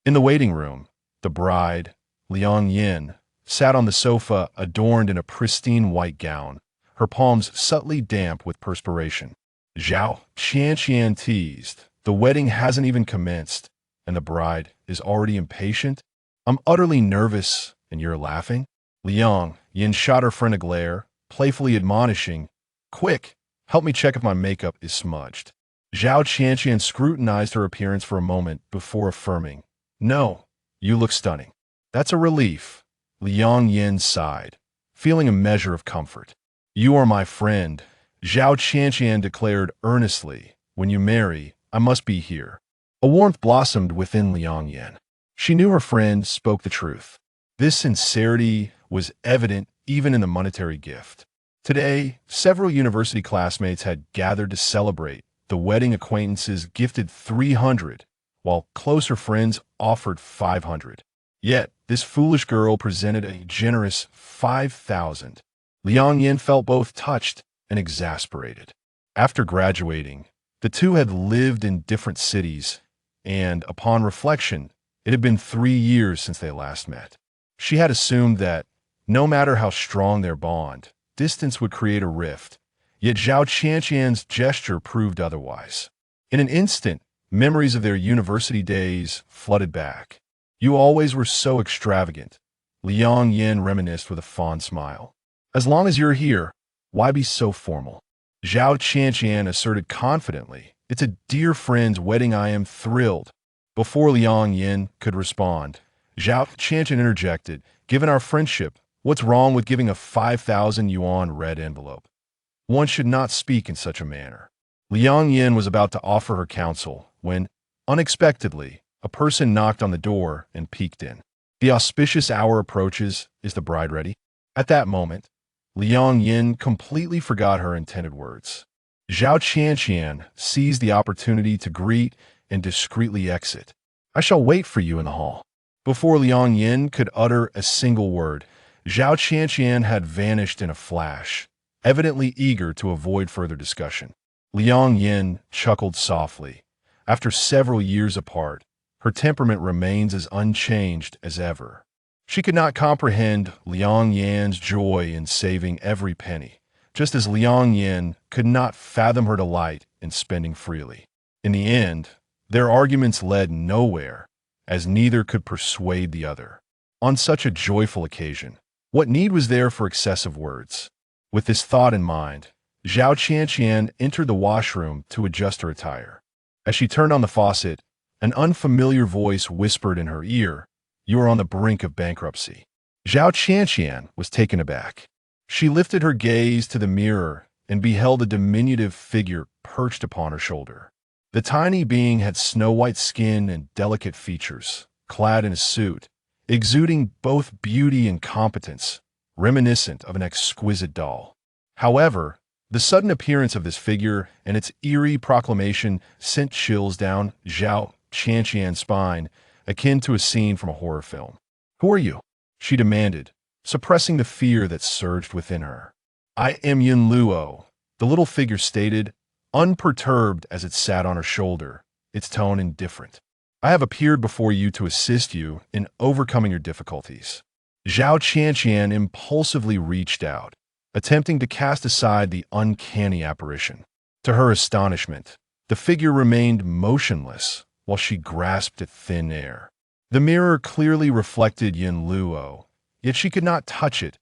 In the waiting room, the bride, Liang Yin, sat on the sofa adorned in a pristine white gown, her palms subtly damp with perspiration. Zhao Qianqian teased, "The wedding hasn't even commenced, and the bride is already impatient? I'm utterly nervous, and you're laughing?" Liang Yin shot her friend a glare, playfully admonishing, "Quick, help me check if my makeup is smudged." Zhao Qianqian scrutinized her appearance for a moment before affirming, "No, you look stunning." "That's a relief," Liang Yin sighed, feeling a measure of comfort. "You are my friend," Zhao Qianqian declared earnestly. "When you marry, I must be here." A warmth blossomed within Liang Yin. She knew her friend spoke the truth. This sincerity was evident even in the monetary gift. Today, several university classmates had gathered to celebrate. The wedding acquaintances gifted 300, while closer friends offered 500. Yet, this foolish girl presented a generous 5,000. Liang Yin felt both touched and exasperated. After graduating, the two had lived in different cities, and upon reflection, it had been 3 years since they last met. She had assumed that, no matter how strong their bond, distance would create a rift, yet Zhao Qianqian's gesture proved otherwise. In an instant, memories of their university days flooded back. "You always were so extravagant," Liang Yin reminisced with a fond smile. "As long as you're here, why be so formal?" Zhao Qianqian asserted confidently, "It's a dear friend's wedding. I am thrilled." Before Liang Yin could respond, Zhao Qianqian interjected, "Given our friendship, what's wrong with giving a 5,000 yuan red envelope? One should not speak in such a manner." Liang Yin was about to offer her counsel when, unexpectedly, a person knocked on the door and peeked in. "The auspicious hour approaches. Is the bride ready?" At that moment, Liang Yin completely forgot her intended words. Zhao Qianqian seized the opportunity to greet and discreetly exit. "I shall wait for you in the hall." Before Liang Yin could utter a single word, Zhao Qianqian had vanished in a flash, evidently eager to avoid further discussion. Liang Yin chuckled softly. After several years apart, her temperament remains as unchanged as ever. She could not comprehend Liang Yan's joy in saving every penny, just as Liang Yin could not fathom her delight in spending freely. In the end, their arguments led nowhere, as neither could persuade the other. On such a joyful occasion, what need was there for excessive words? With this thought in mind, Zhao Qianqian entered the washroom to adjust her attire. As she turned on the faucet, an unfamiliar voice whispered in her ear, "You are on the brink of bankruptcy." Zhao Qianqian was taken aback. She lifted her gaze to the mirror and beheld a diminutive figure perched upon her shoulder. The tiny being had snow-white skin and delicate features, clad in a suit, exuding both beauty and competence, reminiscent of an exquisite doll. However, the sudden appearance of this figure and its eerie proclamation sent chills down Zhao Qianqian's spine, akin to a scene from a horror film. "Who are you?" she demanded, suppressing the fear that surged within her. "I am Yin Luo," the little figure stated, unperturbed as it sat on her shoulder, its tone indifferent. "I have appeared before you to assist you in overcoming your difficulties." Zhao Qianqian impulsively reached out, attempting to cast aside the uncanny apparition. To her astonishment, the figure remained motionless while she grasped at thin air. The mirror clearly reflected Yin Luo, yet she could not touch it.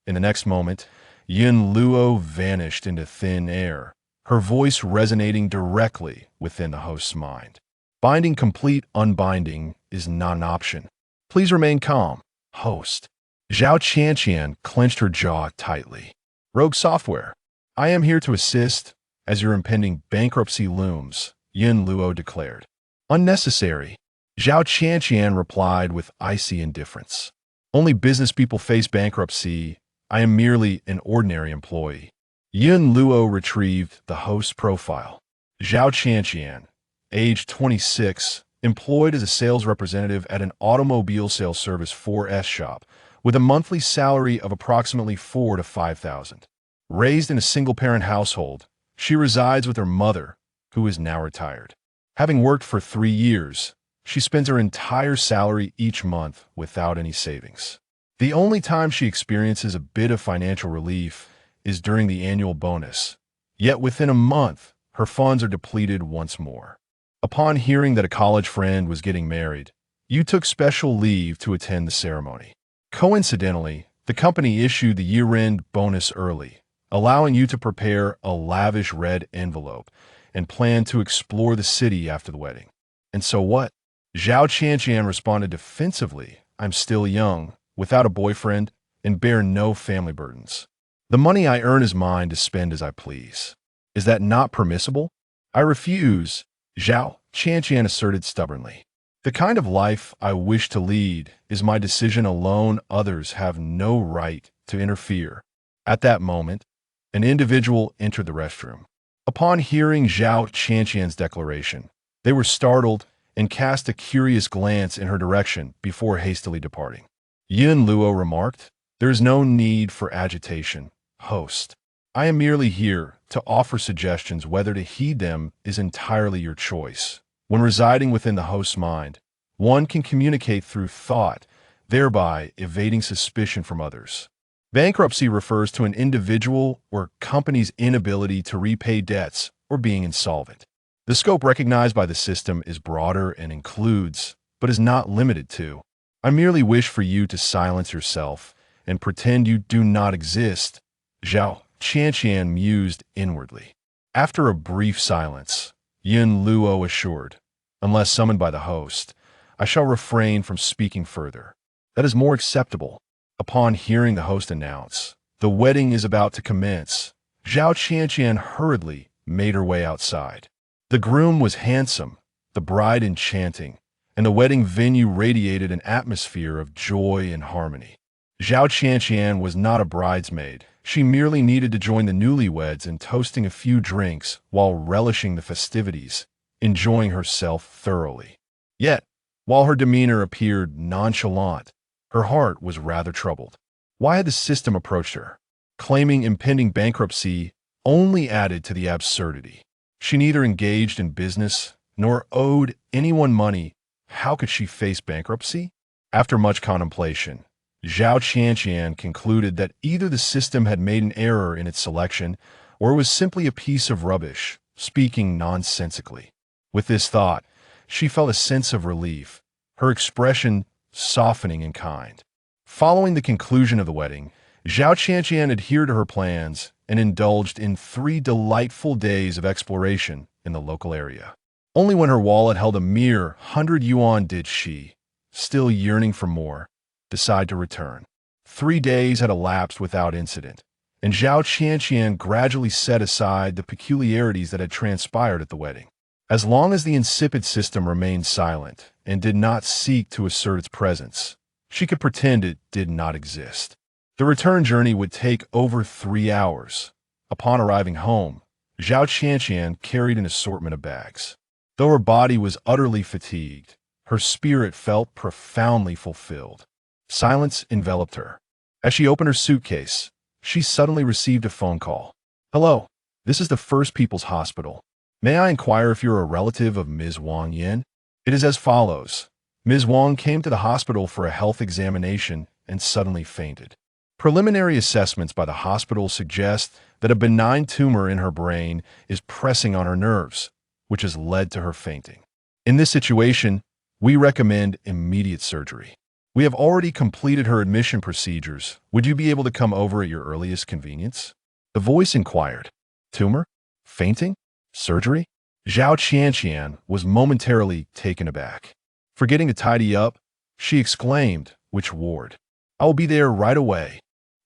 In the next moment, Yin Luo vanished into thin air, her voice resonating directly within the host's mind. "Binding complete, unbinding is not an option. Please remain calm, host." Zhao Qianqian clenched her jaw tightly. "Rogue Software, I am here to assist as your impending bankruptcy looms," Yin Luo declared. "Unnecessary," Zhao Qianqian replied with icy indifference. "Only business people face bankruptcy. I am merely an ordinary employee." Yin Luo retrieved the host's profile. Zhao Qianqian, age 26, employed as a sales representative at an automobile sales service 4S shop, with a monthly salary of approximately 4 to 5,000. Raised in a single-parent household, she resides with her mother, who is now retired. Having worked for 3 years, She spends her entire salary each month without any savings. The only time she experiences a bit of financial relief is during the annual bonus. Yet within a month, her funds are depleted once more. Upon hearing that a college friend was getting married, you took special leave to attend the ceremony. Coincidentally, the company issued the year-end bonus early, allowing you to prepare a lavish red envelope and plan to explore the city after the wedding. And so what? Zhao Qianqian responded defensively, I'm still young, without a boyfriend, and bear no family burdens. The money I earn is mine to spend as I please. Is that not permissible? I refuse, Zhao Qianqian asserted stubbornly. The kind of life I wish to lead is my decision alone. Others have no right to interfere. At that moment, an individual entered the restroom. Upon hearing Zhao Qianqian's declaration, they were startled and cast a curious glance in her direction before hastily departing. Yin Luo remarked, There is no need for agitation, host. I am merely here to offer suggestions. Whether to heed them is entirely your choice. When residing within the host's mind, one can communicate through thought, thereby evading suspicion from others. Bankruptcy refers to an individual or company's inability to repay debts or being insolvent. The scope recognized by the system is broader and includes, but is not limited to. I merely wish for you to silence yourself and pretend you do not exist, Zhao Qianqian mused inwardly. After a brief silence, Yin Luo assured, Unless summoned by the host, I shall refrain from speaking further. That is more acceptable. Upon hearing the host announce, The wedding is about to commence, Zhao Qianqian hurriedly made her way outside. The groom was handsome, the bride enchanting, and the wedding venue radiated an atmosphere of joy and harmony. Zhao Qianqian was not a bridesmaid. She merely needed to join the newlyweds in toasting a few drinks while relishing the festivities, enjoying herself thoroughly. Yet, while her demeanor appeared nonchalant, her heart was rather troubled. Why had the system approached her? Claiming impending bankruptcy only added to the absurdity. She neither engaged in business nor owed anyone money. How could she face bankruptcy? After much contemplation, Zhao Qianqian concluded that either the system had made an error in its selection or it was simply a piece of rubbish, speaking nonsensically. With this thought, she felt a sense of relief, her expression softening and kind. Following the conclusion of the wedding, Zhao Qianqian adhered to her plans and indulged in 3 delightful days of exploration in the local area. Only when her wallet held a mere 100 yuan did she, still yearning for more, decide to return. 3 days had elapsed without incident, and Zhao Qianqian gradually set aside the peculiarities that had transpired at the wedding. As long as the insipid system remained silent and did not seek to assert its presence, she could pretend it did not exist. The return journey would take over 3 hours. Upon arriving home, Zhao Qianqian carried an assortment of bags. Though her body was utterly fatigued, her spirit felt profoundly fulfilled. Silence enveloped her. As she opened her suitcase, she suddenly received a phone call. Hello, this is the First People's Hospital. May I inquire if you're a relative of Ms. Wang Yin? It is as follows. Ms. Wang came to the hospital for a health examination and suddenly fainted. Preliminary assessments by the hospital suggest that a benign tumor in her brain is pressing on her nerves, which has led to her fainting. In this situation, we recommend immediate surgery. We have already completed her admission procedures. Would you be able to come over at your earliest convenience? The voice inquired. Tumor? Fainting? Surgery? Zhao Qianqian was momentarily taken aback. Forgetting to tidy up, she exclaimed, Which ward? I will be there right away.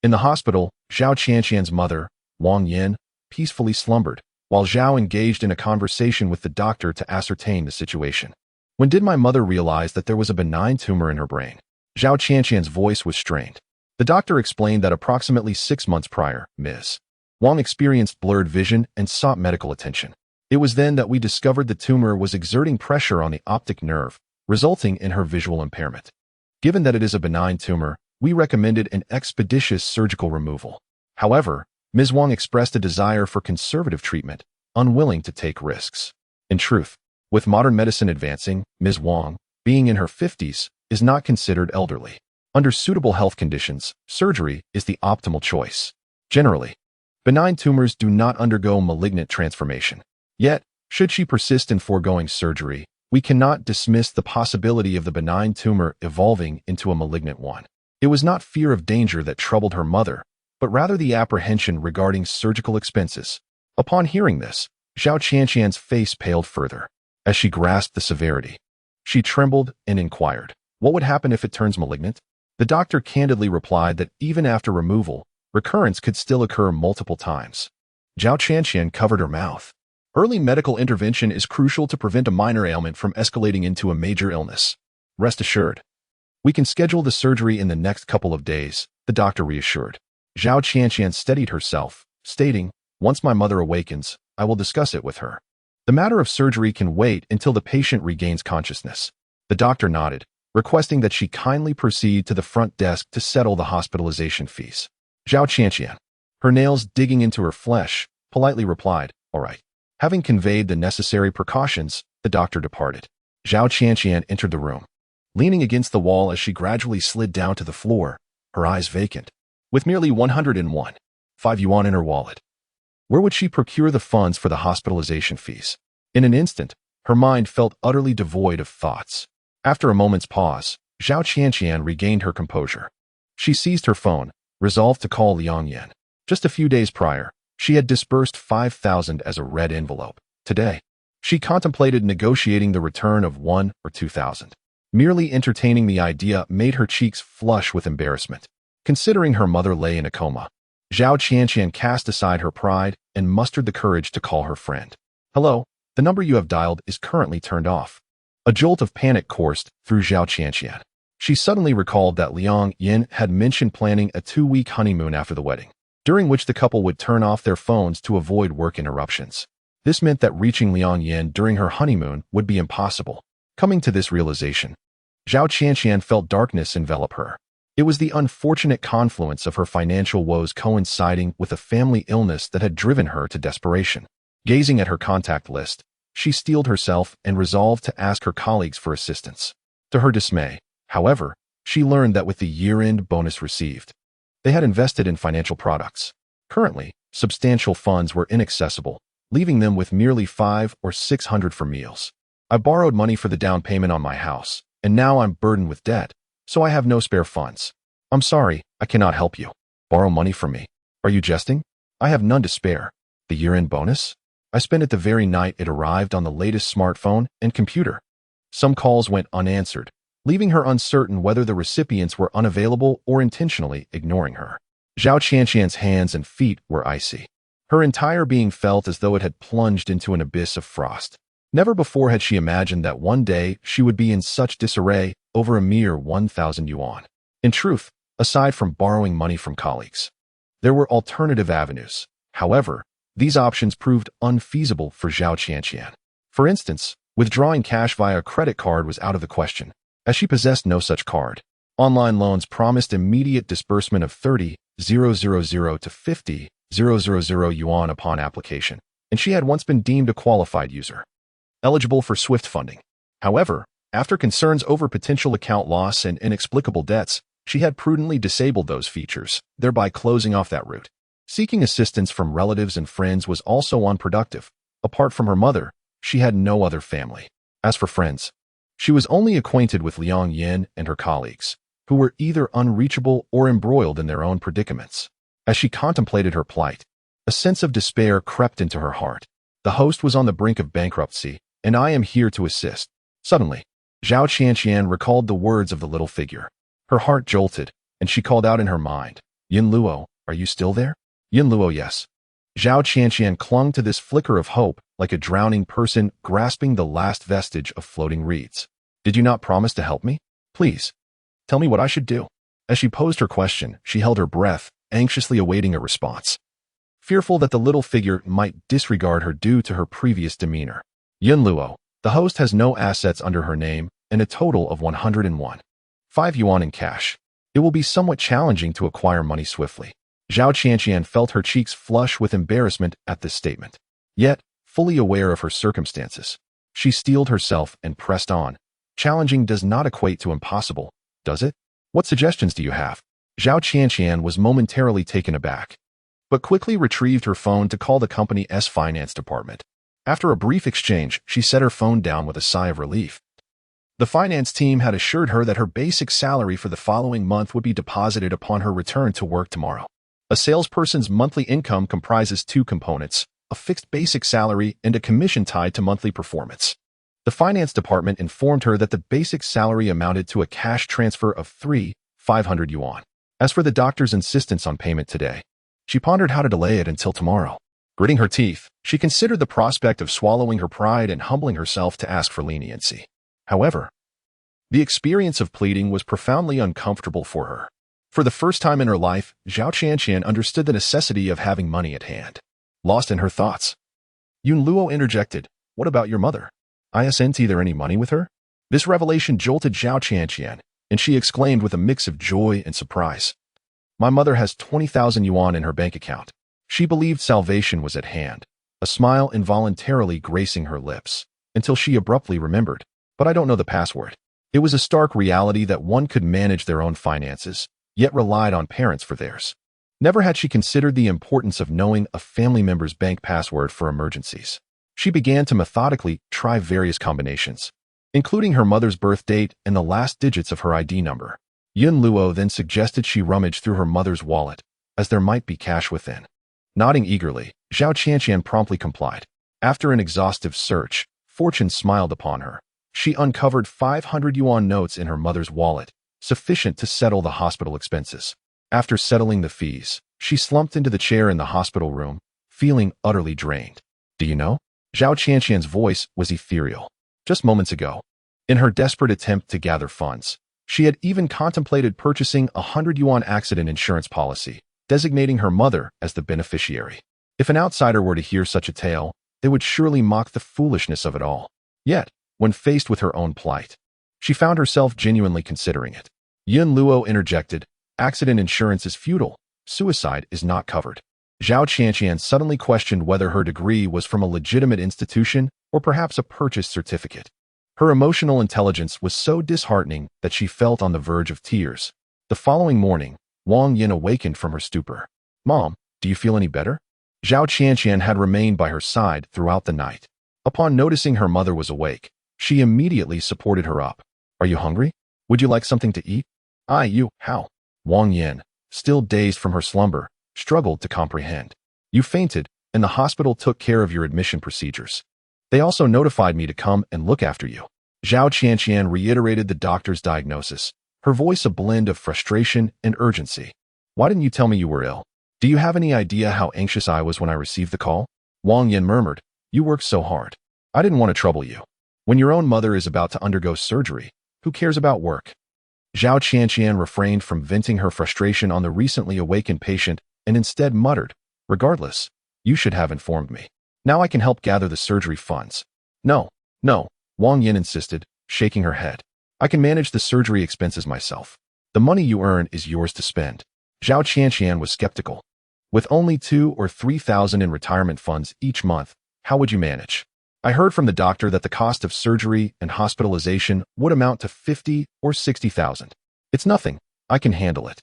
In the hospital, Zhao Qianqian's mother, Wang Yin, peacefully slumbered, while Zhao engaged in a conversation with the doctor to ascertain the situation. When did my mother realize that there was a benign tumor in her brain? Zhao Qianqian's voice was strained. The doctor explained that approximately 6 months prior, Ms. Wang experienced blurred vision and sought medical attention. It was then that we discovered the tumor was exerting pressure on the optic nerve, resulting in her visual impairment. Given that it is a benign tumor, we recommended an expeditious surgical removal. However, Ms. Wang expressed a desire for conservative treatment, unwilling to take risks. In truth, with modern medicine advancing, Ms. Wang, being in her 50s, is not considered elderly. Under suitable health conditions, surgery is the optimal choice. Generally, benign tumors do not undergo malignant transformation. Yet, should she persist in foregoing surgery, we cannot dismiss the possibility of the benign tumor evolving into a malignant one. It was not fear of danger that troubled her mother, but rather the apprehension regarding surgical expenses. Upon hearing this, Zhao Qianqian's face paled further. As she grasped the severity, she trembled and inquired, what would happen if it turns malignant? The doctor candidly replied that even after removal, recurrence could still occur multiple times. Zhao Qianqian covered her mouth. Early medical intervention is crucial to prevent a minor ailment from escalating into a major illness. Rest assured. We can schedule the surgery in the next couple of days, the doctor reassured. Zhao Qianqian steadied herself, stating, once my mother awakens, I will discuss it with her. The matter of surgery can wait until the patient regains consciousness. The doctor nodded, requesting that she kindly proceed to the front desk to settle the hospitalization fees. Zhao Qianqian, her nails digging into her flesh, politely replied, all right. Having conveyed the necessary precautions, the doctor departed. Zhao Qianqian entered the room, leaning against the wall as she gradually slid down to the floor, her eyes vacant. With merely 101.5 yuan in her wallet, where would she procure the funds for the hospitalization fees? In an instant, her mind felt utterly devoid of thoughts. After a moment's pause, Zhao Qianqian regained her composure. She seized her phone, resolved to call Liang Yan. Just a few days prior, she had disbursed 5,000 as a red envelope. Today, she contemplated negotiating the return of 1 or 2,000. Merely entertaining the idea made her cheeks flush with embarrassment. Considering her mother lay in a coma, Zhao Qianqian cast aside her pride and mustered the courage to call her friend. Hello, the number you have dialed is currently turned off. A jolt of panic coursed through Zhao Qianqian. She suddenly recalled that Liang Yan had mentioned planning a 2-week honeymoon after the wedding, during which the couple would turn off their phones to avoid work interruptions. This meant that reaching Liang Yan during her honeymoon would be impossible. Coming to this realization, Zhao Qianqian felt darkness envelop her. It was the unfortunate confluence of her financial woes coinciding with a family illness that had driven her to desperation. Gazing at her contact list, she steeled herself and resolved to ask her colleagues for assistance. To her dismay, however, she learned that with the year-end bonus received, they had invested in financial products. Currently, substantial funds were inaccessible, leaving them with merely 500 or 600 for meals. I borrowed money for the down payment on my house, and now I'm burdened with debt, so I have no spare funds. I'm sorry, I cannot help you. Borrow money from me. Are you jesting? I have none to spare. The year-end bonus? I spent it the very night it arrived on the latest smartphone and computer. Some calls went unanswered, leaving her uncertain whether the recipients were unavailable or intentionally ignoring her. Zhao Qianqian's hands and feet were icy. Her entire being felt as though it had plunged into an abyss of frost. Never before had she imagined that one day she would be in such disarray over a mere 1,000 yuan. In truth, aside from borrowing money from colleagues, there were alternative avenues. However, these options proved unfeasible for Zhao Qianqian. For instance, withdrawing cash via credit card was out of the question, as she possessed no such card. Online loans promised immediate disbursement of 30,000 to 50,000 yuan upon application, and she had once been deemed a qualified user, eligible for swift funding. However, after concerns over potential account loss and inexplicable debts, she had prudently disabled those features, thereby closing off that route. Seeking assistance from relatives and friends was also unproductive. Apart from her mother, she had no other family. As for friends, she was only acquainted with Liang Yan and her colleagues, who were either unreachable or embroiled in their own predicaments. As she contemplated her plight, a sense of despair crept into her heart. The host was on the brink of bankruptcy, and I am here to assist. Suddenly, Zhao Qianqian recalled the words of the little figure. Her heart jolted, and she called out in her mind, Yin Luo, are you still there? Yin Luo, yes. Zhao Qianqian clung to this flicker of hope like a drowning person grasping the last vestige of floating reeds. Did you not promise to help me? Please, tell me what I should do. As she posed her question, she held her breath, anxiously awaiting a response, fearful that the little figure might disregard her due to her previous demeanor. Yin Luo, the host has no assets under her name and a total of 101.5 yuan in cash. It will be somewhat challenging to acquire money swiftly. Zhao Qianqian felt her cheeks flush with embarrassment at this statement. Yet, fully aware of her circumstances, she steeled herself and pressed on. Challenging does not equate to impossible, does it? What suggestions do you have? Zhao Qianqian was momentarily taken aback, but quickly retrieved her phone to call the company's finance department. After a brief exchange, she set her phone down with a sigh of relief. The finance team had assured her that her basic salary for the following month would be deposited upon her return to work tomorrow. A salesperson's monthly income comprises two components, a fixed basic salary and a commission tied to monthly performance. The finance department informed her that the basic salary amounted to a cash transfer of 3,500 yuan. As for the doctor's insistence on payment today, she pondered how to delay it until tomorrow. Gritting her teeth, she considered the prospect of swallowing her pride and humbling herself to ask for leniency. However, the experience of pleading was profoundly uncomfortable for her. For the first time in her life, Zhao Qianqian understood the necessity of having money at hand. Lost in her thoughts, Yun Luo interjected, "What about your mother? Isn't there any money with her?" This revelation jolted Zhao Qianqian, and she exclaimed with a mix of joy and surprise, "My mother has 20,000 yuan in her bank account." She believed salvation was at hand, a smile involuntarily gracing her lips, until she abruptly remembered, "But I don't know the password." It was a stark reality that one could manage their own finances, yet relied on parents for theirs. Never had she considered the importance of knowing a family member's bank password for emergencies. She began to methodically try various combinations, including her mother's birth date and the last digits of her ID number. Yun Luo then suggested she rummage through her mother's wallet, as there might be cash within. Nodding eagerly, Zhao Qianqian promptly complied. After an exhaustive search, fortune smiled upon her. She uncovered 500 yuan notes in her mother's wallet, sufficient to settle the hospital expenses. After settling the fees, she slumped into the chair in the hospital room, feeling utterly drained. "Do you know?" Zhao Qianqian's voice was ethereal. Just moments ago, in her desperate attempt to gather funds, she had even contemplated purchasing a 100 yuan accident insurance policy, designating her mother as the beneficiary. If an outsider were to hear such a tale, they would surely mock the foolishness of it all. Yet, when faced with her own plight, she found herself genuinely considering it. Yun Luo interjected, "Accident insurance is futile. Suicide is not covered." Zhao Qianqian suddenly questioned whether her degree was from a legitimate institution or perhaps a purchased certificate. Her emotional intelligence was so disheartening that she felt on the verge of tears. The following morning, Wang Yin awakened from her stupor. "Mom, do you feel any better?" Zhao Qianqian had remained by her side throughout the night. Upon noticing her mother was awake, she immediately supported her up. "Are you hungry? Would you like something to eat?" How?" Wang Yin, still dazed from her slumber, struggled to comprehend. "You fainted, and the hospital took care of your admission procedures. They also notified me to come and look after you." Zhao Qianqian reiterated the doctor's diagnosis, her voice a blend of frustration and urgency. "Why didn't you tell me you were ill? Do you have any idea how anxious I was when I received the call?" Wang Yin murmured, "You worked so hard. I didn't want to trouble you. When your own mother is about to undergo surgery, who cares about work?" Zhao Qianqian refrained from venting her frustration on the recently awakened patient and instead muttered, "Regardless, you should have informed me. Now I can help gather the surgery funds." No, Wang Yin insisted, shaking her head. "I can manage the surgery expenses myself. The money you earn is yours to spend." Zhao Qianqian was skeptical. "With only 2,000 or 3,000 in retirement funds each month, how would you manage? I heard from the doctor that the cost of surgery and hospitalization would amount to 50,000 or 60,000. It's nothing. I can handle it."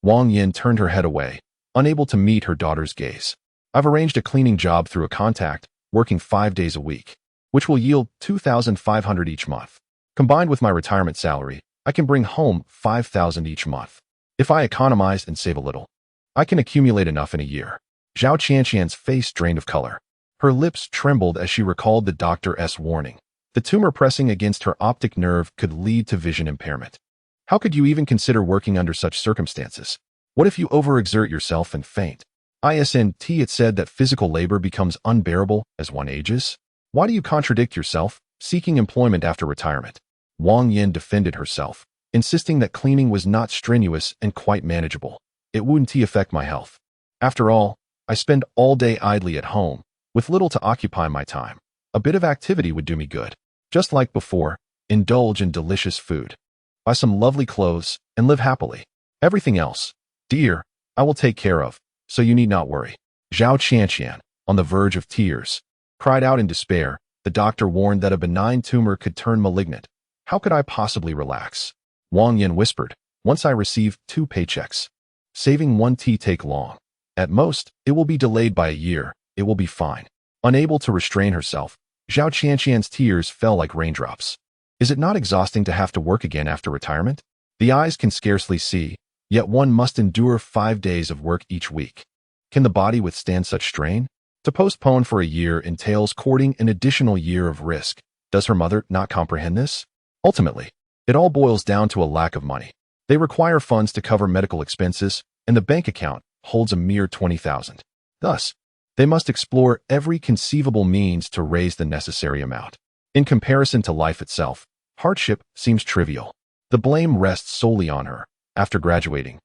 Wang Yin turned her head away, unable to meet her daughter's gaze. "I've arranged a cleaning job through a contact, working 5 days a week, which will yield 2,500 each month. Combined with my retirement salary, I can bring home 5,000 each month. If I economize and save a little, I can accumulate enough in a year." Zhao Qianqian's face drained of color. Her lips trembled as she recalled the doctor's warning. The tumor pressing against her optic nerve could lead to vision impairment. How could you even consider working under such circumstances? What if you overexert yourself and faint? It said that physical labor becomes unbearable as one ages. Why do you contradict yourself, seeking employment after retirement? Wang Yin defended herself, insisting that cleaning was not strenuous and quite manageable. "It wouldn't affect my health. After all, I spend all day idly at home, with little to occupy my time. A bit of activity would do me good. Just like before, indulge in delicious food, buy some lovely clothes, and live happily. Everything else, dear, I will take care of, so you need not worry." Zhao Qianqian, on the verge of tears, cried out in despair. The doctor warned that a benign tumor could turn malignant. How could I possibly relax? Wang Yin whispered. Once I receive 2 paychecks. Saving 1 tea take long. At most, it will be delayed by a year. It will be fine. Unable to restrain herself, Zhao Qianqian's tears fell like raindrops. Is it not exhausting to have to work again after retirement? The eyes can scarcely see, yet one must endure 5 days of work each week. Can the body withstand such strain? To postpone for a year entails courting an additional year of risk. Does her mother not comprehend this? Ultimately, it all boils down to a lack of money. They require funds to cover medical expenses, and the bank account holds a mere 20,000. Thus, they must explore every conceivable means to raise the necessary amount. In comparison to life itself, hardship seems trivial. The blame rests solely on her. After graduating,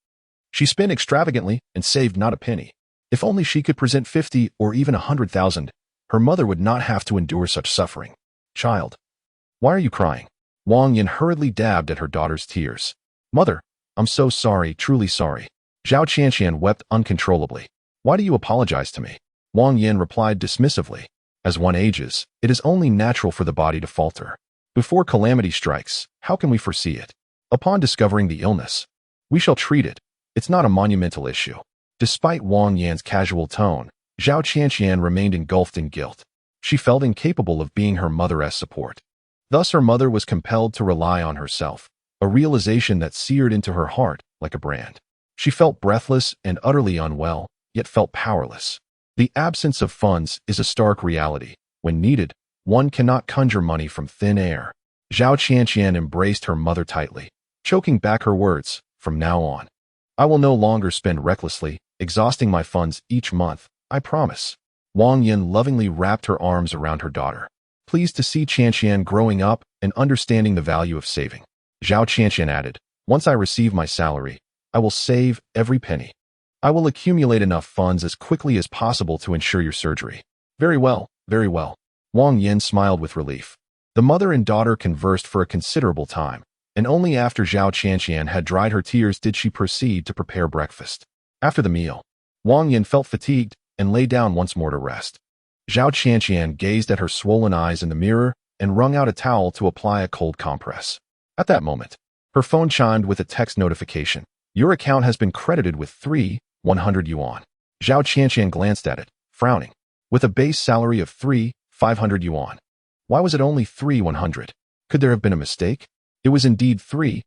she spent extravagantly and saved not a penny. If only she could present 50 or even 100,000, her mother would not have to endure such suffering. Child, why are you crying? Wang Yin hurriedly dabbed at her daughter's tears. Mother, I'm so sorry, truly sorry. Zhao Qianqian wept uncontrollably. Why do you apologize to me? Wang Yin replied dismissively. As one ages, it is only natural for the body to falter. Before calamity strikes, how can we foresee it? Upon discovering the illness, we shall treat it. It's not a monumental issue. Despite Wang Yan's casual tone, Zhao Qianqian remained engulfed in guilt. She felt incapable of being her mother's support. Thus her mother was compelled to rely on herself, a realization that seared into her heart like a brand. She felt breathless and utterly unwell, yet felt powerless. The absence of funds is a stark reality. When needed, one cannot conjure money from thin air. Zhao Qianqian embraced her mother tightly, choking back her words. From now on, I will no longer spend recklessly, exhausting my funds each month, I promise. Wang Yin lovingly wrapped her arms around her daughter, pleased to see Qianqian growing up and understanding the value of saving. Zhao Qianqian added, once I receive my salary, I will save every penny. I will accumulate enough funds as quickly as possible to ensure your surgery. Very well, very well. Wang Yin smiled with relief. The mother and daughter conversed for a considerable time, and only after Zhao Qianqian had dried her tears did she proceed to prepare breakfast. After the meal, Wang Yin felt fatigued and lay down once more to rest. Zhao Qianqian gazed at her swollen eyes in the mirror and wrung out a towel to apply a cold compress. At that moment, her phone chimed with a text notification. Your account has been credited with 100 yuan. Zhao Qianqian glanced at it, frowning. With a base salary of 500 yuan. Why was it only 100? Could there have been a mistake? It was indeed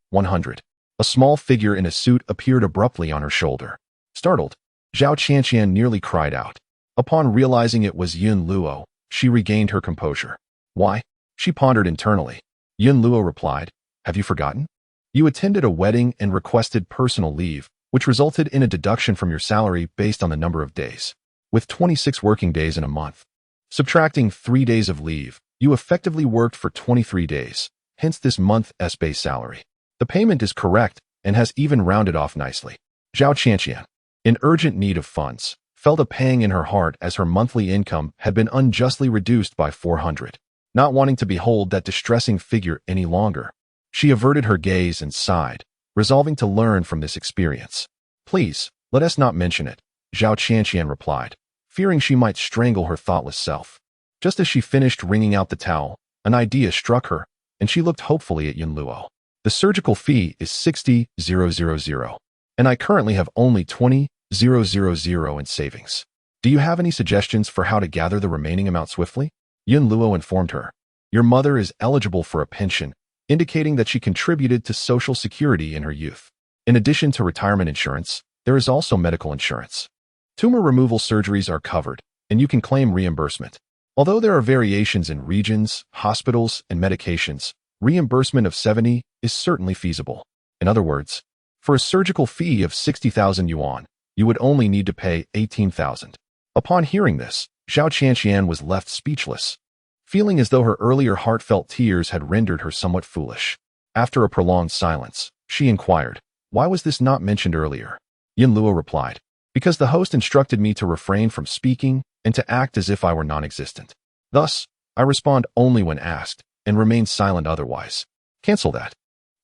100. A small figure in a suit appeared abruptly on her shoulder. Startled, Zhao Qianqian nearly cried out. Upon realizing it was Yun Luo, she regained her composure. Why? She pondered internally. Yun Luo replied, have you forgotten? You attended a wedding and requested personal leave, which resulted in a deduction from your salary based on the number of days. With 26 working days in a month, subtracting 3 days of leave, you effectively worked for 23 days, hence this month's base salary. The payment is correct and has even rounded off nicely. Zhao Qianqian, in urgent need of funds, felt a pang in her heart as her monthly income had been unjustly reduced by 400. Not wanting to behold that distressing figure any longer, she averted her gaze and sighed, resolving to learn from this experience. Please, let us not mention it, Zhao Qianqian replied, fearing she might strangle her thoughtless self. Just as she finished wringing out the towel, an idea struck her, and she looked hopefully at Yun Luo. The surgical fee is 60,000, and I currently have only 20,000 in savings. Do you have any suggestions for how to gather the remaining amount swiftly? Yun Luo informed her. Your mother is eligible for a pension, indicating that she contributed to Social Security in her youth. In addition to retirement insurance, there is also medical insurance. Tumor removal surgeries are covered, and you can claim reimbursement. Although there are variations in regions, hospitals, and medications, reimbursement of 70 is certainly feasible. In other words, for a surgical fee of 60,000 yuan, you would only need to pay 18,000. Upon hearing this, Zhao Qianqian was left speechless, feeling as though her earlier heartfelt tears had rendered her somewhat foolish. After a prolonged silence, she inquired, why was this not mentioned earlier? Yun Luo replied, because the host instructed me to refrain from speaking and to act as if I were non-existent. Thus, I respond only when asked, and remain silent otherwise. Cancel that.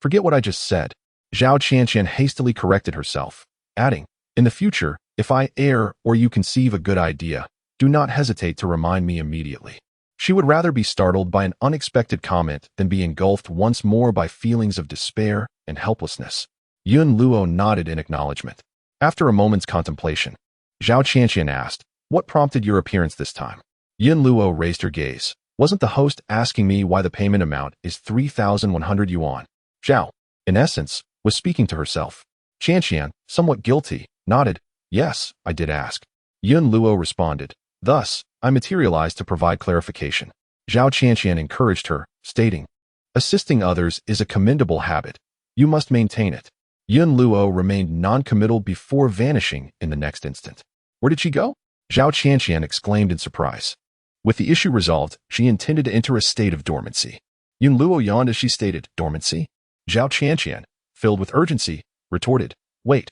Forget what I just said. Zhao Qianqian hastily corrected herself, adding, in the future, if I err or you conceive a good idea, do not hesitate to remind me immediately. She would rather be startled by an unexpected comment than be engulfed once more by feelings of despair and helplessness. Yun Luo nodded in acknowledgement. After a moment's contemplation, Zhao Qianqian asked, "What prompted your appearance this time?" Yun Luo raised her gaze. "Wasn't the host asking me why the payment amount is 3,100 yuan?" Zhao, in essence, was speaking to herself. Qianqian, somewhat guilty, nodded. "Yes, I did ask." Yun Luo responded. "Thus, I materialized to provide clarification." Zhao Qianqian encouraged her, stating, "Assisting others is a commendable habit. You must maintain it." Yun Luo remained non-committal before vanishing in the next instant. "Where did she go?" Zhao Qianqian exclaimed in surprise. With the issue resolved, she intended to enter a state of dormancy. Yun Luo yawned as she stated, "Dormancy?" Zhao Qianqian, filled with urgency, retorted, "Wait.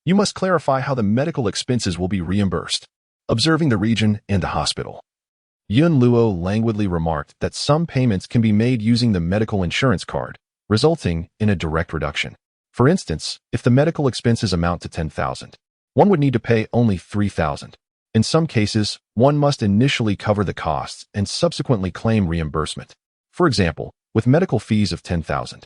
You must clarify how the medical expenses will be reimbursed." Observing the region and the hospital, Yun Luo languidly remarked that some payments can be made using the medical insurance card, resulting in a direct reduction. For instance, if the medical expenses amount to 10,000, one would need to pay only 3,000. In some cases, one must initially cover the costs and subsequently claim reimbursement. For example, with medical fees of 10,000,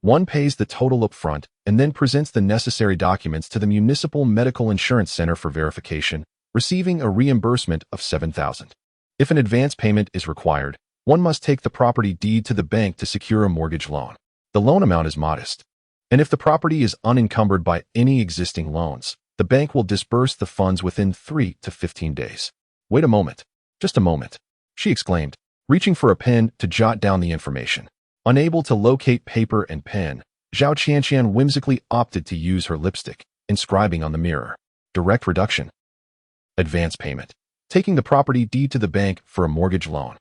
one pays the total upfront and then presents the necessary documents to the Municipal Medical Insurance Center for verification, receiving a reimbursement of 7,000. If an advance payment is required, one must take the property deed to the bank to secure a mortgage loan. The loan amount is modest, and if the property is unencumbered by any existing loans, the bank will disburse the funds within 3 to 15 days. "Wait a moment. Just a moment," she exclaimed, reaching for a pen to jot down the information. Unable to locate paper and pen, Zhao Qianqian whimsically opted to use her lipstick, inscribing on the mirror, "Direct reduction. Advance payment. Taking the property deed to the bank for a mortgage loan."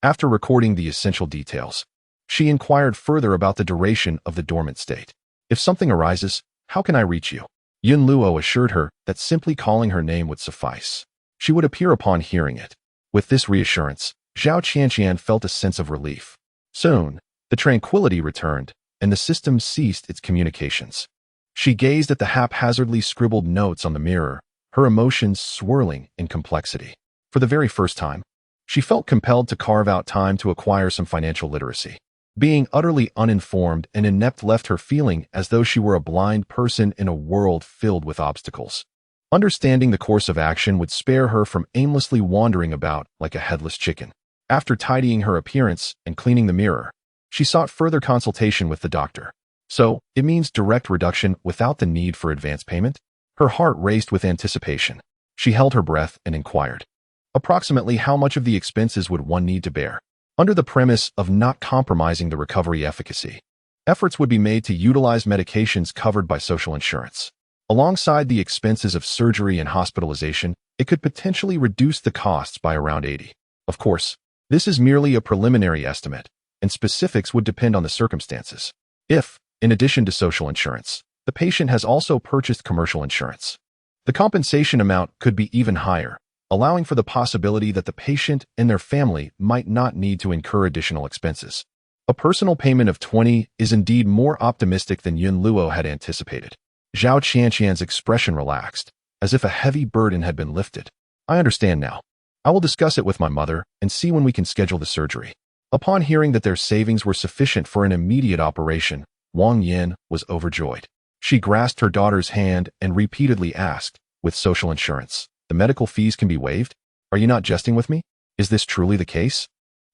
After recording the essential details, she inquired further about the duration of the dormant state. "If something arises, how can I reach you?" Yun Luo assured her that simply calling her name would suffice. She would appear upon hearing it. With this reassurance, Zhao Qianqian felt a sense of relief. Soon, the tranquility returned, and the system ceased its communications. She gazed at the haphazardly scribbled notes on the mirror, her emotions swirling in complexity. For the very first time, she felt compelled to carve out time to acquire some financial literacy. Being utterly uninformed and inept left her feeling as though she were a blind person in a world filled with obstacles. Understanding the course of action would spare her from aimlessly wandering about like a headless chicken. After tidying her appearance and cleaning the mirror, she sought further consultation with the doctor. "So, it means direct reduction without the need for advance payment?" Her heart raced with anticipation. She held her breath and inquired, "Approximately how much of the expenses would one need to bear?" Under the premise of not compromising the recovery efficacy, efforts would be made to utilize medications covered by social insurance. Alongside the expenses of surgery and hospitalization, it could potentially reduce the costs by around 80. Of course, this is merely a preliminary estimate, and specifics would depend on the circumstances. If, in addition to social insurance, the patient has also purchased commercial insurance, the compensation amount could be even higher, allowing for the possibility that the patient and their family might not need to incur additional expenses. A personal payment of 20 is indeed more optimistic than Yun Luo had anticipated. Zhao Qianqian's expression relaxed, as if a heavy burden had been lifted. "I understand now. I will discuss it with my mother and see when we can schedule the surgery." Upon hearing that their savings were sufficient for an immediate operation, Wang Yin was overjoyed. She grasped her daughter's hand and repeatedly asked, "With social insurance, the medical fees can be waived? Are you not jesting with me? Is this truly the case?"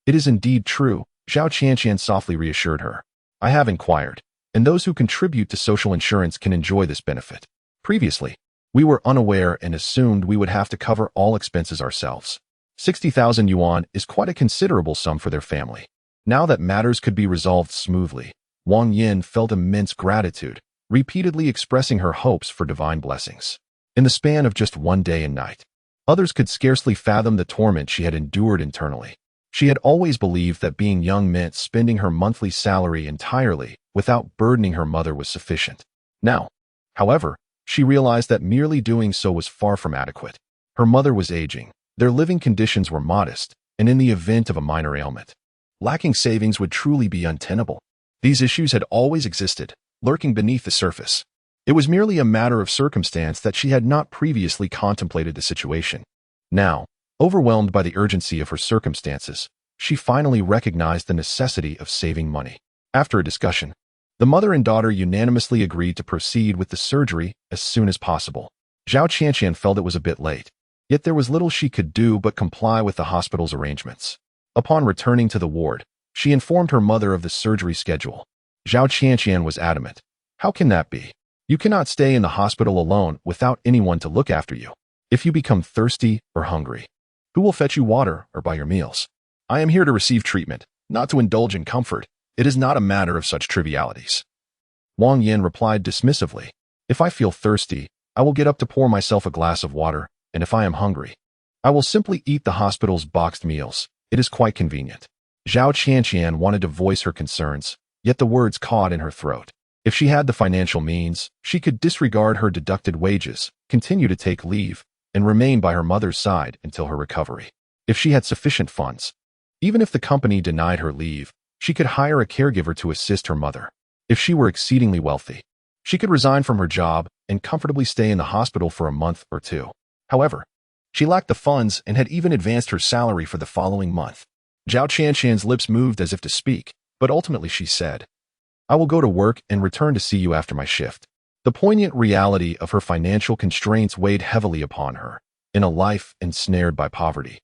"It is indeed true," Zhao Qianqian softly reassured her. "I have inquired, and those who contribute to social insurance can enjoy this benefit. Previously, we were unaware and assumed we would have to cover all expenses ourselves. 60,000 yuan is quite a considerable sum for their family." Now that matters could be resolved smoothly, Wang Yin felt immense gratitude, repeatedly expressing her hopes for divine blessings. In the span of just one day and night, others could scarcely fathom the torment she had endured internally. She had always believed that being young meant spending her monthly salary entirely without burdening her mother was sufficient. Now, however, she realized that merely doing so was far from adequate. Her mother was aging, their living conditions were modest, and in the event of a minor ailment, lacking savings would truly be untenable. These issues had always existed, lurking beneath the surface. It was merely a matter of circumstance that she had not previously contemplated the situation. Now, Overwhelmed by the urgency of her circumstances, she finally recognized the necessity of saving money. After a discussion, the mother and daughter unanimously agreed to proceed with the surgery as soon as possible. Zhao Qianqian felt it was a bit late, yet there was little she could do but comply with the hospital's arrangements. Upon returning to the ward, she informed her mother of the surgery schedule. Zhao Qianqian was adamant. How can that be? You cannot stay in the hospital alone without anyone to look after you. If you become thirsty or hungry, who will fetch you water or buy your meals? I am here to receive treatment, not to indulge in comfort. It is not a matter of such trivialities. Wang Yin replied dismissively. If I feel thirsty, I will get up to pour myself a glass of water, and if I am hungry, I will simply eat the hospital's boxed meals. It is quite convenient. Zhao Qianqian wanted to voice her concerns, yet the words caught in her throat. If she had the financial means, she could disregard her deducted wages, continue to take leave, and remain by her mother's side until her recovery. If she had sufficient funds, even if the company denied her leave, she could hire a caregiver to assist her mother. If she were exceedingly wealthy, she could resign from her job and comfortably stay in the hospital for a month or two. However, she lacked the funds and had even advanced her salary for the following month. Zhao Qianqian's lips moved as if to speak, but ultimately she said, I will go to work and return to see you after my shift. The poignant reality of her financial constraints weighed heavily upon her, in a life ensnared by poverty.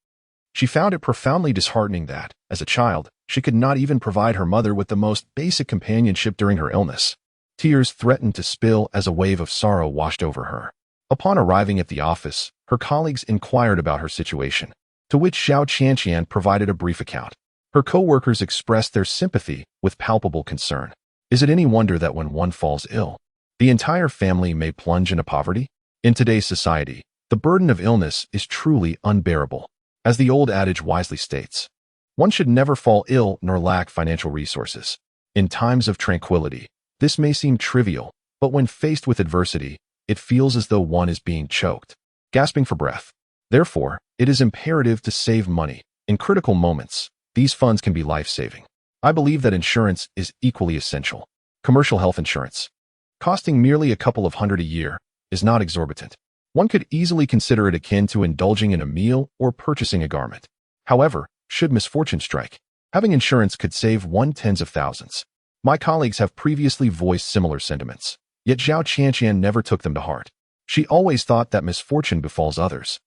She found it profoundly disheartening that, as a child, she could not even provide her mother with the most basic companionship during her illness. Tears threatened to spill as a wave of sorrow washed over her. Upon arriving at the office, her colleagues inquired about her situation, to which Zhao Qianqian provided a brief account. Her co-workers expressed their sympathy with palpable concern. Is it any wonder that when one falls ill, the entire family may plunge into poverty? In today's society, the burden of illness is truly unbearable. As the old adage wisely states, one should never fall ill nor lack financial resources. In times of tranquility, this may seem trivial, but when faced with adversity, it feels as though one is being choked, gasping for breath. Therefore, it is imperative to save money. In critical moments, these funds can be life-saving. I believe that insurance is equally essential. Commercial health insurance, costing merely a couple of hundred a year, is not exorbitant. One could easily consider it akin to indulging in a meal or purchasing a garment. However, should misfortune strike, having insurance could save one tens of thousands. My colleagues have previously voiced similar sentiments, yet Zhao Qianqian never took them to heart. She always thought that misfortune befalls others,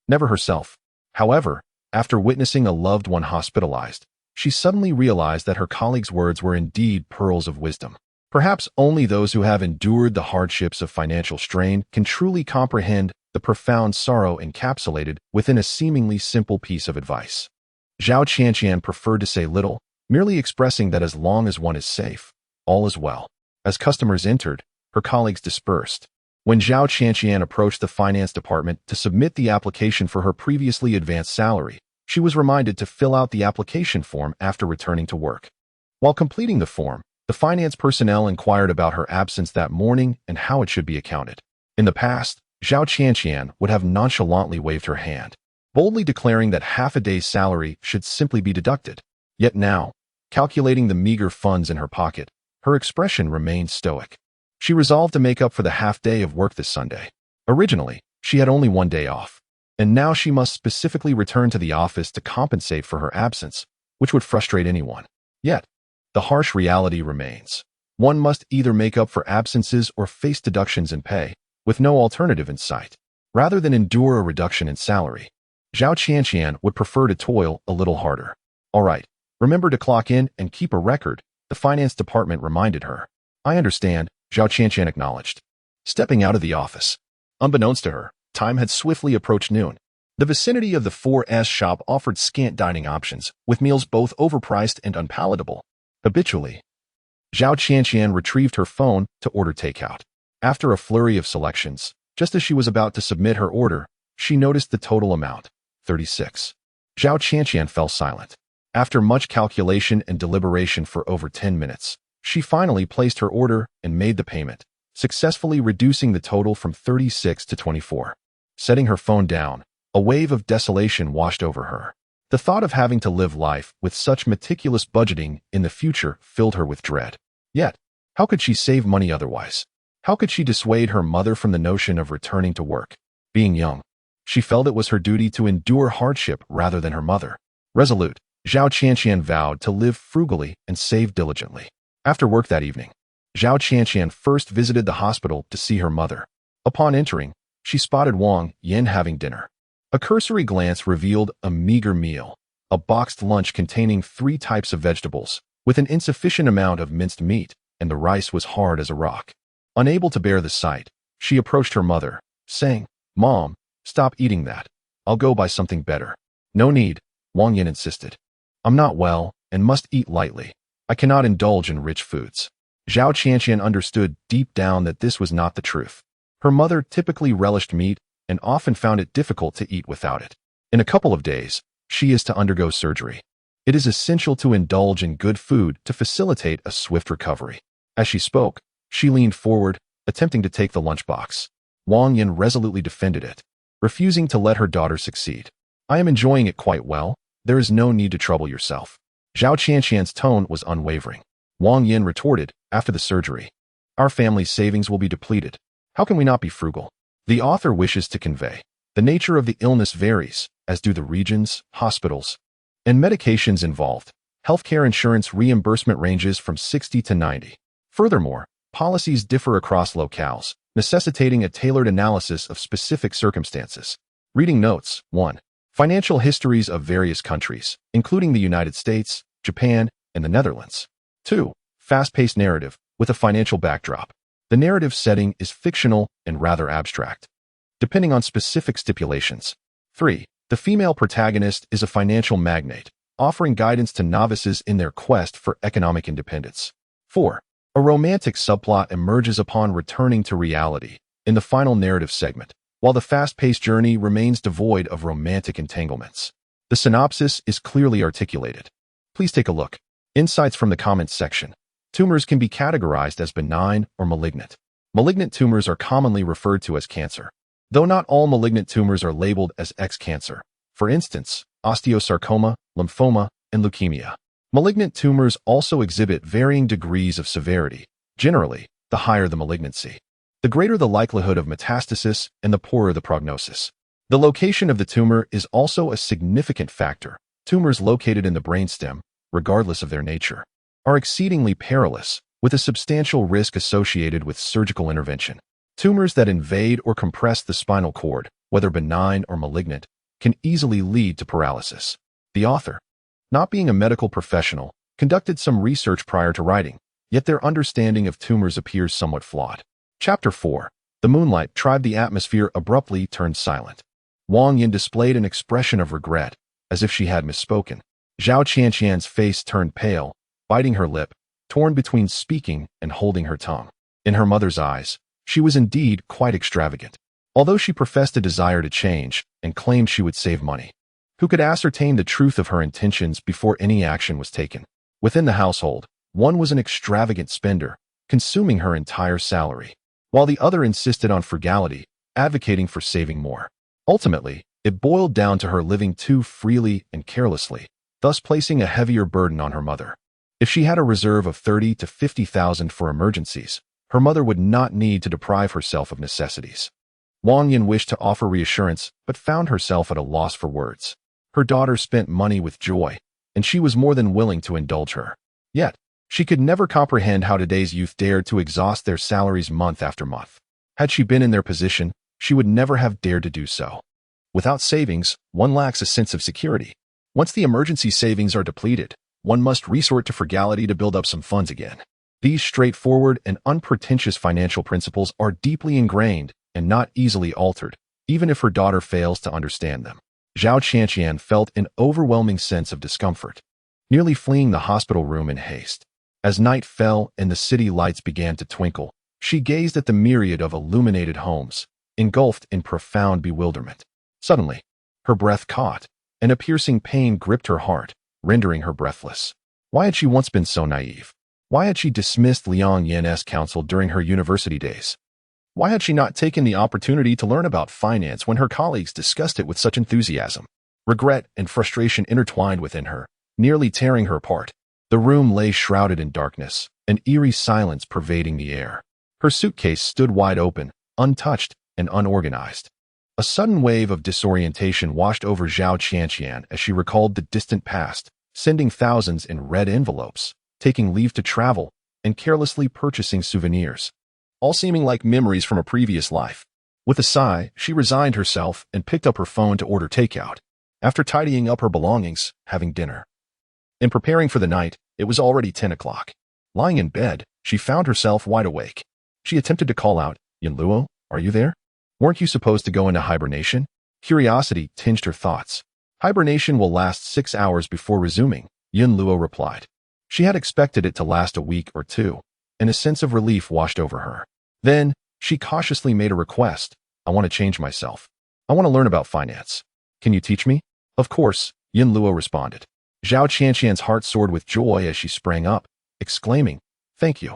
never herself. However, after witnessing a loved one hospitalized, she suddenly realized that her colleagues' words were indeed pearls of wisdom. Perhaps only those who have endured the hardships of financial strain can truly comprehend the profound sorrow encapsulated within a seemingly simple piece of advice. Zhao Qianqian preferred to say little, merely expressing that as long as one is safe, all is well. As customers entered, her colleagues dispersed. When Zhao Qianqian approached the finance department to submit the application for her previously advanced salary, she was reminded to fill out the application form after returning to work. While completing the form, the finance personnel inquired about her absence that morning and how it should be accounted. In the past, Zhao Qianqian would have nonchalantly waved her hand, boldly declaring that half a day's salary should simply be deducted. Yet now, calculating the meager funds in her pocket, her expression remained stoic. She resolved to make up for the half day of work this Sunday. Originally, she had only one day off, and now she must specifically return to the office to compensate for her absence, which would frustrate anyone. Yet, the harsh reality remains. One must either make up for absences or face deductions in pay, with no alternative in sight. Rather than endure a reduction in salary, Zhao Qianqian would prefer to toil a little harder. All right, remember to clock in and keep a record, the finance department reminded her. I understand, Zhao Qianqian acknowledged, stepping out of the office. Unbeknownst to her, time had swiftly approached noon. The vicinity of the 4S shop offered scant dining options, with meals both overpriced and unpalatable. Habitually, Zhao Qianqian retrieved her phone to order takeout. After a flurry of selections, just as she was about to submit her order, she noticed the total amount, 36. Zhao Qianqian fell silent. After much calculation and deliberation for over 10 minutes, she finally placed her order and made the payment, successfully reducing the total from 36 to 24. Setting her phone down, a wave of desolation washed over her. The thought of having to live life with such meticulous budgeting in the future filled her with dread. Yet, how could she save money otherwise? How could she dissuade her mother from the notion of returning to work? Being young, She felt it was her duty to endure hardship rather than her mother. Resolute, Zhao Qianqian vowed to live frugally and save diligently. After work that evening, Zhao Qianqian first visited the hospital to see her mother. Upon entering, she spotted Wang Yin having dinner. A cursory glance revealed a meager meal, a boxed lunch containing 3 types of vegetables, with an insufficient amount of minced meat, and the rice was hard as a rock. Unable to bear the sight, she approached her mother, saying, "Mom, stop eating that. I'll go buy something better." "No need," Wang Yin insisted. "I'm not well and must eat lightly. I cannot indulge in rich foods." Zhao Qianqian understood deep down that this was not the truth. Her mother typically relished meat and often found it difficult to eat without it. In a couple of days, she is to undergo surgery. It is essential to indulge in good food to facilitate a swift recovery. As she spoke, she leaned forward, attempting to take the lunchbox. Wang Yin resolutely defended it, refusing to let her daughter succeed. "I am enjoying it quite well. There is no need to trouble yourself." Zhao Qianqian's tone was unwavering. Wang Yin retorted, "After the surgery, our family's savings will be depleted. How can we not be frugal?" The author wishes to convey, the nature of the illness varies, as do the regions, hospitals, and medications involved. Healthcare insurance reimbursement ranges from 60 to 90. Furthermore, policies differ across locales, necessitating a tailored analysis of specific circumstances. Reading notes. 1. Financial histories of various countries, including the United States, Japan, and the Netherlands. 2. Fast-paced narrative, with a financial backdrop. The narrative setting is fictional and rather abstract, depending on specific stipulations. 3. The female protagonist is a financial magnate, offering guidance to novices in their quest for economic independence. 4. A romantic subplot emerges upon returning to reality in the final narrative segment, while the fast-paced journey remains devoid of romantic entanglements. The synopsis is clearly articulated. Please take a look. Insights from the comments section. Tumors can be categorized as benign or malignant. Malignant tumors are commonly referred to as cancer, though not all malignant tumors are labeled as X-cancer. For instance, osteosarcoma, lymphoma, and leukemia. Malignant tumors also exhibit varying degrees of severity. Generally, the higher the malignancy, the greater the likelihood of metastasis and the poorer the prognosis. The location of the tumor is also a significant factor. Tumors located in the brainstem, regardless of their nature, are exceedingly perilous, with a substantial risk associated with surgical intervention. Tumors that invade or compress the spinal cord, whether benign or malignant, can easily lead to paralysis. The author, not being a medical professional, conducted some research prior to writing, yet their understanding of tumors appears somewhat flawed. Chapter 4. The moonlight tribe. The atmosphere abruptly turned silent. Wang Yin displayed an expression of regret, as if she had misspoken. Zhao Qianqian's face turned pale, biting her lip, torn between speaking and holding her tongue. In her mother's eyes, she was indeed quite extravagant, although she professed a desire to change and claimed she would save money. Who could ascertain the truth of her intentions before any action was taken? Within the household, one was an extravagant spender, consuming her entire salary, while the other insisted on frugality, advocating for saving more. Ultimately, it boiled down to her living too freely and carelessly, thus placing a heavier burden on her mother. If she had a reserve of 30 to 50,000 for emergencies, her mother would not need to deprive herself of necessities. Wang Yin wished to offer reassurance, but found herself at a loss for words. Her daughter spent money with joy, and she was more than willing to indulge her. Yet, she could never comprehend how today's youth dared to exhaust their salaries month after month. Had she been in their position, she would never have dared to do so. Without savings, one lacks a sense of security. Once the emergency savings are depleted, one must resort to frugality to build up some funds again. These straightforward and unpretentious financial principles are deeply ingrained and not easily altered, even if her daughter fails to understand them. Zhao Qianqian felt an overwhelming sense of discomfort, nearly fleeing the hospital room in haste. As night fell and the city lights began to twinkle, she gazed at the myriad of illuminated homes, engulfed in profound bewilderment. Suddenly, her breath caught, and a piercing pain gripped her heart, rendering her breathless. Why had she once been so naive? Why had she dismissed Liang Yin's counsel during her university days? Why had she not taken the opportunity to learn about finance when her colleagues discussed it with such enthusiasm? Regret and frustration intertwined within her, nearly tearing her apart. The room lay shrouded in darkness, an eerie silence pervading the air. Her suitcase stood wide open, untouched and unorganized. A sudden wave of disorientation washed over Zhao Qianqian as she recalled the distant past, sending thousands in red envelopes, taking leave to travel, and carelessly purchasing souvenirs, all seeming like memories from a previous life. With a sigh, she resigned herself and picked up her phone to order takeout. After tidying up her belongings, having dinner, and preparing for the night, it was already 10 o'clock. Lying in bed, she found herself wide awake. She attempted to call out, "Yinluo, are you there? Weren't you supposed to go into hibernation?" Curiosity tinged her thoughts. "Hibernation will last 6 hours before resuming," Yinluo replied. She had expected it to last a week or two, and a sense of relief washed over her. Then, she cautiously made a request. "I want to change myself. I want to learn about finance. Can you teach me?" "Of course," Yinluo responded. Zhao Qianqian's heart soared with joy as she sprang up, exclaiming, "Thank you.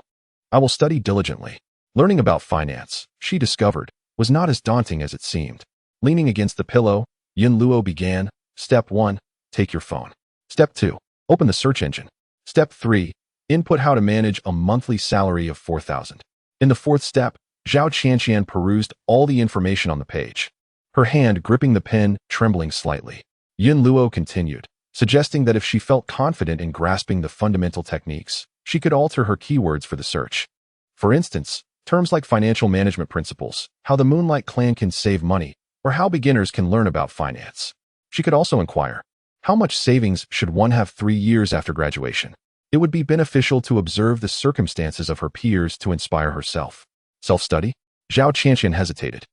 I will study diligently." Learning about finance, she discovered, was not as daunting as it seemed. Leaning against the pillow, Yinluo began. Step 1. Take your phone. Step 2. Open the search engine. Step 3. Input how to manage a monthly salary of 4,000. In the fourth step, Zhao Qianqian perused all the information on the page, her hand gripping the pen, trembling slightly. Yinluo continued, suggesting that if she felt confident in grasping the fundamental techniques, she could alter her keywords for the search. For instance, terms like financial management principles, how the Moonlight clan can save money, or how beginners can learn about finance. She could also inquire, how much savings should one have 3 years after graduation? It would be beneficial to observe the circumstances of her peers to inspire herself. Self-study? Zhao Qianqian hesitated.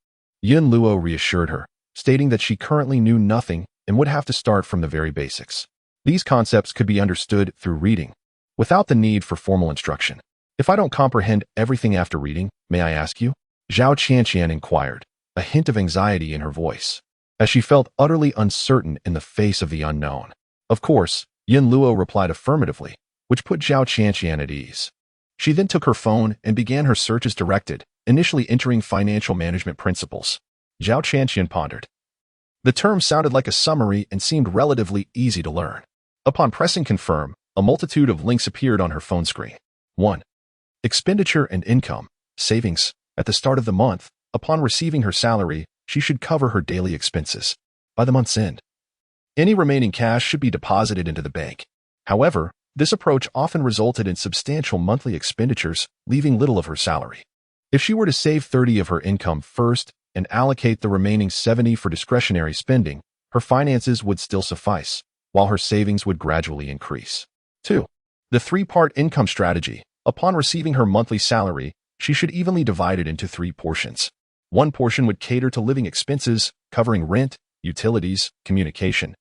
Yinluo reassured her, stating that she currently knew nothing and would have to start from the very basics. These concepts could be understood through reading, without the need for formal instruction. "If I don't comprehend everything after reading, may I ask you?" Zhao Qianqian inquired, a hint of anxiety in her voice, as she felt utterly uncertain in the face of the unknown. Of course, Yinluo replied affirmatively, which put Zhao Qianqian at ease. She then took her phone and began her search as directed, initially entering financial management principles. Zhao Qianqian pondered. The term sounded like a summary and seemed relatively easy to learn. Upon pressing confirm, a multitude of links appeared on her phone screen. 1. Expenditure and income, savings. At the start of the month, upon receiving her salary, she should cover her daily expenses. By the month's end, any remaining cash should be deposited into the bank. However, this approach often resulted in substantial monthly expenditures, leaving little of her salary. If she were to save 30 of her income first and allocate the remaining 70 for discretionary spending, her finances would still suffice, while her savings would gradually increase. 2. The 3-part income strategy. Upon receiving her monthly salary, she should evenly divide it into 3 portions. 1 portion would cater to living expenses, covering rent, utilities, communication,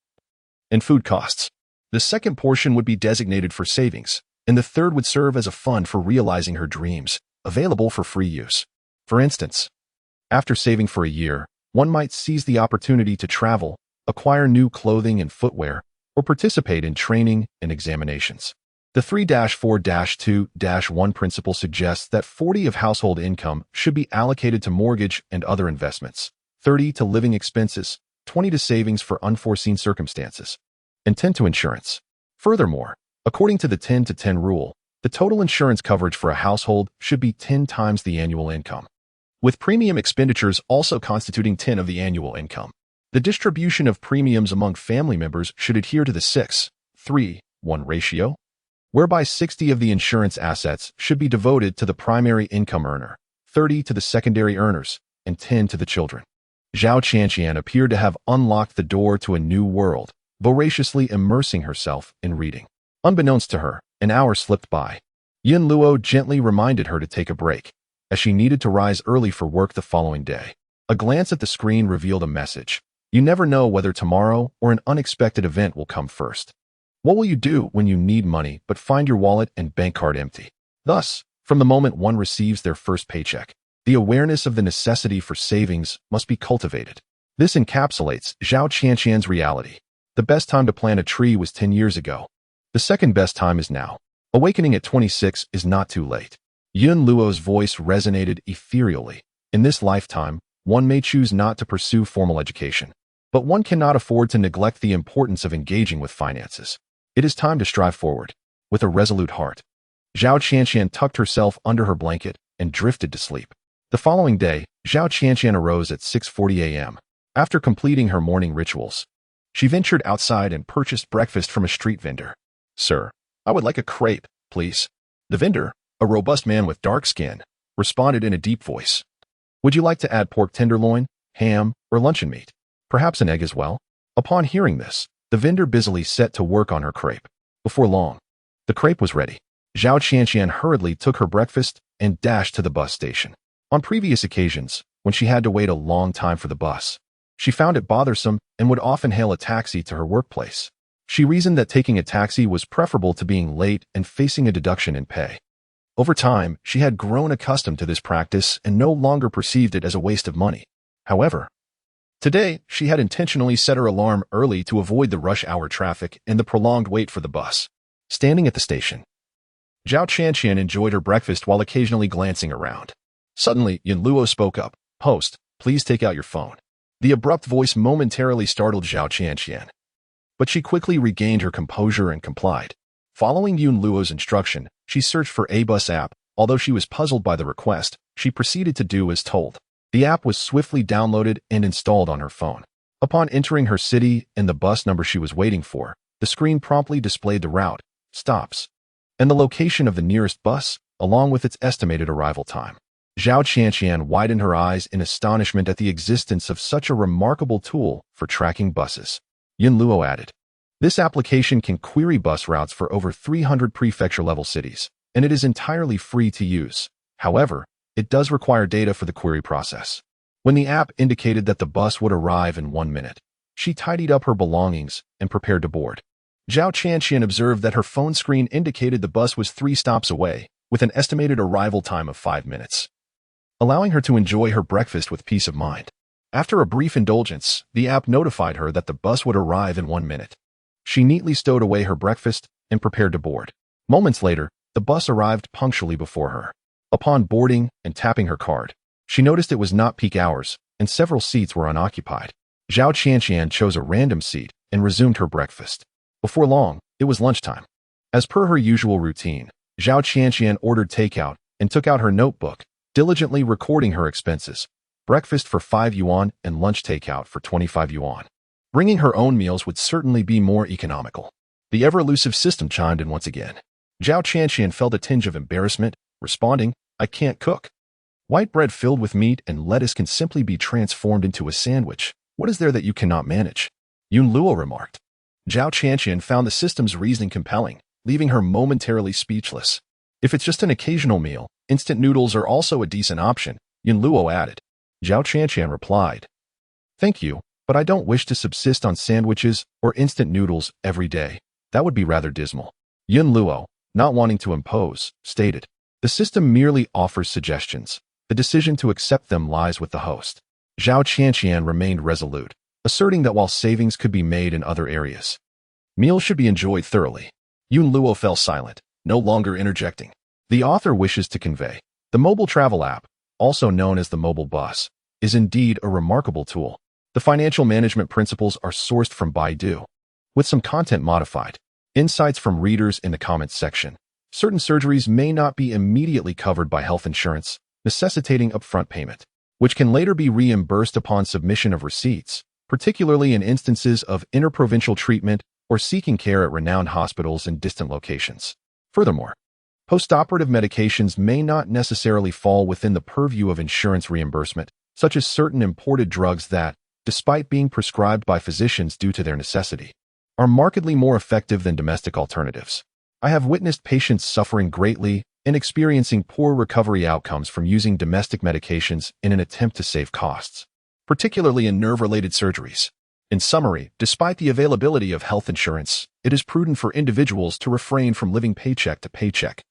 and food costs. The second portion would be designated for savings, and the third would serve as a fund for realizing her dreams, available for free use. For instance, after saving for a year, one might seize the opportunity to travel, acquire new clothing and footwear, or participate in training and examinations. The 3-4-2-1 principle suggests that 40 of household income should be allocated to mortgage and other investments, 30 to living expenses, 20 to savings for unforeseen circumstances, and 10 to insurance. Furthermore, according to the 10-10 rule, the total insurance coverage for a household should be 10 times the annual income, with premium expenditures also constituting 10 of the annual income. The distribution of premiums among family members should adhere to the 6-3-1 ratio, whereby 60 of the insurance assets should be devoted to the primary income earner, 30 to the secondary earners, and 10 to the children. Zhao Qianqian appeared to have unlocked the door to a new world, voraciously immersing herself in reading. Unbeknownst to her, an hour slipped by. Yinluo gently reminded her to take a break, as she needed to rise early for work the following day. A glance at the screen revealed a message. You never know whether tomorrow or an unexpected event will come first. What will you do when you need money but find your wallet and bank card empty? Thus, from the moment one receives their first paycheck, the awareness of the necessity for savings must be cultivated. This encapsulates Zhao Qianqian's reality. The best time to plant a tree was 10 years ago. The second best time is now. Awakening at 26 is not too late. Yinluo's voice resonated ethereally. In this lifetime, one may choose not to pursue formal education, but one cannot afford to neglect the importance of engaging with finances. It is time to strive forward. With a resolute heart, Zhao Qianqian tucked herself under her blanket and drifted to sleep. The following day, Zhao Qianqian arose at 6:40 a.m. After completing her morning rituals, she ventured outside and purchased breakfast from a street vendor. "Sir, I would like a crepe, please." The vendor, a robust man with dark skin, responded in a deep voice. "Would you like to add pork tenderloin, ham, or luncheon meat? Perhaps an egg as well?" Upon hearing this, the vendor busily set to work on her crepe. Before long, the crepe was ready. Zhao Qianqian hurriedly took her breakfast and dashed to the bus station. On previous occasions, when she had to wait a long time for the bus, she found it bothersome and would often hail a taxi to her workplace. She reasoned that taking a taxi was preferable to being late and facing a deduction in pay. Over time, she had grown accustomed to this practice and no longer perceived it as a waste of money. However, today, she had intentionally set her alarm early to avoid the rush hour traffic and the prolonged wait for the bus. Standing at the station, Zhao Qianqian enjoyed her breakfast while occasionally glancing around. Suddenly, Yun Luo spoke up. "Host, please take out your phone." The abrupt voice momentarily startled Zhao Qianqian, but she quickly regained her composure and complied. Following Yun Luo's instruction, she searched for a bus app. Although she was puzzled by the request, she proceeded to do as told. The app was swiftly downloaded and installed on her phone. Upon entering her city and the bus number she was waiting for, the screen promptly displayed the route, stops, and the location of the nearest bus, along with its estimated arrival time. Zhao Qianqian widened her eyes in astonishment at the existence of such a remarkable tool for tracking buses. Yun Luo added, "This application can query bus routes for over 300 prefecture-level cities, and it is entirely free to use. However, it does require data for the query process." When the app indicated that the bus would arrive in 1 minute, she tidied up her belongings and prepared to board. Zhao Qianqian observed that her phone screen indicated the bus was 3 stops away, with an estimated arrival time of 5 minutes, allowing her to enjoy her breakfast with peace of mind. After a brief indulgence, the app notified her that the bus would arrive in 1 minute. She neatly stowed away her breakfast and prepared to board. Moments later, the bus arrived punctually before her. Upon boarding and tapping her card, she noticed it was not peak hours, and several seats were unoccupied. Zhao Qianqian chose a random seat and resumed her breakfast. Before long, it was lunchtime. As per her usual routine, Zhao Qianqian ordered takeout and took out her notebook, diligently recording her expenses: breakfast for 5 yuan and lunch takeout for 25 yuan. Bringing her own meals would certainly be more economical. The ever-elusive system chimed in once again. Zhao Qianqian felt a tinge of embarrassment, responding, "I can't cook. White bread filled with meat and lettuce can simply be transformed into a sandwich. What is there that you cannot manage?" Yun Luo remarked. Zhao Qianqian found the system's reasoning compelling, leaving her momentarily speechless. "If it's just an occasional meal, instant noodles are also a decent option," Yun Luo added. Zhao Qianqian replied, "Thank you, but I don't wish to subsist on sandwiches or instant noodles every day. That would be rather dismal." Yun Luo, not wanting to impose, stated, "The system merely offers suggestions. The decision to accept them lies with the host." Zhao Qianqian remained resolute, asserting that while savings could be made in other areas, meals should be enjoyed thoroughly. Yun Luo fell silent, no longer interjecting. The author wishes to convey, the mobile travel app, also known as the mobile bus, is indeed a remarkable tool. The financial management principles are sourced from Baidu, with some content modified. Insights from readers in the comments section. Certain surgeries may not be immediately covered by health insurance, necessitating upfront payment, which can later be reimbursed upon submission of receipts, particularly in instances of interprovincial treatment or seeking care at renowned hospitals in distant locations. Furthermore, postoperative medications may not necessarily fall within the purview of insurance reimbursement, such as certain imported drugs that, despite being prescribed by physicians due to their necessity, are markedly more effective than domestic alternatives. I have witnessed patients suffering greatly and experiencing poor recovery outcomes from using domestic medications in an attempt to save costs, particularly in nerve-related surgeries. In summary, despite the availability of health insurance, it is prudent for individuals to refrain from living paycheck to paycheck,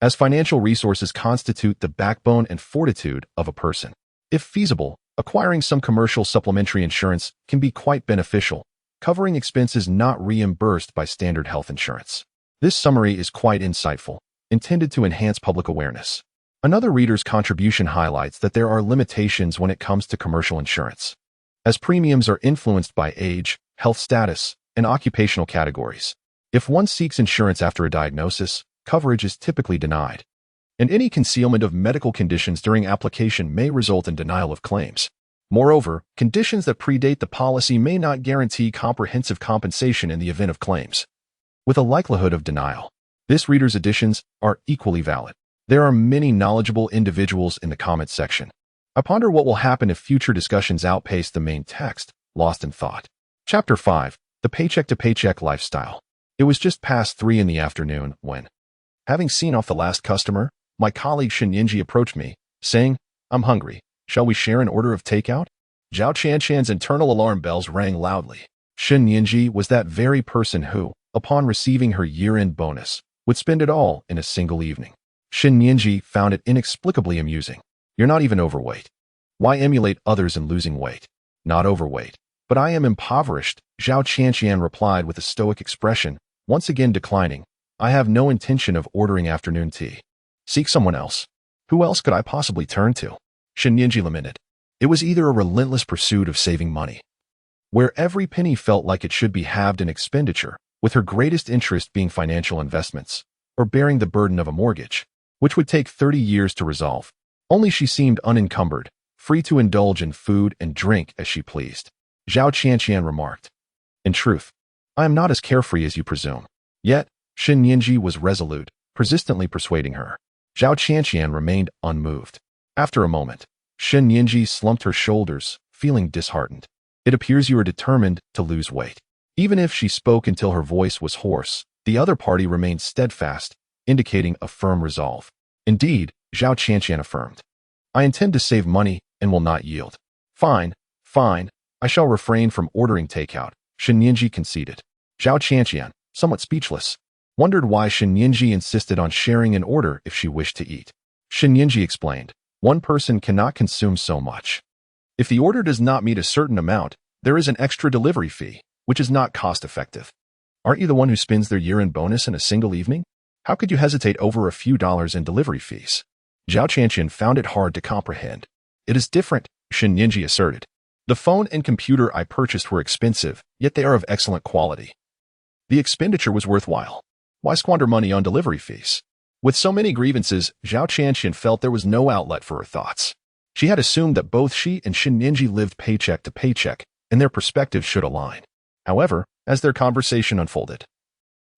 as financial resources constitute the backbone and fortitude of a person. If feasible, acquiring some commercial supplementary insurance can be quite beneficial, covering expenses not reimbursed by standard health insurance. This summary is quite insightful, intended to enhance public awareness. Another reader's contribution highlights that there are limitations when it comes to commercial insurance, as premiums are influenced by age, health status, and occupational categories. If one seeks insurance after a diagnosis, coverage is typically denied, and any concealment of medical conditions during application may result in denial of claims. Moreover, conditions that predate the policy may not guarantee comprehensive compensation in the event of claims, with a likelihood of denial. This reader's additions are equally valid. There are many knowledgeable individuals in the comments section. I ponder what will happen if future discussions outpace the main text, lost in thought. Chapter 5. The Paycheck-to-Paycheck Lifestyle. It was just past 3 in the afternoon when, having seen off the last customer, my colleague Shen Yinji approached me, saying, "I'm hungry. Shall we share an order of takeout?" Zhao Qianshan's internal alarm bells rang loudly. Shen Yinji was that very person who, upon receiving her year-end bonus, would spend it all in a single evening. Shen Yinji found it inexplicably amusing. "You're not even overweight. Why emulate others in losing weight?" "Not overweight, but I am impoverished," Zhao Qianshan replied with a stoic expression, once again declining. "I have no intention of ordering afternoon tea." "Seek someone else." "Who else could I possibly turn to?" Shen Yinji lamented. It was either a relentless pursuit of saving money, where every penny felt like it should be halved in expenditure, with her greatest interest being financial investments, or bearing the burden of a mortgage, which would take 30 years to resolve. Only she seemed unencumbered, free to indulge in food and drink as she pleased. Zhao Qianshan remarked, "In truth, I am not as carefree as you presume." Yet, Shen Yinji was resolute, persistently persuading her. Zhao Qianshan remained unmoved. After a moment, Shen Yinji slumped her shoulders, feeling disheartened. "It appears you are determined to lose weight." Even if she spoke until her voice was hoarse, the other party remained steadfast, indicating a firm resolve. "Indeed," Zhao Qianshan affirmed, "I intend to save money and will not yield." Fine. I shall refrain from ordering takeout," Shen Yinji conceded. Zhao Qianshan, somewhat speechless, wondered why Shen Yinji insisted on sharing an order if she wished to eat. Shen Yinji explained, "One person cannot consume so much. If the order does not meet a certain amount, there is an extra delivery fee, which is not cost-effective. Aren't you the one who spends their year-end bonus in a single evening? How could you hesitate over a few dollars in delivery fees?" Zhao Qianshan found it hard to comprehend. "It is different," Shen Yinji asserted. "The phone and computer I purchased were expensive, yet they are of excellent quality. The expenditure was worthwhile. Why squander money on delivery fees?" With so many grievances, Zhao Qianshan felt there was no outlet for her thoughts. She had assumed that both she and Shen Yinji lived paycheck to paycheck, and their perspectives should align. However, as their conversation unfolded,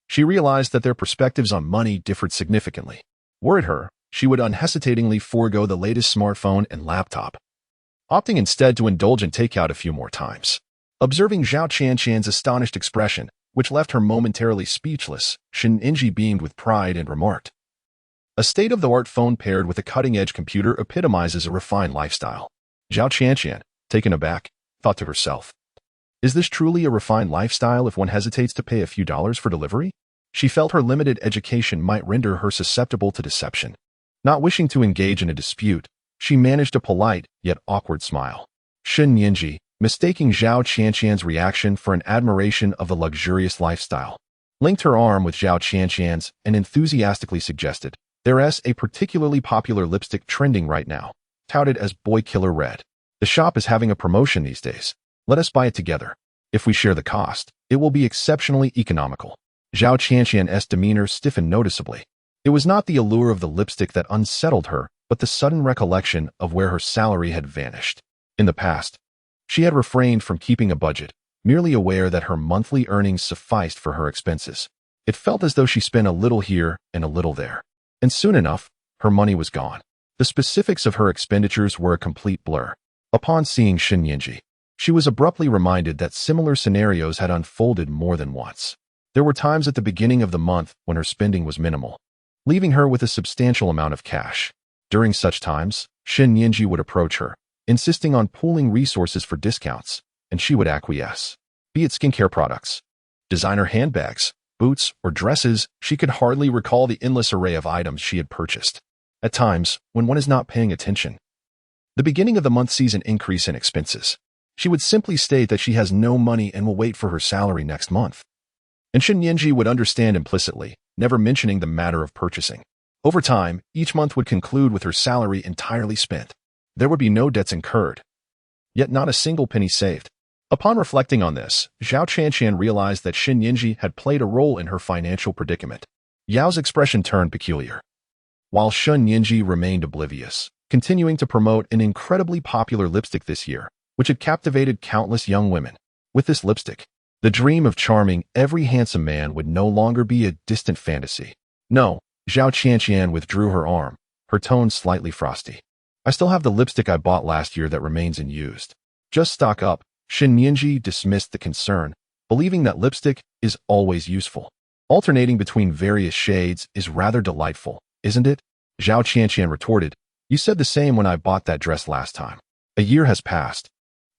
she realized that their perspectives on money differed significantly. Were it her, she would unhesitatingly forego the latest smartphone and laptop, opting instead to indulge in takeout a few more times. Observing Zhao Qianshan's astonished expression, which left her momentarily speechless, Shen Yinji beamed with pride and remarked, "A state-of-the-art phone paired with a cutting-edge computer epitomizes a refined lifestyle." Zhao Qianshan, taken aback, thought to herself, "Is this truly a refined lifestyle if one hesitates to pay a few dollars for delivery?" She felt her limited education might render her susceptible to deception. Not wishing to engage in a dispute, she managed a polite yet awkward smile. Shen Yinji, mistaking Zhao Qianshan's reaction for an admiration of a luxurious lifestyle, linked her arm with Zhao Qianshan's and enthusiastically suggested, "There's a particularly popular lipstick trending right now, touted as Boy Killer Red. The shop is having a promotion these days. Let us buy it together. If we share the cost, it will be exceptionally economical." Zhao Qianshan's demeanor stiffened noticeably. It was not the allure of the lipstick that unsettled her, but the sudden recollection of where her salary had vanished. In the past, she had refrained from keeping a budget, merely aware that her monthly earnings sufficed for her expenses. It felt as though she spent a little here and a little there, and soon enough, her money was gone. The specifics of her expenditures were a complete blur. Upon seeing Shen Yinji, she was abruptly reminded that similar scenarios had unfolded more than once. There were times at the beginning of the month when her spending was minimal, leaving her with a substantial amount of cash. During such times, Shen Yinji would approach her, insisting on pooling resources for discounts, and she would acquiesce. Be it skincare products, designer handbags, boots, or dresses, she could hardly recall the endless array of items she had purchased. At times, when one is not paying attention, the beginning of the month sees an increase in expenses. She would simply state that she has no money and will wait for her salary next month. And Shen Yinji would understand implicitly, never mentioning the matter of purchasing. Over time, each month would conclude with her salary entirely spent. There would be no debts incurred, yet not a single penny saved. Upon reflecting on this, Zhao Qianshan realized that Shen Yinji had played a role in her financial predicament. Yao's expression turned peculiar, while Shen Yinji remained oblivious, continuing to promote an incredibly popular lipstick this year. which had captivated countless young women. With this lipstick, the dream of charming every handsome man would no longer be a distant fantasy. No, Zhao Qianqian withdrew her arm, her tone slightly frosty. I still have the lipstick I bought last year that remains unused. Just stock up. Shen Nianji dismissed the concern, believing that lipstick is always useful. Alternating between various shades is rather delightful, isn't it? Zhao Qianqian retorted. You said the same when I bought that dress last time. A year has passed,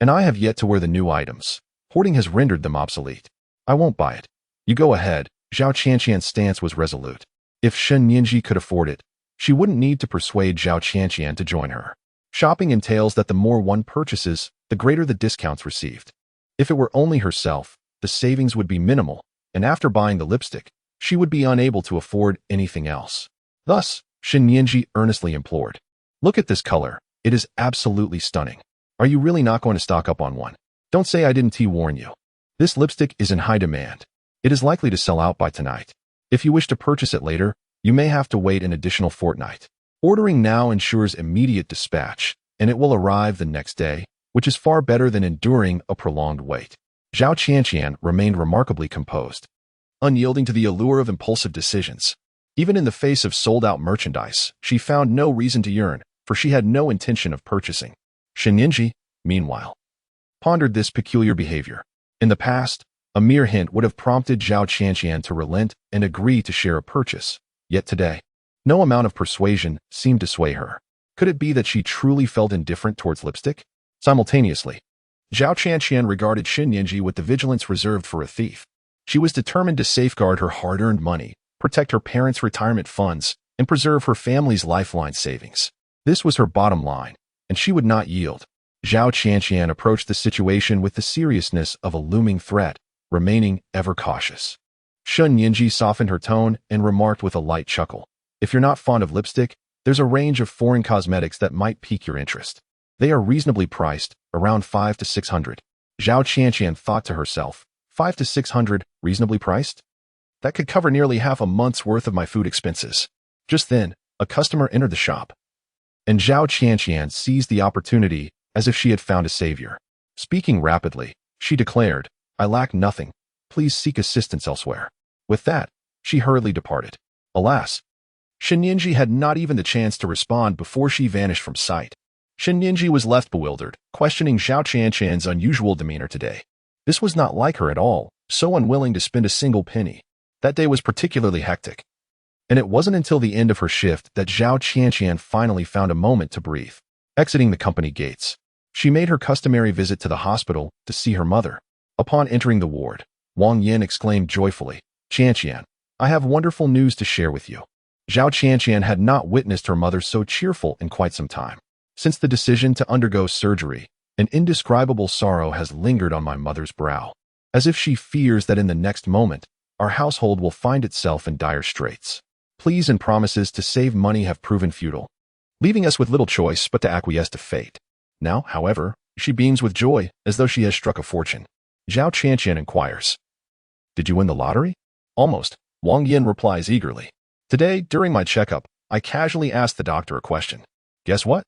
and I have yet to wear the new items. Hoarding has rendered them obsolete. I won't buy it. You go ahead. Zhao Qianqian's stance was resolute. If Shen Nianji could afford it, she wouldn't need to persuade Zhao Qianqian to join her. Shopping entails that the more one purchases, the greater the discounts received. If it were only herself, the savings would be minimal, and after buying the lipstick, she would be unable to afford anything else. Thus, Shen Nianji earnestly implored. Look at this color. It is absolutely stunning. Are you really not going to stock up on one? Don't say I didn't warn you. This lipstick is in high demand. It is likely to sell out by tonight. If you wish to purchase it later, you may have to wait an additional fortnight. Ordering now ensures immediate dispatch, and it will arrive the next day, which is far better than enduring a prolonged wait. Zhao Qianqian remained remarkably composed, unyielding to the allure of impulsive decisions. Even in the face of sold-out merchandise, she found no reason to yearn, for she had no intention of purchasing. Shen Nianji, meanwhile, pondered this peculiar behavior. In the past, a mere hint would have prompted Zhao Qianqian to relent and agree to share a purchase. Yet today, no amount of persuasion seemed to sway her. Could it be that she truly felt indifferent towards lipstick? Simultaneously, Zhao Qianqian regarded Shen Nianji with the vigilance reserved for a thief. She was determined to safeguard her hard-earned money, protect her parents' retirement funds, and preserve her family's lifeline savings. This was her bottom line, and she would not yield. Zhao Qianqian approached the situation with the seriousness of a looming threat, remaining ever cautious. Shen Nianji softened her tone and remarked with a light chuckle. If you're not fond of lipstick, there's a range of foreign cosmetics that might pique your interest. They are reasonably priced, around 500 to 600. Zhao Qianqian thought to herself, 500 to 600, reasonably priced? That could cover nearly half a month's worth of my food expenses. Just then, a customer entered the shop, and Zhao Qianqian seized the opportunity as if she had found a savior. Speaking rapidly, she declared, I lack nothing. Please seek assistance elsewhere. With that, she hurriedly departed. Alas, Shen Nianji had not even the chance to respond before she vanished from sight. Shen Nianji was left bewildered, questioning Zhao Qianqian's unusual demeanor today. This was not like her at all, so unwilling to spend a single penny. That day was particularly hectic, and it wasn't until the end of her shift that Zhao Qianqian finally found a moment to breathe. Exiting the company gates, she made her customary visit to the hospital to see her mother. Upon entering the ward, Wang Yin exclaimed joyfully, Qianqian, I have wonderful news to share with you. Zhao Qianqian had not witnessed her mother so cheerful in quite some time. Since the decision to undergo surgery, an indescribable sorrow has lingered on my mother's brow, as if she fears that in the next moment, our household will find itself in dire straits. Pleas and promises to save money have proven futile, leaving us with little choice but to acquiesce to fate. Now, however, she beams with joy, as though she has struck a fortune. Zhao Qianqian inquires, Did you win the lottery? Almost, Wang Yin replies eagerly. Today, during my checkup, I casually asked the doctor a question. Guess what?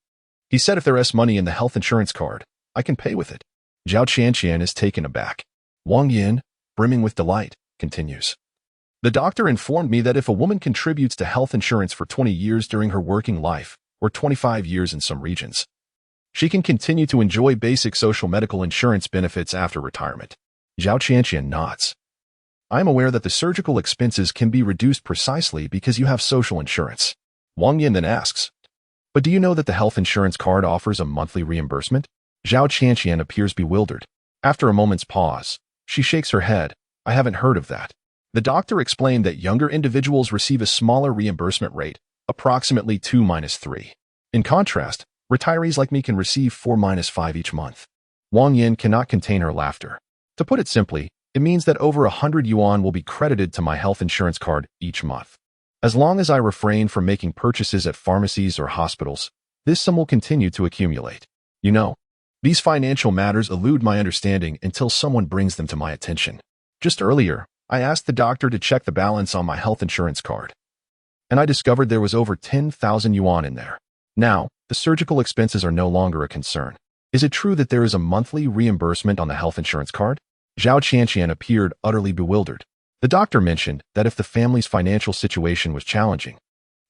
He said if there is money in the health insurance card, I can pay with it. Zhao Qianqian is taken aback. Wang Yin, brimming with delight, continues. The doctor informed me that if a woman contributes to health insurance for 20 years during her working life, or 25 years in some regions, she can continue to enjoy basic social medical insurance benefits after retirement. Zhao Qianqian nods. I am aware that the surgical expenses can be reduced precisely because you have social insurance. Wang Yin then asks, But do you know that the health insurance card offers a monthly reimbursement? Zhao Qianqian appears bewildered. After a moment's pause, she shakes her head. I haven't heard of that. The doctor explained that younger individuals receive a smaller reimbursement rate, approximately 2-3. In contrast, retirees like me can receive 4-5 each month. Wang Yin cannot contain her laughter. To put it simply, it means that over 100 yuan will be credited to my health insurance card each month. As long as I refrain from making purchases at pharmacies or hospitals, this sum will continue to accumulate. You know, these financial matters elude my understanding until someone brings them to my attention. Just earlier, I asked the doctor to check the balance on my health insurance card, and I discovered there was over 10,000 yuan in there. Now, the surgical expenses are no longer a concern. Is it true that there is a monthly reimbursement on the health insurance card? Zhao Qianqian appeared utterly bewildered. The doctor mentioned that if the family's financial situation was challenging,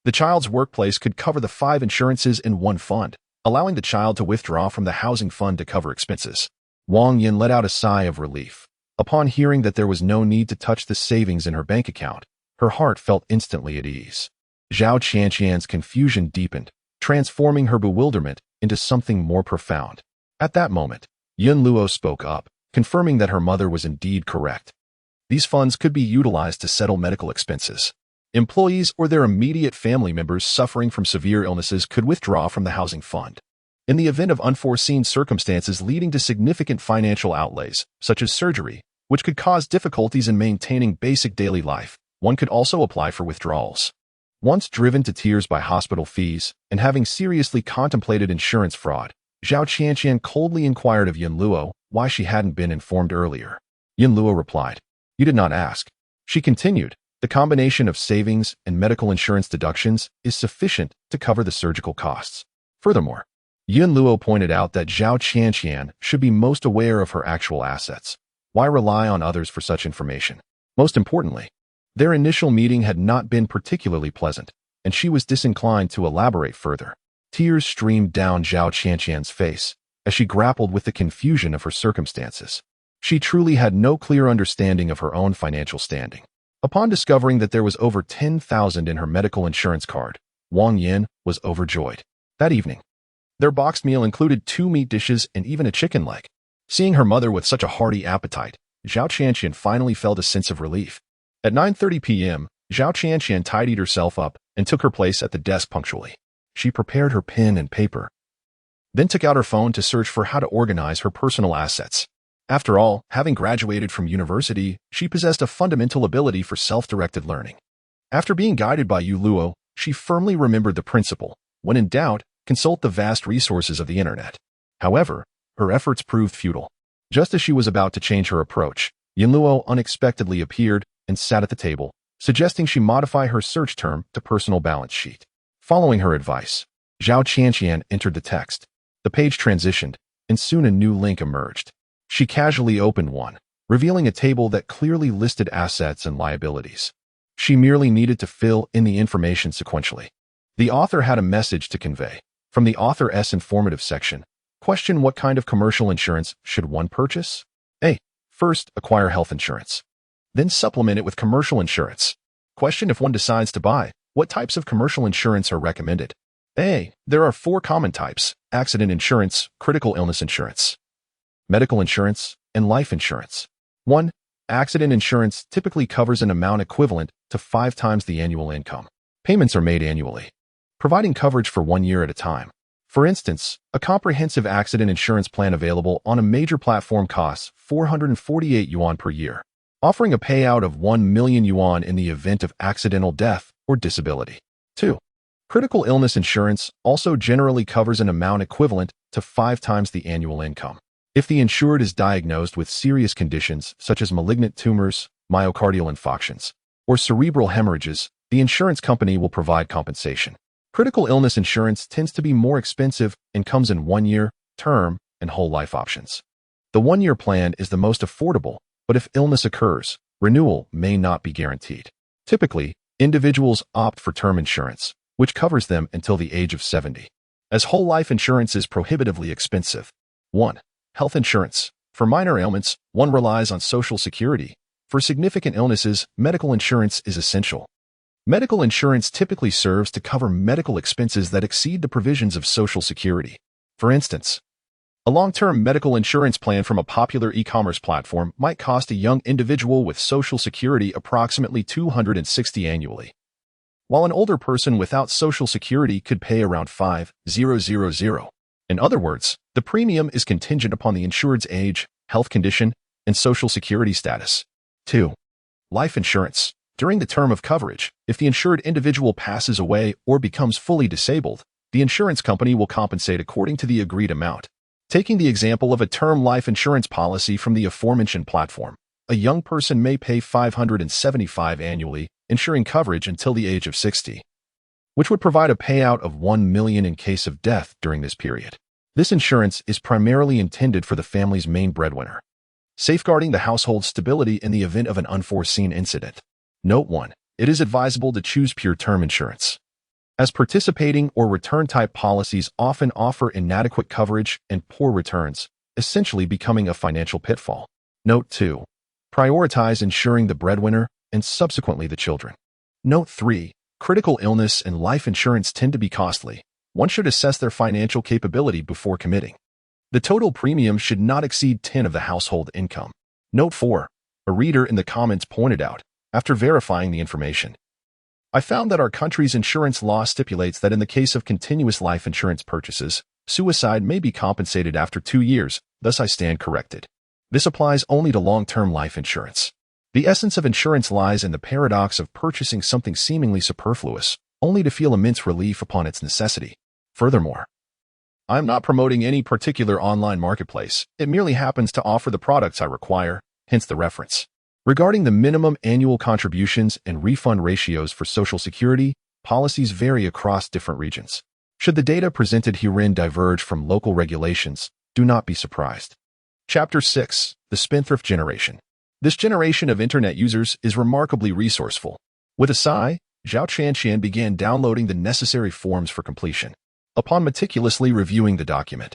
the child's workplace could cover the 5 insurances in one fund, allowing the child to withdraw from the housing fund to cover expenses. Wang Yin let out a sigh of relief. Upon hearing that there was no need to touch the savings in her bank account, her heart felt instantly at ease. Zhao Qianqian's confusion deepened, transforming her bewilderment into something more profound. At that moment, Yun Luo spoke up, confirming that her mother was indeed correct. These funds could be utilized to settle medical expenses. Employees or their immediate family members suffering from severe illnesses could withdraw from the housing fund. In the event of unforeseen circumstances leading to significant financial outlays, such as surgery, which could cause difficulties in maintaining basic daily life, one could also apply for withdrawals. Once driven to tears by hospital fees and having seriously contemplated insurance fraud, Zhao Qianqian coldly inquired of Yun Luo why she hadn't been informed earlier. Yun Luo replied, "You did not ask." She continued, "The combination of savings and medical insurance deductions is sufficient to cover the surgical costs." Furthermore, Yun Luo pointed out that Zhao Qianqian should be most aware of her actual assets. Why rely on others for such information? Most importantly, their initial meeting had not been particularly pleasant, and she was disinclined to elaborate further. Tears streamed down Zhao Qianqian's face as she grappled with the confusion of her circumstances. She truly had no clear understanding of her own financial standing. Upon discovering that there was over 10,000 in her medical insurance card, Wang Yin was overjoyed. That evening, their boxed meal included 2 meat dishes and even a chicken leg. Seeing her mother with such a hearty appetite, Zhao Qianqian finally felt a sense of relief. At 9:30 p.m., Zhao Qianqian tidied herself up and took her place at the desk punctually. She prepared her pen and paper, then took out her phone to search for how to organize her personal assets. After all, having graduated from university, she possessed a fundamental ability for self-directed learning. After being guided by Yu Luo, she firmly remembered the principle, when in doubt, consult the vast resources of the internet. However, her efforts proved futile. Just as she was about to change her approach, Yin Luo unexpectedly appeared and sat at the table, suggesting she modify her search term to personal balance sheet. Following her advice, Zhao Qianqian entered the text. The page transitioned, and soon a new link emerged. She casually opened one, revealing a table that clearly listed assets and liabilities. She merely needed to fill in the information sequentially. The author had a message to convey. From the author's informative section, question: what kind of commercial insurance should one purchase? A. First, acquire health insurance. Then supplement it with commercial insurance. Question: if one decides to buy, what types of commercial insurance are recommended? A. There are 4 common types: accident insurance, critical illness insurance, medical insurance, and life insurance. 1. Accident insurance typically covers an amount equivalent to 5 times the annual income. Payments are made annually, providing coverage for 1 year at a time. For instance, a comprehensive accident insurance plan available on a major platform costs 448 yuan per year, offering a payout of 1 million yuan in the event of accidental death or disability. 2. Critical illness insurance also generally covers an amount equivalent to 5 times the annual income. If the insured is diagnosed with serious conditions such as malignant tumors, myocardial infarctions, or cerebral hemorrhages, the insurance company will provide compensation. Critical illness insurance tends to be more expensive and comes in 1-year, term, and whole life options. The 1-year plan is the most affordable, but if illness occurs, renewal may not be guaranteed. Typically, individuals opt for term insurance, which covers them until the age of 70. As whole life insurance is prohibitively expensive. 1. Health insurance. For minor ailments, one relies on Social Security. For significant illnesses, medical insurance is essential. Medical insurance typically serves to cover medical expenses that exceed the provisions of Social Security. For instance, a long-term medical insurance plan from a popular e-commerce platform might cost a young individual with Social Security approximately 260 annually, while an older person without Social Security could pay around 5,000. In other words, the premium is contingent upon the insured's age, health condition, and Social Security status. 2. Life insurance. During the term of coverage, if the insured individual passes away or becomes fully disabled, the insurance company will compensate according to the agreed amount. Taking the example of a term life insurance policy from the aforementioned platform, a young person may pay 575 annually, ensuring coverage until the age of 60, which would provide a payout of 1 million in case of death during this period. This insurance is primarily intended for the family's main breadwinner, safeguarding the household's stability in the event of an unforeseen incident. Note 1. It is advisable to choose pure term insurance, as participating or return-type policies often offer inadequate coverage and poor returns, essentially becoming a financial pitfall. Note 2. Prioritize insuring the breadwinner and subsequently the children. Note 3. Critical illness and life insurance tend to be costly. One should assess their financial capability before committing. The total premium should not exceed 10% of the household income. Note 4. A reader in the comments pointed out, after verifying the information, I found that our country's insurance law stipulates that in the case of continuous life insurance purchases, suicide may be compensated after 2 years, thus I stand corrected. This applies only to long-term life insurance. The essence of insurance lies in the paradox of purchasing something seemingly superfluous, only to feel immense relief upon its necessity. Furthermore, I am not promoting any particular online marketplace. It merely happens to offer the products I require, hence the reference. Regarding the minimum annual contributions and refund ratios for Social Security, policies vary across different regions. Should the data presented herein diverge from local regulations, do not be surprised. Chapter 6. The Spendthrift Generation. This generation of Internet users is remarkably resourceful. With a sigh, Zhao Tianqian began downloading the necessary forms for completion. Upon meticulously reviewing the document,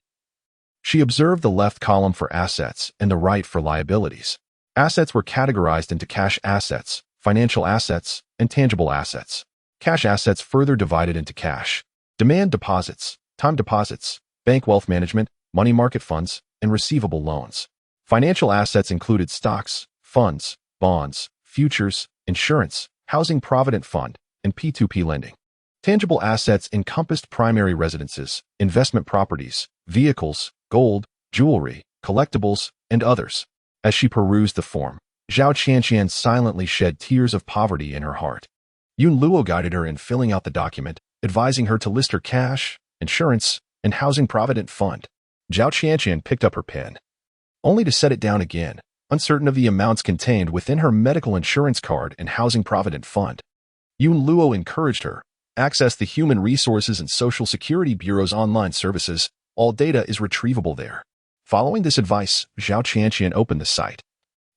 she observed the left column for assets and the right for liabilities. Assets were categorized into cash assets, financial assets, and tangible assets. Cash assets further divided into cash, demand deposits, time deposits, bank wealth management, money market funds, and receivable loans. Financial assets included stocks, funds, bonds, futures, insurance, housing provident fund, and P2P lending. Tangible assets encompassed primary residences, investment properties, vehicles, gold, jewelry, collectibles, and others. As she perused the form, Zhao Tianqian silently shed tears of poverty in her heart. Yun Luo guided her in filling out the document, advising her to list her cash, insurance, and housing provident fund. Zhao Tianqian picked up her pen, only to set it down again, uncertain of the amounts contained within her medical insurance card and housing provident fund. Yun Luo encouraged her, access the Human Resources and Social Security Bureau's online services. All data is retrievable there. Following this advice, Zhao Tianqian opened the site,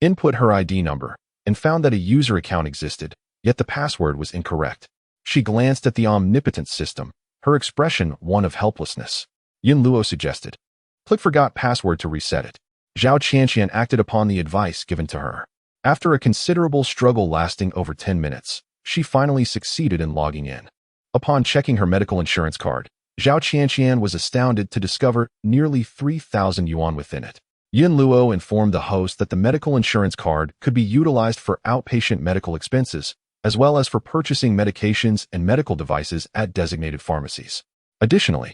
input her ID number, and found that a user account existed, yet the password was incorrect. She glanced at the omnipotent system, her expression one of helplessness. Yun Luo suggested, click forgot password to reset it. Zhao Tianqian acted upon the advice given to her. After a considerable struggle lasting over 10 minutes, she finally succeeded in logging in. Upon checking her medical insurance card, Zhao Tianqian was astounded to discover nearly 3,000 yuan within it. Yun Luo informed the host that the medical insurance card could be utilized for outpatient medical expenses, as well as for purchasing medications and medical devices at designated pharmacies. Additionally,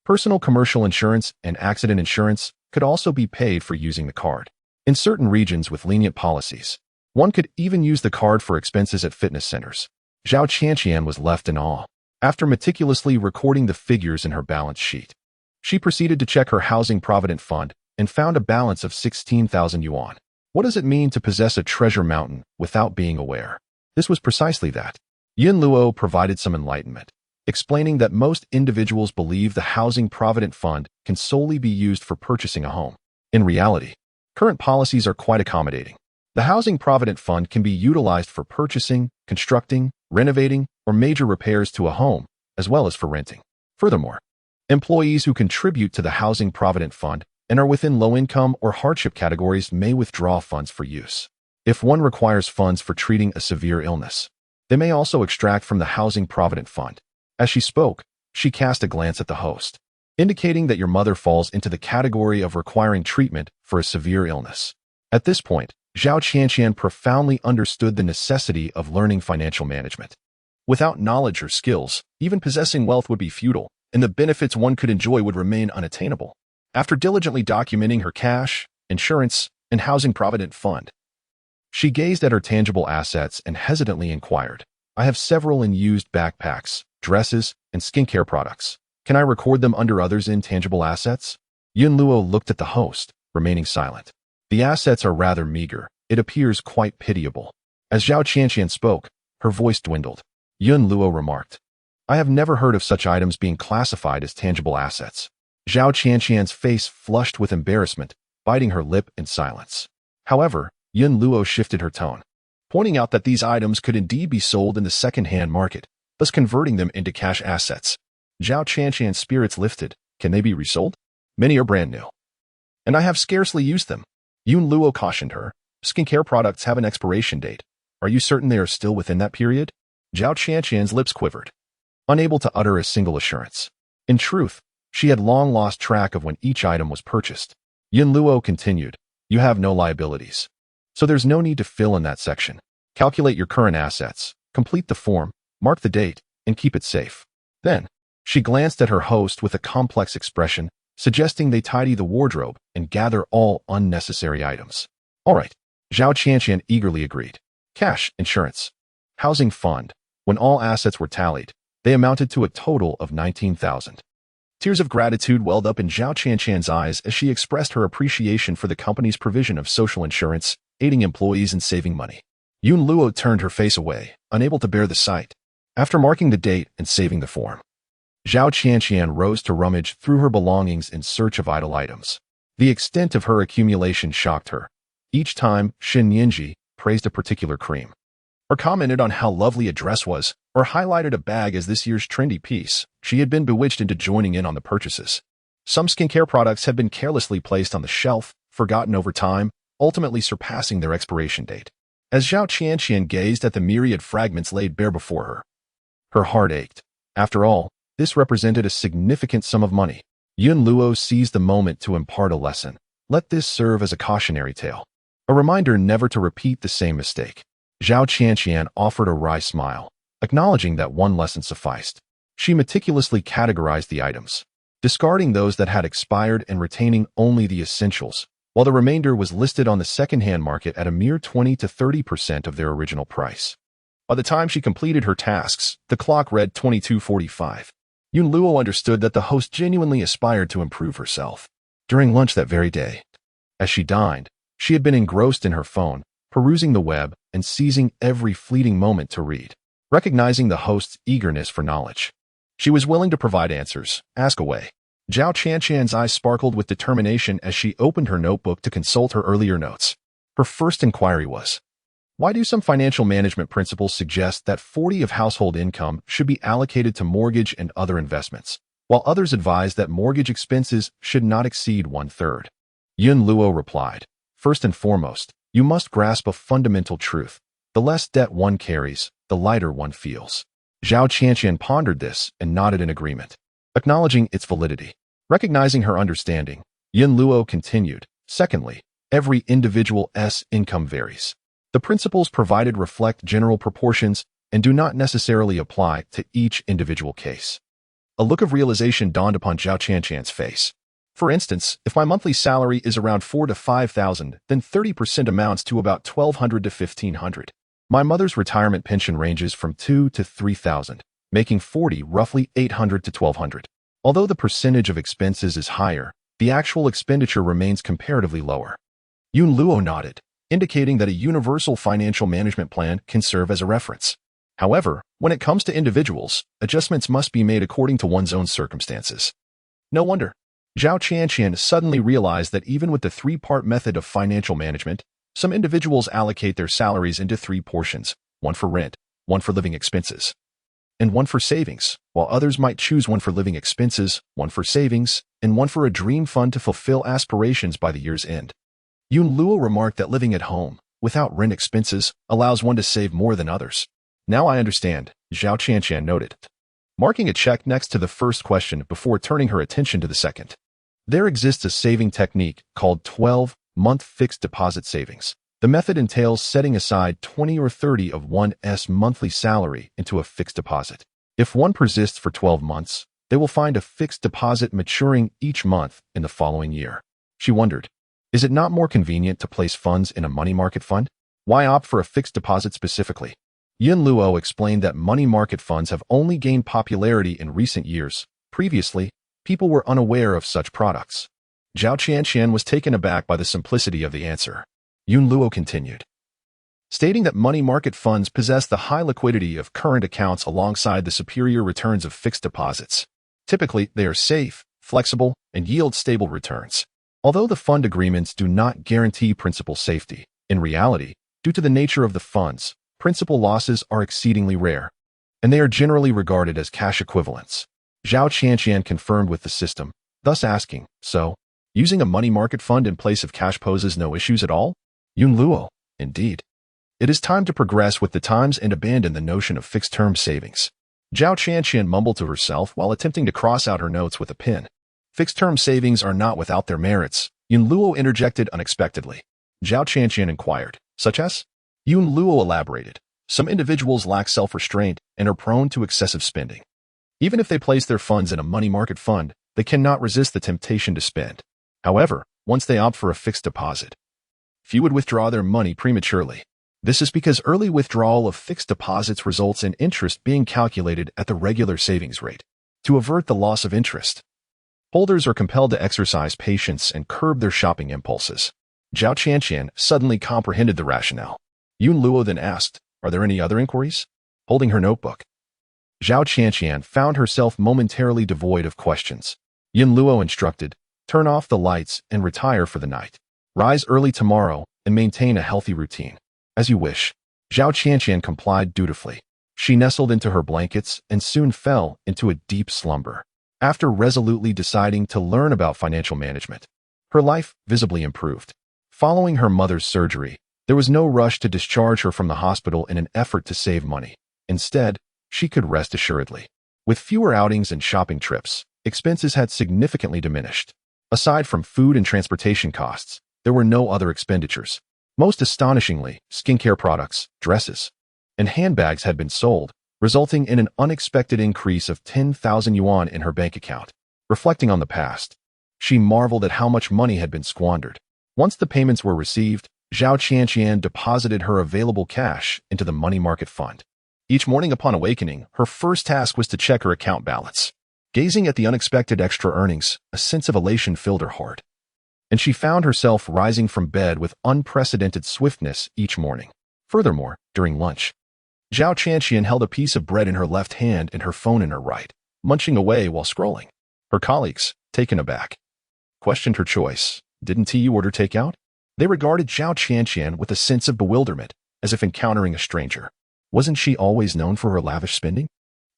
personal commercial insurance and accident insurance could also be paid for using the card. In certain regions with lenient policies, one could even use the card for expenses at fitness centers. Zhao Tianqian was left in awe. After meticulously recording the figures in her balance sheet, she proceeded to check her housing provident fund and found a balance of 16,000 yuan. What does it mean to possess a treasure mountain without being aware? This was precisely that. Yun Luo provided some enlightenment, explaining that most individuals believe the housing provident fund can solely be used for purchasing a home. In reality, current policies are quite accommodating. The housing provident fund can be utilized for purchasing, constructing, renovating, or major repairs to a home, as well as for renting. Furthermore, employees who contribute to the housing provident fund and are within low-income or hardship categories may withdraw funds for use. If one requires funds for treating a severe illness, they may also extract from the housing provident fund. As she spoke, she cast a glance at the host, indicating that your mother falls into the category of requiring treatment for a severe illness. At this point, Zhao Tianqian profoundly understood the necessity of learning financial management. Without knowledge or skills, even possessing wealth would be futile, and the benefits one could enjoy would remain unattainable. After diligently documenting her cash, insurance, and housing provident fund, she gazed at her tangible assets and hesitantly inquired, I have several unused backpacks, dresses, and skincare products. Can I record them under others' intangible assets? Yun Luo looked at the host, remaining silent. The assets are rather meager. It appears quite pitiable. As Zhao Tianqian spoke, her voice dwindled. Yun Luo remarked, I have never heard of such items being classified as tangible assets. Zhao Qianqian's face flushed with embarrassment, biting her lip in silence. However, Yun Luo shifted her tone, pointing out that these items could indeed be sold in the second-hand market, thus converting them into cash assets. Zhao Qianqian's spirits lifted. Can they be resold? Many are brand new. And I have scarcely used them. Yun Luo cautioned her. Skincare products have an expiration date. Are you certain they are still within that period? Zhao Qianqian's lips quivered, unable to utter a single assurance. In truth, she had long lost track of when each item was purchased. Yun Luo continued, you have no liabilities. So there's no need to fill in that section. Calculate your current assets, complete the form, mark the date, and keep it safe. Then, she glanced at her host with a complex expression, suggesting they tidy the wardrobe and gather all unnecessary items. All right, Zhao Qianqian eagerly agreed. Cash, insurance, housing fund. When all assets were tallied, they amounted to a total of 19,000. Tears of gratitude welled up in Zhao Qianqian's eyes as she expressed her appreciation for the company's provision of social insurance, aiding employees in saving money. Yun Luo turned her face away, unable to bear the sight. After marking the date and saving the form, Zhao Qianqian rose to rummage through her belongings in search of idle items. The extent of her accumulation shocked her. Each time, Shin Yinji praised a particular cream, or commented on how lovely a dress was, or highlighted a bag as this year's trendy piece, she had been bewitched into joining in on the purchases. Some skincare products had been carelessly placed on the shelf, forgotten over time, ultimately surpassing their expiration date. As Zhao Qianqian gazed at the myriad fragments laid bare before her heart ached. After all, this represented a significant sum of money. Yun Luo seized the moment to impart a lesson. Let this serve as a cautionary tale, a reminder never to repeat the same mistake. Zhao Qianqian offered a wry smile, acknowledging that one lesson sufficed. She meticulously categorized the items, discarding those that had expired and retaining only the essentials, while the remainder was listed on the second-hand market at a mere 20 to 30% of their original price. By the time she completed her tasks, the clock read 22:45. Yun Luo understood that the host genuinely aspired to improve herself. During lunch that very day, as she dined, she had been engrossed in her phone, perusing the web and seizing every fleeting moment to read. Recognizing the host's eagerness for knowledge, she was willing to provide answers. Ask away. Zhao Qianqian's eyes sparkled with determination as she opened her notebook to consult her earlier notes. Her first inquiry was, why do some financial management principles suggest that 40% of household income should be allocated to mortgage and other investments, while others advise that mortgage expenses should not exceed 1/3? Yun Luo replied, first and foremost, you must grasp a fundamental truth. The less debt one carries, the lighter one feels. Zhao Qianqian pondered this and nodded in agreement, acknowledging its validity. Recognizing her understanding, Yun Luo continued, secondly, every individual's income varies. The principles provided reflect general proportions and do not necessarily apply to each individual case. A look of realization dawned upon Zhao Qianqian's face. For instance, if my monthly salary is around 4,000 to 5,000, then 30% amounts to about 1,200 to 1,500. My mother's retirement pension ranges from 2,000 to 3,000, making 40 roughly 800 to 1,200. Although the percentage of expenses is higher, the actual expenditure remains comparatively lower. Yun Luo nodded, indicating that a universal financial management plan can serve as a reference. However, when it comes to individuals, adjustments must be made according to one's own circumstances. No wonder. Zhao Qianqian suddenly realized that even with the three-part method of financial management, some individuals allocate their salaries into three portions, one for rent, one for living expenses, and one for savings, while others might choose one for living expenses, one for savings, and one for a dream fund to fulfill aspirations by the year's end. Yun Luo remarked that living at home, without rent expenses, allows one to save more than others. Now I understand, Zhao Qianqian noted, marking a check next to the first question before turning her attention to the second. There exists a saving technique called 12-month fixed deposit savings. The method entails setting aside 20 or 30 of one's monthly salary into a fixed deposit. If one persists for 12 months, they will find a fixed deposit maturing each month in the following year. She wondered, is it not more convenient to place funds in a money market fund? Why opt for a fixed deposit specifically? Yun Luo explained that money market funds have only gained popularity in recent years. Previously, people were unaware of such products. Zhao Qianqian was taken aback by the simplicity of the answer. Yun Luo continued, stating that money market funds possess the high liquidity of current accounts alongside the superior returns of fixed deposits. Typically, they are safe, flexible, and yield stable returns. Although the fund agreements do not guarantee principal safety, in reality, due to the nature of the funds, principal losses are exceedingly rare, and they are generally regarded as cash equivalents. Zhao Qianqian confirmed with the system, thus asking, so, using a money market fund in place of cash poses no issues at all? Yun Luo, indeed. It is time to progress with the times and abandon the notion of fixed-term savings. Zhao Qianqian mumbled to herself while attempting to cross out her notes with a pen. Fixed-term savings are not without their merits, Yun Luo interjected unexpectedly. Zhao Qianqian inquired, such as? Yun Luo elaborated. Some individuals lack self-restraint and are prone to excessive spending. Even if they place their funds in a money market fund, they cannot resist the temptation to spend. However, once they opt for a fixed deposit, few would withdraw their money prematurely. This is because early withdrawal of fixed deposits results in interest being calculated at the regular savings rate. To avert the loss of interest, holders are compelled to exercise patience and curb their shopping impulses. Zhao Qianqian suddenly comprehended the rationale. Yun Luo then asked, are there any other inquiries? Holding her notebook, Zhao Qianqian found herself momentarily devoid of questions. Yun Luo instructed, turn off the lights and retire for the night. Rise early tomorrow and maintain a healthy routine. As you wish. Zhao Qianqian complied dutifully. She nestled into her blankets and soon fell into a deep slumber. After resolutely deciding to learn about financial management, her life visibly improved. Following her mother's surgery, there was no rush to discharge her from the hospital in an effort to save money. Instead, she could rest assuredly. With fewer outings and shopping trips, expenses had significantly diminished. Aside from food and transportation costs, there were no other expenditures. Most astonishingly, skincare products, dresses, and handbags had been sold, resulting in an unexpected increase of 10,000 yuan in her bank account. Reflecting on the past, she marveled at how much money had been squandered. Once the payments were received, Zhao Qianqian deposited her available cash into the money market fund. Each morning upon awakening, her first task was to check her account balance. Gazing at the unexpected extra earnings, a sense of elation filled her heart, and she found herself rising from bed with unprecedented swiftness each morning. Furthermore, during lunch, Zhao Qianqian held a piece of bread in her left hand and her phone in her right, munching away while scrolling. Her colleagues, taken aback, questioned her choice. Didn't you order takeout? They regarded Zhao Qianqian with a sense of bewilderment, as if encountering a stranger. Wasn't she always known for her lavish spending?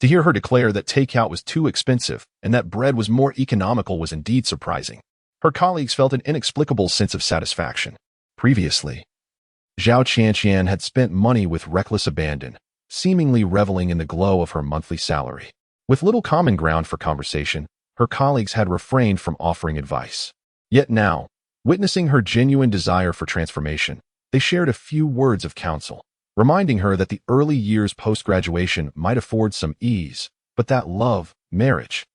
To hear her declare that takeout was too expensive and that bread was more economical was indeed surprising. Her colleagues felt an inexplicable sense of satisfaction. Previously, Zhao Qianqian had spent money with reckless abandon, seemingly reveling in the glow of her monthly salary. With little common ground for conversation, her colleagues had refrained from offering advice. Yet now, witnessing her genuine desire for transformation, they shared a few words of counsel, reminding her that the early years post-graduation might afford some ease, but that love, marriage,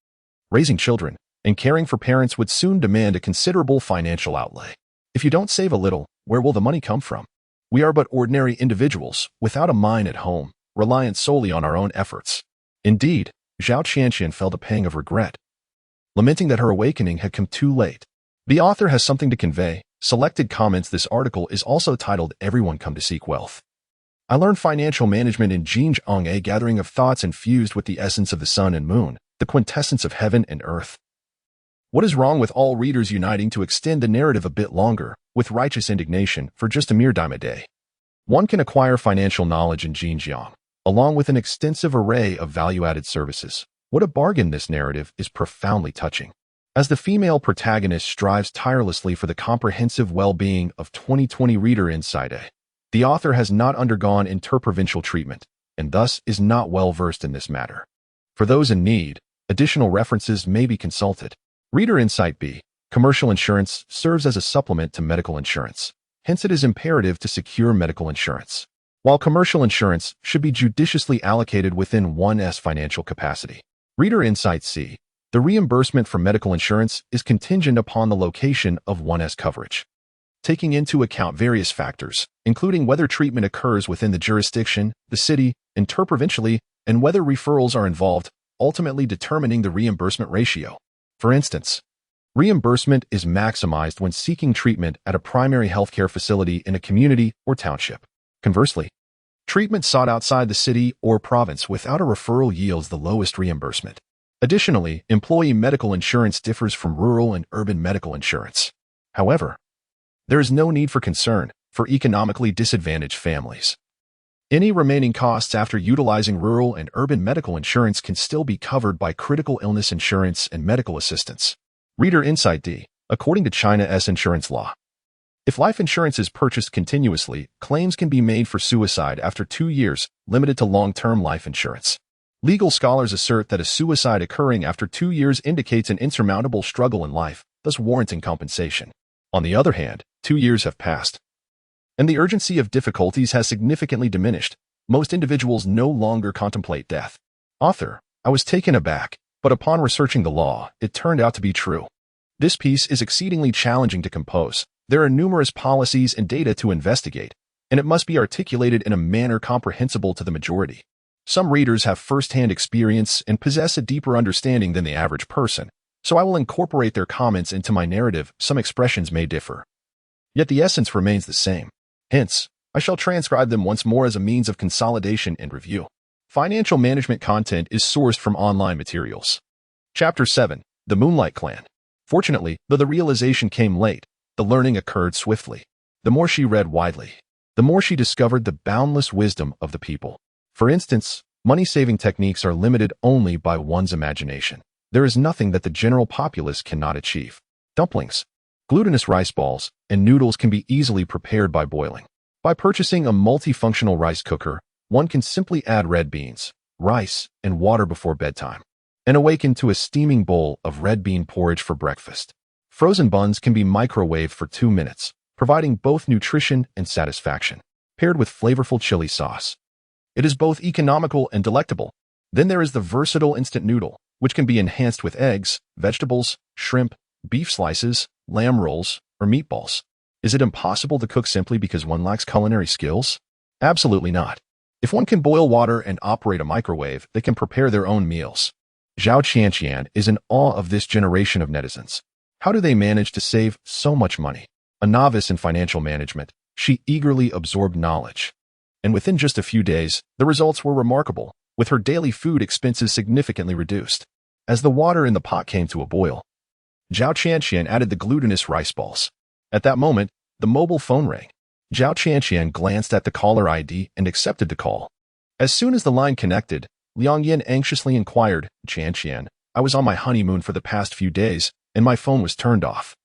raising children, and caring for parents would soon demand a considerable financial outlay. If you don't save a little, where will the money come from? We are but ordinary individuals, without a mine at home, reliant solely on our own efforts. Indeed, Zhao Qianqian felt a pang of regret, lamenting that her awakening had come too late. The author has something to convey. Selected comments. This article is also titled Everyone Come to Seek Wealth. I learned financial management in Xinjiang, a gathering of thoughts infused with the essence of the sun and moon, the quintessence of heaven and earth. What is wrong with all readers uniting to extend the narrative a bit longer, with righteous indignation, for just a mere dime a day? One can acquire financial knowledge in Xinjiang, along with an extensive array of value-added services. What a bargain! This narrative is profoundly touching. As the female protagonist strives tirelessly for the comprehensive well-being of 2020 reader insight, the author has not undergone interprovincial treatment, and thus is not well-versed in this matter. For those in need, additional references may be consulted. Reader Insight B. Commercial insurance serves as a supplement to medical insurance. Hence, it is imperative to secure medical insurance. While commercial insurance should be judiciously allocated within one's financial capacity. Reader Insight C. The reimbursement for medical insurance is contingent upon the location of one's coverage, taking into account various factors, including whether treatment occurs within the jurisdiction, the city, interprovincially, and whether referrals are involved, ultimately determining the reimbursement ratio. For instance, reimbursement is maximized when seeking treatment at a primary healthcare facility in a community or township. Conversely, treatment sought outside the city or province without a referral yields the lowest reimbursement. Additionally, employee medical insurance differs from rural and urban medical insurance. However, there is no need for concern for economically disadvantaged families. Any remaining costs after utilizing rural and urban medical insurance can still be covered by critical illness insurance and medical assistance. Reader Insight D. According to China's insurance law, if life insurance is purchased continuously, claims can be made for suicide after 2 years, limited to long-term life insurance. Legal scholars assert that a suicide occurring after 2 years indicates an insurmountable struggle in life, thus warranting compensation. On the other hand, 2 years have passed, and the urgency of difficulties has significantly diminished. Most individuals no longer contemplate death. Author: I was taken aback, but upon researching the law, it turned out to be true. This piece is exceedingly challenging to compose. There are numerous policies and data to investigate, and it must be articulated in a manner comprehensible to the majority. Some readers have first-hand experience and possess a deeper understanding than the average person, so I will incorporate their comments into my narrative. Some expressions may differ, yet the essence remains the same. Hence, I shall transcribe them once more as a means of consolidation and review. Financial management content is sourced from online materials. Chapter 7. The Moonlight Clan. Fortunately, though the realization came late, the learning occurred swiftly. The more she read widely, the more she discovered the boundless wisdom of the people. For instance, money-saving techniques are limited only by one's imagination. There is nothing that the general populace cannot achieve. Dumplings, glutinous rice balls, and noodles can be easily prepared by boiling. By purchasing a multifunctional rice cooker, one can simply add red beans, rice, and water before bedtime, and awaken to a steaming bowl of red bean porridge for breakfast. Frozen buns can be microwaved for 2 minutes, providing both nutrition and satisfaction, paired with flavorful chili sauce. It is both economical and delectable. Then there is the versatile instant noodle, which can be enhanced with eggs, vegetables, shrimp, beef slices, lamb rolls, or meatballs. Is it impossible to cook simply because one lacks culinary skills? Absolutely not. If one can boil water and operate a microwave, they can prepare their own meals. Zhao Qianqian is in awe of this generation of netizens. How do they manage to save so much money? A novice in financial management, she eagerly absorbed knowledge. And within just a few days, the results were remarkable, with her daily food expenses significantly reduced. As the water in the pot came to a boil, Zhao Qianqian added the glutinous rice balls. At that moment, the mobile phone rang. Zhao Qianqian glanced at the caller ID and accepted the call. As soon as the line connected, Liang Yin anxiously inquired, "Qianqian, I was on my honeymoon for the past few days, and my phone was turned off.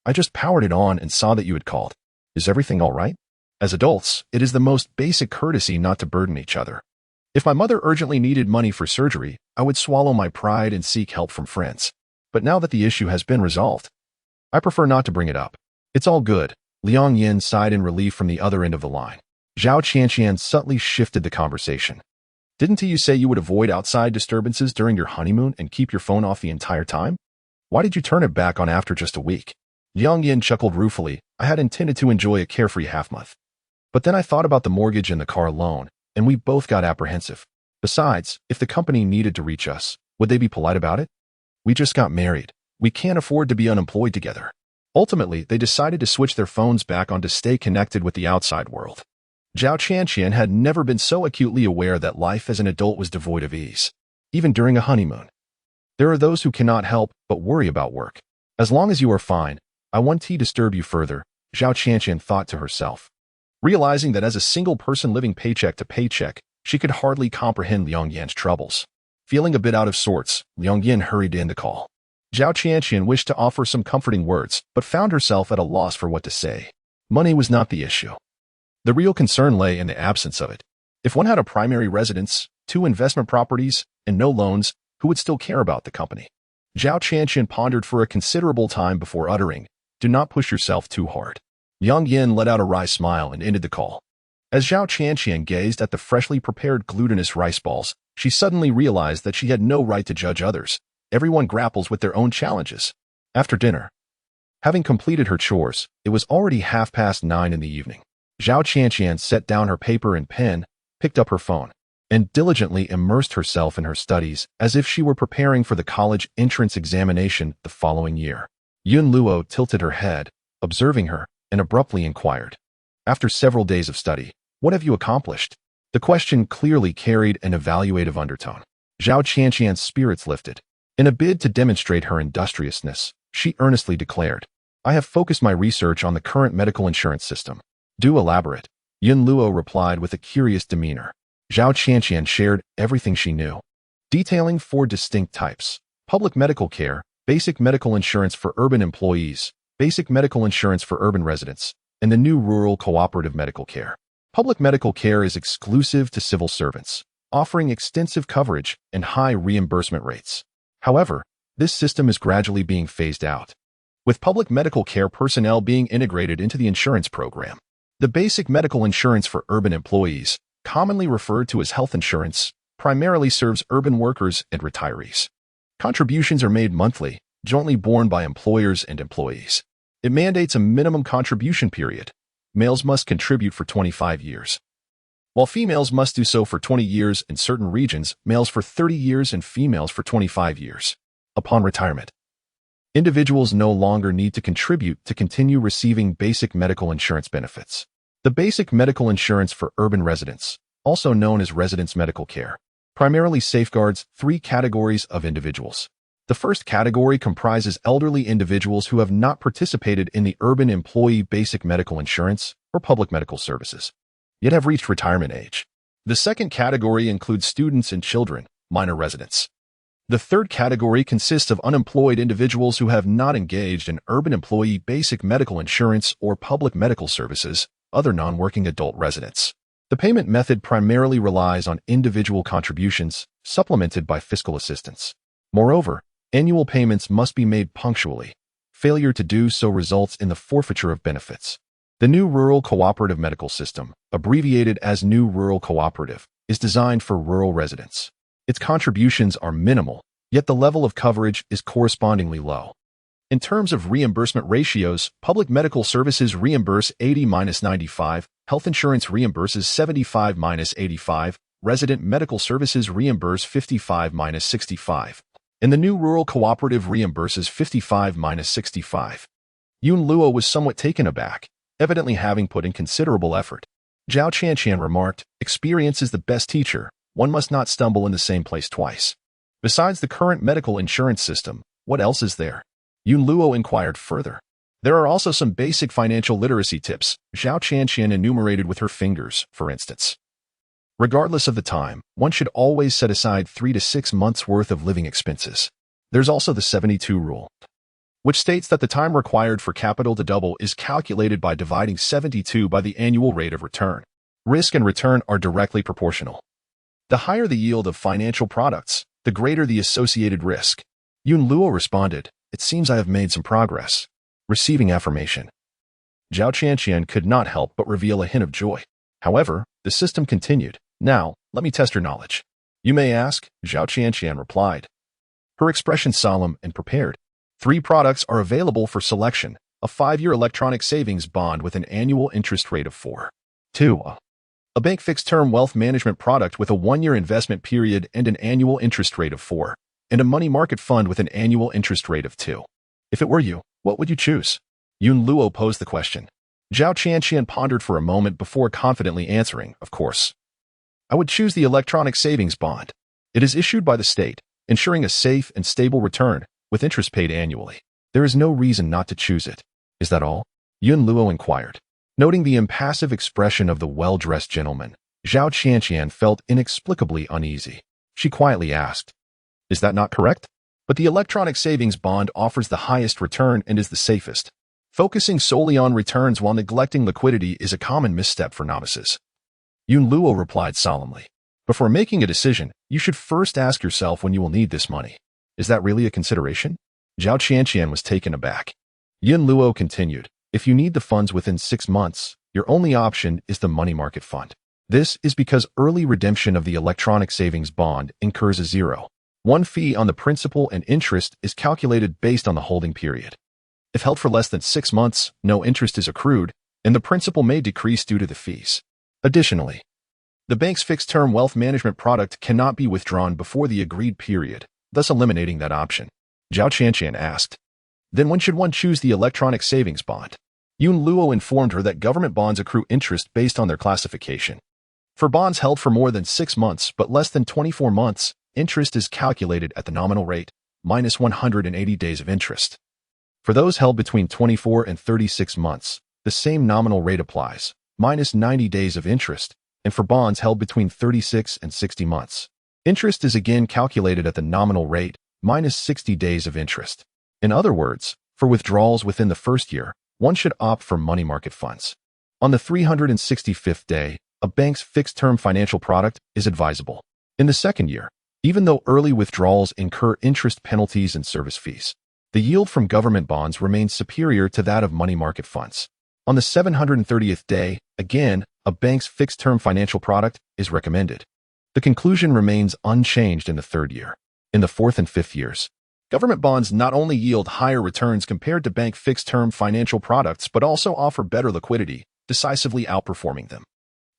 I just powered it on and saw that you had called. Is everything all right?" As adults, it is the most basic courtesy not to burden each other. If my mother urgently needed money for surgery, I would swallow my pride and seek help from friends. But now that the issue has been resolved, I prefer not to bring it up. It's all good. Liang Yin sighed in relief from the other end of the line. Zhao Qianqian subtly shifted the conversation. Didn't you say you would avoid outside disturbances during your honeymoon and keep your phone off the entire time? Why did you turn it back on after just a week? Liang Yin chuckled ruefully. I had intended to enjoy a carefree half-month. But then I thought about the mortgage and the car loan, and we both got apprehensive. Besides, if the company needed to reach us, would they be polite about it? We just got married. We can't afford to be unemployed together. Ultimately, they decided to switch their phones back on to stay connected with the outside world. Zhao Qianqian had never been so acutely aware that life as an adult was devoid of ease, even during a honeymoon. There are those who cannot help but worry about work. As long as you are fine, I won't disturb you further, Zhao Qianqian thought to herself. Realizing that as a single person living paycheck to paycheck, she could hardly comprehend Liang Yin's troubles. Feeling a bit out of sorts, Liang Yin hurried in to call. Zhao Qianqian wished to offer some comforting words, but found herself at a loss for what to say. Money was not the issue. The real concern lay in the absence of it. If one had a primary residence, 2 investment properties, and no loans, who would still care about the company? Zhao Qianqian pondered for a considerable time before uttering, "Do not push yourself too hard." Liang Yin let out a wry smile and ended the call. As Zhao Qianqian gazed at the freshly prepared glutinous rice balls, she suddenly realized that she had no right to judge others. Everyone grapples with their own challenges. After dinner, having completed her chores, it was already 9:30 in the evening. Zhao Qianqian set down her paper and pen, picked up her phone, and diligently immersed herself in her studies as if she were preparing for the college entrance examination the following year. Yun Luo tilted her head, observing her, and abruptly inquired, "After several days of study, what have you accomplished?" The question clearly carried an evaluative undertone. Zhao Qianqian's spirits lifted. In a bid to demonstrate her industriousness, she earnestly declared, "I have focused my research on the current medical insurance system." "Do elaborate," Yun Luo replied with a curious demeanor. Zhao Qianqian shared everything she knew, detailing 4 distinct types: public medical care, basic medical insurance for urban employees, basic medical insurance for urban residents, and the new rural cooperative medical care. Public medical care is exclusive to civil servants, offering extensive coverage and high reimbursement rates. However, this system is gradually being phased out, with public medical care personnel being integrated into the insurance program. The basic medical insurance for urban employees, commonly referred to as health insurance, primarily serves urban workers and retirees. Contributions are made monthly, jointly borne by employers and employees. It mandates a minimum contribution period. Males must contribute for 25 years, while females must do so for 20 years in certain regions, males for 30 years and females for 25 years. Upon retirement, individuals no longer need to contribute to continue receiving basic medical insurance benefits. The basic medical insurance for urban residents, also known as residence medical care, primarily safeguards 3 categories of individuals. The first category comprises elderly individuals who have not participated in the urban employee basic medical insurance or public medical services, yet have reached retirement age. The second category includes students and children, minor residents. The third category consists of unemployed individuals who have not engaged in urban employee basic medical insurance or public medical services, other non-working adult residents. The payment method primarily relies on individual contributions, supplemented by fiscal assistance. Moreover, annual payments must be made punctually. Failure to do so results in the forfeiture of benefits. The new Rural Cooperative Medical System, abbreviated as New Rural Cooperative, is designed for rural residents. Its contributions are minimal, yet the level of coverage is correspondingly low. In terms of reimbursement ratios, public medical services reimburse 80-95, health insurance reimburses 75-85, resident medical services reimburse 55-65, and the new rural cooperative reimburses 55-65. Yun Luo was somewhat taken aback, evidently having put in considerable effort. Zhao Qianqian remarked, "Experience is the best teacher. One must not stumble in the same place twice." Besides the current medical insurance system, what else is there? Yun Luo inquired further. There are also some basic financial literacy tips, Zhao Qianqian enumerated with her fingers, for instance. Regardless of the time, one should always set aside 3 to 6 months' worth of living expenses. There's also the 72 rule, which states that the time required for capital to double is calculated by dividing 72 by the annual rate of return. Risk and return are directly proportional. The higher the yield of financial products, the greater the associated risk. Yun Luo responded, "It seems I have made some progress." Receiving affirmation. Zhao Qianqian could not help but reveal a hint of joy. However, the system continued. "Now, let me test your knowledge." "You may ask," Zhao Qianqian replied, her expression solemn and prepared. 3 products are available for selection: a 5-year electronic savings bond with an annual interest rate of 4. 2. A bank fixed-term wealth management product with a 1-year investment period and an annual interest rate of 4, and a money market fund with an annual interest rate of 2. If it were you, what would you choose? Yun Luo posed the question. Zhao Qianqian pondered for a moment before confidently answering, "Of course. I would choose the electronic savings bond. It is issued by the state, ensuring a safe and stable return, with interest paid annually. There is no reason not to choose it." "Is that all?" Yun Luo inquired. Noting the impassive expression of the well-dressed gentleman, Zhao Qianqian felt inexplicably uneasy. She quietly asked, "Is that not correct?" "But the electronic savings bond offers the highest return and is the safest. Focusing solely on returns while neglecting liquidity is a common misstep for novices." Yun Luo replied solemnly, "Before making a decision, you should first ask yourself when you will need this money. Is that really a consideration?" Zhao Qianqian was taken aback. Yun Luo continued, "If you need the funds within 6 months, your only option is the money market fund. This is because early redemption of the electronic savings bond incurs a 0.1 fee on the principal and interest is calculated based on the holding period. If held for less than 6 months, no interest is accrued, and the principal may decrease due to the fees. Additionally, the bank's fixed-term wealth management product cannot be withdrawn before the agreed period, thus eliminating that option." Zhao Qianqian asked, "Then when should one choose the electronic savings bond?" Yun Luo informed her that government bonds accrue interest based on their classification. For bonds held for more than 6 months but less than 24 months, interest is calculated at the nominal rate, minus 180 days of interest. For those held between 24 and 36 months, the same nominal rate applies, minus 90 days of interest, and for bonds held between 36 and 60 months. Interest is again calculated at the nominal rate, minus 60 days of interest. In other words, for withdrawals within the first year, one should opt for money market funds. On the 365th day, a bank's fixed-term financial product is advisable. In the second year, even though early withdrawals incur interest penalties and service fees, the yield from government bonds remains superior to that of money market funds. On the 730th day, again, a bank's fixed-term financial product is recommended. The conclusion remains unchanged in the third year. In the fourth and fifth years, government bonds not only yield higher returns compared to bank fixed-term financial products but also offer better liquidity, decisively outperforming them.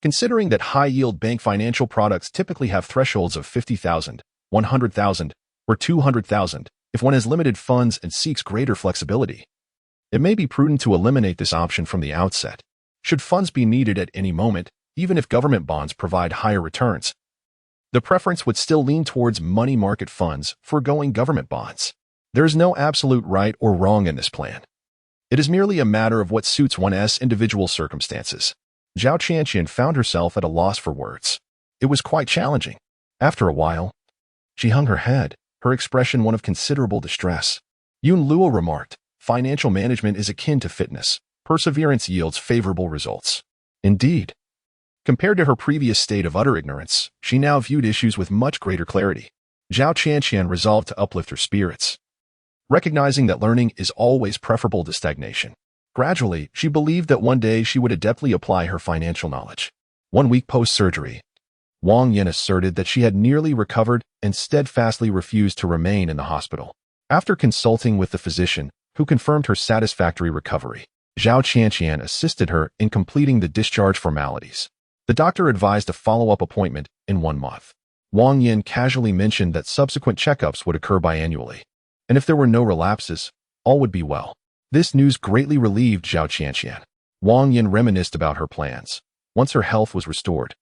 Considering that high-yield bank financial products typically have thresholds of 50,000, 100,000, or 200,000, if one has limited funds and seeks greater flexibility, it may be prudent to eliminate this option from the outset. Should funds be needed at any moment, even if government bonds provide higher returns, the preference would still lean towards money market funds, foregoing government bonds. There is no absolute right or wrong in this plan. It is merely a matter of what suits one's individual circumstances. Zhao Qianqian found herself at a loss for words. It was quite challenging. After a while, she hung her head, her expression one of considerable distress. Yun Luo remarked, "Financial management is akin to fitness. Perseverance yields favorable results." Indeed. Compared to her previous state of utter ignorance, she now viewed issues with much greater clarity. Zhao Qianqian resolved to uplift her spirits, recognizing that learning is always preferable to stagnation. Gradually, she believed that one day she would adeptly apply her financial knowledge. 1 week post-surgery, Wang Yin asserted that she had nearly recovered and steadfastly refused to remain in the hospital. After consulting with the physician, who confirmed her satisfactory recovery, Zhao Qianqian assisted her in completing the discharge formalities. The doctor advised a follow-up appointment in 1 month. Wang Yin casually mentioned that subsequent checkups would occur biannually, and if there were no relapses, all would be well. This news greatly relieved Zhao Qianqian. Wang Yin reminisced about her plans. Once her health was restored,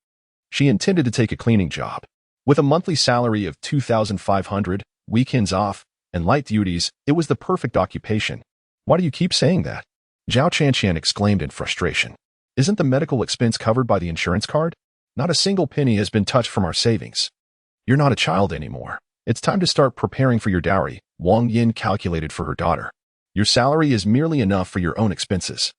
she intended to take a cleaning job. With a monthly salary of 2,500, weekends off, and light duties, it was the perfect occupation. "Why do you keep saying that?" Zhao Qianqian exclaimed in frustration. "Isn't the medical expense covered by the insurance card? Not a single penny has been touched from our savings. You're not a child anymore. It's time to start preparing for your dowry," Wang Yin calculated for her daughter. "Your salary is merely enough for your own expenses.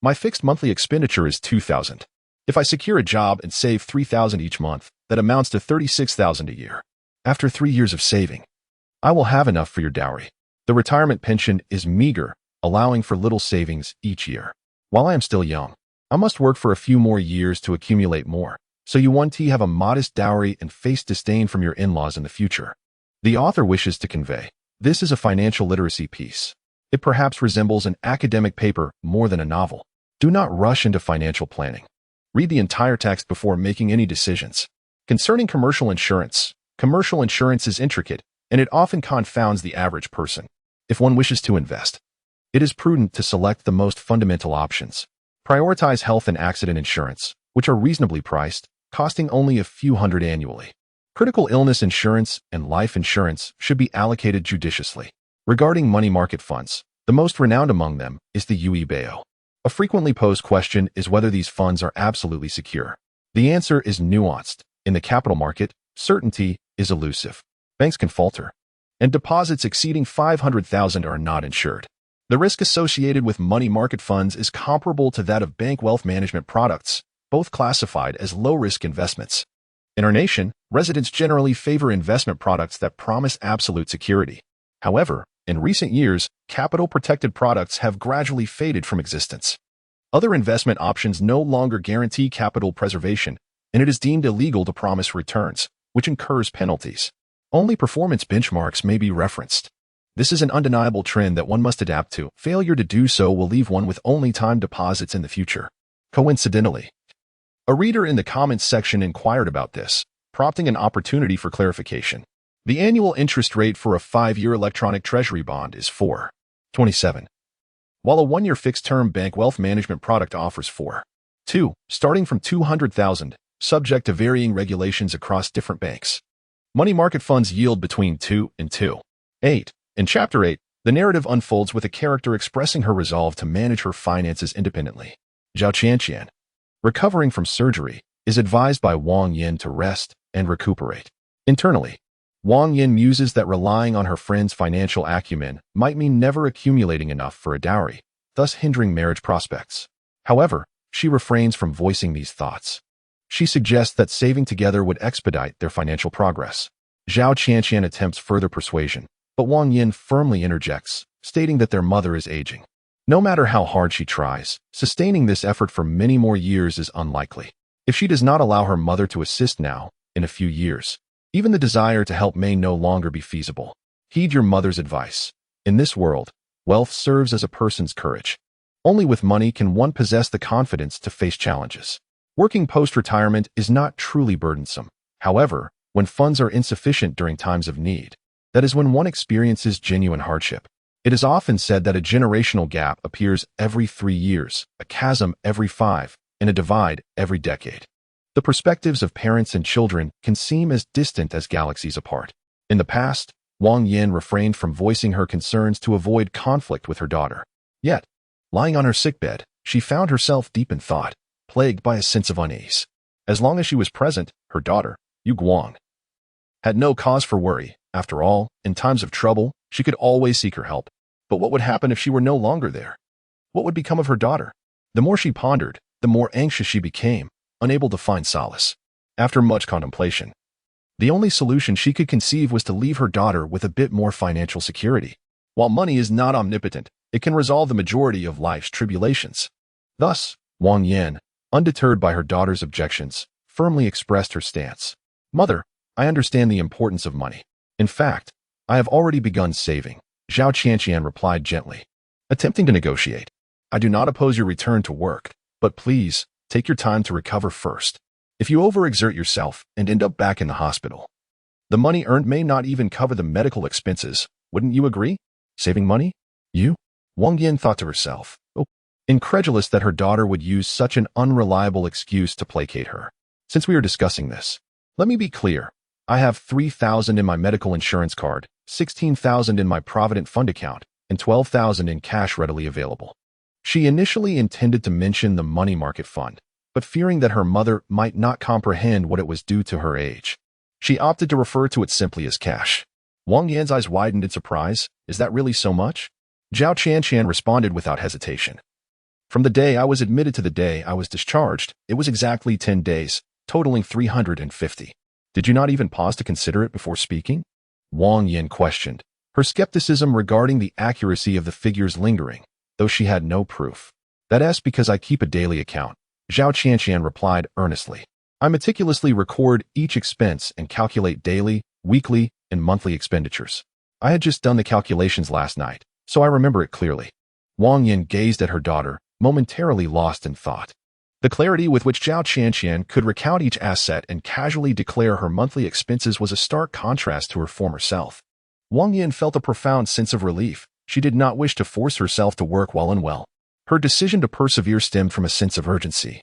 My fixed monthly expenditure is 2,000. If I secure a job and save 3,000 each month, that amounts to 36,000 a year. After 3 years of saving, I will have enough for your dowry. The retirement pension is meager, allowing for little savings each year. While I am still young, I must work for a few more years to accumulate more, so you want to have a modest dowry and face disdain from your in-laws in the future." The author wishes to convey, this is a financial literacy piece. It perhaps resembles an academic paper more than a novel. Do not rush into financial planning. Read the entire text before making any decisions. Concerning commercial insurance is intricate, and it often confounds the average person. If one wishes to invest, it is prudent to select the most fundamental options. Prioritize health and accident insurance, which are reasonably priced, costing only a few hundred annually. Critical illness insurance and life insurance should be allocated judiciously. Regarding money market funds, the most renowned among them is the UEBAO. A frequently posed question is whether these funds are absolutely secure. The answer is nuanced. In the capital market, certainty is elusive. Banks can falter, and deposits exceeding 500,000 are not insured. The risk associated with money market funds is comparable to that of bank wealth management products, both classified as low-risk investments. In our nation, residents generally favor investment products that promise absolute security. However, in recent years, capital-protected products have gradually faded from existence. Other investment options no longer guarantee capital preservation, and it is deemed illegal to promise returns, which incurs penalties. Only performance benchmarks may be referenced. This is an undeniable trend that one must adapt to. Failure to do so will leave one with only time deposits in the future. Coincidentally, a reader in the comments section inquired about this, prompting an opportunity for clarification. The annual interest rate for a 5-year electronic treasury bond is 4.27, while a 1-year fixed-term bank wealth management product offers 4.2, starting from 200,000, subject to varying regulations across different banks. Money market funds yield between 2 and 8. In Chapter 8, the narrative unfolds with a character expressing her resolve to manage her finances independently. Zhao Qianqian, recovering from surgery, is advised by Wang Yin to rest and recuperate. Internally, Wang Yin muses that relying on her friend's financial acumen might mean never accumulating enough for a dowry, thus hindering marriage prospects. However, she refrains from voicing these thoughts. She suggests that saving together would expedite their financial progress. Zhao Qianqian attempts further persuasion, but Wang Yin firmly interjects, stating that their mother is aging. No matter how hard she tries, sustaining this effort for many more years is unlikely. If she does not allow her mother to assist now, in a few years, even the desire to help may no longer be feasible. Heed your mother's advice. In this world, wealth serves as a person's courage. Only with money can one possess the confidence to face challenges. Working post-retirement is not truly burdensome. However, when funds are insufficient during times of need, that is when one experiences genuine hardship. It is often said that a generational gap appears every 3 years, a chasm every 5, and a divide every decade. The perspectives of parents and children can seem as distant as galaxies apart. In the past, Wang Yin refrained from voicing her concerns to avoid conflict with her daughter. Yet, lying on her sickbed, she found herself deep in thought, plagued by a sense of unease. As long as she was present, her daughter, Yu Guang, had no cause for worry. After all, in times of trouble, she could always seek her help. But what would happen if she were no longer there? What would become of her daughter? The more she pondered, the more anxious she became, unable to find solace. After much contemplation, the only solution she could conceive was to leave her daughter with a bit more financial security. While money is not omnipotent, it can resolve the majority of life's tribulations. Thus, Wang Yin, undeterred by her daughter's objections, firmly expressed her stance. Mother, I understand the importance of money. In fact, I have already begun saving, Zhao Qianqian replied gently, attempting to negotiate. I do not oppose your return to work, but please, take your time to recover first. If you overexert yourself and end up back in the hospital, the money earned may not even cover the medical expenses. Wouldn't you agree? Saving money? You? Wang Yin thought to herself, incredulous that her daughter would use such an unreliable excuse to placate her. Since we are discussing this, let me be clear. I have 3,000 in my medical insurance card, 16,000 in my Provident Fund account, and 12,000 in cash readily available. She initially intended to mention the money market fund, but fearing that her mother might not comprehend what it was due to her age, she opted to refer to it simply as cash. Wang Yan's eyes widened in surprise. Is that really so much? Zhao Qianqian responded without hesitation. From the day I was admitted to the day I was discharged, it was exactly 10 days, totaling 350. Did you not even pause to consider it before speaking? Wang Yin questioned, her skepticism regarding the accuracy of the figures lingering, though she had no proof. That's because I keep a daily account, Zhao Qianqian replied earnestly. I meticulously record each expense and calculate daily, weekly, and monthly expenditures. I had just done the calculations last night, so I remember it clearly. Wang Yin gazed at her daughter, momentarily lost in thought. The clarity with which Zhao Qianqian could recount each asset and casually declare her monthly expenses was a stark contrast to her former self. Wang Yin felt a profound sense of relief. She did not wish to force herself to work while unwell. Her decision to persevere stemmed from a sense of urgency,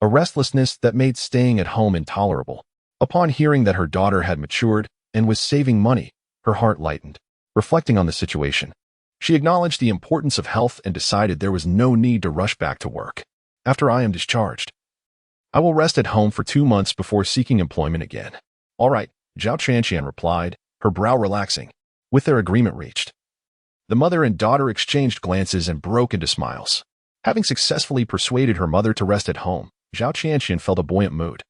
a restlessness that made staying at home intolerable. Upon hearing that her daughter had matured and was saving money, her heart lightened. Reflecting on the situation, she acknowledged the importance of health and decided there was no need to rush back to work. After I am discharged, I will rest at home for 2 months before seeking employment again. All right, Zhao Qianqian replied, her brow relaxing. With their agreement reached, the mother and daughter exchanged glances and broke into smiles. Having successfully persuaded her mother to rest at home, Zhao Qianqian felt a buoyant mood,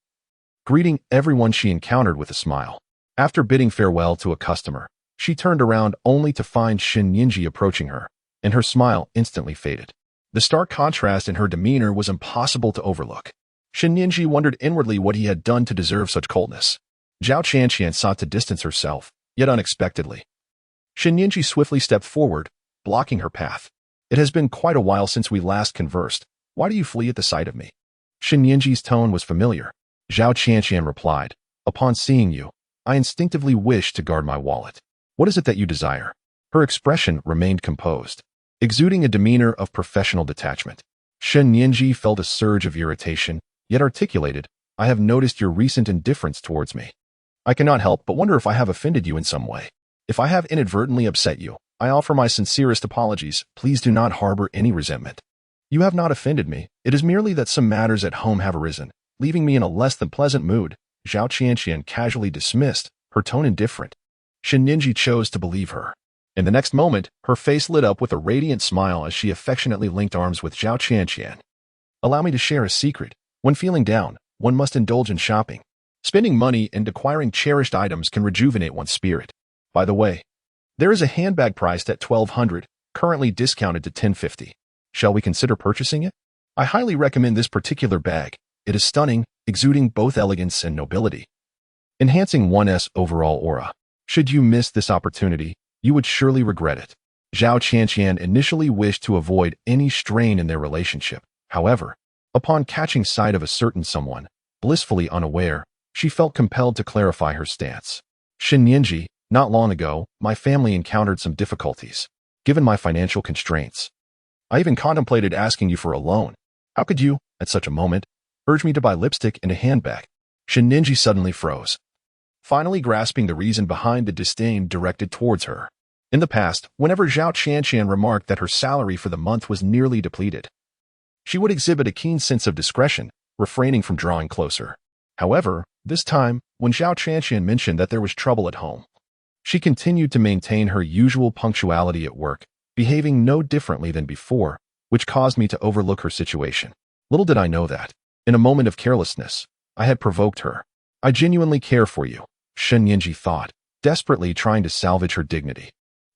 greeting everyone she encountered with a smile. After bidding farewell to a customer, she turned around only to find Shen Yinji approaching her, and her smile instantly faded. The stark contrast in her demeanor was impossible to overlook. Shen Yinji wondered inwardly what he had done to deserve such coldness. Zhao Qianqian sought to distance herself, yet unexpectedly, Shen Yinji swiftly stepped forward, blocking her path. It has been quite a while since we last conversed. Why do you flee at the sight of me? Shen Yinji's tone was familiar. Zhao Qianqian replied, upon seeing you, I instinctively wish to guard my wallet. What is it that you desire? Her expression remained composed, exuding a demeanor of professional detachment. Shen Yinji felt a surge of irritation, yet articulated, I have noticed your recent indifference towards me. I cannot help but wonder if I have offended you in some way. If I have inadvertently upset you, I offer my sincerest apologies. Please do not harbor any resentment. You have not offended me. It is merely that some matters at home have arisen, leaving me in a less than pleasant mood. Zhao Qianqian casually dismissed, her tone indifferent. Shen Ninji chose to believe her. In the next moment, her face lit up with a radiant smile as she affectionately linked arms with Zhao Qianqian. Allow me to share a secret. When feeling down, one must indulge in shopping. Spending money and acquiring cherished items can rejuvenate one's spirit. By the way, there is a handbag priced at 1,200, currently discounted to 1,050. Shall we consider purchasing it? I highly recommend this particular bag. It is stunning, exuding both elegance and nobility, enhancing one's overall aura. Should you miss this opportunity, you would surely regret it. Zhao Qianqian initially wished to avoid any strain in their relationship. However, upon catching sight of a certain someone, blissfully unaware, she felt compelled to clarify her stance. Shen Ninji, not long ago, my family encountered some difficulties. Given my financial constraints, I even contemplated asking you for a loan. How could you, at such a moment, urge me to buy lipstick and a handbag? Shen Ninji suddenly froze, finally grasping the reason behind the disdain directed towards her. In the past, whenever Zhao Qianqian remarked that her salary for the month was nearly depleted, she would exhibit a keen sense of discretion, refraining from drawing closer. However, this time, when Zhao Qianqian mentioned that there was trouble at home, she continued to maintain her usual punctuality at work, behaving no differently than before, which caused me to overlook her situation. Little did I know that, in a moment of carelessness, I had provoked her. I genuinely care for you, Shen Ninji thought, desperately trying to salvage her dignity.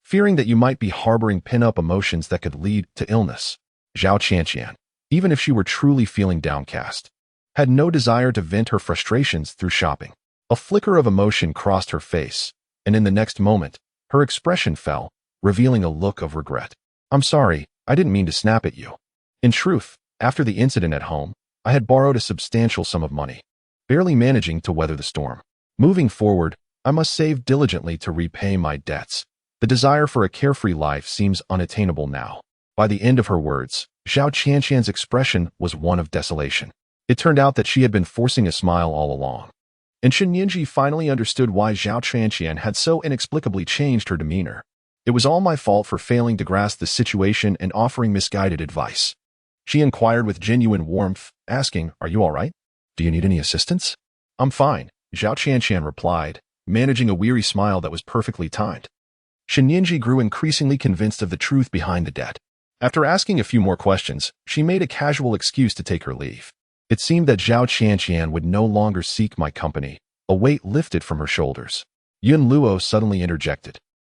Fearing that you might be harboring pin-up emotions that could lead to illness, Zhao Qianqian, even if she were truly feeling downcast, had no desire to vent her frustrations through shopping. A flicker of emotion crossed her face, and in the next moment, her expression fell, revealing a look of regret. I'm sorry, I didn't mean to snap at you. In truth, after the incident at home, I had borrowed a substantial sum of money, barely managing to weather the storm. Moving forward, I must save diligently to repay my debts. The desire for a carefree life seems unattainable now. By the end of her words, Zhao Qianqian's expression was one of desolation. It turned out that she had been forcing a smile all along. And Shen Ninji finally understood why Zhao Qianqian had so inexplicably changed her demeanor. It was all my fault for failing to grasp the situation and offering misguided advice. She inquired with genuine warmth, asking, "Are you all right? Do you need any assistance?" "I'm fine," Zhao Qianqian replied, managing a weary smile that was perfectly timed. Shen Ninji grew increasingly convinced of the truth behind the debt. After asking a few more questions, she made a casual excuse to take her leave. It seemed that Zhao Qianqian would no longer seek my company. A weight lifted from her shoulders. Yun Luo suddenly interjected,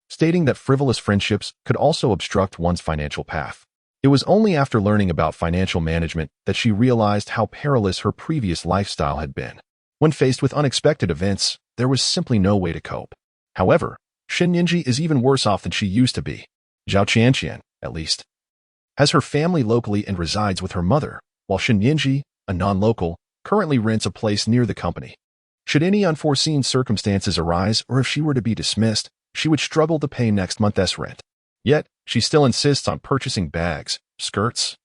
stating that frivolous friendships could also obstruct one's financial path. It was only after learning about financial management that she realized how perilous her previous lifestyle had been. When faced with unexpected events, there was simply no way to cope. However, Shen Ninji is even worse off than she used to be. Zhao Qianqian, at least, has her family locally and resides with her mother, while Shen Ninji, a non-local, currently rents a place near the company. Should any unforeseen circumstances arise or if she were to be dismissed, she would struggle to pay next month's rent. Yet, she still insists on purchasing bags, skirts,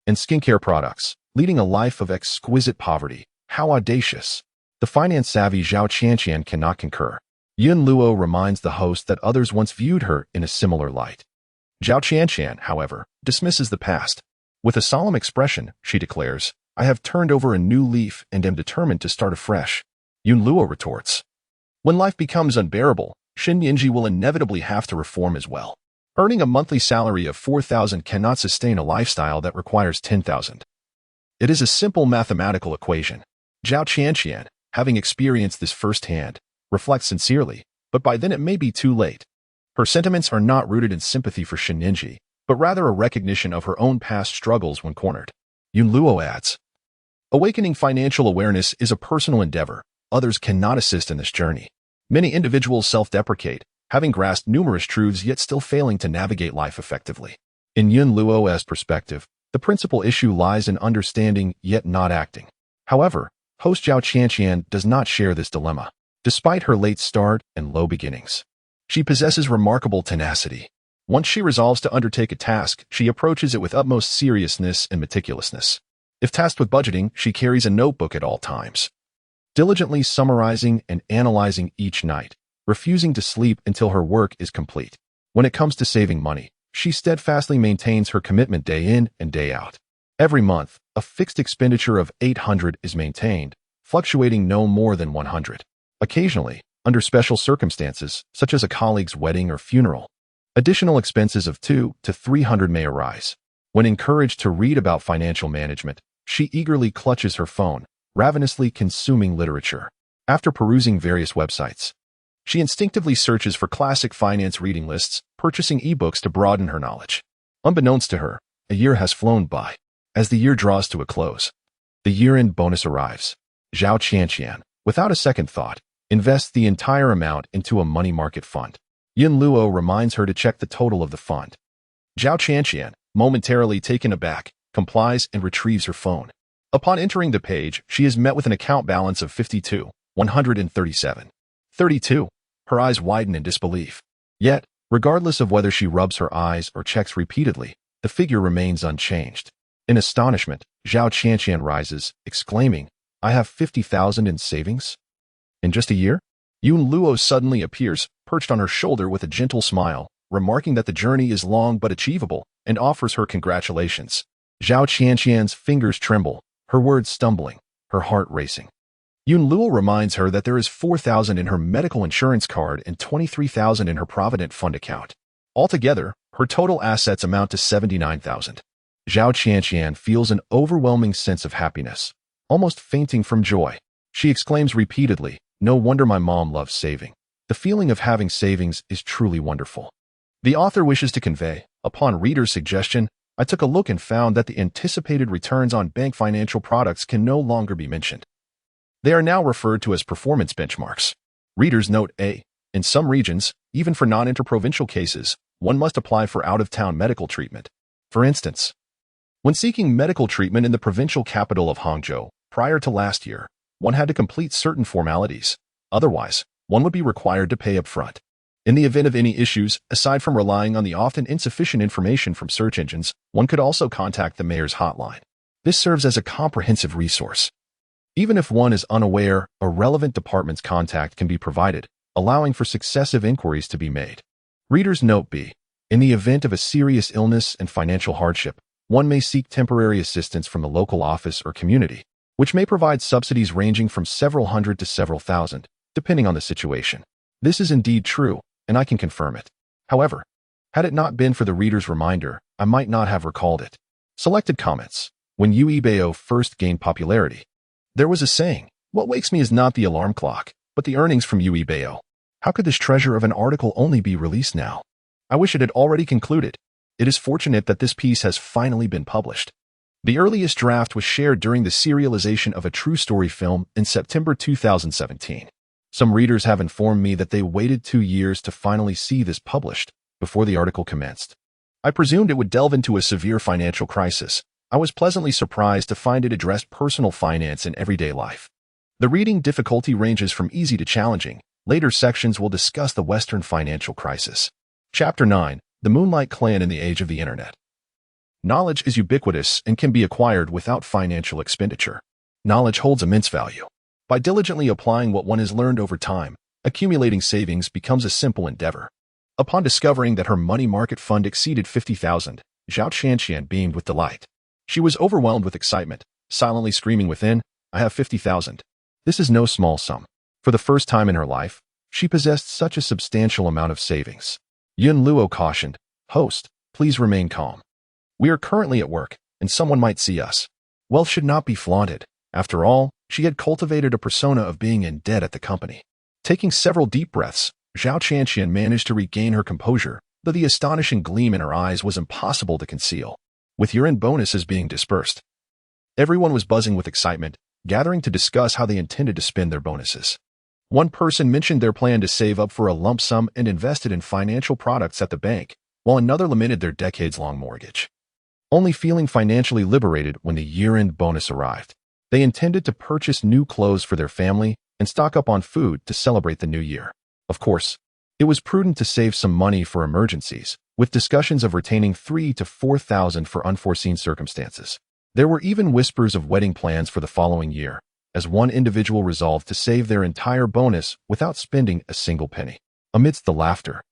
and skincare products, leading a life of exquisite poverty. How audacious! The finance-savvy Zhao Qianqian cannot concur. Yun Luo reminds the host that others once viewed her in a similar light. Zhao Qianqian, however, dismisses the past. With a solemn expression, she declares, "I have turned over a new leaf and am determined to start afresh." Yun Luo retorts, "When life becomes unbearable, Shen Ninji will inevitably have to reform as well. Earning a monthly salary of 4,000 cannot sustain a lifestyle that requires 10,000. It is a simple mathematical equation." Zhao Qianqian, having experienced this firsthand, reflects sincerely, but by then it may be too late. Her sentiments are not rooted in sympathy for Shen Ninji, but rather a recognition of her own past struggles when cornered. Yun Luo adds, "Awakening financial awareness is a personal endeavor. Others cannot assist in this journey. Many individuals self-deprecate, having grasped numerous truths yet still failing to navigate life effectively." In Yun Luo's perspective, the principal issue lies in understanding yet not acting. However, host Zhao Qianqian does not share this dilemma. Despite her late start and low beginnings, she possesses remarkable tenacity. Once she resolves to undertake a task, she approaches it with utmost seriousness and meticulousness. If tasked with budgeting, she carries a notebook at all times, diligently summarizing and analyzing each night. refusing to sleep until her work is complete. When it comes to saving money, she steadfastly maintains her commitment day in and day out. Every month, a fixed expenditure of $800 is maintained, fluctuating no more than $100. Occasionally, under special circumstances, such as a colleague's wedding or funeral, additional expenses of $200 to $300 may arise. When encouraged to read about financial management, she eagerly clutches her phone, ravenously consuming literature. After perusing various websites, she instinctively searches for classic finance reading lists, purchasing ebooks to broaden her knowledge. Unbeknownst to her, a year has flown by. As the year draws to a close, the year-end bonus arrives. Zhao Qianqian, without a second thought, invests the entire amount into a money market fund. Yin Luo reminds her to check the total of the fund. Zhao Qianqian, momentarily taken aback, complies and retrieves her phone. Upon entering the page, she is met with an account balance of 137. 32. Her eyes widen in disbelief. Yet, regardless of whether she rubs her eyes or checks repeatedly, the figure remains unchanged. In astonishment, Zhao Qianqian rises, exclaiming, "I have 50,000 in savings? In just a year?" Yun Luo suddenly appears, perched on her shoulder with a gentle smile, remarking that the journey is long but achievable, and offers her congratulations. Zhao Qianqian's fingers tremble, her words stumbling, her heart racing. Yun Luo reminds her that there is 4,000 in her medical insurance card and 23,000 in her Provident Fund account. Altogether, her total assets amount to 79,000. Zhao Qianqian feels an overwhelming sense of happiness, almost fainting from joy. She exclaims repeatedly, "No wonder my mom loves saving. The feeling of having savings is truly wonderful." The author wishes to convey, upon reader's suggestion, I took a look and found that the anticipated returns on bank financial products can no longer be mentioned. They are now referred to as performance benchmarks. Readers note A. In some regions, even for non-interprovincial cases, one must apply for out-of-town medical treatment. For instance, when seeking medical treatment in the provincial capital of Hangzhou, prior to last year, one had to complete certain formalities. Otherwise, one would be required to pay up front. In the event of any issues, aside from relying on the often insufficient information from search engines, one could also contact the mayor's hotline. This serves as a comprehensive resource. Even if one is unaware, a relevant department's contact can be provided, allowing for successive inquiries to be made. Readers note B. In the event of a serious illness and financial hardship, one may seek temporary assistance from the local office or community, which may provide subsidies ranging from several hundred to several thousand, depending on the situation. This is indeed true, and I can confirm it. However, had it not been for the reader's reminder, I might not have recalled it. Selected comments. When Yuebao first gained popularity, there was a saying, "What wakes me is not the alarm clock, but the earnings from Yuebao." How could this treasure of an article only be released now? I wish it had already concluded. It is fortunate that this piece has finally been published. The earliest draft was shared during the serialization of a true story film in September 2017. Some readers have informed me that they waited 2 years to finally see this published before the article commenced. I presumed it would delve into a severe financial crisis. I was pleasantly surprised to find it addressed personal finance in everyday life. The reading difficulty ranges from easy to challenging. Later sections will discuss the Western financial crisis. Chapter 9. The Moonlight Clan in the Age of the Internet. Knowledge is ubiquitous and can be acquired without financial expenditure. Knowledge holds immense value. By diligently applying what one has learned over time, accumulating savings becomes a simple endeavor. Upon discovering that her money market fund exceeded 50,000, Zhao Qianqian beamed with delight. She was overwhelmed with excitement, silently screaming within, "I have 50,000. This is no small sum." For the first time in her life, she possessed such a substantial amount of savings. Yun Luo cautioned, "Host, please remain calm. We are currently at work, and someone might see us. Wealth should not be flaunted." After all, she had cultivated a persona of being in debt at the company. Taking several deep breaths, Zhao Qianqian managed to regain her composure, though the astonishing gleam in her eyes was impossible to conceal. With year-end bonuses being dispersed, everyone was buzzing with excitement, gathering to discuss how they intended to spend their bonuses. One person mentioned their plan to save up for a lump sum and invest it in financial products at the bank, while another lamented their decades-long mortgage. Only feeling financially liberated when the year-end bonus arrived, they intended to purchase new clothes for their family and stock up on food to celebrate the new year. Of course, it was prudent to save some money for emergencies, with discussions of retaining 3,000 to 4,000 for unforeseen circumstances. There were even whispers of wedding plans for the following year, as one individual resolved to save their entire bonus without spending a single penny. Amidst the laughter,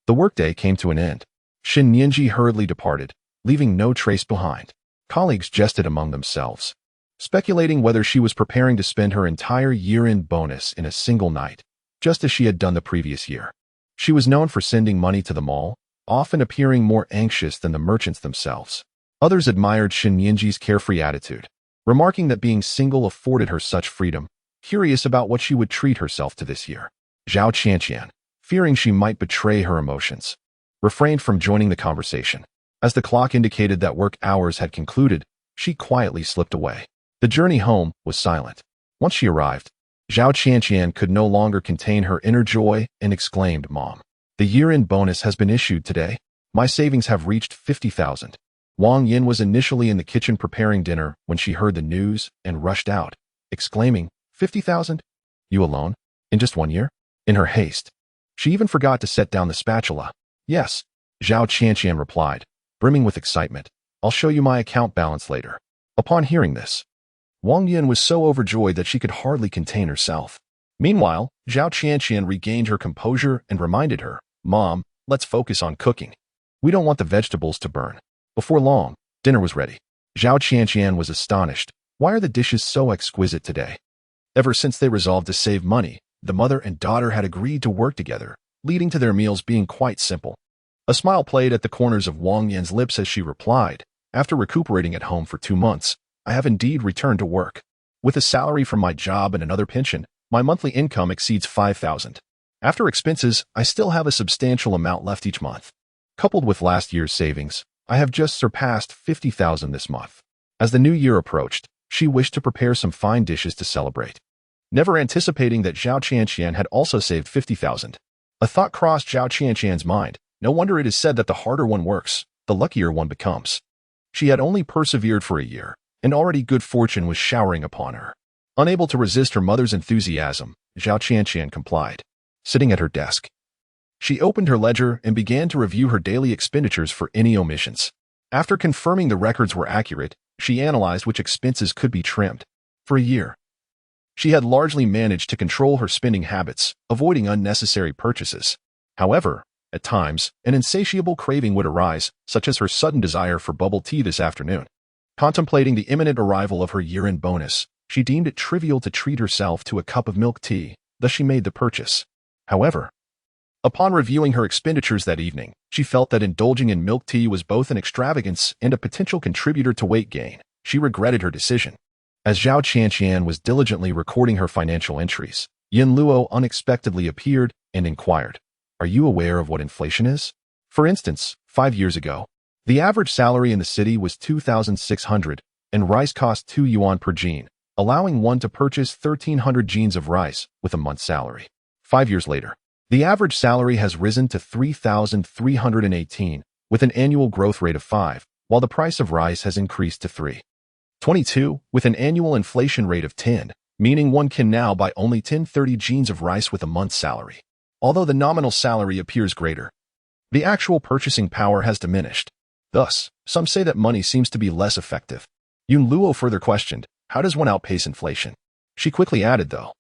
the workday came to an end. Shin Nianji hurriedly departed, leaving no trace behind. Colleagues jested among themselves, speculating whether she was preparing to spend her entire year-end bonus in a single night, just as she had done the previous year. She was known for sending money to the mall, often appearing more anxious than the merchants themselves. Others admired Shin Nianji's carefree attitude, remarking that being single afforded her such freedom, curious about what she would treat herself to this year. Zhao Qianqian, fearing she might betray her emotions, refrained from joining the conversation. As the clock indicated that work hours had concluded, she quietly slipped away. The journey home was silent. Once she arrived, Zhao Qianqian could no longer contain her inner joy and exclaimed, "Mom, the year-end bonus has been issued today. My savings have reached 50,000. Wang Yin was initially in the kitchen preparing dinner when she heard the news and rushed out, exclaiming, 50,000? You alone? In just 1 year? In her haste, she even forgot to set down the spatula. Yes, Zhao Qianqian replied, brimming with excitement. I'll show you my account balance later. Upon hearing this, Wang Yin was so overjoyed that she could hardly contain herself. Meanwhile, Zhao Qianqian regained her composure and reminded her, Mom, let's focus on cooking. We don't want the vegetables to burn. Before long, dinner was ready. Zhao Qianqian was astonished. Why are the dishes so exquisite today? Ever since they resolved to save money, the mother and daughter had agreed to work together, leading to their meals being quite simple. A smile played at the corners of Wang Yin's lips as she replied, after recuperating at home for 2 months, I have indeed returned to work. With a salary from my job and another pension, my monthly income exceeds 5,000. After expenses, I still have a substantial amount left each month. Coupled with last year's savings, I have just surpassed 50,000 this month. As the new year approached, she wished to prepare some fine dishes to celebrate. Never anticipating that Zhao Qianqian had also saved 50,000. A thought crossed Zhao Qianqian's mind. No wonder it is said that the harder one works, the luckier one becomes. She had only persevered for a year, and already good fortune was showering upon her. Unable to resist her mother's enthusiasm, Zhao Qianqian complied. Sitting at her desk, she opened her ledger and began to review her daily expenditures for any omissions. After confirming the records were accurate, she analyzed which expenses could be trimmed. For a year, she had largely managed to control her spending habits, avoiding unnecessary purchases. However, at times, an insatiable craving would arise, such as her sudden desire for bubble tea this afternoon. Contemplating the imminent arrival of her year-end bonus, she deemed it trivial to treat herself to a cup of milk tea, thus she made the purchase. However, upon reviewing her expenditures that evening, she felt that indulging in milk tea was both an extravagance and a potential contributor to weight gain. She regretted her decision. As Zhao Qianqian was diligently recording her financial entries, Yin Luo unexpectedly appeared and inquired, Are you aware of what inflation is? For instance, 5 years ago, the average salary in the city was 2,600, and rice cost 2 yuan per jean, allowing one to purchase 1,300 jeans of rice with a month's salary. 5 years later, the average salary has risen to 3,318, with an annual growth rate of 5, while the price of rice has increased to 3.22, with an annual inflation rate of 10, meaning one can now buy only 1,030 jeans of rice with a month's salary. Although the nominal salary appears greater, the actual purchasing power has diminished. Thus, some say that money seems to be less effective. Yun Luo further questioned, how does one outpace inflation? She quickly added, though,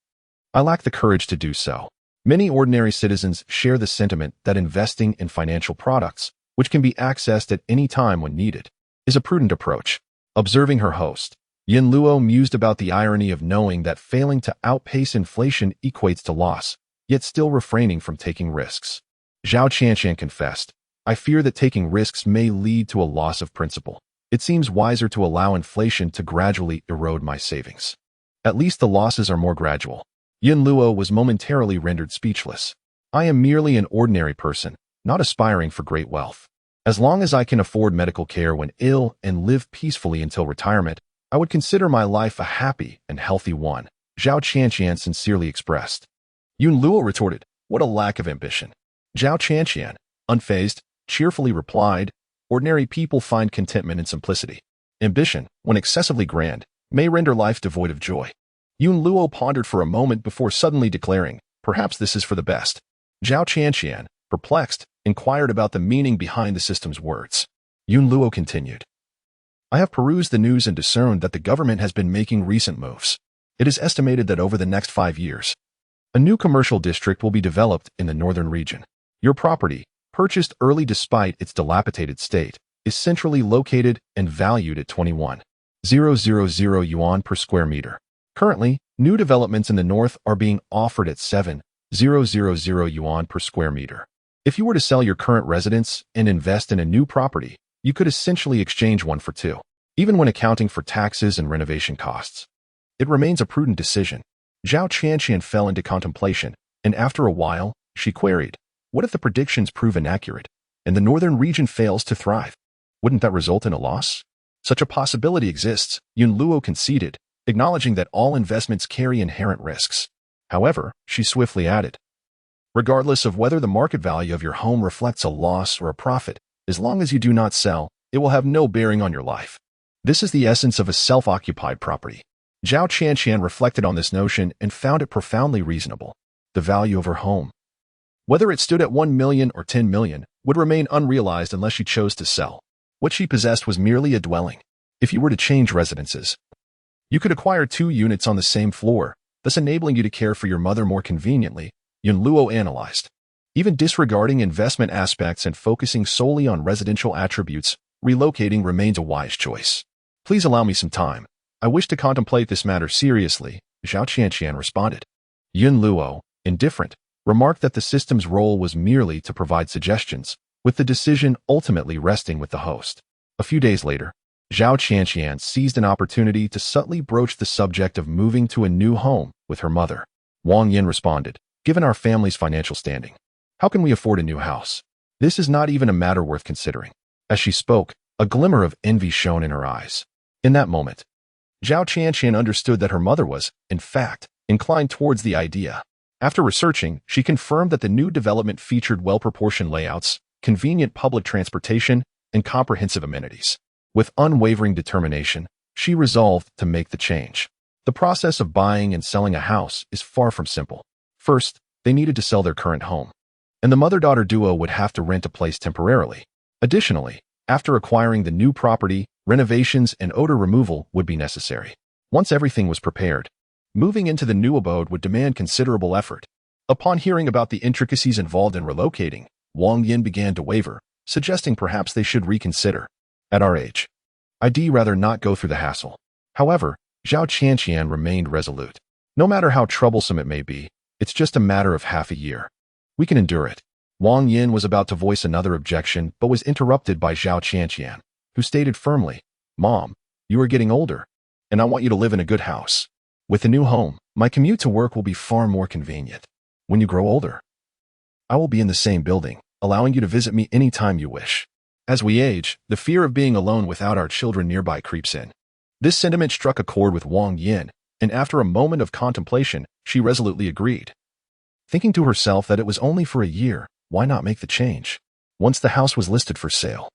I lack the courage to do so. Many ordinary citizens share the sentiment that investing in financial products, which can be accessed at any time when needed, is a prudent approach. Observing her host, Yin Luo mused about the irony of knowing that failing to outpace inflation equates to loss, yet still refraining from taking risks. Zhao Qianqian confessed, I fear that taking risks may lead to a loss of principle. It seems wiser to allow inflation to gradually erode my savings. At least the losses are more gradual. Yin Luo was momentarily rendered speechless. I am merely an ordinary person, not aspiring for great wealth. As long as I can afford medical care when ill and live peacefully until retirement, I would consider my life a happy and healthy one, Zhao Qianqian sincerely expressed. Yun Luo retorted, what a lack of ambition. Zhao Qianqian, unfazed, cheerfully replied, ordinary people find contentment in simplicity. Ambition, when excessively grand, may render life devoid of joy. Yun Luo pondered for a moment before suddenly declaring, perhaps this is for the best. Zhao Qianqian, perplexed, inquired about the meaning behind the system's words. Yun Luo continued, I have perused the news and discerned that the government has been making recent moves. It is estimated that over the next 5 years, a new commercial district will be developed in the northern region. Your property, purchased early despite its dilapidated state, is centrally located and valued at 21,000 yuan per square meter. Currently, new developments in the north are being offered at 7,000 yuan per square meter. If you were to sell your current residence and invest in a new property, you could essentially exchange one for two, even when accounting for taxes and renovation costs. It remains a prudent decision. Zhao Qianqian fell into contemplation, and after a while, she queried, what if the predictions prove inaccurate, and the northern region fails to thrive? Wouldn't that result in a loss? Such a possibility exists, Yun Luo conceded, acknowledging that all investments carry inherent risks. However, she swiftly added, regardless of whether the market value of your home reflects a loss or a profit, as long as you do not sell, it will have no bearing on your life. This is the essence of a self-occupied property. Zhao Qianqian reflected on this notion and found it profoundly reasonable. The value of her home, whether it stood at 1 million or 10 million, would remain unrealized unless she chose to sell. What she possessed was merely a dwelling. If you were to change residences, you could acquire 2 units on the same floor, thus enabling you to care for your mother more conveniently, Yun Luo analyzed. Even disregarding investment aspects and focusing solely on residential attributes, relocating remains a wise choice. Please allow me some time. I wish to contemplate this matter seriously, Zhao Qianqian responded. Yun Luo, indifferent, remarked that the system's role was merely to provide suggestions, with the decision ultimately resting with the host. A few days later, Zhao Qianqian seized an opportunity to subtly broach the subject of moving to a new home with her mother. Wang Yin responded, given our family's financial standing, how can we afford a new house? This is not even a matter worth considering. As she spoke, a glimmer of envy shone in her eyes. In that moment, Zhao Qianqian understood that her mother was, in fact, inclined towards the idea. After researching, she confirmed that the new development featured well-proportioned layouts, convenient public transportation, and comprehensive amenities. With unwavering determination, she resolved to make the change. The process of buying and selling a house is far from simple. First, they needed to sell their current home, and the mother-daughter duo would have to rent a place temporarily. Additionally, after acquiring the new property, renovations and odor removal would be necessary. Once everything was prepared, moving into the new abode would demand considerable effort. Upon hearing about the intricacies involved in relocating, Wang Yin began to waver, suggesting perhaps they should reconsider. At our age, I'd rather not go through the hassle. However, Zhao Qianqian remained resolute. No matter how troublesome it may be, it's just a matter of half a year. We can endure it. Wang Yin was about to voice another objection but was interrupted by Zhao Qianqian, who stated firmly, Mom, you are getting older, and I want you to live in a good house. With the new home, my commute to work will be far more convenient. When you grow older, I will be in the same building, allowing you to visit me anytime you wish. As we age, the fear of being alone without our children nearby creeps in. This sentiment struck a chord with Wang Yin, and after a moment of contemplation, she resolutely agreed. Thinking to herself that it was only for a year, why not make the change? Once the house was listed for sale,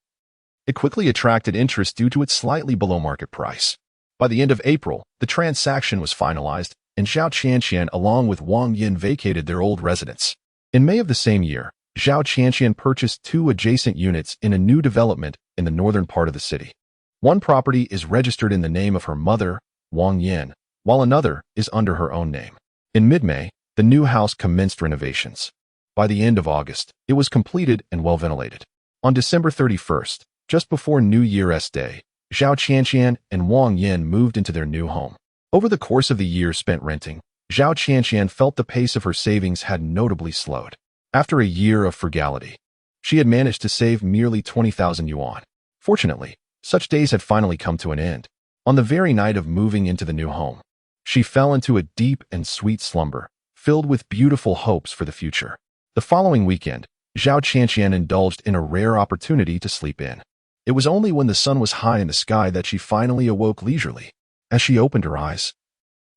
it quickly attracted interest due to its slightly below market price. By the end of April, the transaction was finalized, and Zhao Qianqian along with Wang Yin vacated their old residence. In May of the same year, Zhao Qianqian purchased 2 adjacent units in a new development in the northern part of the city. One property is registered in the name of her mother, Wang Yin, while another is under her own name. In mid-May, the new house commenced renovations. By the end of August, it was completed and well ventilated. On December 31st, just before New Year's Day, Zhao Qianqian and Wang Yin moved into their new home. Over the course of the year spent renting, Zhao Qianqian felt the pace of her savings had notably slowed. After a year of frugality, she had managed to save merely 20,000 yuan. Fortunately, such days had finally come to an end. On the very night of moving into the new home, she fell into a deep and sweet slumber, filled with beautiful hopes for the future. The following weekend, Zhao Qianqian indulged in a rare opportunity to sleep in. It was only when the sun was high in the sky that she finally awoke leisurely. As she opened her eyes,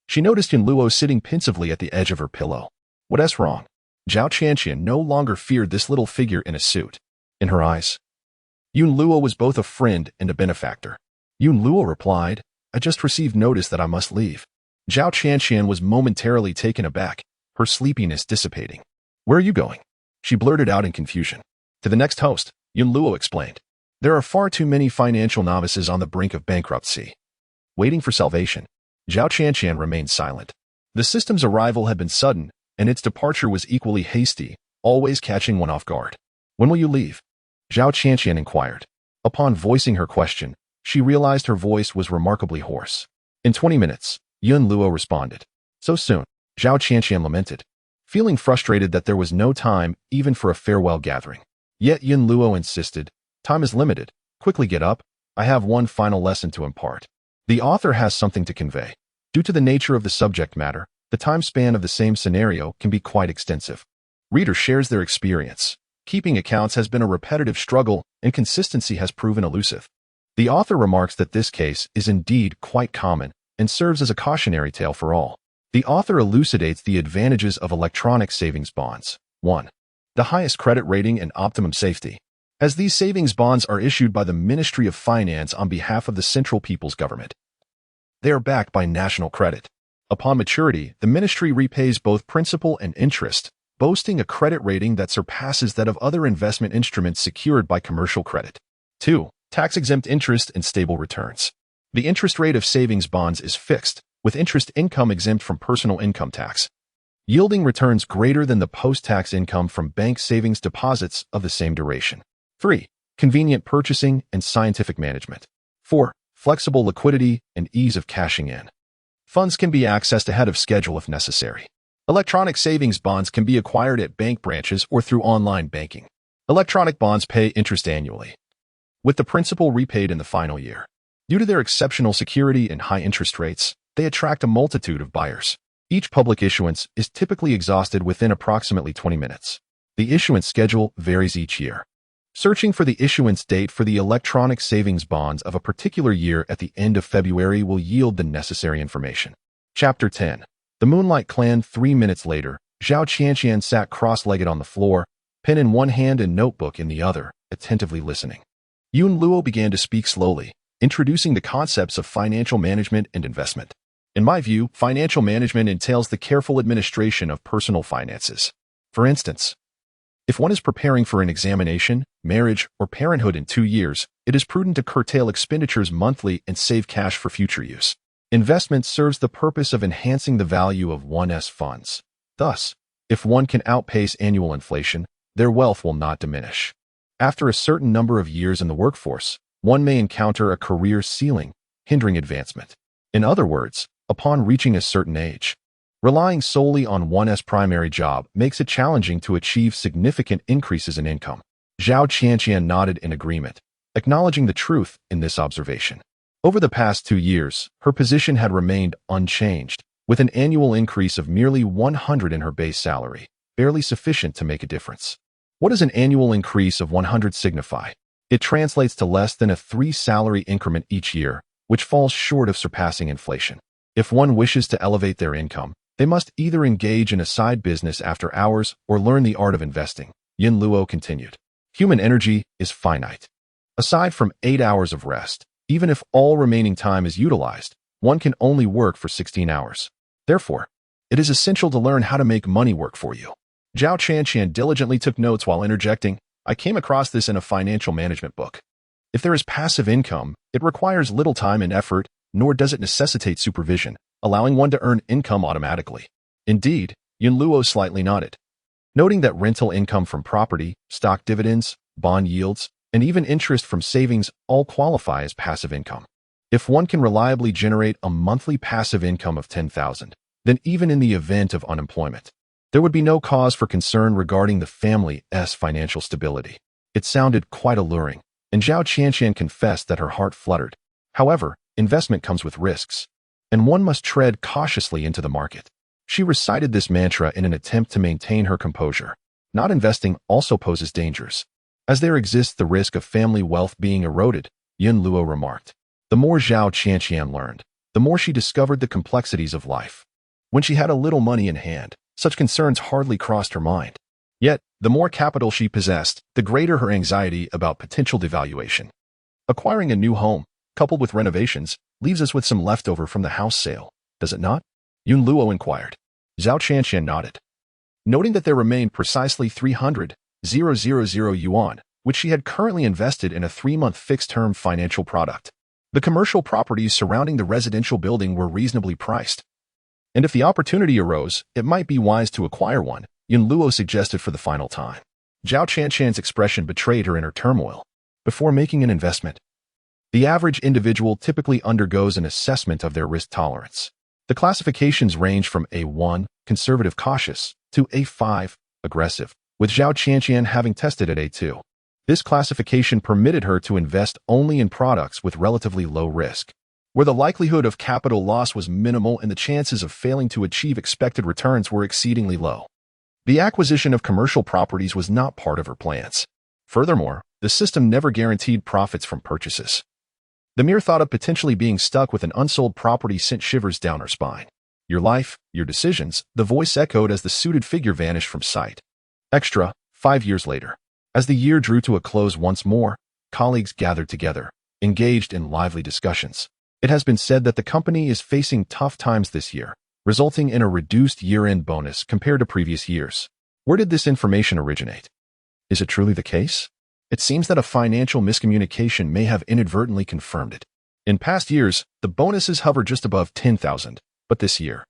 she noticed Yun Luo sitting pensively at the edge of her pillow. What's wrong? Zhao Qianqian no longer feared this little figure in a suit. In her eyes, Yun Luo was both a friend and a benefactor. Yun Luo replied, I just received notice that I must leave. Zhao Qianqian was momentarily taken aback, her sleepiness dissipating. Where are you going? She blurted out in confusion. To the next host, Yun Luo explained. There are far too many financial novices on the brink of bankruptcy, waiting for salvation. Zhao Qianqian remained silent. The system's arrival had been sudden, and its departure was equally hasty, always catching one off guard. When will you leave? Zhao Qianqian inquired. Upon voicing her question, she realized her voice was remarkably hoarse. In 20 minutes, Yun Luo responded. So soon, Zhao Qianqian lamented, feeling frustrated that there was no time even for a farewell gathering. Yet Yun Luo insisted, time is limited. Quickly get up. I have one final lesson to impart. The author has something to convey. Due to the nature of the subject matter, the time span of the same scenario can be quite extensive. Reader shares their experience. Keeping accounts has been a repetitive struggle, and consistency has proven elusive. The author remarks that this case is indeed quite common and serves as a cautionary tale for all. The author elucidates the advantages of electronic savings bonds. 1. The highest credit rating and optimum safety. As these savings bonds are issued by the Ministry of Finance on behalf of the Central People's Government, they are backed by national credit. Upon maturity, the ministry repays both principal and interest, boasting a credit rating that surpasses that of other investment instruments secured by commercial credit. 2. Tax-exempt interest and stable returns. The interest rate of savings bonds is fixed, with interest income exempt from personal income tax, yielding returns greater than the post-tax income from bank savings deposits of the same duration. 3. Convenient purchasing and scientific management. 4. Flexible liquidity and ease of cashing in. Funds can be accessed ahead of schedule if necessary. Electronic savings bonds can be acquired at bank branches or through online banking. Electronic bonds pay interest annually, with the principal repaid in the final year. Due to their exceptional security and high interest rates, they attract a multitude of buyers. Each public issuance is typically exhausted within approximately 20 minutes. The issuance schedule varies each year. Searching for the issuance date for the electronic savings bonds of a particular year at the end of February will yield the necessary information. Chapter 10. The Moonlight Clan. 3 minutes later, Zhao Qianqian sat cross-legged on the floor, pen in one hand and notebook in the other, attentively listening. Yun Luo began to speak slowly, introducing the concepts of financial management and investment. In my view, financial management entails the careful administration of personal finances. For instance, if one is preparing for an examination, marriage, or parenthood in 2 years, it is prudent to curtail expenditures monthly and save cash for future use. Investment serves the purpose of enhancing the value of one's funds. Thus, if one can outpace annual inflation, their wealth will not diminish. After a certain number of years in the workforce, one may encounter a career ceiling, hindering advancement. In other words, upon reaching a certain age, relying solely on one's primary job makes it challenging to achieve significant increases in income. Zhao Qianqian nodded in agreement, acknowledging the truth in this observation. Over the past 2 years, her position had remained unchanged, with an annual increase of merely 100 in her base salary, barely sufficient to make a difference. What does an annual increase of 100 signify? It translates to less than a 3-salary increment each year, which falls short of surpassing inflation. If one wishes to elevate their income, they must either engage in a side business after hours or learn the art of investing. Yun Luo continued. Human energy is finite. Aside from 8 hours of rest, even if all remaining time is utilized, one can only work for 16 hours. Therefore, it is essential to learn how to make money work for you. Zhao Qianqian diligently took notes while interjecting, I came across this in a financial management book. If there is passive income, it requires little time and effort, nor does it necessitate supervision, allowing one to earn income automatically. Indeed, Yun Luo slightly nodded, noting that rental income from property, stock dividends, bond yields, and even interest from savings all qualify as passive income. If one can reliably generate a monthly passive income of 10,000, then even in the event of unemployment, there would be no cause for concern regarding the family's financial stability. It sounded quite alluring, and Zhao Qianqian confessed that her heart fluttered. However, investment comes with risks, and one must tread cautiously into the market. She recited this mantra in an attempt to maintain her composure. Not investing also poses dangers, as there exists the risk of family wealth being eroded, Yun Luo remarked. The more Zhao Qianqian learned, the more she discovered the complexities of life. When she had a little money in hand, such concerns hardly crossed her mind. Yet, the more capital she possessed, the greater her anxiety about potential devaluation. Acquiring a new home, coupled with renovations, leaves us with some leftover from the house sale, does it not? Yun Luo inquired. Zhao Qianqian nodded, noting that there remained precisely 300,000 yuan, which she had currently invested in a 3-month fixed-term financial product. The commercial properties surrounding the residential building were reasonably priced, and if the opportunity arose, it might be wise to acquire one, Yunluo suggested for the final time. Zhao Qianqian's expression betrayed her inner turmoil. Before making an investment, the average individual typically undergoes an assessment of their risk tolerance. The classifications range from A1, conservative cautious, to A5, aggressive, with Zhao Qianqian having tested at A2. This classification permitted her to invest only in products with relatively low risk, where the likelihood of capital loss was minimal and the chances of failing to achieve expected returns were exceedingly low. The acquisition of commercial properties was not part of her plans. Furthermore, the system never guaranteed profits from purchases. The mere thought of potentially being stuck with an unsold property sent shivers down her spine. Your life, your decisions, the voice echoed as the suited figure vanished from sight. Extra, 5 years later. As the year drew to a close once more, colleagues gathered together, engaged in lively discussions. It has been said that the company is facing tough times this year, resulting in a reduced year-end bonus compared to previous years. Where did this information originate? Is it truly the case? It seems that a financial miscommunication may have inadvertently confirmed it. In past years, the bonuses hover just above 10,000, but this year,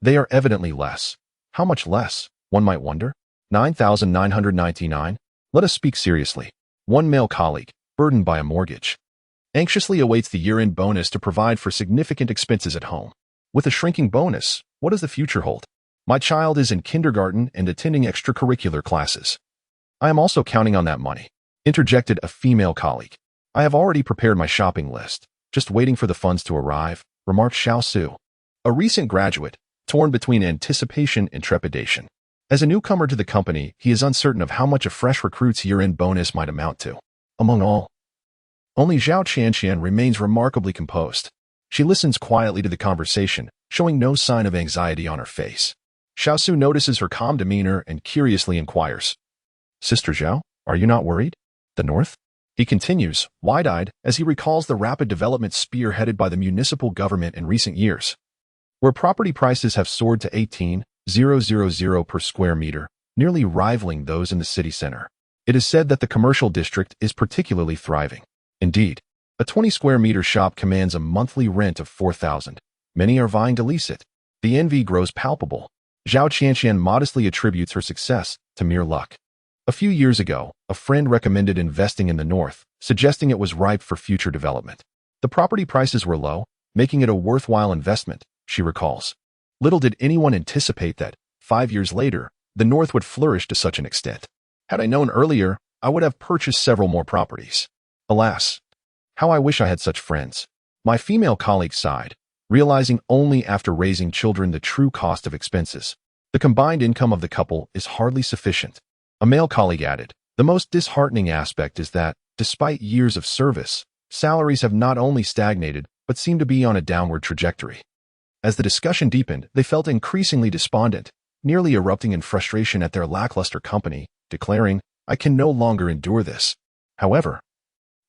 they are evidently less. How much less, one might wonder? 9,999? Let us speak seriously. One male colleague, burdened by a mortgage, anxiously awaits the year-end bonus to provide for significant expenses at home. With a shrinking bonus, what does the future hold? My child is in kindergarten and attending extracurricular classes. I am also counting on that money, interjected a female colleague. I have already prepared my shopping list, just waiting for the funds to arrive, remarked Xiao Su, a recent graduate, torn between anticipation and trepidation. As a newcomer to the company, he is uncertain of how much a fresh recruit's year-end bonus might amount to. Among all, only Zhao Qianqian remains remarkably composed. She listens quietly to the conversation, showing no sign of anxiety on her face. Xiao Su notices her calm demeanor and curiously inquires, Sister Zhao, are you not worried? The North? He continues, wide-eyed, as he recalls the rapid development spearheaded by the municipal government in recent years, where property prices have soared to 18,000 per square meter, nearly rivaling those in the city center. It is said that the commercial district is particularly thriving. Indeed, a 20-square-meter shop commands a monthly rent of 4,000. Many are vying to lease it. The envy grows palpable. Zhao Qianqian modestly attributes her success to mere luck. A few years ago, a friend recommended investing in the North, suggesting it was ripe for future development. The property prices were low, making it a worthwhile investment, she recalls. Little did anyone anticipate that, 5 years later, the North would flourish to such an extent. Had I known earlier, I would have purchased several more properties. Alas, how I wish I had such friends. My female colleague sighed, realizing only after raising children the true cost of expenses. The combined income of the couple is hardly sufficient. A male colleague added, the most disheartening aspect is that, despite years of service, salaries have not only stagnated, but seem to be on a downward trajectory. As the discussion deepened, they felt increasingly despondent, nearly erupting in frustration at their lackluster company, declaring, I can no longer endure this. However,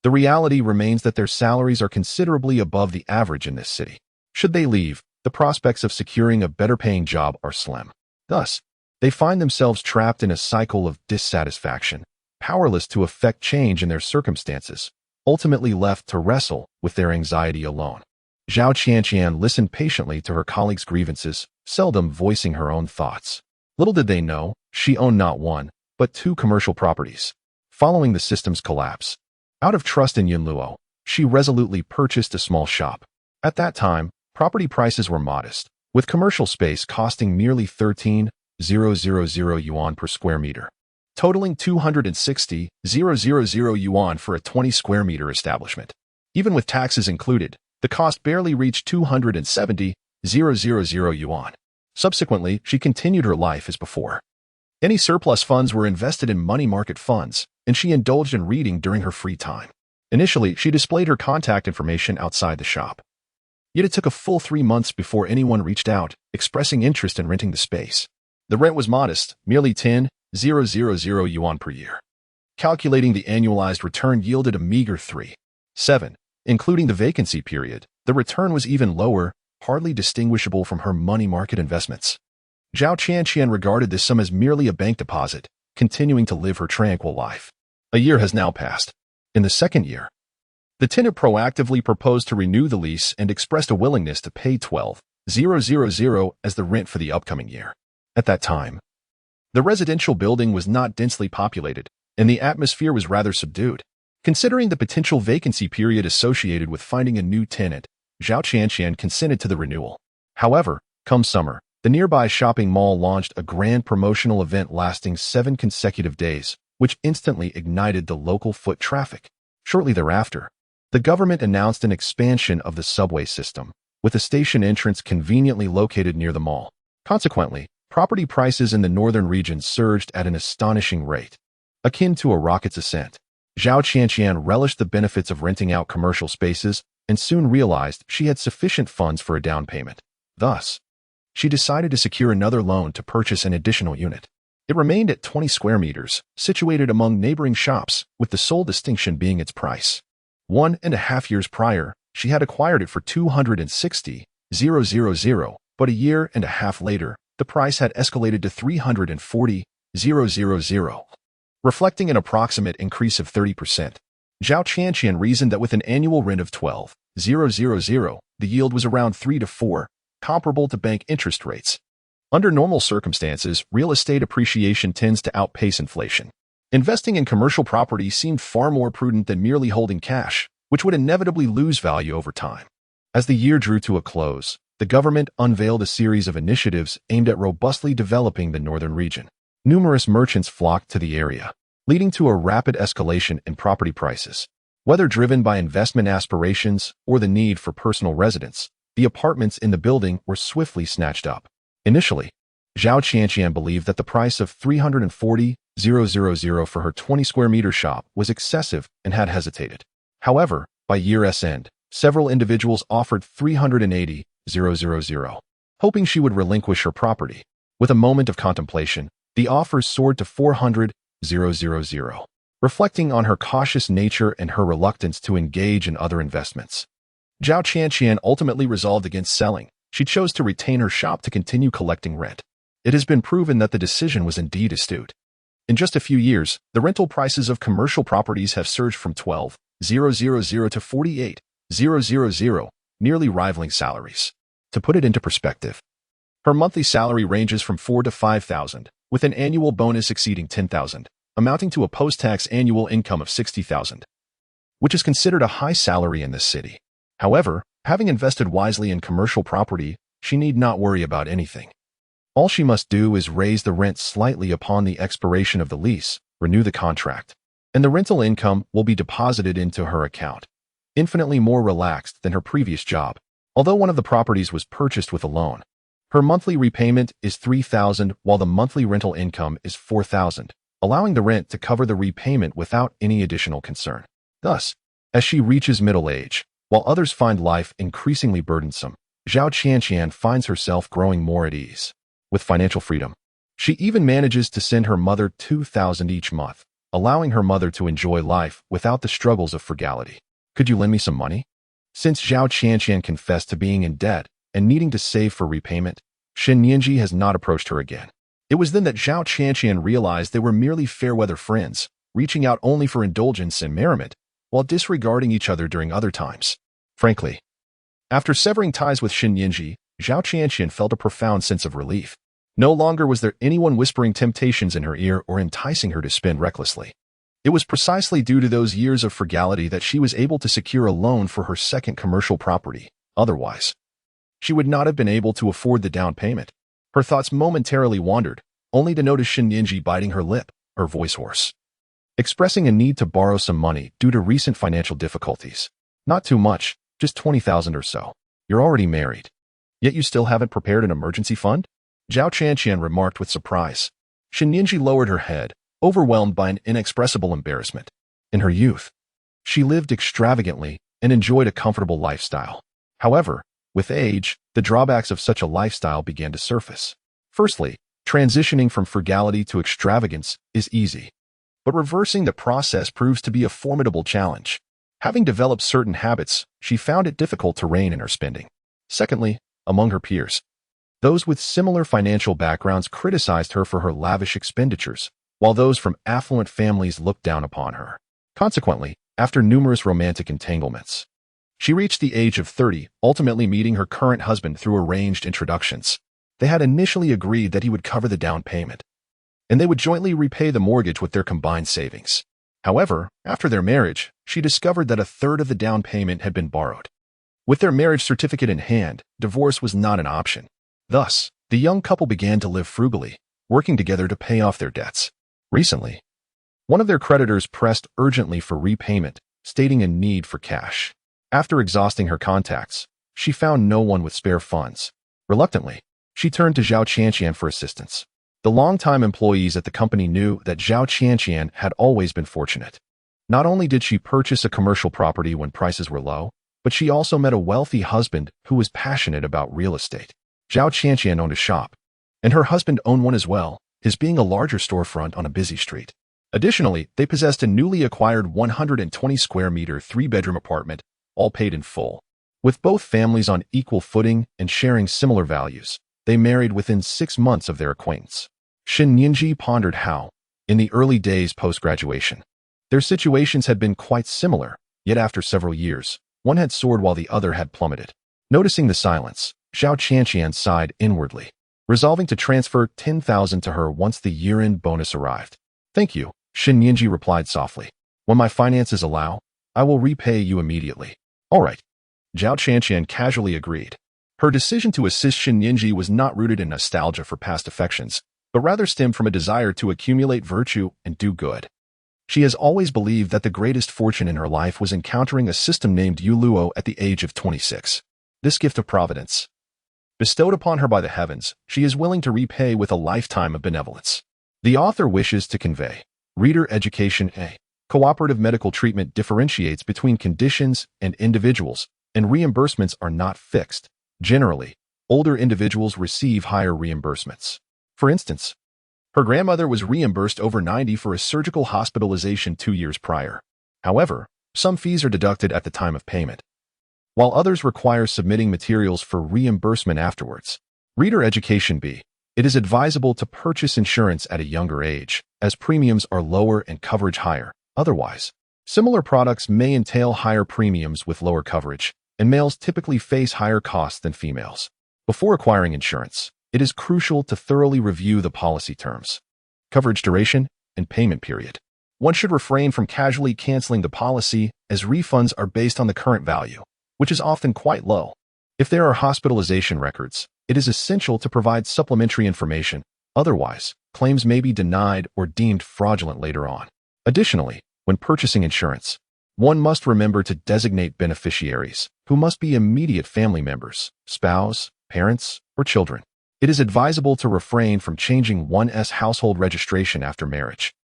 the reality remains that their salaries are considerably above the average in this city. Should they leave, the prospects of securing a better-paying job are slim. Thus, they find themselves trapped in a cycle of dissatisfaction, powerless to effect change in their circumstances, ultimately left to wrestle with their anxiety alone. Zhao Qianqian listened patiently to her colleagues' grievances, seldom voicing her own thoughts. Little did they know, she owned not one, but 2 commercial properties. Following the system's collapse, out of trust in Yunluo, she resolutely purchased a small shop. At that time, property prices were modest, with commercial space costing merely 13,000 yuan per square meter, totaling 260,000 yuan for a 20-square-meter establishment. Even with taxes included, the cost barely reached 270,000 yuan. Subsequently, she continued her life as before. Any surplus funds were invested in money market funds, and she indulged in reading during her free time. Initially, she displayed her contact information outside the shop. Yet it took a full 3 months before anyone reached out, expressing interest in renting the space. The rent was modest, merely 10,000 yuan per year. Calculating the annualized return yielded a meager 3.7. Including the vacancy period, the return was even lower, hardly distinguishable from her money market investments. Zhao Qianqian regarded this sum as merely a bank deposit, continuing to live her tranquil life. A year has now passed. In the second year, The tenant proactively proposed to renew the lease and expressed a willingness to pay 12,000 as the rent for the upcoming year. At that time, the residential building was not densely populated, and the atmosphere was rather subdued. Considering the potential vacancy period associated with finding a new tenant, Zhao Qianqian consented to the renewal. However, come summer, the nearby shopping mall launched a grand promotional event lasting 7 consecutive days, which instantly ignited the local foot traffic. Shortly thereafter, the government announced an expansion of the subway system, with a station entrance conveniently located near the mall. Consequently, property prices in the northern region surged at an astonishing rate, akin to a rocket's ascent. Zhao Qianqian relished the benefits of renting out commercial spaces and soon realized she had sufficient funds for a down payment. Thus, she decided to secure another loan to purchase an additional unit. It remained at 20 square meters, situated among neighboring shops, with the sole distinction being its price. 1.5 years prior, she had acquired it for 260,000, but a year and a half later, the price had escalated to 340,000, reflecting an approximate increase of 30%. Zhao Qianqian reasoned that with an annual rent of 12,000, the yield was around 3 to 4, comparable to bank interest rates. Under normal circumstances, real estate appreciation tends to outpace inflation. Investing in commercial property seemed far more prudent than merely holding cash, which would inevitably lose value over time. As the year drew to a close, the government unveiled a series of initiatives aimed at robustly developing the northern region. Numerous merchants flocked to the area, leading to a rapid escalation in property prices. Whether driven by investment aspirations or the need for personal residence, the apartments in the building were swiftly snatched up. Initially, Zhao Qianqian believed that the price of 340,000 for her 20 square meter shop was excessive and had hesitated. However, by year's end, several individuals offered 380,000, hoping she would relinquish her property. With a moment of contemplation, the offers soared to 400,000, reflecting on her cautious nature and her reluctance to engage in other investments. Zhao Qianqian ultimately resolved against selling. She chose to retain her shop to continue collecting rent. It has been proven that the decision was indeed astute. In just a few years, the rental prices of commercial properties have surged from 12,000 to 48,000, nearly rivaling salaries. To put it into perspective, her monthly salary ranges from 4,000 to 5,000, with an annual bonus exceeding 10,000, amounting to a post-tax annual income of 60,000, which is considered a high salary in this city. However, having invested wisely in commercial property, she need not worry about anything. All she must do is raise the rent slightly upon the expiration of the lease, renew the contract, and the rental income will be deposited into her account, infinitely more relaxed than her previous job. Although one of the properties was purchased with a loan, her monthly repayment is 3,000 while the monthly rental income is 4,000, allowing the rent to cover the repayment without any additional concern. Thus, as she reaches middle age, while others find life increasingly burdensome, Zhao Qianqian finds herself growing more at ease. With financial freedom, she even manages to send her mother 2,000 each month, allowing her mother to enjoy life without the struggles of frugality. Could you lend me some money? Since Zhao Qianqian confessed to being in debt and needing to save for repayment, Shen Yinji has not approached her again. It was then that Zhao Qianqian realized they were merely fair-weather friends, reaching out only for indulgence and merriment, while disregarding each other during other times. Frankly, after severing ties with Shen Yinji, Zhao Qianqian felt a profound sense of relief. No longer was there anyone whispering temptations in her ear or enticing her to spend recklessly. It was precisely due to those years of frugality that she was able to secure a loan for her second commercial property. Otherwise, she would not have been able to afford the down payment. Her thoughts momentarily wandered, only to notice Shen Yinji biting her lip, her voice hoarse, expressing a need to borrow some money due to recent financial difficulties. Not too much, just 20,000 or so. You're already married. Yet you still haven't prepared an emergency fund? Zhao Qianqian remarked with surprise. Shen Yinji lowered her head, overwhelmed by an inexpressible embarrassment. In her youth, she lived extravagantly and enjoyed a comfortable lifestyle. However, with age, the drawbacks of such a lifestyle began to surface. Firstly, transitioning from frugality to extravagance is easy, but reversing the process proves to be a formidable challenge. Having developed certain habits, she found it difficult to rein in her spending. Secondly, among her peers, those with similar financial backgrounds criticized her for her lavish expenditures, while those from affluent families looked down upon her. Consequently, after numerous romantic entanglements. She reached the age of 30, ultimately meeting her current husband through arranged introductions. They had initially agreed that he would cover the down payment, and they would jointly repay the mortgage with their combined savings. However, after their marriage, she discovered that a third of the down payment had been borrowed. With their marriage certificate in hand, divorce was not an option. Thus, the young couple began to live frugally, working together to pay off their debts. Recently, one of their creditors pressed urgently for repayment, stating a need for cash. After exhausting her contacts, she found no one with spare funds. Reluctantly, she turned to Zhao Qianqian for assistance. The longtime employees at the company knew that Zhao Qianqian had always been fortunate. Not only did she purchase a commercial property when prices were low, but she also met a wealthy husband who was passionate about real estate. Zhao Qianqian owned a shop, and her husband owned one as well, his being a larger storefront on a busy street. Additionally, they possessed a newly acquired 120 square meter 3-bedroom apartment, all paid in full. With both families on equal footing and sharing similar values, they married within 6 months of their acquaintance. Shen Yinji pondered how, in the early days post-graduation, their situations had been quite similar, yet after several years, one had soared while the other had plummeted. Noticing the silence, Zhao Qianqian sighed inwardly, resolving to transfer 10,000 to her once the year-end bonus arrived. "Thank you," Shen Yinji replied softly. "When my finances allow, I will repay you immediately." "All right," Zhao Qianqian casually agreed. Her decision to assist Shen Yinji was not rooted in nostalgia for past affections, but rather stemmed from a desire to accumulate virtue and do good. She has always believed that the greatest fortune in her life was encountering a system named Yuluo at the age of 26. This gift of providence, bestowed upon her by the heavens, she is willing to repay with a lifetime of benevolence. The author wishes to convey, reader education A. Cooperative medical treatment differentiates between conditions and individuals, and reimbursements are not fixed. Generally, older individuals receive higher reimbursements. For instance, her grandmother was reimbursed over 90 for a surgical hospitalization 2 years prior. However, some fees are deducted at the time of payment, while others require submitting materials for reimbursement afterwards. Reader education B. It is advisable to purchase insurance at a younger age, as premiums are lower and coverage higher. Otherwise, similar products may entail higher premiums with lower coverage, and males typically face higher costs than females. Before acquiring insurance, it is crucial to thoroughly review the policy terms, coverage duration, and payment period. One should refrain from casually canceling the policy, as refunds are based on the current value, which is often quite low. If there are hospitalization records, it is essential to provide supplementary information. Otherwise, claims may be denied or deemed fraudulent later on. Additionally, when purchasing insurance, one must remember to designate beneficiaries, who must be immediate family members, spouse, parents, or children. It is advisable to refrain from changing one's household registration after marriage,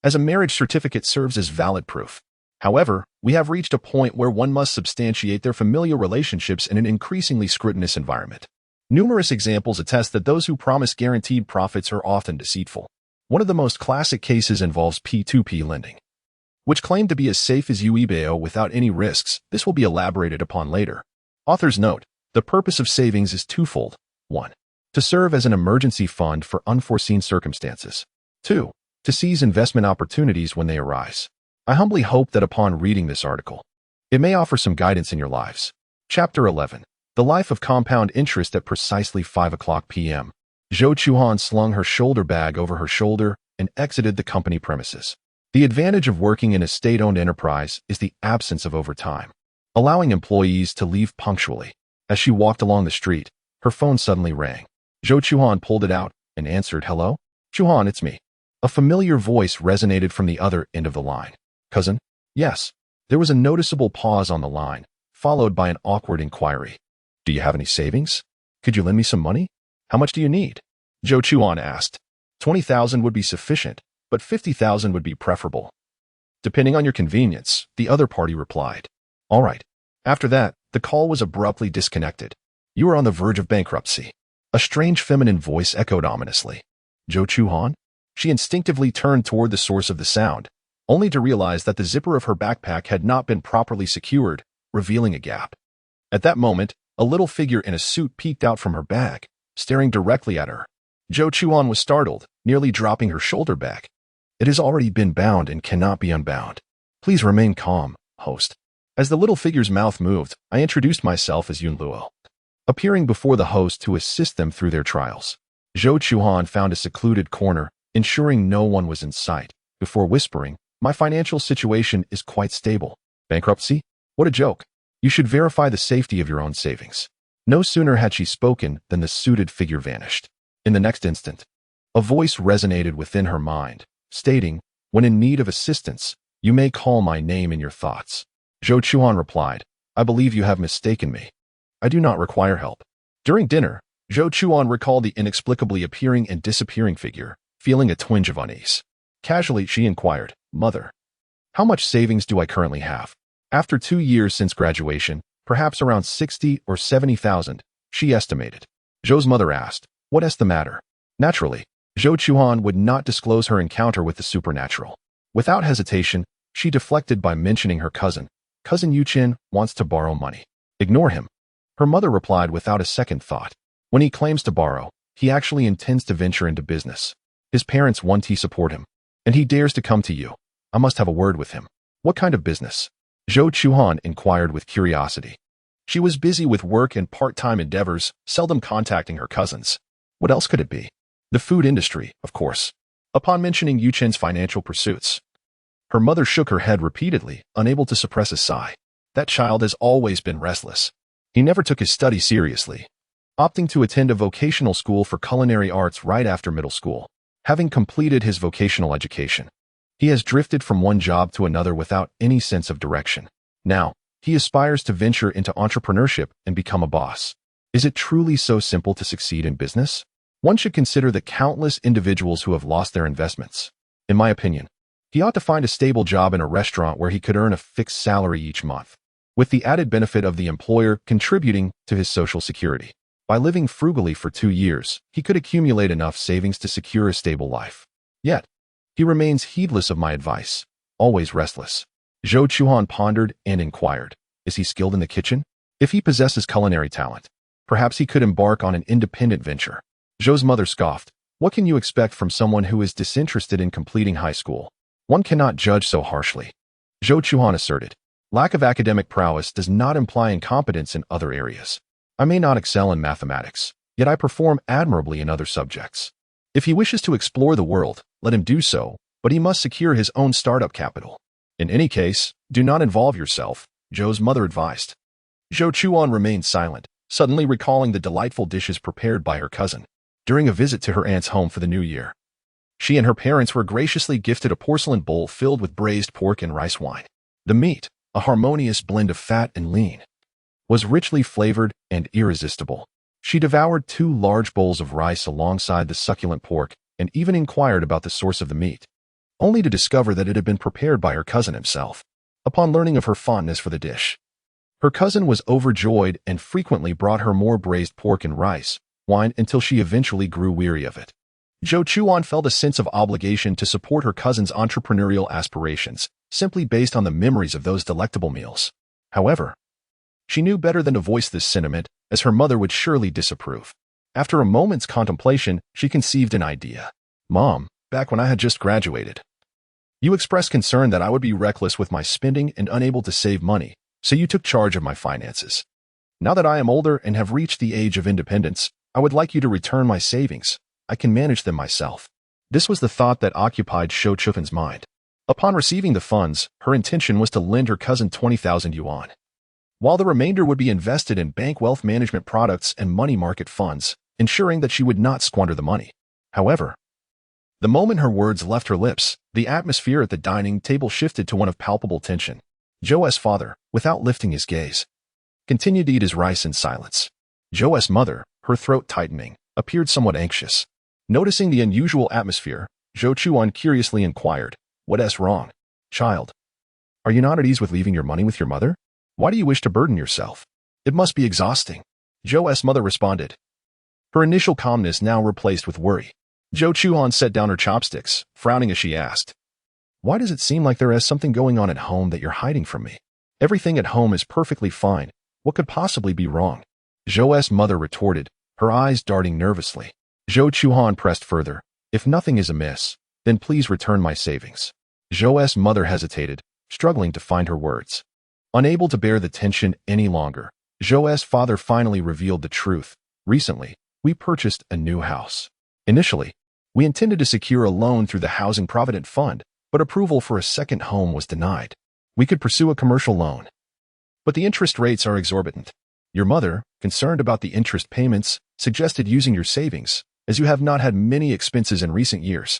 as a marriage certificate serves as valid proof. However, we have reached a point where one must substantiate their familial relationships in an increasingly scrutinous environment. Numerous examples attest that those who promise guaranteed profits are often deceitful. One of the most classic cases involves P2P lending, which claim to be as safe as UEBO without any risks. This will be elaborated upon later. Authors note, the purpose of savings is twofold. 1. To serve as an emergency fund for unforeseen circumstances. 2. To seize investment opportunities when they arise. I humbly hope that upon reading this article, it may offer some guidance in your lives. Chapter 11. The Life of Compound Interest at precisely 5:00 p.m. Zhou Chuhan slung her shoulder bag over her shoulder and exited the company premises. The advantage of working in a state-owned enterprise is the absence of overtime, allowing employees to leave punctually. As she walked along the street, her phone suddenly rang. Zhou Chuhan pulled it out and answered, "Hello? Chuhan, it's me." A familiar voice resonated from the other end of the line. "Cousin?" "Yes." There was a noticeable pause on the line, followed by an awkward inquiry. "Do you have any savings? Could you lend me some money? How much do you need?" Zhou Chuan asked. 20,000 would be sufficient, but 50,000 would be preferable. "Depending on your convenience," the other party replied. "All right." After that, the call was abruptly disconnected. "You are on the verge of bankruptcy." A strange feminine voice echoed ominously. "Zhou Chuhan?" She instinctively turned toward the source of the sound, only to realize that the zipper of her backpack had not been properly secured, revealing a gap. At that moment, a little figure in a suit peeked out from her bag, staring directly at her. Zhou Chuan was startled, nearly dropping her shoulder bag. "It has already been bound and cannot be unbound. Please remain calm," host. As the little figure's mouth moved, I introduced myself as Yun Luo, appearing before the host to assist them through their trials. Zhou Chuan found a secluded corner, ensuring no one was in sight, before whispering, "My financial situation is quite stable. Bankruptcy? What a joke. You should verify the safety of your own savings." No sooner had she spoken than the suited figure vanished. In the next instant, a voice resonated within her mind, stating, "When in need of assistance, you may call my name in your thoughts." Zhou Chuan replied, "I believe you have mistaken me. I do not require help." During dinner, Zhou Chuan recalled the inexplicably appearing and disappearing figure, feeling a twinge of unease. Casually, she inquired, "Mother, how much savings do I currently have?" After 2 years since graduation, perhaps around 60 or 70,000, she estimated. Zhou's mother asked, "What's the matter?" Naturally, Zhou Chuan would not disclose her encounter with the supernatural. Without hesitation, she deflected by mentioning her cousin. "Cousin Yuqin wants to borrow money. Ignore him." Her mother replied without a second thought. "When he claims to borrow, he actually intends to venture into business. His parents want to support him, and he dares to come to you. I must have a word with him." "What kind of business?" Zhou Chuan inquired with curiosity. She was busy with work and part-time endeavors, seldom contacting her cousins. What else could it be? The food industry, of course. Upon mentioning Yuqin's financial pursuits, her mother shook her head repeatedly, unable to suppress a sigh. That child has always been restless. He never took his study seriously, opting to attend a vocational school for culinary arts right after middle school. Having completed his vocational education, he has drifted from one job to another without any sense of direction. Now, he aspires to venture into entrepreneurship and become a boss. Is it truly so simple to succeed in business? One should consider the countless individuals who have lost their investments. In my opinion, he ought to find a stable job in a restaurant where he could earn a fixed salary each month, with the added benefit of the employer contributing to his social security. By living frugally for 2 years, he could accumulate enough savings to secure a stable life. Yet, he remains heedless of my advice, always restless. Zhou Chuan pondered and inquired, "Is he skilled in the kitchen? If he possesses culinary talent, perhaps he could embark on an independent venture." Zhou's mother scoffed, "What can you expect from someone who is disinterested in completing high school? One cannot judge so harshly." Zhou Chuan asserted, "Lack of academic prowess does not imply incompetence in other areas. I may not excel in mathematics, yet I perform admirably in other subjects. If he wishes to explore the world, let him do so, but he must secure his own startup capital. In any case, do not involve yourself," Zhou's mother advised. Zhou Chuan remained silent, suddenly recalling the delightful dishes prepared by her cousin during a visit to her aunt's home for the new year. She and her parents were graciously gifted a porcelain bowl filled with braised pork and rice wine. The meat, a harmonious blend of fat and lean, was richly flavored and irresistible. She devoured 2 large bowls of rice alongside the succulent pork and even inquired about the source of the meat, only to discover that it had been prepared by her cousin himself. Upon learning of her fondness for the dish, her cousin was overjoyed and frequently brought her more braised pork and rice wine until she eventually grew weary of it. Zhou Chuan felt a sense of obligation to support her cousin's entrepreneurial aspirations, simply based on the memories of those delectable meals. However, she knew better than to voice this sentiment, as her mother would surely disapprove. After a moment's contemplation, she conceived an idea. "Mom, back when I had just graduated, you expressed concern that I would be reckless with my spending and unable to save money, so you took charge of my finances. Now that I am older and have reached the age of independence, I would like you to return my savings. I can manage them myself." This was the thought that occupied Zhou Chuan's mind. Upon receiving the funds, her intention was to lend her cousin 20,000 yuan, while the remainder would be invested in bank wealth management products and money market funds, ensuring that she would not squander the money. However, the moment her words left her lips, the atmosphere at the dining table shifted to one of palpable tension. Zhou's father, without lifting his gaze, continued to eat his rice in silence. Zhou's mother, her throat tightening, appeared somewhat anxious. Noticing the unusual atmosphere, Zhou Chuan curiously inquired, "What's wrong, child? Are you not at ease with leaving your money with your mother? Why do you wish to burden yourself? It must be exhausting." Zhou's mother responded, her initial calmness now replaced with worry. Zhou Chuan set down her chopsticks, frowning as she asked, "Why does it seem like there is something going on at home that you're hiding from me? Everything at home is perfectly fine. What could possibly be wrong?" Zhou's mother retorted, her eyes darting nervously. Zhou Chuan pressed further, "If nothing is amiss, then please return my savings." Zhou's mother hesitated, struggling to find her words. Unable to bear the tension any longer, Zhou's father finally revealed the truth. Recently, we purchased a new house. Initially, we intended to secure a loan through the Housing Provident Fund, but approval for a second home was denied. We could pursue a commercial loan, but the interest rates are exorbitant. Your mother, concerned about the interest payments, suggested using your savings, as you have not had many expenses in recent years.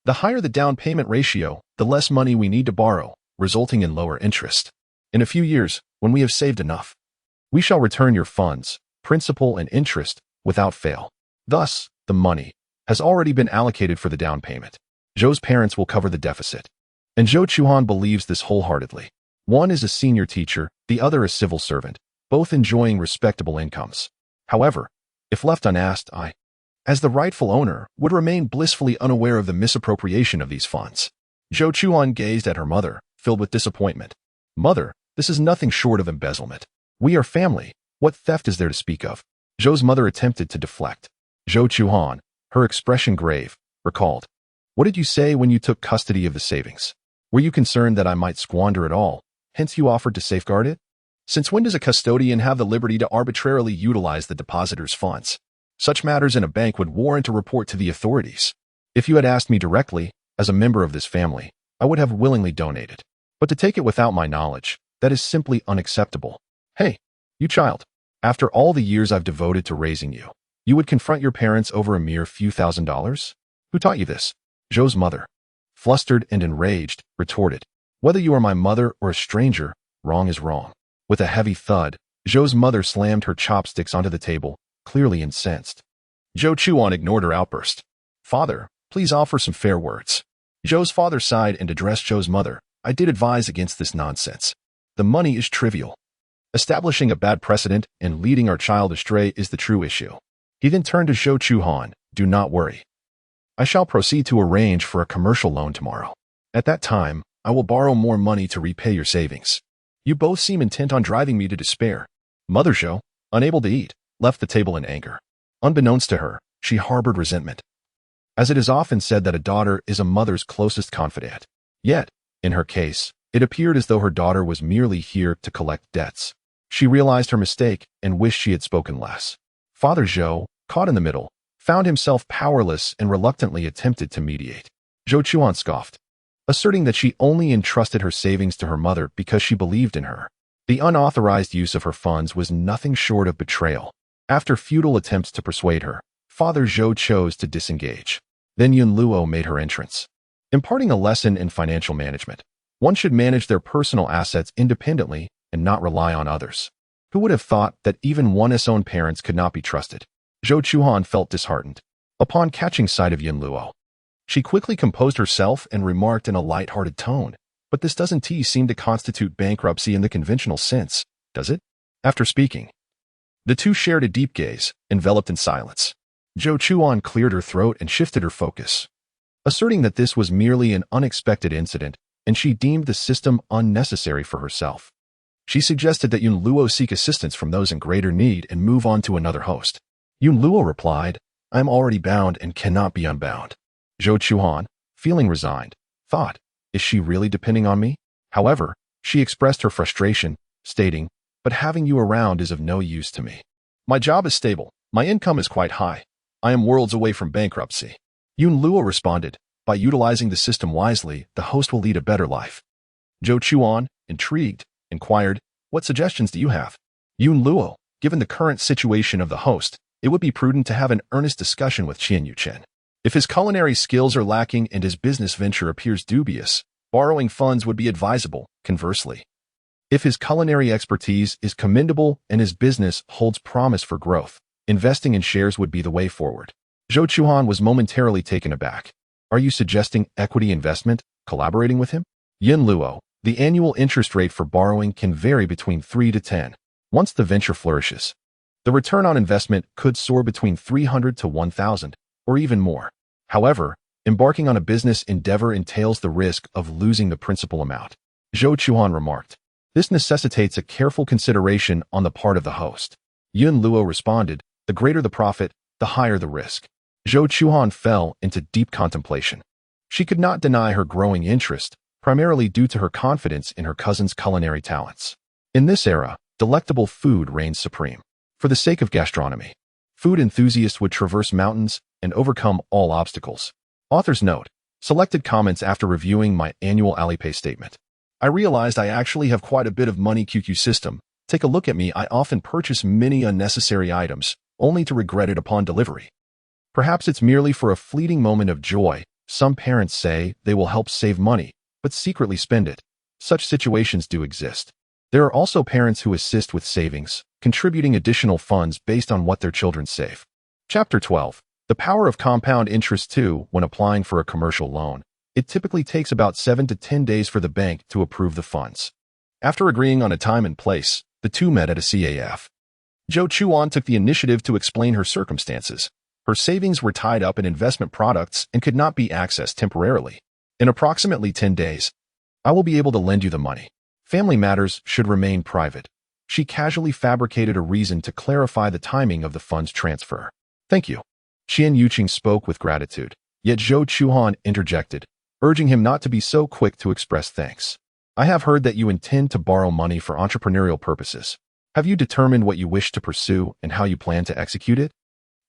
The higher the down payment ratio, the less money we need to borrow, resulting in lower interest. In a few years, when we have saved enough, we shall return your funds, principal and interest, without fail. Thus, the money has already been allocated for the down payment. Zhou's parents will cover the deficit. And Zhou Chuhan believes this wholeheartedly. One is a senior teacher, the other a civil servant, both enjoying respectable incomes. However, if left unasked, I, as the rightful owner, would remain blissfully unaware of the misappropriation of these funds. Zhou Chuan gazed at her mother, filled with disappointment. Mother, this is nothing short of embezzlement. We are family. What theft is there to speak of? Zhou's mother attempted to deflect. Zhou Chuan, her expression grave, recalled. What did you say when you took custody of the savings? Were you concerned that I might squander it all, hence you offered to safeguard it? Since when does a custodian have the liberty to arbitrarily utilize the depositor's funds? Such matters in a bank would warrant a report to the authorities. If you had asked me directly, as a member of this family, I would have willingly donated. But to take it without my knowledge, that is simply unacceptable. Hey, you child, after all the years I've devoted to raising you, you would confront your parents over a mere few $1,000s? Who taught you this? Zhou's mother, flustered and enraged, retorted. Whether you are my mother or a stranger, wrong is wrong. With a heavy thud, Zhou's mother slammed her chopsticks onto the table, clearly incensed. Zhou Chuan ignored her outburst. Father, please offer some fair words. Zhou's father sighed and addressed Zhou's mother. I did advise against this nonsense. The money is trivial. Establishing a bad precedent and leading our child astray is the true issue. He then turned to Zhou Chuan. Do not worry. I shall proceed to arrange for a commercial loan tomorrow. At that time, I will borrow more money to repay your savings. You both seem intent on driving me to despair. Mother Zhou, unable to eat, left the table in anger. Unbeknownst to her, she harbored resentment. As it is often said that a daughter is a mother's closest confidant. Yet, in her case, it appeared as though her daughter was merely here to collect debts. She realized her mistake and wished she had spoken less. Father Zhou, caught in the middle, found himself powerless and reluctantly attempted to mediate. Zhou Chuan scoffed, asserting that she only entrusted her savings to her mother because she believed in her. The unauthorized use of her funds was nothing short of betrayal. After futile attempts to persuade her, Father Zhou chose to disengage. Then Yun Luo made her entrance. Imparting a lesson in financial management, one should manage their personal assets independently and not rely on others. Who would have thought that even one's own parents could not be trusted? Zhou Chuan felt disheartened. Upon catching sight of Yun Luo, she quickly composed herself and remarked in a light-hearted tone, but this doesn't seem to constitute bankruptcy in the conventional sense, does it? After speaking, the two shared a deep gaze, enveloped in silence. Zhou Chuan cleared her throat and shifted her focus, asserting that this was merely an unexpected incident, and she deemed the system unnecessary for herself. She suggested that Yun Luo seek assistance from those in greater need and move on to another host. Yun Luo replied, I am already bound and cannot be unbound. Zhou Chuan, feeling resigned, thought, is she really depending on me? However, she expressed her frustration, stating, but having you around is of no use to me. My job is stable. My income is quite high. I am worlds away from bankruptcy. Yun Luo responded, by utilizing the system wisely, the host will lead a better life. Zhou Chuan, intrigued, inquired, what suggestions do you have? Yun Luo, given the current situation of the host, it would be prudent to have an earnest discussion with Qian Yuchen. If his culinary skills are lacking and his business venture appears dubious, borrowing funds would be advisable. Conversely, if his culinary expertise is commendable and his business holds promise for growth, investing in shares would be the way forward. Zhou Chuan was momentarily taken aback. Are you suggesting equity investment, collaborating with him? Yin Luo, the annual interest rate for borrowing can vary between 3 to 10. Once the venture flourishes, the return on investment could soar between 300 to 1,000, or even more. However, embarking on a business endeavor entails the risk of losing the principal amount. Zhou Chuan remarked. This necessitates a careful consideration on the part of the host. Yun Luo responded, the greater the profit, the higher the risk. Zhou Chuan fell into deep contemplation. She could not deny her growing interest, primarily due to her confidence in her cousin's culinary talents. In this era, delectable food reigns supreme. For the sake of gastronomy, food enthusiasts would traverse mountains and overcome all obstacles. Author's note: selected comments after reviewing my annual Alipay statement. I realized I actually have quite a bit of money QQ system. Take a look at me. I often purchase many unnecessary items, only to regret it upon delivery. Perhaps it's merely for a fleeting moment of joy. Some parents say they will help save money, but secretly spend it. Such situations do exist. There are also parents who assist with savings, contributing additional funds based on what their children save. Chapter 12. The power of compound interest 2. When applying for a commercial loan, it typically takes about 7 to 10 days for the bank to approve the funds. After agreeing on a time and place, the two met at a CAF. Jo Chuan took the initiative to explain her circumstances. Her savings were tied up in investment products and could not be accessed temporarily. In approximately 10 days, I will be able to lend you the money. Family matters should remain private. She casually fabricated a reason to clarify the timing of the funds transfer. Thank you. Qian Yuqing spoke with gratitude, yet Zhou Chuan interjected, urging him not to be so quick to express thanks. I have heard that you intend to borrow money for entrepreneurial purposes. Have you determined what you wish to pursue and how you plan to execute it?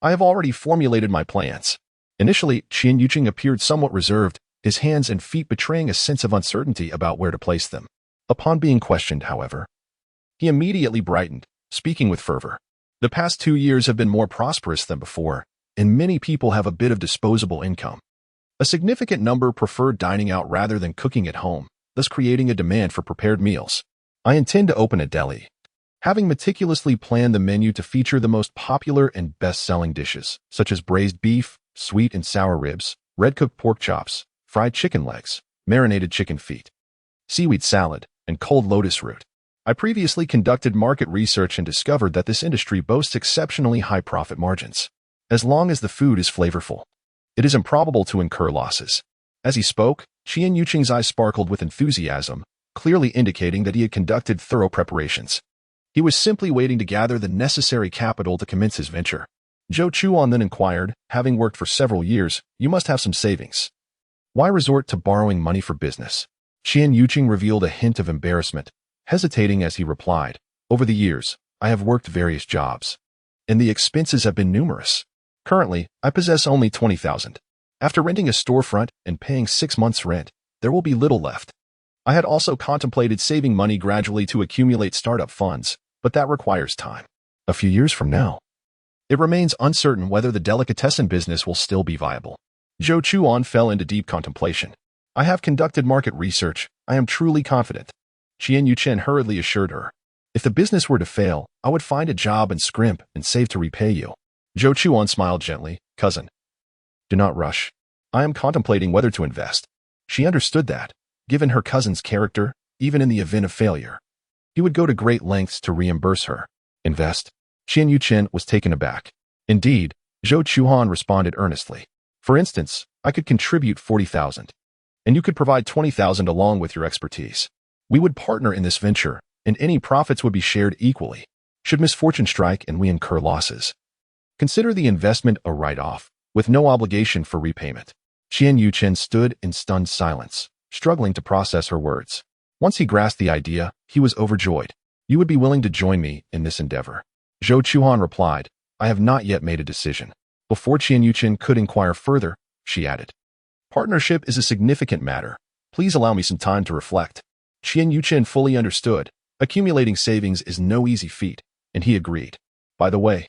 I have already formulated my plans. Initially, Qian Yuqing appeared somewhat reserved, his hands and feet betraying a sense of uncertainty about where to place them. Upon being questioned, however, he immediately brightened, speaking with fervor. The past 2 years have been more prosperous than before, and many people have a bit of disposable income. A significant number prefer dining out rather than cooking at home, thus creating a demand for prepared meals. I intend to open a deli, having meticulously planned the menu to feature the most popular and best-selling dishes, such as braised beef, sweet and sour ribs, red-cooked pork chops, fried chicken legs, marinated chicken feet, seaweed salad, and cold lotus root. I previously conducted market research and discovered that this industry boasts exceptionally high profit margins. As long as the food is flavorful, it is improbable to incur losses. As he spoke, Qian Yuqing's eyes sparkled with enthusiasm, clearly indicating that he had conducted thorough preparations. He was simply waiting to gather the necessary capital to commence his venture. Zhou Chuan then inquired, having worked for several years, you must have some savings. Why resort to borrowing money for business? Qian Yuqing revealed a hint of embarrassment, hesitating as he replied, over the years, I have worked various jobs, and the expenses have been numerous. Currently, I possess only 20,000. After renting a storefront and paying 6 months' rent, there will be little left. I had also contemplated saving money gradually to accumulate startup funds, but that requires time. A few years from now, it remains uncertain whether the delicatessen business will still be viable. Zhou Chuan fell into deep contemplation. I have conducted market research. I am truly confident. Qian Yuqing hurriedly assured her. If the business were to fail, I would find a job and scrimp and save to repay you. Zhou Chuan smiled gently. Cousin, do not rush. I am contemplating whether to invest. She understood that, given her cousin's character, even in the event of failure, he would go to great lengths to reimburse her. Invest? Qian Yuqing was taken aback. Indeed, Zhou Chuan responded earnestly. For instance, I could contribute 40,000, and you could provide 20,000 along with your expertise. We would partner in this venture, and any profits would be shared equally. Should misfortune strike and we incur losses, consider the investment a write-off, with no obligation for repayment. Qian Yuqing stood in stunned silence, struggling to process her words. Once he grasped the idea, he was overjoyed. You would be willing to join me in this endeavor? Zhou Chuan replied, I have not yet made a decision. Before Qian Yuqing could inquire further, she added, partnership is a significant matter. Please allow me some time to reflect. Qian Yuqing fully understood. Accumulating savings is no easy feat, and he agreed. By the way,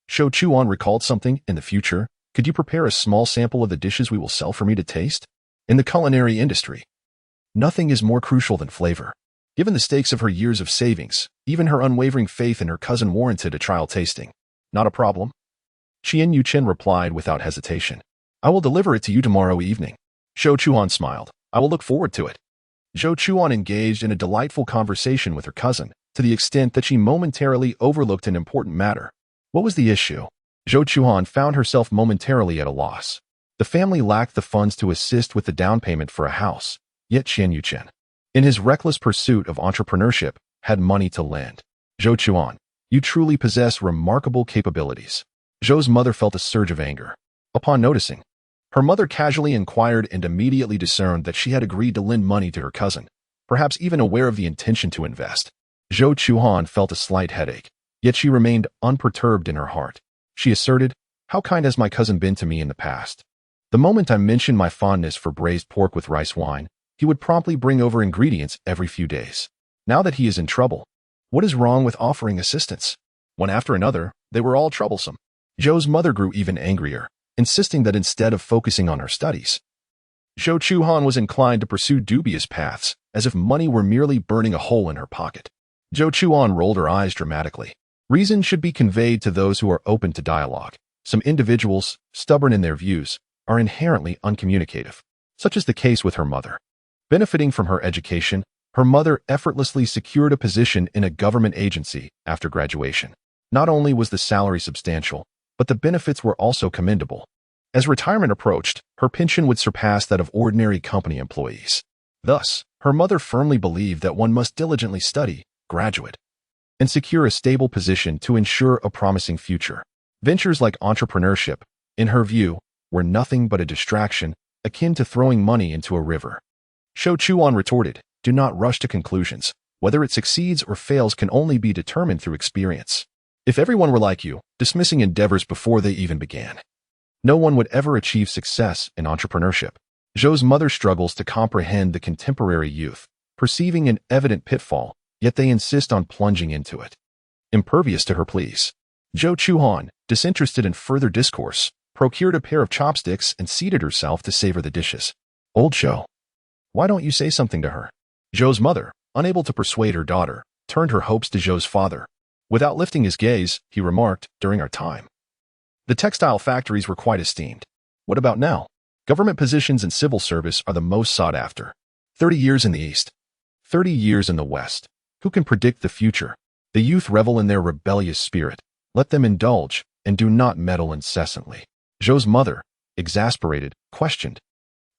Zhou Chuan recalled something. In the future, could you prepare a small sample of the dishes we will sell for me to taste? In the culinary industry, nothing is more crucial than flavor. Given the stakes of her years of savings, even her unwavering faith in her cousin warranted a trial tasting. Not a problem. Qian Yuqing replied without hesitation. I will deliver it to you tomorrow evening. Zhou Chuan smiled. I will look forward to it. Zhou Chuan engaged in a delightful conversation with her cousin, to the extent that she momentarily overlooked an important matter. What was the issue? Zhou Chuan found herself momentarily at a loss. The family lacked the funds to assist with the down payment for a house, yet Qian Yuqing, in his reckless pursuit of entrepreneurship, had money to lend. Zhou Chuan, you truly possess remarkable capabilities. Zhou's mother felt a surge of anger. Upon noticing, her mother casually inquired and immediately discerned that she had agreed to lend money to her cousin, perhaps even aware of the intention to invest. Zhou Chuhan felt a slight headache, yet she remained unperturbed in her heart. She asserted, "How kind has my cousin been to me in the past? The moment I mentioned my fondness for braised pork with rice wine, he would promptly bring over ingredients every few days. Now that he is in trouble, what is wrong with offering assistance?" One after another, they were all troublesome. Zhou's mother grew even angrier, insisting that instead of focusing on her studies, Zhou Chuhan was inclined to pursue dubious paths, as if money were merely burning a hole in her pocket. Zhou Chuhan rolled her eyes dramatically. Reason should be conveyed to those who are open to dialogue. Some individuals, stubborn in their views, are inherently uncommunicative, such is the case with her mother. Benefiting from her education, her mother effortlessly secured a position in a government agency after graduation. Not only was the salary substantial, but the benefits were also commendable. As retirement approached, her pension would surpass that of ordinary company employees. Thus, her mother firmly believed that one must diligently study, graduate, and secure a stable position to ensure a promising future. Ventures like entrepreneurship, in her view, were nothing but a distraction, akin to throwing money into a river. Zhou Chuan retorted, "Do not rush to conclusions. Whether it succeeds or fails can only be determined through experience. If everyone were like you, dismissing endeavors before they even began, no one would ever achieve success in entrepreneurship." Zhou's mother struggles to comprehend the contemporary youth, perceiving an evident pitfall, yet they insist on plunging into it. Impervious to her pleas, Zhou Chuhan, disinterested in further discourse, procured a pair of chopsticks and seated herself to savor the dishes. "Old Zhou, why don't you say something to her?" Zhou's mother, unable to persuade her daughter, turned her hopes to Zhou's father. Without lifting his gaze, he remarked, "During our time, the textile factories were quite esteemed. What about now? Government positions in civil service are the most sought after. 30 years in the East, 30 years in the West. Who can predict the future? The youth revel in their rebellious spirit. Let them indulge, and do not meddle incessantly." Zhou's mother, exasperated, questioned,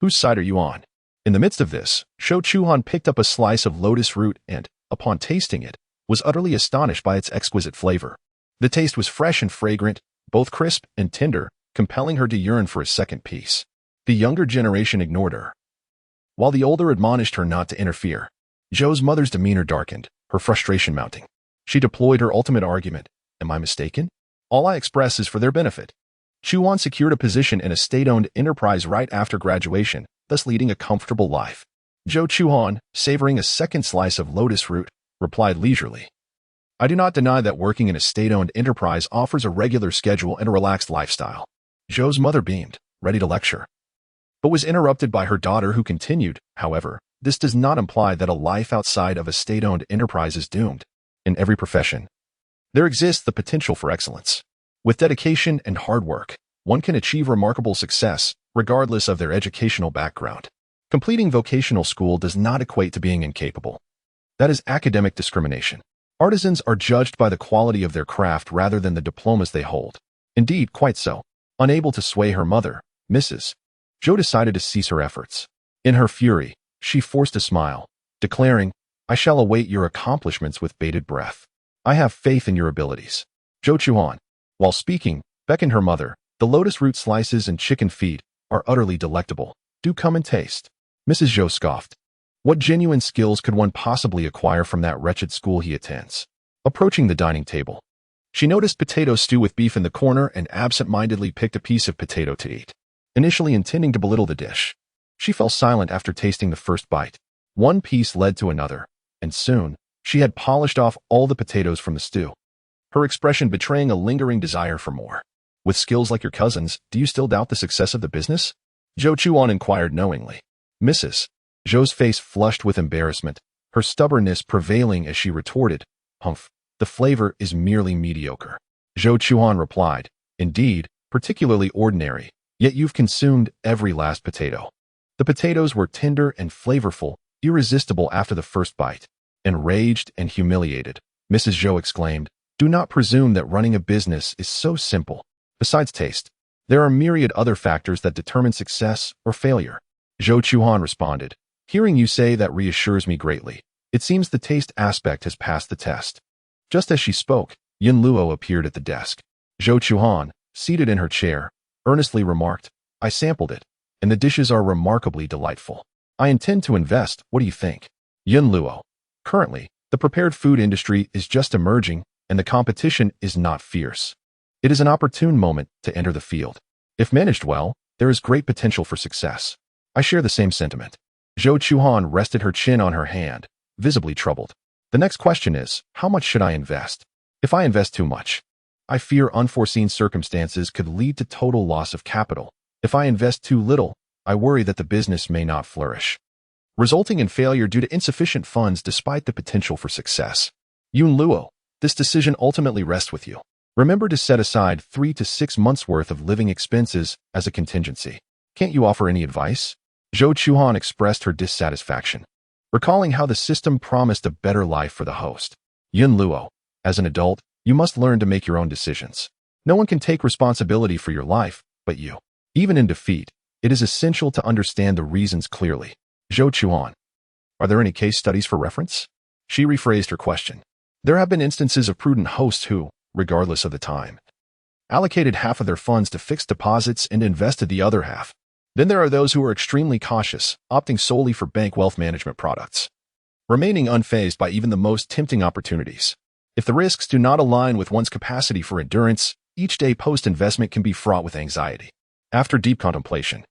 "Whose side are you on?" In the midst of this, Zhou Chuhan picked up a slice of lotus root and, upon tasting it, was utterly astonished by its exquisite flavor. The taste was fresh and fragrant, both crisp and tender, compelling her to yearn for a second piece. The younger generation ignored her, while the older admonished her not to interfere. Zhou's mother's demeanor darkened, her frustration mounting. She deployed her ultimate argument, "Am I mistaken? All I express is for their benefit." Chuan secured a position in a state-owned enterprise right after graduation, thus leading a comfortable life. Zhou Chuan, savoring a second slice of lotus root, replied leisurely, "I do not deny that working in a state-owned enterprise offers a regular schedule and a relaxed lifestyle." Zhou's mother beamed, ready to lecture, but was interrupted by her daughter, who continued, "However, this does not imply that a life outside of a state-owned enterprise is doomed. In every profession, there exists the potential for excellence. With dedication and hard work, one can achieve remarkable success, regardless of their educational background. Completing vocational school does not equate to being incapable. That is academic discrimination. Artisans are judged by the quality of their craft rather than the diplomas they hold." Indeed, quite so. Unable to sway her mother, Mrs. Zhou decided to cease her efforts. In her fury, she forced a smile, declaring, "I shall await your accomplishments with bated breath. I have faith in your abilities." Zhou Chuan, while speaking, beckoned her mother. "The lotus root slices and chicken feet are utterly delectable. Do come and taste." Mrs. Zhou scoffed. What genuine skills could one possibly acquire from that wretched school he attends? Approaching the dining table, she noticed potato stew with beef in the corner and absent-mindedly picked a piece of potato to eat. Initially intending to belittle the dish, she fell silent after tasting the first bite. One piece led to another, and soon, she had polished off all the potatoes from the stew, her expression betraying a lingering desire for more. "With skills like your cousin's, do you still doubt the success of the business?" Zhou Chuan inquired knowingly. Mrs. Zhou's face flushed with embarrassment, her stubbornness prevailing as she retorted, "Humph, the flavor is merely mediocre." Zhou Chuan replied, "Indeed, particularly ordinary, yet you've consumed every last potato." The potatoes were tender and flavorful, irresistible after the first bite. Enraged and humiliated, Mrs. Zhou exclaimed, "Do not presume that running a business is so simple. Besides taste, there are myriad other factors that determine success or failure." Zhou Chuan responded, "Hearing you say that reassures me greatly. It seems the taste aspect has passed the test." Just as she spoke, Yin Luo appeared at the desk. Zhou Chuan, seated in her chair, earnestly remarked, "I sampled it, and the dishes are remarkably delightful. I intend to invest, what do you think?" Yin Luo, currently The prepared food industry is just emerging, and the competition is not fierce. It is an opportune moment to enter the field. If managed well, there is great potential for success. I share the same sentiment. Zhou Chuhan rested her chin on her hand, visibly troubled. The next question is, how much should I invest? If I invest too much, I fear unforeseen circumstances could lead to total loss of capital. If I invest too little, I worry that the business may not flourish, resulting in failure due to insufficient funds despite the potential for success. Yun Luo, this decision ultimately rests with you. Remember to set aside 3 to 6 months' worth of living expenses as a contingency. Can't you offer any advice? Zhou Chuhan expressed her dissatisfaction, recalling how the system promised a better life for the host. Yun Luo, as an adult, you must learn to make your own decisions. No one can take responsibility for your life but you. Even in defeat, it is essential to understand the reasons clearly. Zhou Chuan, are there any case studies for reference? She rephrased her question. There have been instances of prudent hosts who, regardless of the time, allocated half of their funds to fixed deposits and invested the other half. Then there are those who are extremely cautious, opting solely for bank wealth management products, remaining unfazed by even the most tempting opportunities. If the risks do not align with one's capacity for endurance, each day post-investment can be fraught with anxiety. After deep contemplation,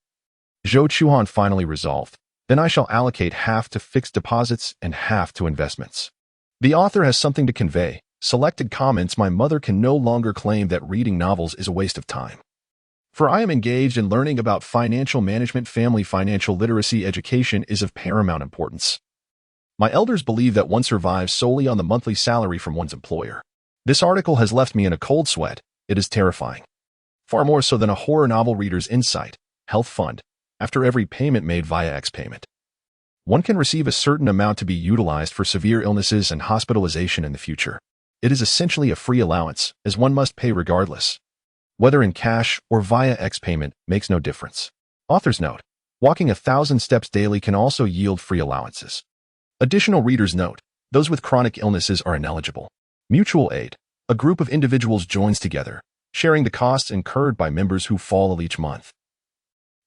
Zhou Chuan finally resolved, then I shall allocate half to fixed deposits and half to investments. The author has something to convey. Selected comments. My mother can no longer claim that reading novels is a waste of time. For I am engaged in learning about financial management. Family financial literacy education is of paramount importance. My elders believe that one survives solely on the monthly salary from one's employer. This article has left me in a cold sweat. It is terrifying. Far more so than a horror novel reader's insight, health fund, after every payment made via X payment. One can receive a certain amount to be utilized for severe illnesses and hospitalization in the future. It is essentially a free allowance, as one must pay regardless. Whether in cash or via X payment makes no difference. Author's note, walking 1,000 steps daily can also yield free allowances. Additional reader's note, those with chronic illnesses are ineligible. Mutual aid, a group of individuals joins together, sharing the costs incurred by members who fall ill each month.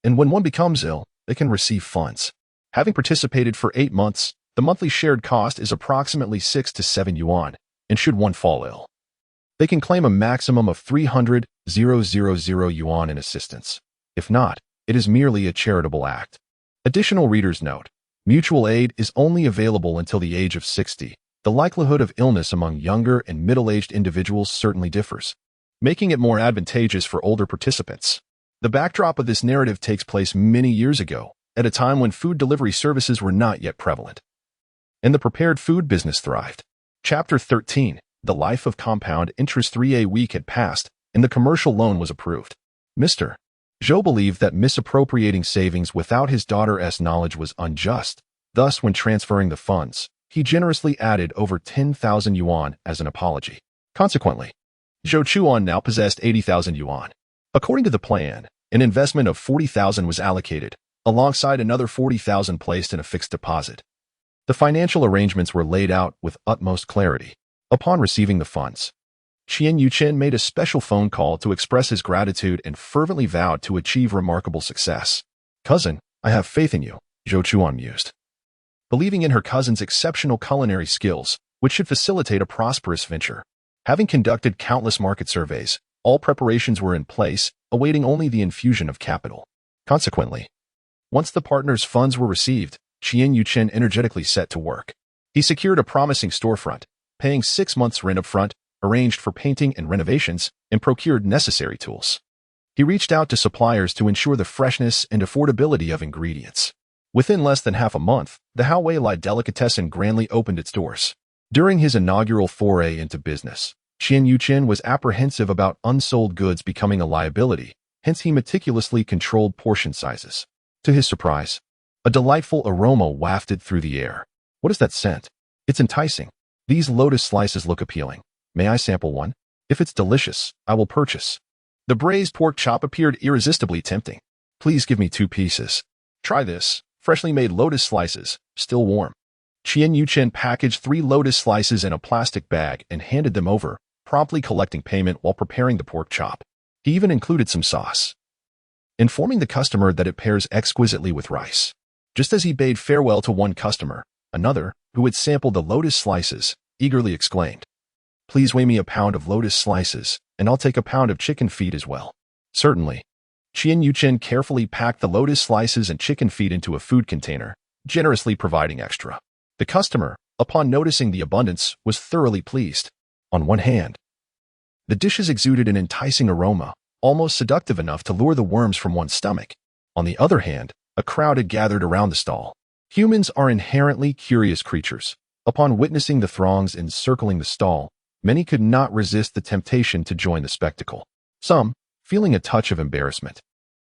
And when one becomes ill, they can receive funds. Having participated for 8 months, the monthly shared cost is approximately 6 to 7 yuan, and should one fall ill, they can claim a maximum of 300,000 yuan in assistance. If not, it is merely a charitable act. Additional reader's note, mutual aid is only available until the age of 60. The likelihood of illness among younger and middle-aged individuals certainly differs, making it more advantageous for older participants. The backdrop of this narrative takes place many years ago, at a time when food delivery services were not yet prevalent, and the prepared food business thrived. Chapter 13, The Life of Compound Interest. 3 week had passed, and the commercial loan was approved. Mr. Zhou believed that misappropriating savings without his daughter's knowledge was unjust. Thus, when transferring the funds, he generously added over 10,000 yuan as an apology. Consequently, Zhou Chuan now possessed 80,000 yuan. According to the plan, an investment of 40,000 was allocated, alongside another 40,000 placed in a fixed deposit. The financial arrangements were laid out with utmost clarity. Upon receiving the funds, Qian Yuchen made a special phone call to express his gratitude and fervently vowed to achieve remarkable success. Cousin, I have faith in you, Zhou Chuan mused. Believing in her cousin's exceptional culinary skills, which should facilitate a prosperous venture. Having conducted countless market surveys, all preparations were in place, awaiting only the infusion of capital. Consequently, once the partners' funds were received, Qian Yuchen energetically set to work. He secured a promising storefront, paying 6 months' rent up front, arranged for painting and renovations, and procured necessary tools. He reached out to suppliers to ensure the freshness and affordability of ingredients. Within less than half a month, the Haowei Lai delicatessen grandly opened its doors. During his inaugural foray into business, Qian Yuchen was apprehensive about unsold goods becoming a liability, hence he meticulously controlled portion sizes. To his surprise, a delightful aroma wafted through the air. What is that scent? It's enticing. These lotus slices look appealing. May I sample one? If it's delicious, I will purchase. The braised pork chop appeared irresistibly tempting. Please give me 2 pieces. Try this. Freshly made lotus slices, still warm. Qian Yuchen packaged 3 lotus slices in a plastic bag and handed them over, promptly collecting payment while preparing the pork chop. He even included some sauce, informing the customer that it pairs exquisitely with rice. Just as he bade farewell to one customer, another, who had sampled the lotus slices, eagerly exclaimed, "Please weigh me a pound of lotus slices, and I'll take a pound of chicken feet as well." "Certainly." Qian Yuchen carefully packed the lotus slices and chicken feet into a food container, generously providing extra. The customer, upon noticing the abundance, was thoroughly pleased. On one hand, the dishes exuded an enticing aroma, almost seductive enough to lure the worms from one's stomach. On the other hand, a crowd had gathered around the stall. Humans are inherently curious creatures. Upon witnessing the throngs encircling the stall, many could not resist the temptation to join the spectacle. Some, feeling a touch of embarrassment,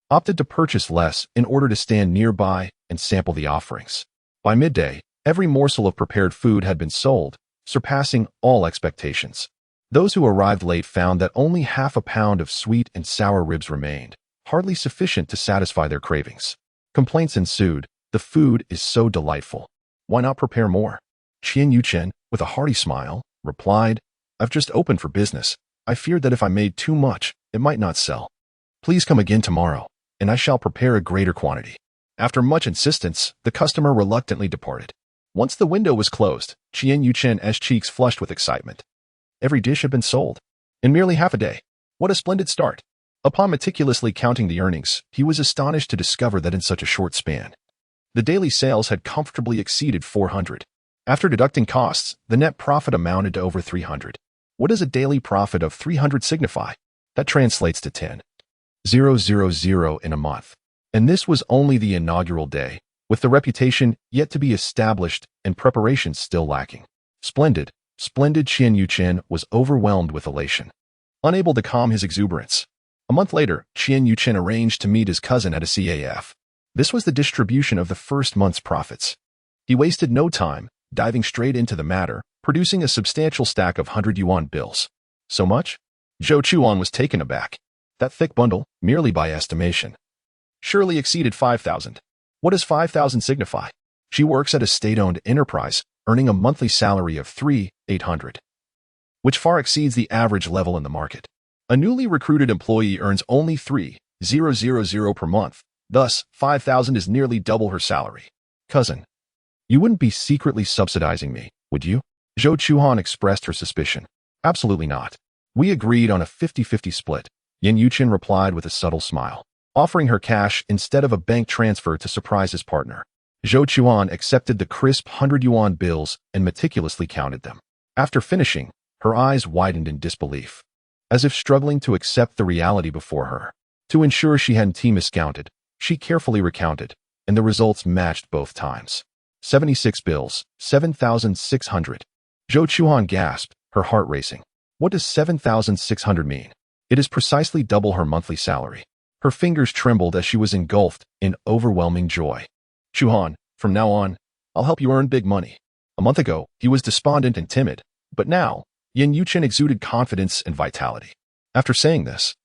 opted to purchase less in order to stand nearby and sample the offerings. By midday, every morsel of prepared food had been sold, surpassing all expectations. Those who arrived late found that only half a pound of sweet and sour ribs remained, hardly sufficient to satisfy their cravings. Complaints ensued. "The food is so delightful. Why not prepare more?" Qian Yuchen, with a hearty smile, replied, "I've just opened for business. I feared that if I made too much, it might not sell. Please come again tomorrow, and I shall prepare a greater quantity." After much insistence, the customer reluctantly departed. Once the window was closed, Qian Yuchen's cheeks flushed with excitement. Every dish had been sold. In merely half a day. What a splendid start. Upon meticulously counting the earnings, he was astonished to discover that in such a short span, the daily sales had comfortably exceeded 400. After deducting costs, the net profit amounted to over 300. What does a daily profit of 300 signify? That translates to 10,000 in a month. And this was only the inaugural day, with the reputation yet to be established and preparations still lacking. Splendid, splendid. Qian Yuchen was overwhelmed with elation, unable to calm his exuberance. A month later, Qian Yuchen arranged to meet his cousin at a CAF. This was the distribution of the first month's profits. He wasted no time, diving straight into the matter, producing a substantial stack of 100 yuan bills. So much? Zhou Chuan was taken aback. That thick bundle, merely by estimation, surely exceeded 5,000. What does 5,000 signify? She works at a state-owned enterprise, earning a monthly salary of 3,800, which far exceeds the average level in the market. A newly recruited employee earns only 3,000 per month. Thus, 5,000 is nearly double her salary. Cousin, you wouldn't be secretly subsidizing me, would you? Zhou Chuan expressed her suspicion. Absolutely not. We agreed on a 50-50 split, Yin Yuchen replied with a subtle smile, offering her cash instead of a bank transfer to surprise his partner. Zhou Chuan accepted the crisp 100 yuan bills and meticulously counted them. After finishing, her eyes widened in disbelief, as if struggling to accept the reality before her. To ensure she hadn't miscounted, she carefully recounted, and the results matched both times. 76 bills, 7,600. Zhou Chuan gasped, her heart racing. What does 7,600 mean? It is precisely double her monthly salary. Her fingers trembled as she was engulfed in overwhelming joy. Chuan, from now on, I'll help you earn big money. A month ago, he was despondent and timid, but now, Yin Yuchen exuded confidence and vitality. After saying this,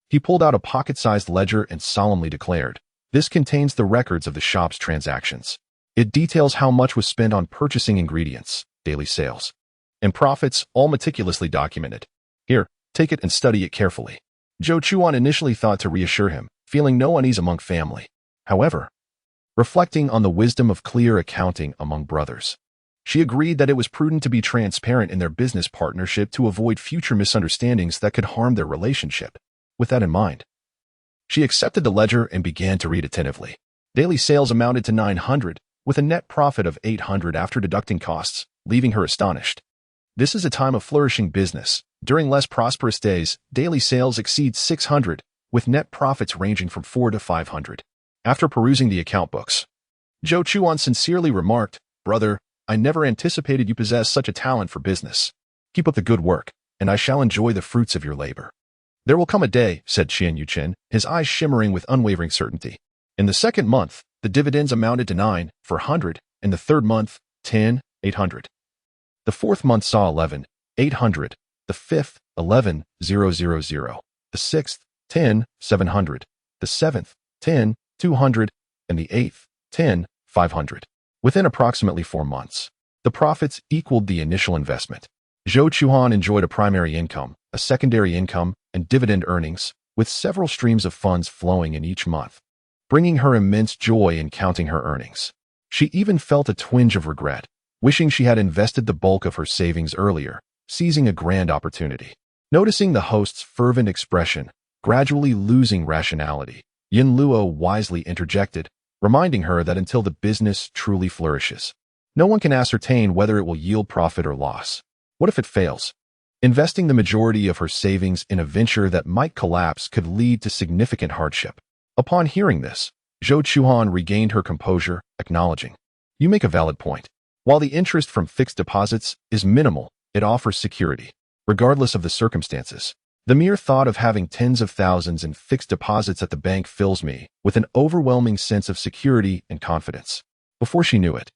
he pulled out a pocket-sized ledger and solemnly declared, "This contains the records of the shop's transactions. It details how much was spent on purchasing ingredients, daily sales, and profits, all meticulously documented. Here, take it and study it carefully." Zhou Chuan initially thought to reassure him, feeling no unease among family. However, reflecting on the wisdom of clear accounting among brothers, she agreed that it was prudent to be transparent in their business partnership to avoid future misunderstandings that could harm their relationship. With that in mind, she accepted the ledger and began to read attentively. Daily sales amounted to 900, with a net profit of 800 after deducting costs, leaving her astonished. This is a time of flourishing business. During less prosperous days, daily sales exceed 600, with net profits ranging from 4 to 500. After perusing the account books, Zhou Chuan sincerely remarked, "Brother, I never anticipated you possessed such a talent for business. Keep up the good work, and I shall enjoy the fruits of your labor." "There will come a day," said Qian Yuchen, his eyes shimmering with unwavering certainty. In the second month, the dividends amounted to 9,400, and the third month, 10,800. The fourth month saw 11,800, the fifth, 11,000, the sixth, 10,700, the seventh, 10,200, and the eighth, 10,500. Within approximately 4 months, the profits equaled the initial investment. Zhou Chuan enjoyed a primary income, a secondary income, and dividend earnings, with several streams of funds flowing in each month, bringing her immense joy in counting her earnings. She even felt a twinge of regret. wishing she had invested the bulk of her savings earlier, seizing a grand opportunity. Noticing the host's fervent expression, gradually losing rationality, Yin Luo wisely interjected, reminding her that until the business truly flourishes, no one can ascertain whether it will yield profit or loss. What if it fails? Investing the majority of her savings in a venture that might collapse could lead to significant hardship. Upon hearing this, Zhou Chuan regained her composure, acknowledging, "You make a valid point. While the interest from fixed deposits is minimal, it offers security, regardless of the circumstances. The mere thought of having tens of thousands in fixed deposits at the bank fills me with an overwhelming sense of security and confidence." Before she knew it,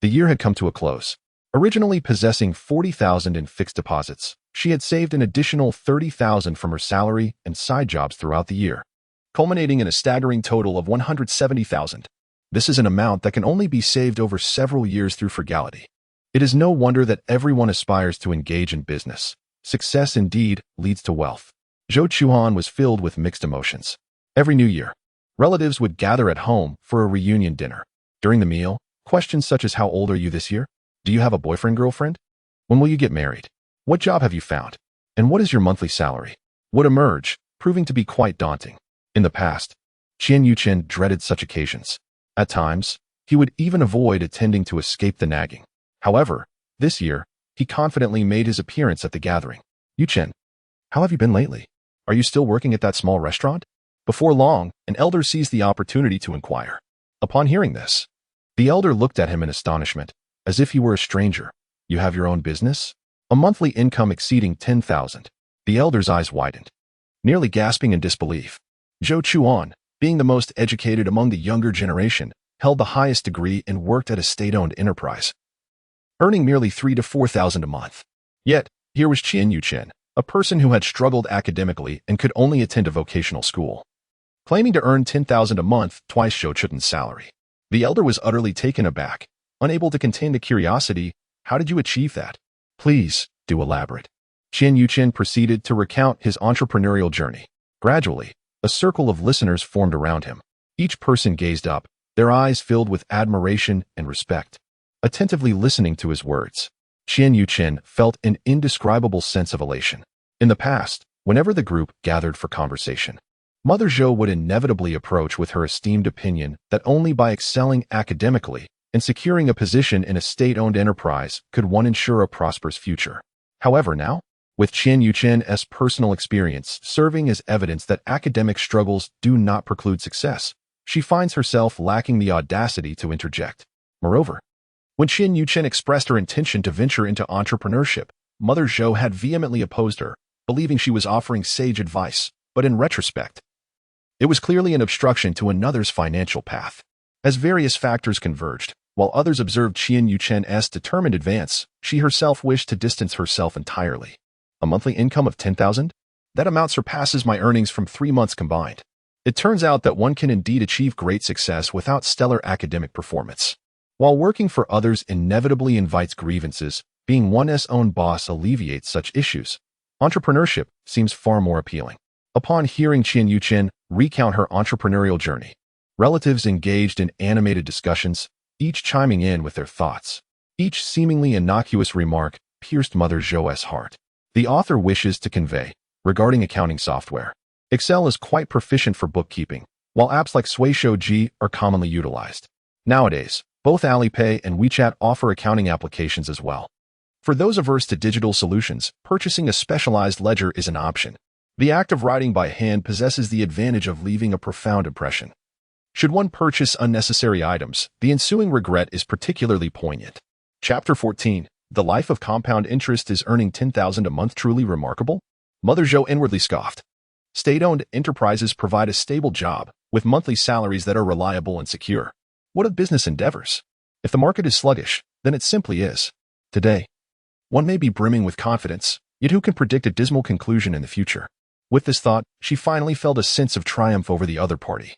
the year had come to a close. Originally possessing 40,000 in fixed deposits, she had saved an additional 30,000 from her salary and side jobs throughout the year, culminating in a staggering total of 170,000. This is an amount that can only be saved over several years through frugality. It is no wonder that everyone aspires to engage in business. Success indeed leads to wealth. Zhou Chuan was filled with mixed emotions. Every new year, relatives would gather at home for a reunion dinner. During the meal, questions such as "How old are you this year? Do you have a boyfriend/girlfriend? When will you get married? What job have you found? And what is your monthly salary?" would emerge, proving to be quite daunting. In the past, Qian Yuchen dreaded such occasions. At times, he would even avoid attending to escape the nagging. However, this year, he confidently made his appearance at the gathering. "Yuchen, how have you been lately? Are you still working at that small restaurant?" Before long, an elder seized the opportunity to inquire. Upon hearing this, the elder looked at him in astonishment, as if he were a stranger. "You have your own business? A monthly income exceeding 10,000. The elder's eyes widened, nearly gasping in disbelief. Zhou Chuan, being the most educated among the younger generation, held the highest degree and worked at a state-owned enterprise, earning merely 3,000 to 4,000 a month. Yet, here was Qian Yuchen, a person who had struggled academically and could only attend a vocational school, claiming to earn 10,000 a month, twice Zhou Chuan's salary. The elder was utterly taken aback, unable to contain the curiosity. "How did you achieve that? Please, do elaborate." Qian Yuchen proceeded to recount his entrepreneurial journey. Gradually, a circle of listeners formed around him. Each person gazed up, their eyes filled with admiration and respect, attentively listening to his words. Qian Yuchen felt an indescribable sense of elation. In the past, whenever the group gathered for conversation, Mother Zhou would inevitably approach with her esteemed opinion that only by excelling academically and securing a position in a state-owned enterprise could one ensure a prosperous future. However, now, with Qian Yuchen's personal experience serving as evidence that academic struggles do not preclude success, she finds herself lacking the audacity to interject. Moreover, when Qian Yuchen expressed her intention to venture into entrepreneurship, Mother Zhou had vehemently opposed her, believing she was offering sage advice, but in retrospect, it was clearly an obstruction to another's financial path. As various factors converged, while others observed Qian Yuchen's determined advance, she herself wished to distance herself entirely. "A monthly income of 10,000? That amount surpasses my earnings from 3 months combined." It turns out that one can indeed achieve great success without stellar academic performance. While working for others inevitably invites grievances, being one's own boss alleviates such issues. Entrepreneurship seems far more appealing. Upon hearing Qian Yuchen recount her entrepreneurial journey, relatives engaged in animated discussions, each chiming in with their thoughts. Each seemingly innocuous remark pierced Mother Zhou's heart. The author wishes to convey, regarding accounting software, Excel is quite proficient for bookkeeping, while apps like Suishouji are commonly utilized. Nowadays, both Alipay and WeChat offer accounting applications as well. For those averse to digital solutions, purchasing a specialized ledger is an option. The act of writing by hand possesses the advantage of leaving a profound impression. Should one purchase unnecessary items, the ensuing regret is particularly poignant. Chapter 14. The life of compound interest is earning 10,000 a month truly remarkable? Mother Zhou inwardly scoffed. State-owned enterprises provide a stable job, with monthly salaries that are reliable and secure. What of business endeavors? If the market is sluggish, then it simply is. Today, one may be brimming with confidence, yet who can predict a dismal conclusion in the future? With this thought, she finally felt a sense of triumph over the other party,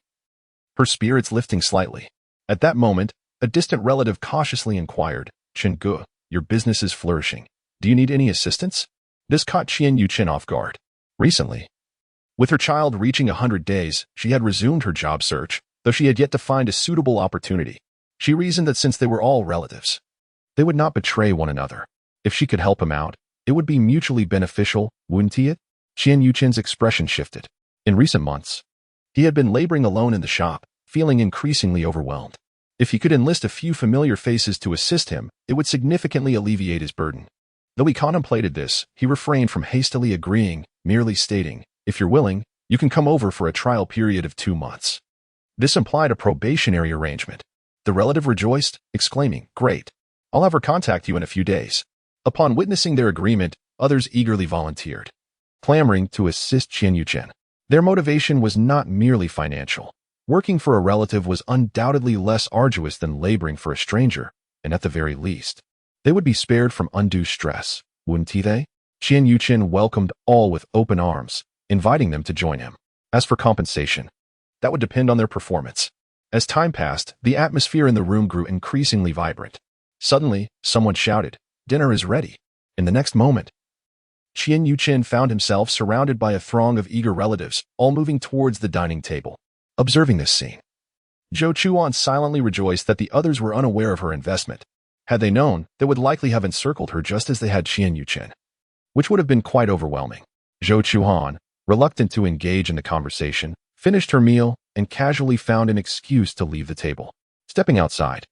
her spirits lifting slightly. At that moment, a distant relative cautiously inquired, "Chen Gu, your business is flourishing. Do you need any assistance?" This caught Qian Yuchen off guard. Recently, with her child reaching 100 days, she had resumed her job search, though she had yet to find a suitable opportunity. She reasoned that since they were all relatives, They would not betray one another. If she could help him out, it would be mutually beneficial, wouldn't it? Qian Yuchen's expression shifted. In recent months, he had been laboring alone in the shop, feeling increasingly overwhelmed. If he could enlist a few familiar faces to assist him, it would significantly alleviate his burden. Though he contemplated this, he refrained from hastily agreeing, merely stating, "If you're willing, you can come over for a trial period of 2 months." This implied a probationary arrangement. The relative rejoiced, exclaiming, "Great! I'll have her contact you in a few days." Upon witnessing their agreement, others eagerly volunteered, clamoring to assist Qian Yuchen. Their motivation was not merely financial. Working for a relative was undoubtedly less arduous than laboring for a stranger, and at the very least, they would be spared from undue stress, wouldn't they? Qian Yuchen welcomed all with open arms, inviting them to join him. As for compensation, that would depend on their performance. As time passed, the atmosphere in the room grew increasingly vibrant. Suddenly, someone shouted, "Dinner is ready." In the next moment, Qian Yuchen found himself surrounded by a throng of eager relatives, all moving towards the dining table. Observing this scene, Zhou Chuan silently rejoiced that the others were unaware of her investment. Had they known, they would likely have encircled her just as they had Qian Yuchen, which would have been quite overwhelming. Zhou Chuan, reluctant to engage in the conversation, finished her meal and casually found an excuse to leave the table. Stepping outside,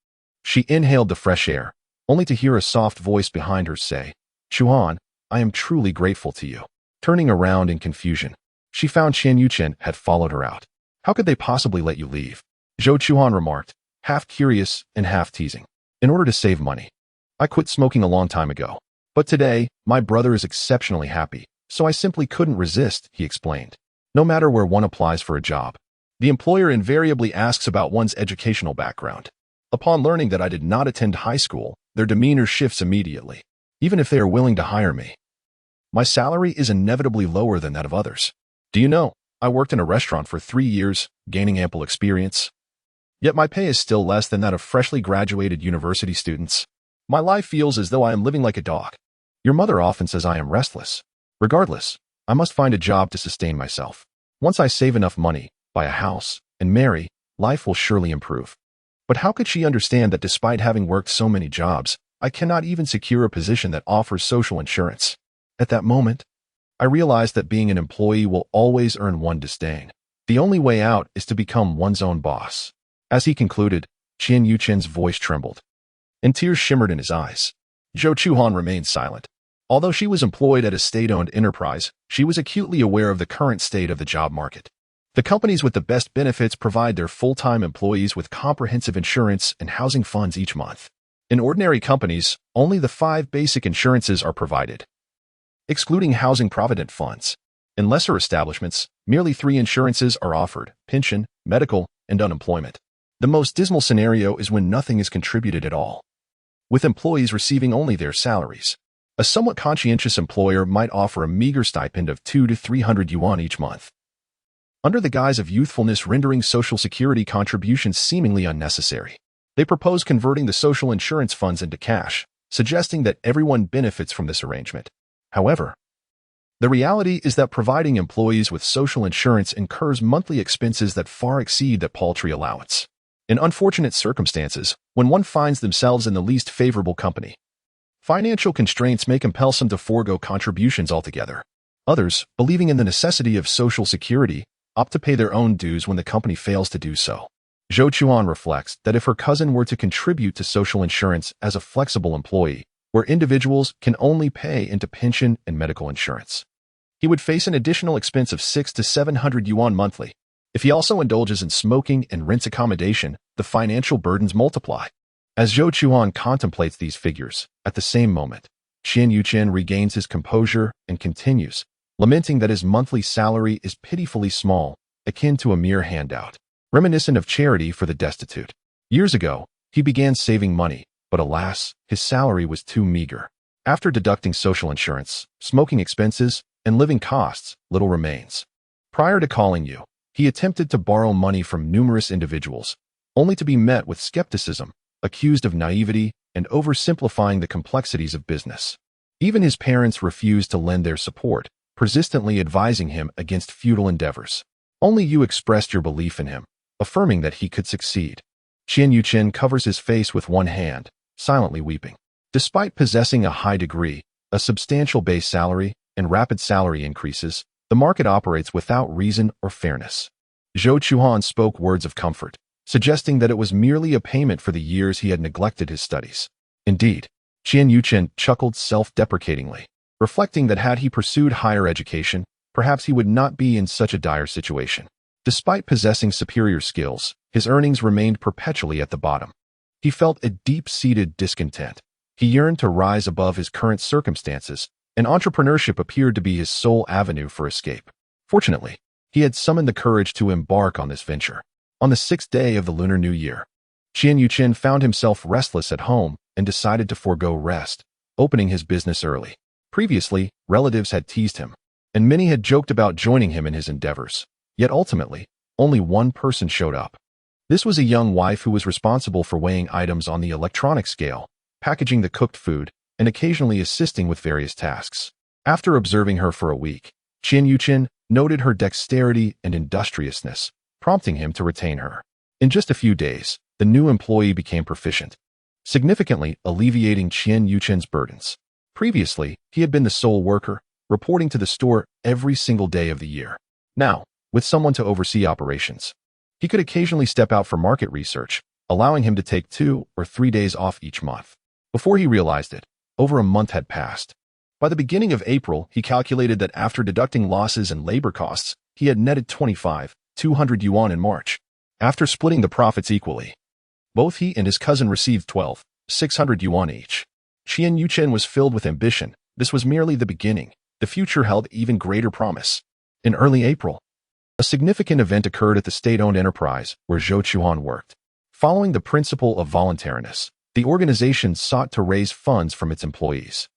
she inhaled the fresh air, only to hear a soft voice behind her say, "Chuan, I am truly grateful to you." Turning around in confusion, she found Qian Yuchen had followed her out. "How could they possibly let you leave?" Zhou Chuan remarked, half curious and half teasing. "In order to save money. I quit smoking a long time ago. But today, my brother is exceptionally happy, so I simply couldn't resist," he explained. No matter where one applies for a job, the employer invariably asks about one's educational background. Upon learning that I did not attend high school, their demeanor shifts immediately. Even if they are willing to hire me, my salary is inevitably lower than that of others. Do you know, I worked in a restaurant for 3 years, gaining ample experience. Yet my pay is still less than that of freshly graduated university students. My life feels as though I am living like a dog. Your mother often says I am restless. Regardless, I must find a job to sustain myself. Once I save enough money, buy a house, and marry, life will surely improve. But how could she understand that despite having worked so many jobs, I cannot even secure a position that offers social insurance? At that moment, I realized that being an employee will always earn one disdain. The only way out is to become one's own boss. As he concluded, Qian Yuchen's voice trembled, and tears shimmered in his eyes. Zhou Chuan remained silent. Although she was employed at a state-owned enterprise, she was acutely aware of the current state of the job market. The companies with the best benefits provide their full-time employees with comprehensive insurance and housing funds each month. In ordinary companies, only the 5 basic insurances are provided, excluding housing provident funds. In lesser establishments, merely 3 insurances are offered: pension, medical, and unemployment. The most dismal scenario is when nothing is contributed at all, with employees receiving only their salaries. A somewhat conscientious employer might offer a meager stipend of 200 to 300 yuan each month, under the guise of youthfulness, rendering Social Security contributions seemingly unnecessary. They propose converting the social insurance funds into cash, suggesting that everyone benefits from this arrangement. However, the reality is that providing employees with social insurance incurs monthly expenses that far exceed that paltry allowance. In unfortunate circumstances, when one finds themselves in the least favorable company, financial constraints may compel some to forego contributions altogether. Others, believing in the necessity of social security, opt to pay their own dues when the company fails to do so. Zhou Chuan reflects that if her cousin were to contribute to social insurance as a flexible employee, where individuals can only pay into pension and medical insurance, he would face an additional expense of 600 to 700 yuan monthly. If he also indulges in smoking and rents accommodation, the financial burdens multiply. As Zhou Chuan contemplates these figures, at the same moment, Qian Yuchen regains his composure and continues, lamenting that his monthly salary is pitifully small, akin to a mere handout, reminiscent of charity for the destitute. Years ago, he began saving money, but alas, his salary was too meager. After deducting social insurance, smoking expenses, and living costs, little remains. Prior to calling you, he attempted to borrow money from numerous individuals, only to be met with skepticism, accused of naivety, and oversimplifying the complexities of business. Even his parents refused to lend their support, persistently advising him against futile endeavors. Only you expressed your belief in him, affirming that he could succeed. Qian Yuchen covers his face with one hand, silently weeping. Despite possessing a high degree, a substantial base salary, and rapid salary increases, the market operates without reason or fairness. Zhou Chuan spoke words of comfort, suggesting that it was merely a payment for the years he had neglected his studies. Indeed, Qian Yuqian chuckled self-deprecatingly, reflecting that had he pursued higher education, perhaps he would not be in such a dire situation. Despite possessing superior skills, his earnings remained perpetually at the bottom. He felt a deep-seated discontent. He yearned to rise above his current circumstances, and entrepreneurship appeared to be his sole avenue for escape. Fortunately, he had summoned the courage to embark on this venture. On the 6th day of the Lunar New Year, Qian Yuqian found himself restless at home and decided to forego rest, opening his business early. Previously, relatives had teased him, and many had joked about joining him in his endeavors. Yet ultimately, only one person showed up. This was a young wife who was responsible for weighing items on the electronic scale, packaging the cooked food, and occasionally assisting with various tasks. After observing her for a week, Qian Yuqian noted her dexterity and industriousness, prompting him to retain her. In just a few days, the new employee became proficient, significantly alleviating Qian Yuqian's burdens. Previously, he had been the sole worker, reporting to the store every single day of the year. Now, with someone to oversee operations, he could occasionally step out for market research, allowing him to take 2 or 3 days off each month. Before he realized it, over a month had passed. By the beginning of April, he calculated that after deducting losses and labor costs, he had netted 200 yuan in March. After splitting the profits equally, both he and his cousin received 600 yuan each. Qian Yuqian was filled with ambition. This was merely the beginning. The future held even greater promise. In early April, a significant event occurred at the state-owned enterprise where Zhou Chuan worked. Following the principle of voluntariness, the organization sought to raise funds from its employees.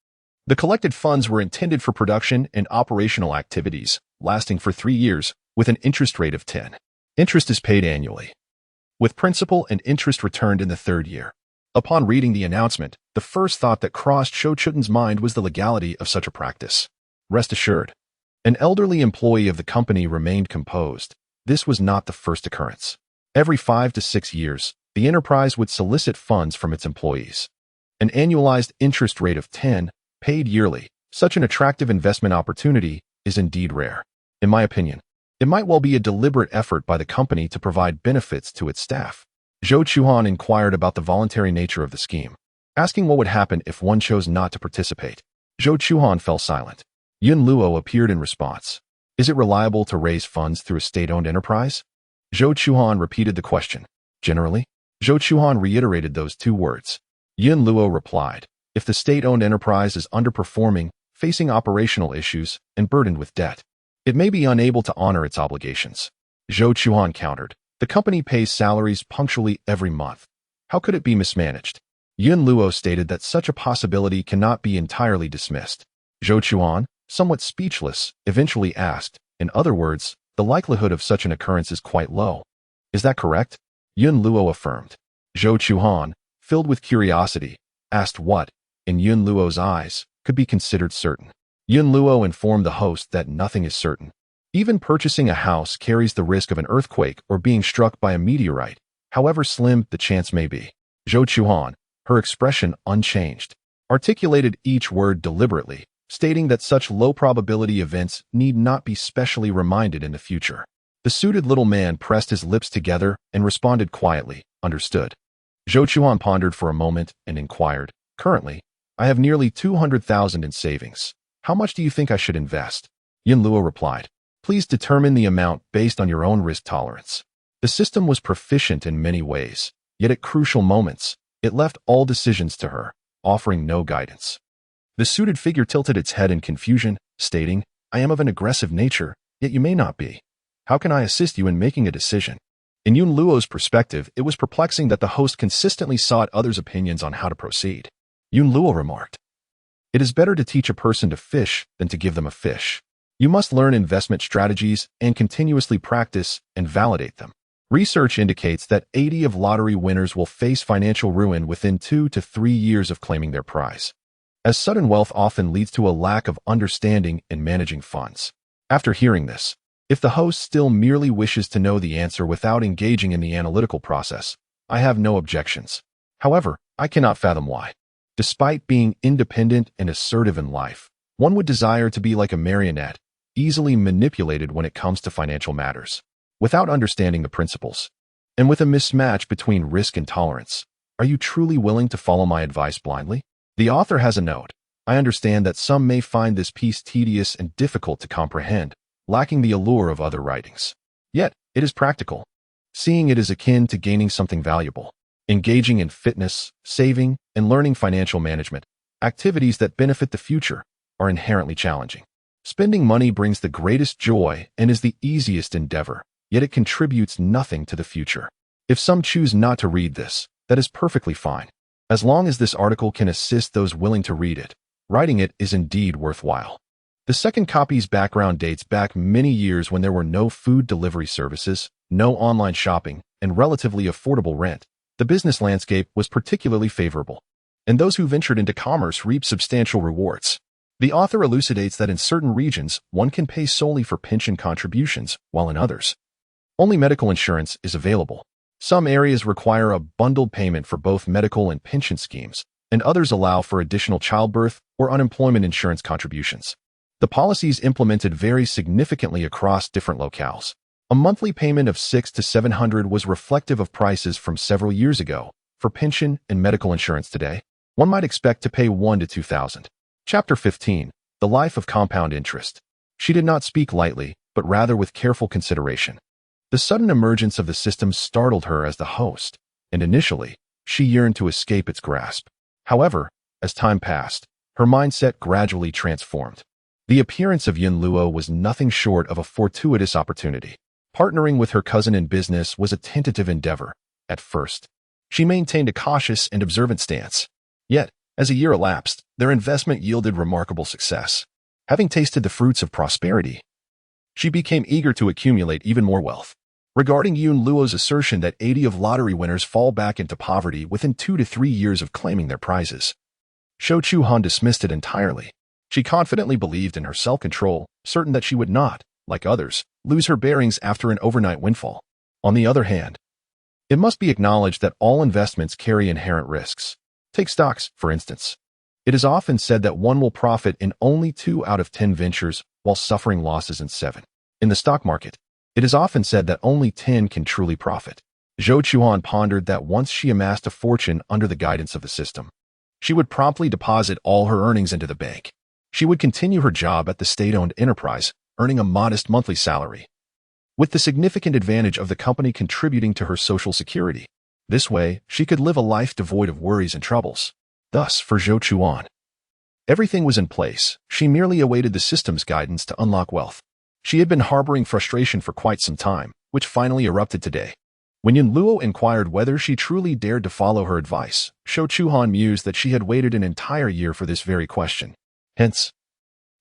The collected funds were intended for production and operational activities, lasting for 3 years, with an interest rate of 10. Interest is paid annually, with principal and interest returned in the 3rd year. Upon reading the announcement, the first thought that crossed Zhou Chuan's mind was the legality of such a practice. Rest assured, an elderly employee of the company remained composed. This was not the first occurrence. Every 5 to 6 years, the enterprise would solicit funds from its employees. An annualized interest rate of 10, paid yearly, such an attractive investment opportunity, is indeed rare. In my opinion, it might well be a deliberate effort by the company to provide benefits to its staff. Zhou Chuan inquired about the voluntary nature of the scheme, asking what would happen if one chose not to participate. Zhou Chuan fell silent. Yun Luo appeared in response. Is it reliable to raise funds through a state-owned enterprise? Zhou Chuan repeated the question. Generally, Zhou Chuan reiterated those 2 words. Yun Luo replied, if the state-owned enterprise is underperforming, facing operational issues, and burdened with debt, it may be unable to honor its obligations. Zhou Chuan countered, the company pays salaries punctually every month. How could it be mismanaged? Yun Luo stated that such a possibility cannot be entirely dismissed. Zhou Chuan, somewhat speechless, eventually asked, in other words, the likelihood of such an occurrence is quite low. Is that correct? Yun Luo affirmed. Zhou Chuan, filled with curiosity, asked what, in Yun Luo's eyes, could be considered certain. Yun Luo informed the host that nothing is certain. Even purchasing a house carries the risk of an earthquake or being struck by a meteorite, however slim the chance may be. Zhou Chuan, her expression unchanged, articulated each word deliberately, stating that such low-probability events need not be specially reminded in the future. The suited little man pressed his lips together and responded quietly, understood. Zhou Chuan pondered for a moment and inquired, currently, I have nearly 200,000 in savings. How much do you think I should invest? Yun Luo replied, please determine the amount based on your own risk tolerance. The system was proficient in many ways, yet at crucial moments, it left all decisions to her, offering no guidance. The suited figure tilted its head in confusion, stating, I am of an aggressive nature, yet you may not be. How can I assist you in making a decision? In Yun Luo's perspective, it was perplexing that the host consistently sought others' opinions on how to proceed. Yun Luo remarked, it is better to teach a person to fish than to give them a fish. You must learn investment strategies and continuously practice and validate them. Research indicates that 80 of lottery winners will face financial ruin within 2 to 3 years of claiming their prize, as sudden wealth often leads to a lack of understanding in managing funds. After hearing this, if the host still merely wishes to know the answer without engaging in the analytical process, I have no objections. However, I cannot fathom why. Despite being independent and assertive in life, one would desire to be like a marionette, easily manipulated when it comes to financial matters, without understanding the principles. And with a mismatch between risk and tolerance, are you truly willing to follow my advice blindly? The author has a note. I understand that some may find this piece tedious and difficult to comprehend, lacking the allure of other writings. Yet, it is practical. Seeing it is akin to gaining something valuable. Engaging in fitness, saving, and learning financial management, activities that benefit the future, are inherently challenging. Spending money brings the greatest joy and is the easiest endeavor, yet it contributes nothing to the future. If some choose not to read this, that is perfectly fine. As long as this article can assist those willing to read it, writing it is indeed worthwhile. The second copy's background dates back many years when there were no food delivery services, no online shopping, and relatively affordable rent. The business landscape was particularly favorable, and those who ventured into commerce reaped substantial rewards. The author elucidates that in certain regions, one can pay solely for pension contributions, while in others, only medical insurance is available. Some areas require a bundled payment for both medical and pension schemes, and others allow for additional childbirth or unemployment insurance contributions. The policies implemented vary significantly across different locales. A monthly payment of $600 to $700 was reflective of prices from several years ago. For pension and medical insurance today, one might expect to pay $1,000 to $2,000. Chapter 15. The Life of Compound Interest. She did not speak lightly, but rather with careful consideration. The sudden emergence of the system startled her as the host, and initially, she yearned to escape its grasp. However, as time passed, her mindset gradually transformed. The appearance of Yin Luo was nothing short of a fortuitous opportunity. Partnering with her cousin in business was a tentative endeavor. At first, she maintained a cautious and observant stance. Yet, as a year elapsed, their investment yielded remarkable success. Having tasted the fruits of prosperity, she became eager to accumulate even more wealth. Regarding Yun Luo's assertion that 80 of lottery winners fall back into poverty within 2 to 3 years of claiming their prizes, Zhou Chuhan dismissed it entirely. She confidently believed in her self-control, certain that she would not, like others, lose her bearings after an overnight windfall. On the other hand, it must be acknowledged that all investments carry inherent risks. Take stocks, for instance. It is often said that one will profit in only 2 out of 10 ventures while suffering losses in 7. In the stock market, it is often said that only 10 can truly profit. Zhou Chuan pondered that once she amassed a fortune under the guidance of the system, she would promptly deposit all her earnings into the bank. She would continue her job at the state-owned enterprise, earning a modest monthly salary, with the significant advantage of the company contributing to her social security. This way, she could live a life devoid of worries and troubles. Thus, for Zhou Chuan, everything was in place. She merely awaited the system's guidance to unlock wealth. She had been harboring frustration for quite some time, which finally erupted today. When Yin Luo inquired whether she truly dared to follow her advice, Zhou Chuan mused that she had waited an entire year for this very question. Hence,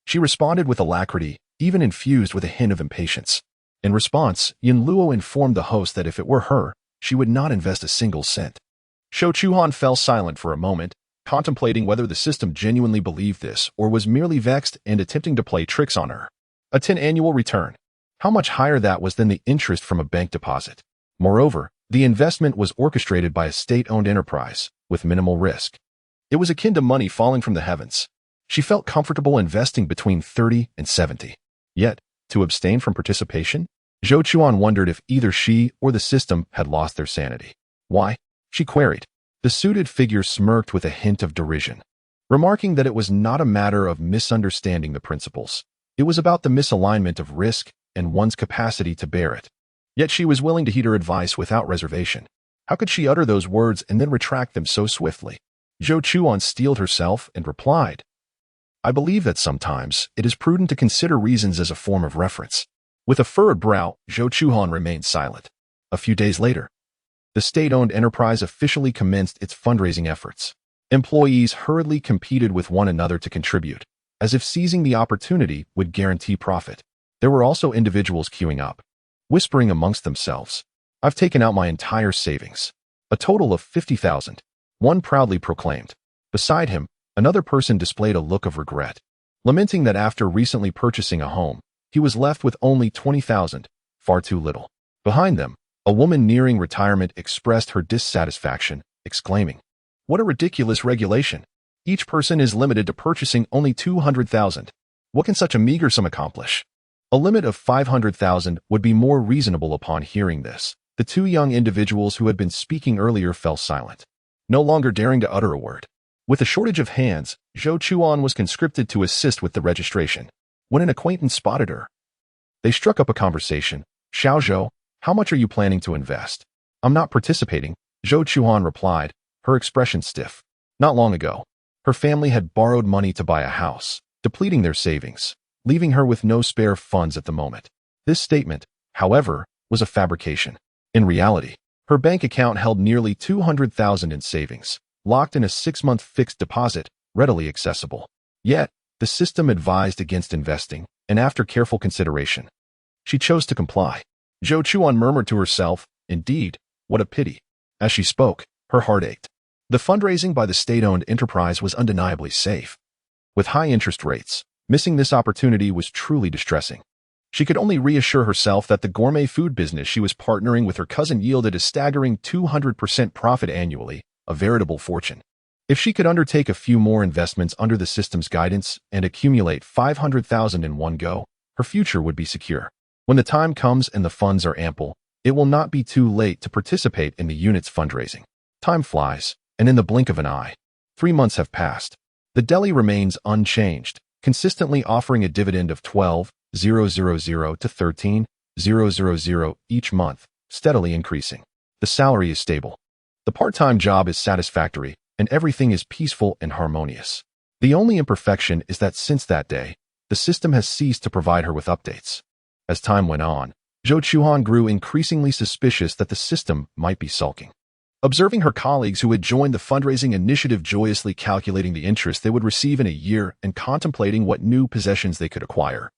she responded with alacrity, even infused with a hint of impatience. In response, Yin Luo informed the host that if it were her, she would not invest a single cent. Zhou Chuan fell silent for a moment, contemplating whether the system genuinely believed this or was merely vexed and attempting to play tricks on her. A 10 annual return. How much higher that was than the interest from a bank deposit. Moreover, the investment was orchestrated by a state-owned enterprise, with minimal risk. It was akin to money falling from the heavens. She felt comfortable investing between 30 and 70. Yet, to abstain from participation? Zhou Chuan wondered if either she or the system had lost their sanity. Why? She queried. The suited figure smirked with a hint of derision, remarking that it was not a matter of misunderstanding the principles. It was about the misalignment of risk and one's capacity to bear it. Yet she was willing to heed her advice without reservation. How could she utter those words and then retract them so swiftly? Zhou Chuan steeled herself and replied, I believe that sometimes it is prudent to consider reasons as a form of reference. With a furrowed brow, Zhou Chuan remained silent. A few days later, the state-owned enterprise officially commenced its fundraising efforts. Employees hurriedly competed with one another to contribute, as if seizing the opportunity would guarantee profit. There were also individuals queuing up, whispering amongst themselves, I've taken out my entire savings. A total of 50,000. One proudly proclaimed. Beside him, another person displayed a look of regret, lamenting that after recently purchasing a home, he was left with only 20,000, far too little. Behind them, a woman nearing retirement expressed her dissatisfaction, exclaiming, What a ridiculous regulation! Each person is limited to purchasing only 200,000. What can such a meager sum accomplish? A limit of 500,000 would be more reasonable. Upon hearing this, the two young individuals who had been speaking earlier fell silent, no longer daring to utter a word. With a shortage of hands, Zhou Chuan was conscripted to assist with the registration. When an acquaintance spotted her, they struck up a conversation. "Xiao Zhou, how much are you planning to invest?" "I'm not participating," Zhou Chuan replied, her expression stiff. Not long ago, her family had borrowed money to buy a house, depleting their savings, leaving her with no spare funds at the moment. This statement, however, was a fabrication. In reality, her bank account held nearly 200,000 in savings, locked in a 6-month fixed deposit, readily accessible. Yet, the system advised against investing, and after careful consideration, she chose to comply. Zhou Chuan murmured to herself, "Indeed, what a pity." As she spoke, her heart ached. The fundraising by the state-owned enterprise was undeniably safe. With high interest rates, missing this opportunity was truly distressing. She could only reassure herself that the gourmet food business she was partnering with her cousin yielded a staggering 200% profit annually, a veritable fortune. If she could undertake a few more investments under the system's guidance and accumulate 500,000 in one go, her future would be secure. When the time comes and the funds are ample, it will not be too late to participate in the unit's fundraising. Time flies, and in the blink of an eye, 3 months have passed. The deli remains unchanged, consistently offering a dividend of 12,000 to 13,000 each month, steadily increasing. The salary is stable. The part-time job is satisfactory, and everything is peaceful and harmonious. The only imperfection is that since that day, the system has ceased to provide her with updates. As time went on, Zhou Chuan grew increasingly suspicious that the system might be sulking. Observing her colleagues who had joined the fundraising initiative joyously calculating the interest they would receive in a year and contemplating what new possessions they could acquire,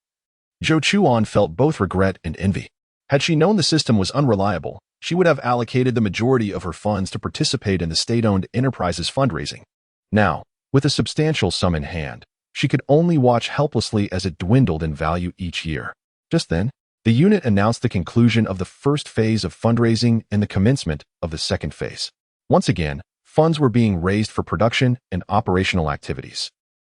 Zhou Chuan felt both regret and envy. Had she known the system was unreliable, she would have allocated the majority of her funds to participate in the state-owned enterprise's fundraising. Now, with a substantial sum in hand, she could only watch helplessly as it dwindled in value each year. Just then, the unit announced the conclusion of the first phase of fundraising and the commencement of the second phase. Once again, funds were being raised for production and operational activities.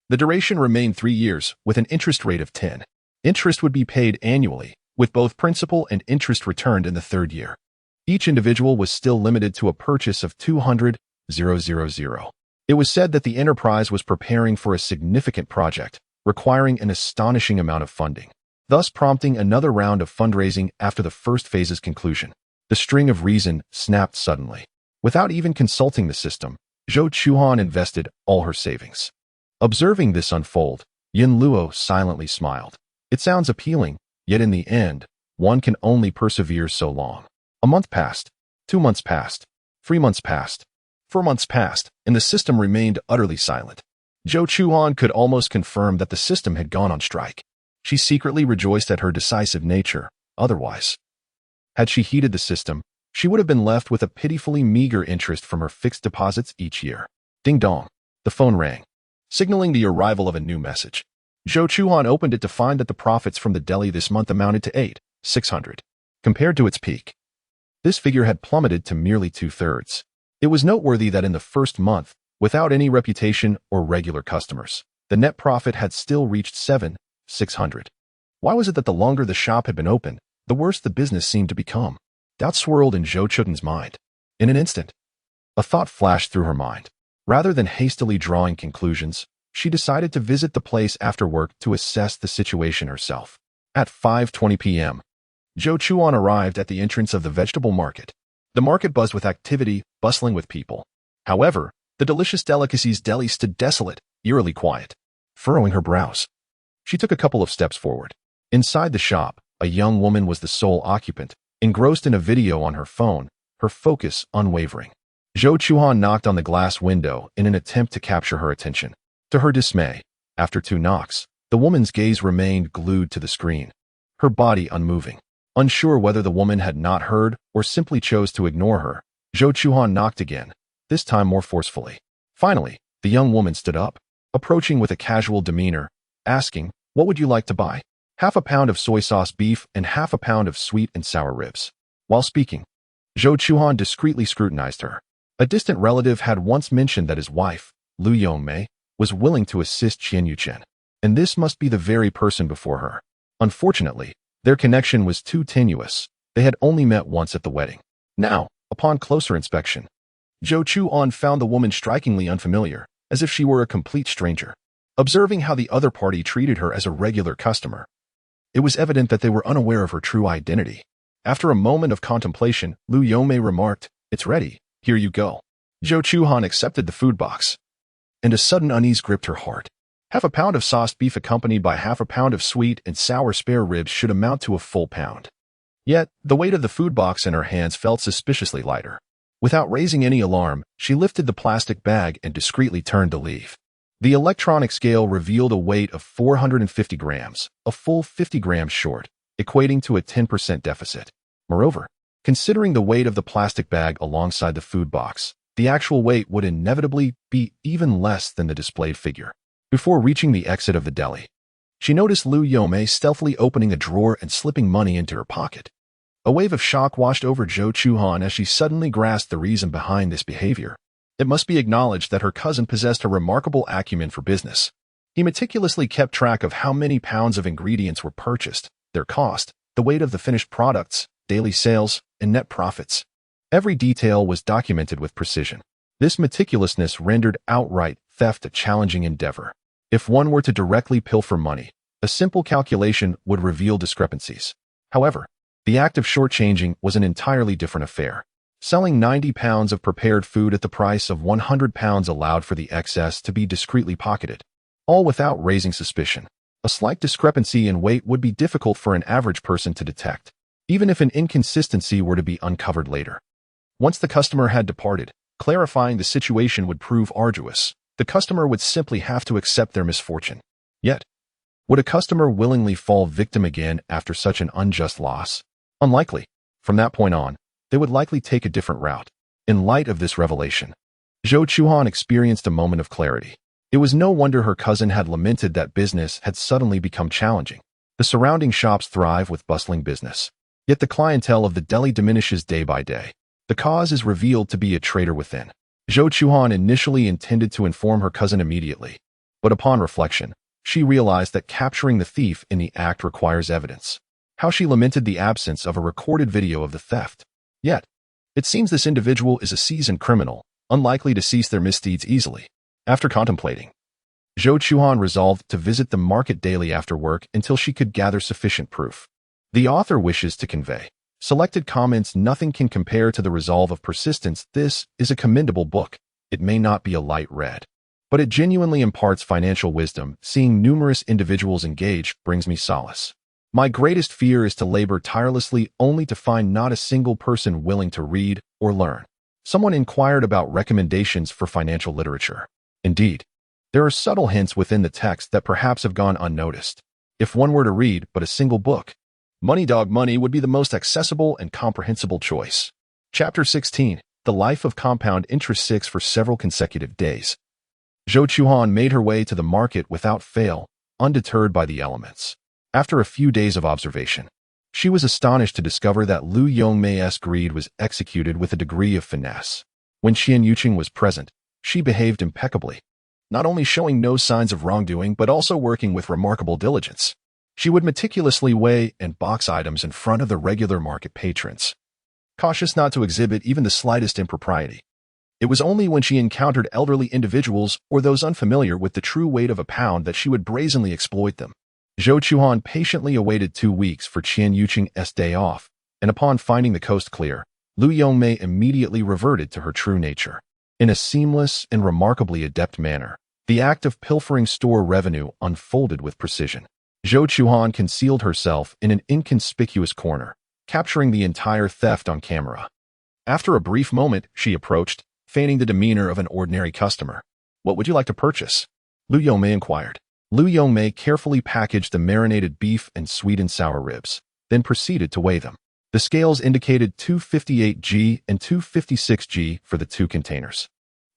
The duration remained 3 years, with an interest rate of 10. Interest would be paid annually, with both principal and interest returned in the third year. Each individual was still limited to a purchase of 200,000. It was said that the enterprise was preparing for a significant project, requiring an astonishing amount of funding, thus prompting another round of fundraising after the first phase's conclusion. The string of reason snapped suddenly. Without even consulting the system, Zhou Chuan invested all her savings. Observing this unfold, Yin Luo silently smiled. It sounds appealing, yet in the end, one can only persevere so long. A month passed, 2 months passed, 3 months passed, 4 months passed, and the system remained utterly silent. Zhou Chuan could almost confirm that the system had gone on strike. She secretly rejoiced at her decisive nature. Otherwise, had she heeded the system, she would have been left with a pitifully meager interest from her fixed deposits each year. Ding dong. The phone rang, signaling the arrival of a new message. Zhou Chuan opened it to find that the profits from the deli this month amounted to 8,600. Compared to its peak, this figure had plummeted to merely 2/3. It was noteworthy that in the first month, without any reputation or regular customers, the net profit had still reached 7,600. Why was it that the longer the shop had been open, the worse the business seemed to become? Doubt swirled in Zhou Chuan's mind. In an instant, a thought flashed through her mind. Rather than hastily drawing conclusions, she decided to visit the place after work to assess the situation herself. At 5:20 p.m., Zhou Chuan arrived at the entrance of the vegetable market. The market buzzed with activity, bustling with people. However, the delicious delicacies deli stood desolate, eerily quiet. Furrowing her brows, she took a couple of steps forward. Inside the shop, a young woman was the sole occupant, engrossed in a video on her phone, her focus unwavering. Zhou Chuan knocked on the glass window in an attempt to capture her attention. To her dismay, after 2 knocks, the woman's gaze remained glued to the screen, her body unmoving. Unsure whether the woman had not heard or simply chose to ignore her, Zhou Chuan knocked again, this time more forcefully. Finally, the young woman stood up, approaching with a casual demeanor, asking, "What would you like to buy?" "Half a pound of soy sauce beef and half a pound of sweet and sour ribs." While speaking, Zhou Chuan discreetly scrutinized her. A distant relative had once mentioned that his wife, Lu Yongmei, was willing to assist Qian Yuchen, and this must be the very person before her. Unfortunately, their connection was too tenuous. They had only met once at the wedding. Now, upon closer inspection, Zhou Chuan found the woman strikingly unfamiliar, as if she were a complete stranger. Observing how the other party treated her as a regular customer, it was evident that they were unaware of her true identity. After a moment of contemplation, Lu Yongmei remarked, "It's ready. Here you go." Zhou Chuan accepted the food box, and a sudden unease gripped her heart. Half a pound of sauced beef accompanied by half a pound of sweet and sour spare ribs should amount to a full pound. Yet, the weight of the food box in her hands felt suspiciously lighter. Without raising any alarm, she lifted the plastic bag and discreetly turned to leave. The electronic scale revealed a weight of 450 grams, a full 50 grams short, equating to a 10% deficit. Moreover, considering the weight of the plastic bag alongside the food box, the actual weight would inevitably be even less than the displayed figure. Before reaching the exit of the deli, she noticed Lu Yongmei stealthily opening a drawer and slipping money into her pocket. A wave of shock washed over Zhou Chuan as she suddenly grasped the reason behind this behavior. It must be acknowledged that her cousin possessed a remarkable acumen for business. He meticulously kept track of how many pounds of ingredients were purchased, their cost, the weight of the finished products, daily sales, and net profits. Every detail was documented with precision. This meticulousness rendered outright theft a challenging endeavor. If one were to directly pilfer money, a simple calculation would reveal discrepancies. However, the act of shortchanging was an entirely different affair. Selling 90 pounds of prepared food at the price of 100 pounds allowed for the excess to be discreetly pocketed, all without raising suspicion. A slight discrepancy in weight would be difficult for an average person to detect, even if an inconsistency were to be uncovered later. Once the customer had departed, clarifying the situation would prove arduous. The customer would simply have to accept their misfortune. Yet, would a customer willingly fall victim again after such an unjust loss? Unlikely. From that point on, they would likely take a different route. In light of this revelation, Zhou Chuan experienced a moment of clarity. It was no wonder her cousin had lamented that business had suddenly become challenging. The surrounding shops thrive with bustling business, yet the clientele of the deli diminishes day by day. The cause is revealed to be a traitor within. Zhou Chuan initially intended to inform her cousin immediately, but upon reflection, she realized that capturing the thief in the act requires evidence. How she lamented the absence of a recorded video of the theft. Yet, it seems this individual is a seasoned criminal, unlikely to cease their misdeeds easily. After contemplating, Zhou Chuan resolved to visit the market daily after work until she could gather sufficient proof. The author wishes to convey selected comments. Nothing can compare to the resolve of persistence. This is a commendable book. It may not be a light read, but it genuinely imparts financial wisdom. Seeing numerous individuals engage brings me solace. My greatest fear is to labor tirelessly only to find not a single person willing to read or learn. Someone inquired about recommendations for financial literature. Indeed, there are subtle hints within the text that perhaps have gone unnoticed. If one were to read but a single book, Money Dog Money would be the most accessible and comprehensible choice. Chapter 16, The Life of Compound Interest. 6 For several consecutive days, Zhou Chuan made her way to the market without fail, undeterred by the elements. After a few days of observation, she was astonished to discover that Lu Yongmei's greed was executed with a degree of finesse. When Qian Yuchen was present, she behaved impeccably, not only showing no signs of wrongdoing but also working with remarkable diligence. She would meticulously weigh and box items in front of the regular market patrons, cautious not to exhibit even the slightest impropriety. It was only when she encountered elderly individuals or those unfamiliar with the true weight of a pound that she would brazenly exploit them. Zhou Chuan patiently awaited 2 weeks for Qian Yuchen's day off, and upon finding the coast clear, Lu Yongmei immediately reverted to her true nature. In a seamless and remarkably adept manner, the act of pilfering store revenue unfolded with precision. Zhou Chuan concealed herself in an inconspicuous corner, capturing the entire theft on camera. After a brief moment, she approached, feigning the demeanor of an ordinary customer. "What would you like to purchase?" Lu Yongmei inquired. Lu Yongmei carefully packaged the marinated beef and sweet and sour ribs, then proceeded to weigh them. The scales indicated 258 g and 256 g for the 2 containers,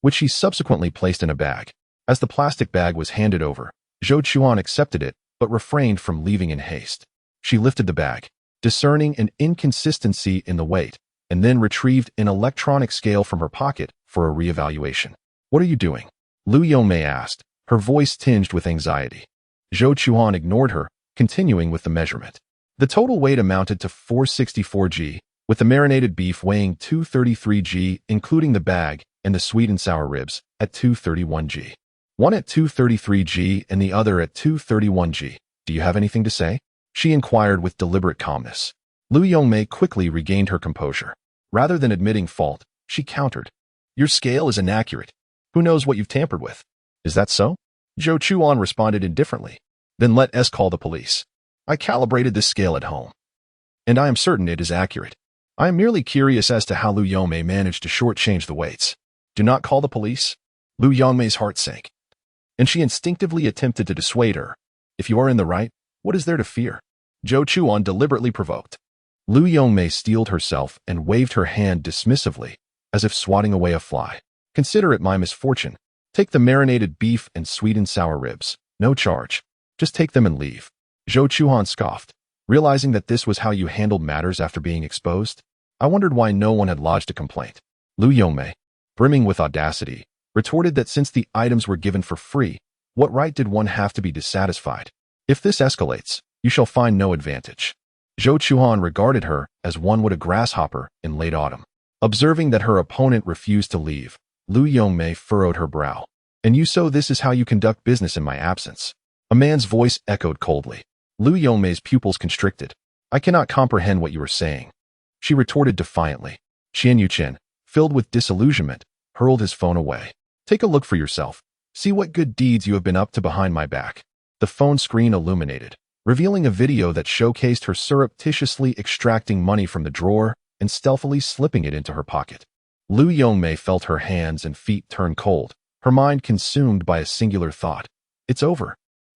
which she subsequently placed in a bag. As the plastic bag was handed over, Zhou Chuan accepted it, but refrained from leaving in haste. She lifted the bag, discerning an inconsistency in the weight, and then retrieved an electronic scale from her pocket for a reevaluation. "What are you doing?" Lu Yongmei asked, her voice tinged with anxiety. Zhou Chuan ignored her, continuing with the measurement. The total weight amounted to 464 g, with the marinated beef weighing 233 g, including the bag, and the sweet and sour ribs at 231 g. One at 233 g and the other at 231 g. Do you have anything to say? She inquired with deliberate calmness. Lu Yongmei quickly regained her composure. Rather than admitting fault, she countered. Your scale is inaccurate. Who knows what you've tampered with? Is that so? Zhou Chuan responded indifferently. Then let us call the police. I calibrated this scale at home, and I am certain it is accurate. I am merely curious as to how Lu Yongmei managed to shortchange the weights. Do not call the police. Lu Yongmei's heart sank, and she instinctively attempted to dissuade her. If you are in the right, what is there to fear? Zhou Chuan deliberately provoked. Lu Yongmei steeled herself and waved her hand dismissively, as if swatting away a fly. Consider it my misfortune. Take the marinated beef and sweet and sour ribs. No charge. Just take them and leave. Zhou Chuan scoffed. Realizing that this was how you handled matters after being exposed, I wondered why no one had lodged a complaint. Lu Yongmei, brimming with audacity, retorted that since the items were given for free, what right did one have to be dissatisfied? If this escalates, you shall find no advantage. Zhou Chuan regarded her as one would a grasshopper in late autumn. Observing that her opponent refused to leave, Lu Yongmei furrowed her brow. And so this is how you conduct business in my absence? A man's voice echoed coldly. Lu Yongmei's pupils constricted. I cannot comprehend what you are saying. She retorted defiantly. Qian Yuqian, filled with disillusionment, hurled his phone away. Take a look for yourself. See what good deeds you have been up to behind my back. The phone screen illuminated, revealing a video that showcased her surreptitiously extracting money from the drawer and stealthily slipping it into her pocket. Lu Yongmei felt her hands and feet turn cold, her mind consumed by a singular thought. It's over.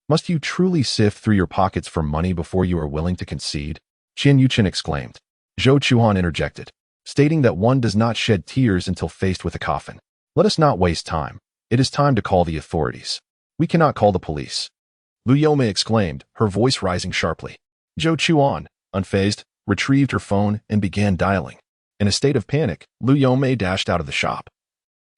Must you truly sift through your pockets for money before you are willing to concede? Qian Yuqian exclaimed. Zhou Chuan interjected, stating that one does not shed tears until faced with a coffin. Let us not waste time. It is time to call the authorities. We cannot call the police. Lu Yongmei exclaimed, her voice rising sharply. Zhou Chuan, unfazed, retrieved her phone and began dialing. In a state of panic, Lu Yongmei dashed out of the shop.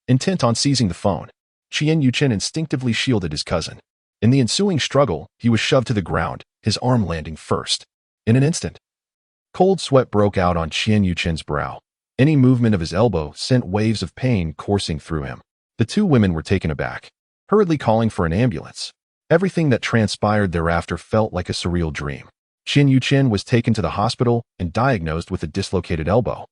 Intent on seizing the phone, Qian Yuqian instinctively shielded his cousin. In the ensuing struggle, he was shoved to the ground, his arm landing first. In an instant, cold sweat broke out on Qian Yuqian's brow. Any movement of his elbow sent waves of pain coursing through him. The two women were taken aback, hurriedly calling for an ambulance. Everything that transpired thereafter felt like a surreal dream. Qian Yuqian was taken to the hospital and diagnosed with a dislocated elbow,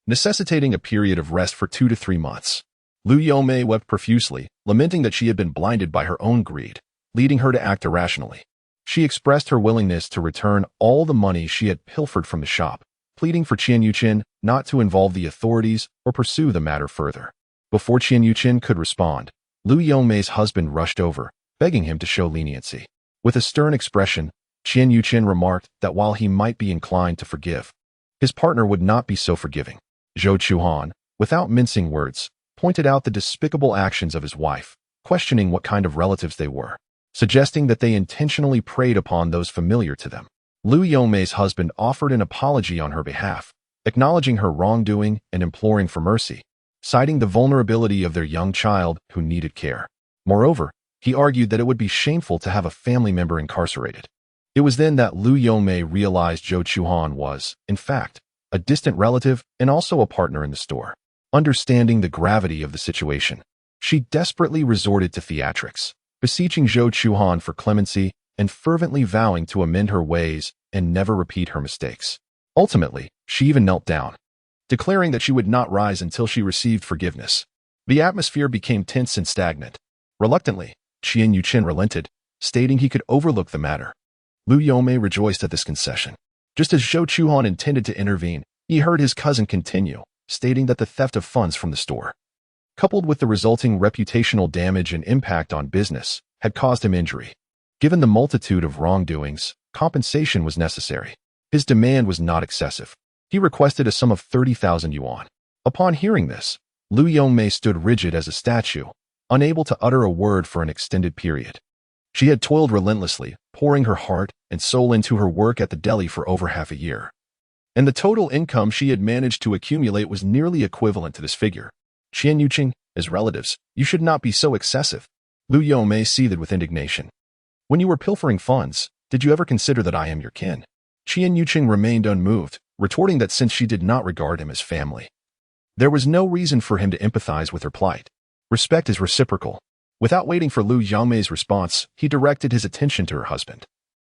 necessitating a period of rest for 2 to 3 months. Lu Yongmei wept profusely, lamenting that she had been blinded by her own greed, leading her to act irrationally. She expressed her willingness to return all the money she had pilfered from the shop, pleading for Qian Yuqian not to involve the authorities or pursue the matter further. Before Qian Yuqian could respond, Lu Yongmei's husband rushed over, begging him to show leniency. With a stern expression, Qian Yuqian remarked that while he might be inclined to forgive, his partner would not be so forgiving. Zhou Chuan, without mincing words, pointed out the despicable actions of his wife, questioning what kind of relatives they were, suggesting that they intentionally preyed upon those familiar to them. Lu Yongmei's husband offered an apology on her behalf, acknowledging her wrongdoing and imploring for mercy, citing the vulnerability of their young child who needed care. Moreover, he argued that it would be shameful to have a family member incarcerated. It was then that Lu Yongmei realized Zhou Chuan was, in fact, a distant relative and also a partner in the store. Understanding the gravity of the situation, she desperately resorted to theatrics, beseeching Zhou Chuan for clemency and fervently vowing to amend her ways and never repeat her mistakes. Ultimately, she even knelt down, declaring that she would not rise until she received forgiveness. The atmosphere became tense and stagnant. Reluctantly, Qian Yuqian relented, stating he could overlook the matter. Lu Yongmei rejoiced at this concession. Just as Zhou Chuan intended to intervene, he heard his cousin continue, stating that the theft of funds from the store, coupled with the resulting reputational damage and impact on business, had caused him injury. Given the multitude of wrongdoings, compensation was necessary. His demand was not excessive. He requested a sum of 30,000 yuan. Upon hearing this, Lu Yongmei stood rigid as a statue, unable to utter a word for an extended period. She had toiled relentlessly, pouring her heart and soul into her work at the deli for over half a year. And the total income she had managed to accumulate was nearly equivalent to this figure. Qian Yuqian, as relatives, you should not be so excessive. Lu Yongmei seethed with indignation. When you were pilfering funds, did you ever consider that I am your kin? Qian Yuqing remained unmoved, retorting that since she did not regard him as family, there was no reason for him to empathize with her plight. Respect is reciprocal. Without waiting for Lu Yongmei's response, he directed his attention to her husband,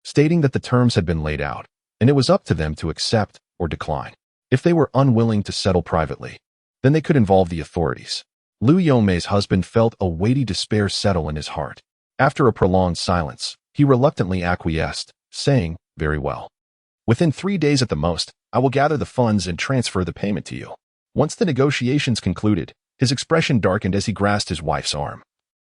stating that the terms had been laid out, and it was up to them to accept or decline. If they were unwilling to settle privately, then they could involve the authorities. Lu Yongmei's husband felt a weighty despair settle in his heart. After a prolonged silence, he reluctantly acquiesced, saying, "Very well. Within 3 days at the most, I will gather the funds and transfer the payment to you." Once the negotiations concluded, his expression darkened as he grasped his wife's arm,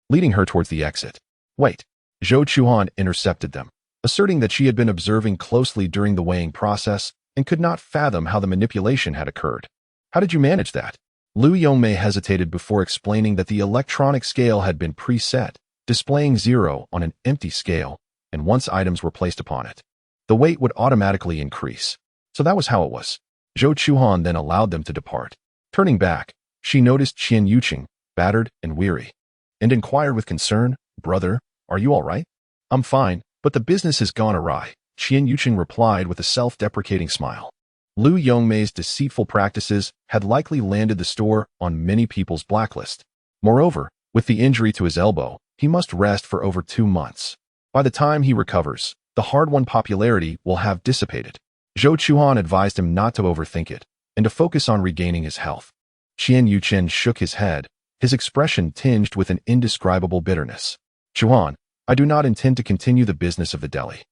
leading her towards the exit. "Wait." Zhou Chuan intercepted them, asserting that she had been observing closely during the weighing process and could not fathom how the manipulation had occurred. "How did you manage that?" Lu Yongmei hesitated before explaining that the electronic scale had been preset, displaying 0 on an empty scale, and once items were placed upon it, the weight would automatically increase. So that was how it was. Zhou Chuan then allowed them to depart. Turning back, she noticed Qian Yuqing, battered and weary, and inquired with concern, "Brother, are you all right?" "I'm fine, but the business has gone awry," Qian Yuqing replied with a self-deprecating smile. Lu Yongmei's deceitful practices had likely landed the store on many people's blacklist. Moreover, with the injury to his elbow, he must rest for over 2 months. By the time he recovers, the hard-won popularity will have dissipated. Zhou Chuan advised him not to overthink it and to focus on regaining his health. Qian Yuqing shook his head, his expression tinged with an indescribable bitterness. "Chuan, I do not intend to continue the business of the deli.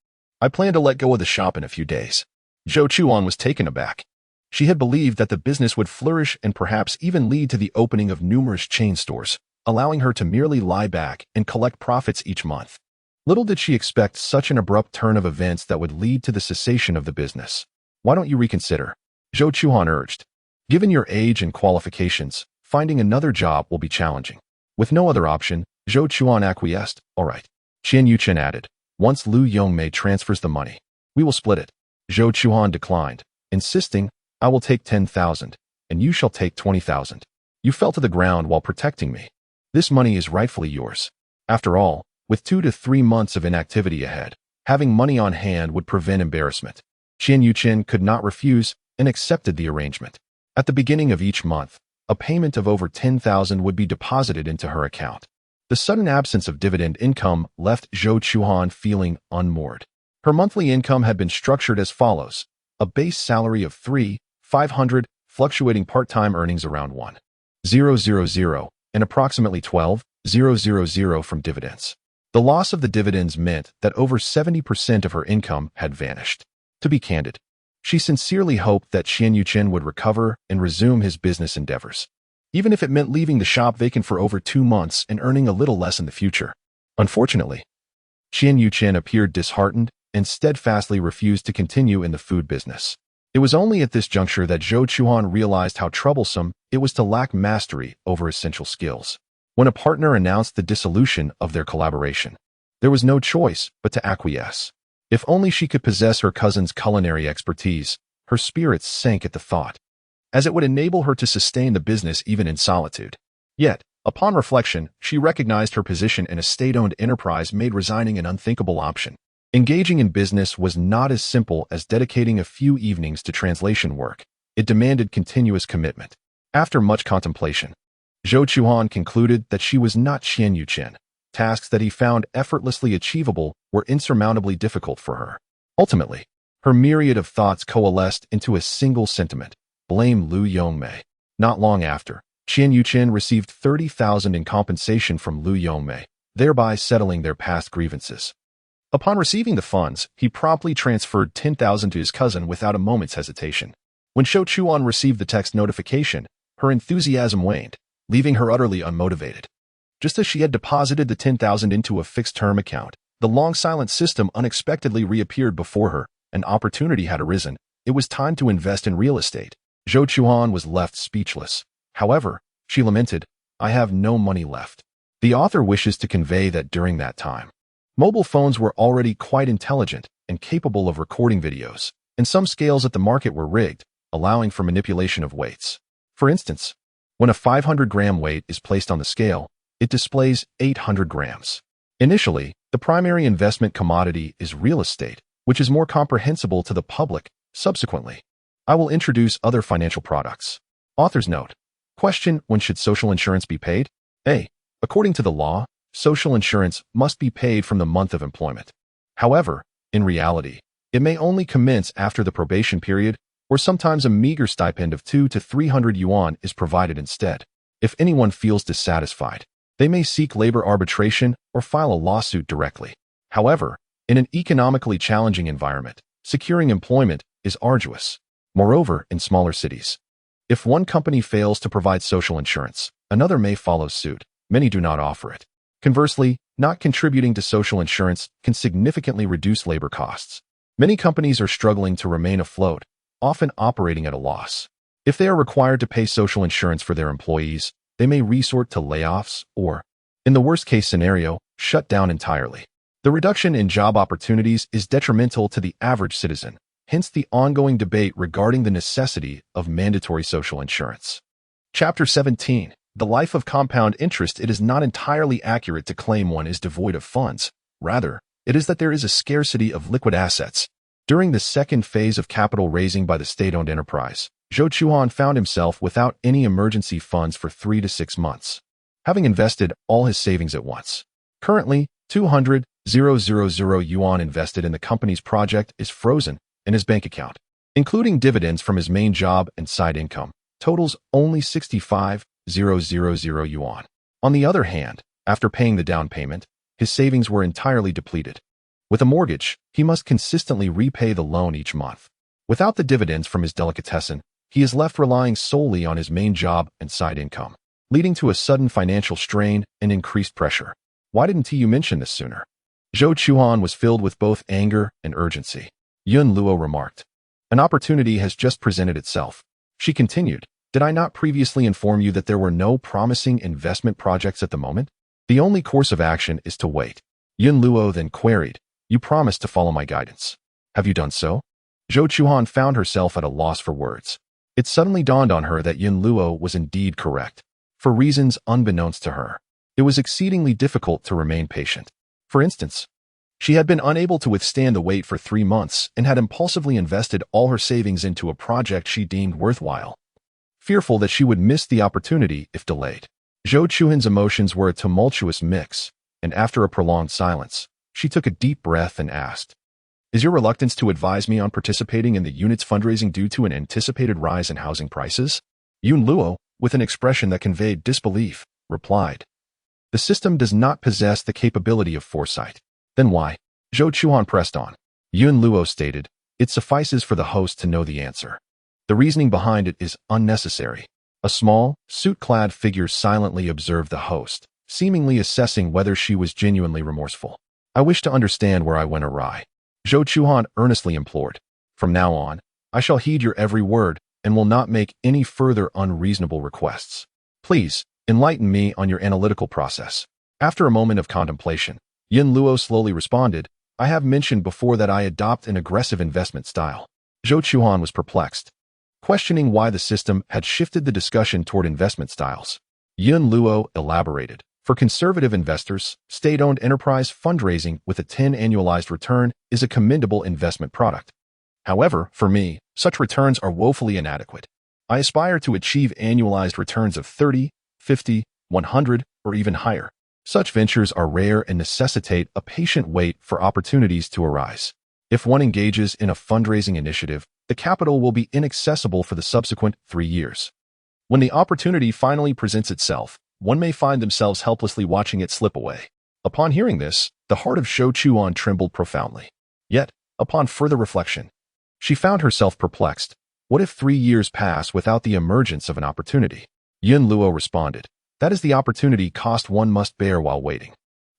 I plan to let go of the shop in a few days." Zhou Chuan was taken aback. She had believed that the business would flourish and perhaps even lead to the opening of numerous chain stores, allowing her to merely lie back and collect profits each month. Little did she expect such an abrupt turn of events that would lead to the cessation of the business. "Why don't you reconsider?" Zhou Chuan urged. "Given your age and qualifications, finding another job will be challenging." With no other option, Zhou Chuan acquiesced. "All right." Qian Yuqing added, "Once Lu Yongmei transfers the money, we will split it." Zhou Chuan declined, insisting, "I will take 10,000, and you shall take 20,000. You fell to the ground while protecting me. This money is rightfully yours." After all, with 2 to 3 months of inactivity ahead, having money on hand would prevent embarrassment. Qian Yuqing could not refuse and accepted the arrangement. At the beginning of each month, a payment of over 10,000 would be deposited into her account. The sudden absence of dividend income left Zhou Chuan feeling unmoored. Her monthly income had been structured as follows: a base salary of 3,500, fluctuating part-time earnings around 1,000, and approximately 12,000 from dividends. The loss of the dividends meant that over 70% of her income had vanished. To be candid, she sincerely hoped that Qian Yuqing would recover and resume his business endeavors, even if it meant leaving the shop vacant for over 2 months and earning a little less in the future. Unfortunately, Qian Yuqing appeared disheartened and steadfastly refused to continue in the food business. It was only at this juncture that Zhou Chuan realized how troublesome it was to lack mastery over essential skills. When a partner announced the dissolution of their collaboration, there was no choice but to acquiesce. If only she could possess her cousin's culinary expertise, her spirits sank at the thought, as it would enable her to sustain the business even in solitude. Yet, upon reflection, she recognized her position in a state-owned enterprise made resigning an unthinkable option. Engaging in business was not as simple as dedicating a few evenings to translation work. It demanded continuous commitment. After much contemplation, Zhou Chuan concluded that she was not Qian Yuqing. Tasks that he found effortlessly achievable were insurmountably difficult for her. Ultimately, her myriad of thoughts coalesced into a single sentiment: blame Lu Yongmei. Not long after, Qian Yuqing received 30,000 in compensation from Lu Yongmei, thereby settling their past grievances. Upon receiving the funds, he promptly transferred 10,000 to his cousin without a moment's hesitation. When Zhou Chuan received the text notification, her enthusiasm waned, leaving her utterly unmotivated. Just as she had deposited the 10,000 into a fixed-term account, the long-silent system unexpectedly reappeared before her. An opportunity had arisen. It was time to invest in real estate. Zhou Chuan was left speechless. However, she lamented, "I have no money left." The author wishes to convey that during that time, mobile phones were already quite intelligent and capable of recording videos, and some scales at the market were rigged, allowing for manipulation of weights. For instance, when a 500-gram weight is placed on the scale, It displays 800 grams. Initially, the primary investment commodity is real estate, which is more comprehensible to the public. Subsequently, I will introduce other financial products. Author's note. Question: when should social insurance be paid? A. According to the law, social insurance must be paid from the month of employment. However, in reality, it may only commence after the probation period, or sometimes a meager stipend of 200 to 300 yuan is provided instead. If anyone feels dissatisfied, they may seek labor arbitration or file a lawsuit directly. However, in an economically challenging environment, securing employment is arduous. Moreover, in smaller cities, if one company fails to provide social insurance, another may follow suit. Many do not offer it. Conversely, not contributing to social insurance can significantly reduce labor costs. Many companies are struggling to remain afloat, often operating at a loss. If they are required to pay social insurance for their employees, they may resort to layoffs or, in the worst-case scenario, shut down entirely. The reduction in job opportunities is detrimental to the average citizen, hence the ongoing debate regarding the necessity of mandatory social insurance. Chapter 17. The life of compound interest. It is not entirely accurate to claim one is devoid of funds. Rather, it is that there is a scarcity of liquid assets. During the second phase of capital raising by the state-owned enterprise, Zhou Chuan found himself without any emergency funds for 3 to 6 months, having invested all his savings at once. Currently, 200,000 yuan invested in the company's project is frozen in his bank account, including dividends from his main job and side income, totals only 65,000 yuan. On the other hand, after paying the down payment, his savings were entirely depleted. With a mortgage, he must consistently repay the loan each month. Without the dividends from his delicatessen, he is left relying solely on his main job and side income, leading to a sudden financial strain and increased pressure. Why didn't you mention this sooner? Zhou Chuan was filled with both anger and urgency. Yun Luo remarked. An opportunity has just presented itself. She continued. Did I not previously inform you that there were no promising investment projects at the moment? The only course of action is to wait. Yun Luo then queried. You promised to follow my guidance. Have you done so? Zhou Chuan found herself at a loss for words. It suddenly dawned on her that Yun Luo was indeed correct. For reasons unbeknownst to her, it was exceedingly difficult to remain patient. For instance, she had been unable to withstand the wait for 3 months and had impulsively invested all her savings into a project she deemed worthwhile, fearful that she would miss the opportunity if delayed. Zhou Chuan's emotions were a tumultuous mix, and after a prolonged silence, she took a deep breath and asked, Is your reluctance to advise me on participating in the unit's fundraising due to an anticipated rise in housing prices? Yun Luo, with an expression that conveyed disbelief, replied, The system does not possess the capability of foresight. Then why? Zhou Chuan pressed on. Yun Luo stated, It suffices for the host to know the answer. The reasoning behind it is unnecessary. A small, suit-clad figure silently observed the host, seemingly assessing whether she was genuinely remorseful. I wish to understand where I went awry. Zhou Chuan earnestly implored. From now on, I shall heed your every word and will not make any further unreasonable requests. Please, enlighten me on your analytical process. After a moment of contemplation, Yun Luo slowly responded, I have mentioned before that I adopt an aggressive investment style. Zhou Chuan was perplexed, questioning why the system had shifted the discussion toward investment styles. Yun Luo elaborated. For conservative investors, state-owned enterprise fundraising with a 10 annualized return is a commendable investment product. However, for me, such returns are woefully inadequate. I aspire to achieve annualized returns of 30, 50, 100, or even higher. Such ventures are rare and necessitate a patient wait for opportunities to arise. If one engages in a fundraising initiative, the capital will be inaccessible for the subsequent 3 years. When the opportunity finally presents itself, one may find themselves helplessly watching it slip away. Upon hearing this, the heart of Zhou Chuan trembled profoundly. Yet, upon further reflection, she found herself perplexed. What if 3 years pass without the emergence of an opportunity? Yun Luo responded, That is the opportunity cost one must bear while waiting.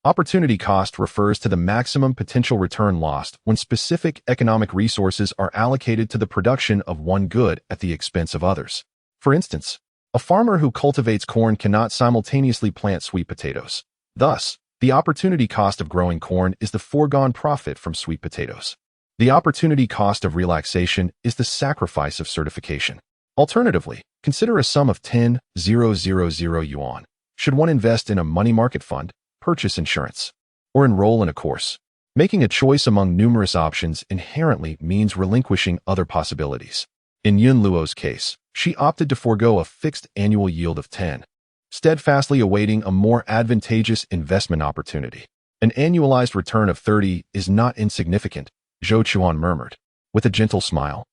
Opportunity cost refers to the maximum potential return lost when specific economic resources are allocated to the production of one good at the expense of others. For instance, a farmer who cultivates corn cannot simultaneously plant sweet potatoes. Thus, the opportunity cost of growing corn is the foregone profit from sweet potatoes. The opportunity cost of relaxation is the sacrifice of certification. Alternatively, consider a sum of 10,000 yuan, Should one invest in a money market fund, purchase insurance, or enroll in a course? Making a choice among numerous options inherently means relinquishing other possibilities. In Yun Luo's case, she opted to forego a fixed annual yield of 10, steadfastly awaiting a more advantageous investment opportunity. An annualized return of 30 is not insignificant, Zhou Chuan murmured. With a gentle smile,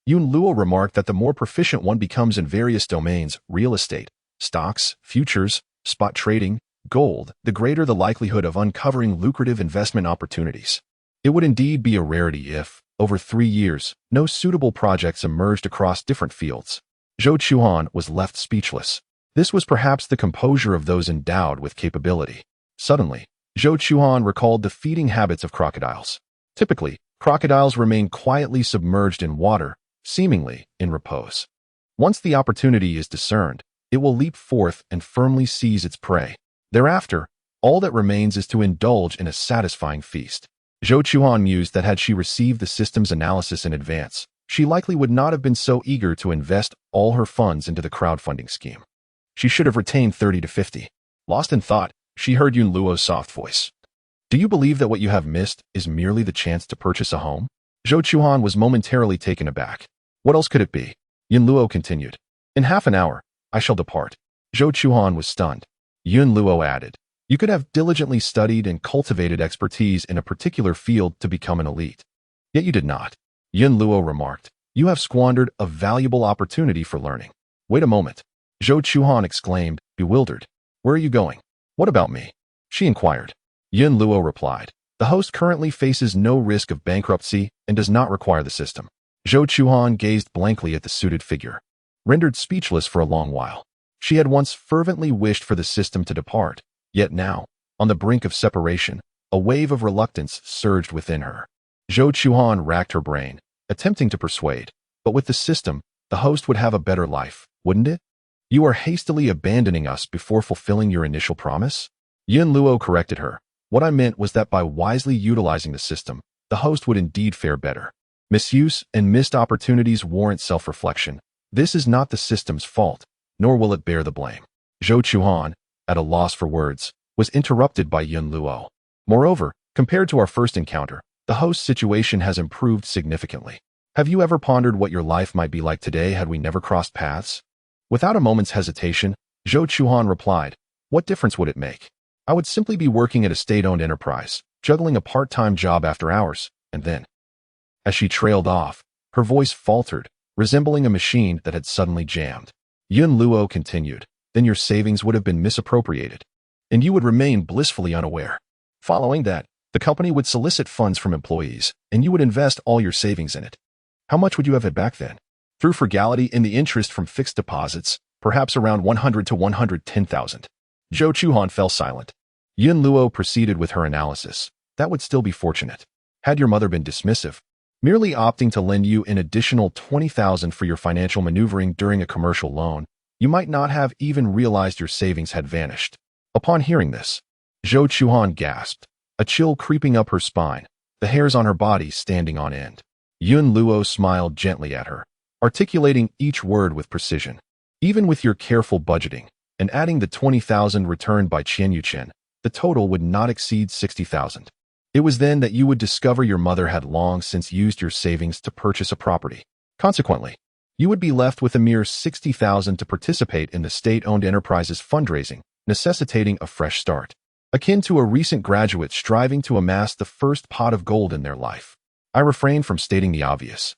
Yun Luo remarked that the more proficient one becomes in various domains, real estate, stocks, futures, spot trading, gold, the greater the likelihood of uncovering lucrative investment opportunities. It would indeed be a rarity if, over 3 years, no suitable projects emerged across different fields. Zhou Chuan was left speechless. This was perhaps the composure of those endowed with capability. Suddenly, Zhou Chuan recalled the feeding habits of crocodiles. Typically, crocodiles remain quietly submerged in water, seemingly in repose. Once the opportunity is discerned, it will leap forth and firmly seize its prey. Thereafter, all that remains is to indulge in a satisfying feast. Zhou Chuan mused that had she received the system's analysis in advance, she likely would not have been so eager to invest all her funds into the crowdfunding scheme. She should have retained 30 to 50. Lost in thought, she heard Yun Luo's soft voice. Do you believe that what you have missed is merely the chance to purchase a home? Zhou Chuan was momentarily taken aback. What else could it be? Yun Luo continued. In half an hour, I shall depart. Zhou Chuan was stunned. Yun Luo added, you could have diligently studied and cultivated expertise in a particular field to become an elite. Yet you did not. Yun Luo remarked, you have squandered a valuable opportunity for learning. Wait a moment. Zhou Chuan exclaimed, bewildered. Where are you going? What about me? She inquired. Yun Luo replied, the host currently faces no risk of bankruptcy and does not require the system. Zhou Chuan gazed blankly at the suited figure, rendered speechless for a long while. She had once fervently wished for the system to depart, yet now, on the brink of separation, a wave of reluctance surged within her. Zhou Chuan racked her brain, attempting to persuade, but with the system, the host would have a better life, wouldn't it? You are hastily abandoning us before fulfilling your initial promise? Yun Luo corrected her. What I meant was that by wisely utilizing the system, the host would indeed fare better. Misuse and missed opportunities warrant self-reflection. This is not the system's fault, nor will it bear the blame. Zhou Chuan, at a loss for words, was interrupted by Yun Luo. Moreover, compared to our first encounter, the host's situation has improved significantly. Have you ever pondered what your life might be like today had we never crossed paths? Without a moment's hesitation, Zhou Chuan replied, what difference would it make? I would simply be working at a state-owned enterprise, juggling a part-time job after hours, and then. As she trailed off, her voice faltered, resembling a machine that had suddenly jammed. Yun Luo continued, then your savings would have been misappropriated, and you would remain blissfully unaware. Following that, the company would solicit funds from employees, and you would invest all your savings in it. How much would you have had back then? Through frugality and the interest from fixed deposits, perhaps around 100 to 110,000. Zhou Chuan fell silent. Yun Luo proceeded with her analysis. That would still be fortunate. Had your mother been dismissive, merely opting to lend you an additional 20,000 for your financial maneuvering during a commercial loan, you might not have even realized your savings had vanished. Upon hearing this, Zhou Chuan gasped, a chill creeping up her spine, the hairs on her body standing on end. Yun Luo smiled gently at her, articulating each word with precision. Even with your careful budgeting, and adding the 20,000 returned by Qian Yuchen, the total would not exceed 60,000. It was then that you would discover your mother had long since used your savings to purchase a property. Consequently, you would be left with a mere 60,000 to participate in the state-owned enterprise's fundraising, necessitating a fresh start, akin to a recent graduate striving to amass the first pot of gold in their life. I refrain from stating the obvious.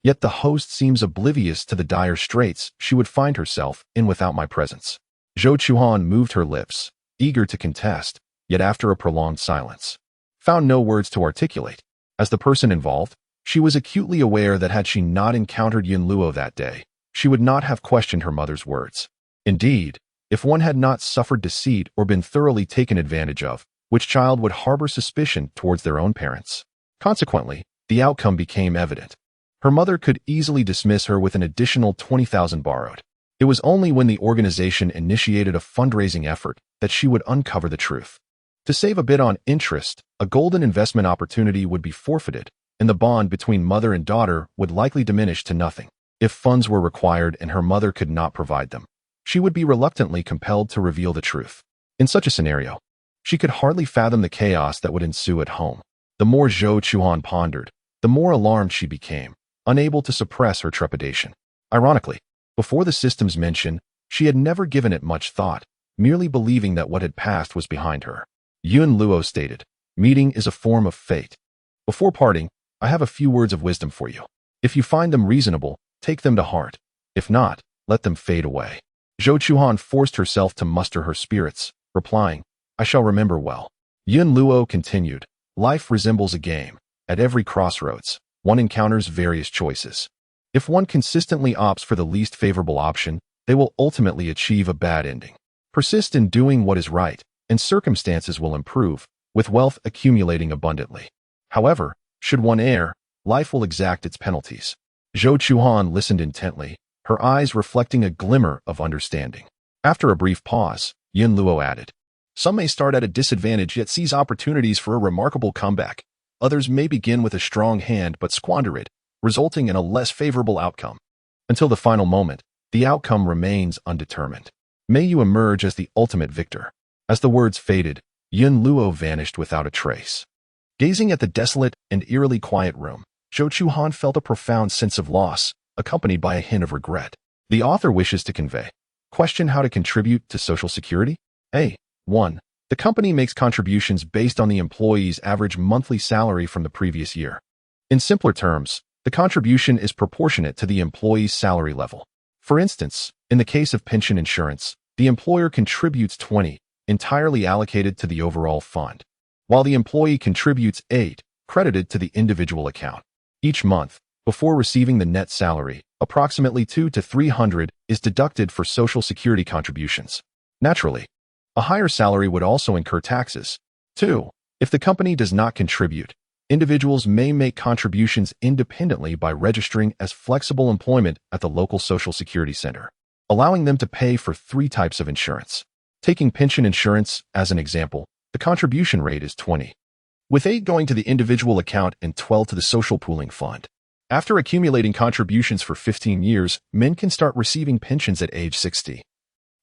Yet the host seems oblivious to the dire straits she would find herself in without my presence. Zhou Chuan moved her lips, eager to contest, yet after a prolonged silence, found no words to articulate. As the person involved, she was acutely aware that had she not encountered Yun Luo that day, she would not have questioned her mother's words. Indeed, if one had not suffered deceit or been thoroughly taken advantage of, which child would harbor suspicion towards their own parents? Consequently, the outcome became evident. Her mother could easily dismiss her with an additional 20,000 borrowed. It was only when the organization initiated a fundraising effort that she would uncover the truth. To save a bit on interest, a golden investment opportunity would be forfeited, and the bond between mother and daughter would likely diminish to nothing. If funds were required and her mother could not provide them, she would be reluctantly compelled to reveal the truth. In such a scenario, she could hardly fathom the chaos that would ensue at home. The more Zhou Chuan pondered, the more alarmed she became, unable to suppress her trepidation. Ironically, before the system's mention, she had never given it much thought, merely believing that what had passed was behind her. Yun Luo stated, "Meeting is a form of fate. Before parting, I have a few words of wisdom for you. If you find them reasonable, take them to heart. If not, let them fade away." Zhou Chuan forced herself to muster her spirits, replying, "I shall remember well." Yun Luo continued, "Life resembles a game. At every crossroads, one encounters various choices. If one consistently opts for the least favorable option, they will ultimately achieve a bad ending. Persist in doing what is right, and circumstances will improve, with wealth accumulating abundantly. However, should one err, life will exact its penalties." Zhou Chuan listened intently, her eyes reflecting a glimmer of understanding. After a brief pause, Yun Luo added, "Some may start at a disadvantage yet seize opportunities for a remarkable comeback. Others may begin with a strong hand but squander it, resulting in a less favorable outcome. Until the final moment, the outcome remains undetermined. May you emerge as the ultimate victor." As the words faded, Yun Luo vanished without a trace. Gazing at the desolate and eerily quiet room, Zhou Chuan felt a profound sense of loss, accompanied by a hint of regret. The author wishes to convey. Question how to contribute to Social Security? 1. The company makes contributions based on the employee's average monthly salary from the previous year. In simpler terms, the contribution is proportionate to the employee's salary level. For instance, in the case of pension insurance, the employer contributes 20, entirely allocated to the overall fund, while the employee contributes 8, credited to the individual account. Each month, before receiving the net salary, approximately 200 to 300 is deducted for Social Security contributions. Naturally, a higher salary would also incur taxes. 2. If the company does not contribute, individuals may make contributions independently by registering as flexible employment at the local Social Security center, allowing them to pay for 3 types of insurance. Taking pension insurance as an example, the contribution rate is 20, with 8 going to the individual account and 12 to the social pooling fund. After accumulating contributions for 15 years, men can start receiving pensions at age 60.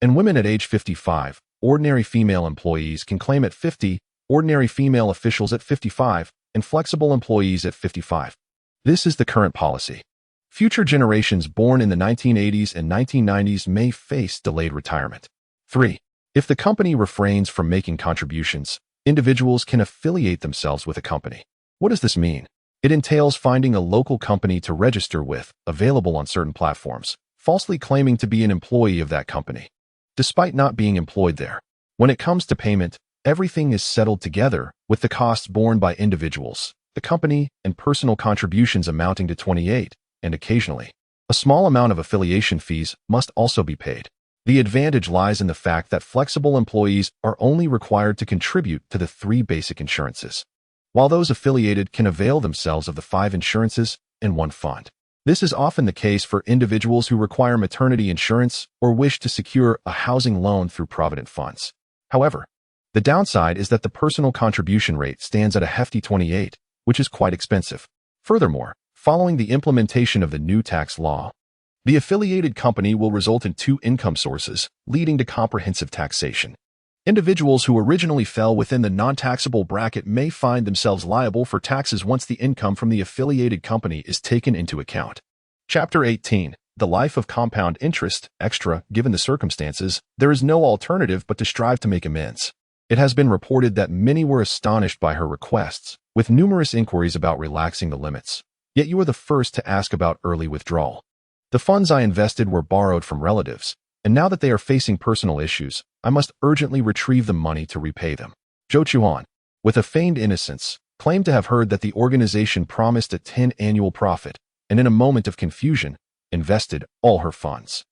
And women at age 55, ordinary female employees can claim at 50, ordinary female officials at 55, and flexible employees at 55. This is the current policy. Future generations born in the 1980s and 1990s may face delayed retirement. 3. If the company refrains from making contributions, individuals can affiliate themselves with a company. What does this mean? It entails finding a local company to register with, available on certain platforms, falsely claiming to be an employee of that company, despite not being employed there. When it comes to payment, everything is settled together, with the costs borne by individuals, the company, and personal contributions amounting to 28, and occasionally, a small amount of affiliation fees must also be paid. The advantage lies in the fact that flexible employees are only required to contribute to the 3 basic insurances, while those affiliated can avail themselves of the 5 insurances in one fund. This is often the case for individuals who require maternity insurance or wish to secure a housing loan through provident funds. However, the downside is that the personal contribution rate stands at a hefty 28, which is quite expensive. Furthermore, following the implementation of the new tax law, the affiliated company will result in 2 income sources, leading to comprehensive taxation. Individuals who originally fell within the non-taxable bracket may find themselves liable for taxes once the income from the affiliated company is taken into account. Chapter 18. The Life of Compound Interest. Extra. Given the circumstances, there is no alternative but to strive to make amends. It has been reported that many were astonished by her requests, with numerous inquiries about relaxing the limits. Yet you are the first to ask about early withdrawal. The funds I invested were borrowed from relatives, and now that they are facing personal issues, I must urgently retrieve the money to repay them. Zhou Chuan, with a feigned innocence, claimed to have heard that the organization promised a 10 annual profit, and in a moment of confusion, invested all her funds.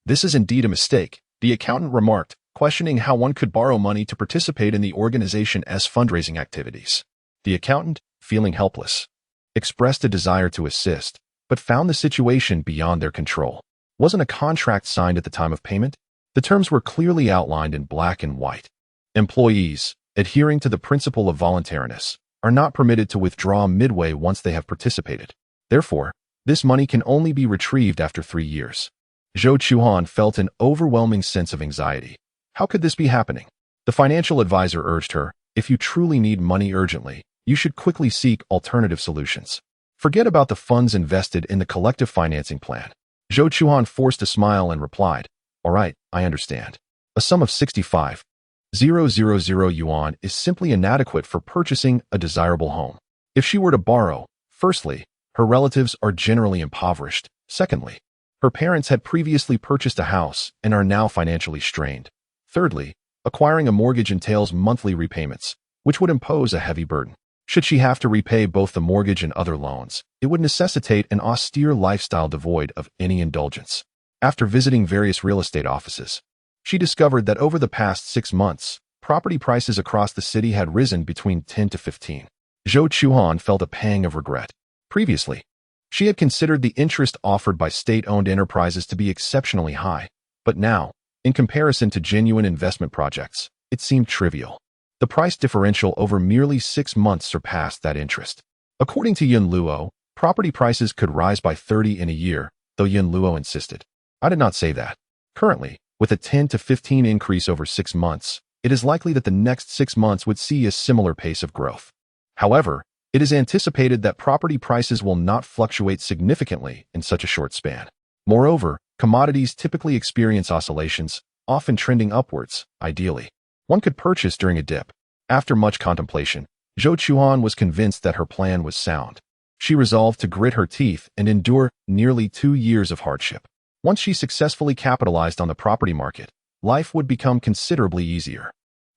This is indeed a mistake, the accountant remarked, questioning how one could borrow money to participate in the organization's fundraising activities. The accountant, feeling helpless, expressed a desire to assist, but found the situation beyond their control. Wasn't a contract signed at the time of payment? The terms were clearly outlined in black and white. Employees, adhering to the principle of voluntariness, are not permitted to withdraw midway once they have participated. Therefore, this money can only be retrieved after 3 years. Zhou Chuhan felt an overwhelming sense of anxiety. How could this be happening? The financial advisor urged her, if you truly need money urgently, you should quickly seek alternative solutions. Forget about the funds invested in the collective financing plan. Zhou Chuhan forced a smile and replied, all right, I understand. A sum of 65,000 yuan is simply inadequate for purchasing a desirable home. If she were to borrow, firstly, her relatives are generally impoverished. Secondly, her parents had previously purchased a house and are now financially strained. Thirdly, acquiring a mortgage entails monthly repayments, which would impose a heavy burden. Should she have to repay both the mortgage and other loans, it would necessitate an austere lifestyle devoid of any indulgence. After visiting various real estate offices, she discovered that over the past 6 months, property prices across the city had risen between 10 to 15. Zhou Chuhan felt a pang of regret. Previously, she had considered the interest offered by state-owned enterprises to be exceptionally high, but now, in comparison to genuine investment projects, it seemed trivial. The price differential over merely 6 months surpassed that interest. According to Yun Luo, property prices could rise by 30 in a year, though Yun Luo insisted. I did not say that. Currently, with a 10 to 15 increase over 6 months, it is likely that the next 6 months would see a similar pace of growth. However, it is anticipated that property prices will not fluctuate significantly in such a short span. Moreover, commodities typically experience oscillations, often trending upwards, ideally. One could purchase during a dip. After much contemplation, Zhou Chuhan was convinced that her plan was sound. She resolved to grit her teeth and endure nearly 2 years of hardship. Once she successfully capitalized on the property market, life would become considerably easier.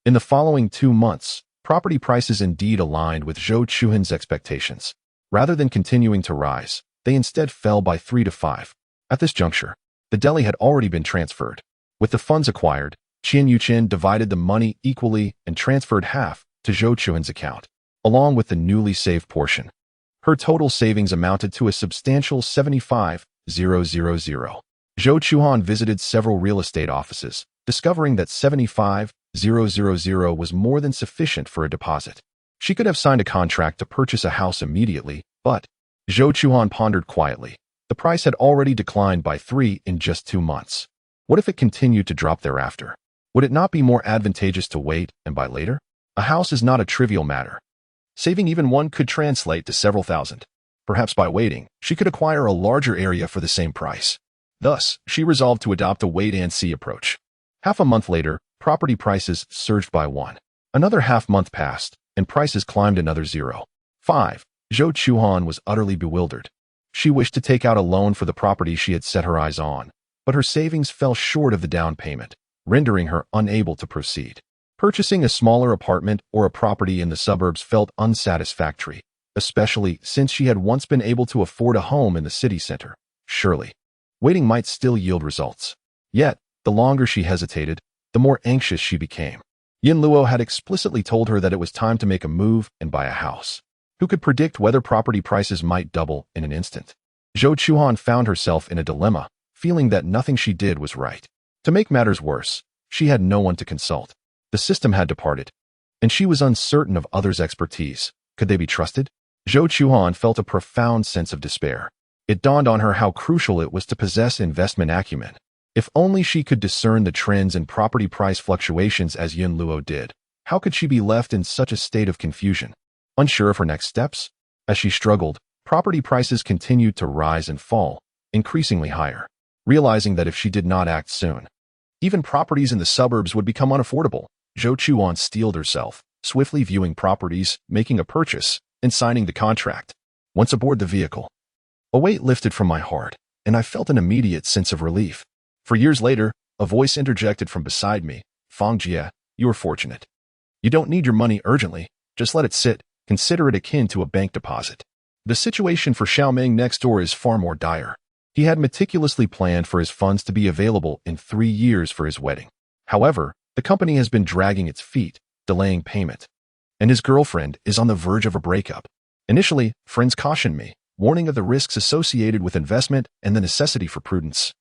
In the following 2 months, property prices indeed aligned with Zhou Chuhan's expectations. Rather than continuing to rise, they instead fell by 3 to 5. At this juncture, the deli had already been transferred. With the funds acquired, Qian Yuqian divided the money equally and transferred half to Zhou Chuhan's account, along with the newly saved portion. Her total savings amounted to a substantial 75,000. Zhou Chuhan visited several real estate offices, discovering that 75,000 was more than sufficient for a deposit. She could have signed a contract to purchase a house immediately, but Zhou Chuhan pondered quietly. The price had already declined by 3 in just 2 months. What if it continued to drop thereafter? Would it not be more advantageous to wait and buy later? A house is not a trivial matter. Saving even one could translate to several thousand. Perhaps by waiting, she could acquire a larger area for the same price. Thus, she resolved to adopt a wait-and-see approach. Half a month later, property prices surged by 1. Another half month passed, and prices climbed another 0.5. Zhou Chuhan was utterly bewildered. She wished to take out a loan for the property she had set her eyes on, but her savings fell short of the down payment, rendering her unable to proceed. Purchasing a smaller apartment or a property in the suburbs felt unsatisfactory, especially since she had once been able to afford a home in the city center. Surely, waiting might still yield results. Yet, the longer she hesitated, the more anxious she became. Yin Luo had explicitly told her that it was time to make a move and buy a house. Who could predict whether property prices might double in an instant? Zhou Chuhan found herself in a dilemma, feeling that nothing she did was right. To make matters worse, she had no one to consult. The system had departed, and she was uncertain of others' expertise. Could they be trusted? Zhou Chuhan felt a profound sense of despair. It dawned on her how crucial it was to possess investment acumen. If only she could discern the trends in property price fluctuations as Yin Luo did, how could she be left in such a state of confusion? Unsure of her next steps? As she struggled, property prices continued to rise and fall, increasingly higher. Realizing that if she did not act soon, even properties in the suburbs would become unaffordable, Zhou Chuhan steeled herself, swiftly viewing properties, making a purchase, and signing the contract. Once aboard the vehicle, a weight lifted from my heart, and I felt an immediate sense of relief. For years later, a voice interjected from beside me, Fang Jie, you are fortunate. You don't need your money urgently, just let it sit, consider it akin to a bank deposit. The situation for Xiaoming next door is far more dire. He had meticulously planned for his funds to be available in 3 years for his wedding. However, the company has been dragging its feet, delaying payment, and his girlfriend is on the verge of a breakup. Initially, friends cautioned me, warning of the risks associated with investment and the necessity for prudence.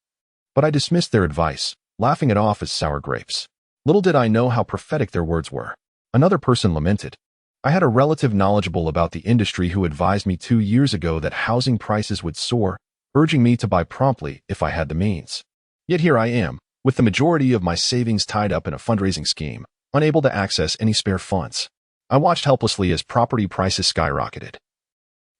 But I dismissed their advice, laughing it off as sour grapes. Little did I know how prophetic their words were. Another person lamented. I had a relative knowledgeable about the industry who advised me 2 years ago that housing prices would soar, urging me to buy promptly if I had the means. Yet here I am, with the majority of my savings tied up in a fundraising scheme, unable to access any spare funds. I watched helplessly as property prices skyrocketed,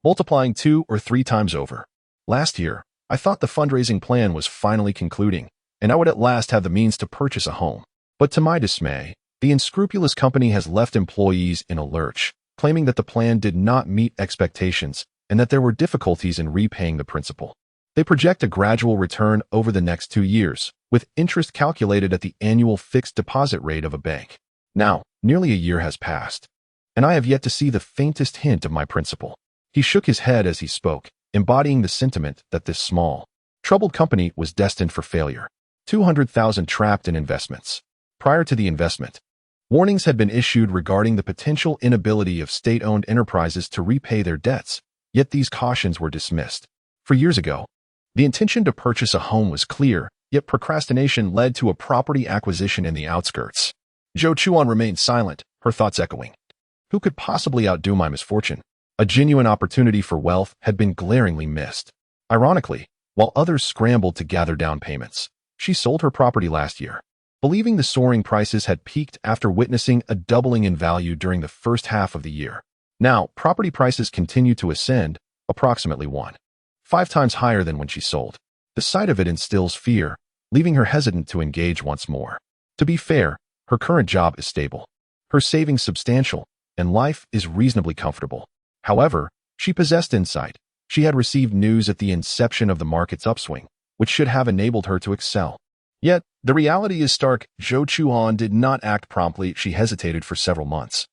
multiplying 2 or 3 times over. Last year, I thought the fundraising plan was finally concluding, and I would at last have the means to purchase a home. But to my dismay, the unscrupulous company has left employees in a lurch, claiming that the plan did not meet expectations and that there were difficulties in repaying the principal. They project a gradual return over the next 2 years, with interest calculated at the annual fixed deposit rate of a bank. Now, nearly a year has passed, and I have yet to see the faintest hint of my principal. He shook his head as he spoke, embodying the sentiment that this small, troubled company was destined for failure. 200,000 trapped in investments. Prior to the investment, warnings had been issued regarding the potential inability of state-owned enterprises to repay their debts, yet these cautions were dismissed. For years ago, the intention to purchase a home was clear, yet procrastination led to a property acquisition in the outskirts. Zhou Chuan remained silent, her thoughts echoing. Who could possibly outdo my misfortune? A genuine opportunity for wealth had been glaringly missed. Ironically, while others scrambled to gather down payments, she sold her property last year, believing the soaring prices had peaked after witnessing a doubling in value during the first half of the year. Now, property prices continue to ascend, approximately 1.5 times higher than when she sold. The sight of it instills fear, leaving her hesitant to engage once more. To be fair, her current job is stable, her savings substantial, and life is reasonably comfortable. However, she possessed insight. She had received news at the inception of the market's upswing, which should have enabled her to excel. Yet, the reality is stark. Zhou Chuan did not act promptly. She hesitated for several months,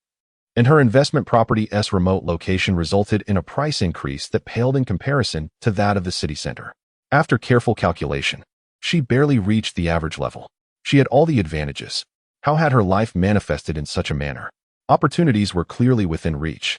and her investment property's remote location resulted in a price increase that paled in comparison to that of the city center. After careful calculation, she barely reached the average level. She had all the advantages. How had her life manifested in such a manner? Opportunities were clearly within reach,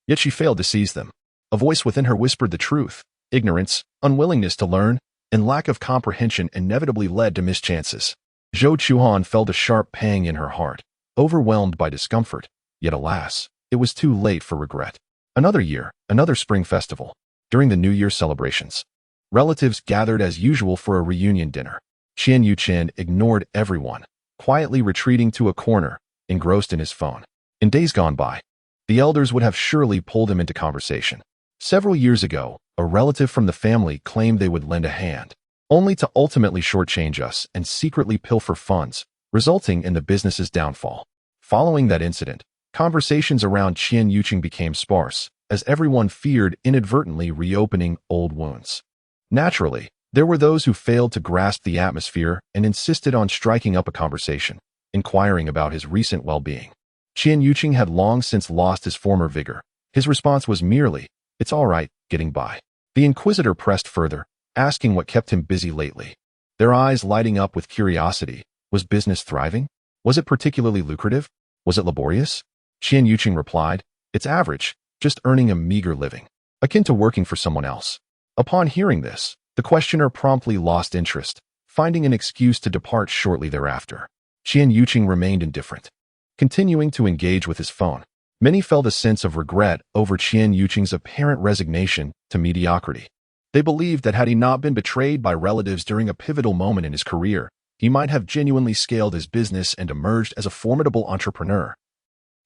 yet she failed to seize them. A voice within her whispered the truth. Ignorance, unwillingness to learn, and lack of comprehension inevitably led to mischances. Zhou Chuan felt a sharp pang in her heart, overwhelmed by discomfort. Yet alas, it was too late for regret. Another year, another spring festival. During the New Year celebrations, relatives gathered as usual for a reunion dinner. Qian Yuqian ignored everyone, quietly retreating to a corner, engrossed in his phone. In days gone by, the elders would have surely pulled him into conversation. Several years ago, a relative from the family claimed they would lend a hand, only to ultimately shortchange us and secretly pilfer funds, resulting in the business's downfall. Following that incident, conversations around Qian Yuqing became sparse, as everyone feared inadvertently reopening old wounds. Naturally, there were those who failed to grasp the atmosphere and insisted on striking up a conversation, inquiring about his recent well-being. Qian Yuqing had long since lost his former vigor. His response was merely, "It's all right, getting by." The inquisitor pressed further, asking what kept him busy lately. Their eyes lighting up with curiosity. Was business thriving? Was it particularly lucrative? Was it laborious? Qian Yuqing replied, "It's average, just earning a meager living, akin to working for someone else." Upon hearing this, the questioner promptly lost interest, finding an excuse to depart shortly thereafter. Qian Yuqing remained indifferent, continuing to engage with his phone. Many felt a sense of regret over Qian Yuqing's apparent resignation to mediocrity. They believed that had he not been betrayed by relatives during a pivotal moment in his career, he might have genuinely scaled his business and emerged as a formidable entrepreneur,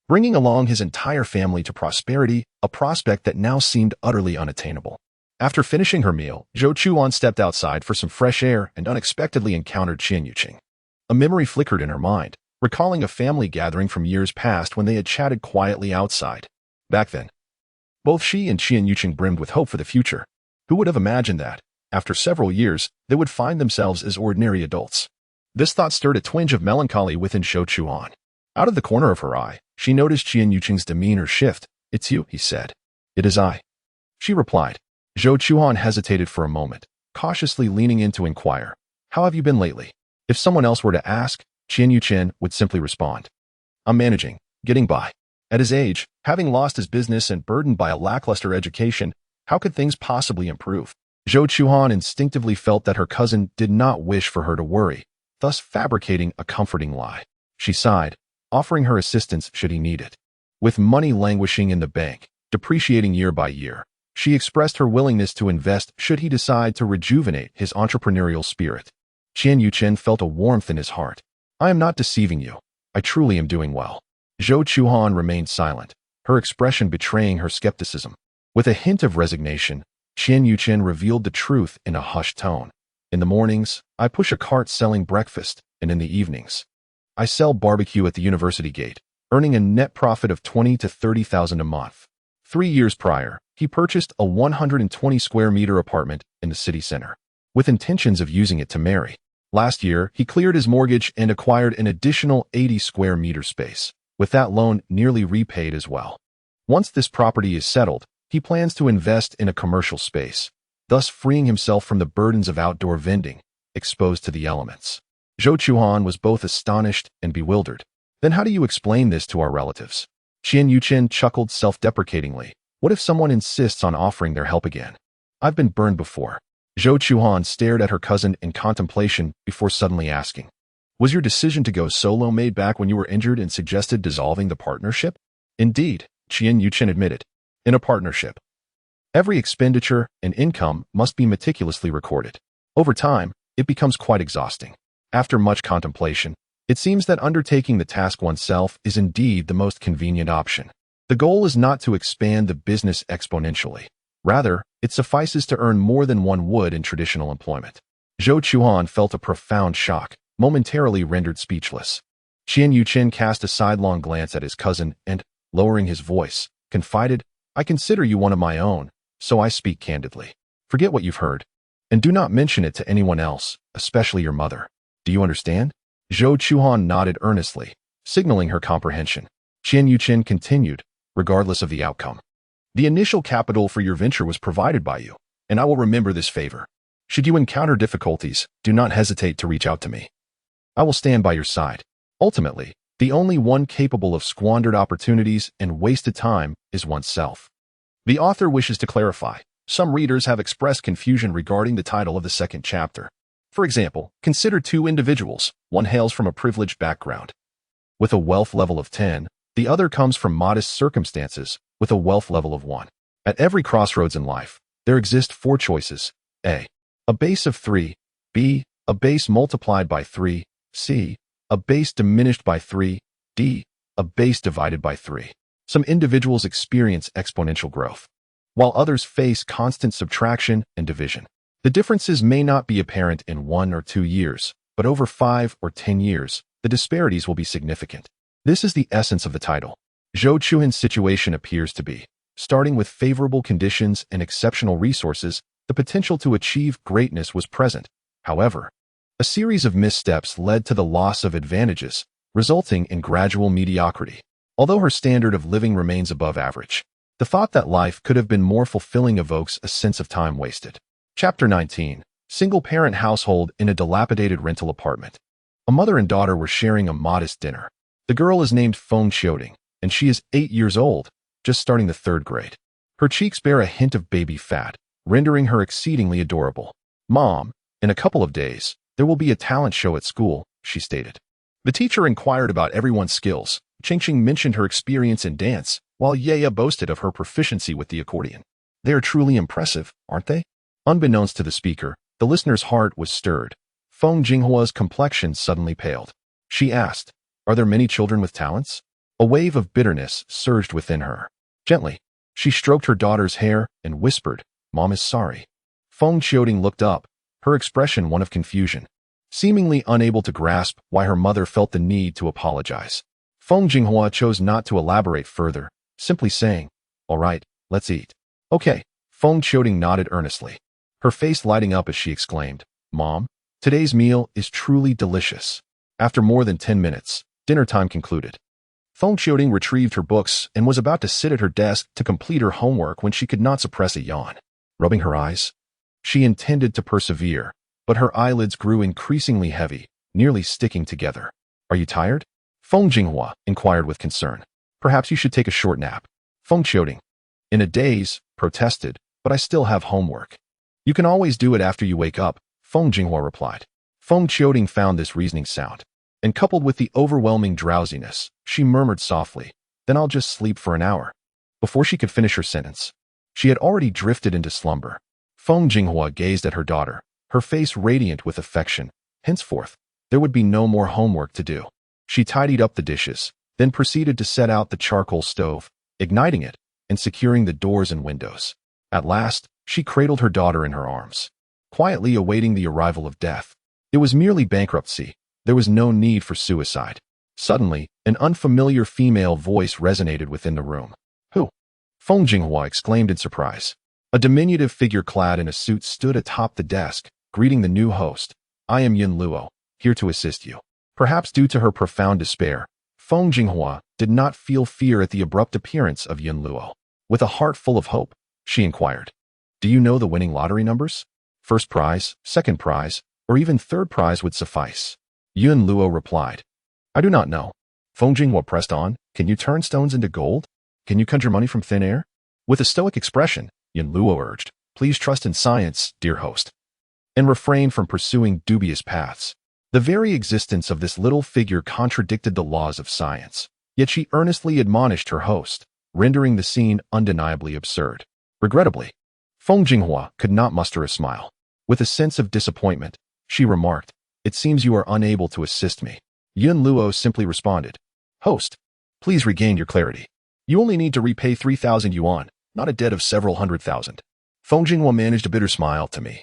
bringing along his entire family to prosperity, a prospect that now seemed utterly unattainable. After finishing her meal, Zhou Chuan stepped outside for some fresh air and unexpectedly encountered Qian Yuqing. A memory flickered in her mind, recalling a family gathering from years past when they had chatted quietly outside. Back then, both she and Qian Yuqing brimmed with hope for the future. Who would have imagined that, after several years, they would find themselves as ordinary adults? This thought stirred a twinge of melancholy within Zhou Chuan. Out of the corner of her eye, she noticed Qian Yuqing's demeanor shift. "It's you," he said. "It is I," she replied. Zhou Chuan hesitated for a moment, cautiously leaning in to inquire, "How have you been lately?" If someone else were to ask, Qian Yuqing would simply respond, "I'm managing, getting by." At his age, having lost his business and burdened by a lackluster education, how could things possibly improve? Zhou Chuan instinctively felt that her cousin did not wish for her to worry, thus fabricating a comforting lie. She sighed, offering her assistance should he need it. With money languishing in the bank, depreciating year by year, she expressed her willingness to invest should he decide to rejuvenate his entrepreneurial spirit. Qian Yuchen felt a warmth in his heart. I am not deceiving you. I truly am doing well. Zhou Chuhan remained silent, her expression betraying her skepticism. With a hint of resignation, Qian Yuchen revealed the truth in a hushed tone. In the mornings, I push a cart selling breakfast, and in the evenings, I sell barbecue at the university gate, earning a net profit of 20 to 30,000 a month. 3 years prior, he purchased a 120 square meter apartment in the city center, with intentions of using it to marry. Last year, he cleared his mortgage and acquired an additional 80 square meter space, with that loan nearly repaid as well. Once this property is settled, he plans to invest in a commercial space, thus freeing himself from the burdens of outdoor vending, exposed to the elements. Zhou Chuhan was both astonished and bewildered. Then how do you explain this to our relatives? Qian Yuchen chuckled self-deprecatingly. What if someone insists on offering their help again? I've been burned before. Zhou Chuhan stared at her cousin in contemplation before suddenly asking, was your decision to go solo made back when you were injured and suggested dissolving the partnership? Indeed, Qian Yuchen admitted. In a partnership, every expenditure and income must be meticulously recorded. Over time, it becomes quite exhausting. After much contemplation, it seems that undertaking the task oneself is indeed the most convenient option. The goal is not to expand the business exponentially. Rather, it suffices to earn more than one would in traditional employment. Zhou Chuhan felt a profound shock, momentarily rendered speechless. Qian Yuchen cast a sidelong glance at his cousin and, lowering his voice, confided, I consider you one of my own, so I speak candidly. Forget what you've heard, and do not mention it to anyone else, especially your mother. Do you understand? Zhou Chuhan nodded earnestly, signaling her comprehension. Qian Yuchen continued, regardless of the outcome. The initial capital for your venture was provided by you, and I will remember this favor. Should you encounter difficulties, do not hesitate to reach out to me. I will stand by your side. Ultimately, the only one capable of squandered opportunities and wasted time is oneself. The author wishes to clarify. Some readers have expressed confusion regarding the title of the second chapter. For example, consider two individuals. One hails from a privileged background, with a wealth level of 10. The other comes from modest circumstances, with a wealth level of 1. At every crossroads in life, there exist 4 choices. A base of 3. B, a base multiplied by 3. C, a base diminished by 3. D, a base divided by 3. Some individuals experience exponential growth, while others face constant subtraction and division. The differences may not be apparent in 1 or 2 years, but over 5 or 10 years, the disparities will be significant. This is the essence of the title. Zhou Chuhan's situation appears to be, starting with favorable conditions and exceptional resources, the potential to achieve greatness was present. However, a series of missteps led to the loss of advantages, resulting in gradual mediocrity. Although her standard of living remains above average, the thought that life could have been more fulfilling evokes a sense of time wasted. Chapter 19. Single-parent household in a dilapidated rental apartment. A mother and daughter were sharing a modest dinner. The girl is named Feng Xiaoding, and she is 8 years old, just starting the 3rd grade. Her cheeks bear a hint of baby fat, rendering her exceedingly adorable. Mom, in a couple of days, there will be a talent show at school, she stated. The teacher inquired about everyone's skills. Qingqing mentioned her experience in dance, while Yaya boasted of her proficiency with the accordion. They are truly impressive, aren't they? Unbeknownst to the speaker, the listener's heart was stirred. Feng Jinghua's complexion suddenly paled. She asked, are there many children with talents? A wave of bitterness surged within her. Gently, she stroked her daughter's hair and whispered, Mom is sorry. Feng Xiaoding looked up, her expression one of confusion, seemingly unable to grasp why her mother felt the need to apologize. Feng Jinghua chose not to elaborate further, simply saying, all right, let's eat. Okay, Feng Xiaoding nodded earnestly, her face lighting up as she exclaimed, Mom, today's meal is truly delicious. After more than 10 minutes, dinner time concluded. Feng Xiaoding retrieved her books and was about to sit at her desk to complete her homework when she could not suppress a yawn. Rubbing her eyes, she intended to persevere, but her eyelids grew increasingly heavy, nearly sticking together. Are you tired? Feng Jinghua inquired with concern. Perhaps you should take a short nap. Feng Xiaoding, in a daze, protested, but I still have homework. You can always do it after you wake up, Feng Jinghua replied. Feng Xiaoding found this reasoning sound, and coupled with the overwhelming drowsiness, she murmured softly, then I'll just sleep for an hour. Before she could finish her sentence, she had already drifted into slumber. Feng Jinghua gazed at her daughter, her face radiant with affection, Henceforth, there would be no more homework to do. She tidied up the dishes, then proceeded to set out the charcoal stove, igniting it, and securing the doors and windows. At last, she cradled her daughter in her arms, quietly awaiting the arrival of death. It was merely bankruptcy. There was no need for suicide. Suddenly, an unfamiliar female voice resonated within the room. Who? Feng Jinghua exclaimed in surprise. A diminutive figure clad in a suit stood atop the desk, greeting the new host. I am Yin Luo, here to assist you. Perhaps due to her profound despair, Feng Jinghua did not feel fear at the abrupt appearance of Yin Luo. With a heart full of hope, she inquired, do you know the winning lottery numbers? First prize, second prize, or even third prize would suffice. Yin Luo replied, I do not know. Feng Jinghua pressed on, can you turn stones into gold? Can you conjure money from thin air? With a stoic expression, Yin Luo urged, please trust in science, dear host, and refrain from pursuing dubious paths. The very existence of this little figure contradicted the laws of science, yet she earnestly admonished her host, rendering the scene undeniably absurd. Regrettably, Feng Jinghua could not muster a smile. With a sense of disappointment, she remarked, it seems you are unable to assist me. Yin Luo simply responded, host, please regain your clarity. You only need to repay 3,000 yuan, not a debt of several hundred thousand. Feng Jinghua managed a bitter smile to me.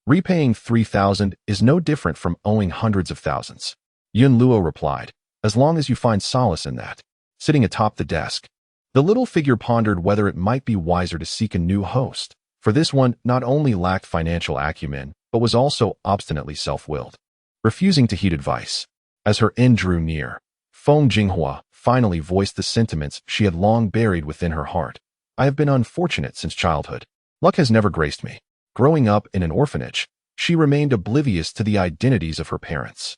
Repaying 3,000 is no different from owing hundreds of thousands. Yin Luo replied, as long as you find solace in that. Sitting atop the desk, the little figure pondered whether it might be wiser to seek a new host, for this one not only lacked financial acumen, but was also obstinately self-willed, refusing to heed advice. As her end drew near, Feng Jinghua finally voiced the sentiments she had long buried within her heart. I have been unfortunate since childhood. Luck has never graced me. Growing up in an orphanage, she remained oblivious to the identities of her parents.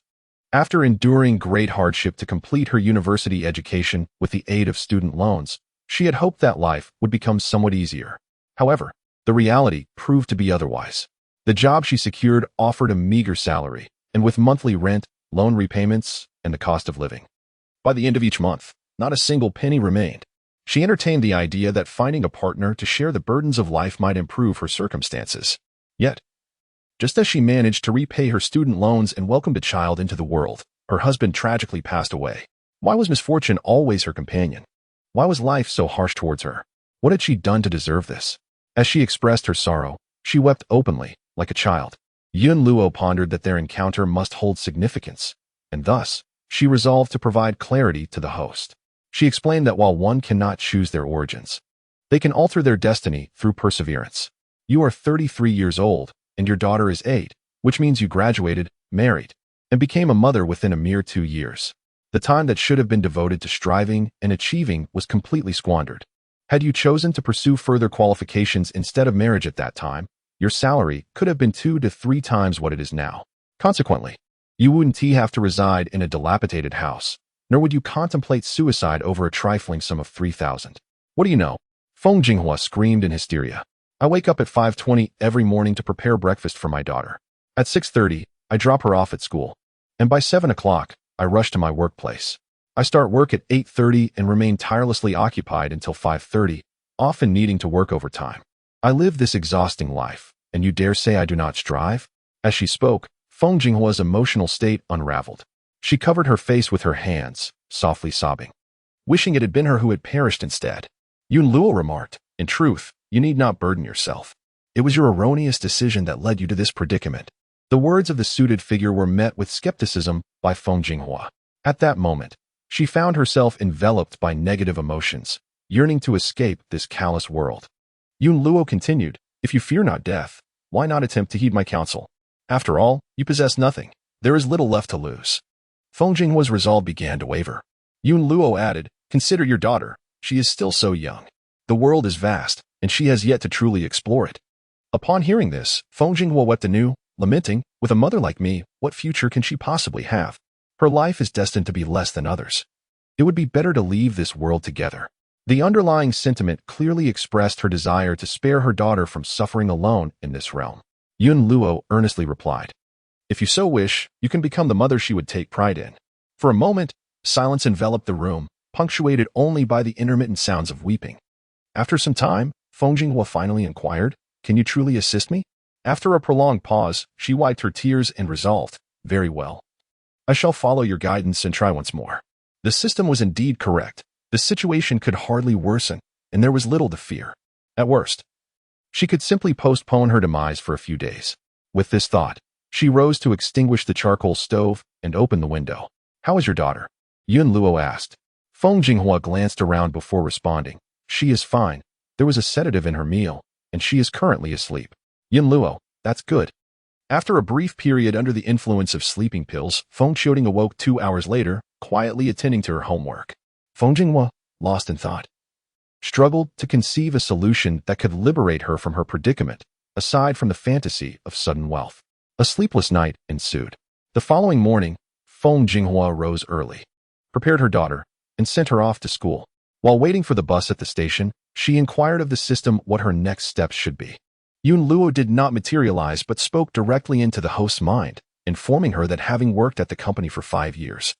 After enduring great hardship to complete her university education with the aid of student loans, she had hoped that life would become somewhat easier. However, the reality proved to be otherwise. The job she secured offered a meager salary, and with monthly rent, loan repayments, and the cost of living. By the end of each month, not a single penny remained. She entertained the idea that finding a partner to share the burdens of life might improve her circumstances. Yet, just as she managed to repay her student loans and welcomed a child into the world, her husband tragically passed away. Why was misfortune always her companion? Why was life so harsh towards her? What had she done to deserve this? As she expressed her sorrow, she wept openly, like a child. Yin Luo pondered that their encounter must hold significance, and thus, she resolved to provide clarity to the host. She explained that while one cannot choose their origins, they can alter their destiny through perseverance. You are 33 years old, and your daughter is 8, which means you graduated, married, and became a mother within a mere 2 years. The time that should have been devoted to striving and achieving was completely squandered. Had you chosen to pursue further qualifications instead of marriage at that time, your salary could have been 2 to 3 times what it is now. Consequently, you wouldn't have to reside in a dilapidated house, nor would you contemplate suicide over a trifling sum of 3,000. What do you know? Feng Jinghua screamed in hysteria. I wake up at 5:20 every morning to prepare breakfast for my daughter. At 6:30, I drop her off at school. And by 7 o'clock, I rush to my workplace. I start work at 8:30 and remain tirelessly occupied until 5:30, often needing to work overtime. I live this exhausting life, and you dare say I do not strive? As she spoke, Feng Jinghua's emotional state unraveled. She covered her face with her hands, softly sobbing, wishing it had been her who had perished instead. Yin Luo remarked, in truth, you need not burden yourself. It was your erroneous decision that led you to this predicament. The words of the suited figure were met with skepticism by Feng Jinghua. At that moment, she found herself enveloped by negative emotions, yearning to escape this callous world. Yin Luo continued, if you fear not death, why not attempt to heed my counsel? After all, you possess nothing. There is little left to lose. Feng Jinghua's resolve began to waver. Yin Luo added, consider your daughter. She is still so young. The world is vast, and she has yet to truly explore it. Upon hearing this, Feng Jinghua wept anew, lamenting, with a mother like me, what future can she possibly have? Her life is destined to be less than others. It would be better to leave this world together. The underlying sentiment clearly expressed her desire to spare her daughter from suffering alone in this realm. Yin Luo earnestly replied, if you so wish, you can become the mother she would take pride in. For a moment, silence enveloped the room, punctuated only by the intermittent sounds of weeping. After some time, Feng Jinghua finally inquired, can you truly assist me? After a prolonged pause, she wiped her tears and resolved, Very well. I shall follow your guidance and try once more. The system was indeed correct. The situation could hardly worsen, and there was little to fear. At worst, she could simply postpone her demise for a few days. With this thought, she rose to extinguish the charcoal stove and open the window. How is your daughter? Yun Luo asked. Feng Jinghua glanced around before responding. She is fine. There was a sedative in her meal, and she is currently asleep. Yun Luo, that's good. After a brief period under the influence of sleeping pills, Feng Qiuting awoke 2 hours later, quietly attending to her homework. Feng Jinghua, lost in thought, struggled to conceive a solution that could liberate her from her predicament, aside from the fantasy of sudden wealth. A sleepless night ensued. The following morning, Feng Jinghua rose early, prepared her daughter, and sent her off to school. While waiting for the bus at the station, she inquired of the system what her next steps should be. Yun Luo did not materialize but spoke directly into the host's mind, informing her that having worked at the company for 5 years,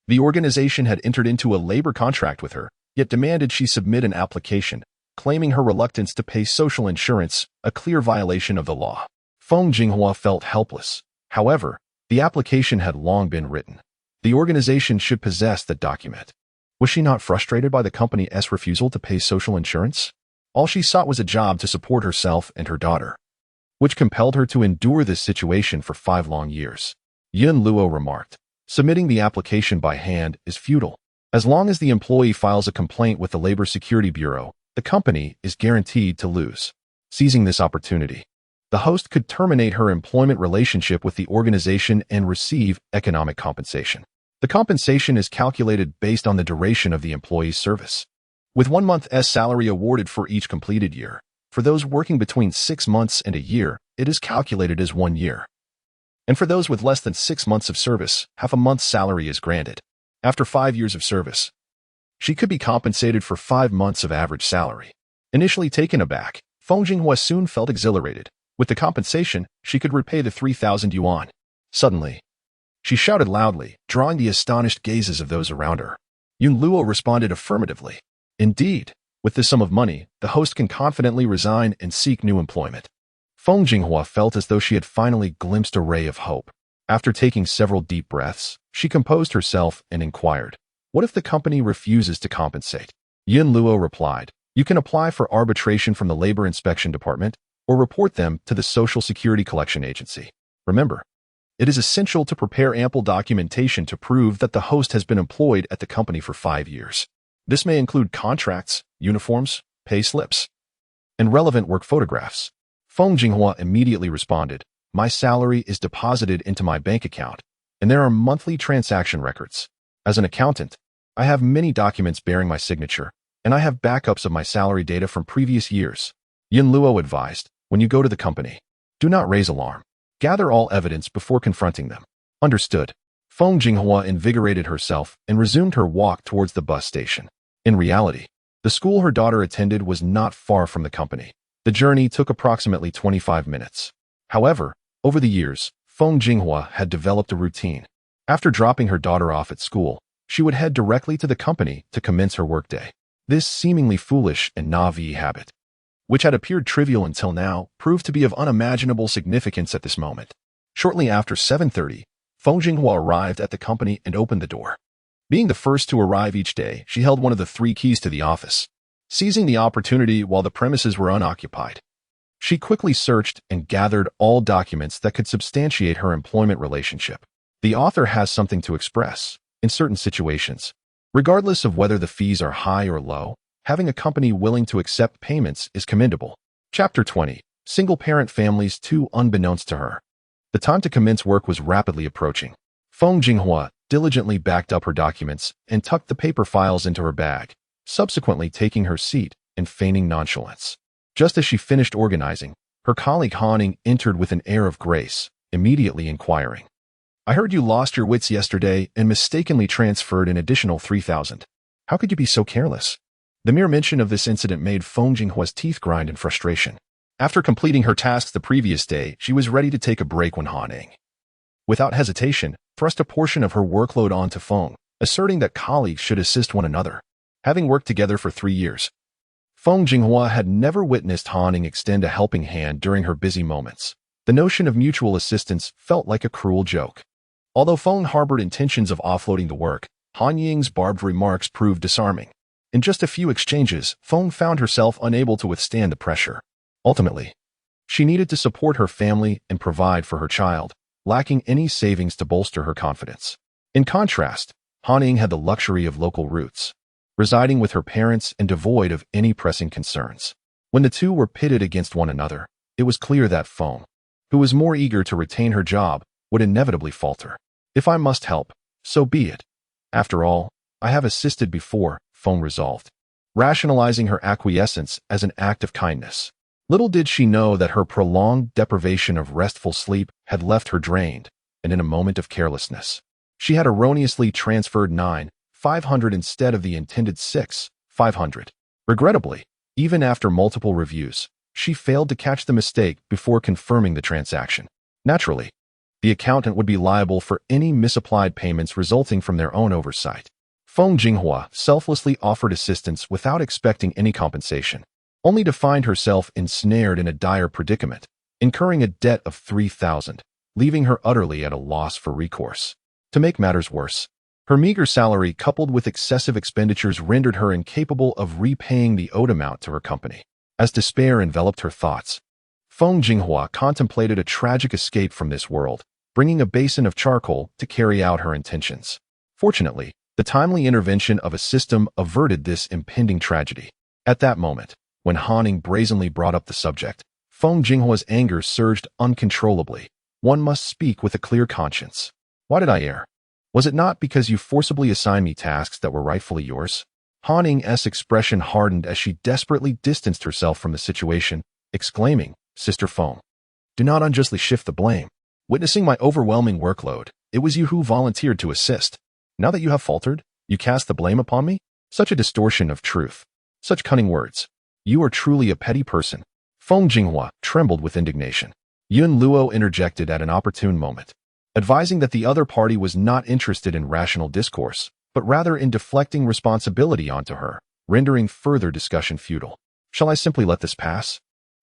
the organization had entered into a labor contract with her, yet demanded she submit an application, claiming her reluctance to pay social insurance, a clear violation of the law. Feng Jinghua felt helpless. However, the application had long been written. The organization should possess that document. Was she not frustrated by the company's refusal to pay social insurance? All she sought was a job to support herself and her daughter, which compelled her to endure this situation for 5 long years. Yun Luo remarked, submitting the application by hand is futile. As long as the employee files a complaint with the Labor Security Bureau, the company is guaranteed to lose. Seizing this opportunity, the host could terminate her employment relationship with the organization and receive economic compensation. The compensation is calculated based on the duration of the employee's service, with 1 month's salary awarded for each completed year. For those working between 6 months and a year, it is calculated as 1 year. And for those with less than 6 months of service, half a month's salary is granted. After 5 years of service, she could be compensated for 5 months of average salary. Initially taken aback, Feng Jinghua soon felt exhilarated. With the compensation, she could repay the 3,000 yuan. Suddenly, she shouted loudly, drawing the astonished gazes of those around her. Yun Luo responded affirmatively. Indeed, with this sum of money, the host can confidently resign and seek new employment. Feng Jinghua felt as though she had finally glimpsed a ray of hope. After taking several deep breaths, she composed herself and inquired, what if the company refuses to compensate? Yun Luo replied, you can apply for arbitration from the Labor Inspection Department or report them to the Social Security Collection Agency. Remember, it is essential to prepare ample documentation to prove that the host has been employed at the company for 5 years. This may include contracts, uniforms, pay slips, and relevant work photographs. Feng Jinghua immediately responded, my salary is deposited into my bank account, and there are monthly transaction records. As an accountant, I have many documents bearing my signature, and I have backups of my salary data from previous years. Yun Luo advised, when you go to the company, do not raise alarm. Gather all evidence before confronting them. Understood. Feng Jinghua invigorated herself and resumed her walk towards the bus station. In reality, the school her daughter attended was not far from the company. The journey took approximately 25 minutes. However, over the years, Feng Jinghua had developed a routine. After dropping her daughter off at school, she would head directly to the company to commence her workday. This seemingly foolish and naive habit, which had appeared trivial until now, proved to be of unimaginable significance at this moment. Shortly after 7:30, Feng Jinghua arrived at the company and opened the door. Being the first to arrive each day, she held one of the 3 keys to the office. Seizing the opportunity while the premises were unoccupied, she quickly searched and gathered all documents that could substantiate her employment relationship. The author has something to express. In certain situations, regardless of whether the fees are high or low, having a company willing to accept payments is commendable. Chapter 20. Single-parent families too unbeknownst to her. The time to commence work was rapidly approaching. Feng Jinghua diligently backed up her documents and tucked the paper files into her bag, subsequently taking her seat and feigning nonchalance. Just as she finished organizing, her colleague Hanning entered with an air of grace, immediately inquiring, I heard you lost your wits yesterday and mistakenly transferred an additional 3,000. How could you be so careless? The mere mention of this incident made Feng Jinghua's teeth grind in frustration. After completing her tasks the previous day, she was ready to take a break when Hanning, without hesitation, thrust a portion of her workload onto Feng, asserting that colleagues should assist one another. Having worked together for 3 years, Feng Jinghua had never witnessed Hanning extend a helping hand during her busy moments. The notion of mutual assistance felt like a cruel joke. Although Feng harbored intentions of offloading the work, Han Ying's barbed remarks proved disarming. In just a few exchanges, Feng found herself unable to withstand the pressure. Ultimately, she needed to support her family and provide for her child, lacking any savings to bolster her confidence. In contrast, Han Ying had the luxury of local roots, residing with her parents and devoid of any pressing concerns. When the two were pitted against one another, it was clear that Feng, who was more eager to retain her job, would inevitably falter. If I must help, so be it. After all, I have assisted before, Feng resolved, rationalizing her acquiescence as an act of kindness. Little did she know that her prolonged deprivation of restful sleep had left her drained, and in a moment of carelessness, she had erroneously transferred 9,500 instead of the intended 6,500. Regrettably, even after multiple reviews, she failed to catch the mistake before confirming the transaction. Naturally, the accountant would be liable for any misapplied payments resulting from their own oversight. Feng Jinghua selflessly offered assistance without expecting any compensation, only to find herself ensnared in a dire predicament, incurring a debt of 3,000, leaving her utterly at a loss for recourse. To make matters worse, her meager salary coupled with excessive expenditures rendered her incapable of repaying the owed amount to her company. As despair enveloped her thoughts, Feng Jinghua contemplated a tragic escape from this world, bringing a basin of charcoal to carry out her intentions. Fortunately, the timely intervention of a system averted this impending tragedy. At that moment, when Han Ying brazenly brought up the subject, Feng Jinghua's anger surged uncontrollably. One must speak with a clear conscience. Why did I err? Was it not because you forcibly assigned me tasks that were rightfully yours? Han Ying's expression hardened as she desperately distanced herself from the situation, exclaiming, Sister Feng, do not unjustly shift the blame. Witnessing my overwhelming workload, it was you who volunteered to assist. Now that you have faltered, you cast the blame upon me? Such a distortion of truth. Such cunning words. You are truly a petty person. Feng Jinghua trembled with indignation. Yun Luo interjected at an opportune moment, advising that the other party was not interested in rational discourse, but rather in deflecting responsibility onto her, rendering further discussion futile. Shall I simply let this pass?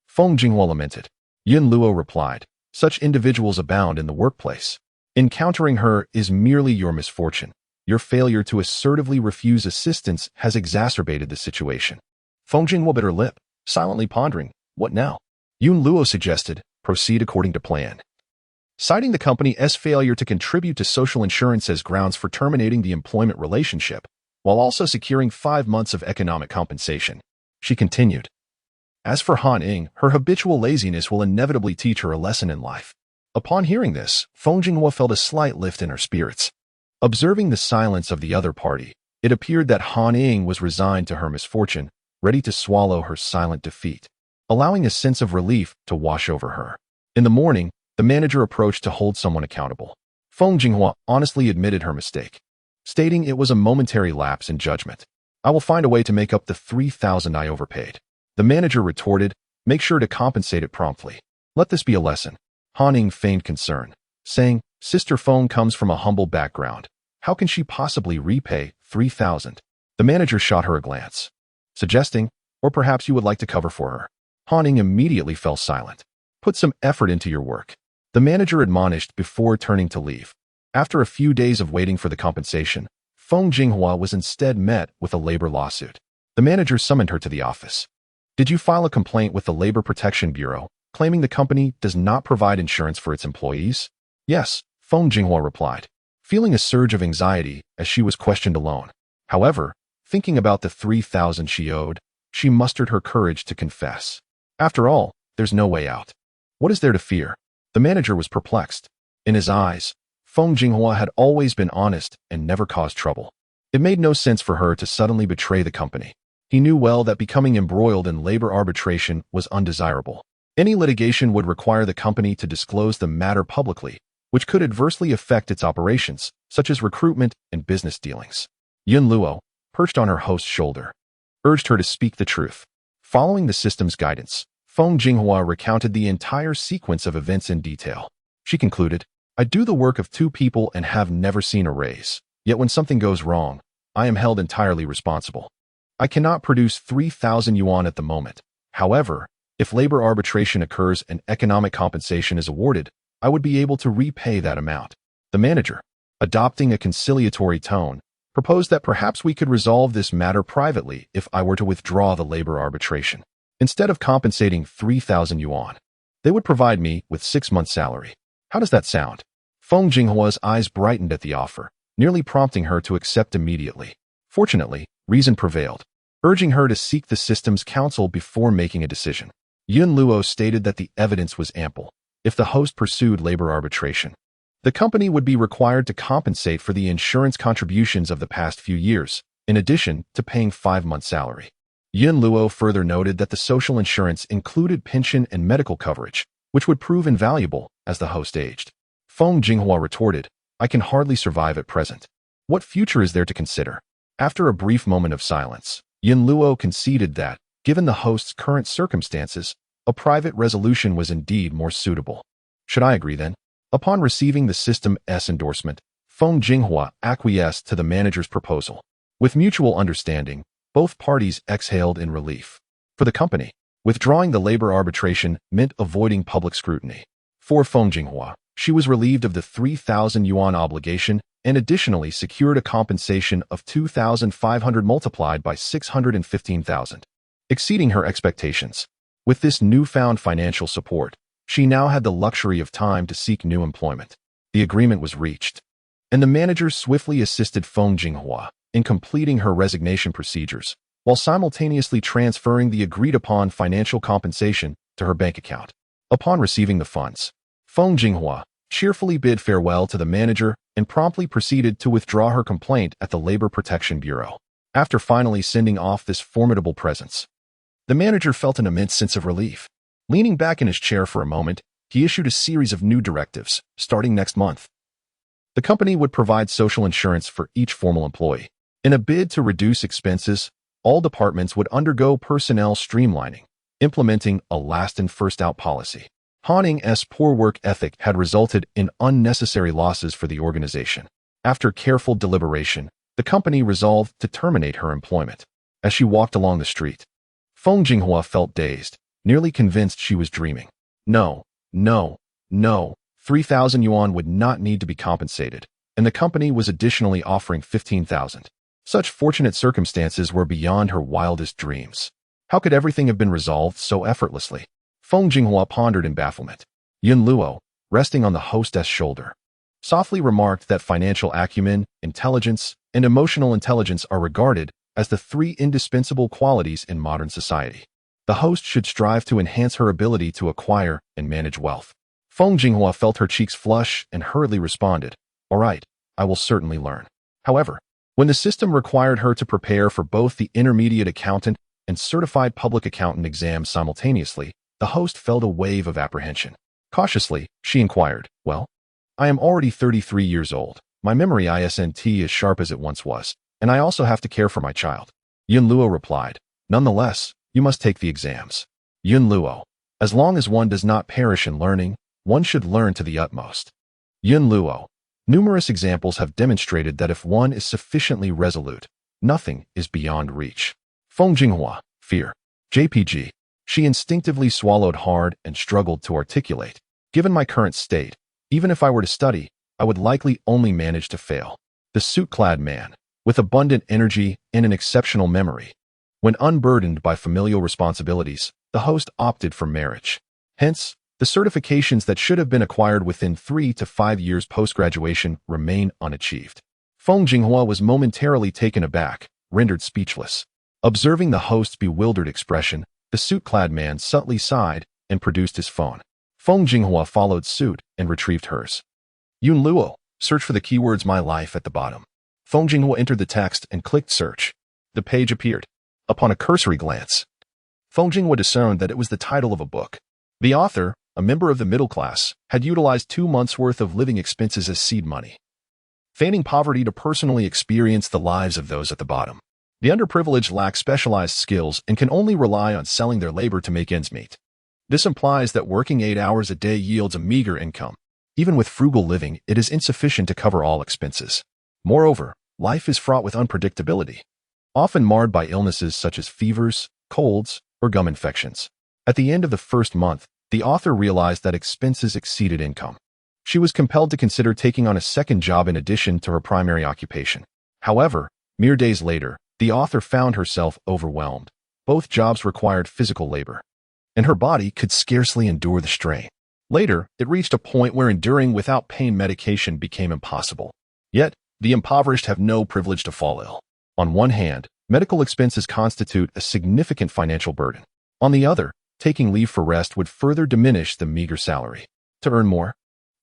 Feng Jinghua lamented. Yun Luo replied, such individuals abound in the workplace. Encountering her is merely your misfortune. Your failure to assertively refuse assistance has exacerbated the situation. Feng Jinghua bit her lip, silently pondering, what now? Yun Luo suggested, proceed according to plan. Citing the company's failure to contribute to social insurance as grounds for terminating the employment relationship, while also securing 5 months of economic compensation, she continued. As for Han Ying, her habitual laziness will inevitably teach her a lesson in life. Upon hearing this, Feng Jinghua felt a slight lift in her spirits. Observing the silence of the other party, it appeared that Han Ying was resigned to her misfortune, ready to swallow her silent defeat, allowing a sense of relief to wash over her. In the morning, the manager approached to hold someone accountable. Feng Jinghua honestly admitted her mistake, stating it was a momentary lapse in judgment. I will find a way to make up the 3,000 I overpaid. The manager retorted, make sure to compensate it promptly. Let this be a lesson. Han Ying feigned concern, saying, Sister Feng comes from a humble background. How can she possibly repay 3,000? The manager shot her a glance, suggesting, or perhaps you would like to cover for her. Han Ying immediately fell silent. Put some effort into your work, the manager admonished before turning to leave. After a few days of waiting for the compensation, Feng Jinghua was instead met with a labor lawsuit. The manager summoned her to the office. Did you file a complaint with the Labor Protection Bureau, claiming the company does not provide insurance for its employees? Yes, Feng Jinghua replied, feeling a surge of anxiety as she was questioned alone. However, thinking about the 3,000 she owed, she mustered her courage to confess. After all, there's no way out. What is there to fear? The manager was perplexed. In his eyes, Feng Jinghua had always been honest and never caused trouble. It made no sense for her to suddenly betray the company. He knew well that becoming embroiled in labor arbitration was undesirable. Any litigation would require the company to disclose the matter publicly, which could adversely affect its operations, such as recruitment and business dealings. Yun Luo, perched on her host's shoulder, urged her to speak the truth. Following the system's guidance, Feng Jinghua recounted the entire sequence of events in detail. She concluded, I do the work of 2 people and have never seen a raise. Yet when something goes wrong, I am held entirely responsible. I cannot produce 3,000 yuan at the moment. However, if labor arbitration occurs and economic compensation is awarded, I would be able to repay that amount. The manager, adopting a conciliatory tone, proposed that perhaps we could resolve this matter privately if I were to withdraw the labor arbitration. Instead of compensating 3,000 yuan, they would provide me with 6 months' salary. How does that sound? Feng Jinghua's eyes brightened at the offer, nearly prompting her to accept immediately. Fortunately, reason prevailed, urging her to seek the system's counsel before making a decision. Yun Luo stated that the evidence was ample. If the host pursued labor arbitration, the company would be required to compensate for the insurance contributions of the past few years, in addition to paying 5 months' salary. Yun Luo further noted that the social insurance included pension and medical coverage, which would prove invaluable as the host aged. Feng Jinghua retorted, I can hardly survive at present. What future is there to consider? After a brief moment of silence, Yun Luo conceded that, given the host's current circumstances, a private resolution was indeed more suitable. Should I agree then? Upon receiving the system's endorsement, Feng Jinghua acquiesced to the manager's proposal. With mutual understanding, both parties exhaled in relief. For the company, withdrawing the labor arbitration meant avoiding public scrutiny. For Feng Jinghua, she was relieved of the 3,000 yuan obligation and additionally secured a compensation of 2,500 multiplied by 615,000, exceeding her expectations. With this newfound financial support, she now had the luxury of time to seek new employment. The agreement was reached, and the manager swiftly assisted Feng Jinghua in completing her resignation procedures, while simultaneously transferring the agreed-upon financial compensation to her bank account. Upon receiving the funds, Feng Jinghua cheerfully bid farewell to the manager and promptly proceeded to withdraw her complaint at the Labor Protection Bureau. After finally sending off this formidable presence, the manager felt an immense sense of relief. Leaning back in his chair for a moment, he issued a series of new directives, starting next month. The company would provide social insurance for each formal employee. In a bid to reduce expenses, all departments would undergo personnel streamlining, implementing a last-in-first-out policy. Hanning's poor work ethic had resulted in unnecessary losses for the organization. After careful deliberation, the company resolved to terminate her employment. As she walked along the street, Feng Jinghua felt dazed, nearly convinced she was dreaming. No, 3,000 yuan would not need to be compensated, and the company was additionally offering 15,000. Such fortunate circumstances were beyond her wildest dreams. How could everything have been resolved so effortlessly? Feng Jinghua pondered in bafflement. Yun Luo, resting on the hostess' shoulder, softly remarked that financial acumen, intelligence, and emotional intelligence are regarded as the 3 indispensable qualities in modern society. The host should strive to enhance her ability to acquire and manage wealth. Feng Jinghua felt her cheeks flush and hurriedly responded, All right, I will certainly learn. However, when the system required her to prepare for both the intermediate accountant and certified public accountant exams simultaneously, the host felt a wave of apprehension. Cautiously, she inquired, Well, I am already 33 years old. My memory isn't as sharp as it once was, and I also have to care for my child. Yun Luo replied, Nonetheless, you must take the exams. Yun Luo, as long as one does not perish in learning, one should learn to the utmost. Yun Luo, numerous examples have demonstrated that if one is sufficiently resolute, nothing is beyond reach. Feng Jinghua, fear. JPG. She instinctively swallowed hard and struggled to articulate. Given my current state, even if I were to study, I would likely only manage to fail. The suit-clad man, with abundant energy and an exceptional memory. When unburdened by familial responsibilities, the host opted for marriage. Hence, the certifications that should have been acquired within 3 to 5 years post-graduation remain unachieved. Feng Jinghua was momentarily taken aback, rendered speechless. Observing the host's bewildered expression, the suit-clad man subtly sighed and produced his phone. Feng Jinghua followed suit and retrieved hers. Yun Luo, search for the keywords My Life at the bottom. Feng Jinghua entered the text and clicked search. The page appeared. Upon a cursory glance, Feng Jinghua discerned that it was the title of a book. The author, a member of the middle class, had utilized 2 months' worth of living expenses as seed money, feigning poverty to personally experience the lives of those at the bottom. The underprivileged lack specialized skills and can only rely on selling their labor to make ends meet. This implies that working 8 hours a day yields a meager income. Even with frugal living, it is insufficient to cover all expenses. Moreover, life is fraught with unpredictability, often marred by illnesses such as fevers, colds, or gum infections. At the end of the first month, the author realized that expenses exceeded income. She was compelled to consider taking on a second job in addition to her primary occupation. However, mere days later, the author found herself overwhelmed. Both jobs required physical labor, and her body could scarcely endure the strain. Later, it reached a point where enduring without pain medication became impossible. Yet, the impoverished have no privilege to fall ill. On one hand, medical expenses constitute a significant financial burden. On the other, taking leave for rest would further diminish the meager salary. To earn more,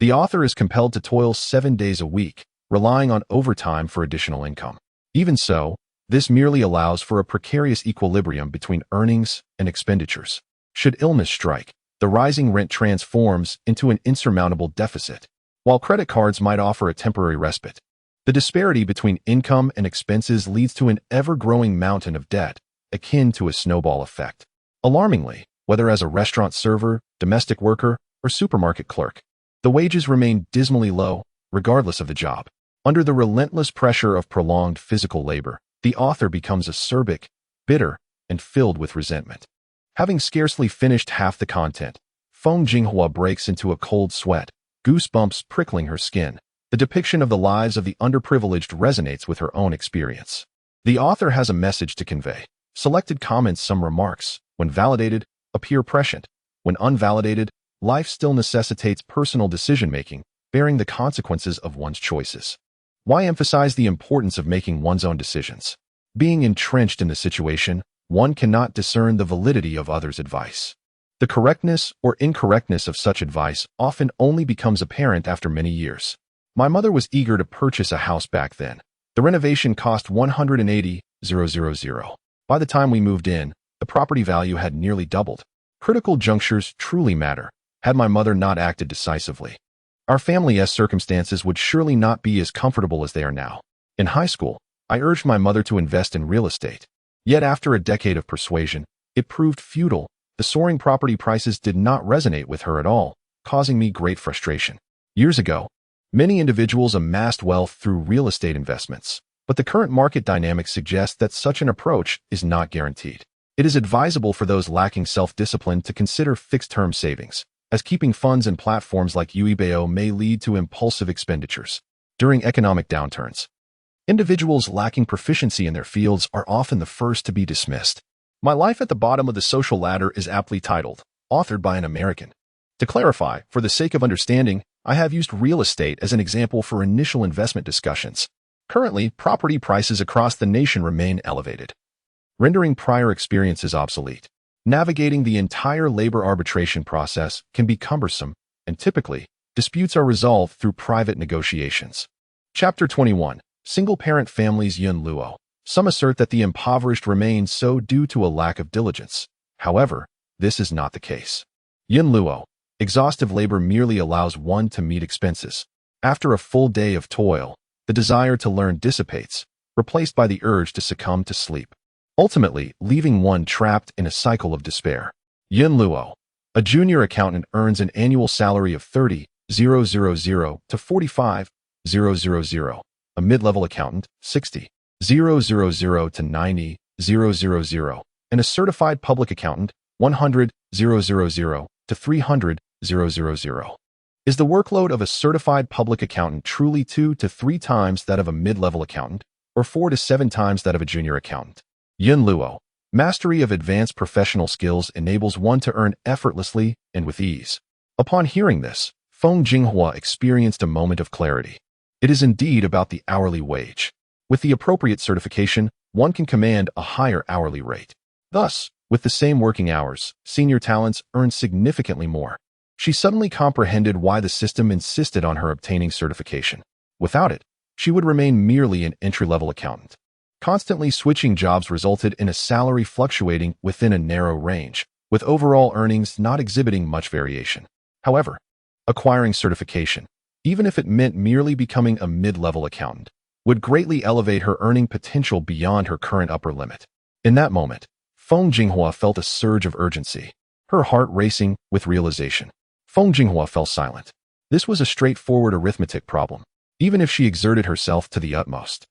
the author is compelled to toil 7 days a week, relying on overtime for additional income. Even so, this merely allows for a precarious equilibrium between earnings and expenditures. Should illness strike, the rising rent transforms into an insurmountable deficit. While credit cards might offer a temporary respite, the disparity between income and expenses leads to an ever-growing mountain of debt, akin to a snowball effect. Alarmingly, whether as a restaurant server, domestic worker, or supermarket clerk, the wages remain dismally low, regardless of the job. Under the relentless pressure of prolonged physical labor, the author becomes acerbic, bitter, and filled with resentment. Having scarcely finished half the content, Feng Jinghua breaks into a cold sweat, goosebumps prickling her skin. The depiction of the lives of the underprivileged resonates with her own experience. The author has a message to convey. Selected comments, some remarks, when validated, appear prescient. When unvalidated, life still necessitates personal decision-making, bearing the consequences of one's choices. Why emphasize the importance of making one's own decisions? Being entrenched in the situation, one cannot discern the validity of others' advice. The correctness or incorrectness of such advice often only becomes apparent after many years. My mother was eager to purchase a house back then. The renovation cost $180,000. By the time we moved in, the property value had nearly doubled. Critical junctures truly matter. Had my mother not acted decisively, our family's circumstances would surely not be as comfortable as they are now. In high school, I urged my mother to invest in real estate. Yet after a decade of persuasion, it proved futile. The soaring property prices did not resonate with her at all, causing me great frustration. Years ago, many individuals amassed wealth through real estate investments, but the current market dynamics suggest that such an approach is not guaranteed. It is advisable for those lacking self-discipline to consider fixed-term savings, as keeping funds in platforms like Uebao may lead to impulsive expenditures. During economic downturns, individuals lacking proficiency in their fields are often the first to be dismissed. My Life at the Bottom of the Social Ladder is aptly titled, authored by an American. To clarify, for the sake of understanding, I have used real estate as an example for initial investment discussions. Currently, property prices across the nation remain elevated, rendering prior experiences obsolete. Navigating the entire labor arbitration process can be cumbersome, and typically, disputes are resolved through private negotiations. Chapter 21. Single-parent families Yun Luo. Some assert that the impoverished remain so due to a lack of diligence. However, this is not the case. Yun Luo. Exhaustive labor merely allows one to meet expenses. After a full day of toil, the desire to learn dissipates, replaced by the urge to succumb to sleep, ultimately leaving one trapped in a cycle of despair. Yun Luo. A junior accountant earns an annual salary of $30,000 to $45,000. A mid-level accountant, $60,000 to $90,000. And a certified public accountant, $100,000 to $300,000. Is the workload of a certified public accountant truly 2 to 3 times that of a mid-level accountant, or 4 to 7 times that of a junior accountant? Yun Luo. Mastery of advanced professional skills enables one to earn effortlessly and with ease. Upon hearing this, Feng Jinghua experienced a moment of clarity. It is indeed about the hourly wage. With the appropriate certification, one can command a higher hourly rate. Thus, with the same working hours, senior talents earn significantly more. She suddenly comprehended why the system insisted on her obtaining certification. Without it, she would remain merely an entry-level accountant. Constantly switching jobs resulted in a salary fluctuating within a narrow range, with overall earnings not exhibiting much variation. However, acquiring certification, even if it meant merely becoming a mid-level accountant, would greatly elevate her earning potential beyond her current upper limit. In that moment, Feng Jinghua felt a surge of urgency, her heart racing with realization. Feng Jinghua fell silent. This was a straightforward arithmetic problem, even if she exerted herself to the utmost.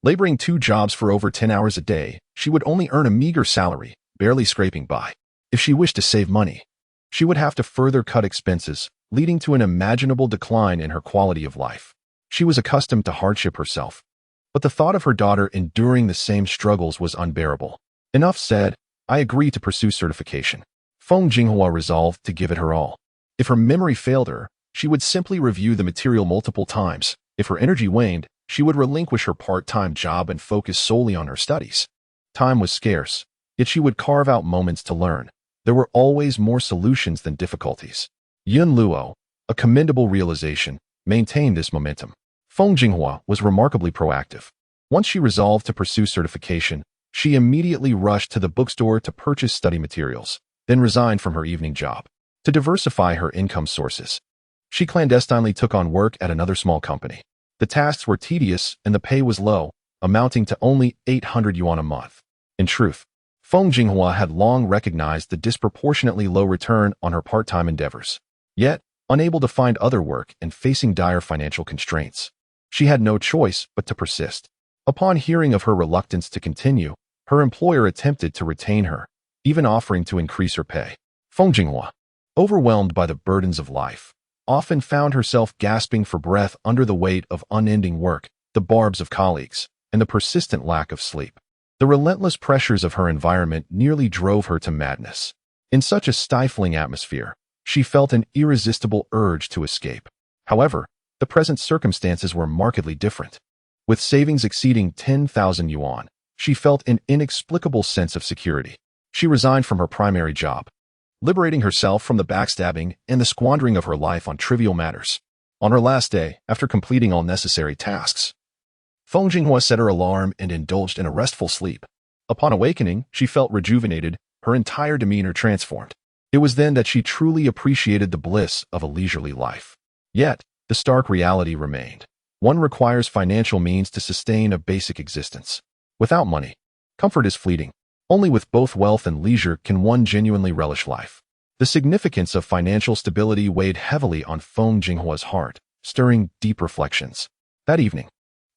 Laboring 2 jobs for over 10 hours a day, she would only earn a meager salary, barely scraping by. If she wished to save money, she would have to further cut expenses, leading to an imaginable decline in her quality of life. She was accustomed to hardship herself, but the thought of her daughter enduring the same struggles was unbearable. Enough said. I agree to pursue certification. Feng Jinghua resolved to give it her all. If her memory failed her, she would simply review the material multiple times. If her energy waned, she would relinquish her part-time job and focus solely on her studies. Time was scarce, yet she would carve out moments to learn. There were always more solutions than difficulties. Yun Luo, a commendable realization, maintained this momentum. Feng Jinghua was remarkably proactive. Once she resolved to pursue certification, she immediately rushed to the bookstore to purchase study materials, then resigned from her evening job. To diversify her income sources, she clandestinely took on work at another small company. The tasks were tedious and the pay was low, amounting to only 800 yuan a month. In truth, Feng Jinghua had long recognized the disproportionately low return on her part-time endeavors. Yet, unable to find other work and facing dire financial constraints, she had no choice but to persist. Upon hearing of her reluctance to continue, her employer attempted to retain her, even offering to increase her pay. Feng Jinghua, overwhelmed by the burdens of life, often found herself gasping for breath under the weight of unending work, the barbs of colleagues, and the persistent lack of sleep. The relentless pressures of her environment nearly drove her to madness. In such a stifling atmosphere, she felt an irresistible urge to escape. However, the present circumstances were markedly different. With savings exceeding 10,000 yuan, she felt an inexplicable sense of security. She resigned from her primary job, liberating herself from the backstabbing and the squandering of her life on trivial matters. On her last day, after completing all necessary tasks, Feng Jinghua set her alarm and indulged in a restful sleep. Upon awakening, she felt rejuvenated, her entire demeanor transformed. It was then that she truly appreciated the bliss of a leisurely life. Yet, the stark reality remained. One requires financial means to sustain a basic existence. Without money, comfort is fleeting. Only with both wealth and leisure can one genuinely relish life. The significance of financial stability weighed heavily on Feng Jinghua's heart, stirring deep reflections. That evening,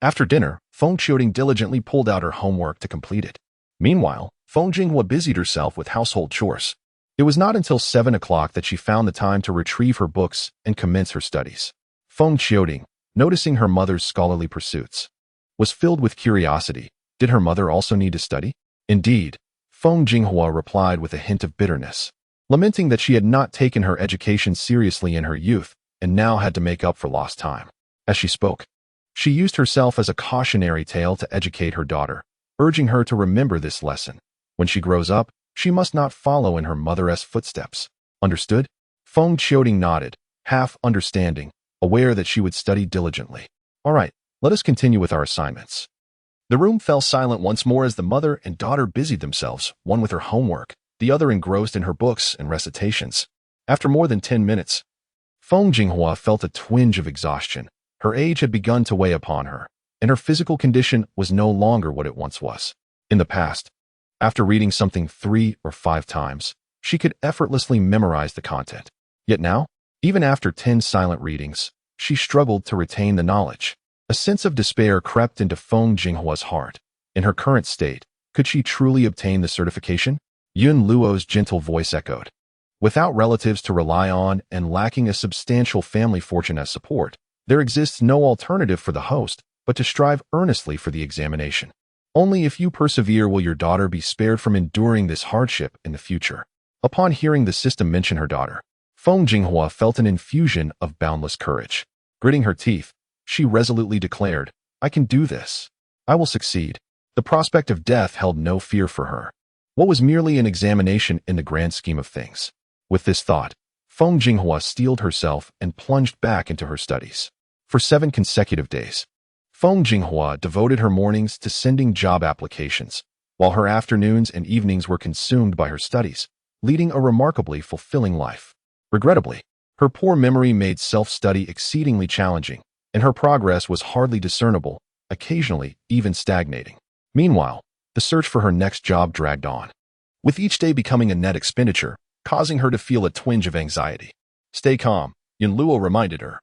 after dinner, Feng Qiuting diligently pulled out her homework to complete it. Meanwhile, Feng Jinghua busied herself with household chores. It was not until 7 o'clock that she found the time to retrieve her books and commence her studies. Feng Qiuting, noticing her mother's scholarly pursuits, was filled with curiosity. Did her mother also need to study? Indeed, Feng Jinghua replied with a hint of bitterness, lamenting that she had not taken her education seriously in her youth and now had to make up for lost time. As she spoke, she used herself as a cautionary tale to educate her daughter, urging her to remember this lesson. When she grows up, she must not follow in her mother's footsteps. Understood? Feng Qiuting nodded, half understanding, aware that she would study diligently. All right, let us continue with our assignments. The room fell silent once more as the mother and daughter busied themselves, one with her homework, the other engrossed in her books and recitations. After more than 10 minutes, Feng Jinghua felt a twinge of exhaustion. Her age had begun to weigh upon her, and her physical condition was no longer what it once was. In the past, after reading something 3 or 5 times, she could effortlessly memorize the content. Yet now, even after 10 silent readings, she struggled to retain the knowledge. A sense of despair crept into Feng Jinghua's heart. In her current state, could she truly obtain the certification? Yun Luo's gentle voice echoed. Without relatives to rely on and lacking a substantial family fortune as support, there exists no alternative for the host but to strive earnestly for the examination. Only if you persevere will your daughter be spared from enduring this hardship in the future. Upon hearing the system mention her daughter, Feng Jinghua felt an infusion of boundless courage. Gritting her teeth, she resolutely declared, I can do this. I will succeed. The prospect of death held no fear for her. What was merely an examination in the grand scheme of things? With this thought, Feng Jinghua steeled herself and plunged back into her studies. For 7 consecutive days, Feng Jinghua devoted her mornings to sending job applications, while her afternoons and evenings were consumed by her studies, leading a remarkably fulfilling life. Regrettably, her poor memory made self-study exceedingly challenging, and her progress was hardly discernible, occasionally even stagnating. Meanwhile, the search for her next job dragged on, with each day becoming a net expenditure, causing her to feel a twinge of anxiety. Stay calm, Yun Luo reminded her.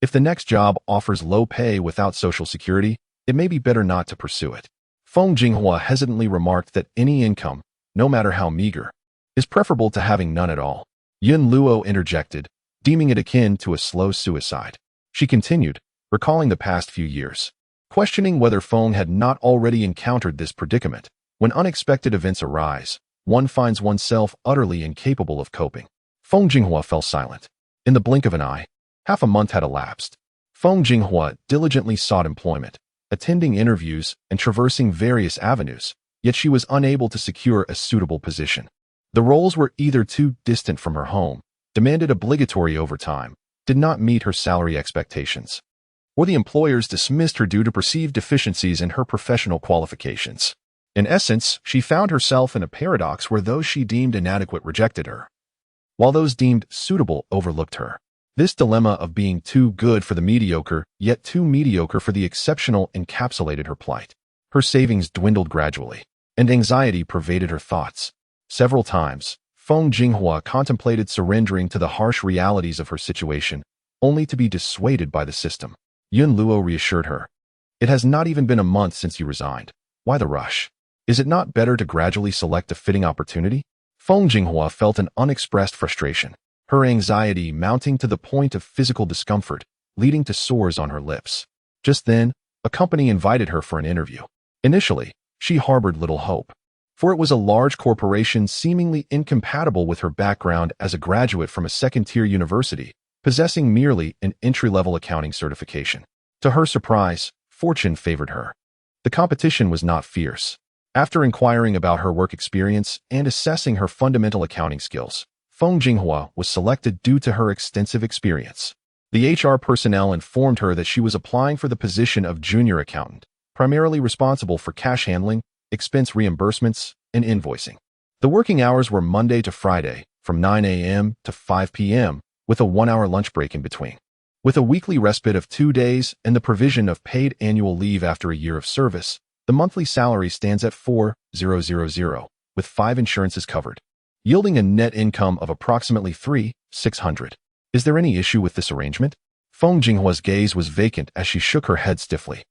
If the next job offers low pay without social security, it may be better not to pursue it. Feng Jinghua hesitantly remarked that any income, no matter how meager, is preferable to having none at all. Yun Luo interjected, deeming it akin to a slow suicide. She continued, recalling the past few years, questioning whether Feng had not already encountered this predicament. When unexpected events arise, one finds oneself utterly incapable of coping. Feng Jinghua fell silent. In the blink of an eye, half a month had elapsed. Feng Jinghua diligently sought employment, attending interviews and traversing various avenues, yet she was unable to secure a suitable position. The roles were either too distant from her home, demanded obligatory overtime, did not meet her salary expectations, or the employers dismissed her due to perceived deficiencies in her professional qualifications. In essence, she found herself in a paradox where those she deemed inadequate rejected her, while those deemed suitable overlooked her. This dilemma of being too good for the mediocre, yet too mediocre for the exceptional encapsulated her plight. Her savings dwindled gradually, and anxiety pervaded her thoughts. Several times, Feng Jinghua contemplated surrendering to the harsh realities of her situation, only to be dissuaded by the system. Yun Luo reassured her. It has not even been a month since you resigned. Why the rush? Is it not better to gradually select a fitting opportunity? Feng Jinghua felt an unexpressed frustration, her anxiety mounting to the point of physical discomfort, leading to sores on her lips. Just then, a company invited her for an interview. Initially, she harbored little hope, for it was a large corporation seemingly incompatible with her background as a graduate from a second-tier university, possessing merely an entry-level accounting certification. To her surprise, fortune favored her. The competition was not fierce. After inquiring about her work experience and assessing her fundamental accounting skills, Feng Jinghua was selected due to her extensive experience. The HR personnel informed her that she was applying for the position of junior accountant, primarily responsible for cash handling, expense reimbursements, and invoicing. The working hours were Monday to Friday, from 9 a.m. to 5 p.m., with a 1-hour lunch break in between. With a weekly respite of 2 days and the provision of paid annual leave after a year of service, the monthly salary stands at 4,000, with 5 insurances covered, yielding a net income of approximately 3,600. Is there any issue with this arrangement? Feng Jinghua's gaze was vacant as she shook her head stiffly.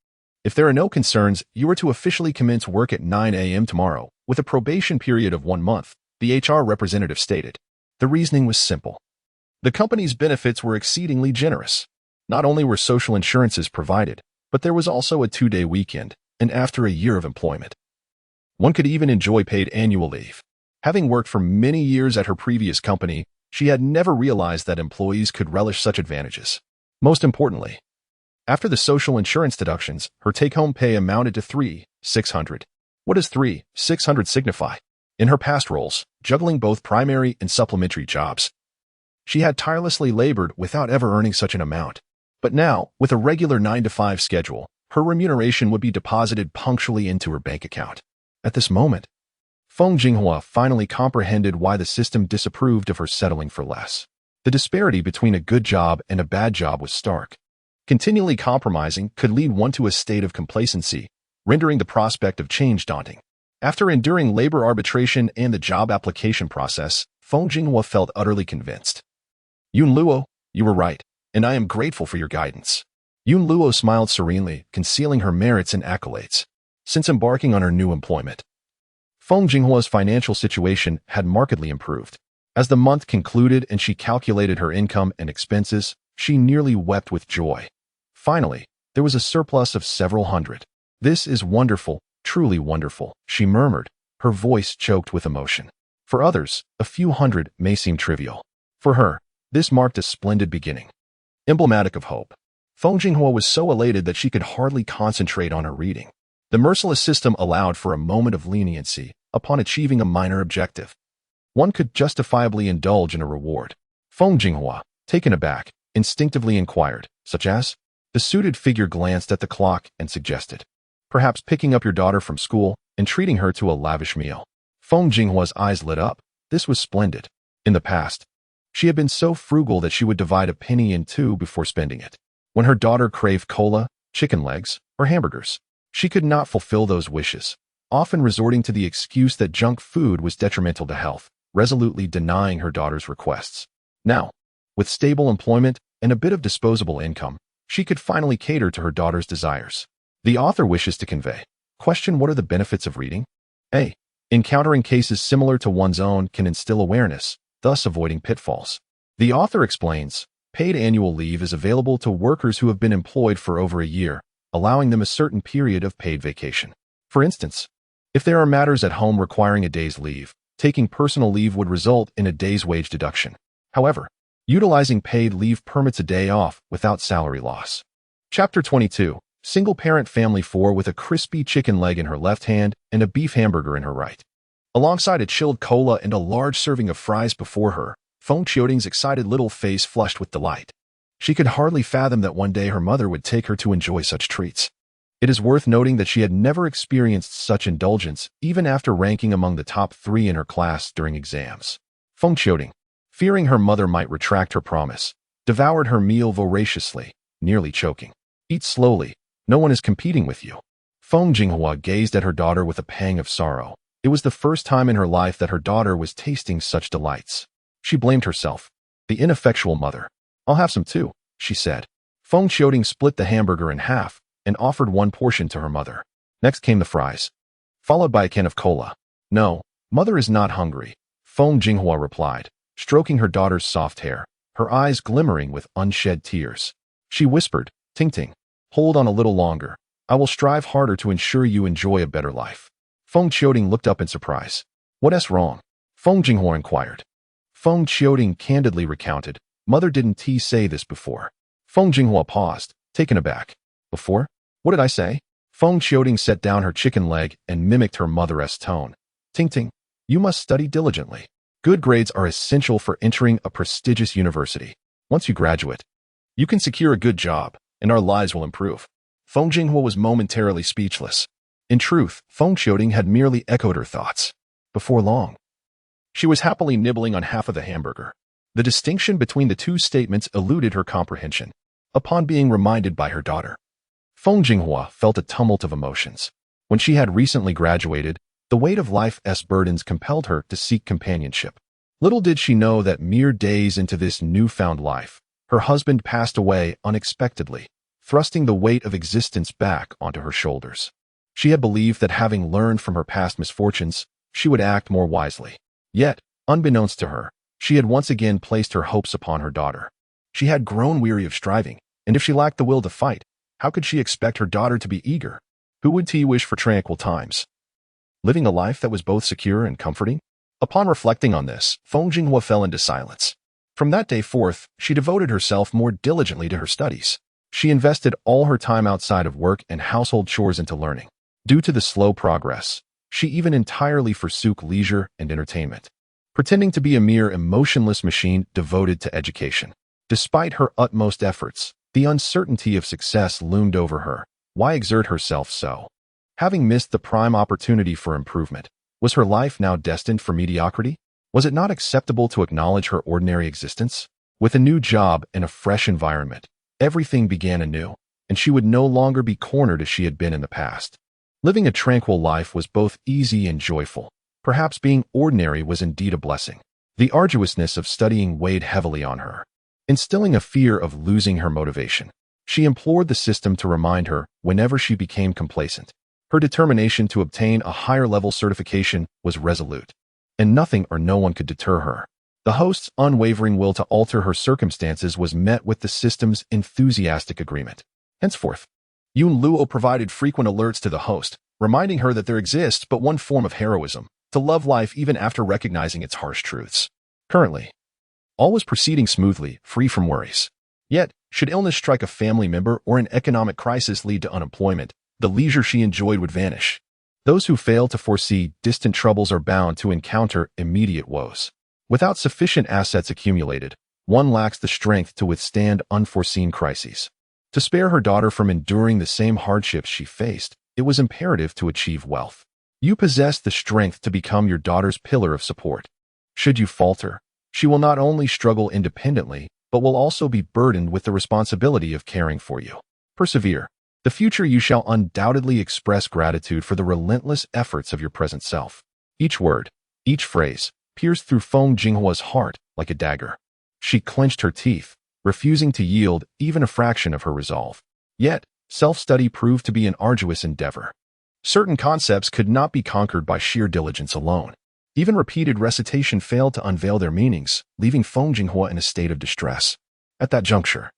If there are no concerns, you are to officially commence work at 9 a.m. tomorrow, with a probation period of 1 month, the HR representative stated. The reasoning was simple. The company's benefits were exceedingly generous. Not only were social insurances provided, but there was also a 2-day weekend, and after a year of employment, one could even enjoy paid annual leave. Having worked for many years at her previous company, she had never realized that employees could relish such advantages. Most importantly, after the social insurance deductions, her take-home pay amounted to 3,600. What does 3,600 signify? In her past roles, juggling both primary and supplementary jobs, she had tirelessly labored without ever earning such an amount. But now, with a regular 9-to-5 schedule, her remuneration would be deposited punctually into her bank account. At this moment, Feng Jinghua finally comprehended why the system disapproved of her settling for less. The disparity between a good job and a bad job was stark. Continually compromising could lead one to a state of complacency, rendering the prospect of change daunting. After enduring labor arbitration and the job application process, Feng Jinghua felt utterly convinced. Yun Luo, you were right, and I am grateful for your guidance. Yun Luo smiled serenely, concealing her merits and accolades. Since embarking on her new employment, Feng Jinghua's financial situation had markedly improved. As the month concluded and she calculated her income and expenses, she nearly wept with joy. Finally, there was a surplus of several hundred. This is wonderful, truly wonderful, she murmured, her voice choked with emotion. For others, a few hundred may seem trivial. For her, this marked a splendid beginning. Emblematic of hope, Feng Jinghua was so elated that she could hardly concentrate on her reading. The merciless system allowed for a moment of leniency upon achieving a minor objective. One could justifiably indulge in a reward. Feng Jinghua, taken aback, instinctively inquired, such as? The suited figure glanced at the clock and suggested, perhaps picking up your daughter from school and treating her to a lavish meal. Feng Jinghua's eyes lit up. This was splendid. In the past, she had been so frugal that she would divide a penny in 2 before spending it. When her daughter craved cola, chicken legs, or hamburgers, she could not fulfill those wishes, often resorting to the excuse that junk food was detrimental to health, resolutely denying her daughter's requests. Now, with stable employment and a bit of disposable income, she could finally cater to her daughter's desires. The author wishes to convey. Question: what are the benefits of reading? A. Encountering cases similar to one's own can instill awareness, thus avoiding pitfalls. The author explains, Paid annual leave is available to workers who have been employed for over a year, allowing them a certain period of paid vacation. For instance, if there are matters at home requiring a day's leave, taking personal leave would result in a day's wage deduction. However, utilizing paid leave permits a day off without salary loss. Chapter 22. Single-parent family 4 with a crispy chicken leg in her left hand and a beef hamburger in her right. Alongside a chilled cola and a large serving of fries before her, Feng Qiuting's excited little face flushed with delight. She could hardly fathom that one day her mother would take her to enjoy such treats. It is worth noting that she had never experienced such indulgence, even after ranking among the top 3 in her class during exams. Feng Qiuting, fearing her mother might retract her promise, devoured her meal voraciously, nearly choking. Eat slowly, no one is competing with you. Feng Jinghua gazed at her daughter with a pang of sorrow. It was the first time in her life that her daughter was tasting such delights. She blamed herself. The ineffectual mother. I'll have some too, she said. Feng Qiuting split the hamburger in half and offered one portion to her mother. Next came the fries, followed by a can of cola. No, mother is not hungry, Feng Jinghua replied, stroking her daughter's soft hair, her eyes glimmering with unshed tears. She whispered, Ting Ting, hold on a little longer. I will strive harder to ensure you enjoy a better life. Feng Qiuting looked up in surprise. What's wrong? Feng Jinghua inquired. Feng Qiuting candidly recounted, Mother didn't say this before. Feng Jinghua paused, taken aback. Before? What did I say? Feng Qiuting set down her chicken leg and mimicked her mother's tone. Ting Ting, you must study diligently. Good grades are essential for entering a prestigious university. Once you graduate, you can secure a good job, and our lives will improve. Feng Jinghua was momentarily speechless. In truth, Feng Qiuting had merely echoed her thoughts. Before long, she was happily nibbling on half of the hamburger. The distinction between the two statements eluded her comprehension. Upon being reminded by her daughter, Feng Jinghua felt a tumult of emotions. When she had recently graduated, the weight of life's burdens compelled her to seek companionship. Little did she know that mere days into this newfound life, her husband passed away unexpectedly, thrusting the weight of existence back onto her shoulders. She had believed that having learned from her past misfortunes, she would act more wisely. Yet, unbeknownst to her, she had once again placed her hopes upon her daughter. She had grown weary of striving, and if she lacked the will to fight, how could she expect her daughter to be eager? Who would wish for tranquil times, living a life that was both secure and comforting? Upon reflecting on this, Feng Jinghua fell into silence. From that day forth, she devoted herself more diligently to her studies. She invested all her time outside of work and household chores into learning. Due to the slow progress, she even entirely forsook leisure and entertainment, pretending to be a mere emotionless machine devoted to education. Despite her utmost efforts, the uncertainty of success loomed over her. Why exert herself so? Having missed the prime opportunity for improvement, was her life now destined for mediocrity? Was it not acceptable to acknowledge her ordinary existence? With a new job and a fresh environment, everything began anew, and she would no longer be cornered as she had been in the past. Living a tranquil life was both easy and joyful. Perhaps being ordinary was indeed a blessing. The arduousness of studying weighed heavily on her, instilling a fear of losing her motivation. She implored the system to remind her whenever she became complacent. Her determination to obtain a higher-level certification was resolute, and nothing or no one could deter her. The host's unwavering will to alter her circumstances was met with the system's enthusiastic agreement. Henceforth, Yun Luo provided frequent alerts to the host, reminding her that there exists but one form of heroism, to love life even after recognizing its harsh truths. Currently, all was proceeding smoothly, free from worries. Yet, should illness strike a family member or an economic crisis lead to unemployment, the leisure she enjoyed would vanish. Those who fail to foresee distant troubles are bound to encounter immediate woes. Without sufficient assets accumulated, one lacks the strength to withstand unforeseen crises. To spare her daughter from enduring the same hardships she faced, it was imperative to achieve wealth. You possess the strength to become your daughter's pillar of support. Should you falter, she will not only struggle independently, but will also be burdened with the responsibility of caring for you. Persevere. The future you shall undoubtedly express gratitude for the relentless efforts of your present self. Each word, each phrase, pierced through Feng Jinghua's heart like a dagger. She clenched her teeth, refusing to yield even a fraction of her resolve. Yet, self-study proved to be an arduous endeavor. Certain concepts could not be conquered by sheer diligence alone. Even repeated recitation failed to unveil their meanings, leaving Feng Jinghua in a state of distress. At that juncture,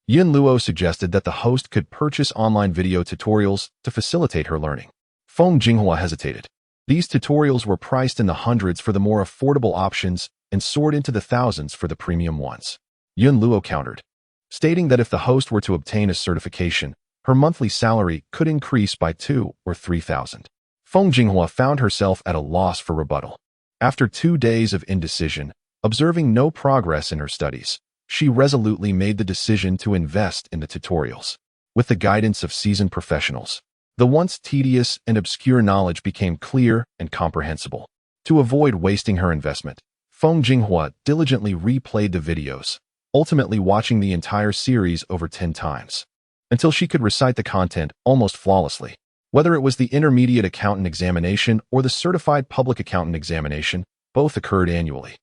Yin Luo suggested that the host could purchase online video tutorials to facilitate her learning. Feng Jinghua hesitated. These tutorials were priced in the hundreds for the more affordable options and soared into the thousands for the premium ones. Yin Luo countered, stating that if the host were to obtain a certification, her monthly salary could increase by 2,000 or 3,000. Feng Jinghua found herself at a loss for rebuttal. After 2 days of indecision, observing no progress in her studies, she resolutely made the decision to invest in the tutorials. With the guidance of seasoned professionals, the once tedious and obscure knowledge became clear and comprehensible. To avoid wasting her investment, Feng Jinghua diligently replayed the videos, ultimately watching the entire series over 10 times, until she could recite the content almost flawlessly. Whether it was the Intermediate Accountant Examination or the Certified Public Accountant Examination, both occurred annually.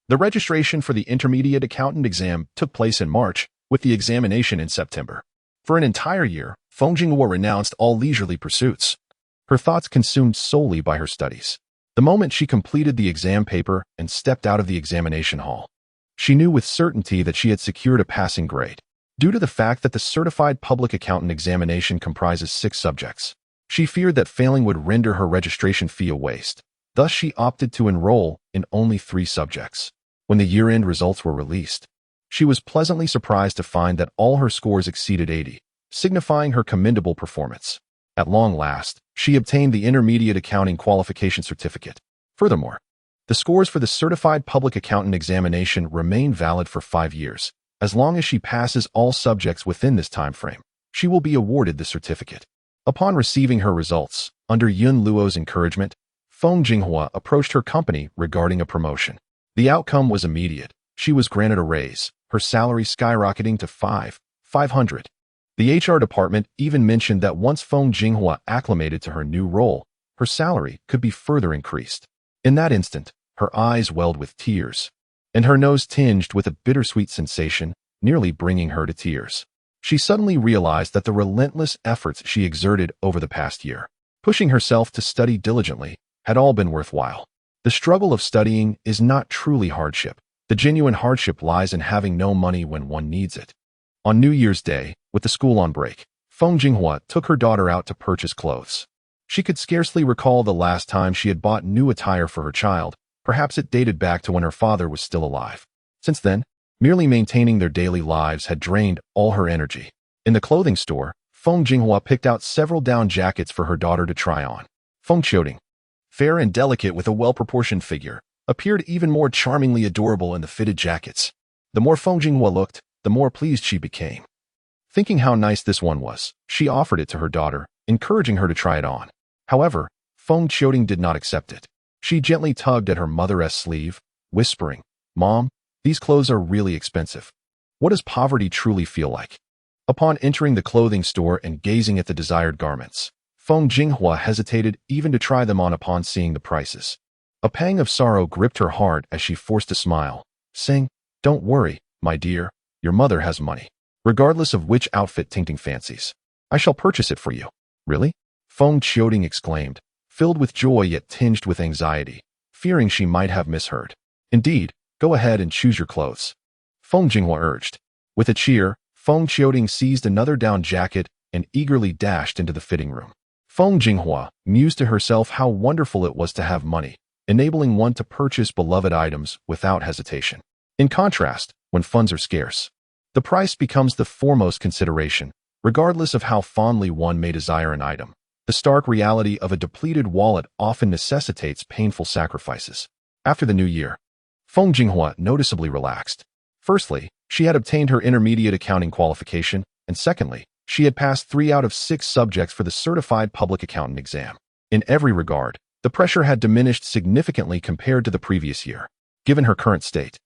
The registration for the Intermediate Accountant exam took place in March, with the examination in September. For an entire year, Feng Jinghua renounced all leisurely pursuits, her thoughts consumed solely by her studies. The moment she completed the exam paper and stepped out of the examination hall, she knew with certainty that she had secured a passing grade. Due to the fact that the Certified Public Accountant Examination comprises 6 subjects, she feared that failing would render her registration fee a waste. Thus, she opted to enroll in only 3 subjects. When the year-end results were released, she was pleasantly surprised to find that all her scores exceeded 80, signifying her commendable performance. At long last, she obtained the Intermediate Accounting Qualification Certificate. Furthermore, the scores for the Certified Public Accountant Examination remain valid for 5 years. As long as she passes all subjects within this time frame, she will be awarded the certificate. Upon receiving her results, under Yin Luo's encouragement, Feng Jinghua approached her company regarding a promotion. The outcome was immediate. She was granted a raise, her salary skyrocketing to 500. The HR department even mentioned that once Feng Jinghua acclimated to her new role, her salary could be further increased. In that instant, her eyes welled with tears, and her nose tinged with a bittersweet sensation, nearly bringing her to tears. She suddenly realized that the relentless efforts she exerted over the past year, pushing herself to study diligently, had all been worthwhile. The struggle of studying is not truly hardship. The genuine hardship lies in having no money when one needs it. On New Year's Day, with the school on break, Feng Jinghua took her daughter out to purchase clothes. She could scarcely recall the last time she had bought new attire for her child. Perhaps it dated back to when her father was still alive. Since then, merely maintaining their daily lives had drained all her energy. In the clothing store, Feng Jinghua picked out several down jackets for her daughter to try on. Feng Qiuting, fair and delicate with a well-proportioned figure, appeared even more charmingly adorable in the fitted jackets. The more Feng Jinghua looked, the more pleased she became. Thinking how nice this one was, she offered it to her daughter, encouraging her to try it on. However, Feng Qiuting did not accept it. She gently tugged at her mother's sleeve, whispering, "Mom, these clothes are really expensive. What does poverty truly feel like?" Upon entering the clothing store and gazing at the desired garments, Feng Jinghua hesitated even to try them on upon seeing the prices. A pang of sorrow gripped her heart as she forced a smile, saying, "Don't worry, my dear, your mother has money. Regardless of which outfit Ting Ting fancies, I shall purchase it for you." "Really?" Feng Qiuting exclaimed, filled with joy yet tinged with anxiety, fearing she might have misheard. "Indeed, go ahead and choose your clothes," Feng Jinghua urged. With a cheer, Feng Qiuting seized another down jacket and eagerly dashed into the fitting room. Feng Jinghua mused to herself how wonderful it was to have money, enabling one to purchase beloved items without hesitation. In contrast, when funds are scarce, the price becomes the foremost consideration, regardless of how fondly one may desire an item. The stark reality of a depleted wallet often necessitates painful sacrifices. After the new year, Feng Jinghua noticeably relaxed. Firstly, she had obtained her intermediate accounting qualification, and secondly, she had passed 3 out of 6 subjects for the Certified Public Accountant exam. In every regard, the pressure had diminished significantly compared to the previous year. Given her current state,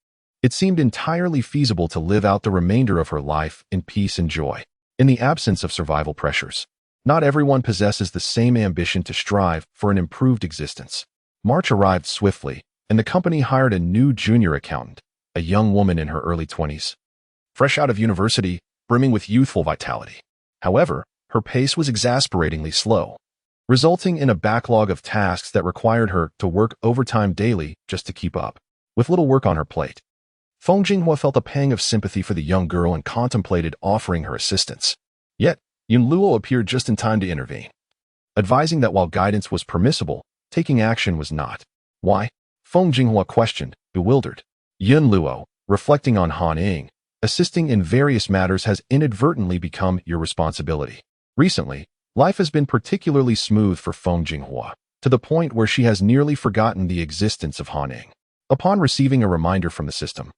it seemed entirely feasible to live out the remainder of her life in peace and joy. In the absence of survival pressures, not everyone possesses the same ambition to strive for an improved existence. March arrived swiftly, and the company hired a new junior accountant, a young woman in her early 20s, fresh out of university, brimming with youthful vitality. However, her pace was exasperatingly slow, resulting in a backlog of tasks that required her to work overtime daily just to keep up. With little work on her plate, Feng Jinghua felt a pang of sympathy for the young girl and contemplated offering her assistance. Yet, Yun Luo appeared just in time to intervene, advising that while guidance was permissible, taking action was not. Why? Feng Jinghua questioned, bewildered. Yun Luo, reflecting on Han Ying, assisting in various matters has inadvertently become your responsibility. Recently, life has been particularly smooth for Feng Jinghua, to the point where she has nearly forgotten the existence of Han Ying. Upon receiving a reminder from the system,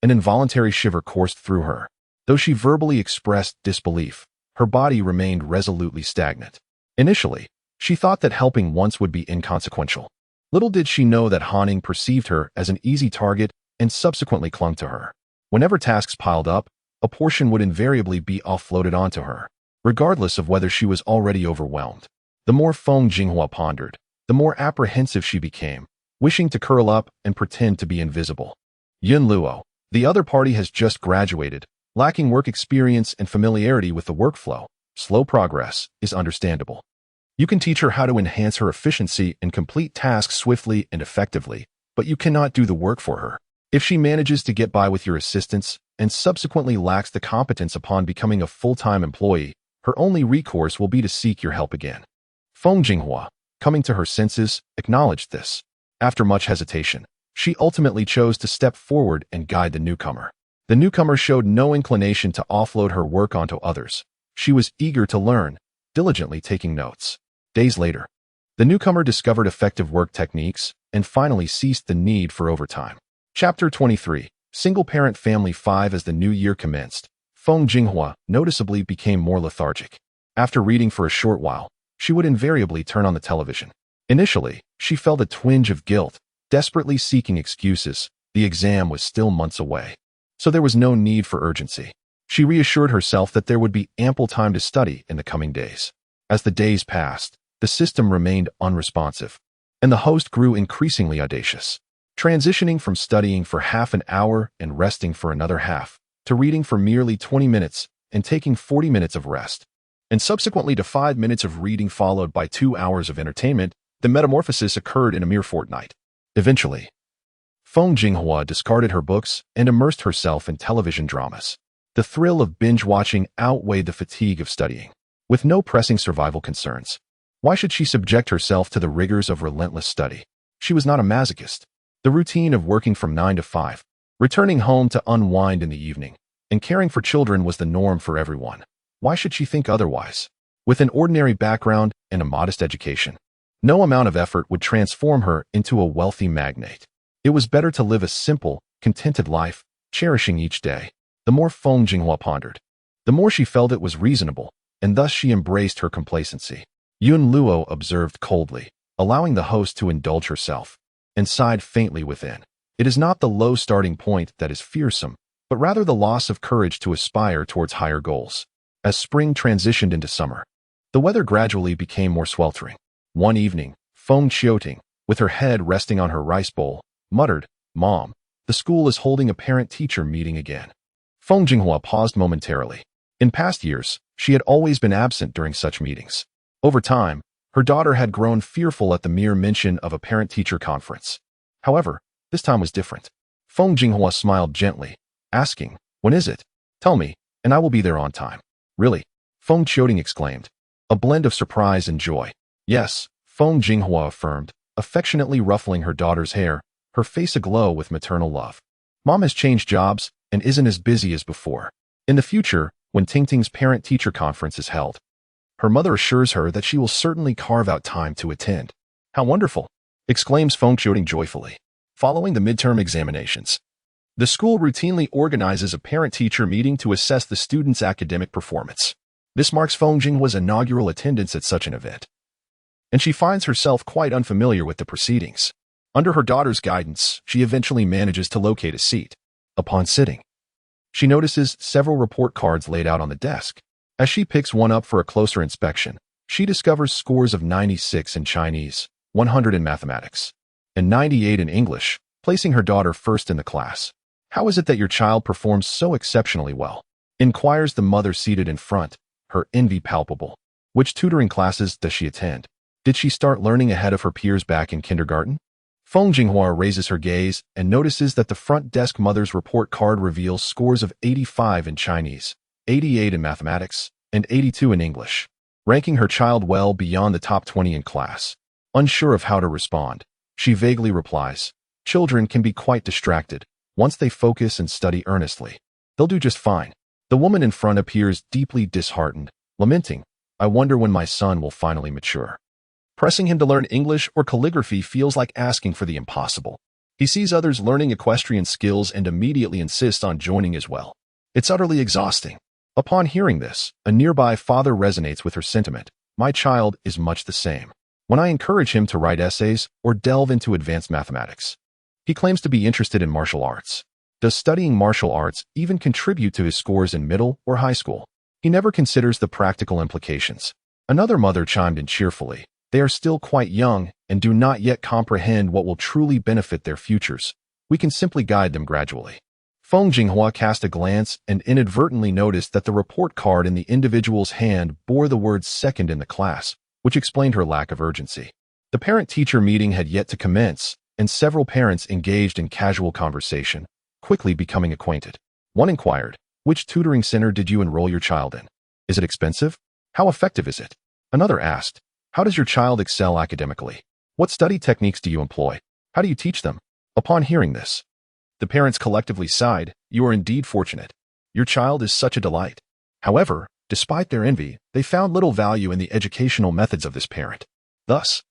an involuntary shiver coursed through her. Though she verbally expressed disbelief, her body remained resolutely stagnant. Initially, she thought that helping once would be inconsequential. Little did she know that Han Ying perceived her as an easy target and subsequently clung to her. Whenever tasks piled up, a portion would invariably be offloaded onto her, regardless of whether she was already overwhelmed. The more Feng Jinghua pondered, the more apprehensive she became, wishing to curl up and pretend to be invisible. Yun Luo, the other party, has just graduated, lacking work experience and familiarity with the workflow. Slow progress is understandable. You can teach her how to enhance her efficiency and complete tasks swiftly and effectively, but you cannot do the work for her. If she manages to get by with your assistance and subsequently lacks the competence upon becoming a full-time employee, her only recourse will be to seek your help again. Feng Jinghua, coming to her senses, acknowledged this. After much hesitation, she ultimately chose to step forward and guide the newcomer. The newcomer showed no inclination to offload her work onto others. She was eager to learn, diligently taking notes. Days later, the newcomer discovered effective work techniques and finally ceased the need for overtime. Chapter 23, Single-Parent Family 5. As the new year commenced, Feng Jinghua noticeably became more lethargic. After reading for a short while, she would invariably turn on the television. Initially, she felt a twinge of guilt, desperately seeking excuses. The exam was still months away, so there was no need for urgency. She reassured herself that there would be ample time to study in the coming days. As the days passed, the system remained unresponsive, and the host grew increasingly audacious, transitioning from studying for half an hour and resting for another half, to reading for merely 20 minutes and taking 40 minutes of rest, and subsequently to 5 minutes of reading followed by 2 hours of entertainment. The metamorphosis occurred in a mere fortnight. Eventually, Feng Jinghua discarded her books and immersed herself in television dramas. The thrill of binge-watching outweighed the fatigue of studying. With no pressing survival concerns, why should she subject herself to the rigors of relentless study? She was not a masochist. The routine of working from 9 to 5, returning home to unwind in the evening, and caring for children was the norm for everyone. Why should she think otherwise? With an ordinary background and a modest education, no amount of effort would transform her into a wealthy magnate. It was better to live a simple, contented life, cherishing each day. The more Feng Jinghua pondered, the more she felt it was reasonable, and thus she embraced her complacency. Yun Luo observed coldly, allowing the host to indulge herself, and sighed faintly within. It is not the low starting point that is fearsome, but rather the loss of courage to aspire towards higher goals. As spring transitioned into summer, the weather gradually became more sweltering. One evening, Feng Qiuting, with her head resting on her rice bowl, muttered, "Mom, the school is holding a parent-teacher meeting again." Feng Jinghua paused momentarily. In past years, she had always been absent during such meetings. Over time, her daughter had grown fearful at the mere mention of a parent-teacher conference. However, this time was different. Feng Jinghua smiled gently, asking, "When is it? Tell me, and I will be there on time." "Really?" Feng Qiuting exclaimed, a blend of surprise and joy. "Yes," Feng Jinghua affirmed, affectionately ruffling her daughter's hair, her face aglow with maternal love. "Mom has changed jobs and isn't as busy as before. In the future, when Tingting's parent-teacher conference is held, her mother assures her that she will certainly carve out time to attend." "How wonderful!" exclaims Feng Qiuting joyfully. Following the midterm examinations, the school routinely organizes a parent-teacher meeting to assess the student's academic performance. This marks Feng Jinghua's inaugural attendance at such an event, and she finds herself quite unfamiliar with the proceedings. Under her daughter's guidance, she eventually manages to locate a seat. Upon sitting, she notices several report cards laid out on the desk. As she picks one up for a closer inspection, she discovers scores of 96 in Chinese, 100 in mathematics, and 98 in English, placing her daughter first in the class. "How is it that your child performs so exceptionally well?" inquires the mother seated in front, her envy palpable. "Which tutoring classes does she attend? Did she start learning ahead of her peers back in kindergarten?" Feng Jinghua raises her gaze and notices that the front desk mother's report card reveals scores of 85 in Chinese, 88 in mathematics, and 82 in English, ranking her child well beyond the top 20 in class. Unsure of how to respond, she vaguely replies, "Children can be quite distracted. Once they focus and study earnestly, they'll do just fine." The woman in front appears deeply disheartened, lamenting, "I wonder when my son will finally mature." Pressing him to learn English or calligraphy feels like asking for the impossible. He sees others learning equestrian skills and immediately insists on joining as well. It's utterly exhausting. Upon hearing this, a nearby father resonates with her sentiment. "My child is much the same. When I encourage him to write essays or delve into advanced mathematics, he claims to be interested in martial arts. Does studying martial arts even contribute to his scores in middle or high school? He never considers the practical implications." Another mother chimed in cheerfully, "They are still quite young and do not yet comprehend what will truly benefit their futures. We can simply guide them gradually." Feng Jinghua cast a glance and inadvertently noticed that the report card in the individual's hand bore the word second in the class, which explained her lack of urgency. The parent-teacher meeting had yet to commence, and several parents engaged in casual conversation, quickly becoming acquainted. One inquired, "Which tutoring center did you enroll your child in? Is it expensive? How effective is it?" Another asked, "How does your child excel academically? What study techniques do you employ? How do you teach them?" Upon hearing this, the parents collectively sighed, "You are indeed fortunate. Your child is such a delight." However, despite their envy, they found little value in the educational methods of this parent. Thus,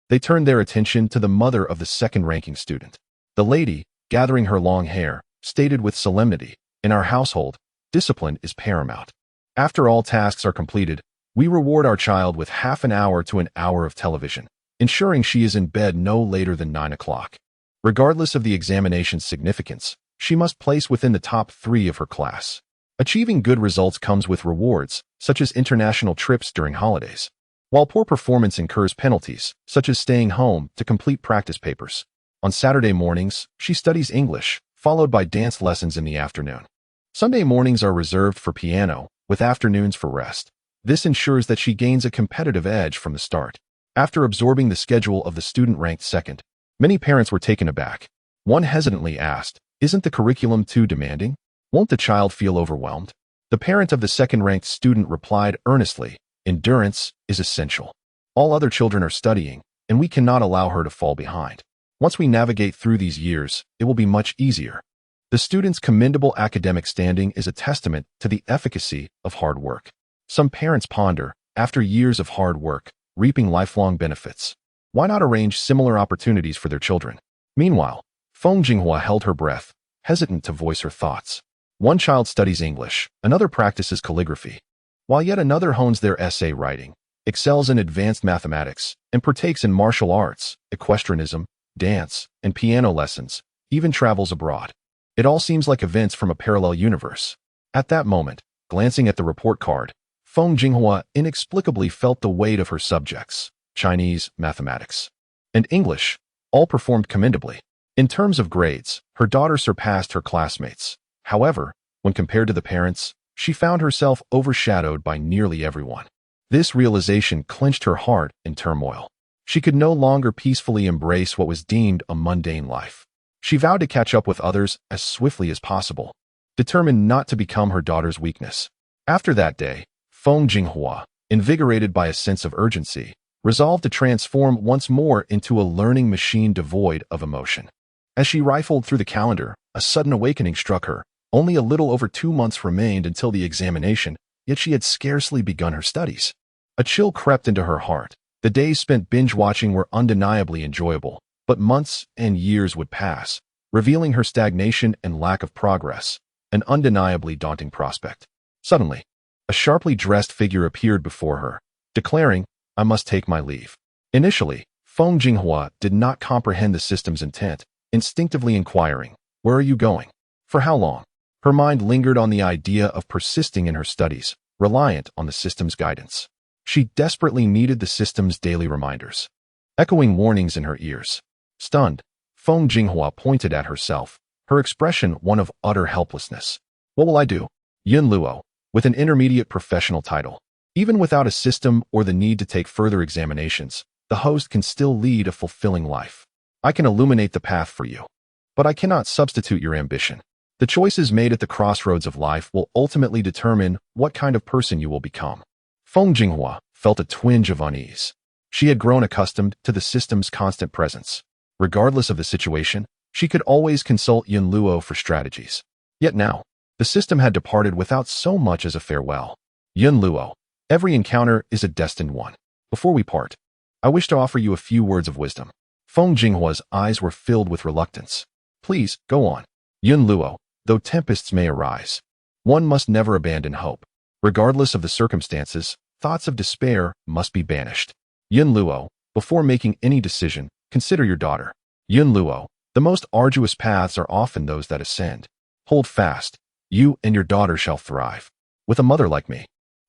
they turned their attention to the mother of the second-ranking student. The lady, gathering her long hair, stated with solemnity, "In our household, discipline is paramount. After all tasks are completed, we reward our child with half an hour to an hour of television, ensuring she is in bed no later than 9 o'clock. Regardless of the examination's significance, she must place within the top 3 of her class. Achieving good results comes with rewards, such as international trips during holidays, while poor performance incurs penalties, such as staying home to complete practice papers. On Saturday mornings, she studies English, followed by dance lessons in the afternoon. Sunday mornings are reserved for piano, with afternoons for rest. This ensures that she gains a competitive edge from the start." After absorbing the schedule of the student ranked second, many parents were taken aback. One hesitantly asked, "Isn't the curriculum too demanding? Won't the child feel overwhelmed?" The parent of the second-ranked student replied earnestly, "Endurance is essential. All other children are studying, and we cannot allow her to fall behind. Once we navigate through these years, it will be much easier." The student's commendable academic standing is a testament to the efficacy of hard work. Some parents ponder, after years of hard work, reaping lifelong benefits, why not arrange similar opportunities for their children? Meanwhile, Feng Jinghua held her breath, hesitant to voice her thoughts. One child studies English, another practices calligraphy, while yet another hones their essay writing, excels in advanced mathematics, and partakes in martial arts, equestrianism, dance, and piano lessons, even travels abroad. It all seems like events from a parallel universe. At that moment, glancing at the report card, Feng Jinghua inexplicably felt the weight of her subjects, Chinese, mathematics, and English, all performed commendably. In terms of grades, her daughter surpassed her classmates. However, when compared to the parents, she found herself overshadowed by nearly everyone. This realization clenched her heart in turmoil. She could no longer peacefully embrace what was deemed a mundane life. She vowed to catch up with others as swiftly as possible, determined not to become her daughter's weakness. After that day, Feng Jinghua, invigorated by a sense of urgency, resolved to transform once more into a learning machine devoid of emotion. As she rifled through the calendar, a sudden awakening struck her. Only a little over 2 months remained until the examination, yet she had scarcely begun her studies. A chill crept into her heart. The days spent binge-watching were undeniably enjoyable, but months and years would pass, revealing her stagnation and lack of progress, an undeniably daunting prospect. Suddenly, a sharply dressed figure appeared before her, declaring, "I must take my leave." Initially, Feng Jinghua did not comprehend the system's intent, instinctively inquiring, "Where are you going? For how long?" Her mind lingered on the idea of persisting in her studies, reliant on the system's guidance. She desperately needed the system's daily reminders, echoing warnings in her ears. Stunned, Feng Jinghua pointed at herself, her expression one of utter helplessness. "What will I do?" Yun Luo, with an intermediate professional title. Even without a system or the need to take further examinations, the host can still lead a fulfilling life. I can illuminate the path for you, but I cannot substitute your ambition. The choices made at the crossroads of life will ultimately determine what kind of person you will become. Feng Jinghua felt a twinge of unease. She had grown accustomed to the system's constant presence. Regardless of the situation, she could always consult Yun Luo for strategies. Yet now, the system had departed without so much as a farewell. Yun Luo, every encounter is a destined one. Before we part, I wish to offer you a few words of wisdom. Feng Jinghua's eyes were filled with reluctance. Please, go on. Yun Luo, though tempests may arise, one must never abandon hope. Regardless of the circumstances, thoughts of despair must be banished. Yun Luo, before making any decision, consider your daughter. Yun Luo, the most arduous paths are often those that ascend. Hold fast. You and your daughter shall thrive. With a mother like me,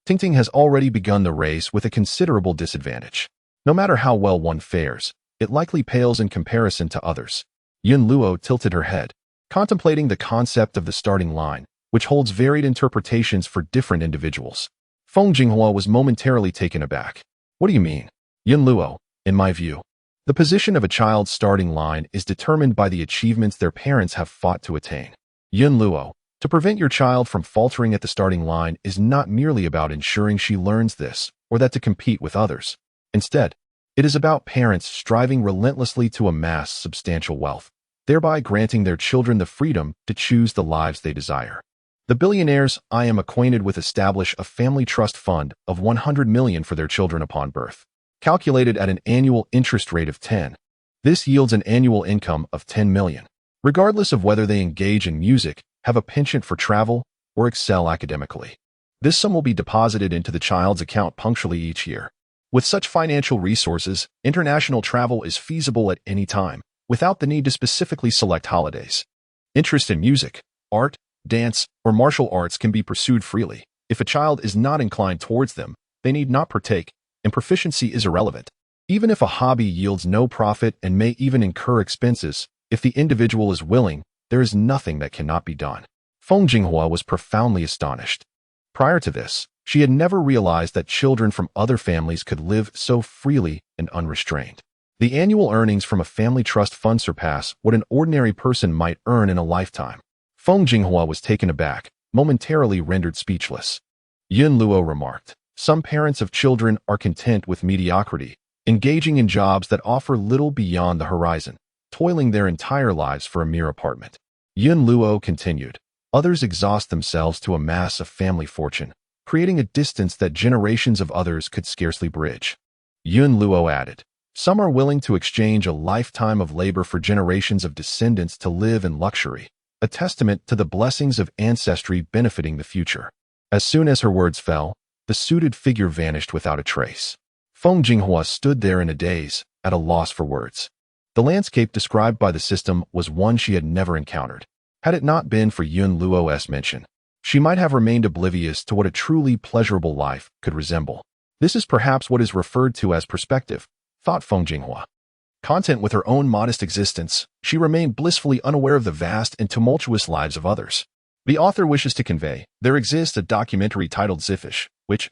Tingting has already begun the race with a considerable disadvantage. No matter how well one fares, it likely pales in comparison to others. Yun Luo tilted her head, contemplating the concept of the starting line, which holds varied interpretations for different individuals. Feng Jinghua was momentarily taken aback. What do you mean? Yun Luo, in my view, the position of a child's starting line is determined by the achievements their parents have fought to attain. Yun Luo, to prevent your child from faltering at the starting line is not merely about ensuring she learns this or that to compete with others. Instead, it is about parents striving relentlessly to amass substantial wealth, thereby granting their children the freedom to choose the lives they desire. The billionaires I am acquainted with establish a family trust fund of 100 million for their children upon birth, calculated at an annual interest rate of 10. This yields an annual income of 10 million. Regardless of whether they engage in music, have a penchant for travel, or excel academically. This sum will be deposited into the child's account punctually each year. With such financial resources, international travel is feasible at any time, without the need to specifically select holidays. Interest in music, art, dance, or martial arts can be pursued freely. If a child is not inclined towards them, they need not partake, and proficiency is irrelevant. Even if a hobby yields no profit and may even incur expenses, if the individual is willing, there is nothing that cannot be done. Feng Jinghua was profoundly astonished. Prior to this, she had never realized that children from other families could live so freely and unrestrained. The annual earnings from a family trust fund surpass what an ordinary person might earn in a lifetime. Feng Jinghua was taken aback, momentarily rendered speechless. Yun Luo remarked, some parents of children are content with mediocrity, engaging in jobs that offer little beyond the horizon, toiling their entire lives for a mere apartment. Yun Luo continued, others exhaust themselves to amass a family fortune, creating a distance that generations of others could scarcely bridge. Yun Luo added, some are willing to exchange a lifetime of labor for generations of descendants to live in luxury, a testament to the blessings of ancestry benefiting the future. As soon as her words fell, the suited figure vanished without a trace. Feng Jinghua stood there in a daze, at a loss for words. The landscape described by the system was one she had never encountered. Had it not been for Yun Luo's mention, she might have remained oblivious to what a truly pleasurable life could resemble. This is perhaps what is referred to as perspective, thought Feng Jinghua. Content with her own modest existence, she remained blissfully unaware of the vast and tumultuous lives of others. The author wishes to convey, there exists a documentary titled Ziffish, which,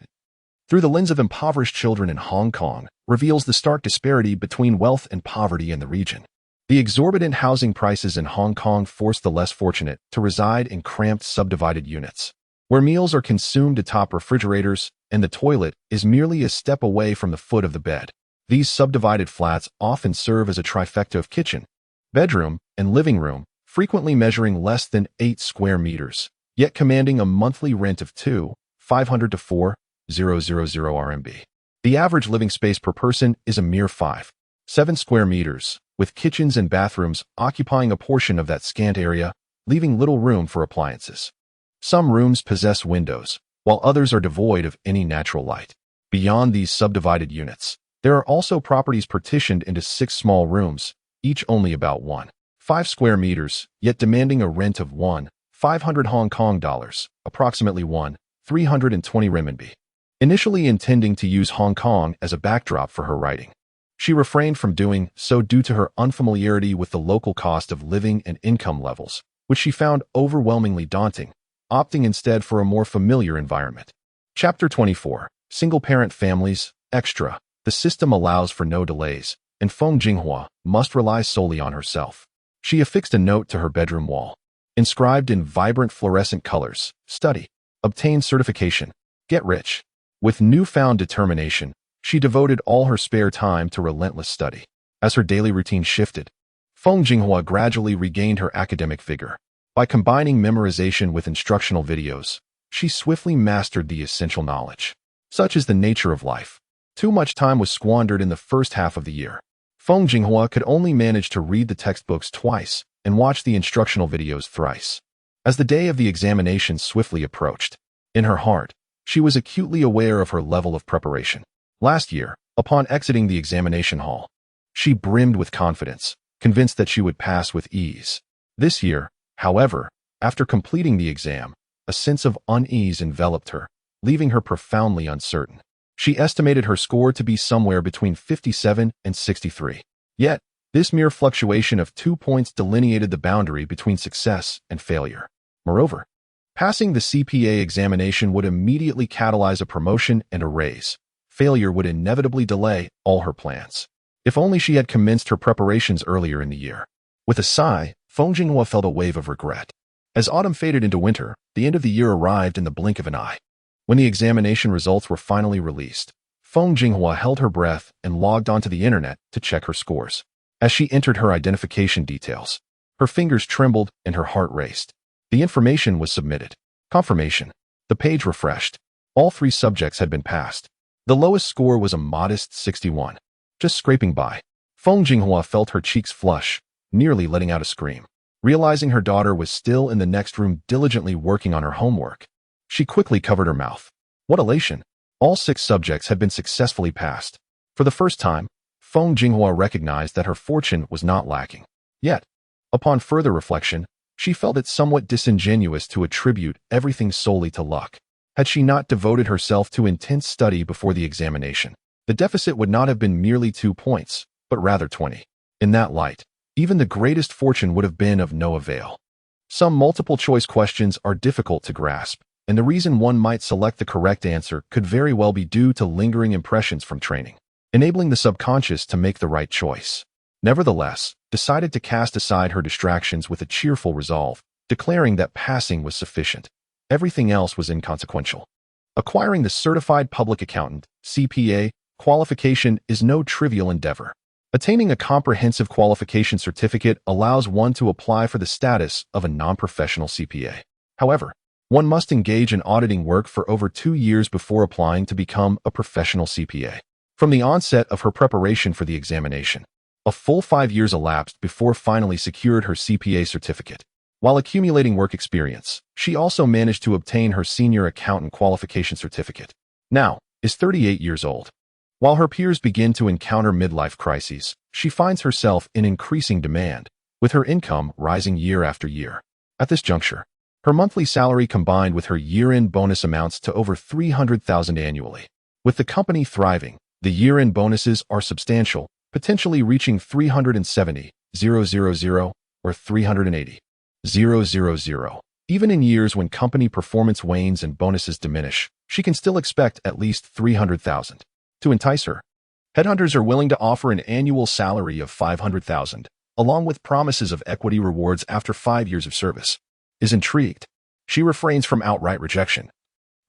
through the lens of impoverished children in Hong Kong, reveals the stark disparity between wealth and poverty in the region. The exorbitant housing prices in Hong Kong force the less fortunate to reside in cramped subdivided units, where meals are consumed atop refrigerators and the toilet is merely a step away from the foot of the bed. These subdivided flats often serve as a trifecta of kitchen, bedroom, and living room, frequently measuring less than 8 square meters, yet commanding a monthly rent of 2,500 to 4,000 RMB. The average living space per person is a mere 5.7 square meters, with kitchens and bathrooms occupying a portion of that scant area, leaving little room for appliances. Some rooms possess windows, while others are devoid of any natural light. Beyond these subdivided units, there are also properties partitioned into 6 small rooms, each only about 1.5 square meters, yet demanding a rent of 1,500 Hong Kong dollars, approximately 1,320 renminbi. Initially intending to use Hong Kong as a backdrop for her writing, she refrained from doing so due to her unfamiliarity with the local cost of living and income levels, which she found overwhelmingly daunting, opting instead for a more familiar environment. Chapter 24. Single-parent families, extra. The system allows for no delays, and Feng Jinghua must rely solely on herself. She affixed a note to her bedroom wall, inscribed in vibrant fluorescent colors: study, obtain certification, get rich. With newfound determination, she devoted all her spare time to relentless study. As her daily routine shifted, Feng Jinghua gradually regained her academic vigor. By combining memorization with instructional videos, she swiftly mastered the essential knowledge. Such is the nature of life. Too much time was squandered in the first half of the year. Feng Jinghua could only manage to read the textbooks twice and watch the instructional videos thrice. As the day of the examination swiftly approached, in her heart, she was acutely aware of her level of preparation. Last year, upon exiting the examination hall, she brimmed with confidence, convinced that she would pass with ease. This year, however, after completing the exam, a sense of unease enveloped her, leaving her profoundly uncertain. She estimated her score to be somewhere between 57 and 63. Yet, this mere fluctuation of 2 points delineated the boundary between success and failure. Moreover, passing the CPA examination would immediately catalyze a promotion and a raise. Failure would inevitably delay all her plans. If only she had commenced her preparations earlier in the year. With a sigh, Feng Jinghua felt a wave of regret. As autumn faded into winter, the end of the year arrived in the blink of an eye. When the examination results were finally released, Feng Jinghua held her breath and logged onto the internet to check her scores. As she entered her identification details, her fingers trembled and her heart raced. The information was submitted. Confirmation. The page refreshed. All 3 subjects had been passed. The lowest score was a modest 61. Just scraping by. Feng Jinghua felt her cheeks flush, nearly letting out a scream. Realizing her daughter was still in the next room diligently working on her homework, she quickly covered her mouth. What elation! All 6 subjects had been successfully passed. For the first time, Feng Jinghua recognized that her fortune was not lacking. Yet, upon further reflection, she felt it somewhat disingenuous to attribute everything solely to luck. Had she not devoted herself to intense study before the examination, the deficit would not have been merely 2 points, but rather 20. In that light, even the greatest fortune would have been of no avail. Some multiple-choice questions are difficult to grasp, and the reason one might select the correct answer could very well be due to lingering impressions from training, enabling the subconscious to make the right choice. Nevertheless, decided to cast aside her distractions with a cheerful resolve, declaring that passing was sufficient. Everything else was inconsequential. Acquiring the Certified Public Accountant, CPA, qualification is no trivial endeavor. Attaining a comprehensive qualification certificate allows one to apply for the status of a non-professional CPA. However, one must engage in auditing work for over 2 years before applying to become a professional CPA. From the onset of her preparation for the examination, a full 5 years elapsed before finally secured her CPA certificate. While accumulating work experience, she also managed to obtain her senior accountant qualification certificate. Now, is 38 years old. While her peers begin to encounter midlife crises, she finds herself in increasing demand, with her income rising year after year. At this juncture, her monthly salary combined with her year-end bonus amounts to over $300,000 annually. With the company thriving, the year-end bonuses are substantial, potentially reaching $370,000 or $380,000. Even in years when company performance wanes and bonuses diminish, she can still expect at least $300,000. To entice her, headhunters are willing to offer an annual salary of $500,000, along with promises of equity rewards after 5 years of service. Is intrigued, she refrains from outright rejection,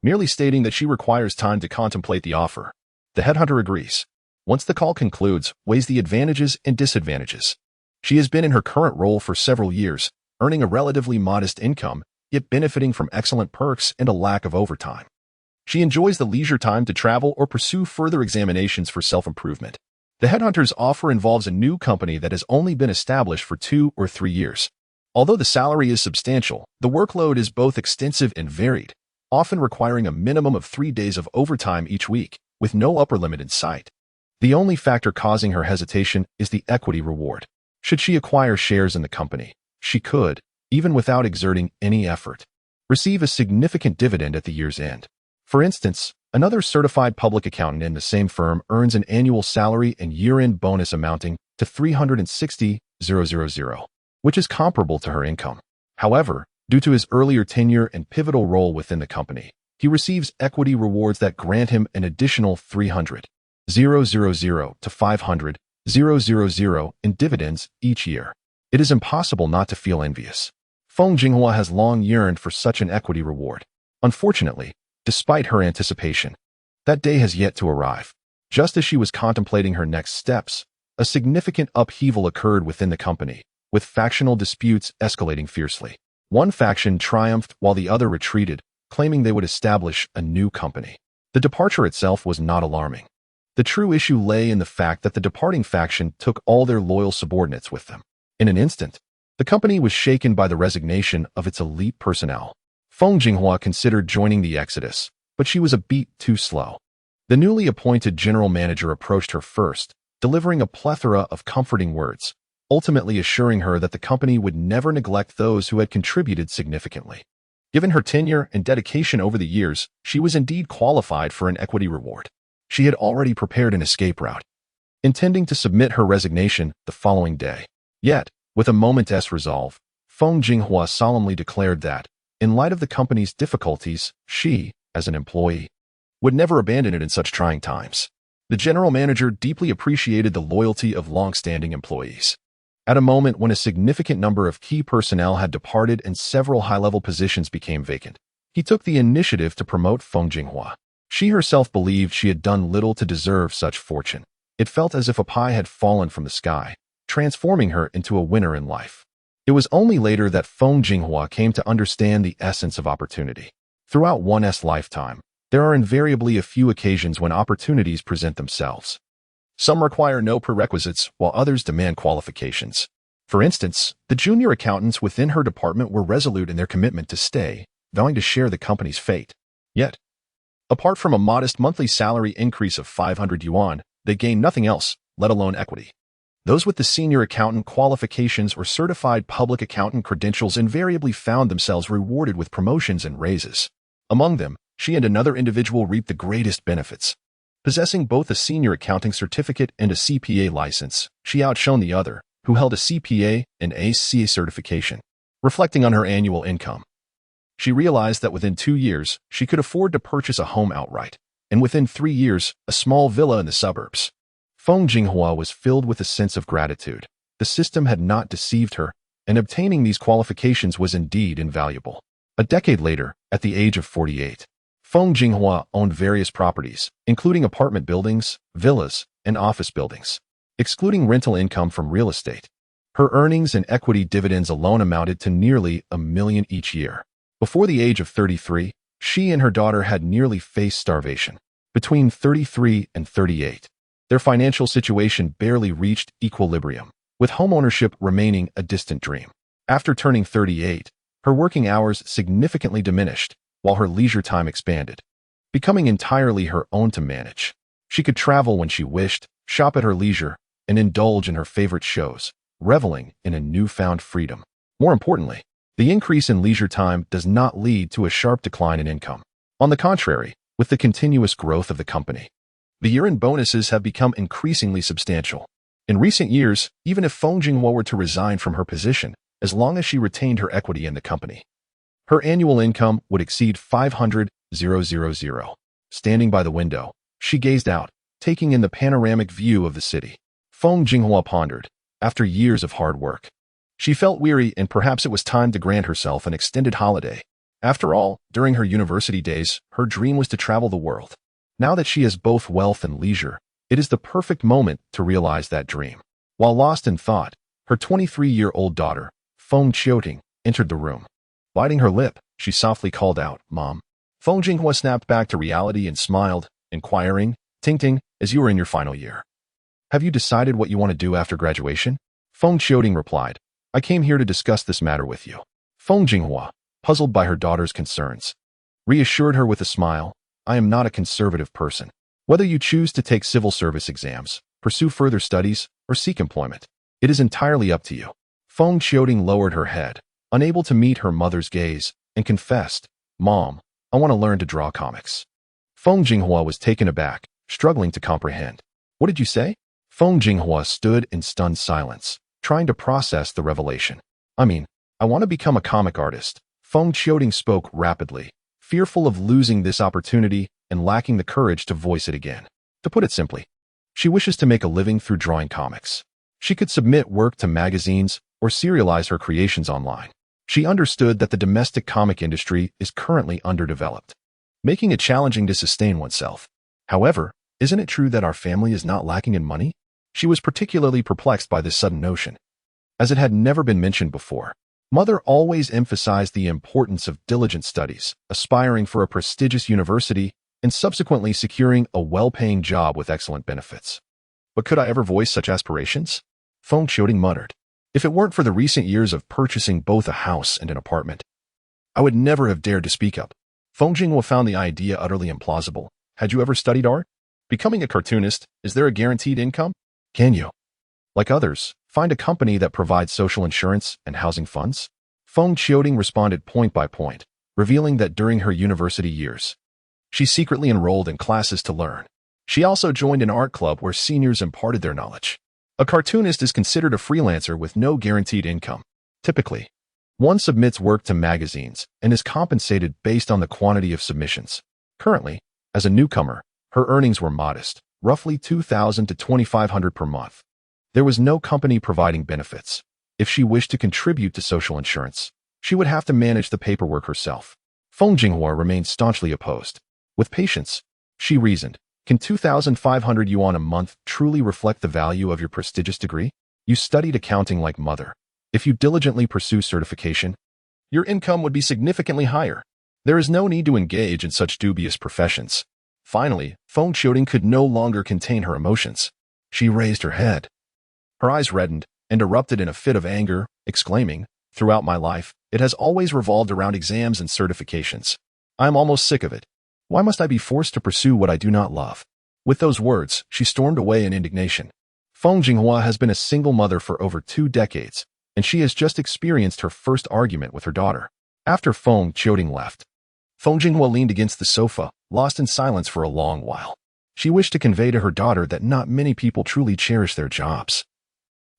merely stating that she requires time to contemplate the offer. The headhunter agrees. Once the call concludes, weighs the advantages and disadvantages. She has been in her current role for several years, earning a relatively modest income, yet benefiting from excellent perks and a lack of overtime. She enjoys the leisure time to travel or pursue further examinations for self-improvement. The headhunter's offer involves a new company that has only been established for 2 or 3 years. Although the salary is substantial, the workload is both extensive and varied, often requiring a minimum of 3 days of overtime each week, with no upper limit in sight. The only factor causing her hesitation is the equity reward. Should she acquire shares in the company, she could, even without exerting any effort, receive a significant dividend at the year's end. For instance, another certified public accountant in the same firm earns an annual salary and year-end bonus amounting to $360,000, which is comparable to her income. However, due to his earlier tenure and pivotal role within the company, he receives equity rewards that grant him an additional $300,000 to $500,000 in dividends each year. It is impossible not to feel envious. Feng Jinghua has long yearned for such an equity reward. Unfortunately, despite her anticipation, that day has yet to arrive. Just as she was contemplating her next steps, a significant upheaval occurred within the company, with factional disputes escalating fiercely. One faction triumphed while the other retreated, claiming they would establish a new company. The departure itself was not alarming. The true issue lay in the fact that the departing faction took all their loyal subordinates with them. In an instant, the company was shaken by the resignation of its elite personnel. Feng Jinghua considered joining the exodus, but she was a beat too slow. The newly appointed general manager approached her first, delivering a plethora of comforting words, ultimately assuring her that the company would never neglect those who had contributed significantly. Given her tenure and dedication over the years, she was indeed qualified for an equity reward. She had already prepared an escape route, intending to submit her resignation the following day. Yet, with a moment's resolve, Feng Jinghua solemnly declared that, in light of the company's difficulties, she, as an employee, would never abandon it in such trying times. The general manager deeply appreciated the loyalty of long-standing employees. At a moment when a significant number of key personnel had departed and several high-level positions became vacant, he took the initiative to promote Feng Jinghua. She herself believed she had done little to deserve such fortune. It felt as if a pie had fallen from the sky, transforming her into a winner in life. It was only later that Feng Jinghua came to understand the essence of opportunity. Throughout one's lifetime, there are invariably a few occasions when opportunities present themselves. Some require no prerequisites, while others demand qualifications. For instance, the junior accountants within her department were resolute in their commitment to stay, vowing to share the company's fate. Yet, apart from a modest monthly salary increase of 500 yuan, they gained nothing else, let alone equity. Those with the senior accountant qualifications or certified public accountant credentials invariably found themselves rewarded with promotions and raises. Among them, she and another individual reaped the greatest benefits. Possessing both a senior accounting certificate and a CPA license, she outshone the other, who held a CPA and ACA certification. Reflecting on her annual income, she realized that within 2 years, she could afford to purchase a home outright, and within 3 years, a small villa in the suburbs. Feng Jinghua was filled with a sense of gratitude. The system had not deceived her, and obtaining these qualifications was indeed invaluable. A decade later, at the age of 48, Feng Jinghua owned various properties, including apartment buildings, villas, and office buildings. Excluding rental income from real estate, her earnings and equity dividends alone amounted to nearly $1 million each year. Before the age of 33, she and her daughter had nearly faced starvation. Between 33 and 38, their financial situation barely reached equilibrium, with homeownership remaining a distant dream. After turning 38, her working hours significantly diminished, while her leisure time expanded, becoming entirely her own to manage. She could travel when she wished, shop at her leisure, and indulge in her favorite shows, reveling in a newfound freedom. More importantly, the increase in leisure time does not lead to a sharp decline in income. On the contrary, with the continuous growth of the company, the year-end bonuses have become increasingly substantial. In recent years, even if Feng Jinghua were to resign from her position, as long as she retained her equity in the company, her annual income would exceed 500,000. Standing by the window, she gazed out, taking in the panoramic view of the city. Feng Jinghua pondered. After years of hard work, she felt weary and perhaps it was time to grant herself an extended holiday. After all, during her university days, her dream was to travel the world. Now that she has both wealth and leisure, it is the perfect moment to realize that dream. While lost in thought, her 23-year-old daughter, Feng Qiuting, entered the room. Biting her lip, she softly called out, "Mom." Feng Jinghua snapped back to reality and smiled, inquiring, "Ting, as you are in your final year, have you decided what you want to do after graduation?" Feng Qiuting replied, "I came here to discuss this matter with you." Feng Jinghua, puzzled by her daughter's concerns, reassured her with a smile, "I am not a conservative person. Whether you choose to take civil service exams, pursue further studies, or seek employment, it is entirely up to you." Feng Qiuting lowered her head, unable to meet her mother's gaze, and confessed, "Mom, I want to learn to draw comics." Feng Jinghua was taken aback, struggling to comprehend. "What did you say?" Feng Jinghua stood in stunned silence, trying to process the revelation. I want to become a comic artist." Feng Qiuting spoke rapidly, fearful of losing this opportunity and lacking the courage to voice it again. To put it simply, She wishes to make a living through drawing comics. She could submit work to magazines or serialize her creations online. She understood that the domestic comic industry is currently underdeveloped, making it challenging to sustain oneself. However, isn't it true that our family is not lacking in money? She was particularly perplexed by this sudden notion, as it had never been mentioned before. Mother always emphasized the importance of diligent studies, aspiring for a prestigious university, and subsequently securing a well-paying job with excellent benefits. But could I ever voice such aspirations? Feng Qiuting muttered. If it weren't for the recent years of purchasing both a house and an apartment, I would never have dared to speak up. Feng Jinghua found the idea utterly implausible. Had you ever studied art? Becoming a cartoonist, is there a guaranteed income? Can you, like others, find a company that provides social insurance and housing funds? Feng Qiuting responded point by point, revealing that during her university years, she secretly enrolled in classes to learn. She also joined an art club where seniors imparted their knowledge. A cartoonist is considered a freelancer with no guaranteed income. Typically, one submits work to magazines and is compensated based on the quantity of submissions. Currently, as a newcomer, her earnings were modest, roughly $2,000 to $2,500 per month. There was no company providing benefits. If she wished to contribute to social insurance, she would have to manage the paperwork herself. Feng Jinghua remained staunchly opposed. With patience, she reasoned, can 2,500 yuan a month truly reflect the value of your prestigious degree? You studied accounting like mother. If you diligently pursue certification, your income would be significantly higher. There is no need to engage in such dubious professions. Finally, Feng Qiuting could no longer contain her emotions. She raised her head. Her eyes reddened and erupted in a fit of anger, exclaiming, "Throughout my life, it has always revolved around exams and certifications. I am almost sick of it. Why must I be forced to pursue what I do not love?" With those words, she stormed away in indignation. Feng Jinghua has been a single mother for over 2 decades, and she has just experienced her first argument with her daughter. After Feng Qiuting left, Feng Jinghua leaned against the sofa, lost in silence for a long while. She wished to convey to her daughter that not many people truly cherish their jobs.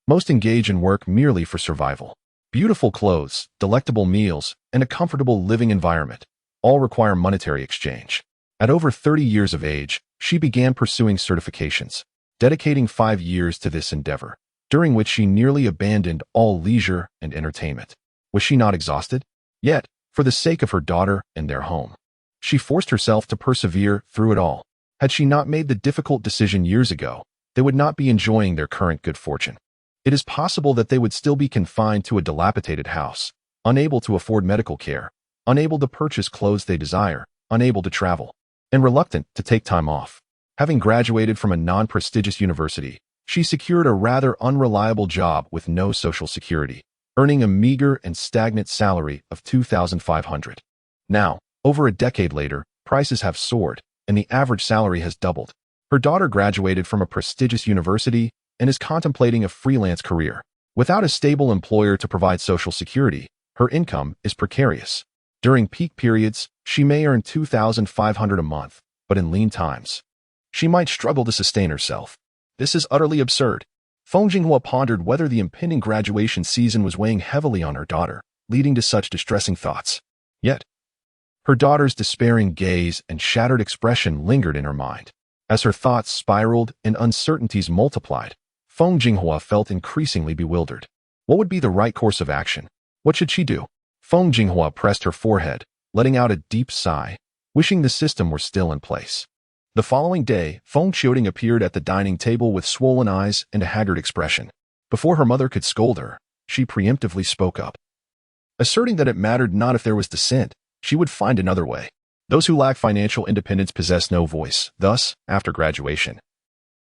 Most engage in work merely for survival. Beautiful clothes, delectable meals, and a comfortable living environment all require monetary exchange. At over 30 years of age, she began pursuing certifications, dedicating 5 years to this endeavor, during which she nearly abandoned all leisure and entertainment. Was she not exhausted? Yet, for the sake of her daughter and their home, she forced herself to persevere through it all. Had she not made the difficult decision years ago, they would not be enjoying their current good fortune. It is possible that they would still be confined to a dilapidated house, unable to afford medical care, unable to purchase clothes they desire, unable to travel, and reluctant to take time off. Having graduated from a non-prestigious university, she secured a rather unreliable job with no social security, earning a meager and stagnant salary of 2,500. Now, over a decade later, prices have soared, and the average salary has doubled. Her daughter graduated from a prestigious university and is contemplating a freelance career. Without a stable employer to provide social security, her income is precarious. During peak periods, she may earn 2,500 a month, but in lean times, she might struggle to sustain herself. This is utterly absurd. Feng Jinghua pondered whether the impending graduation season was weighing heavily on her daughter, leading to such distressing thoughts. Yet, her daughter's despairing gaze and shattered expression lingered in her mind. As her thoughts spiraled and uncertainties multiplied, Feng Jinghua felt increasingly bewildered. What would be the right course of action? What should she do? Feng Jinghua pressed her forehead, letting out a deep sigh, wishing the system were still in place. The following day, Feng Qiuting appeared at the dining table with swollen eyes and a haggard expression. Before her mother could scold her, she preemptively spoke up, asserting that it mattered not if there was dissent, she would find another way. Those who lack financial independence possess no voice. Thus, after graduation,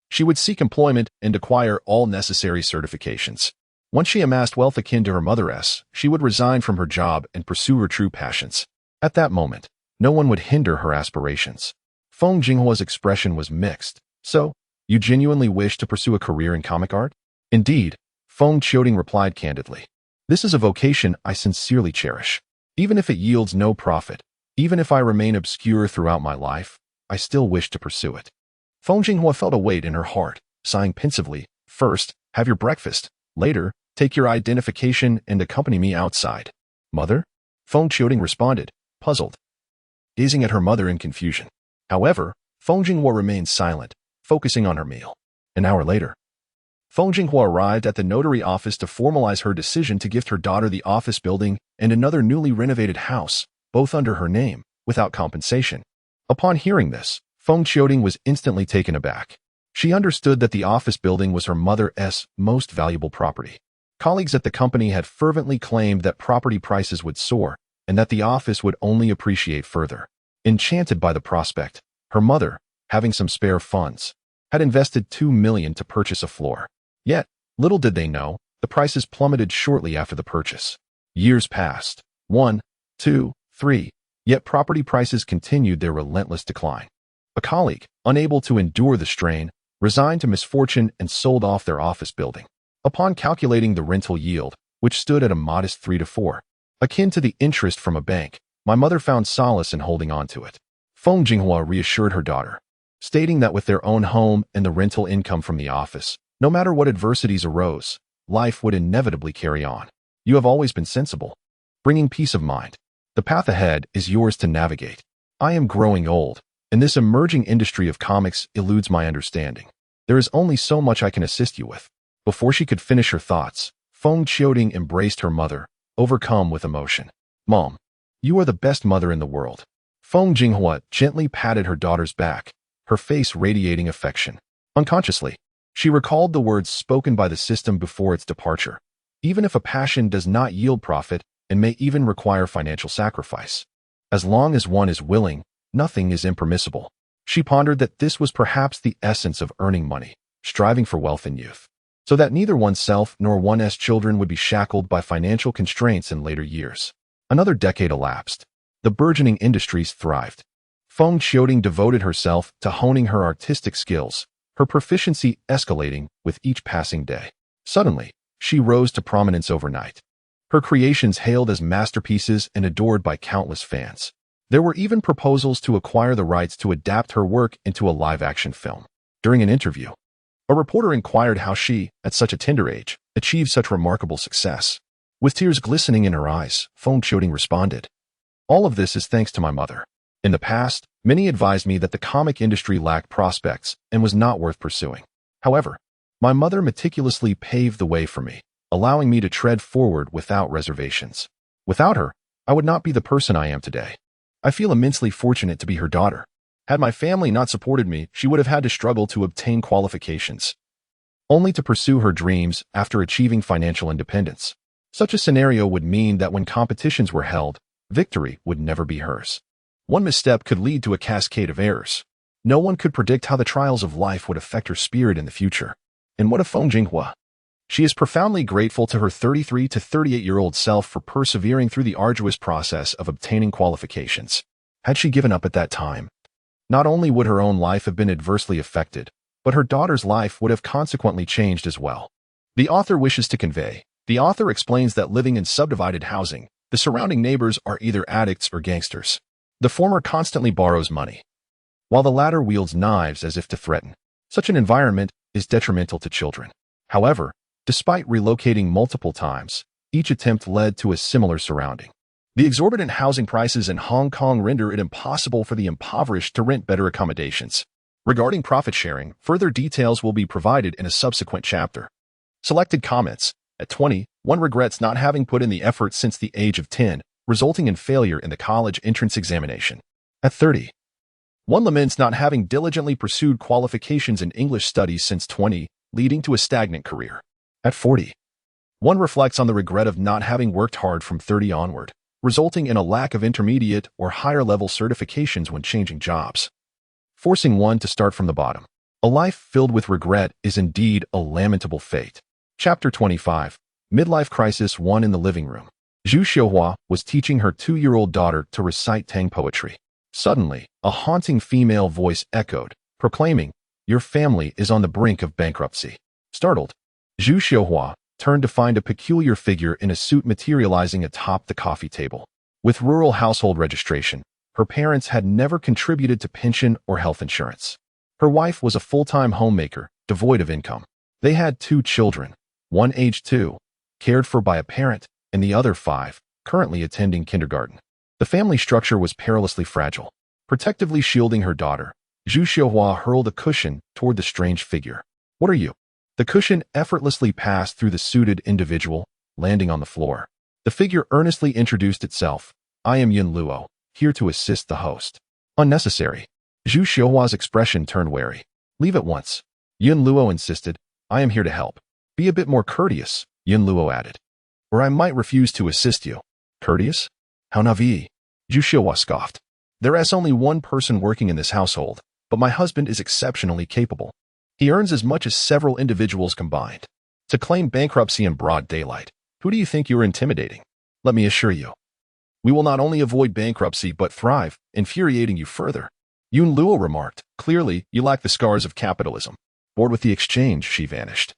she would seek employment and acquire all necessary certifications. Once she amassed wealth akin to her mother's, she would resign from her job and pursue her true passions. At that moment, no one would hinder her aspirations. Feng Jinghua's expression was mixed. So, you genuinely wish to pursue a career in comic art? Indeed, Feng Qiuting replied candidly. This is a vocation I sincerely cherish. Even if it yields no profit, even if I remain obscure throughout my life, I still wish to pursue it. Feng Jinghua felt a weight in her heart, sighing pensively, "First, have your breakfast. Later, take your identification and accompany me outside." "Mother?" Feng Qiuting responded, puzzled, gazing at her mother in confusion. However, Feng Jinghua remained silent, focusing on her meal. An hour later, Feng Jinghua arrived at the notary office to formalize her decision to gift her daughter the office building and another newly renovated house, both under her name, without compensation. Upon hearing this, Feng Qiuding was instantly taken aback. She understood that the office building was her mother's most valuable property. Colleagues at the company had fervently claimed that property prices would soar and that the office would only appreciate further. Enchanted by the prospect, her mother, having some spare funds, had invested $2 million to purchase a floor. Yet, little did they know, the prices plummeted shortly after the purchase. Years passed. 1, 2, 3. Yet property prices continued their relentless decline. A colleague, unable to endure the strain, resigned to misfortune and sold off their office building. Upon calculating the rental yield, which stood at a modest 3 to 4, akin to the interest from a bank, my mother found solace in holding on to it. Feng Jinghua reassured her daughter, stating that with their own home and the rental income from the office, no matter what adversities arose, life would inevitably carry on. You have always been sensible, bringing peace of mind. The path ahead is yours to navigate. I am growing old, and this emerging industry of comics eludes my understanding. There is only so much I can assist you with. Before she could finish her thoughts, Feng Qiuding embraced her mother, overcome with emotion. Mom, you are the best mother in the world. Feng Jinghua gently patted her daughter's back, her face radiating affection. Unconsciously, she recalled the words spoken by the system before its departure. Even if a passion does not yield profit and may even require financial sacrifice, as long as one is willing, nothing is impermissible. She pondered that this was perhaps the essence of earning money, striving for wealth in youth, so that neither oneself nor one's children would be shackled by financial constraints in later years. Another decade elapsed. The burgeoning industries thrived. Feng Qiuding devoted herself to honing her artistic skills, her proficiency escalating with each passing day. Suddenly, she rose to prominence overnight. Her creations hailed as masterpieces and adored by countless fans. There were even proposals to acquire the rights to adapt her work into a live-action film. During an interview, a reporter inquired how she, at such a tender age, achieved such remarkable success. With tears glistening in her eyes, Feng Qiuding responded, "All of this is thanks to my mother. In the past, many advised me that the comic industry lacked prospects and was not worth pursuing. However, my mother meticulously paved the way for me, allowing me to tread forward without reservations. Without her, I would not be the person I am today. I feel immensely fortunate to be her daughter. Had my family not supported me, she would have had to struggle to obtain qualifications, only to pursue her dreams after achieving financial independence. Such a scenario would mean that when competitions were held, victory would never be hers. One misstep could lead to a cascade of errors. No one could predict how the trials of life would affect her spirit in the future. And what of Feng Jinghua? She is profoundly grateful to her 33 to 38-year-old self for persevering through the arduous process of obtaining qualifications. Had she given up at that time, not only would her own life have been adversely affected, but her daughter's life would have consequently changed as well. The author wishes to convey. The author explains that living in subdivided housing, the surrounding neighbors are either addicts or gangsters. The former constantly borrows money, while the latter wields knives as if to threaten. Such an environment is detrimental to children. However, despite relocating multiple times, each attempt led to a similar surrounding. The exorbitant housing prices in Hong Kong render it impossible for the impoverished to rent better accommodations. Regarding profit sharing, further details will be provided in a subsequent chapter. Selected comments. At 20, one regrets not having put in the effort since the age of 10, resulting in failure in the college entrance examination. At 30, one laments not having diligently pursued qualifications in English studies since 20, leading to a stagnant career. At 40, one reflects on the regret of not having worked hard from 30 onward, resulting in a lack of intermediate or higher-level certifications when changing jobs, forcing one to start from the bottom. A life filled with regret is indeed a lamentable fate. Chapter 25. Midlife Crisis 1 in the living room. Zhu Xiuhua was teaching her 2-year-old daughter to recite Tang poetry. Suddenly, a haunting female voice echoed, proclaiming, "Your family is on the brink of bankruptcy." Startled, Zhu Xiuhua turned to find a peculiar figure in a suit materializing atop the coffee table. With rural household registration, her parents had never contributed to pension or health insurance. Her wife was a full-time homemaker, devoid of income. They had 2 children, one aged 2, cared for by a parent, and the other 5, currently attending kindergarten. The family structure was perilously fragile. Protectively shielding her daughter, Zhu Xiuhua hurled a cushion toward the strange figure. What are you? The cushion effortlessly passed through the suited individual, landing on the floor. The figure earnestly introduced itself. I am Yun Luo, here to assist the host. Unnecessary. Zhu Xiuhua's expression turned wary. Leave at once. Yun Luo insisted. I am here to help. Be a bit more courteous, Yun Luo added. Or I might refuse to assist you. Courteous? How naive. Zhu Xiuhua scoffed. There is only one person working in this household, but my husband is exceptionally capable. He earns as much as several individuals combined. To claim bankruptcy in broad daylight, who do you think you are intimidating? Let me assure you. We will not only avoid bankruptcy but thrive, infuriating you further. Yun Luo remarked, clearly, you lack the scars of capitalism. Bored with the exchange, she vanished.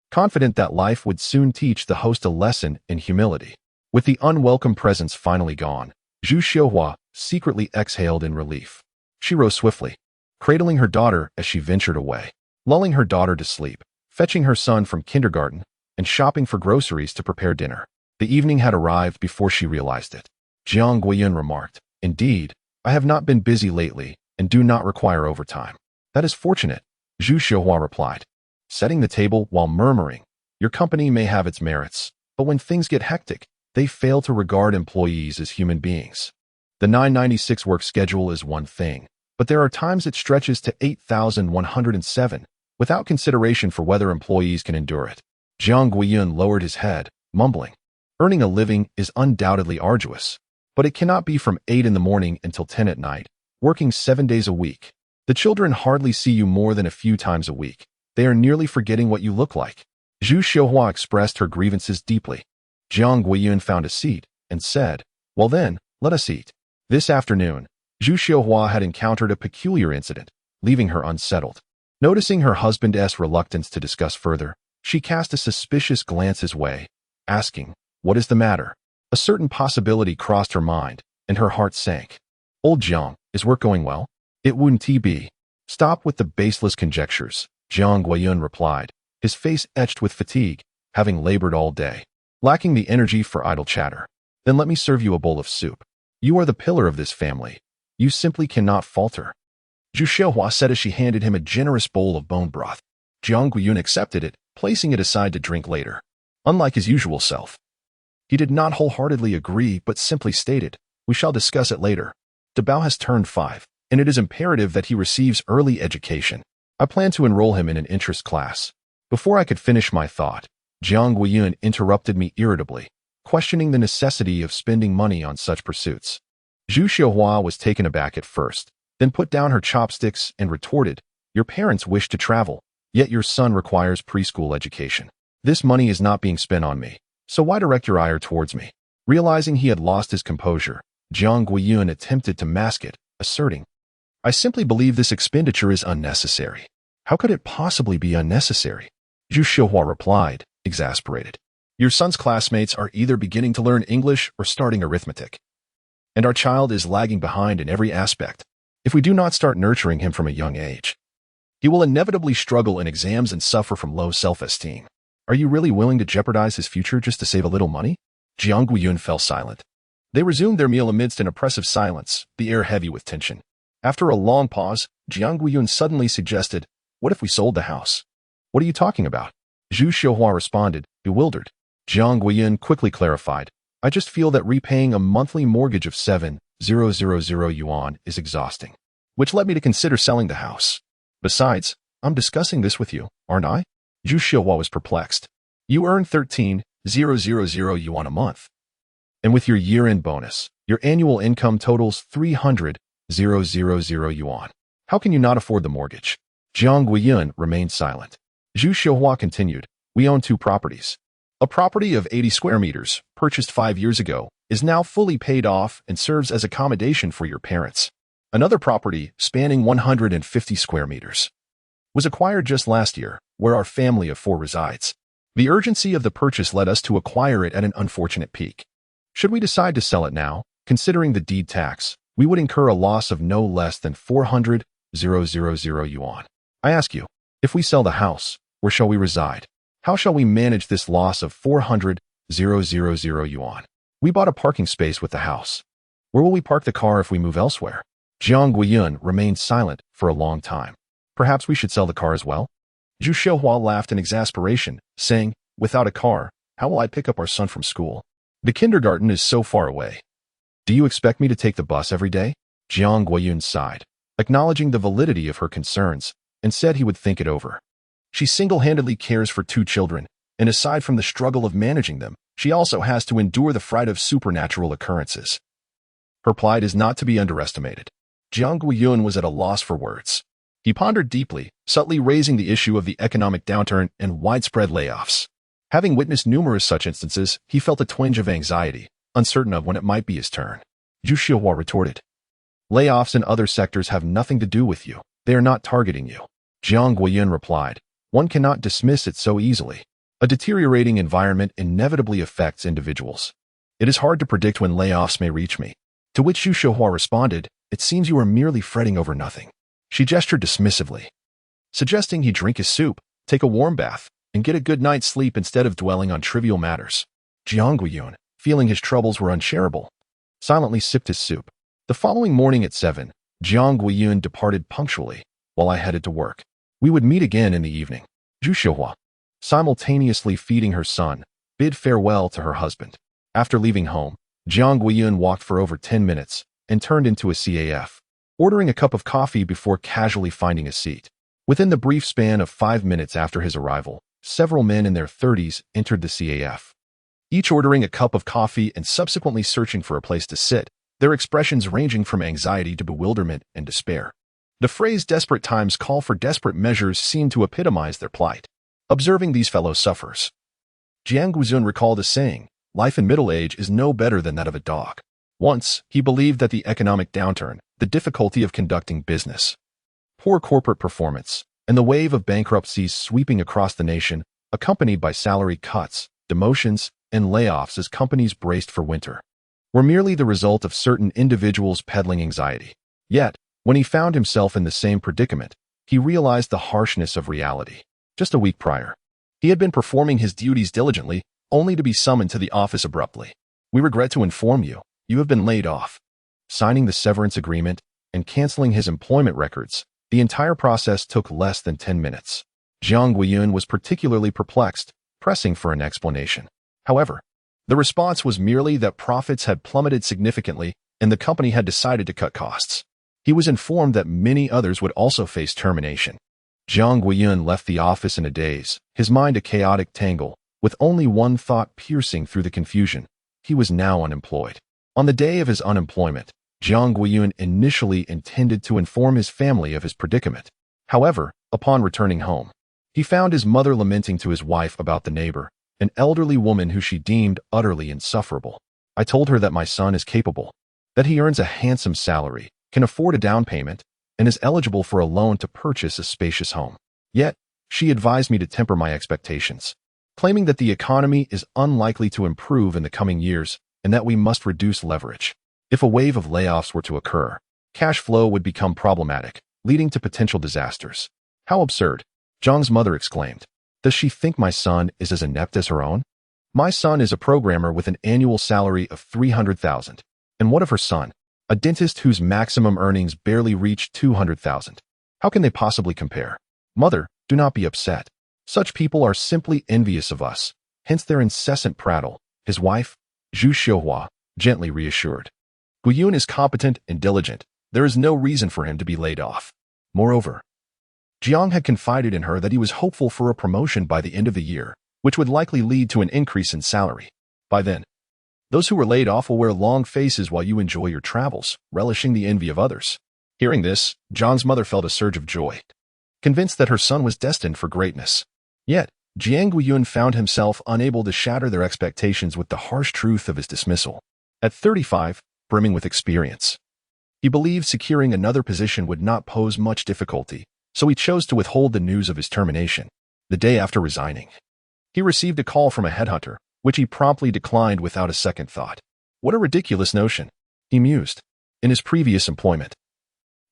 Confident that life would soon teach the host a lesson in humility. With the unwelcome presence finally gone, Zhu Xiuhua secretly exhaled in relief. She rose swiftly, cradling her daughter as she ventured away, lulling her daughter to sleep, fetching her son from kindergarten, and shopping for groceries to prepare dinner. The evening had arrived before she realized it. Jiang Guiyun remarked, Indeed, I have not been busy lately and do not require overtime. That is fortunate, Zhu Xiuhua replied, setting the table while murmuring, Your company may have its merits, but when things get hectic, they fail to regard employees as human beings. The 996 work schedule is one thing, but there are times it stretches to 8,107, without consideration for whether employees can endure it. Jiang Guiyun lowered his head, mumbling, Earning a living is undoubtedly arduous, but it cannot be from 8 in the morning until 10 at night, working 7 days a week. The children hardly see you more than a few times a week. They are nearly forgetting what you look like. Zhu Xiuhua expressed her grievances deeply. Jiang Guiyun found a seat and said, Well then, let us eat. This afternoon, Zhu Xiuhua had encountered a peculiar incident, leaving her unsettled. Noticing her husband's reluctance to discuss further, she cast a suspicious glance his way, asking, What is the matter? A certain possibility crossed her mind, and her heart sank. Old Jiang, is work going well? It wouldn't be. Stop with the baseless conjectures, Jiang Guiyun replied, his face etched with fatigue, having labored all day, lacking the energy for idle chatter. Then let me serve you a bowl of soup. You are the pillar of this family. You simply cannot falter. Zhu Xiuhua said as she handed him a generous bowl of bone broth. Jiang Guiyun accepted it, placing it aside to drink later. Unlike his usual self, he did not wholeheartedly agree but simply stated, We shall discuss it later. Dabao has turned 5, and it is imperative that he receives early education. I plan to enroll him in an interest class. Before I could finish my thought, Jiang Guiyun interrupted me irritably, questioning the necessity of spending money on such pursuits. Zhu Xiuhua was taken aback at first, then put down her chopsticks and retorted, Your parents wish to travel, yet your son requires preschool education. This money is not being spent on me, so why direct your ire towards me? Realizing he had lost his composure, Jiang Guiyun attempted to mask it, asserting, I simply believe this expenditure is unnecessary. How could it possibly be unnecessary? Zhu Xiuhua replied, exasperated. Your son's classmates are either beginning to learn English or starting arithmetic. And our child is lagging behind in every aspect. If we do not start nurturing him from a young age, he will inevitably struggle in exams and suffer from low self-esteem. Are you really willing to jeopardize his future just to save a little money? Jiang Guiyun fell silent. They resumed their meal amidst an oppressive silence, the air heavy with tension. After a long pause, Jiang Guiyun suddenly suggested, What if we sold the house? What are you talking about? Zhu Xiuhua responded, bewildered. Jiang Guiyun quickly clarified, I just feel that repaying a monthly mortgage of 7,000 yuan is exhausting, which led me to consider selling the house. Besides, I'm discussing this with you, aren't I? Zhu Xiuhua was perplexed. You earn 13,000 yuan a month. And with your year-end bonus, your annual income totals 300,000 yuan. How can you not afford the mortgage? Jiang Guiyun remained silent. Zhu Xiuhua continued, We own 2 properties. A property of 80 square meters, purchased 5 years ago, is now fully paid off and serves as accommodation for your parents. Another property, spanning 150 square meters, was acquired just last year, where our family of 4 resides. The urgency of the purchase led us to acquire it at an unfortunate peak. Should we decide to sell it now, considering the deed tax, we would incur a loss of no less than 400,000 yuan. I ask you, if we sell the house, where shall we reside? How shall we manage this loss of 400,000 yuan? We bought a parking space with the house. Where will we park the car if we move elsewhere? Jiang Guiyun remained silent for a long time. Perhaps we should sell the car as well? Zhu Xiaohua laughed in exasperation, saying, "Without a car, how will I pick up our son from school? The kindergarten is so far away. Do you expect me to take the bus every day?" Jiang Guiyun sighed, acknowledging the validity of her concerns, and said he would think it over. She single-handedly cares for 2 children, and aside from the struggle of managing them, she also has to endure the fright of supernatural occurrences. Her plight is not to be underestimated. Jiang Guiyun was at a loss for words. He pondered deeply, subtly raising the issue of the economic downturn and widespread layoffs. Having witnessed numerous such instances, he felt a twinge of anxiety, uncertain of when it might be his turn. Zhu Xiaohua retorted, "Layoffs in other sectors have nothing to do with you. They are not targeting you." Jiang Guiyun replied, "One cannot dismiss it so easily. A deteriorating environment inevitably affects individuals. It is hard to predict when layoffs may reach me." To which Zhu Xiaohua responded, "It seems you are merely fretting over nothing." She gestured dismissively, suggesting he drink his soup, take a warm bath, and get a good night's sleep instead of dwelling on trivial matters. Jiang Guiyun, feeling his troubles were unshareable, silently sipped his soup. The following morning at 7, Jiang Guiyun departed punctually, while I headed to work. We would meet again in the evening. Zhu Xiaohua, simultaneously feeding her son, bid farewell to her husband. After leaving home, Jiang Guiyun walked for over 10 minutes and turned into a CAF, ordering a cup of coffee before casually finding a seat. Within the brief span of 5 minutes after his arrival, several men in their 30s entered the CAF, each ordering a cup of coffee and subsequently searching for a place to sit, their expressions ranging from anxiety to bewilderment and despair. The phrase "desperate times call for desperate measures" seemed to epitomize their plight. Observing these fellow sufferers, Jiang Guiyun recalled a saying, "Life in middle age is no better than that of a dog." Once, he believed that the economic downturn, the difficulty of conducting business, poor corporate performance, and the wave of bankruptcies sweeping across the nation, accompanied by salary cuts, demotions, and layoffs as companies braced for winter, were merely the result of certain individuals peddling anxiety. Yet, when he found himself in the same predicament, he realized the harshness of reality. Just a week prior, he had been performing his duties diligently, only to be summoned to the office abruptly. "We regret to inform you, you have been laid off." Signing the severance agreement and canceling his employment records, the entire process took less than 10 minutes. Jiang Guiyun was particularly perplexed, pressing for an explanation. However, the response was merely that profits had plummeted significantly and the company had decided to cut costs. He was informed that many others would also face termination. Jiang Guiyun left the office in a daze, his mind a chaotic tangle, with only one thought piercing through the confusion: he was now unemployed. On the day of his unemployment, Jiang Guiyun initially intended to inform his family of his predicament. However, upon returning home, he found his mother lamenting to his wife about the neighbor, an elderly woman who she deemed utterly insufferable. "I told her that my son is capable, that he earns a handsome salary, can afford a down payment, and is eligible for a loan to purchase a spacious home. Yet, she advised me to temper my expectations, claiming that the economy is unlikely to improve in the coming years and that we must reduce leverage. If a wave of layoffs were to occur, cash flow would become problematic, leading to potential disasters." "How absurd," Zhang's mother exclaimed. "Does she think my son is as inept as her own? My son is a programmer with an annual salary of 300,000. And what of her son, a dentist whose maximum earnings barely reach 200,000? How can they possibly compare? Mother, do not be upset. Such people are simply envious of us, hence their incessant prattle." His wife, Zhu Xiaohua, gently reassured. "Guiyun is competent and diligent. There is no reason for him to be laid off." Moreover, Jiang had confided in her that he was hopeful for a promotion by the end of the year, which would likely lead to an increase in salary. By then, those who were laid off will wear long faces while you enjoy your travels, relishing the envy of others. Hearing this, Jiang's mother felt a surge of joy, convinced that her son was destined for greatness. Yet, Jiang Guiyun found himself unable to shatter their expectations with the harsh truth of his dismissal. At 35, brimming with experience, he believed securing another position would not pose much difficulty, so he chose to withhold the news of his termination. The day after resigning, he received a call from a headhunter, which he promptly declined without a second thought. What a ridiculous notion, he mused. In his previous employment,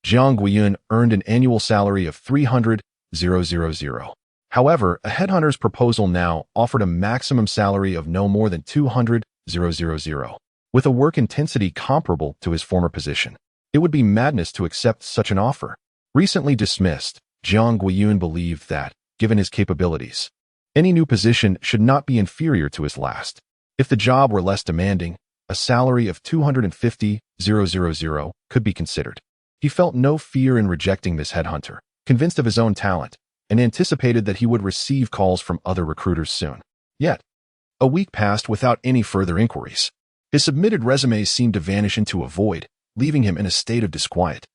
Jiang Guiyun earned an annual salary of 300,000. However, a headhunter's proposal now offered a maximum salary of no more than 200,000, with a work intensity comparable to his former position. It would be madness to accept such an offer. Recently dismissed, Jiang Guiyun believed that, given his capabilities. Any new position should not be inferior to his last. If the job were less demanding, a salary of 250,000 could be considered. He felt no fear in rejecting this headhunter, convinced of his own talent, and anticipated that he would receive calls from other recruiters soon. Yet, a week passed without any further inquiries. His submitted resumes seemed to vanish into a void, leaving him in a state of disquiet.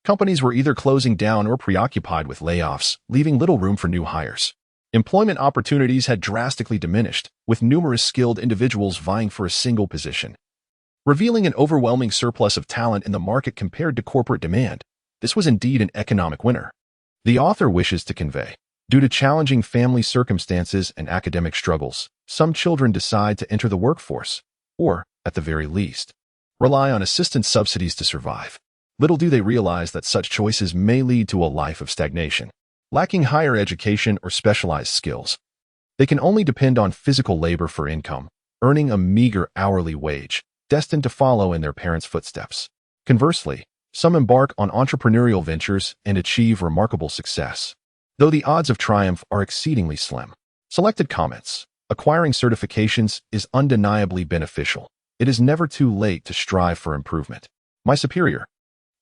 Companies were either closing down or preoccupied with layoffs, leaving little room for new hires. Employment opportunities had drastically diminished, with numerous skilled individuals vying for a single position. Revealing an overwhelming surplus of talent in the market compared to corporate demand, this was indeed an economic winner. The author wishes to convey, due to challenging family circumstances and academic struggles, some children decide to enter the workforce, or, at the very least, rely on assistance subsidies to survive. Little do they realize that such choices may lead to a life of stagnation. Lacking higher education or specialized skills, they can only depend on physical labor for income, earning a meager hourly wage, destined to follow in their parents' footsteps. Conversely, some embark on entrepreneurial ventures and achieve remarkable success, though the odds of triumph are exceedingly slim. Selected comments. Acquiring certifications is undeniably beneficial. It is never too late to strive for improvement. My superior,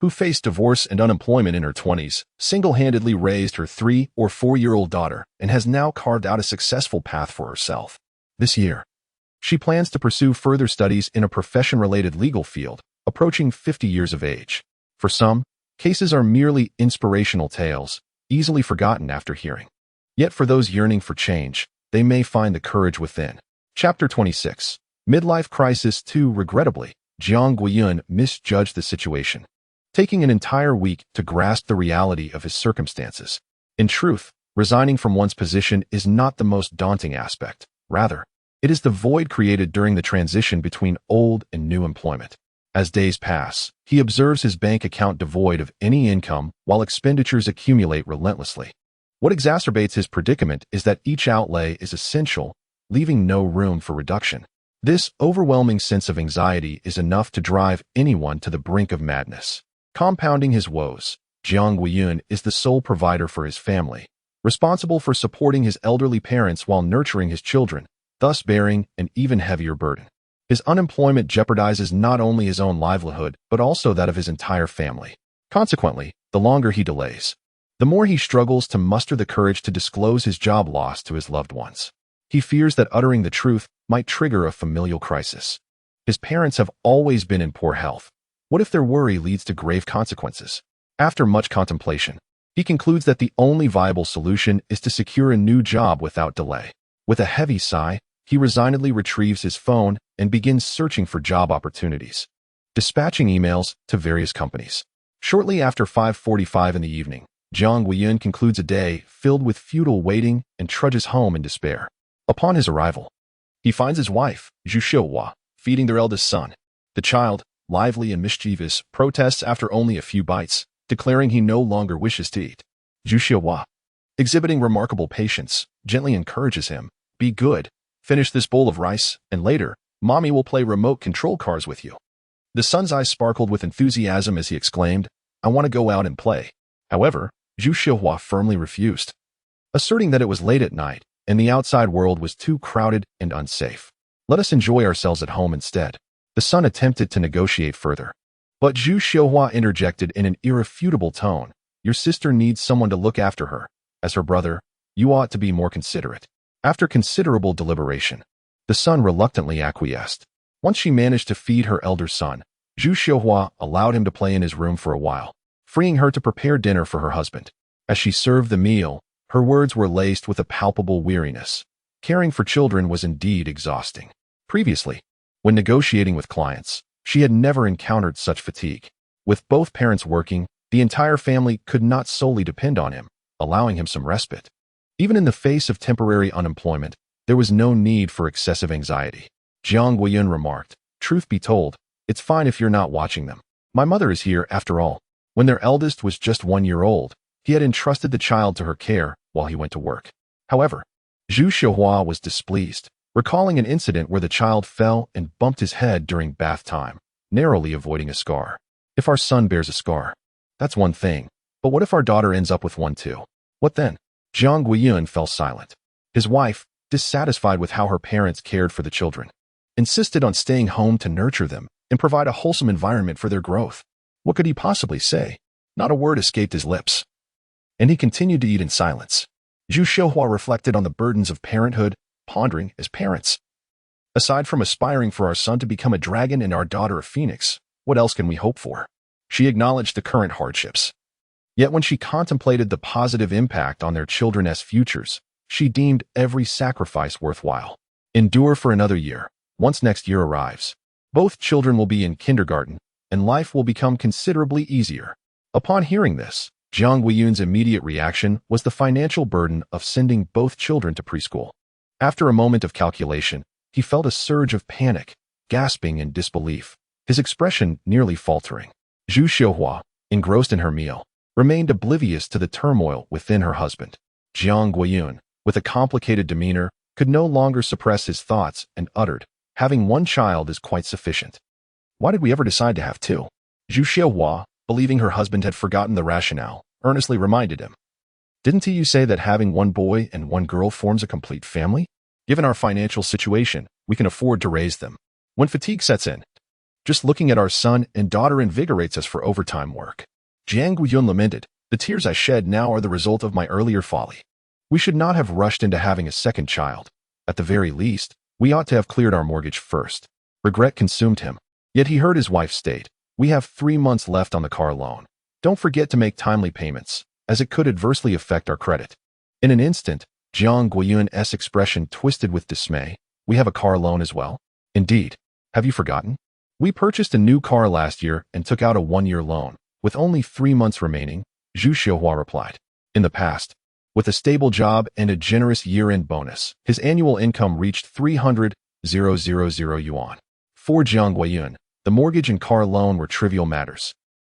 who faced divorce and unemployment in her 20s, single-handedly raised her 3- or 4-year-old daughter and has now carved out a successful path for herself. This year, she plans to pursue further studies in a profession-related legal field, approaching 50 years of age. For some, cases are merely inspirational tales, easily forgotten after hearing. Yet for those yearning for change, they may find the courage within. Chapter 26. Midlife Crisis 2. Regrettably, Jiang Guiyun misjudged the situation, taking an entire week to grasp the reality of his circumstances. In truth, resigning from one's position is not the most daunting aspect. Rather, it is the void created during the transition between old and new employment. As days pass, he observes his bank account devoid of any income while expenditures accumulate relentlessly. What exacerbates his predicament is that each outlay is essential, leaving no room for reduction. This overwhelming sense of anxiety is enough to drive anyone to the brink of madness. Compounding his woes, Jiang Guiyun is the sole provider for his family, responsible for supporting his elderly parents while nurturing his children, thus bearing an even heavier burden. His unemployment jeopardizes not only his own livelihood, but also that of his entire family. Consequently, the longer he delays, the more he struggles to muster the courage to disclose his job loss to his loved ones. He fears that uttering the truth might trigger a familial crisis. His parents have always been in poor health. What if their worry leads to grave consequences? After much contemplation, he concludes that the only viable solution is to secure a new job without delay. With a heavy sigh, he resignedly retrieves his phone and begins searching for job opportunities, dispatching emails to various companies. Shortly after 5:45 in the evening, Jiang Guiyun concludes a day filled with futile waiting and trudges home in despair. Upon his arrival, he finds his wife, Zhu Xiuhua, feeding their eldest son. The child, lively and mischievous, protests after only a few bites, declaring he no longer wishes to eat. Zhu Xiuhua, exhibiting remarkable patience, gently encourages him, "Be good, finish this bowl of rice, and later, Mommy will play remote control cars with you." The son's eyes sparkled with enthusiasm as he exclaimed, "I want to go out and play." However, Zhu Xiuhua firmly refused, asserting that it was late at night and the outside world was too crowded and unsafe. "Let us enjoy ourselves at home instead." The son attempted to negotiate further, but Zhu Xiuhua interjected in an irrefutable tone, "Your sister needs someone to look after her. As her brother, you ought to be more considerate." After considerable deliberation, the son reluctantly acquiesced. Once she managed to feed her elder son, Zhu Xiuhua allowed him to play in his room for a while, freeing her to prepare dinner for her husband. As she served the meal, her words were laced with a palpable weariness. Caring for children was indeed exhausting. Previously, when negotiating with clients, she had never encountered such fatigue. With both parents working, the entire family could not solely depend on him, allowing him some respite. Even in the face of temporary unemployment, there was no need for excessive anxiety. Jiang Guiyun remarked, "Truth be told, it's fine if you're not watching them. My mother is here after all." When their eldest was just 1 year old, he had entrusted the child to her care while he went to work. However, Zhu Xiuhua was displeased, recalling an incident where the child fell and bumped his head during bath time, narrowly avoiding a scar. If our son bears a scar, that's one thing, but what if our daughter ends up with one too? What then? Jiang Guiyun fell silent. His wife, dissatisfied with how her parents cared for the children, insisted on staying home to nurture them and provide a wholesome environment for their growth. What could he possibly say? Not a word escaped his lips, and he continued to eat in silence. Zhu Xiuhua reflected on the burdens of parenthood, pondering as parents. Aside from aspiring for our son to become a dragon and our daughter a phoenix, what else can we hope for? She acknowledged the current hardships. Yet when she contemplated the positive impact on their children's futures, she deemed every sacrifice worthwhile. Endure for another year. Once next year arrives, both children will be in kindergarten, and life will become considerably easier. Upon hearing this, Jiang Guiyun's immediate reaction was the financial burden of sending both children to preschool. After a moment of calculation, he felt a surge of panic, gasping in disbelief, his expression nearly faltering. Zhu Xiuhua, engrossed in her meal, remained oblivious to the turmoil within her husband. Jiang Guiyun, with a complicated demeanor, could no longer suppress his thoughts and uttered, "Having one child is quite sufficient. Why did we ever decide to have two?" Zhu Xiuhua, believing her husband had forgotten the rationale, earnestly reminded him. "Didn't you say that having one boy and one girl forms a complete family? Given our financial situation, we can afford to raise them. When fatigue sets in, just looking at our son and daughter invigorates us for overtime work." Jiang Guiyun lamented, "The tears I shed now are the result of my earlier folly. We should not have rushed into having a second child. At the very least, we ought to have cleared our mortgage first." Regret consumed him. Yet he heard his wife state, "We have 3 months left on the car loan. Don't forget to make timely payments, as it could adversely affect our credit." In an instant, Jiang Guiyun's expression twisted with dismay. "We have a car loan as well?" "Indeed. Have you forgotten? We purchased a new car last year and took out a 1-year loan, with only 3 months remaining," Zhu Xiuhua replied. In the past, with a stable job and a generous year-end bonus, his annual income reached 300,000 yuan. For Jiang Guiyun, the mortgage and car loan were trivial matters,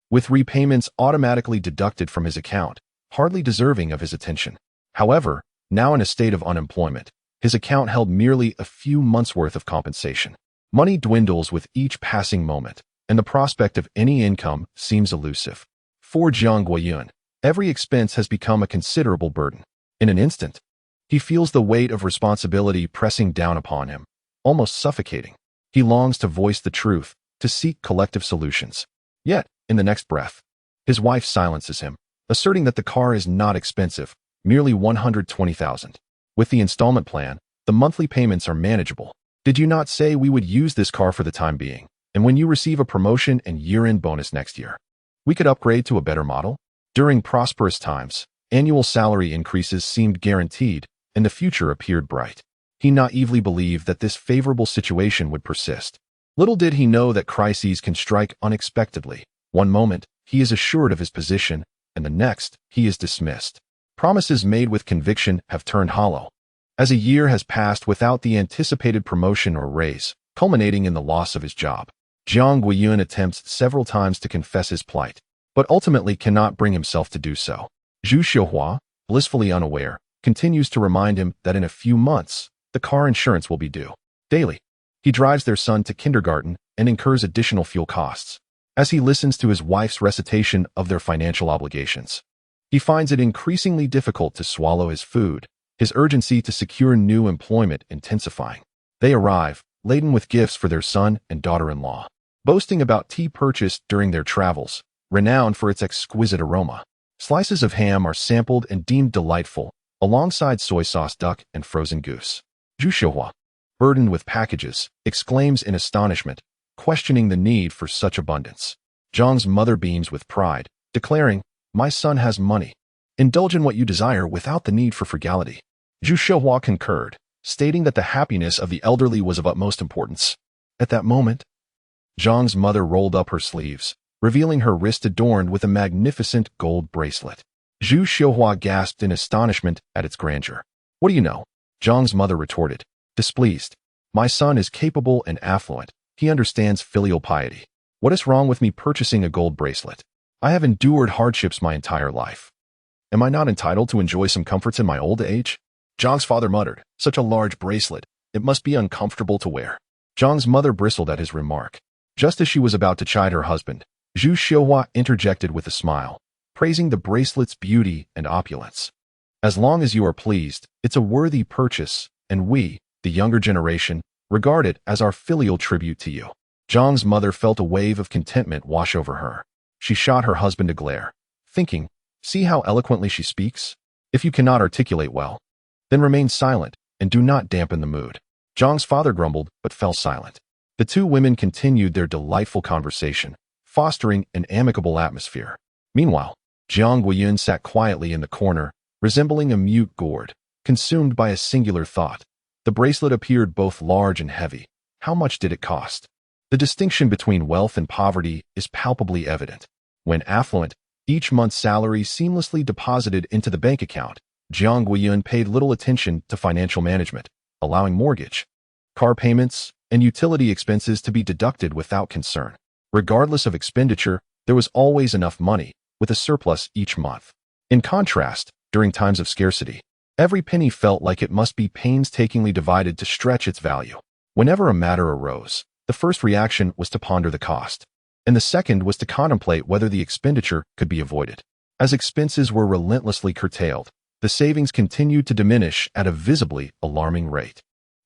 with repayments automatically deducted from his account, hardly deserving of his attention. However, now in a state of unemployment, his account held merely a few months' worth of compensation. Money dwindles with each passing moment, and the prospect of any income seems elusive. For Jiang Guiyun, every expense has become a considerable burden. In an instant, he feels the weight of responsibility pressing down upon him, almost suffocating. He longs to voice the truth, to seek collective solutions. Yet, in the next breath, his wife silences him, asserting that the car is not expensive, merely 120,000. With the installment plan, the monthly payments are manageable. "Did you not say we would use this car for the time being, and when you receive a promotion and year-end bonus next year, we could upgrade to a better model?" During prosperous times, annual salary increases seemed guaranteed, and the future appeared bright. He naively believed that this favorable situation would persist. Little did he know that crises can strike unexpectedly. One moment, he is assured of his position, and the next, he is dismissed. Promises made with conviction have turned hollow. As a year has passed without the anticipated promotion or raise, culminating in the loss of his job, Jiang Guiyun attempts several times to confess his plight, but ultimately cannot bring himself to do so. Zhu Xiuhua, blissfully unaware, continues to remind him that in a few months, the car insurance will be due. Daily, he drives their son to kindergarten and incurs additional fuel costs. As he listens to his wife's recitation of their financial obligations, he finds it increasingly difficult to swallow his food, his urgency to secure new employment intensifying. They arrive, laden with gifts for their son and daughter-in-law, boasting about tea purchased during their travels, renowned for its exquisite aroma. Slices of ham are sampled and deemed delightful, alongside soy sauce duck and frozen goose. Zhu Xiuhua, burdened with packages, exclaims in astonishment, questioning the need for such abundance. Zhang's mother beams with pride, declaring, "My son has money. Indulge in what you desire without the need for frugality." Zhu Xiuhua concurred, stating that the happiness of the elderly was of utmost importance. At that moment, Zhang's mother rolled up her sleeves, revealing her wrist adorned with a magnificent gold bracelet. Zhu Xiuhua gasped in astonishment at its grandeur. "What do you know?" Zhang's mother retorted, displeased. "My son is capable and affluent. He understands filial piety. What is wrong with me purchasing a gold bracelet? I have endured hardships my entire life. Am I not entitled to enjoy some comforts in my old age?" Zhang's father muttered, "Such a large bracelet. It must be uncomfortable to wear." Zhang's mother bristled at his remark. Just as she was about to chide her husband, Zhu Xiuhua interjected with a smile, praising the bracelet's beauty and opulence. As long as you are pleased, it's a worthy purchase, and we, the younger generation, regard it as our filial tribute to you. Zhang's mother felt a wave of contentment wash over her. She shot her husband a glare, thinking, see how eloquently she speaks? If you cannot articulate well, then remain silent and do not dampen the mood. Zhang's father grumbled but fell silent. The two women continued their delightful conversation, fostering an amicable atmosphere. Meanwhile, Jiang Guiyun sat quietly in the corner, resembling a mute gourd, consumed by a singular thought. The bracelet appeared both large and heavy. How much did it cost? The distinction between wealth and poverty is palpably evident. When affluent, each month's salary seamlessly deposited into the bank account, Jiang Guiyun paid little attention to financial management, allowing mortgage, car payments, and utility expenses to be deducted without concern. Regardless of expenditure, there was always enough money, with a surplus each month. In contrast, during times of scarcity, every penny felt like it must be painstakingly divided to stretch its value. Whenever a matter arose, the first reaction was to ponder the cost, and the second was to contemplate whether the expenditure could be avoided. As expenses were relentlessly curtailed, the savings continued to diminish at a visibly alarming rate.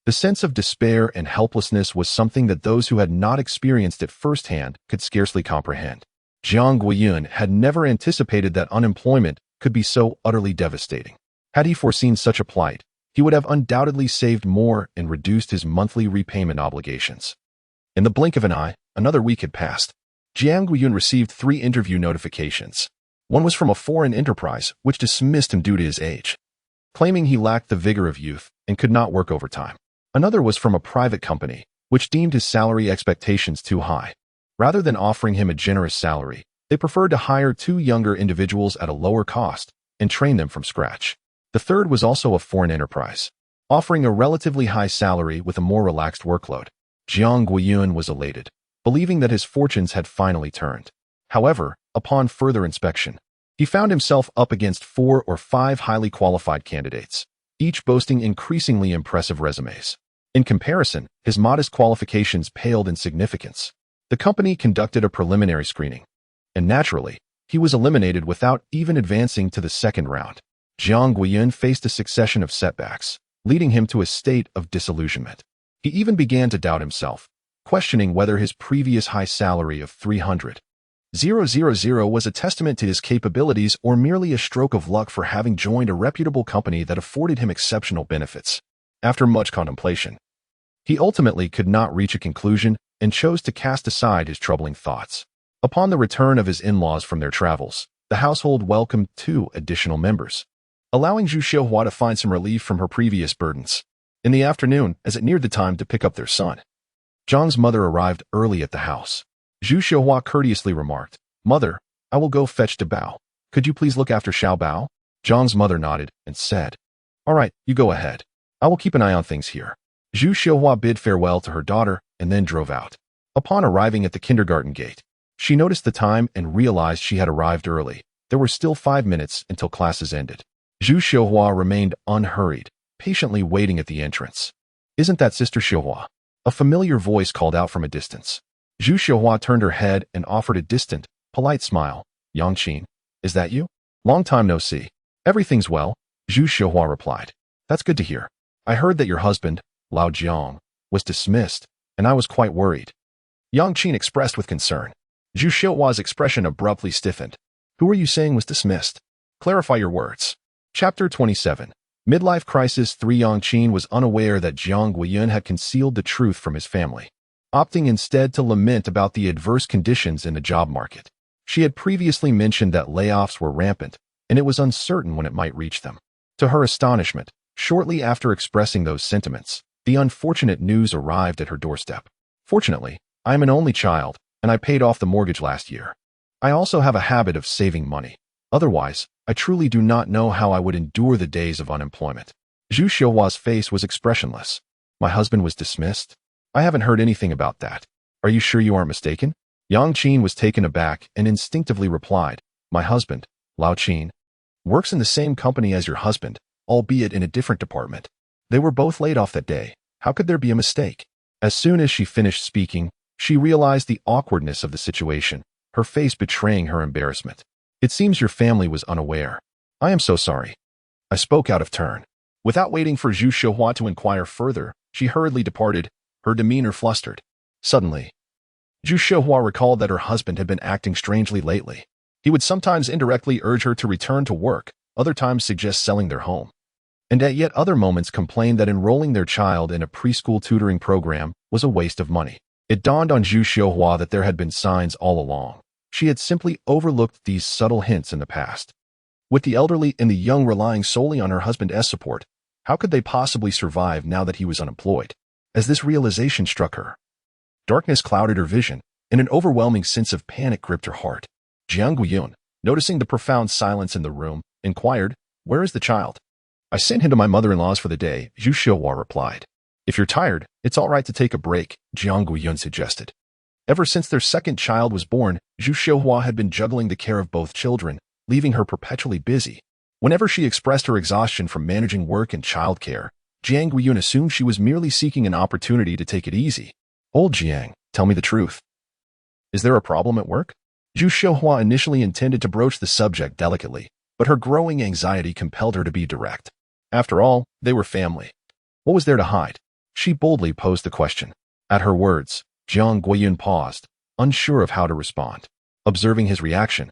The sense of despair and helplessness was something that those who had not experienced it firsthand could scarcely comprehend. Jiang Guiyun had never anticipated that unemployment could be so utterly devastating. Had he foreseen such a plight, he would have undoubtedly saved more and reduced his monthly repayment obligations. In the blink of an eye, another week had passed. Jiang Guiyun received 3 interview notifications. One was from a foreign enterprise, which dismissed him due to his age, claiming he lacked the vigor of youth and could not work overtime. Another was from a private company, which deemed his salary expectations too high. Rather than offering him a generous salary, they preferred to hire 2 younger individuals at a lower cost and train them from scratch. The third was also a foreign enterprise, offering a relatively high salary with a more relaxed workload. Jiang Guiyun was elated, believing that his fortunes had finally turned. However, upon further inspection, he found himself up against 4 or 5 highly qualified candidates, each boasting increasingly impressive resumes. In comparison, his modest qualifications paled in significance. The company conducted a preliminary screening, and naturally, he was eliminated without even advancing to the second round. Jiang Guiyun faced a succession of setbacks, leading him to a state of disillusionment. He even began to doubt himself, questioning whether his previous high salary of 300,000 was a testament to his capabilities or merely a stroke of luck for having joined a reputable company that afforded him exceptional benefits. After much contemplation, he ultimately could not reach a conclusion and chose to cast aside his troubling thoughts. Upon the return of his in-laws from their travels, the household welcomed 2 additional members, allowing Zhu Xiuhua to find some relief from her previous burdens. In the afternoon, as it neared the time to pick up their son, Zhang's mother arrived early at the house. Zhu Xiuhua courteously remarked, "Mother, I will go fetch the Bao. Could you please look after Xiao Bao?" Zhang's mother nodded and said, "All right, you go ahead. I will keep an eye on things here." Zhu Xiuhua bid farewell to her daughter and then drove out. Upon arriving at the kindergarten gate, she noticed the time and realized she had arrived early. There were still 5 minutes until classes ended. Zhu Xiuhua remained unhurried, patiently waiting at the entrance. "Isn't that Sister Xiuhua?" A familiar voice called out from a distance. Zhu Xiuhua turned her head and offered a distant, polite smile. "Yangqin, is that you? Long time no see." "Everything's well," Zhu Xiuhua replied. "That's good to hear. I heard that your husband, Lao Jiang, was dismissed, and I was quite worried." Yangqin expressed with concern. Zhu Xiuhua's expression abruptly stiffened. "Who are you saying was dismissed? Clarify your words." Chapter 27. Midlife Crisis 3. Yangqin was unaware that Jiang Guiyun had concealed the truth from his family, opting instead to lament about the adverse conditions in the job market. She had previously mentioned that layoffs were rampant, and it was uncertain when it might reach them. To her astonishment, shortly after expressing those sentiments, the unfortunate news arrived at her doorstep. "Fortunately, I am an only child, and I paid off the mortgage last year. I also have a habit of saving money. Otherwise, I truly do not know how I would endure the days of unemployment." Zhu Xiuhua's face was expressionless. "My husband was dismissed? I haven't heard anything about that. Are you sure you aren't mistaken?" Yangqin was taken aback and instinctively replied, "My husband, Lao Qin, works in the same company as your husband, albeit in a different department. They were both laid off that day. How could there be a mistake?" As soon as she finished speaking, she realized the awkwardness of the situation, her face betraying her embarrassment. "It seems your family was unaware. I am so sorry." I spoke out of turn. Without waiting for Zhu Xiuhua to inquire further, she hurriedly departed, her demeanor flustered. Suddenly, Zhu Xiuhua recalled that her husband had been acting strangely lately. He would sometimes indirectly urge her to return to work, other times suggest selling their home, and at yet other moments complain that enrolling their child in a preschool tutoring program was a waste of money. It dawned on Zhu Xiuhua that there had been signs all along. She had simply overlooked these subtle hints in the past. With the elderly and the young relying solely on her husband's support, how could they possibly survive now that he was unemployed? As this realization struck her, darkness clouded her vision, and an overwhelming sense of panic gripped her heart. Jiang Guiyun, noticing the profound silence in the room, inquired, "Where is the child?" "I sent him to my mother-in-law's for the day," Zhu Xiuhua replied. "If you're tired, it's all right to take a break," Jiang Guiyun suggested. Ever since their second child was born, Zhu Xiuhua had been juggling the care of both children, leaving her perpetually busy. Whenever she expressed her exhaustion from managing work and childcare, Jiang Guiyun assumed she was merely seeking an opportunity to take it easy. "Old Jiang, tell me the truth. Is there a problem at work?" Zhu Xiuhua initially intended to broach the subject delicately, but her growing anxiety compelled her to be direct. After all, they were family. What was there to hide? She boldly posed the question. At her words, Jiang Guiyun paused, unsure of how to respond. Observing his reaction,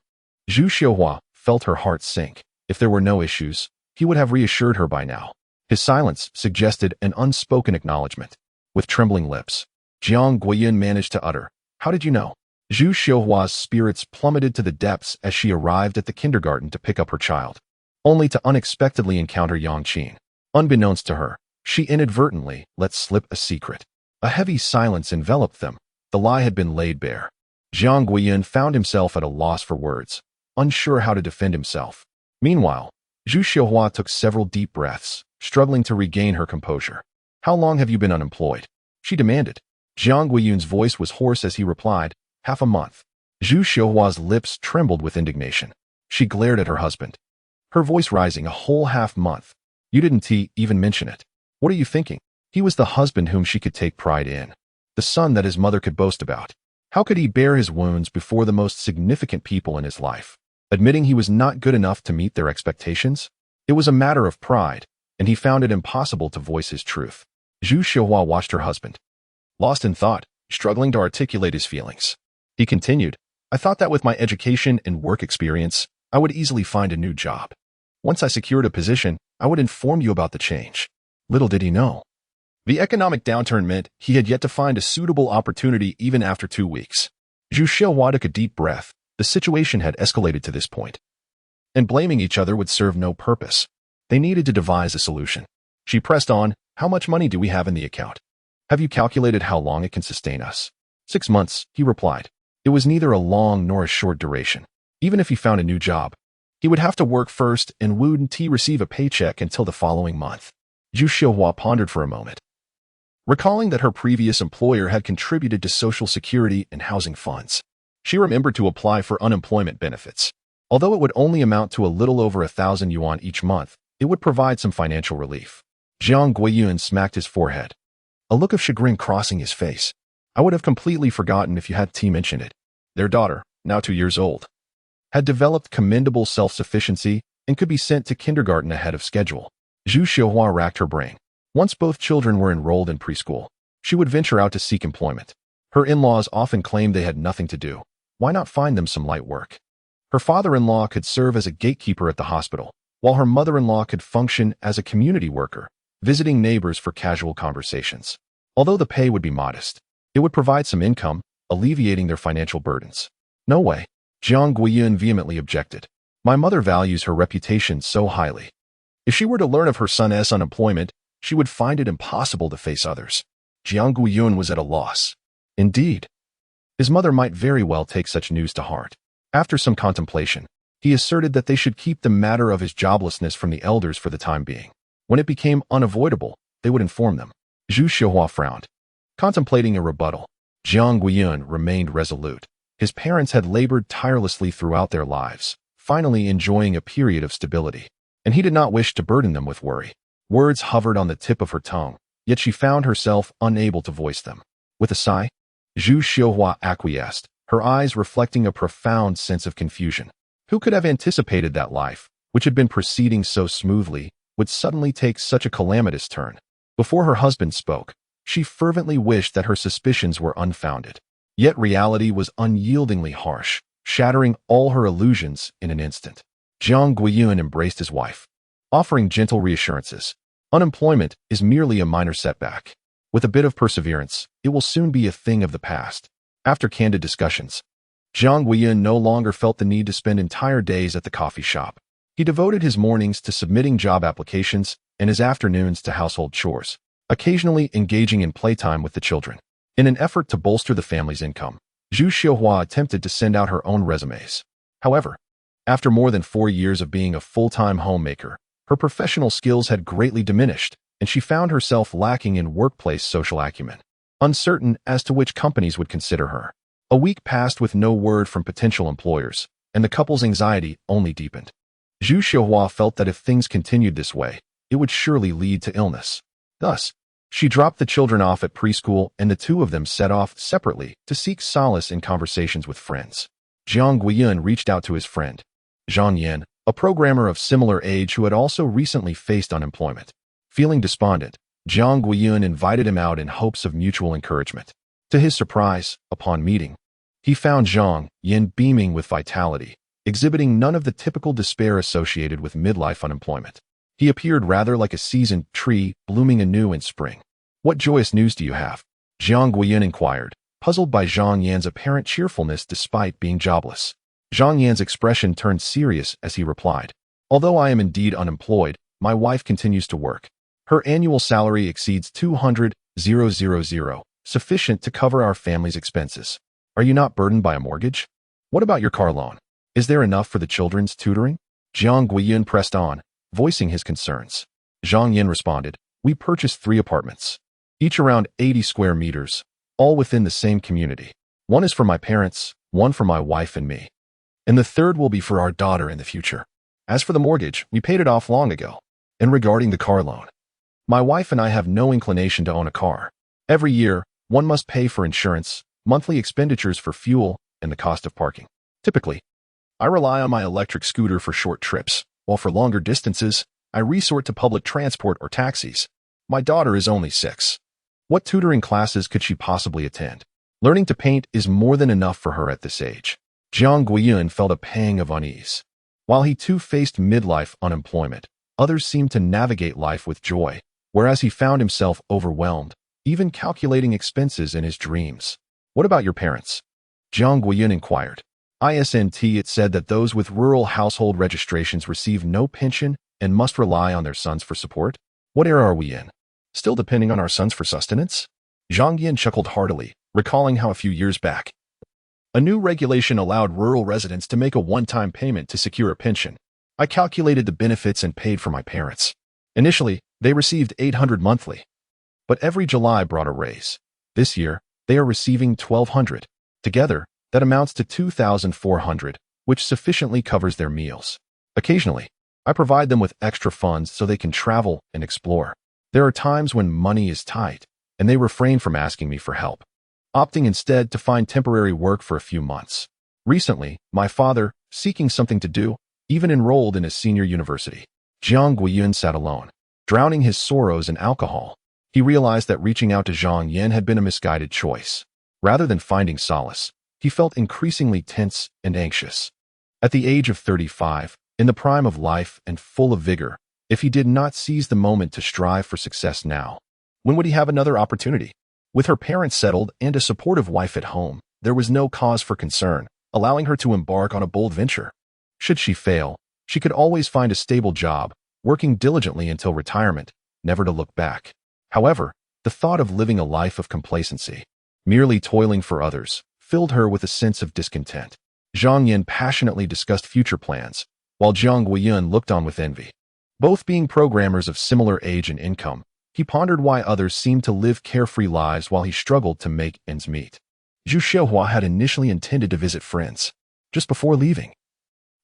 Zhu Xiuhua felt her heart sink. If there were no issues, he would have reassured her by now. His silence suggested an unspoken acknowledgement. With trembling lips, Jiang Guiyun managed to utter, "How did you know?" Zhu Xiuhua's spirits plummeted to the depths as she arrived at the kindergarten to pick up her child, only to unexpectedly encounter Yang Qin. Unbeknownst to her, she inadvertently let slip a secret. A heavy silence enveloped them. The lie had been laid bare. Jiang Guiyun found himself at a loss for words, unsure how to defend himself. Meanwhile, Zhu Xiuhua took several deep breaths, struggling to regain her composure. "How long have you been unemployed?" she demanded. Jiang Guiyun's voice was hoarse as he replied, "Half a month." Zhu Xiuhua's lips trembled with indignation. She glared at her husband, her voice rising. "A whole half month? You didn't even mention it. What are you thinking?" He was the husband whom she could take pride in, the son that his mother could boast about. How could he bear his wounds before the most significant people in his life, admitting he was not good enough to meet their expectations? It was a matter of pride, and he found it impossible to voice his truth. Zhu Xiuhua watched her husband, lost in thought, struggling to articulate his feelings. He continued, "I thought that with my education and work experience, I would easily find a new job. Once I secured a position, I would inform you about the change." Little did he know, the economic downturn meant he had yet to find a suitable opportunity even after 2 weeks. Zhu Xiuhua took a deep breath. The situation had escalated to this point, and blaming each other would serve no purpose. They needed to devise a solution. She pressed on, "How much money do we have in the account? Have you calculated how long it can sustain us?" 6 months, he replied. It was neither a long nor a short duration. Even if he found a new job, he would have to work first and wouldn't receive a paycheck until the following month. Zhu Xiuhua pondered for a moment, recalling that her previous employer had contributed to Social Security and housing funds. She remembered to apply for unemployment benefits. Although it would only amount to a little over 1,000 yuan each month, it would provide some financial relief. Jiang Guiyun smacked his forehead, a look of chagrin crossing his face. "I would have completely forgotten if you had mentioned it." Their daughter, now 2 years old, had developed commendable self-sufficiency and could be sent to kindergarten ahead of schedule. Zhu Xiuhua racked her brain. Once both children were enrolled in preschool, she would venture out to seek employment. Her in-laws often claimed they had nothing to do. Why not find them some light work? Her father-in-law could serve as a gatekeeper at the hospital, while her mother-in-law could function as a community worker, visiting neighbors for casual conversations. Although the pay would be modest, it would provide some income, alleviating their financial burdens. "No way," Jiang Guiyun vehemently objected. "My mother values her reputation so highly. If she were to learn of her son's unemployment, she would find it impossible to face others." Jiang Guiyun was at a loss. Indeed, his mother might very well take such news to heart. After some contemplation, he asserted that they should keep the matter of his joblessness from the elders for the time being. When it became unavoidable, they would inform them. Zhu Xiuhua frowned, contemplating a rebuttal. Jiang Guiyun remained resolute. His parents had labored tirelessly throughout their lives, finally enjoying a period of stability, and he did not wish to burden them with worry. Words hovered on the tip of her tongue, yet she found herself unable to voice them. With a sigh, Zhu Xiuhua acquiesced, her eyes reflecting a profound sense of confusion. Who could have anticipated that life, which had been proceeding so smoothly, would suddenly take such a calamitous turn. Before her husband spoke, she fervently wished that her suspicions were unfounded. Yet reality was unyieldingly harsh, shattering all her illusions in an instant. Jiang Guiyun embraced his wife, offering gentle reassurances. Unemployment is merely a minor setback. With a bit of perseverance, it will soon be a thing of the past. After candid discussions, Jiang Guiyun no longer felt the need to spend entire days at the coffee shop. He devoted his mornings to submitting job applications and his afternoons to household chores, occasionally engaging in playtime with the children. In an effort to bolster the family's income, Zhu Xiuhua attempted to send out her own resumes. However, after more than 4 years of being a full-time homemaker, her professional skills had greatly diminished, and she found herself lacking in workplace social acumen. Uncertain as to which companies would consider her, a week passed with no word from potential employers, and the couple's anxiety only deepened. Zhu Xiuhua felt that if things continued this way, it would surely lead to illness. Thus, she dropped the children off at preschool, and the two of them set off separately to seek solace in conversations with friends. Jiang Guiyun reached out to his friend, Zhang Yan, a programmer of similar age who had also recently faced unemployment. Feeling despondent, Jiang Guiyun invited him out in hopes of mutual encouragement. To his surprise, upon meeting, he found Zhang Yan beaming with vitality, exhibiting none of the typical despair associated with midlife unemployment. He appeared rather like a seasoned tree blooming anew in spring. "What joyous news do you have?" Jiang Guiyun inquired, puzzled by Zhang Yan's apparent cheerfulness despite being jobless. Zhang Yan's expression turned serious as he replied, "Although I am indeed unemployed, my wife continues to work. Her annual salary exceeds 200,000, sufficient to cover our family's expenses. Are you not burdened by a mortgage? What about your car loan? Is there enough for the children's tutoring?" Jiang Guiyun pressed on, voicing his concerns. Zhang Yan responded, "We purchased 3 apartments, each around 80 square meters, all within the same community. One is for my parents, one for my wife and me, and the third will be for our daughter in the future. As for the mortgage, we paid it off long ago. And regarding the car loan, my wife and I have no inclination to own a car. Every year, one must pay for insurance, monthly expenditures for fuel, and the cost of parking. Typically, I rely on my electric scooter for short trips, while for longer distances, I resort to public transport or taxis. My daughter is only 6. What tutoring classes could she possibly attend? Learning to paint is more than enough for her at this age." Jiang Guiyun felt a pang of unease. While he too faced midlife unemployment, others seemed to navigate life with joy, whereas he found himself overwhelmed, even calculating expenses in his dreams. "What about your parents?" Jiang Guiyun inquired. It said that those with rural household registrations receive no pension and must rely on their sons for support. What era are we in? Still depending on our sons for sustenance? Zhang Yan chuckled heartily, recalling how a few years back, a new regulation allowed rural residents to make a one-time payment to secure a pension. I calculated the benefits and paid for my parents. Initially, they received 800 monthly, but every July brought a raise. This year, they are receiving 1,200. Together, that amounts to 2,400, which sufficiently covers their meals. Occasionally, I provide them with extra funds so they can travel and explore. There are times when money is tight, and they refrain from asking me for help, opting instead to find temporary work for a few months. Recently, my father, seeking something to do, even enrolled in a senior university." Jiang Guiyun sat alone, drowning his sorrows in alcohol. He realized that reaching out to Zhang Yan had been a misguided choice. Rather than finding solace, he felt increasingly tense and anxious. At the age of 35, in the prime of life and full of vigor, if he did not seize the moment to strive for success now, when would he have another opportunity? With her parents settled and a supportive wife at home, there was no cause for concern, allowing her to embark on a bold venture. Should she fail, she could always find a stable job, working diligently until retirement, never to look back. However, the thought of living a life of complacency, merely toiling for others, filled her with a sense of discontent. Zhang Yan passionately discussed future plans, while Jiang Guiyun looked on with envy. Both being programmers of similar age and income, he pondered why others seemed to live carefree lives while he struggled to make ends meet. Zhu Xiuhua had initially intended to visit friends. Just before leaving,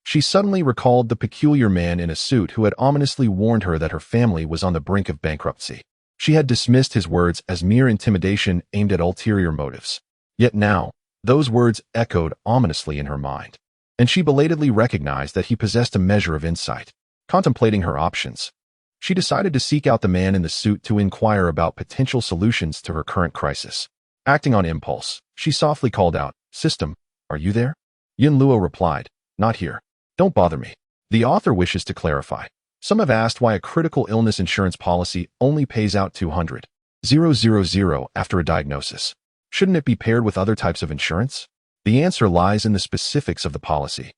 she suddenly recalled the peculiar man in a suit who had ominously warned her that her family was on the brink of bankruptcy. She had dismissed his words as mere intimidation aimed at ulterior motives. Yet now, those words echoed ominously in her mind, and she belatedly recognized that he possessed a measure of insight. Contemplating her options, she decided to seek out the man in the suit to inquire about potential solutions to her current crisis. Acting on impulse, she softly called out, "System, are you there?" Yun Luo replied, "Not here. Don't bother me." The author wishes to clarify. Some have asked why a critical illness insurance policy only pays out $200,000 after a diagnosis. Shouldn't it be paired with other types of insurance? The answer lies in the specifics of the policy,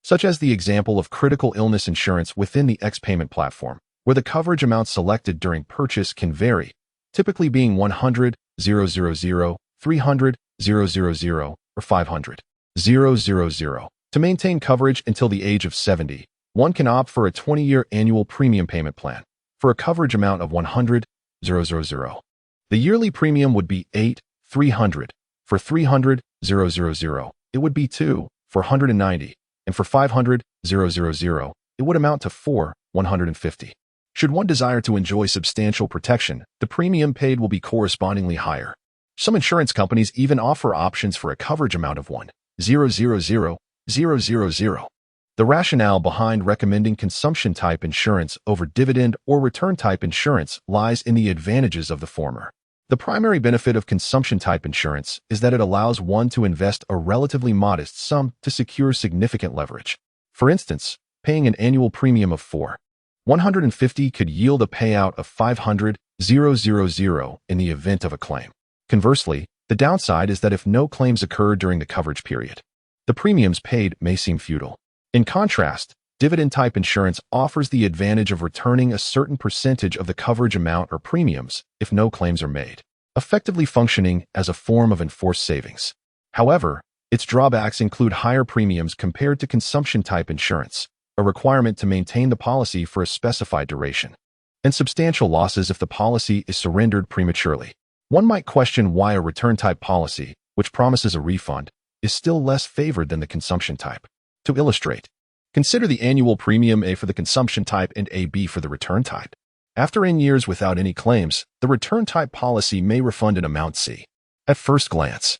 such as the example of critical illness insurance within the X-payment platform, where the coverage amount selected during purchase can vary, typically being $100,000, $300,000, or $500,000. To maintain coverage until the age of 70, one can opt for a 20-year annual premium payment plan for a coverage amount of $100,000. The yearly premium would be $8,300. For $300,000, it would be $2,490, and for $500,000, it would amount to $4,150. Should one desire to enjoy substantial protection, the premium paid will be correspondingly higher. Some insurance companies even offer options for a coverage amount of $1,000,000. The rationale behind recommending consumption-type insurance over dividend or return-type insurance lies in the advantages of the former. The primary benefit of consumption-type insurance is that it allows one to invest a relatively modest sum to secure significant leverage. For instance, paying an annual premium of $4,150 could yield a payout of $500,000 in the event of a claim. Conversely, the downside is that if no claims occur during the coverage period, the premiums paid may seem futile. In contrast, dividend-type insurance offers the advantage of returning a certain percentage of the coverage amount or premiums if no claims are made, effectively functioning as a form of enforced savings. However, its drawbacks include higher premiums compared to consumption-type insurance, a requirement to maintain the policy for a specified duration, and substantial losses if the policy is surrendered prematurely. One might question why a return-type policy, which promises a refund, is still less favored than the consumption type. To illustrate, consider the annual premium A for the consumption type and AB for the return type. After N years without any claims, the return type policy may refund an amount C. At first glance,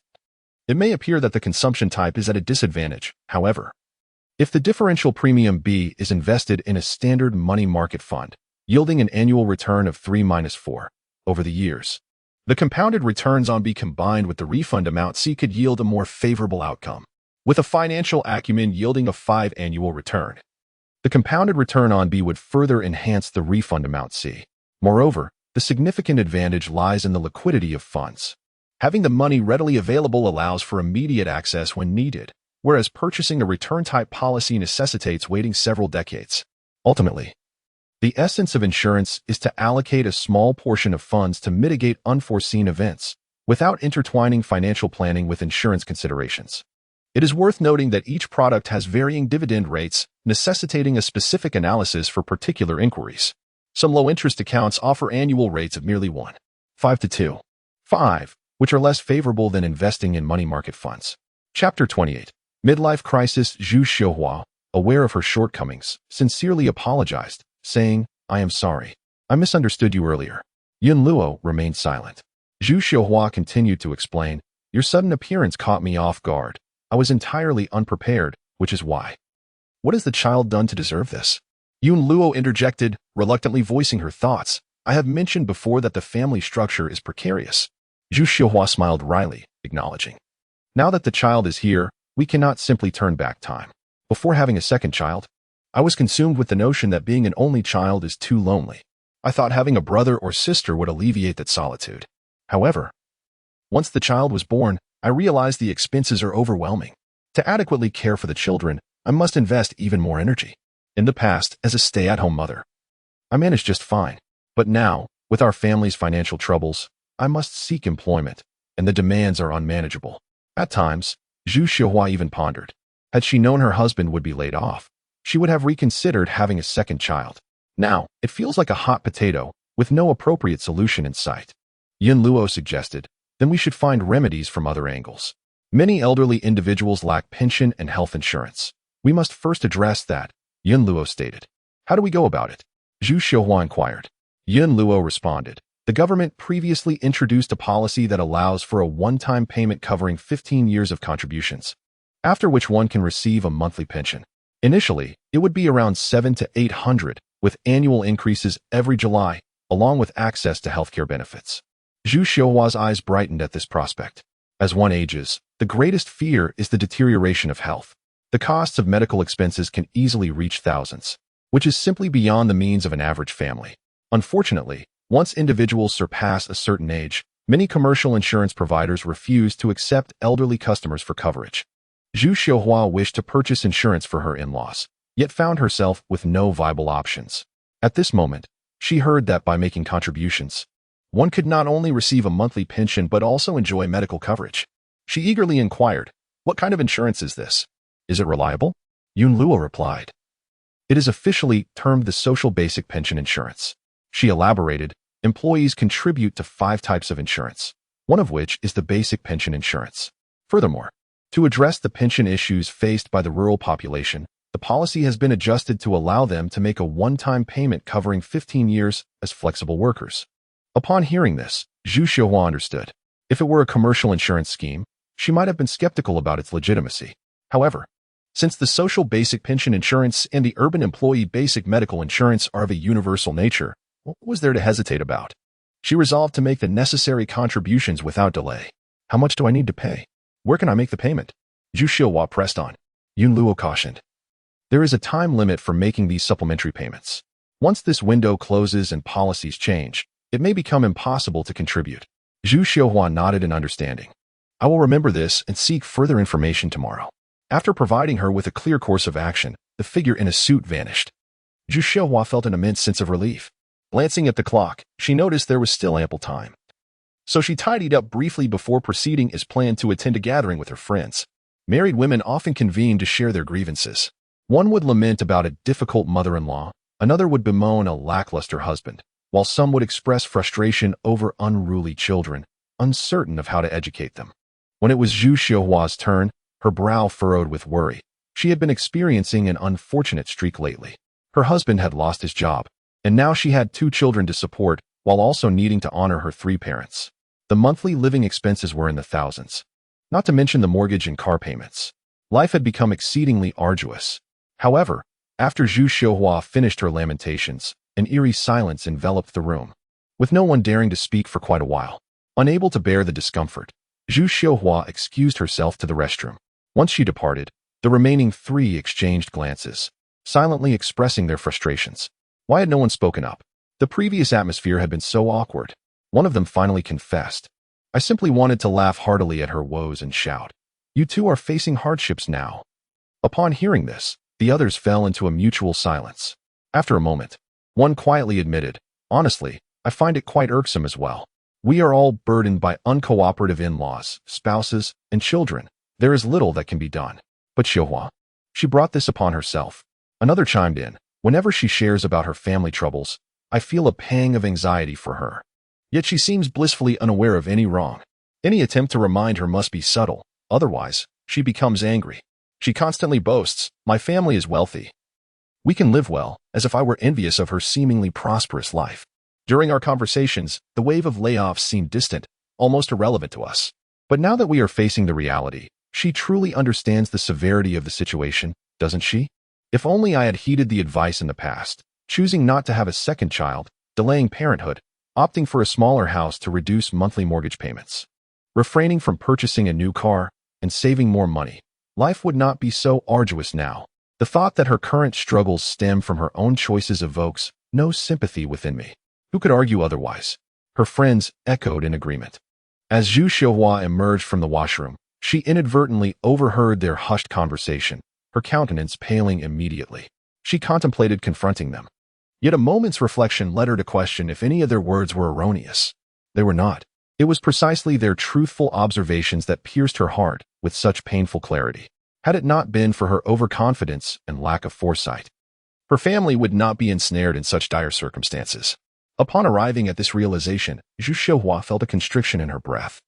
it may appear that the consumption type is at a disadvantage. However, if the differential premium B is invested in a standard money market fund, yielding an annual return of 3-4 over the years, the compounded returns on B combined with the refund amount C could yield a more favorable outcome, with a financial acumen yielding a 5 annual return. The compounded return on B would further enhance the refund amount C. Moreover, the significant advantage lies in the liquidity of funds. Having the money readily available allows for immediate access when needed, whereas purchasing a return-type policy necessitates waiting several decades. Ultimately, the essence of insurance is to allocate a small portion of funds to mitigate unforeseen events, without intertwining financial planning with insurance considerations. It is worth noting that each product has varying dividend rates, necessitating a specific analysis for particular inquiries. Some low-interest accounts offer annual rates of merely 1.5 to 2.5, which are less favorable than investing in money market funds. Chapter 28. Midlife Crisis. Zhu Xiuhua, aware of her shortcomings, sincerely apologized, saying, "I am sorry. I misunderstood you earlier." Yun Luo remained silent. Zhu Xiuhua continued to explain, "Your sudden appearance caught me off guard. I was entirely unprepared, which is why." "What has the child done to deserve this?" Yun Luo interjected, reluctantly voicing her thoughts. "I have mentioned before that the family structure is precarious." Zhu Xiuhua smiled wryly, acknowledging, "Now that the child is here, we cannot simply turn back time. Before having a second child, I was consumed with the notion that being an only child is too lonely. I thought having a brother or sister would alleviate that solitude. However, once the child was born, I realized the expenses are overwhelming. To adequately care for the children, I must invest even more energy. In the past, as a stay-at-home mother, I managed just fine. But now, with our family's financial troubles, I must seek employment, and the demands are unmanageable." At times, Zhu Xiuhua even pondered. Had she known her husband would be laid off, she would have reconsidered having a second child. Now, it feels like a hot potato, with no appropriate solution in sight. Yun Luo suggested, "Then we should find remedies from other angles. Many elderly individuals lack pension and health insurance. We must first address that," Yun Luo stated. "How do we go about it?" Zhu Xiuhua inquired. Yun Luo responded, "The government previously introduced a policy that allows for a one-time payment covering 15 years of contributions, after which one can receive a monthly pension. Initially, it would be around 7 to 800, with annual increases every July, along with access to healthcare benefits. Zhu Xiuhua's eyes brightened at this prospect. As one ages, the greatest fear is the deterioration of health. The costs of medical expenses can easily reach thousands, which is simply beyond the means of an average family. Unfortunately, once individuals surpass a certain age, many commercial insurance providers refuse to accept elderly customers for coverage. Zhu Xiuhua wished to purchase insurance for her in-laws, yet found herself with no viable options. At this moment, she heard that by making contributions, one could not only receive a monthly pension but also enjoy medical coverage. She eagerly inquired, "What kind of insurance is this? Is it reliable?" Yun Luo replied, "It is officially termed the Social Basic Pension Insurance." She elaborated, "Employees contribute to 5 types of insurance, one of which is the basic pension insurance. Furthermore, to address the pension issues faced by the rural population, the policy has been adjusted to allow them to make a one-time payment covering 15 years as flexible workers." Upon hearing this, Zhu Xiuhua understood. If it were a commercial insurance scheme, she might have been skeptical about its legitimacy. However, since the Social Basic Pension Insurance and the Urban Employee Basic Medical Insurance are of a universal nature, what was there to hesitate about? She resolved to make the necessary contributions without delay. "How much do I need to pay? Where can I make the payment?" Zhu Xiuhua pressed on. Yun Luo cautioned, "There is a time limit for making these supplementary payments. Once this window closes and policies change, it may become impossible to contribute." Zhu Xiuhua nodded in understanding. "I will remember this and seek further information tomorrow." After providing her with a clear course of action, the figure in a suit vanished. Zhu Xiuhua felt an immense sense of relief. Glancing at the clock, she noticed there was still ample time. So she tidied up briefly before proceeding as planned to attend a gathering with her friends. Married women often convened to share their grievances. One would lament about a difficult mother-in-law, another would bemoan a lackluster husband, while some would express frustration over unruly children, uncertain of how to educate them. When it was Zhu Xiuhua's turn, her brow furrowed with worry. She had been experiencing an unfortunate streak lately. Her husband had lost his job, and now she had 2 children to support, while also needing to honor her 3 parents. The monthly living expenses were in the thousands, not to mention the mortgage and car payments. Life had become exceedingly arduous. However, after Zhu Xiuhua finished her lamentations, an eerie silence enveloped the room, with no one daring to speak for quite a while. Unable to bear the discomfort, Zhu Xiuhua excused herself to the restroom. Once she departed, the remaining 3 exchanged glances, silently expressing their frustrations. Why had no one spoken up? The previous atmosphere had been so awkward. One of them finally confessed, "I simply wanted to laugh heartily at her woes and shout, 'You two are facing hardships now.'" Upon hearing this, the others fell into a mutual silence. After a moment, one quietly admitted, "Honestly, I find it quite irksome as well. We are all burdened by uncooperative in-laws, spouses, and children. There is little that can be done." But Xiuhua, she brought this upon herself. Another chimed in, "Whenever she shares about her family troubles, I feel a pang of anxiety for her. Yet she seems blissfully unaware of any wrong. Any attempt to remind her must be subtle, otherwise, she becomes angry. She constantly boasts, 'My family is wealthy. We can live well,' as if I were envious of her seemingly prosperous life. During our conversations, the wave of layoffs seemed distant, almost irrelevant to us. But now that we are facing the reality, she truly understands the severity of the situation, doesn't she? If only I had heeded the advice in the past, choosing not to have a second child, delaying parenthood, opting for a smaller house to reduce monthly mortgage payments, refraining from purchasing a new car, and saving more money, life would not be so arduous now." The thought that her current struggles stem from her own choices evokes no sympathy within me. Who could argue otherwise? Her friends echoed in agreement. As Zhu Xiuhua emerged from the washroom, she inadvertently overheard their hushed conversation, her countenance paling immediately. She contemplated confronting them. Yet a moment's reflection led her to question if any of their words were erroneous. They were not. It was precisely their truthful observations that pierced her heart with such painful clarity. Had it not been for her overconfidence and lack of foresight, her family would not be ensnared in such dire circumstances. Upon arriving at this realization, Zhu Xiuhua felt a constriction in her breath,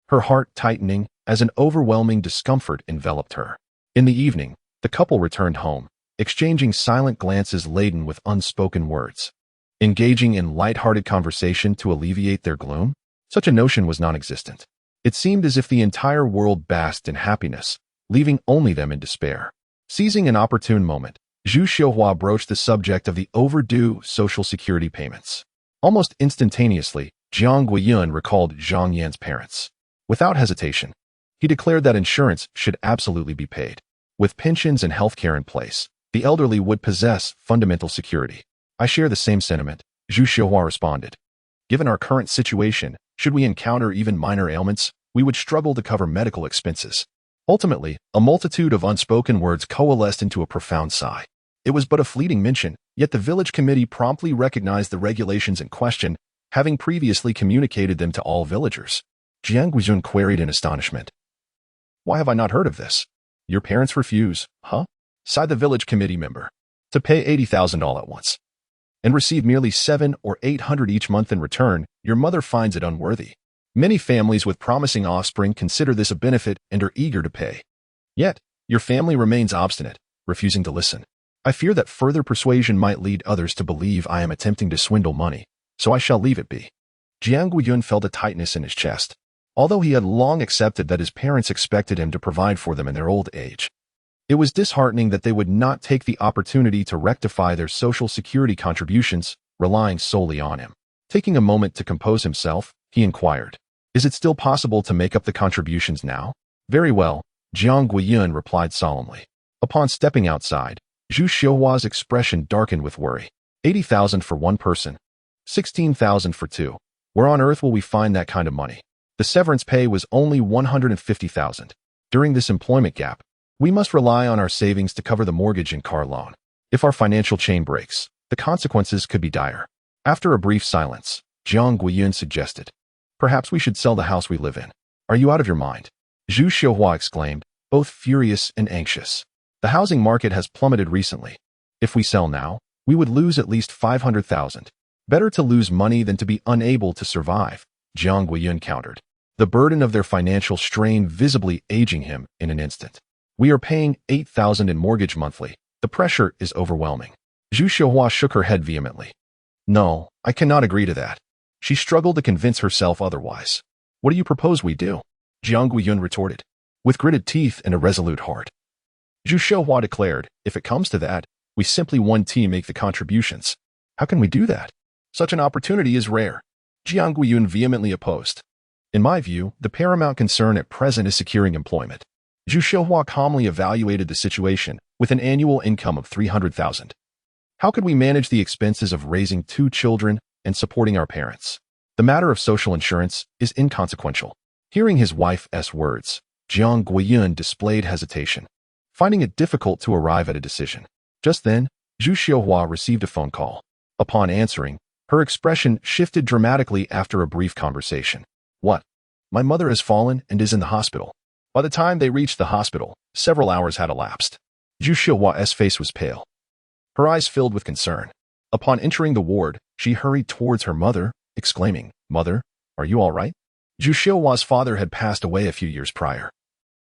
her heart tightening as an overwhelming discomfort enveloped her. In the evening, the couple returned home, exchanging silent glances laden with unspoken words. Engaging in light-hearted conversation to alleviate their gloom? Such a notion was non-existent. It seemed as if the entire world basked in happiness, leaving only them in despair. Seizing an opportune moment, Zhu Xiuhua broached the subject of the overdue Social Security payments. Almost instantaneously, Jiang Guiyun recalled Zhang Yan's parents. Without hesitation, he declared that insurance should absolutely be paid. With pensions and healthcare in place, the elderly would possess fundamental security. I share the same sentiment, Zhu Xiuhua responded. Given our current situation, should we encounter even minor ailments, we would struggle to cover medical expenses. Ultimately, a multitude of unspoken words coalesced into a profound sigh. It was but a fleeting mention, yet the village committee promptly recognized the regulations in question, having previously communicated them to all villagers. Jiang Guizun queried in astonishment. Why have I not heard of this? Your parents refuse, huh? Sighed the village committee member. To pay 80,000 all at once. And receive merely 700 or 800 each month in return, your mother finds it unworthy. Many families with promising offspring consider this a benefit and are eager to pay. Yet, your family remains obstinate, refusing to listen. I fear that further persuasion might lead others to believe I am attempting to swindle money, so I shall leave it be. Jiang Guiyun felt a tightness in his chest. Although he had long accepted that his parents expected him to provide for them in their old age, it was disheartening that they would not take the opportunity to rectify their Social Security contributions, relying solely on him. Taking a moment to compose himself, he inquired, "Is it still possible to make up the contributions now?" "Very well," Jiang Guiyun replied solemnly. Upon stepping outside, Zhu Xiuhua's expression darkened with worry. 80,000 for one person. 16,000 for two. Where on earth will we find that kind of money? The severance pay was only 150,000. During this employment gap, we must rely on our savings to cover the mortgage and car loan. If our financial chain breaks, the consequences could be dire. After a brief silence, Jiang Guiyun suggested, "Perhaps we should sell the house we live in." "Are you out of your mind?" Zhu Xiuhua exclaimed, both furious and anxious. "The housing market has plummeted recently. If we sell now, we would lose at least 500,000. Better to lose money than to be unable to survive," Jiang Guiyun countered, the burden of their financial strain visibly aging him in an instant. "We are paying 8,000 in mortgage monthly. The pressure is overwhelming." Zhu Xiuhua shook her head vehemently. "No, I cannot agree to that." She struggled to convince herself otherwise. "What do you propose we do?" Jiang Guiyun retorted, with gritted teeth and a resolute heart. Zhu Xiuhua declared, "If it comes to that, we simply one team make the contributions." "How can we do that? Such an opportunity is rare." Jiang Guiyun vehemently opposed. "In my view, the paramount concern at present is securing employment." Zhu Xiuhua calmly evaluated the situation with an annual income of 300,000. "How could we manage the expenses of raising 2 children and supporting our parents? The matter of social insurance is inconsequential." Hearing his wife's words, Jiang Guiyun displayed hesitation, finding it difficult to arrive at a decision. Just then, Zhu Xiuhua received a phone call. Upon answering, her expression shifted dramatically after a brief conversation. "What? My mother has fallen and is in the hospital." By the time they reached the hospital, several hours had elapsed. Zhu Xiuhua's face was pale. Her eyes filled with concern. Upon entering the ward, she hurried towards her mother, exclaiming, "Mother, are you all right?" Zhu Xiuhua's father had passed away a few years prior,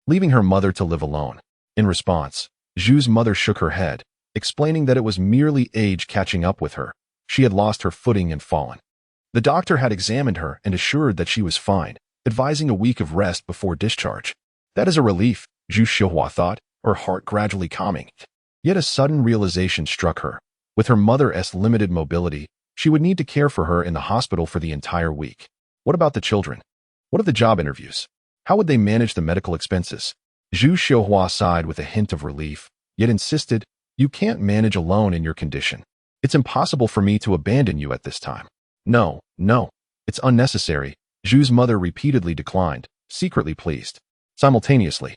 leaving her mother to live alone. In response, Zhu's mother shook her head, explaining that it was merely age catching up with her. She had lost her footing and fallen. The doctor had examined her and assured that she was fine, advising a week of rest before discharge. That is a relief, Zhu Xiuhua thought, her heart gradually calming. Yet a sudden realization struck her. With her mother's limited mobility, she would need to care for her in the hospital for the entire week. What about the children? What of the job interviews? How would they manage the medical expenses? Zhu Xiuhua sighed with a hint of relief, yet insisted, "You can't manage alone in your condition. It's impossible for me to abandon you at this time." No, it's unnecessary," Zhu's mother repeatedly declined, secretly pleased. Simultaneously,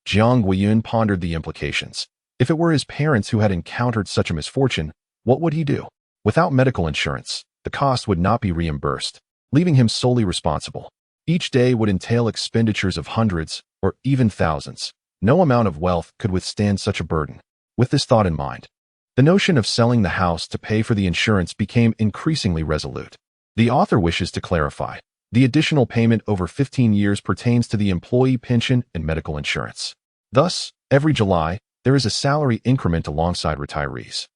Jiang Guiyun pondered the implications. If it were his parents who had encountered such a misfortune, what would he do? Without medical insurance, the cost would not be reimbursed, leaving him solely responsible. Each day would entail expenditures of hundreds or even thousands. No amount of wealth could withstand such a burden. With this thought in mind, the notion of selling the house to pay for the insurance became increasingly resolute. The author wishes to clarify, the additional payment over 15 years pertains to the employee pension and medical insurance. Thus, every July, there is a salary increment alongside retirees.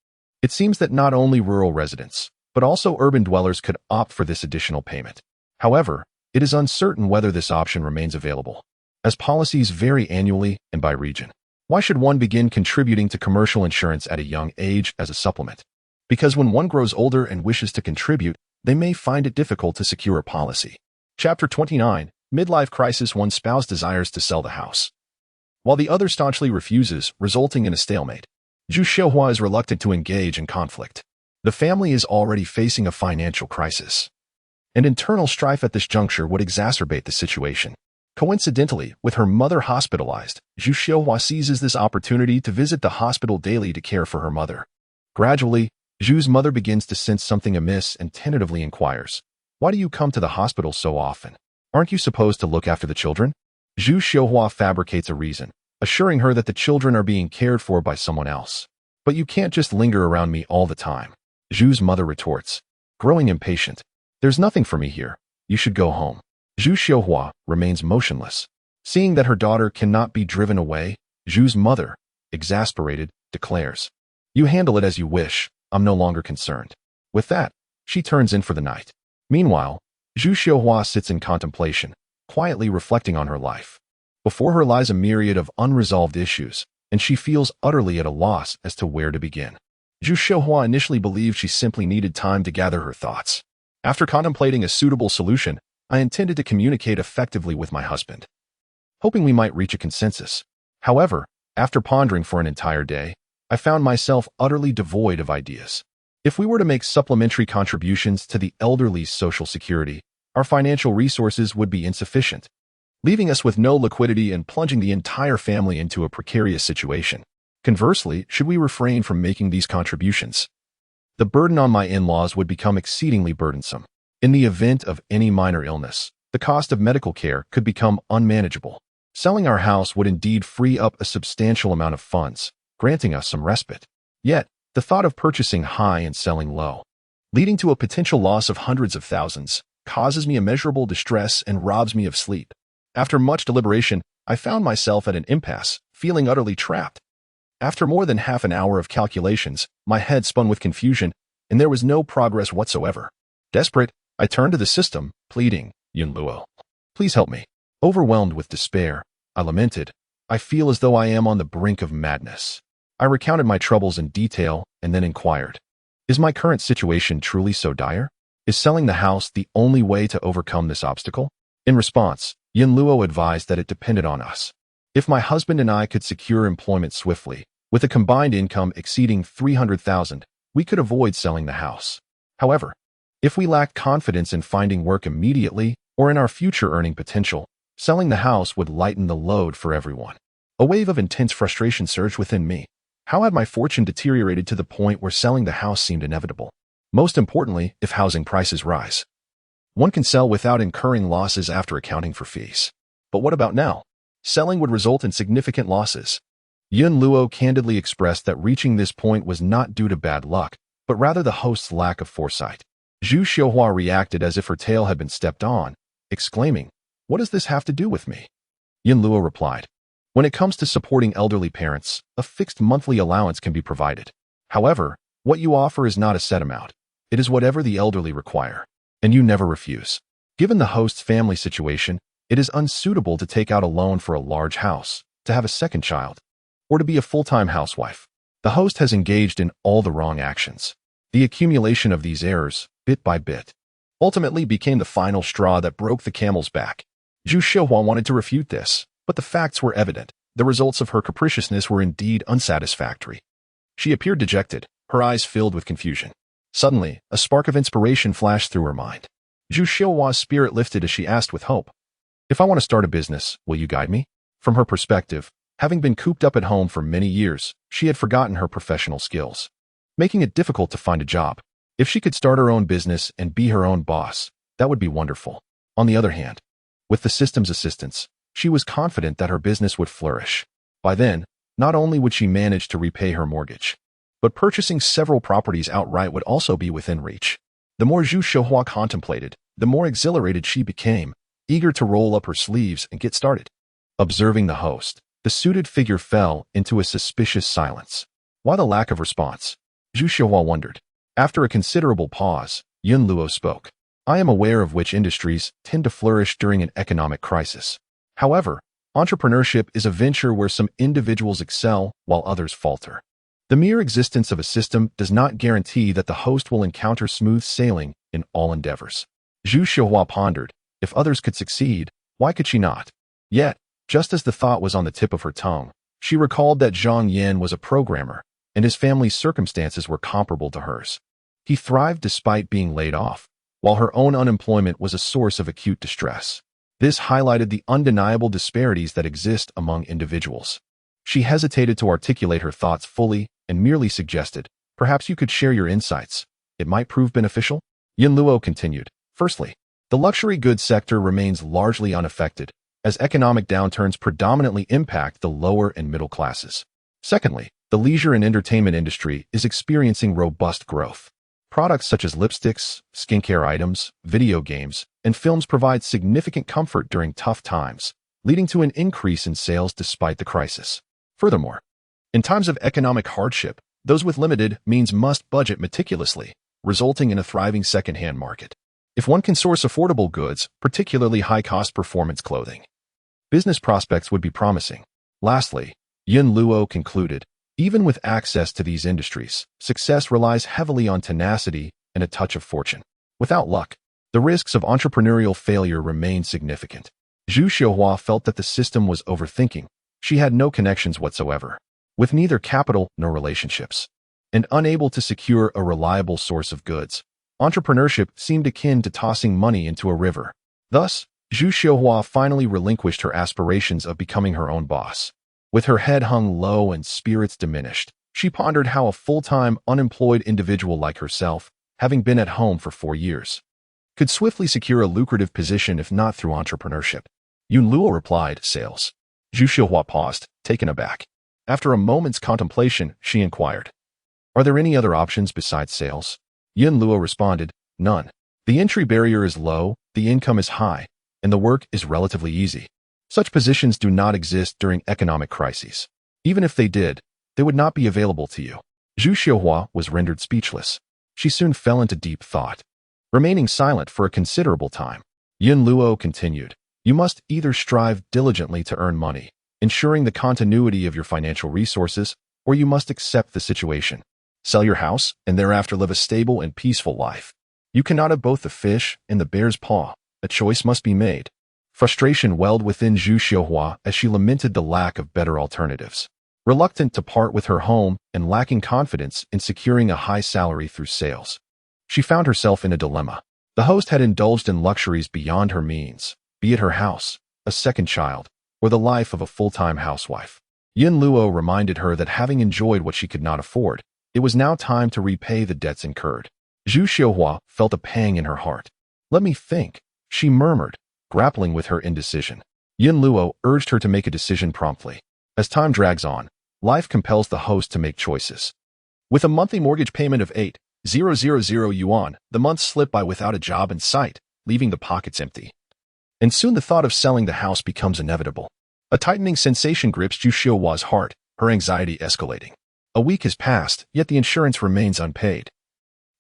It seems that not only rural residents, but also urban dwellers could opt for this additional payment. However, it is uncertain whether this option remains available, as policies vary annually and by region. Why should one begin contributing to commercial insurance at a young age as a supplement? Because when one grows older and wishes to contribute, they may find it difficult to secure a policy. Chapter 29. Midlife Crisis. One spouse desires to sell the house, while the other staunchly refuses, resulting in a stalemate. Zhu Xiuhua is reluctant to engage in conflict. The family is already facing a financial crisis, and internal strife at this juncture would exacerbate the situation. Coincidentally, with her mother hospitalized, Zhu Xiuhua seizes this opportunity to visit the hospital daily to care for her mother. Gradually, Zhu's mother begins to sense something amiss and tentatively inquires, "Why do you come to the hospital so often? Aren't you supposed to look after the children?" Zhu Xiuhua fabricates a reason, assuring her that the children are being cared for by someone else. "But you can't just linger around me all the time," Zhu's mother retorts, growing impatient. "There's nothing for me here. You should go home." Zhu Xiuhua remains motionless. Seeing that her daughter cannot be driven away, Zhu's mother, exasperated, declares, "You handle it as you wish. I'm no longer concerned." With that, she turns in for the night. Meanwhile, Zhu Xiuhua sits in contemplation, quietly reflecting on her life. Before her lies a myriad of unresolved issues, and she feels utterly at a loss as to where to begin. Zhu Xiuhua initially believed she simply needed time to gather her thoughts. After contemplating a suitable solution, I intended to communicate effectively with my husband, hoping we might reach a consensus. However, after pondering for an entire day, I found myself utterly devoid of ideas. If we were to make supplementary contributions to the elderly's Social Security, our financial resources would be insufficient, leaving us with no liquidity and plunging the entire family into a precarious situation. Conversely, should we refrain from making these contributions, the burden on my in-laws would become exceedingly burdensome. In the event of any minor illness, the cost of medical care could become unmanageable. Selling our house would indeed free up a substantial amount of funds, granting us some respite. Yet, the thought of purchasing high and selling low, leading to a potential loss of hundreds of thousands, causes me immeasurable distress and robs me of sleep. After much deliberation, I found myself at an impasse, feeling utterly trapped. After more than half an hour of calculations, my head spun with confusion, and there was no progress whatsoever. Desperate, I turned to the system, pleading, "Yun Luo, please help me." Overwhelmed with despair, I lamented, "I feel as though I am on the brink of madness." I recounted my troubles in detail and then inquired, "Is my current situation truly so dire? Is selling the house the only way to overcome this obstacle?" In response, Yun Luo advised that it depended on us. If my husband and I could secure employment swiftly, with a combined income exceeding 300,000, we could avoid selling the house. However, if we lacked confidence in finding work immediately or in our future earning potential, selling the house would lighten the load for everyone. A wave of intense frustration surged within me. How had my fortune deteriorated to the point where selling the house seemed inevitable? Most importantly, if housing prices rise, one can sell without incurring losses after accounting for fees. But what about now? Selling would result in significant losses. Yun Luo candidly expressed that reaching this point was not due to bad luck, but rather the host's lack of foresight. Zhu Xiuhua reacted as if her tail had been stepped on, exclaiming, "What does this have to do with me?" Yun Luo replied, "When it comes to supporting elderly parents, a fixed monthly allowance can be provided. However, what you offer is not a set amount. It is whatever the elderly require, and you never refuse. Given the host's family situation, it is unsuitable to take out a loan for a large house, to have a second child, or to be a full-time housewife. The host has engaged in all the wrong actions. The accumulation of these errors, bit by bit, ultimately became the final straw that broke the camel's back." Zhu Xiuhua wanted to refute this, but the facts were evident. The results of her capriciousness were indeed unsatisfactory. She appeared dejected, her eyes filled with confusion. Suddenly, a spark of inspiration flashed through her mind. Zhu Xiuhua's spirit lifted as she asked with hope, "If I want to start a business, will you guide me?" From her perspective, having been cooped up at home for many years, she had forgotten her professional skills, making it difficult to find a job. If she could start her own business and be her own boss, that would be wonderful. On the other hand, with the system's assistance, she was confident that her business would flourish. By then, not only would she manage to repay her mortgage, but purchasing several properties outright would also be within reach. The more Zhu Xiuhua contemplated, the more exhilarated she became, eager to roll up her sleeves and get started. Observing the host, the suited figure fell into a suspicious silence. Why the lack of response? Zhu Xiuhua wondered. After a considerable pause, Yun Luo spoke. "I am aware of which industries tend to flourish during an economic crisis. However, Entrepreneurship is a venture where some individuals excel while others falter. The mere existence of a system does not guarantee that the host will encounter smooth sailing in all endeavors. Zhu Xiaohua pondered, if others could succeed, why could she not? Yet, just as the thought was on the tip of her tongue, she recalled that Zhang Yan was a programmer, and his family's circumstances were comparable to hers. He thrived despite being laid off, while her own unemployment was a source of acute distress. This highlighted the undeniable disparities that exist among individuals. She hesitated to articulate her thoughts fully and merely suggested, perhaps you could share your insights. It might prove beneficial? Yin Luo continued, firstly, the luxury goods sector remains largely unaffected, as economic downturns predominantly impact the lower and middle classes. Secondly, the leisure and entertainment industry is experiencing robust growth. Products such as lipsticks, skincare items, video games, and films provide significant comfort during tough times, leading to an increase in sales despite the crisis. Furthermore, in times of economic hardship, those with limited means must budget meticulously, resulting in a thriving second-hand market. If one can source affordable goods, particularly high-cost performance clothing, business prospects would be promising. Lastly, Yin Luo concluded, even with access to these industries, success relies heavily on tenacity and a touch of fortune. Without luck, the risks of entrepreneurial failure remain significant. Zhu Xiaohua felt that the system was overthinking. She had no connections whatsoever, with neither capital nor relationships, and unable to secure a reliable source of goods. Entrepreneurship seemed akin to tossing money into a river. Thus, Zhu Xiaohua finally relinquished her aspirations of becoming her own boss. With her head hung low and spirits diminished, she pondered how a full-time, unemployed individual like herself, having been at home for 4 years, could swiftly secure a lucrative position if not through entrepreneurship. Yun Luo replied, sales. Zhu Xiaohua paused, taken aback. After a moment's contemplation, she inquired, are there any other options besides sales? Yin Luo responded, none. The entry barrier is low, the income is high, and the work is relatively easy. Such positions do not exist during economic crises. Even if they did, they would not be available to you. Zhu Xiaohua was rendered speechless. She soon fell into deep thought, remaining silent for a considerable time. Yin Luo continued, you must either strive diligently to earn money, ensuring the continuity of your financial resources, or you must accept the situation. Sell your house, and thereafter live a stable and peaceful life. You cannot have both the fish and the bear's paw. A choice must be made. Frustration welled within Zhu Xiaohua as she lamented the lack of better alternatives. Reluctant to part with her home and lacking confidence in securing a high salary through sales, she found herself in a dilemma. The host had indulged in luxuries beyond her means, be it her house, a second child, or the life of a full-time housewife. Yin Luo reminded her that having enjoyed what she could not afford, it was now time to repay the debts incurred. Zhu Xiaohua felt a pang in her heart. Let me think, she murmured, grappling with her indecision. Yin Luo urged her to make a decision promptly. As time drags on, life compels the host to make choices. With a monthly mortgage payment of 8,000 yuan, the months slip by without a job in sight, leaving the pockets empty. And soon the thought of selling the house becomes inevitable. A tightening sensation grips Zhu Xiaohua's heart, her anxiety escalating. A week has passed, yet the insurance remains unpaid,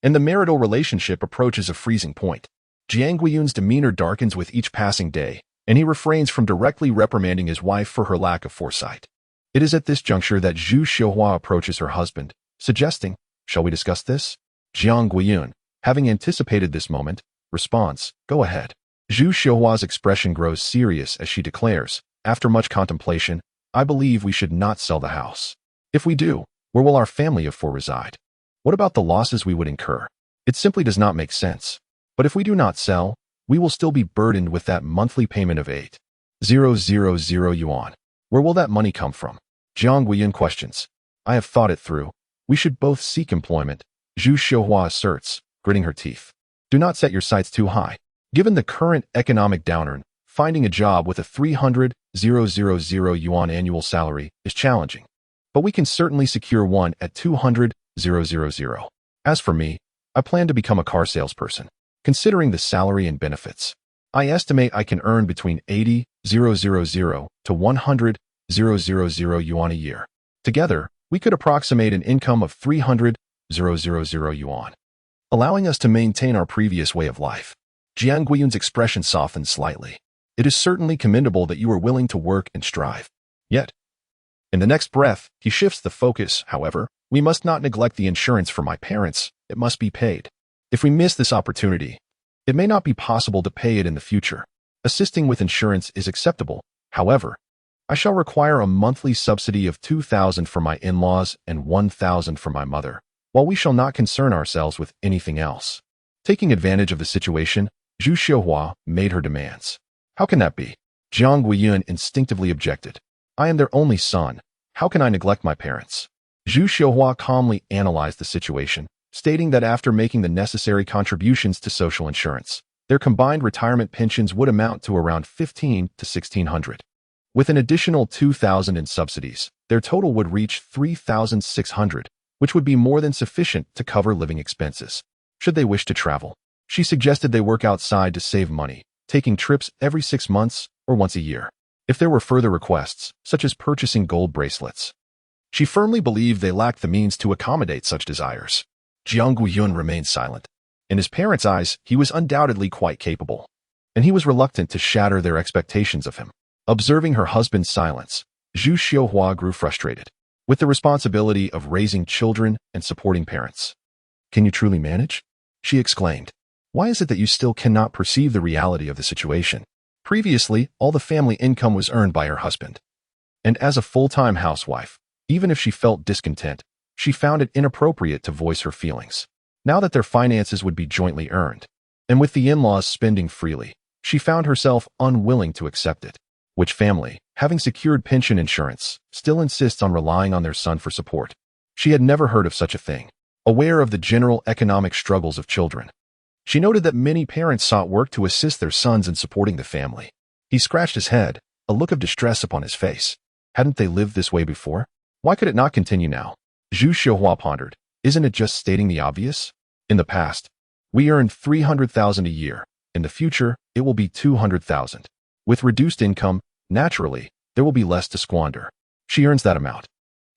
and the marital relationship approaches a freezing point. Jiang Guiyun's demeanor darkens with each passing day, and he refrains from directly reprimanding his wife for her lack of foresight. It is at this juncture that Zhu Xiaohua approaches her husband, suggesting, shall we discuss this? Jiang Guiyun, having anticipated this moment, responds, go ahead. Zhu Xiaohua's expression grows serious as she declares, after much contemplation, I believe we should not sell the house. If we do, where will our family of 4 reside? What about the losses we would incur? It simply does not make sense. But if we do not sell, we will still be burdened with that monthly payment of 8,000 yuan. Where will that money come from? Jiang Guiyun questions. I have thought it through. We should both seek employment, Zhu Xiaohua asserts, gritting her teeth. Do not set your sights too high. Given the current economic downturn, finding a job with a 300,000 yuan annual salary is challenging. But we can certainly secure one at 200,000. As for me, I plan to become a car salesperson. Considering the salary and benefits, I estimate I can earn between 80,000 to 100,000 yuan a year. Together, we could approximate an income of 300,000 yuan, allowing us to maintain our previous way of life. Jiang Guiyun's expression softened slightly. It is certainly commendable that you are willing to work and strive. Yet, in the next breath, he shifts the focus. However, we must not neglect the insurance for my parents. It must be paid. If we miss this opportunity, it may not be possible to pay it in the future. Assisting with insurance is acceptable. However, I shall require a monthly subsidy of 2,000 for my in-laws and 1,000 for my mother, while we shall not concern ourselves with anything else. Taking advantage of the situation, Zhu Xiuhua made her demands. How can that be? Jiang Guiyun instinctively objected. I am their only son. How can I neglect my parents? Zhu Xiuhua calmly analyzed the situation, stating that after making the necessary contributions to social insurance, their combined retirement pensions would amount to around 15 to 1,600. With an additional 2,000 in subsidies, their total would reach 3,600, which would be more than sufficient to cover living expenses. Should they wish to travel, she suggested they work outside to save money, taking trips every 6 months or once a year. If there were further requests, such as purchasing gold bracelets, she firmly believed they lacked the means to accommodate such desires. Jiang Guiyun remained silent. In his parents' eyes, he was undoubtedly quite capable, and he was reluctant to shatter their expectations of him. Observing her husband's silence, Zhu Xiuhua grew frustrated with the responsibility of raising children and supporting parents. Can you truly manage? She exclaimed. Why is it that you still cannot perceive the reality of the situation? Previously, all the family income was earned by her husband. And as a full-time housewife, even if she felt discontent, she found it inappropriate to voice her feelings. Now that their finances would be jointly earned, and with the in-laws spending freely, she found herself unwilling to accept it. Which family, having secured pension insurance, still insists on relying on their son for support? She had never heard of such a thing. Aware of the general economic struggles of children, she noted that many parents sought work to assist their sons in supporting the family. He scratched his head, a look of distress upon his face. Hadn't they lived this way before? Why could it not continue now? Zhu Xiuhua pondered. Isn't it just stating the obvious? In the past, we earned 300,000 a year. In the future, it will be 200,000. With reduced income, naturally, there will be less to squander. She earns that amount.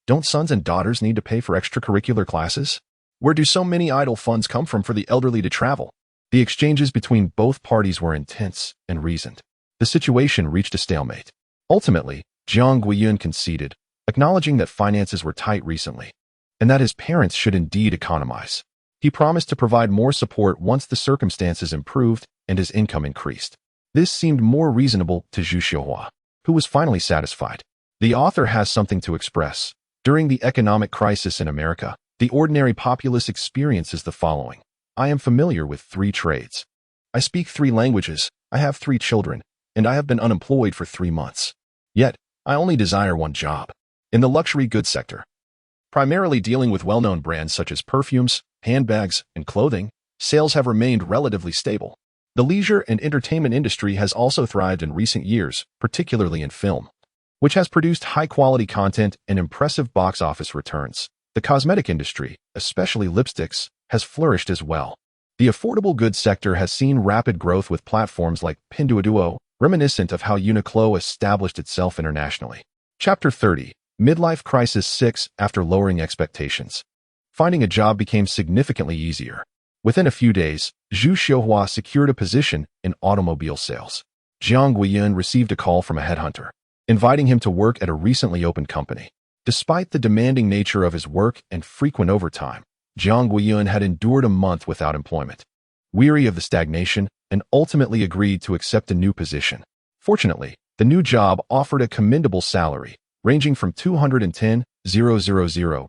Don't sons and daughters need to pay for extracurricular classes? Where do so many idle funds come from for the elderly to travel? The exchanges between both parties were intense and reasoned. The situation reached a stalemate. Ultimately, Jiang Guiyun conceded, acknowledging that finances were tight recently, and that his parents should indeed economize. He promised to provide more support once the circumstances improved and his income increased. This seemed more reasonable to Zhu Xiuhua, who was finally satisfied. The author has something to express. During the economic crisis in America, the ordinary populace experiences the following. I am familiar with 3 trades. I speak 3 languages, I have 3 children, and I have been unemployed for 3 months. Yet, I only desire one job. In the luxury goods sector, primarily dealing with well-known brands such as perfumes, handbags, and clothing, sales have remained relatively stable. The leisure and entertainment industry has also thrived in recent years, particularly in film, which has produced high-quality content and impressive box office returns. The cosmetic industry, especially lipsticks, has flourished as well. The affordable goods sector has seen rapid growth with platforms like Pinduoduo, reminiscent of how Uniqlo established itself internationally. Chapter 30. Midlife Crisis 6. After lowering expectations, finding a job became significantly easier. Within a few days, Zhu Xiuhua secured a position in automobile sales. Jiang Guiyun received a call from a headhunter, inviting him to work at a recently opened company. Despite the demanding nature of his work and frequent overtime, Jiang Guiyun had endured a month without employment, weary of the stagnation, and ultimately agreed to accept a new position. Fortunately, the new job offered a commendable salary, ranging from 210,000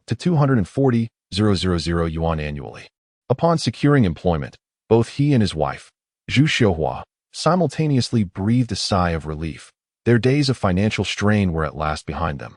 to 240,000 yuan annually. Upon securing employment, both he and his wife, Zhu Xiuhua, simultaneously breathed a sigh of relief. Their days of financial strain were at last behind them,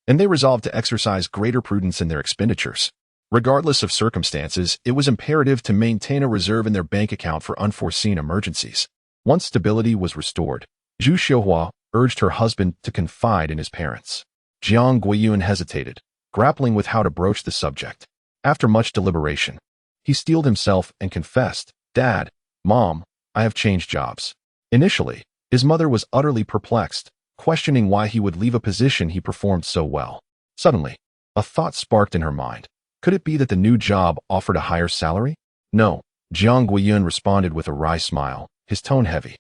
and they resolved to exercise greater prudence in their expenditures. Regardless of circumstances, it was imperative to maintain a reserve in their bank account for unforeseen emergencies. Once stability was restored, Zhu Xiuhua urged her husband to confide in his parents. Jiang Guiyun hesitated, grappling with how to broach the subject. After much deliberation, he steeled himself and confessed, "Dad, Mom, I have changed jobs." Initially, his mother was utterly perplexed, questioning why he would leave a position he performed so well. Suddenly, a thought sparked in her mind. Could it be that the new job offered a higher salary? No, Jiang Guiyun responded with a wry smile, his tone heavy.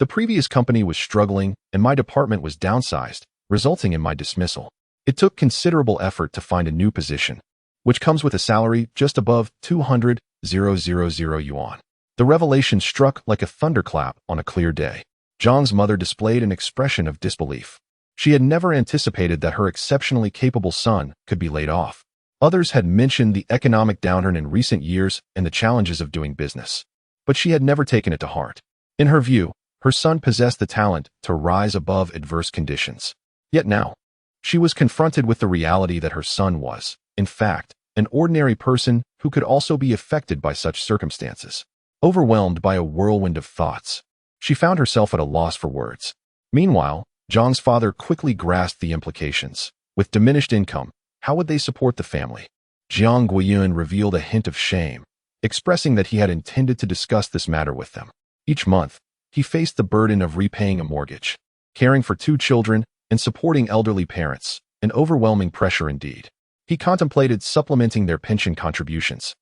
The previous company was struggling and my department was downsized, resulting in my dismissal. It took considerable effort to find a new position, which comes with a salary just above 200,000 yuan. The revelation struck like a thunderclap on a clear day. Zhang's mother displayed an expression of disbelief. She had never anticipated that her exceptionally capable son could be laid off. Others had mentioned the economic downturn in recent years and the challenges of doing business, but she had never taken it to heart. In her view, her son possessed the talent to rise above adverse conditions. Yet now, she was confronted with the reality that her son was, in fact, an ordinary person who could also be affected by such circumstances. Overwhelmed by a whirlwind of thoughts, she found herself at a loss for words. Meanwhile, Zhang's father quickly grasped the implications. With diminished income, how would they support the family? Jiang Guiyun revealed a hint of shame, expressing that he had intended to discuss this matter with them. Each month, he faced the burden of repaying a mortgage, caring for 2 children, and supporting elderly parents, an overwhelming pressure indeed. He contemplated supplementing their pension contributions,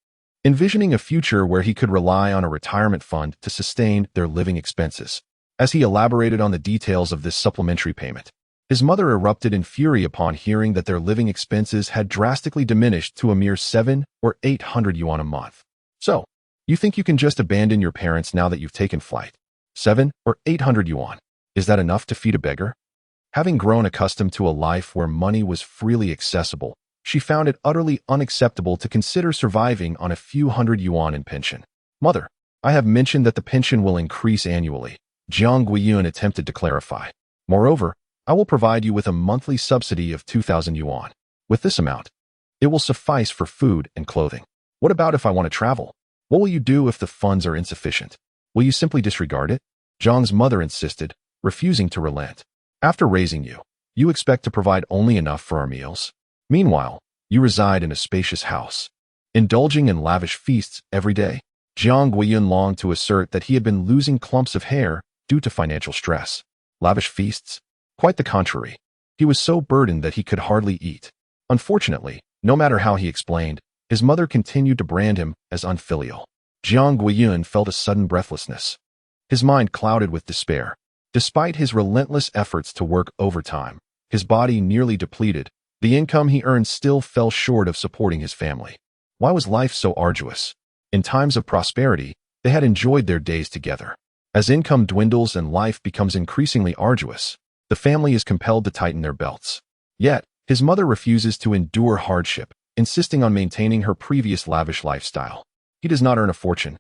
envisioning a future where he could rely on a retirement fund to sustain their living expenses. As he elaborated on the details of this supplementary payment, his mother erupted in fury upon hearing that their living expenses had drastically diminished to a mere 700 or 800 yuan a month. So, you think you can just abandon your parents now that you've taken flight? 700 or 800 yuan. Is that enough to feed a beggar? Having grown accustomed to a life where money was freely accessible, she found it utterly unacceptable to consider surviving on a few hundred yuan in pension. Mother, I have mentioned that the pension will increase annually, Jiang Guiyun attempted to clarify. Moreover, I will provide you with a monthly subsidy of 2,000 yuan. With this amount, it will suffice for food and clothing. What about if I want to travel? What will you do if the funds are insufficient? Will you simply disregard it? Zhang's mother insisted, refusing to relent. After raising you, you expect to provide only enough for our meals. Meanwhile, you reside in a spacious house, indulging in lavish feasts every day. Jiang Guiyun longed to assert that he had been losing clumps of hair due to financial stress. Lavish feasts? Quite the contrary. He was so burdened that he could hardly eat. Unfortunately, no matter how he explained, his mother continued to brand him as unfilial. Jiang Guiyun felt a sudden breathlessness. His mind clouded with despair. Despite his relentless efforts to work overtime, his body nearly depleted, the income he earned still fell short of supporting his family. Why was life so arduous? In times of prosperity, they had enjoyed their days together. As income dwindles and life becomes increasingly arduous, the family is compelled to tighten their belts. Yet, his mother refuses to endure hardship, insisting on maintaining her previous lavish lifestyle. He does not earn a fortune,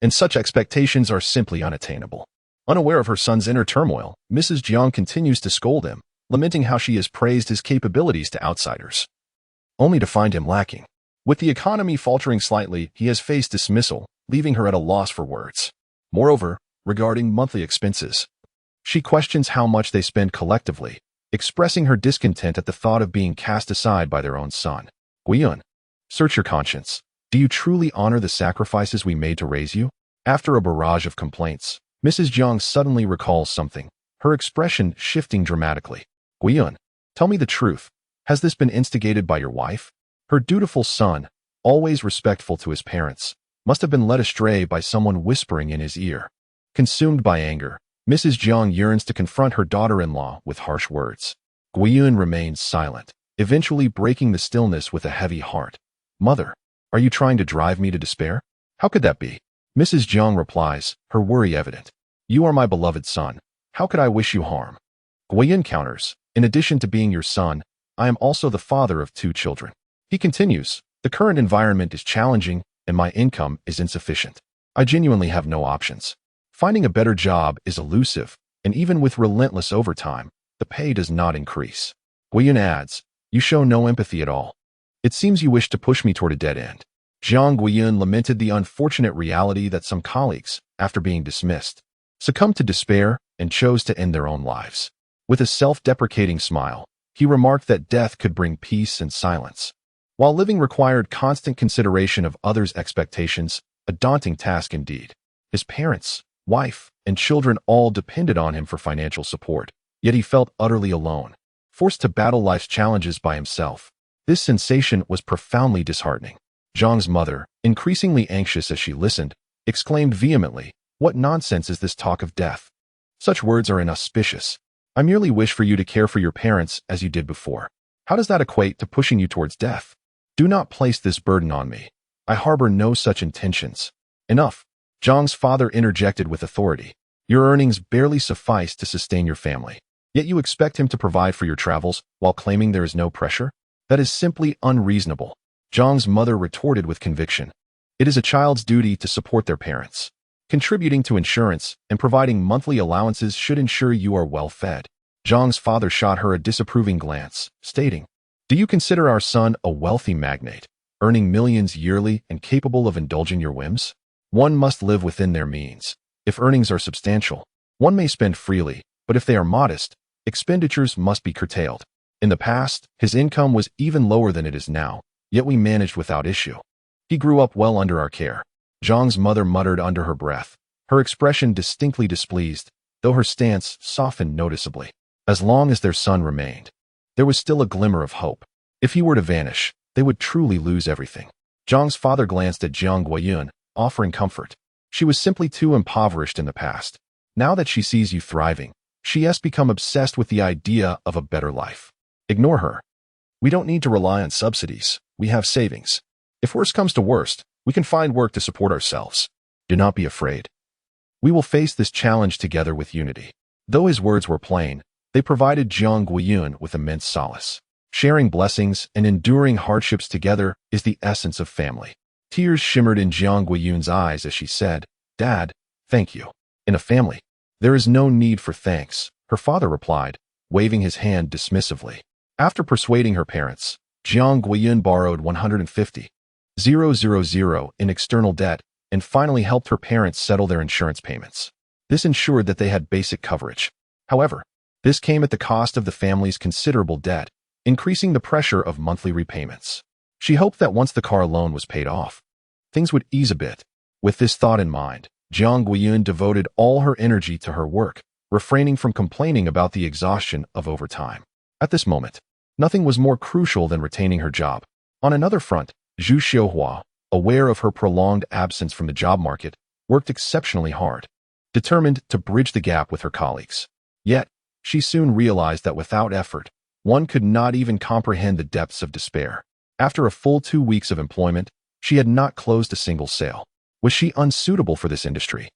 and such expectations are simply unattainable. Unaware of her son's inner turmoil, Mrs. Jiang continues to scold him, lamenting how she has praised his capabilities to outsiders, only to find him lacking. With the economy faltering slightly, he has faced dismissal, leaving her at a loss for words. Moreover, regarding monthly expenses, she questions how much they spend collectively, expressing her discontent at the thought of being cast aside by their own son. Guiyun, search your conscience. Do you truly honor the sacrifices we made to raise you? After a barrage of complaints, Mrs. Jiang suddenly recalls something, her expression shifting dramatically. Guiyun, tell me the truth. Has this been instigated by your wife? Her dutiful son, always respectful to his parents, must have been led astray by someone whispering in his ear. Consumed by anger, Mrs. Jiang yearns to confront her daughter-in-law with harsh words. Guiyun remains silent, eventually breaking the stillness with a heavy heart. Mother, are you trying to drive me to despair? How could that be? Mrs. Jiang replies, her worry evident. You are my beloved son. How could I wish you harm? Guiyun counters, in addition to being your son, I am also the father of 2 children. He continues, the current environment is challenging and my income is insufficient. I genuinely have no options. Finding a better job is elusive, and even with relentless overtime, the pay does not increase. Guiyun adds, you show no empathy at all. It seems you wish to push me toward a dead end. Jiang Guiyun lamented the unfortunate reality that some colleagues, after being dismissed, succumbed to despair and chose to end their own lives. With a self-deprecating smile, he remarked that death could bring peace and silence. While living required constant consideration of others' expectations, a daunting task indeed. His parents, wife, and children all depended on him for financial support, yet he felt utterly alone, forced to battle life's challenges by himself. This sensation was profoundly disheartening. Zhang's mother, increasingly anxious as she listened, exclaimed vehemently, what nonsense is this talk of death? Such words are inauspicious. I merely wish for you to care for your parents as you did before. How does that equate to pushing you towards death? Do not place this burden on me. I harbor no such intentions. Enough. Zhang's father interjected with authority. Your earnings barely suffice to sustain your family. Yet you expect him to provide for your travels while claiming there is no pressure? That is simply unreasonable. Zhang's mother retorted with conviction. It is a child's duty to support their parents. Contributing to insurance and providing monthly allowances should ensure you are well fed. Zhang's father shot her a disapproving glance, stating, Do you consider our son a wealthy magnate, earning millions yearly and capable of indulging your whims? One must live within their means. If earnings are substantial, one may spend freely, but if they are modest, expenditures must be curtailed. In the past, his income was even lower than it is now, yet we managed without issue. He grew up well under our care. Zhang's mother muttered under her breath, her expression distinctly displeased, though her stance softened noticeably. As long as their son remained, there was still a glimmer of hope. If he were to vanish, they would truly lose everything. Zhang's father glanced at Jiang Guoyun, offering comfort. She was simply too impoverished in the past. Now that she sees you thriving, she has become obsessed with the idea of a better life. Ignore her. We don't need to rely on subsidies. We have savings. If worst comes to worst, we can find work to support ourselves. Do not be afraid. We will face this challenge together with unity. Though his words were plain, they provided Jiang Guoyun with immense solace. Sharing blessings and enduring hardships together is the essence of family. Tears shimmered in Jiang Guoyun's eyes as she said, Dad, thank you. In a family, there is no need for thanks, her father replied, waving his hand dismissively. After persuading her parents, Jiang Guoyun borrowed 150,000 in external debt and finally helped her parents settle their insurance payments. This ensured that they had basic coverage. However, this came at the cost of the family's considerable debt, increasing the pressure of monthly repayments. She hoped that once the car loan was paid off, things would ease a bit. With this thought in mind, Jiang Guoyun devoted all her energy to her work, refraining from complaining about the exhaustion of overtime. At this moment, nothing was more crucial than retaining her job. On another front, Zhu Xiuhua, aware of her prolonged absence from the job market, worked exceptionally hard, determined to bridge the gap with her colleagues. Yet, she soon realized that without effort, one could not even comprehend the depths of despair. After a full 2 weeks of employment, she had not closed a single sale. Was she unsuitable for this industry?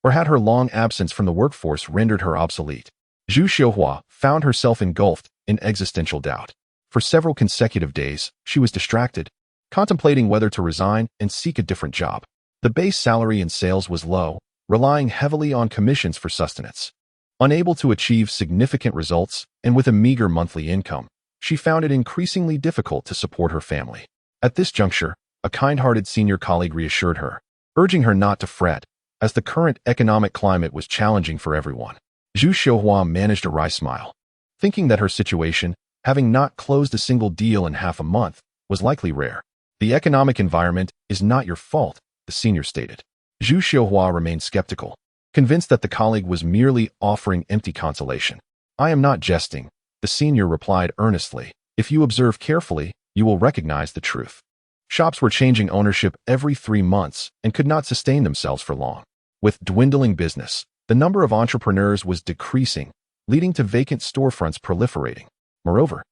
Or had her long absence from the workforce rendered her obsolete? Zhu Xiuhua found herself engulfed in existential doubt. For several consecutive days, she was distracted, contemplating whether to resign and seek a different job. The base salary in sales was low, relying heavily on commissions for sustenance. Unable to achieve significant results and with a meager monthly income, she found it increasingly difficult to support her family. At this juncture, a kind-hearted senior colleague reassured her, urging her not to fret, as the current economic climate was challenging for everyone. Zhu Xiuhua managed a wry smile, thinking that her situation, having not closed a single deal in half a month, was likely rare. The economic environment is not your fault, the senior stated. Zhu Xiuhua remained skeptical, convinced that the colleague was merely offering empty consolation. I am not jesting, the senior replied earnestly. If you observe carefully, you will recognize the truth. Shops were changing ownership every 3 months and could not sustain themselves for long. With dwindling business, the number of entrepreneurs was decreasing, leading to vacant storefronts proliferating. Moreover,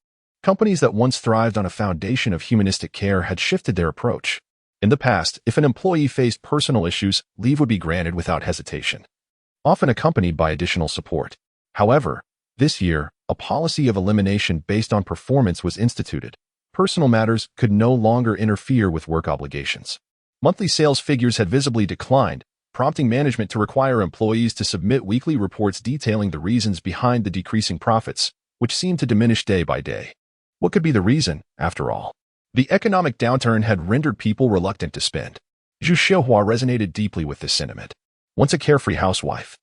companies that once thrived on a foundation of humanistic care had shifted their approach. In the past, if an employee faced personal issues, leave would be granted without hesitation, often accompanied by additional support. However, this year, a policy of elimination based on performance was instituted. Personal matters could no longer interfere with work obligations. Monthly sales figures had visibly declined, prompting management to require employees to submit weekly reports detailing the reasons behind the decreasing profits, which seemed to diminish day by day. What could be the reason, after all? The economic downturn had rendered people reluctant to spend. Zhu Xiuhua resonated deeply with this sentiment. Once a carefree housewife,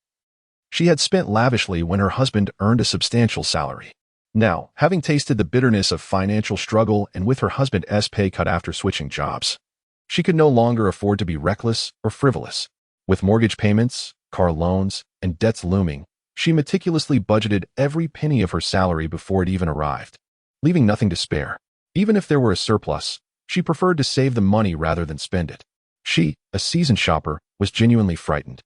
she had spent lavishly when her husband earned a substantial salary. Now, having tasted the bitterness of financial struggle and with her husband's pay cut after switching jobs, she could no longer afford to be reckless or frivolous. With mortgage payments, car loans, and debts looming, she meticulously budgeted every penny of her salary before it even arrived, leaving nothing to spare. Even if there were a surplus, she preferred to save the money rather than spend it. She, a seasoned shopper, was genuinely frightened,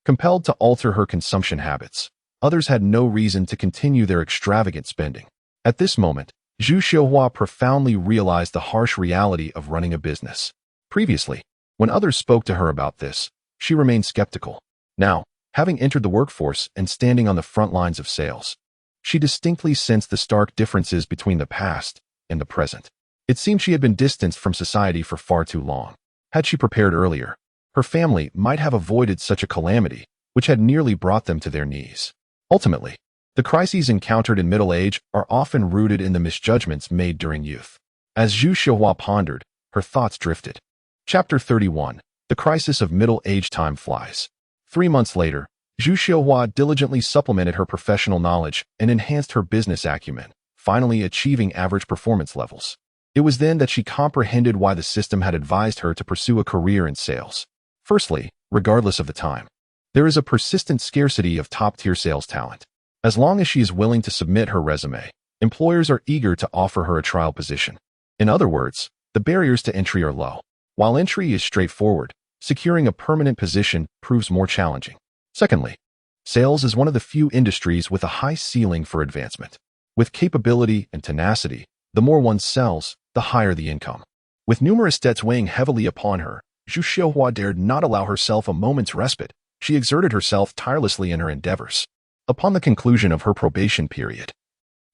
compelled to alter her consumption habits. others had no reason to continue their extravagant spending. At this moment, Zhu Xiuhua profoundly realized the harsh reality of running a business. Previously, when others spoke to her about this, she remained skeptical. Now, having entered the workforce and standing on the front lines of sales, she distinctly sensed the stark differences between the past and the present. It seemed she had been distanced from society for far too long. Had she prepared earlier, her family might have avoided such a calamity, which had nearly brought them to their knees. Ultimately, the crises encountered in middle age are often rooted in the misjudgments made during youth. As Zhu Xiuhua pondered, her thoughts drifted. Chapter 31. The Crisis of Middle Age. Time flies. 3 months later, Zhu Xiuhua diligently supplemented her professional knowledge and enhanced her business acumen, finally achieving average performance levels. It was then that she comprehended why the system had advised her to pursue a career in sales. Firstly, regardless of the time, there is a persistent scarcity of top-tier sales talent. As long as she is willing to submit her resume, employers are eager to offer her a trial position. In other words, the barriers to entry are low. While entry is straightforward, securing a permanent position proves more challenging. Secondly, sales is one of the few industries with a high ceiling for advancement. With capability and tenacity, the more one sells, the higher the income. With numerous debts weighing heavily upon her, Zhu Xiuhua dared not allow herself a moment's respite. She exerted herself tirelessly in her endeavors. Upon the conclusion of her probation period,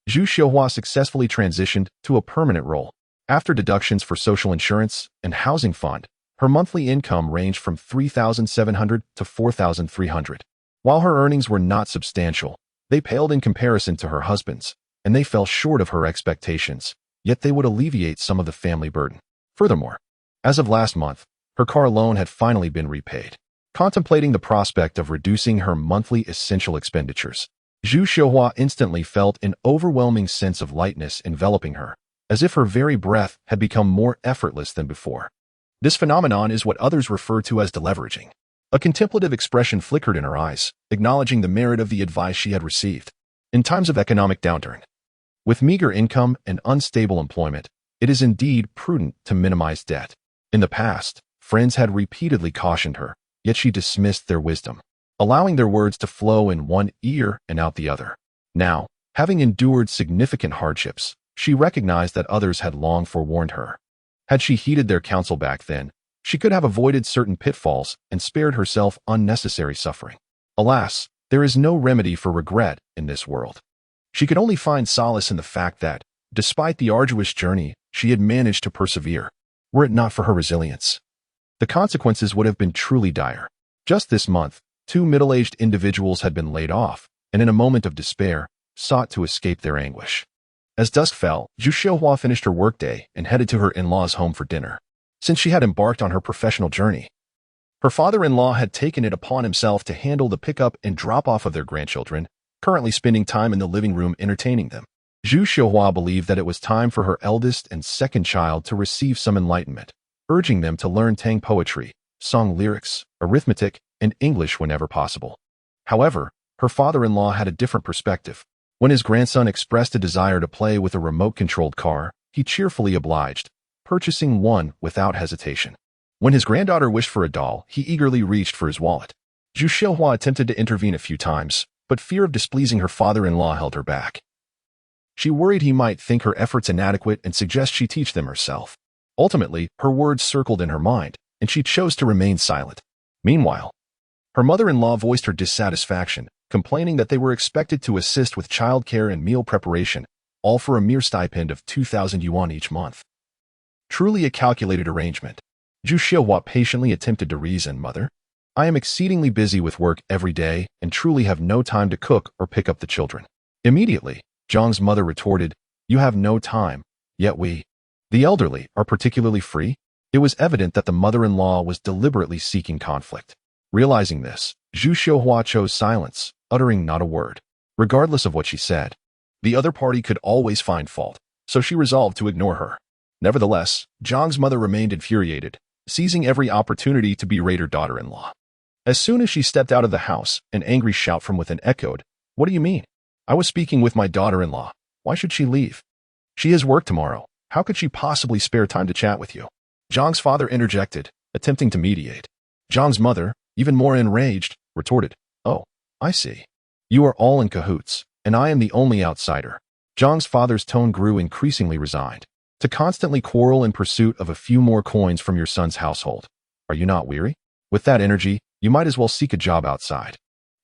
Zhu Xiuhua successfully transitioned to a permanent role. After deductions for social insurance and housing fund, her monthly income ranged from $3,700 to $4,300. While her earnings were not substantial, they paled in comparison to her husband's, and they fell short of her expectations, yet they would alleviate some of the family burden. Furthermore, as of last month, her car loan had finally been repaid. Contemplating the prospect of reducing her monthly essential expenditures, Zhu Xiuhua instantly felt an overwhelming sense of lightness enveloping her, as if her very breath had become more effortless than before. This phenomenon is what others refer to as deleveraging. A contemplative expression flickered in her eyes, acknowledging the merit of the advice she had received. In times of economic downturn, with meager income and unstable employment, it is indeed prudent to minimize debt. In the past, friends had repeatedly cautioned her, yet she dismissed their wisdom, allowing their words to flow in one ear and out the other. Now, having endured significant hardships, she recognized that others had long forewarned her. Had she heeded their counsel back then, she could have avoided certain pitfalls and spared herself unnecessary suffering. Alas, there is no remedy for regret in this world. She could only find solace in the fact that, despite the arduous journey, she had managed to persevere. Were it not for her resilience, the consequences would have been truly dire. Just this month, 2 middle-aged individuals had been laid off, and in a moment of despair, sought to escape their anguish. As dusk fell, Zhu Xiuhua finished her workday and headed to her in-laws' home for dinner. Since she had embarked on her professional journey, her father-in-law had taken it upon himself to handle the pickup and drop-off of their grandchildren, currently spending time in the living room entertaining them. Zhu Xiuhua believed that it was time for her eldest and second child to receive some enlightenment, urging them to learn Tang poetry, song lyrics, arithmetic, and English whenever possible. However, her father-in-law had a different perspective. When his grandson expressed a desire to play with a remote-controlled car, he cheerfully obliged, purchasing one without hesitation. When his granddaughter wished for a doll, he eagerly reached for his wallet. Zhu Xiuhua attempted to intervene a few times, but fear of displeasing her father-in-law held her back. She worried he might think her efforts inadequate and suggest she teach them herself. Ultimately, her words circled in her mind, and she chose to remain silent. Meanwhile, her mother-in-law voiced her dissatisfaction, complaining that they were expected to assist with childcare and meal preparation, all for a mere stipend of 2,000 yuan each month. Truly a calculated arrangement. Zhu Xiuhua patiently attempted to reason, "Mother, I am exceedingly busy with work every day and truly have no time to cook or pick up the children." Immediately, Zhang's mother retorted, "You have no time, yet we, the elderly, are particularly free?" It was evident that the mother-in-law was deliberately seeking conflict. Realizing this, Zhu Xiuhua chose silence, uttering not a word. Regardless of what she said, the other party could always find fault, so she resolved to ignore her. Nevertheless, Zhang's mother remained infuriated, seizing every opportunity to berate her daughter-in-law. As soon as she stepped out of the house, an angry shout from within echoed, "What do you mean? I was speaking with my daughter-in-law. Why should she leave? She has work tomorrow. How could she possibly spare time to chat with you?" Zhang's father interjected, attempting to mediate. Zhang's mother, even more enraged, retorted, "Oh, I see. You are all in cahoots, and I am the only outsider. Zhang's father's tone grew increasingly resigned. To constantly quarrel in pursuit of a few more coins from your son's household. Are you not weary? With that energy, you might as well seek a job outside.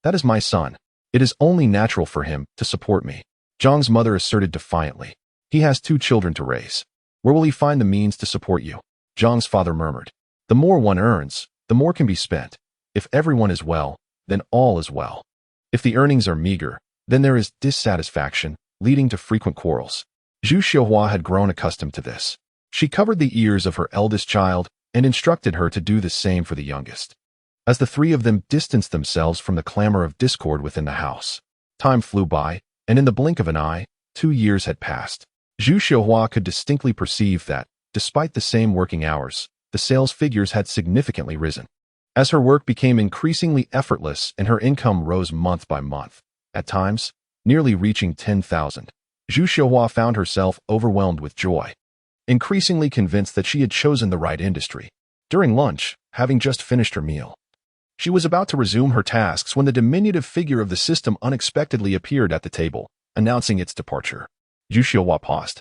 That is my son. It is only natural for him to support me. Zhang's mother asserted defiantly. He has 2 children to raise. Where will he find the means to support you? Zhang's father murmured. The more one earns, the more can be spent. If everyone is well, then all is well. If the earnings are meager, then there is dissatisfaction, leading to frequent quarrels. Zhu Xiuhua had grown accustomed to this. She covered the ears of her eldest child and instructed her to do the same for the youngest. As the 3 of them distanced themselves from the clamor of discord within the house, time flew by, and in the blink of an eye, 2 years had passed. Zhu Xiuhua could distinctly perceive that, despite the same working hours, the sales figures had significantly risen. As her work became increasingly effortless and her income rose month by month, at times, nearly reaching 10,000, Zhu Xiuhua found herself overwhelmed with joy, increasingly convinced that she had chosen the right industry. During lunch, having just finished her meal, she was about to resume her tasks when the diminutive figure of the system unexpectedly appeared at the table, announcing its departure. Zhu Xiuhua paused,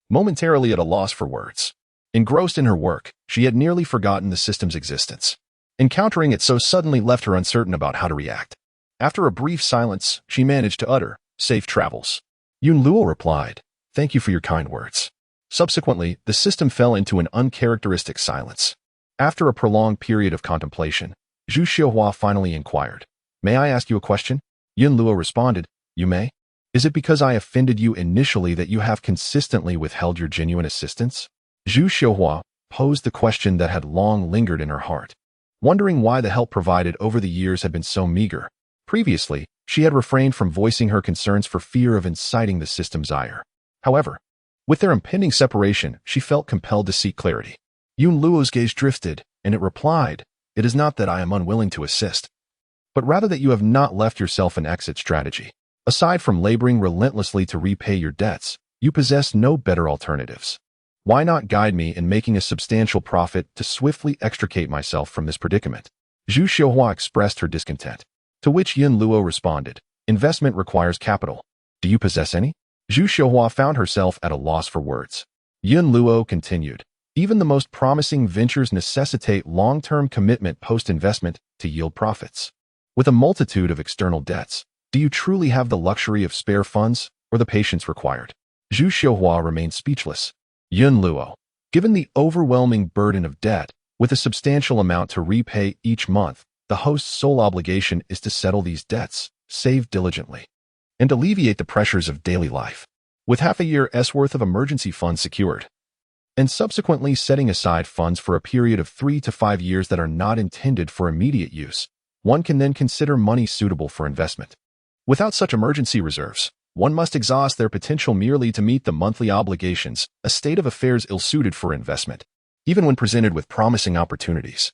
momentarily at a loss for words. Engrossed in her work, she had nearly forgotten the system's existence. Encountering it so suddenly left her uncertain about how to react. After a brief silence, she managed to utter, "Safe travels." Yun Luo replied, "Thank you for your kind words." Subsequently, the system fell into an uncharacteristic silence. After a prolonged period of contemplation, Zhu Xiuhua finally inquired, "May I ask you a question?" Yun Luo responded, "You may. Is it because I offended you initially that you have consistently withheld your genuine assistance?" Zhu Xiuhua posed the question that had long lingered in her heart, wondering why the help provided over the years had been so meager. Previously, she had refrained from voicing her concerns for fear of inciting the system's ire. However, with their impending separation, she felt compelled to seek clarity. Yun Luo's gaze drifted, and it replied, "It is not that I am unwilling to assist, but rather that you have not left yourself an exit strategy. Aside from laboring relentlessly to repay your debts, you possess no better alternatives. Why not guide me in making a substantial profit to swiftly extricate myself from this predicament?" Zhu Xiuhua expressed her discontent, to which Yun Luo responded, "Investment requires capital. Do you possess any?" Zhu Xiuhua found herself at a loss for words. Yun Luo continued, "Even the most promising ventures necessitate long-term commitment post-investment to yield profits. With a multitude of external debts, do you truly have the luxury of spare funds or the patience required?" Zhu Xiuhua remained speechless. Yun Luo, given the overwhelming burden of debt, with a substantial amount to repay each month, the host's sole obligation is to settle these debts, save diligently, and alleviate the pressures of daily life. With half a year's worth of emergency funds secured, and subsequently setting aside funds for a period of 3 to 5 years that are not intended for immediate use, one can then consider money suitable for investment. Without such emergency reserves, one must exhaust their potential merely to meet the monthly obligations, a state of affairs ill-suited for investment, even when presented with promising opportunities.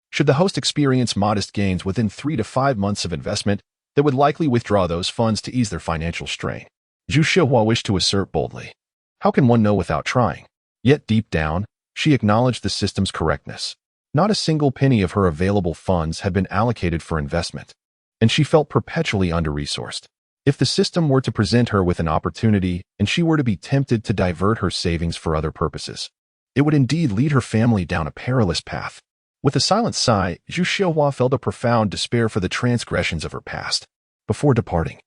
Should the host experience modest gains within 3 to 5 months of investment, they would likely withdraw those funds to ease their financial strain. Zhu Xiuhua wished to assert boldly, "How can one know without trying?" Yet deep down, she acknowledged the system's correctness. Not a single penny of her available funds had been allocated for investment, and she felt perpetually under-resourced. If the system were to present her with an opportunity and she were to be tempted to divert her savings for other purposes, it would indeed lead her family down a perilous path. With a silent sigh, Zhu Xiuhua felt a profound despair for the transgressions of her past. Before departing,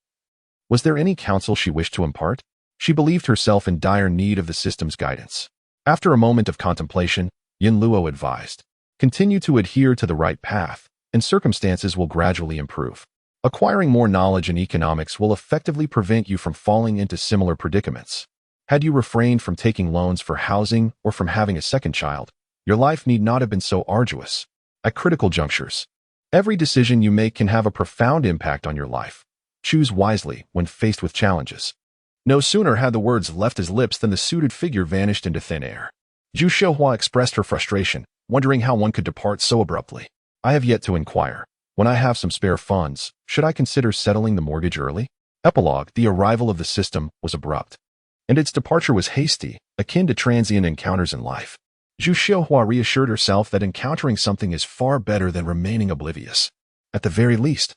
was there any counsel she wished to impart? She believed herself in dire need of the system's guidance. After a moment of contemplation, Yun Luo advised, "Continue to adhere to the right path, and circumstances will gradually improve. Acquiring more knowledge in economics will effectively prevent you from falling into similar predicaments. Had you refrained from taking loans for housing or from having a second child, your life need not have been so arduous. At critical junctures, every decision you make can have a profound impact on your life. Choose wisely when faced with challenges." No sooner had the words left his lips than the suited figure vanished into thin air. Zhu Xiuhua expressed her frustration, wondering how one could depart so abruptly. "I have yet to inquire. When I have some spare funds, should I consider settling the mortgage early?" Epilogue: The arrival of the system was abrupt, and its departure was hasty, akin to transient encounters in life. Zhu Xiuhua reassured herself that encountering something is far better than remaining oblivious. At the very least,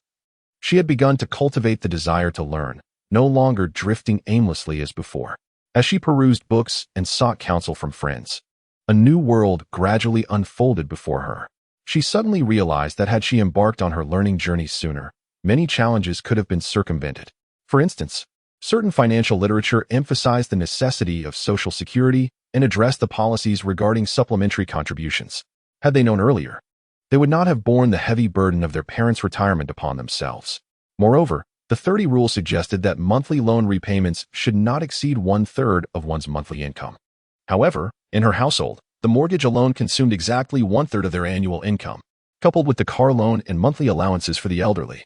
She had begun to cultivate the desire to learn, no longer drifting aimlessly as before. As she perused books and sought counsel from friends, a new world gradually unfolded before her. She suddenly realized that had she embarked on her learning journey sooner, many challenges could have been circumvented. For instance, certain financial literature emphasized the necessity of social security and addressed the policies regarding supplementary contributions. Had they known earlier, they would not have borne the heavy burden of their parents' retirement upon themselves. Moreover, the 30 rule suggested that monthly loan repayments should not exceed 1/3 of one's monthly income. However, in her household, the mortgage alone consumed exactly 1/3 of their annual income, coupled with the car loan and monthly allowances for the elderly.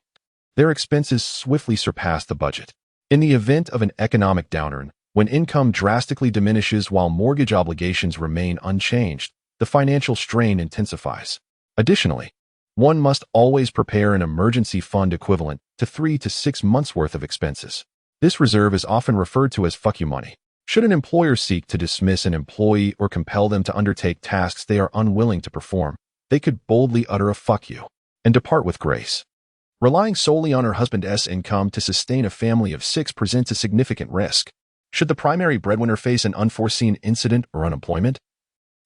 Their expenses swiftly surpassed the budget. In the event of an economic downturn, when income drastically diminishes while mortgage obligations remain unchanged, the financial strain intensifies. Additionally, one must always prepare an emergency fund equivalent to 3 to 6 months' worth of expenses. This reserve is often referred to as fuck you money. Should an employer seek to dismiss an employee or compel them to undertake tasks they are unwilling to perform, they could boldly utter a fuck you and depart with grace. Relying solely on her husband's income to sustain a family of 6 presents a significant risk. Should the primary breadwinner face an unforeseen incident or unemployment,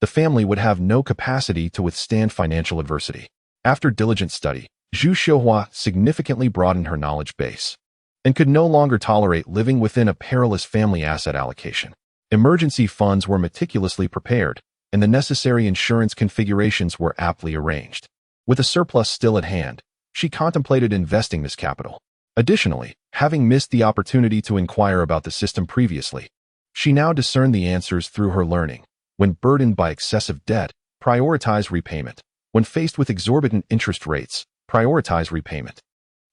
the family would have no capacity to withstand financial adversity. After diligent study, Zhu Xiuhua significantly broadened her knowledge base and could no longer tolerate living within a perilous family asset allocation. Emergency funds were meticulously prepared, and the necessary insurance configurations were aptly arranged. With a surplus still at hand, she contemplated investing this capital. Additionally, having missed the opportunity to inquire about the system previously, she now discerned the answers through her learning. When burdened by excessive debt, prioritize repayment. When faced with exorbitant interest rates, prioritize repayment.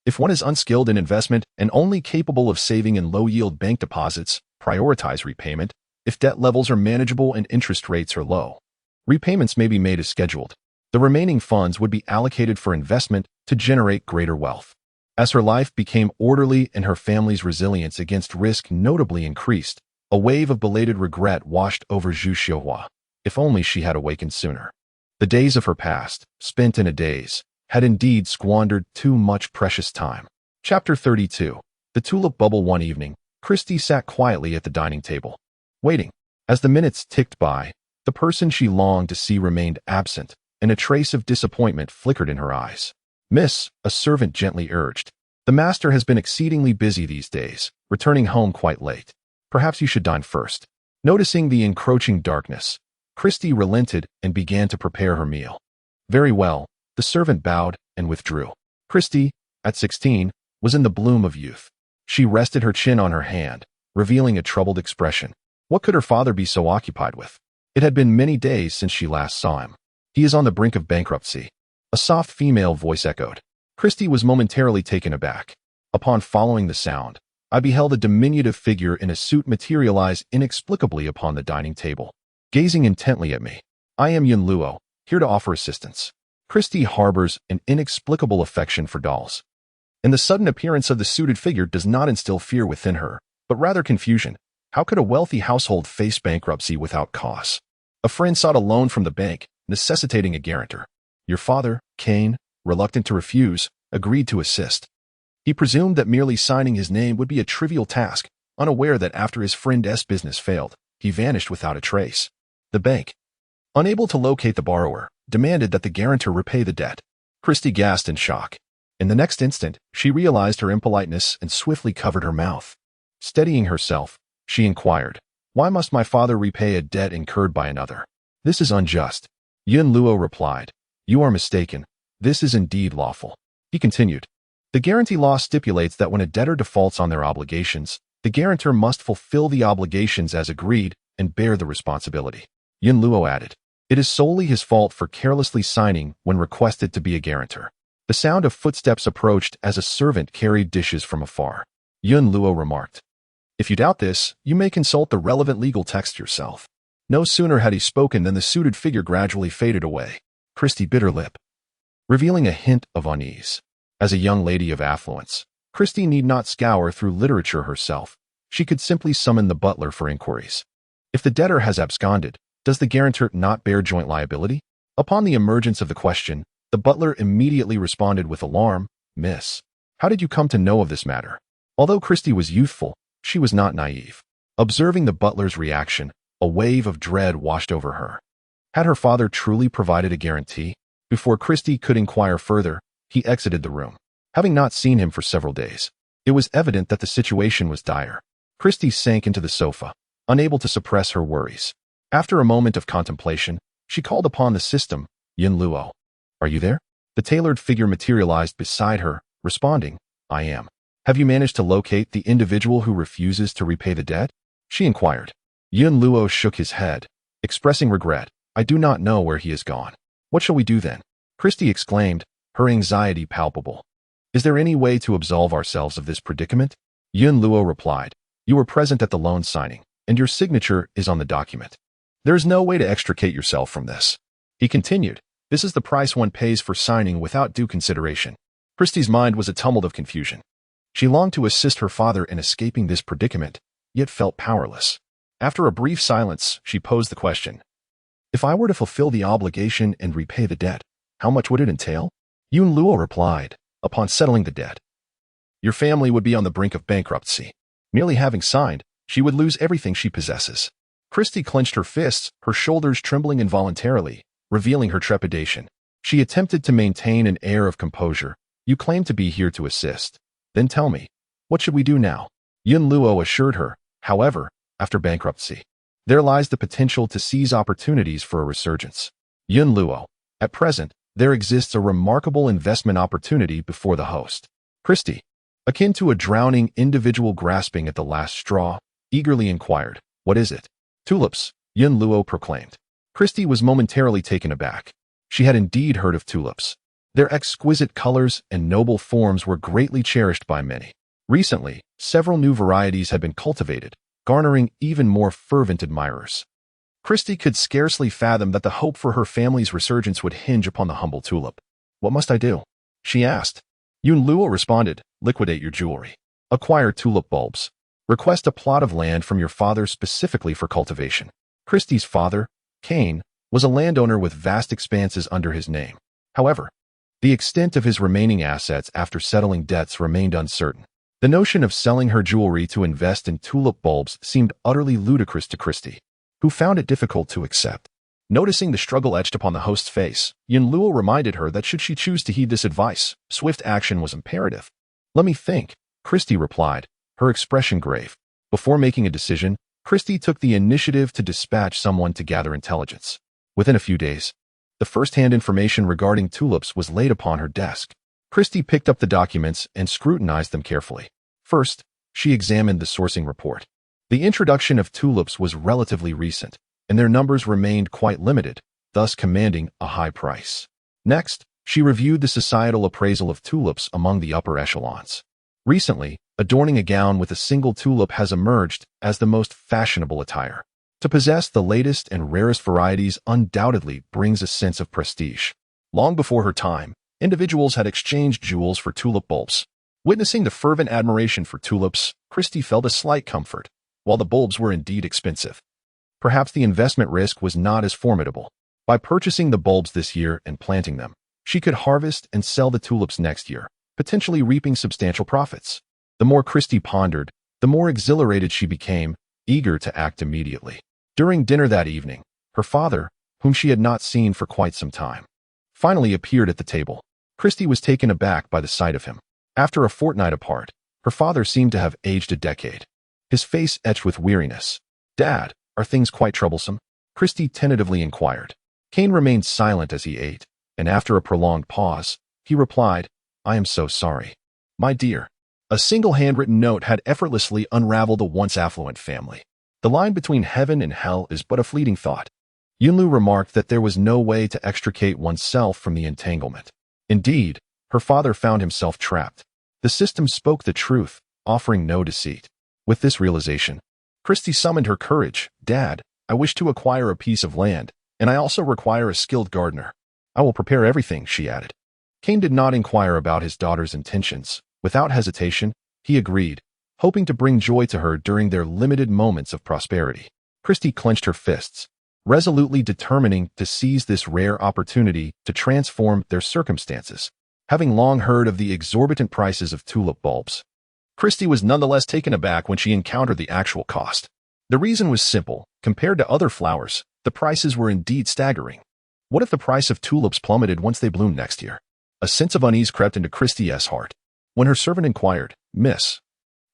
If one is unskilled in investment and only capable of saving in low-yield bank deposits, prioritize repayment. If debt levels are manageable and interest rates are low, repayments may be made as scheduled. The remaining funds would be allocated for investment to generate greater wealth. As her life became orderly and her family's resilience against risk notably increased, a wave of belated regret washed over Zhu Xiuhua. If only she had awakened sooner. The days of her past, spent in a daze, had indeed squandered too much precious time. Chapter 32. The Tulip Bubble. One evening, Christie sat quietly at the dining table, waiting. As the minutes ticked by, the person she longed to see remained absent, and a trace of disappointment flickered in her eyes. "Miss," a servant gently urged, "the master has been exceedingly busy these days, returning home quite late. Perhaps you should dine first." Noticing the encroaching darkness, Christie relented and began to prepare her meal. "Very well," the servant bowed and withdrew. Christie, at 16, was in the bloom of youth. She rested her chin on her hand, revealing a troubled expression. What could her father be so occupied with? It had been many days since she last saw him. "He is on the brink of bankruptcy," a soft female voice echoed. Christie was momentarily taken aback. Upon following the sound, I beheld a diminutive figure in a suit materialize inexplicably upon the dining table, gazing intently at me. "I am Yun Luo, here to offer assistance." Christie harbors an inexplicable affection for dolls, and the sudden appearance of the suited figure does not instill fear within her, but rather confusion. How could a wealthy household face bankruptcy without cause? A friend sought a loan from the bank, necessitating a guarantor. Your father, Kane, reluctant to refuse, agreed to assist. He presumed that merely signing his name would be a trivial task, unaware that after his friend's business failed, he vanished without a trace. The bank, unable to locate the borrower, demanded that the guarantor repay the debt. Christie gasped in shock. In the next instant, she realized her impoliteness and swiftly covered her mouth. Steadying herself, she inquired, "Why must my father repay a debt incurred by another? This is unjust." Yun Luo replied, "You are mistaken. This is indeed lawful." He continued, "The guarantee law stipulates that when a debtor defaults on their obligations, the guarantor must fulfill the obligations as agreed and bear the responsibility." Yun Luo added, "It is solely his fault for carelessly signing when requested to be a guarantor." The sound of footsteps approached as a servant carried dishes from afar. Yun Luo remarked, "If you doubt this, you may consult the relevant legal text yourself." No sooner had he spoken than the suited figure gradually faded away. Christie bit her lip, revealing a hint of unease. As a young lady of affluence, Christie need not scour through literature herself. She could simply summon the butler for inquiries. If the debtor has absconded, does the guarantor not bear joint liability? Upon the emergence of the question, the butler immediately responded with alarm, "Miss, How did you come to know of this matter? Although Christy was youthful, she was not naive. Observing the butler's reaction, a wave of dread washed over her. Had her father truly provided a guarantee? Before Christy could inquire further, he exited the room. Having not seen him for several days, it was evident that the situation was dire. Christy sank into the sofa, unable to suppress her worries. After a moment of contemplation, she called upon the system. Yin Luo. Are you there? The tailored figure materialized beside her, responding, I am. Have you managed to locate the individual who refuses to repay the debt? She inquired. Yin Luo shook his head, expressing regret. I do not know where he has gone. What shall we do then? Christy exclaimed, her anxiety palpable. Is there any way to absolve ourselves of this predicament? Yin Luo replied. You were present at the loan signing, and your signature is on the document. There is no way to extricate yourself from this. He continued. This is the price one pays for signing without due consideration. Christy's mind was a tumult of confusion. She longed to assist her father in escaping this predicament, yet felt powerless. After a brief silence, she posed the question. If I were to fulfill the obligation and repay the debt, how much would it entail? Yin Luo replied, upon settling the debt, your family would be on the brink of bankruptcy. Merely having signed, she would lose everything she possesses. Christy clenched her fists, her shoulders trembling involuntarily, revealing her trepidation. She attempted to maintain an air of composure. You claim to be here to assist. Then tell me, what should we do now? Yin Luo assured her, however, after bankruptcy, there lies the potential to seize opportunities for a resurgence. Yin Luo, at present, there exists a remarkable investment opportunity before the host. Christy, akin to a drowning individual grasping at the last straw, eagerly inquired, what is it? Tulips, Yin Luo proclaimed. Christy was momentarily taken aback. She had indeed heard of tulips. Their exquisite colors and noble forms were greatly cherished by many. Recently, several new varieties had been cultivated, garnering even more fervent admirers. Christy could scarcely fathom that the hope for her family's resurgence would hinge upon the humble tulip. What must I do? She asked. Yin Luo responded, liquidate your jewelry. Acquire tulip bulbs. Request a plot of land from your father specifically for cultivation. Christy's father, Cain, was a landowner with vast expanses under his name. However, the extent of his remaining assets after settling debts remained uncertain. The notion of selling her jewelry to invest in tulip bulbs seemed utterly ludicrous to Christy, who found it difficult to accept. Noticing the struggle etched upon the host's face, Yin Luo reminded her that should she choose to heed this advice, swift action was imperative. Let me think, Christy replied, her expression grave. Before making a decision, Christy took the initiative to dispatch someone to gather intelligence. Within a few days, the first-hand information regarding tulips was laid upon her desk. Christy picked up the documents and scrutinized them carefully. First, she examined the sourcing report. The introduction of tulips was relatively recent, and their numbers remained quite limited, thus commanding a high price. Next, she reviewed the societal appraisal of tulips among the upper echelons. Recently, adorning a gown with a single tulip has emerged as the most fashionable attire. To possess the latest and rarest varieties undoubtedly brings a sense of prestige. Long before her time, individuals had exchanged jewels for tulip bulbs. Witnessing the fervent admiration for tulips, Christy felt a slight comfort. While the bulbs were indeed expensive, perhaps the investment risk was not as formidable. By purchasing the bulbs this year and planting them, she could harvest and sell the tulips next year, potentially reaping substantial profits. The more Christy pondered, the more exhilarated she became, eager to act immediately. During dinner that evening, her father, whom she had not seen for quite some time, finally appeared at the table. Christy was taken aback by the sight of him. After a fortnight apart, her father seemed to have aged a decade. His face etched with weariness. Dad, are things quite troublesome? Christy tentatively inquired. Cain remained silent as he ate, and after a prolonged pause, he replied, I am so sorry. My dear. A single handwritten note had effortlessly unraveled a once affluent family. The line between heaven and hell is but a fleeting thought. Yunlu remarked that there was no way to extricate oneself from the entanglement. Indeed, her father found himself trapped. The system spoke the truth, offering no deceit. With this realization, Christy summoned her courage. Dad, I wish to acquire a piece of land, and I also require a skilled gardener. I will prepare everything, she added. Cain did not inquire about his daughter's intentions. Without hesitation, he agreed, hoping to bring joy to her during their limited moments of prosperity. Christy clenched her fists, resolutely determining to seize this rare opportunity to transform their circumstances. Having long heard of the exorbitant prices of tulip bulbs, Christie was nonetheless taken aback when she encountered the actual cost. The reason was simple. Compared to other flowers, the prices were indeed staggering. What if the price of tulips plummeted once they bloomed next year? A sense of unease crept into Christie's heart. When her servant inquired, "Miss,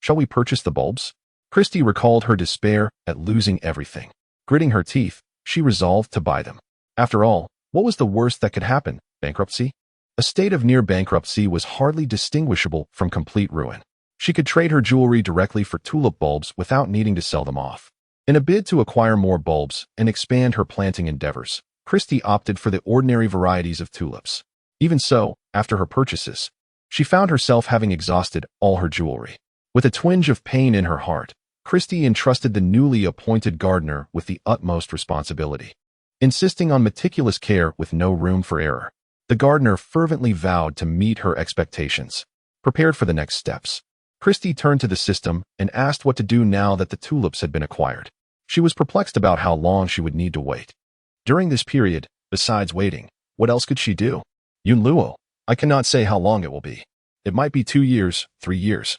shall we purchase the bulbs?" Christie recalled her despair at losing everything. Gritting her teeth, she resolved to buy them. After all, what was the worst that could happen? Bankruptcy? A state of near bankruptcy was hardly distinguishable from complete ruin. She could trade her jewelry directly for tulip bulbs without needing to sell them off. In a bid to acquire more bulbs and expand her planting endeavors, Christie opted for the ordinary varieties of tulips. Even so, after her purchases, she found herself having exhausted all her jewelry. With a twinge of pain in her heart, Christie entrusted the newly appointed gardener with the utmost responsibility. Insisting on meticulous care with no room for error, the gardener fervently vowed to meet her expectations. Prepared for the next steps, Christie turned to the system and asked what to do now that the tulips had been acquired. She was perplexed about how long she would need to wait. During this period, besides waiting, what else could she do? Yun Luo, I cannot say how long it will be. It might be 2 years, 3 years,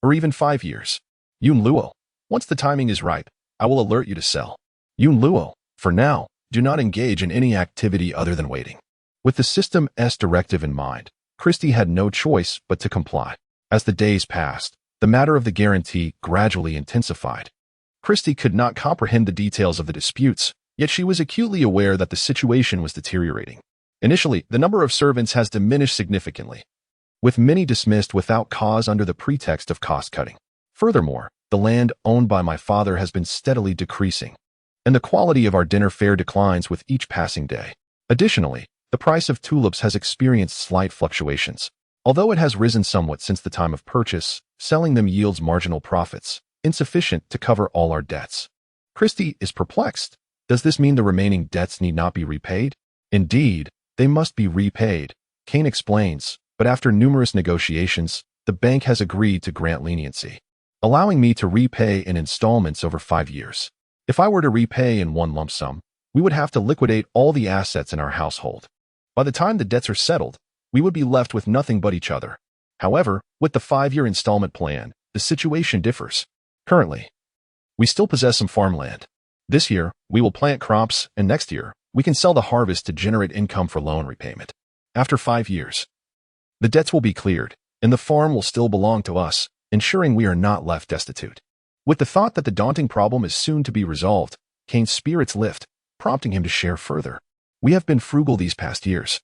or even 5 years. Yun Luo, once the timing is ripe, I will alert you to sell. Yun Luo, for now, do not engage in any activity other than waiting. With the system's directive in mind, Christie had no choice but to comply. As the days passed, the matter of the guarantee gradually intensified. Christie could not comprehend the details of the disputes, yet she was acutely aware that the situation was deteriorating. Initially, the number of servants has diminished significantly, with many dismissed without cause under the pretext of cost-cutting. Furthermore, the land owned by my father has been steadily decreasing, and the quality of our dinner fare declines with each passing day. Additionally, the price of tulips has experienced slight fluctuations. Although it has risen somewhat since the time of purchase, selling them yields marginal profits, insufficient to cover all our debts. Christie is perplexed. Does this mean the remaining debts need not be repaid? Indeed, they must be repaid, Kane explains, but after numerous negotiations, the bank has agreed to grant leniency, allowing me to repay in installments over 5 years. If I were to repay in one lump sum, we would have to liquidate all the assets in our household. By the time the debts are settled, we would be left with nothing but each other. However, with the 5-year installment plan, the situation differs. Currently, we still possess some farmland. This year, we will plant crops, and next year, we can sell the harvest to generate income for loan repayment. After 5 years, the debts will be cleared, and the farm will still belong to us, ensuring we are not left destitute. With the thought that the daunting problem is soon to be resolved, Kane's spirits lift, prompting him to share further. We have been frugal these past years,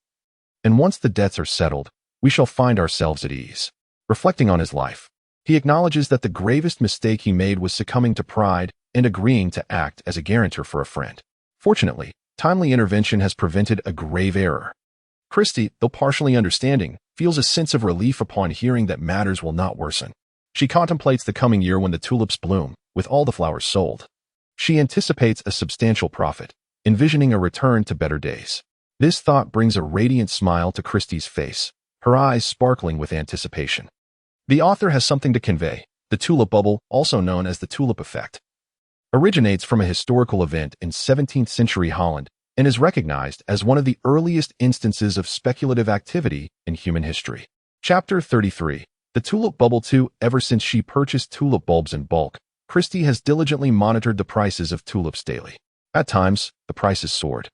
and once the debts are settled, we shall find ourselves at ease. Reflecting on his life, he acknowledges that the gravest mistake he made was succumbing to pride and agreeing to act as a guarantor for a friend. Fortunately, timely intervention has prevented a grave error. Christie, though partially understanding, feels a sense of relief upon hearing that matters will not worsen. She contemplates the coming year when the tulips bloom, with all the flowers sold. She anticipates a substantial profit, envisioning a return to better days. This thought brings a radiant smile to Christie's face, her eyes sparkling with anticipation. The author has something to convey. The tulip bubble, also known as the tulip effect, originates from a historical event in 17th century Holland and is recognized as one of the earliest instances of speculative activity in human history. Chapter 33. The tulip bubble too. Ever since she purchased tulip bulbs in bulk, Christie has diligently monitored the prices of tulips daily. At times, the prices soared,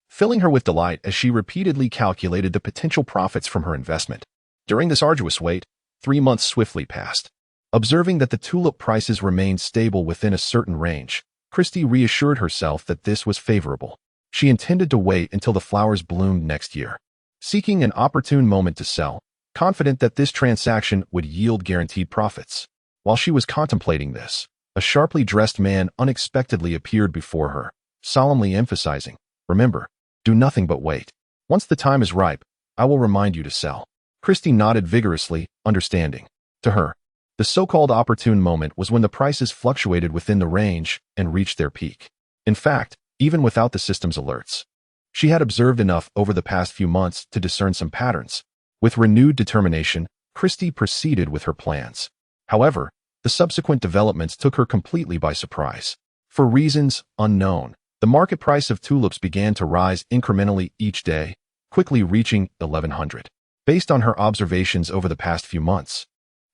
filling her with delight as she repeatedly calculated the potential profits from her investment. During this arduous wait, 3 months swiftly passed. Observing that the tulip prices remained stable within a certain range, Christie reassured herself that this was favorable. She intended to wait until the flowers bloomed next year, seeking an opportune moment to sell, confident that this transaction would yield guaranteed profits. While she was contemplating this, a sharply dressed man unexpectedly appeared before her, solemnly emphasizing, "Remember, do nothing but wait. Once the time is ripe, I will remind you to sell." Christie nodded vigorously, understanding. To her, the so-called opportune moment was when the prices fluctuated within the range and reached their peak. In fact, even without the system's alerts, she had observed enough over the past few months to discern some patterns. With renewed determination, Christie proceeded with her plans. However, the subsequent developments took her completely by surprise. For reasons unknown, the market price of tulips began to rise incrementally each day, quickly reaching 1100. Based on her observations over the past few months,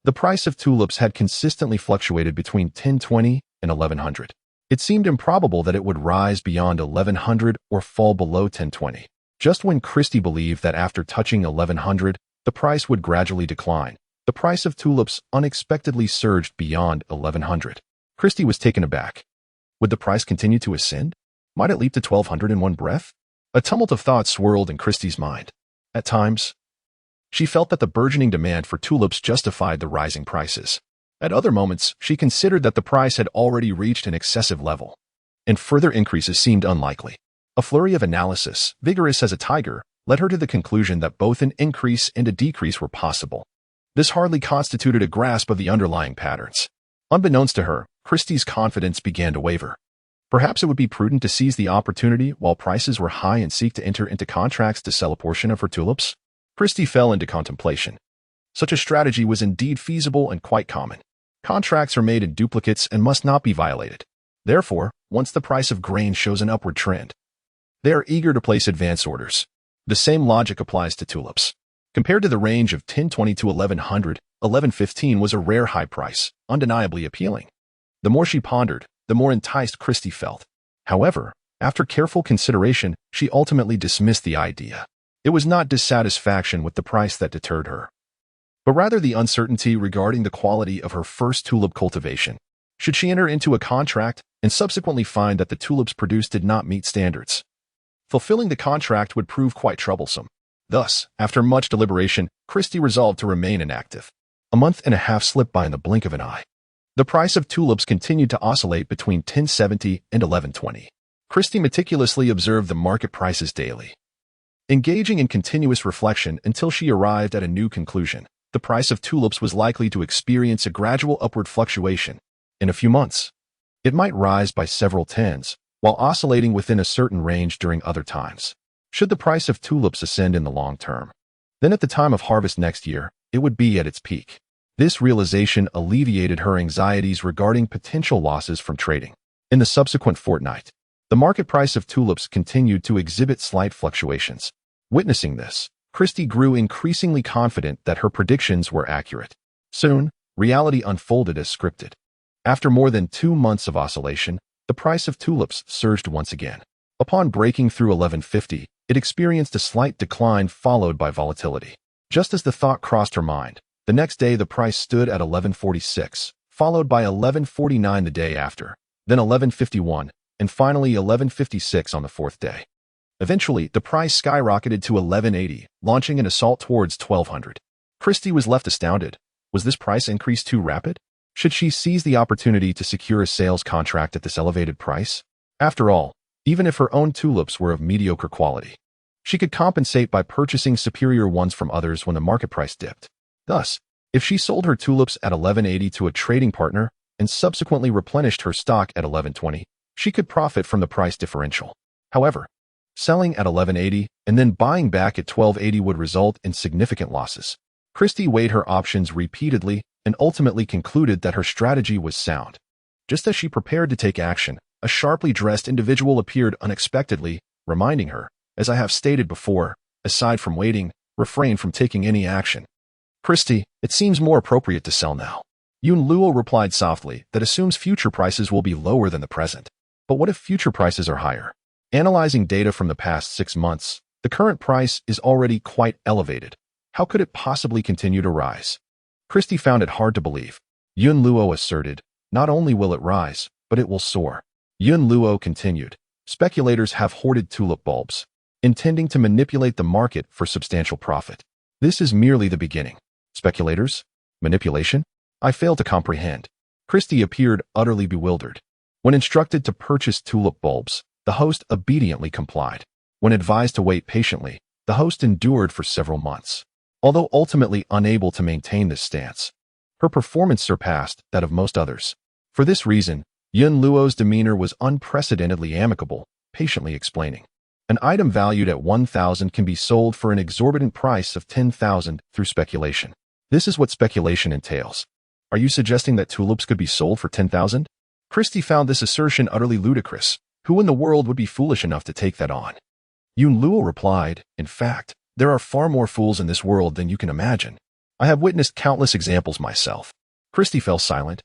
the price of tulips had consistently fluctuated between 1020 and 1100. It seemed improbable that it would rise beyond 1100 or fall below 1020. Just when Christie believed that after touching 1100, the price would gradually decline, the price of tulips unexpectedly surged beyond 1100. Christie was taken aback. Would the price continue to ascend? Might it leap to 1200 in one breath? A tumult of thoughts swirled in Christie's mind. At times, she felt that the burgeoning demand for tulips justified the rising prices. At other moments, she considered that the price had already reached an excessive level, and further increases seemed unlikely. A flurry of analysis, vigorous as a tiger, led her to the conclusion that both an increase and a decrease were possible. This hardly constituted a grasp of the underlying patterns. Unbeknownst to her, Christie's confidence began to waver. Perhaps it would be prudent to seize the opportunity while prices were high and seek to enter into contracts to sell a portion of her tulips. Christie fell into contemplation. Such a strategy was indeed feasible and quite common. Contracts are made in duplicates and must not be violated. Therefore, once the price of grain shows an upward trend, they are eager to place advance orders. The same logic applies to tulips. Compared to the range of 1020 to 1100, 1115 was a rare high price, undeniably appealing. The more she pondered, the more enticed Christie felt. However, after careful consideration, she ultimately dismissed the idea. It was not dissatisfaction with the price that deterred her, but rather the uncertainty regarding the quality of her first tulip cultivation. Should she enter into a contract and subsequently find that the tulips produced did not meet standards? Fulfilling the contract would prove quite troublesome. Thus, after much deliberation, Christie resolved to remain inactive. A month and a half slipped by in the blink of an eye. The price of tulips continued to oscillate between 1070 and 1120. Christie meticulously observed the market prices daily, engaging in continuous reflection until she arrived at a new conclusion. The price of tulips was likely to experience a gradual upward fluctuation. In a few months, it might rise by several tens, while oscillating within a certain range during other times. Should the price of tulips ascend in the long term, then at the time of harvest next year, it would be at its peak. This realization alleviated her anxieties regarding potential losses from trading. In the subsequent fortnight, the market price of tulips continued to exhibit slight fluctuations. Witnessing this, Christie grew increasingly confident that her predictions were accurate. Soon, reality unfolded as scripted. After more than 2 months of oscillation, the price of tulips surged once again. Upon breaking through 1150, it experienced a slight decline followed by volatility. Just as the thought crossed her mind, the next day the price stood at 1146, followed by 1149 the day after, then 1151, and finally 1156 on the 4th day. Eventually, the price skyrocketed to 1180, launching an assault towards 1200. Christie was left astounded. Was this price increase too rapid? Should she seize the opportunity to secure a sales contract at this elevated price? After all, even if her own tulips were of mediocre quality, she could compensate by purchasing superior ones from others when the market price dipped. Thus, if she sold her tulips at 1180 to a trading partner and subsequently replenished her stock at 1120, she could profit from the price differential. However, selling at 1180 and then buying back at 1280 would result in significant losses. Christie weighed her options repeatedly and ultimately concluded that her strategy was sound. Just as she prepared to take action, a sharply dressed individual appeared unexpectedly, reminding her, as I have stated before, aside from waiting, refrain from taking any action. Christie, it seems more appropriate to sell now. Yun Luo replied softly, that assumes future prices will be lower than the present. But what if future prices are higher? Analyzing data from the past 6 months, the current price is already quite elevated. How could it possibly continue to rise? Christie found it hard to believe. Yun Luo asserted, not only will it rise, but it will soar. Yun Luo continued, speculators have hoarded tulip bulbs, intending to manipulate the market for substantial profit. This is merely the beginning. Speculators? Manipulation? I fail to comprehend. Christie appeared utterly bewildered. When instructed to purchase tulip bulbs, the host obediently complied. When advised to wait patiently, the host endured for several months. Although ultimately unable to maintain this stance, her performance surpassed that of most others. For this reason, Yun Luo's demeanor was unprecedentedly amicable, patiently explaining. An item valued at 1,000 can be sold for an exorbitant price of 10,000 through speculation. This is what speculation entails. Are you suggesting that tulips could be sold for 10,000? Christie found this assertion utterly ludicrous. Who in the world would be foolish enough to take that on? Yun Luo replied, in fact, There are far more fools in this world than you can imagine. I have witnessed countless examples myself. Christy fell silent,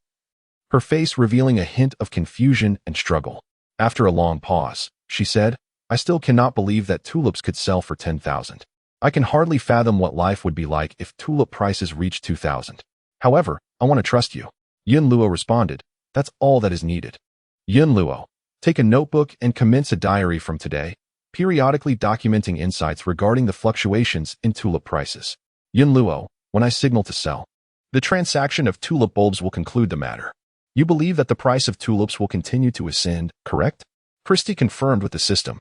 her face revealing a hint of confusion and struggle. After a long pause, she said, I still cannot believe that tulips could sell for 10,000. I can hardly fathom what life would be like if tulip prices reached 2,000. However, I want to trust you. Yun Luo responded, that's all that is needed. Yun Luo, take a notebook and commence a diary from today, periodically documenting insights regarding the fluctuations in tulip prices. Yun Luo, when I signal to sell, the transaction of tulip bulbs will conclude the matter. You believe that the price of tulips will continue to ascend, correct? Christy confirmed with the system.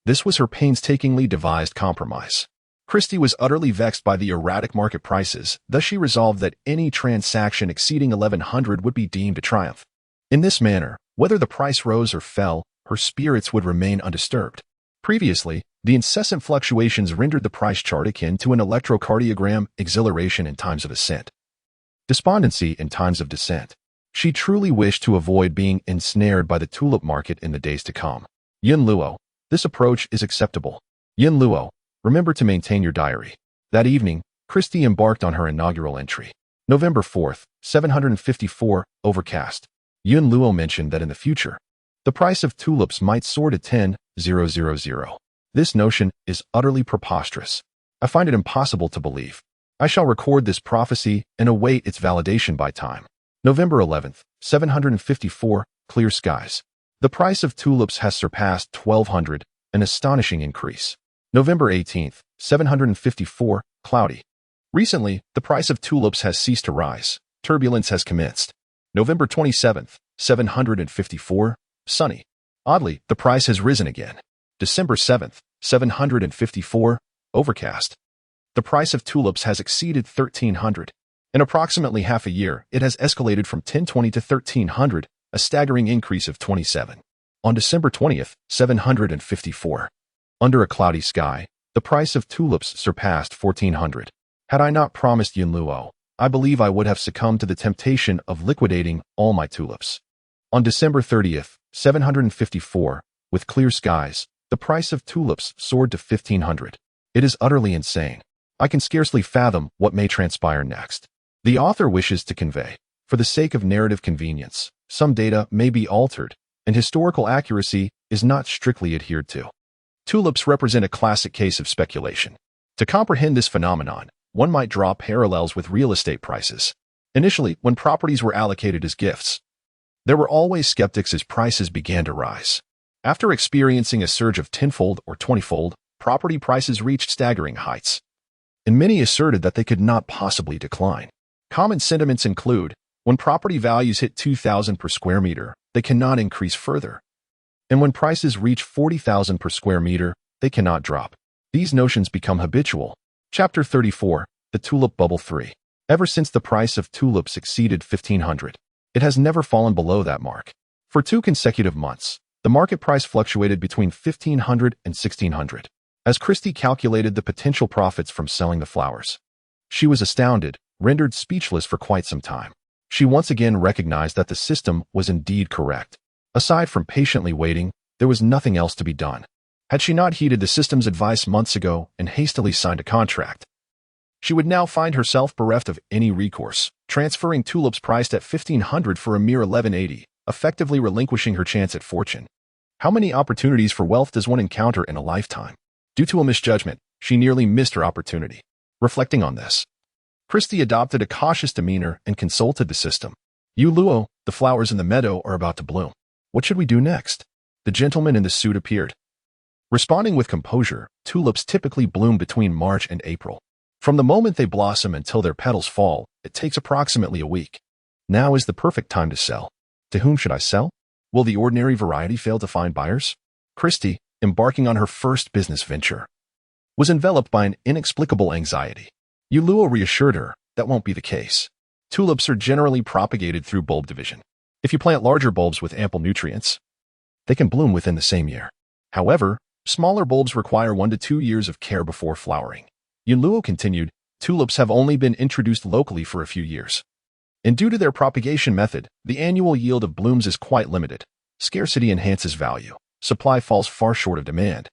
This was her painstakingly devised compromise. Christy was utterly vexed by the erratic market prices, thus she resolved that any transaction exceeding 1,100 would be deemed a triumph. In this manner, whether the price rose or fell, her spirits would remain undisturbed. Previously, the incessant fluctuations rendered the price chart akin to an electrocardiogram, exhilaration in times of ascent, despondency in times of descent. She truly wished to avoid being ensnared by the tulip market in the days to come. Yun Luo, this approach is acceptable. Yun Luo, remember to maintain your diary. That evening, Christy embarked on her inaugural entry. November 4th, 754, overcast. Yun Luo mentioned that in the future, the price of tulips might soar to 10,000. This notion is utterly preposterous. I find it impossible to believe. I shall record this prophecy and await its validation by time. November 11th, 754, clear skies. The price of tulips has surpassed 1,200, an astonishing increase. November 18th, 754, cloudy. Recently, the price of tulips has ceased to rise. Turbulence has commenced. November 27th, 754, sunny. Oddly, the price has risen again. December 7th, 754, overcast. The price of tulips has exceeded 1,300. In approximately half a year, it has escalated from 1,020 to 1,300, a staggering increase of 27. On December 20th, 754. Under a cloudy sky, the price of tulips surpassed 1,400. Had I not promised Yun Luo, I believe I would have succumbed to the temptation of liquidating all my tulips. On December 30th, 754, with clear skies, the price of tulips soared to 1,500. It is utterly insane. I can scarcely fathom what may transpire next. The author wishes to convey, for the sake of narrative convenience, some data may be altered, and historical accuracy is not strictly adhered to. Tulips represent a classic case of speculation. To comprehend this phenomenon, one might draw parallels with real estate prices. Initially, when properties were allocated as gifts, there were always skeptics as prices began to rise. After experiencing a surge of tenfold or 20-fold, property prices reached staggering heights, and many asserted that they could not possibly decline. Common sentiments include, when property values hit 2,000 per square meter, they cannot increase further. And when prices reach 40,000 per square meter, they cannot drop. These notions become habitual. Chapter 34, The Tulip Bubble 3. Ever since the price of tulips exceeded 1,500, it has never fallen below that mark. For 2 consecutive months, the market price fluctuated between 1,500 and 1,600. As Christy calculated the potential profits from selling the flowers, she was astounded, rendered speechless for quite some time. She once again recognized that the system was indeed correct. Aside from patiently waiting, there was nothing else to be done. Had she not heeded the system's advice months ago and hastily signed a contract, she would now find herself bereft of any recourse, transferring tulips priced at 1,500 for a mere 1,180, effectively relinquishing her chance at fortune. How many opportunities for wealth does one encounter in a lifetime? Due to a misjudgment, she nearly missed her opportunity. Reflecting on this, Christy adopted a cautious demeanor and consulted the system. Yun Luo, the flowers in the meadow are about to bloom. What should we do next? The gentleman in the suit appeared. Responding with composure, tulips typically bloom between March and April. From the moment they blossom until their petals fall, it takes approximately a week. Now is the perfect time to sell. To whom should I sell? Will the ordinary variety fail to find buyers? Christy, embarking on her first business venture, was enveloped by an inexplicable anxiety. Yun Luo reassured her that won't be the case. Tulips are generally propagated through bulb division. If you plant larger bulbs with ample nutrients, they can bloom within the same year. However, smaller bulbs require 1 to 2 years of care before flowering. Yun Luo continued, tulips have only been introduced locally for a few years, and due to their propagation method, the annual yield of blooms is quite limited. Scarcity enhances value. Supply falls far short of demand,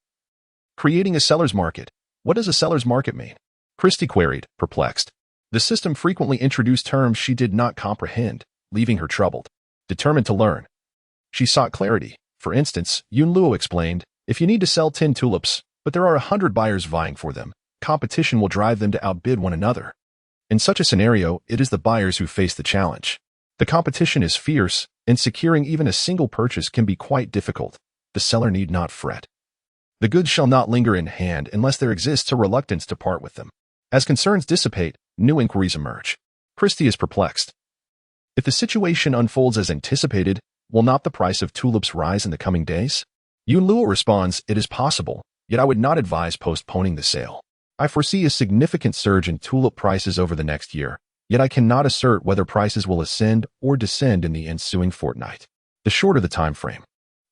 creating a seller's market. What does a seller's market mean? Christie queried, perplexed. The system frequently introduced terms she did not comprehend, leaving her troubled. Determined to learn, she sought clarity. For instance, Yun Luo explained, if you need to sell 10 tulips, but there are 100 buyers vying for them, competition will drive them to outbid one another. In such a scenario, it is the buyers who face the challenge. The competition is fierce, and securing even a single purchase can be quite difficult. The seller need not fret. The goods shall not linger in hand unless there exists a reluctance to part with them. As concerns dissipate, new inquiries emerge. Christie is perplexed. If the situation unfolds as anticipated, will not the price of tulips rise in the coming days? Yun Luo responds, it is possible, yet I would not advise postponing the sale. I foresee a significant surge in tulip prices over the next year, yet I cannot assert whether prices will ascend or descend in the ensuing fortnight. The shorter the time frame,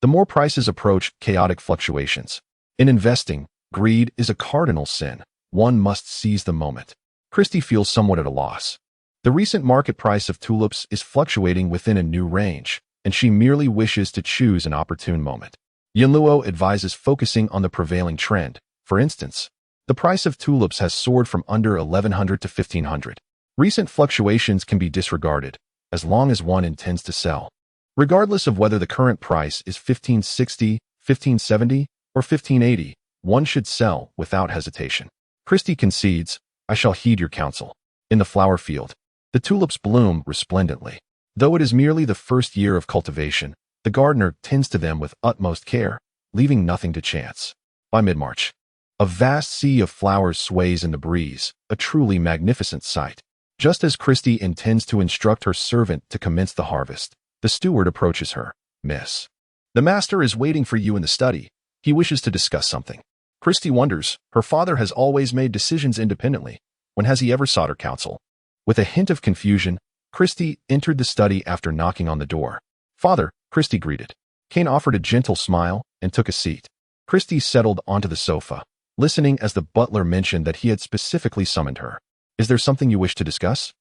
the more prices approach chaotic fluctuations. In investing, greed is a cardinal sin. One must seize the moment. Christie feels somewhat at a loss. The recent market price of tulips is fluctuating within a new range, and she merely wishes to choose an opportune moment. Yun Luo advises focusing on the prevailing trend. For instance, the price of tulips has soared from under 1,100 to 1,500. Recent fluctuations can be disregarded, as long as one intends to sell. Regardless of whether the current price is 1,560, 1,570, or 1,580, one should sell without hesitation. Christie concedes, I shall heed your counsel. In the flower field, the tulips bloom resplendently. Though it is merely the first year of cultivation, the gardener tends to them with utmost care, leaving nothing to chance. By mid-March, a vast sea of flowers sways in the breeze, a truly magnificent sight. Just as Christie intends to instruct her servant to commence the harvest, the steward approaches her. Miss, the master is waiting for you in the study. He wishes to discuss something. Christie wonders, her father has always made decisions independently. When has he ever sought her counsel? With a hint of confusion, Christie entered the study after knocking on the door. Father, Christie greeted. Cain offered a gentle smile and took a seat. Christie settled onto the sofa, listening as the butler mentioned that he had specifically summoned her. Is there something you wish to discuss?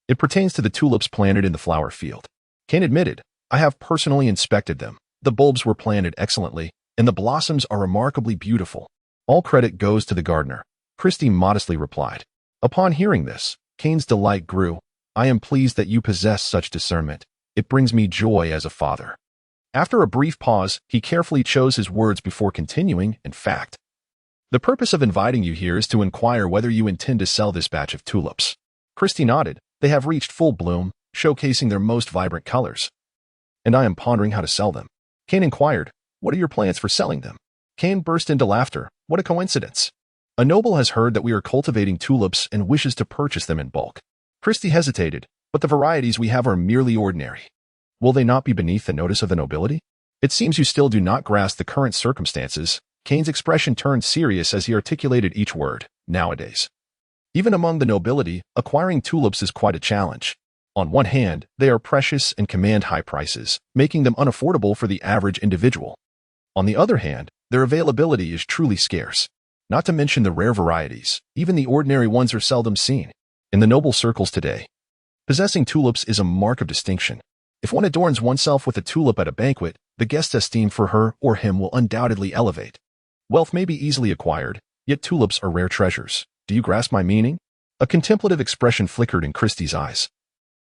It pertains to the tulips planted in the flower field. Cain admitted, I have personally inspected them. The bulbs were planted excellently, and the blossoms are remarkably beautiful. All credit goes to the gardener, Christie modestly replied. Upon hearing this, Cain's delight grew. I am pleased that you possess such discernment. It brings me joy as a father. After a brief pause, he carefully chose his words before continuing, in fact. The purpose of inviting you here is to inquire whether you intend to sell this batch of tulips. Christie nodded. They have reached full bloom, showcasing their most vibrant colors. And I am pondering how to sell them. Cain inquired, what are your plans for selling them? Cain burst into laughter. What a coincidence. A noble has heard that we are cultivating tulips and wishes to purchase them in bulk. Christie hesitated, but the varieties we have are merely ordinary. Will they not be beneath the notice of the nobility? It seems you still do not grasp the current circumstances. Cain's expression turned serious as he articulated each word. Nowadays, even among the nobility, acquiring tulips is quite a challenge. On one hand, they are precious and command high prices, making them unaffordable for the average individual. On the other hand, their availability is truly scarce. Not to mention the rare varieties, even the ordinary ones are seldom seen. In the noble circles today, possessing tulips is a mark of distinction. If one adorns oneself with a tulip at a banquet, the guest's esteem for her or him will undoubtedly elevate. Wealth may be easily acquired, yet tulips are rare treasures. Do you grasp my meaning? A contemplative expression flickered in Christie's eyes,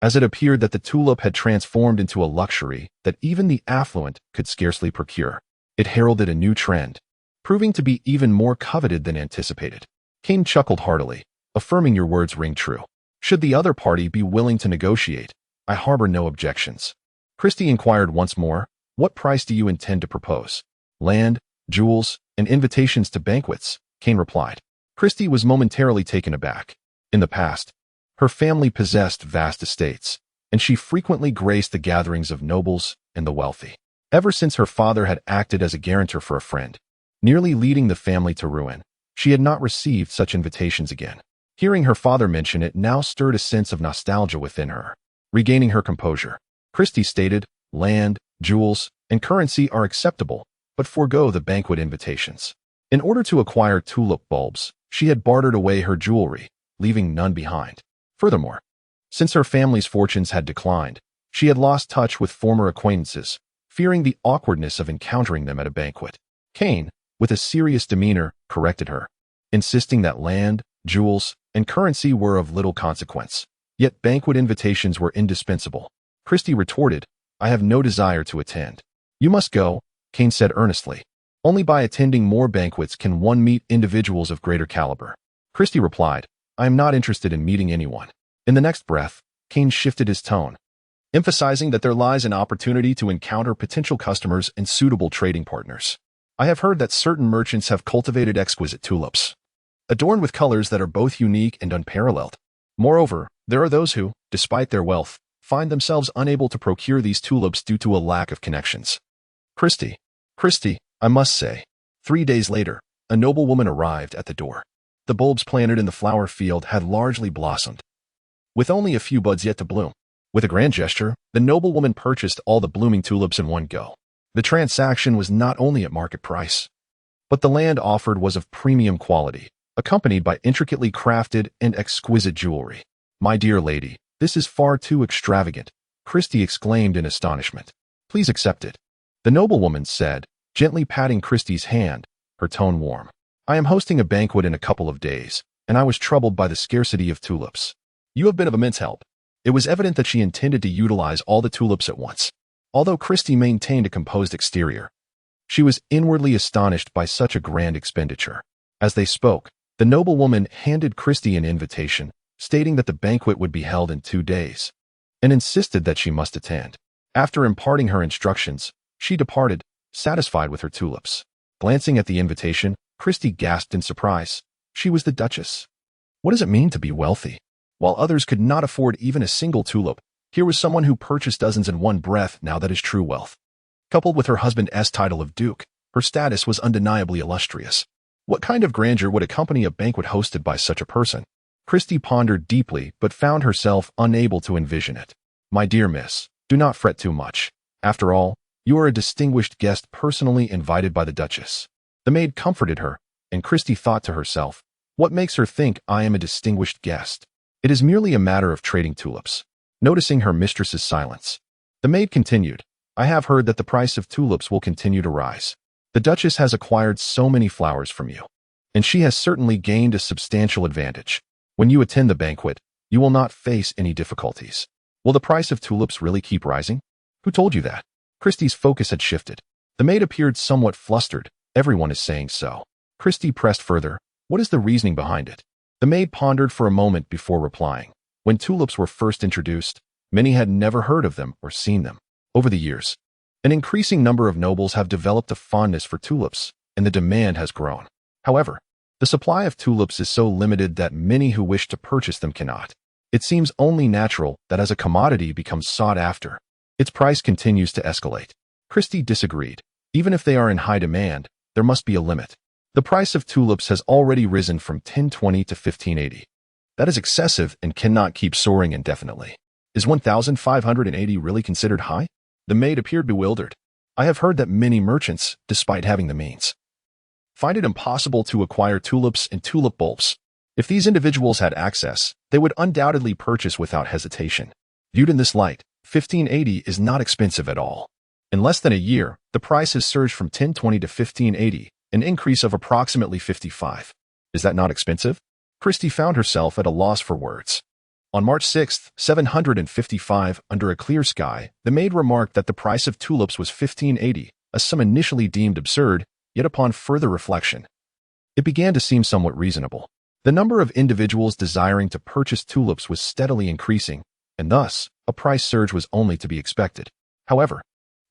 as it appeared that the tulip had transformed into a luxury that even the affluent could scarcely procure. It heralded a new trend, proving to be even more coveted than anticipated. Cain chuckled heartily, affirming your words ring true. Should the other party be willing to negotiate, I harbor no objections. Christie inquired once more, what price do you intend to propose? Land, jewels, and invitations to banquets, Cain replied. Christie was momentarily taken aback. In the past, her family possessed vast estates, and she frequently graced the gatherings of nobles and the wealthy. Ever since her father had acted as a guarantor for a friend, nearly leading the family to ruin, she had not received such invitations again. Hearing her father mention it now stirred a sense of nostalgia within her. Regaining her composure, Christie stated, land, jewels, and currency are acceptable, but forego the banquet invitations. In order to acquire tulip bulbs, she had bartered away her jewelry, leaving none behind. Furthermore, since her family's fortunes had declined, she had lost touch with former acquaintances, fearing the awkwardness of encountering them at a banquet. Cain, with a serious demeanor, corrected her. insisting that land, jewels, and currency were of little consequence. Yet banquet invitations were indispensable. Christie retorted, I have no desire to attend. You must go, Kane said earnestly. Only by attending more banquets can one meet individuals of greater caliber. Christie replied, I am not interested in meeting anyone. In the next breath, Kane shifted his tone, emphasizing that there lies an opportunity to encounter potential customers and suitable trading partners. I have heard that certain merchants have cultivated exquisite tulips, adorned with colors that are both unique and unparalleled. Moreover, there are those who, despite their wealth, find themselves unable to procure these tulips due to a lack of connections. Christie, I must say. 3 days later, a noblewoman arrived at the door. The bulbs planted in the flower field had largely blossomed, with only a few buds yet to bloom. With a grand gesture, the noblewoman purchased all the blooming tulips in one go. The transaction was not only at market price, but the land offered was of premium quality, accompanied by intricately crafted and exquisite jewelry. My dear lady, this is far too extravagant, Christie exclaimed in astonishment. Please accept it, the noblewoman said, gently patting Christie's hand, her tone warm. I am hosting a banquet in a couple of days, and I was troubled by the scarcity of tulips. You have been of immense help. It was evident that she intended to utilize all the tulips at once. Although Christie maintained a composed exterior, she was inwardly astonished by such a grand expenditure. As they spoke, the noblewoman handed Christie an invitation, stating that the banquet would be held in 2 days, and insisted that she must attend. After imparting her instructions, she departed, satisfied with her tulips. Glancing at the invitation, Christie gasped in surprise. She was the Duchess. What does it mean to be wealthy? While others could not afford even a single tulip, here was someone who purchased dozens in one breath. Now that is true wealth. Coupled with her husband's title of Duke, her status was undeniably illustrious. What kind of grandeur would accompany a banquet hosted by such a person? Christie pondered deeply but found herself unable to envision it. My dear miss, do not fret too much. After all, you are a distinguished guest personally invited by the Duchess. The maid comforted her, and Christie thought to herself, what makes her think I am a distinguished guest? It is merely a matter of trading tulips. Noticing her mistress's silence, the maid continued, I have heard that the price of tulips will continue to rise. The Duchess has acquired so many flowers from you, and she has certainly gained a substantial advantage. When you attend the banquet, you will not face any difficulties. Will the price of tulips really keep rising? Who told you that? Christie's focus had shifted. The maid appeared somewhat flustered. Everyone is saying so. Christie pressed further. What is the reasoning behind it? The maid pondered for a moment before replying. When tulips were first introduced, many had never heard of them or seen them. Over the years, an increasing number of nobles have developed a fondness for tulips, and the demand has grown. However, the supply of tulips is so limited that many who wish to purchase them cannot. It seems only natural that as a commodity becomes sought after, its price continues to escalate. Christie disagreed. Even if they are in high demand, there must be a limit. The price of tulips has already risen from 1020 to 1580. That is excessive and cannot keep soaring indefinitely. Is 1580 really considered high? The maid appeared bewildered. I have heard that many merchants, despite having the means, find it impossible to acquire tulips and tulip bulbs. If these individuals had access, they would undoubtedly purchase without hesitation. Viewed in this light, 1580 is not expensive at all. In less than a year, the price has surged from 1020 to 1580, an increase of approximately 55. Is that not expensive? Christie found herself at a loss for words. On March 6, 755, under a clear sky, the maid remarked that the price of tulips was 1580, a sum initially deemed absurd, yet upon further reflection, it began to seem somewhat reasonable. The number of individuals desiring to purchase tulips was steadily increasing, and thus, a price surge was only to be expected. However,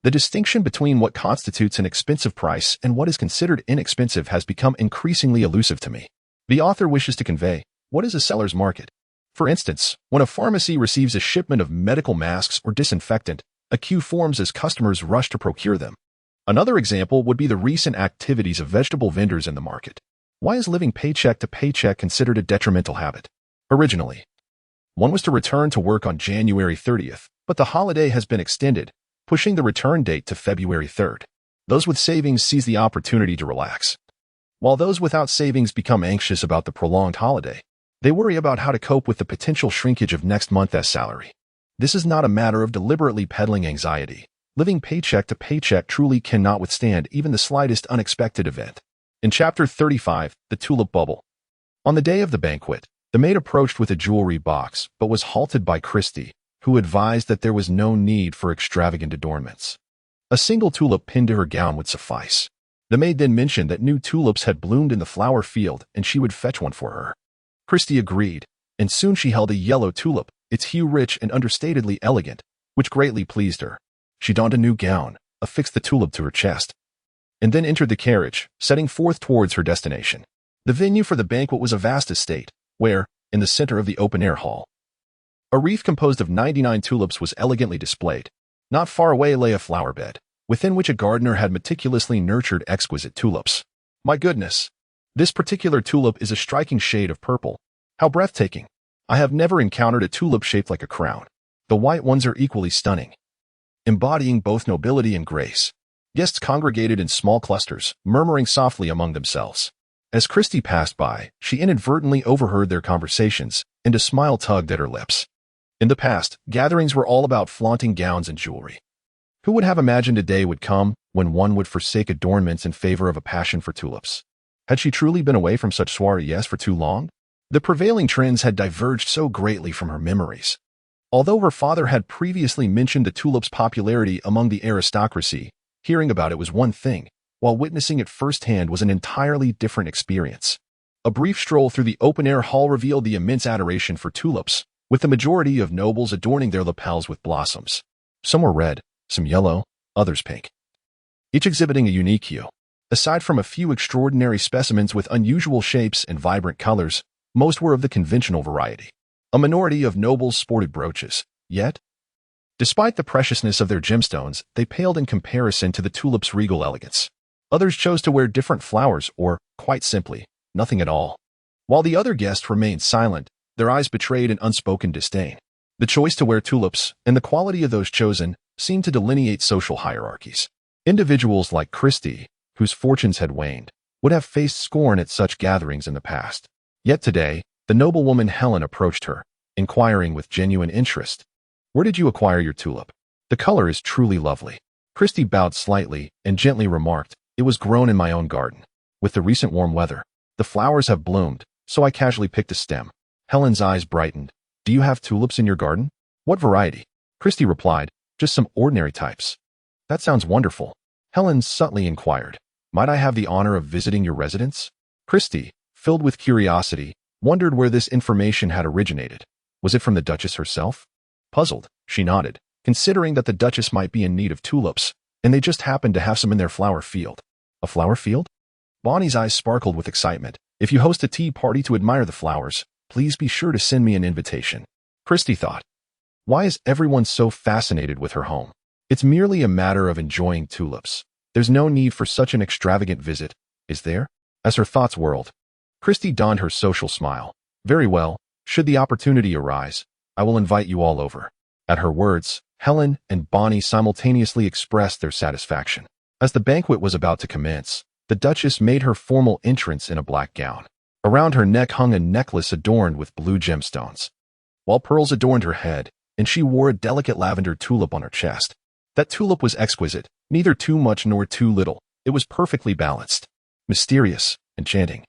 the distinction between what constitutes an expensive price and what is considered inexpensive has become increasingly elusive to me. The author wishes to convey, what is a seller's market? For instance, when a pharmacy receives a shipment of medical masks or disinfectant, a queue forms as customers rush to procure them. Another example would be the recent activities of vegetable vendors in the market. Why is living paycheck to paycheck considered a detrimental habit? Originally, one was to return to work on January 30th, but the holiday has been extended, pushing the return date to February 3rd. Those with savings seize the opportunity to relax, while those without savings become anxious about the prolonged holiday. They worry about how to cope with the potential shrinkage of next month's salary. This is not a matter of deliberately peddling anxiety. Living paycheck to paycheck truly cannot withstand even the slightest unexpected event. In Chapter 35, The Tulip Bubble, On the day of the banquet, the maid approached with a jewelry box, but was halted by Christie, who advised that there was no need for extravagant adornments. A single tulip pinned to her gown would suffice. The maid then mentioned that new tulips had bloomed in the flower field and she would fetch one for her. Christie agreed, and soon she held a yellow tulip, its hue rich and understatedly elegant, which greatly pleased her. She donned a new gown, affixed the tulip to her chest, and then entered the carriage, setting forth towards her destination. The venue for the banquet was a vast estate, where, in the center of the open-air hall, a wreath composed of 99 tulips was elegantly displayed. Not far away lay a flower bed, within which a gardener had meticulously nurtured exquisite tulips. My goodness! This particular tulip is a striking shade of purple. How breathtaking! I have never encountered a tulip shaped like a crown. The white ones are equally stunning, embodying both nobility and grace. Guests congregated in small clusters, murmuring softly among themselves. As Christie passed by, she inadvertently overheard their conversations, and a smile tugged at her lips. In the past, gatherings were all about flaunting gowns and jewelry. Who would have imagined a day would come when one would forsake adornments in favor of a passion for tulips? Had she truly been away from such soirees for too long? The prevailing trends had diverged so greatly from her memories. Although her father had previously mentioned the tulip's popularity among the aristocracy, hearing about it was one thing, while witnessing it firsthand was an entirely different experience. A brief stroll through the open-air hall revealed the immense adoration for tulips, with the majority of nobles adorning their lapels with blossoms. Some were red, some yellow, others pink, each exhibiting a unique hue. Aside from a few extraordinary specimens with unusual shapes and vibrant colors, most were of the conventional variety. A minority of nobles sported brooches, yet, despite the preciousness of their gemstones, they paled in comparison to the tulip's regal elegance. Others chose to wear different flowers or, quite simply, nothing at all. While the other guests remained silent, their eyes betrayed an unspoken disdain. The choice to wear tulips and the quality of those chosen seemed to delineate social hierarchies. Individuals like Christie, whose fortunes had waned, would have faced scorn at such gatherings in the past. Yet today, the noblewoman Helen approached her, inquiring with genuine interest, "Where did you acquire your tulip? The color is truly lovely." Christie bowed slightly and gently remarked, "It was grown in my own garden. With the recent warm weather, the flowers have bloomed, so I casually picked a stem." Helen's eyes brightened. "Do you have tulips in your garden? What variety?" Christie replied, "Just some ordinary types." "That sounds wonderful." Helen subtly inquired, "Might I have the honor of visiting your residence?" Christie, filled with curiosity, wondered where this information had originated. Was it from the Duchess herself? Puzzled, she nodded, considering that the Duchess might be in need of tulips, and they just happened to have some in their flower field. A flower field? Bonnie's eyes sparkled with excitement. "If you host a tea party to admire the flowers, please be sure to send me an invitation." Christie thought, why is everyone so fascinated with her home? It's merely a matter of enjoying tulips. There's no need for such an extravagant visit, is there? As her thoughts whirled, Christie donned her social smile. "Very well, should the opportunity arise, I will invite you all over." At her words, Helen and Bonnie simultaneously expressed their satisfaction. As the banquet was about to commence, the Duchess made her formal entrance in a black gown. Around her neck hung a necklace adorned with blue gemstones, while pearls adorned her head, and she wore a delicate lavender tulip on her chest. That tulip was exquisite, neither too much nor too little. It was perfectly balanced, mysterious, enchanting,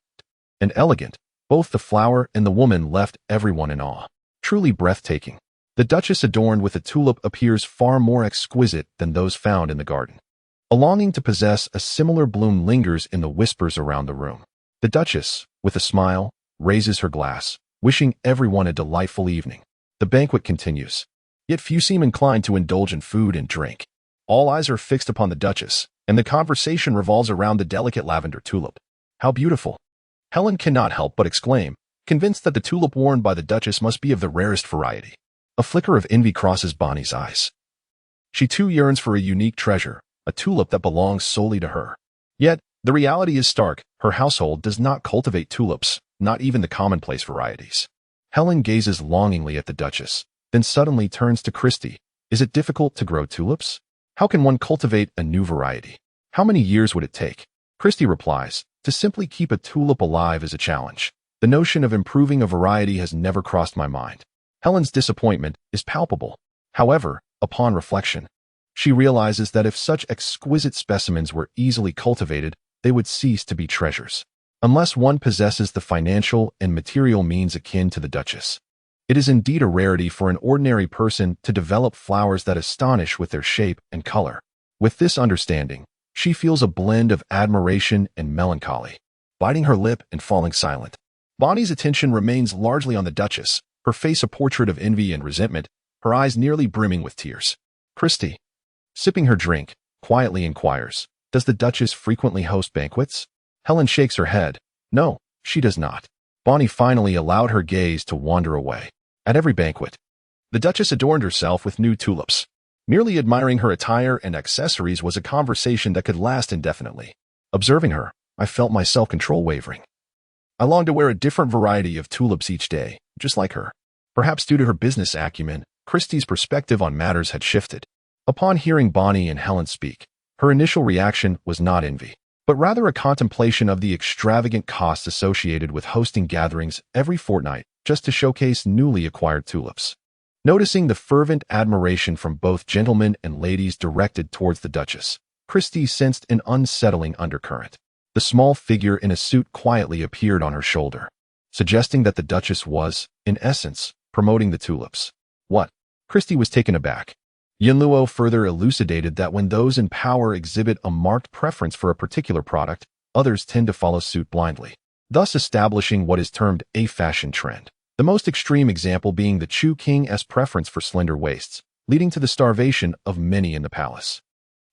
and elegant. Both the flower and the woman left everyone in awe. Truly breathtaking. The Duchess adorned with a tulip appears far more exquisite than those found in the garden. A longing to possess a similar bloom lingers in the whispers around the room. The Duchess, with a smile, raises her glass, wishing everyone a delightful evening. The banquet continues. Yet few seem inclined to indulge in food and drink. All eyes are fixed upon the Duchess, and the conversation revolves around the delicate lavender tulip. How beautiful! Helen cannot help but exclaim, convinced that the tulip worn by the Duchess must be of the rarest variety. A flicker of envy crosses Bonnie's eyes. She too yearns for a unique treasure, a tulip that belongs solely to her. Yet, the reality is stark. Her household does not cultivate tulips, not even the commonplace varieties. Helen gazes longingly at the Duchess, then suddenly turns to Christie. "Is it difficult to grow tulips? How can one cultivate a new variety? How many years would it take?" Christie replies, "To simply keep a tulip alive is a challenge. The notion of improving a variety has never crossed my mind." Helen's disappointment is palpable. However, upon reflection, she realizes that if such exquisite specimens were easily cultivated, they would cease to be treasures. unless one possesses the financial and material means akin to the Duchess. It is indeed a rarity for an ordinary person to develop flowers that astonish with their shape and color. With this understanding, she feels a blend of admiration and melancholy, biting her lip and falling silent. Bonnie's attention remains largely on the Duchess, her face a portrait of envy and resentment, her eyes nearly brimming with tears. Christie, sipping her drink, quietly inquires, "Does the Duchess frequently host banquets?" Helen shakes her head. "No, she does not." Bonnie finally allowed her gaze to wander away. At every banquet, the Duchess adorned herself with new tulips. Merely admiring her attire and accessories was a conversation that could last indefinitely. Observing her, I felt my self-control wavering. I longed to wear a different variety of tulips each day, just like her. Perhaps due to her business acumen, Christie's perspective on matters had shifted. Upon hearing Bonnie and Helen speak, her initial reaction was not envy, but rather a contemplation of the extravagant costs associated with hosting gatherings every fortnight just to showcase newly acquired tulips. Noticing the fervent admiration from both gentlemen and ladies directed towards the Duchess, Christie sensed an unsettling undercurrent. The small figure in a suit quietly appeared on her shoulder, suggesting that the Duchess was, in essence, promoting the tulips. What? Christie was taken aback. Yunluo further elucidated that when those in power exhibit a marked preference for a particular product, others tend to follow suit blindly, thus establishing what is termed a fashion trend. The most extreme example being the Chu King's preference for slender waists, leading to the starvation of many in the palace.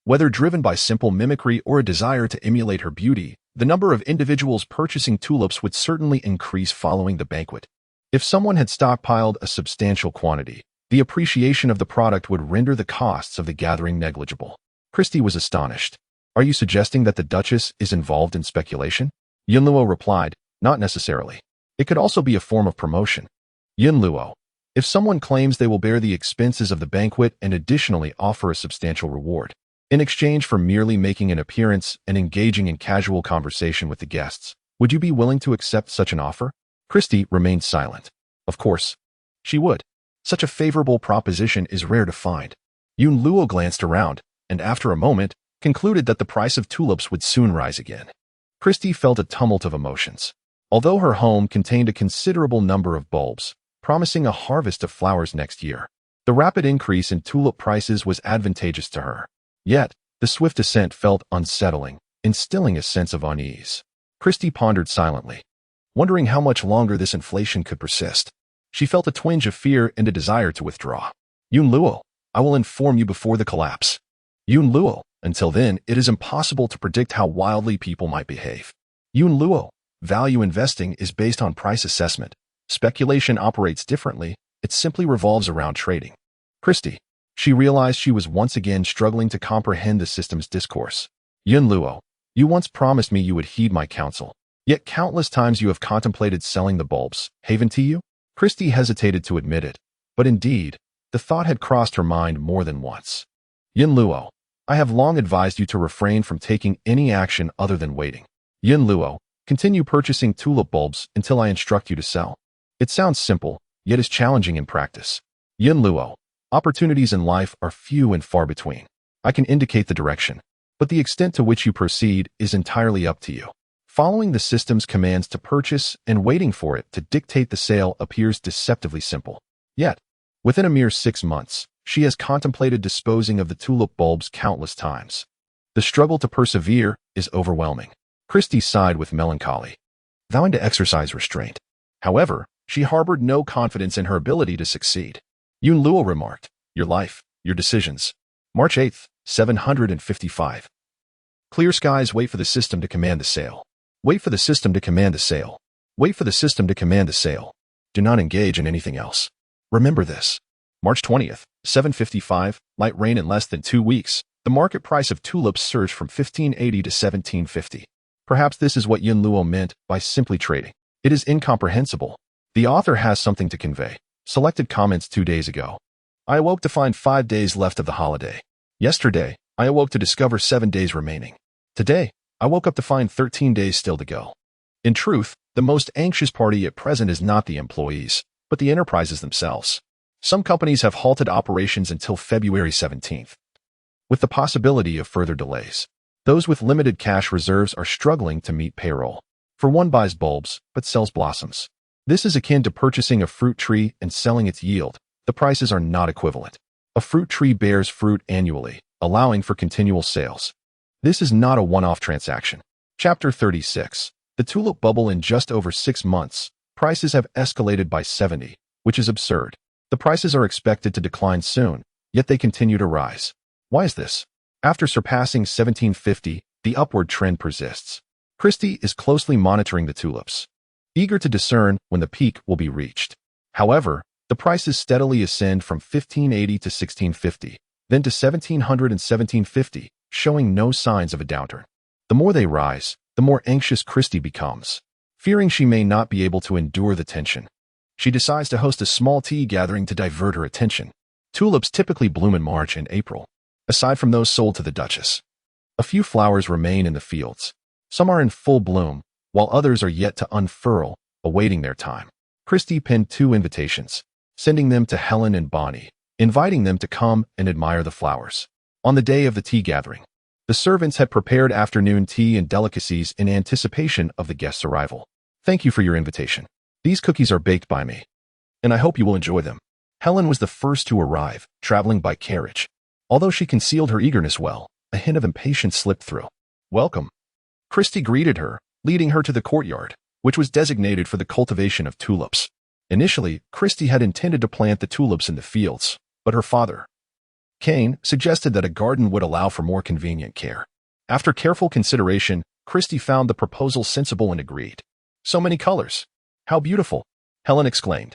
Whether driven by simple mimicry or a desire to emulate her beauty, the number of individuals purchasing tulips would certainly increase following the banquet. If someone had stockpiled a substantial quantity, the appreciation of the product would render the costs of the gathering negligible. Christie was astonished. "Are you suggesting that the Duchess is involved in speculation?" Yunluo replied, "Not necessarily. It could also be a form of promotion." Yunluo, if someone claims they will bear the expenses of the banquet and additionally offer a substantial reward, in exchange for merely making an appearance and engaging in casual conversation with the guests, would you be willing to accept such an offer? Christie remained silent. Of course, she would. Such a favorable proposition is rare to find. Yunluo glanced around, and after a moment, concluded that the price of tulips would soon rise again. Christie felt a tumult of emotions. Although her home contained a considerable number of bulbs, promising a harvest of flowers next year, the rapid increase in tulip prices was advantageous to her. Yet, the swift ascent felt unsettling, instilling a sense of unease. Christie pondered silently, wondering how much longer this inflation could persist. She felt a twinge of fear and a desire to withdraw. "Yunluo, I will inform you before the collapse." Yunluo, until then, it is impossible to predict how wildly people might behave. Yunluo, value investing is based on price assessment. Speculation operates differently. It simply revolves around trading. Christie, she realized she was once again struggling to comprehend the system's discourse. "Yunluo, you once promised me you would heed my counsel. Yet countless times you have contemplated selling the bulbs. Haven to you?" Christie hesitated to admit it, but indeed, the thought had crossed her mind more than once. "Yunluo, I have long advised you to refrain from taking any action other than waiting. Yunluo, continue purchasing tulip bulbs until I instruct you to sell." It sounds simple, yet is challenging in practice. "Yunluo, opportunities in life are few and far between. I can indicate the direction, but the extent to which you proceed is entirely up to you. Following the system's commands to purchase and waiting for it to dictate the sale appears deceptively simple. Yet, within a mere 6 months, she has contemplated disposing of the tulip bulbs countless times. The struggle to persevere is overwhelming." Christie sighed with melancholy, vowing to exercise restraint. However, she harbored no confidence in her ability to succeed. Yunluo remarked, "Your life, your decisions." March 8, 755. Clear skies. Wait for the system to command the sale. Wait for the system to command the sale. Wait for the system to command the sale. Do not engage in anything else. Remember this. March 20th, 755, light rain in less than 2 weeks. The market price of tulips surged from 1580 to 1750. Perhaps this is what Yunluo meant by simply trading. It is incomprehensible. The author has something to convey. Selected comments 2 days ago. I awoke to find 5 days left of the holiday. Yesterday, I awoke to discover 7 days remaining. Today, I woke up to find 13 days still to go. In truth, the most anxious party at present is not the employees, but the enterprises themselves. Some companies have halted operations until February 17th, with the possibility of further delays. Those with limited cash reserves are struggling to meet payroll. For one buys bulbs, but sells blossoms. This is akin to purchasing a fruit tree and selling its yield. The prices are not equivalent. A fruit tree bears fruit annually, allowing for continual sales. This is not a one-off transaction. Chapter 36. The tulip bubble. In just over 6 months, prices have escalated by 70, which is absurd. The prices are expected to decline soon, yet they continue to rise. Why is this? After surpassing 1750, the upward trend persists. Christie is closely monitoring the tulips, eager to discern when the peak will be reached. However, the prices steadily ascend from 1580 to 1650, then to 1700 and 1750, showing no signs of a downturn. The more they rise, the more anxious Christie becomes. Fearing she may not be able to endure the tension, she decides to host a small tea gathering to divert her attention. Tulips typically bloom in March and April, aside from those sold to the Duchess. A few flowers remain in the fields. Some are in full bloom, while others are yet to unfurl, awaiting their time. Christie penned 2 invitations, sending them to Helen and Bonnie, inviting them to come and admire the flowers. On the day of the tea gathering, the servants had prepared afternoon tea and delicacies in anticipation of the guests' arrival. Thank you for your invitation. These cookies are baked by me, and I hope you will enjoy them. Helen was the first to arrive, traveling by carriage. Although she concealed her eagerness well, a hint of impatience slipped through. Welcome. Christie greeted her, leading her to the courtyard, which was designated for the cultivation of tulips. Initially, Christie had intended to plant the tulips in the fields, but her father, Cain, suggested that a garden would allow for more convenient care. After careful consideration, Christie found the proposal sensible and agreed. So many colors. How beautiful, Helen exclaimed,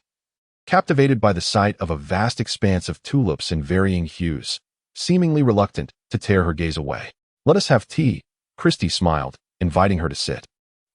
captivated by the sight of a vast expanse of tulips in varying hues, seemingly reluctant to tear her gaze away. Let us have tea, Christie smiled, inviting her to sit.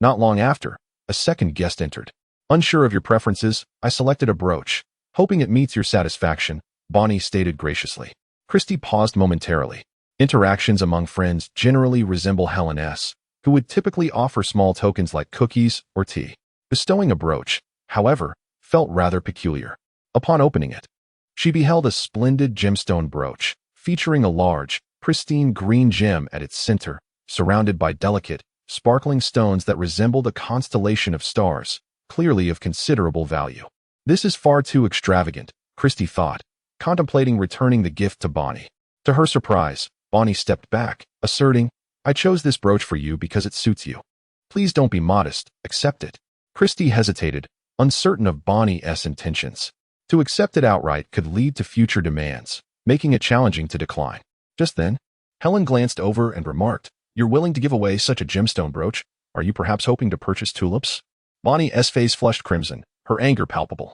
Not long after, a second guest entered. Unsure of your preferences, I selected a brooch. Hoping it meets your satisfaction, Bonnie stated graciously. Christie paused momentarily. Interactions among friends generally resemble Helen S., who would typically offer small tokens like cookies or tea. Bestowing a brooch, however, felt rather peculiar. Upon opening it, she beheld a splendid gemstone brooch, featuring a large, pristine green gem at its center, surrounded by delicate, sparkling stones that resembled a constellation of stars, clearly of considerable value. This is far too extravagant, Christie thought, contemplating returning the gift to Bonnie. To her surprise, Bonnie stepped back, asserting, I chose this brooch for you because it suits you. Please don't be modest, accept it. Christie hesitated, uncertain of Bonnie's intentions. To accept it outright could lead to future demands, making it challenging to decline. Just then, Helen glanced over and remarked, You're willing to give away such a gemstone brooch? Are you perhaps hoping to purchase tulips? Bonnie's face flushed crimson, her anger palpable.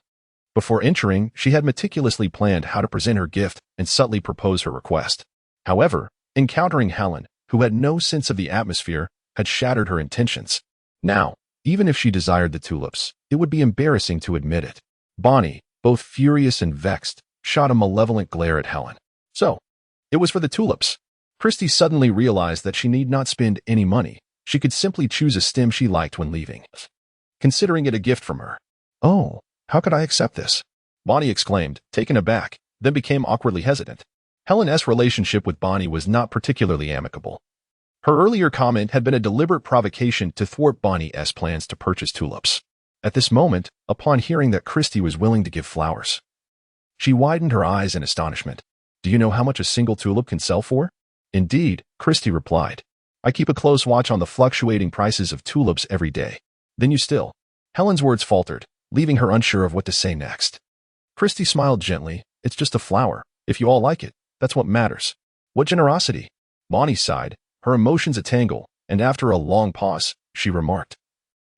Before entering, she had meticulously planned how to present her gift and subtly propose her request. However, encountering Helen, who had no sense of the atmosphere, had shattered her intentions. Now, even if she desired the tulips, it would be embarrassing to admit it. Bonnie, both furious and vexed, shot a malevolent glare at Helen. So, it was for the tulips. Christie suddenly realized that she need not spend any money. She could simply choose a stem she liked when leaving, considering it a gift from her. Oh, how could I accept this? Bonnie exclaimed, taken aback, then became awkwardly hesitant. Helen's relationship with Bonnie was not particularly amicable. Her earlier comment had been a deliberate provocation to thwart Bonnie's plans to purchase tulips. At this moment, upon hearing that Christie was willing to give flowers, she widened her eyes in astonishment. Do you know how much a single tulip can sell for? Indeed, Christie replied. I keep a close watch on the fluctuating prices of tulips every day. Then you still. Helen's words faltered, leaving her unsure of what to say next. Christie smiled gently. It's just a flower. If you all like it, that's what matters. What generosity. Bonnie sighed, her emotions a tangle, and after a long pause, she remarked,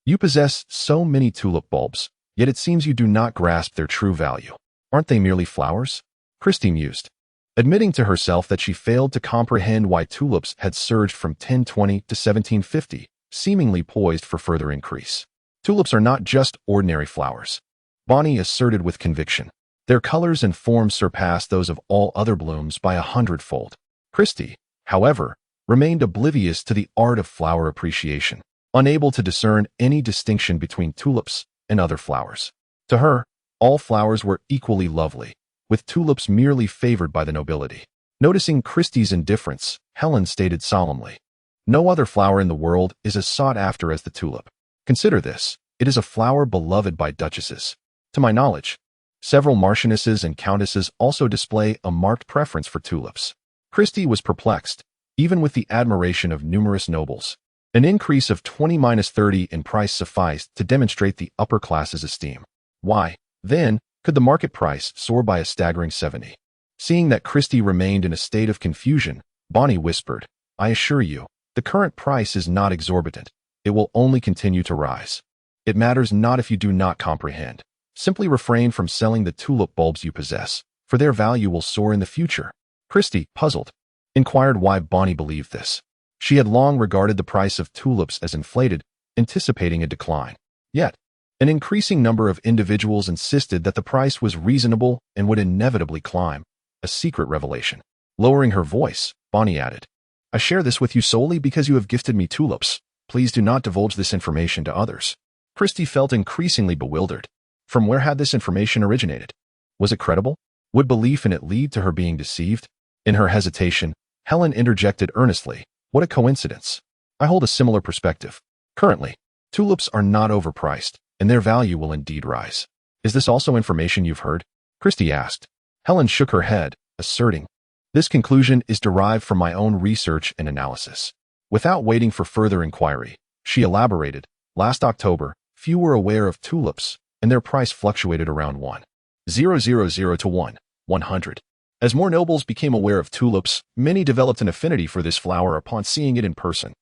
You possess so many tulip bulbs, yet it seems you do not grasp their true value. Aren't they merely flowers? Christie mused, admitting to herself that she failed to comprehend why tulips had surged from 1020 to 1750, seemingly poised for further increase. Tulips are not just ordinary flowers, Bonnie asserted with conviction. Their colors and forms surpass those of all other blooms by 100-fold. Christie, however, remained oblivious to the art of flower appreciation, unable to discern any distinction between tulips and other flowers. To her, all flowers were equally lovely, with tulips merely favored by the nobility. Noticing Christie's indifference, Helen stated solemnly, No other flower in the world is as sought after as the tulip. Consider this. It is a flower beloved by duchesses. To my knowledge, several marchionesses and countesses also display a marked preference for tulips. Christie was perplexed, even with the admiration of numerous nobles. An increase of 20-30 in price sufficed to demonstrate the upper class's esteem. Why, then, could the market price soar by a staggering 70? Seeing that Christie remained in a state of confusion, Bonnie whispered, I assure you, the current price is not exorbitant. It will only continue to rise. It matters not if you do not comprehend. Simply refrain from selling the tulip bulbs you possess, for their value will soar in the future. Christie, puzzled, inquired why Bonnie believed this. She had long regarded the price of tulips as inflated, anticipating a decline. Yet, an increasing number of individuals insisted that the price was reasonable and would inevitably climb, a secret revelation. Lowering her voice, Bonnie added, I share this with you solely because you have gifted me tulips. Please do not divulge this information to others. Christie felt increasingly bewildered. From where had this information originated? Was it credible? Would belief in it lead to her being deceived? In her hesitation, Helen interjected earnestly, what a coincidence. I hold a similar perspective. Currently, tulips are not overpriced, and their value will indeed rise. Is this also information you've heard? Christie asked. Helen shook her head, asserting, this conclusion is derived from my own research and analysis. Without waiting for further inquiry, she elaborated, last October, few were aware of tulips, and their price fluctuated around 1,000 to 100. As more nobles became aware of tulips, many developed an affinity for this flower upon seeing it in person.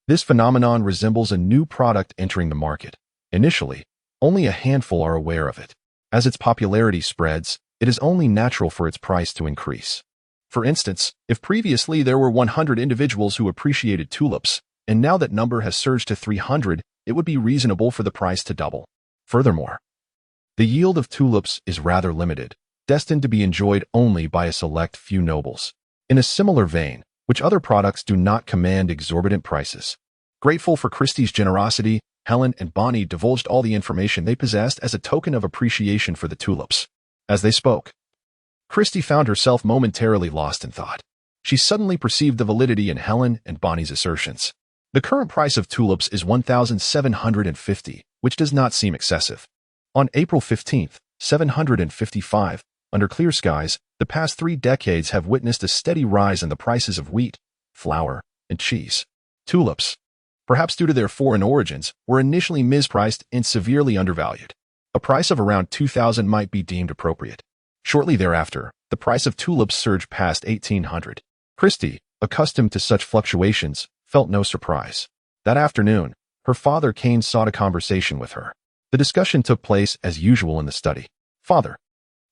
This phenomenon resembles a new product entering the market. Initially, only a handful are aware of it. As its popularity spreads, it is only natural for its price to increase. For instance, if previously there were 100 individuals who appreciated tulips, and now that number has surged to 300, it would be reasonable for the price to double. Furthermore, the yield of tulips is rather limited, destined to be enjoyed only by a select few nobles. In a similar vein, which other products do not command exorbitant prices. Grateful for Christie's generosity, Helen and Bonnie divulged all the information they possessed as a token of appreciation for the tulips. As they spoke, Christie found herself momentarily lost in thought. She suddenly perceived the validity in Helen and Bonnie's assertions. The current price of tulips is 1,750, which does not seem excessive. On April 15, 755, under clear skies, the past 3 decades have witnessed a steady rise in the prices of wheat, flour, and cheese. Tulips, perhaps due to their foreign origins, were initially mispriced and severely undervalued. A price of around 2,000 might be deemed appropriate. Shortly thereafter, the price of tulips surged past 1,800. Christie, accustomed to such fluctuations, felt no surprise. That afternoon, her father Cain sought a conversation with her. The discussion took place as usual in the study. Father,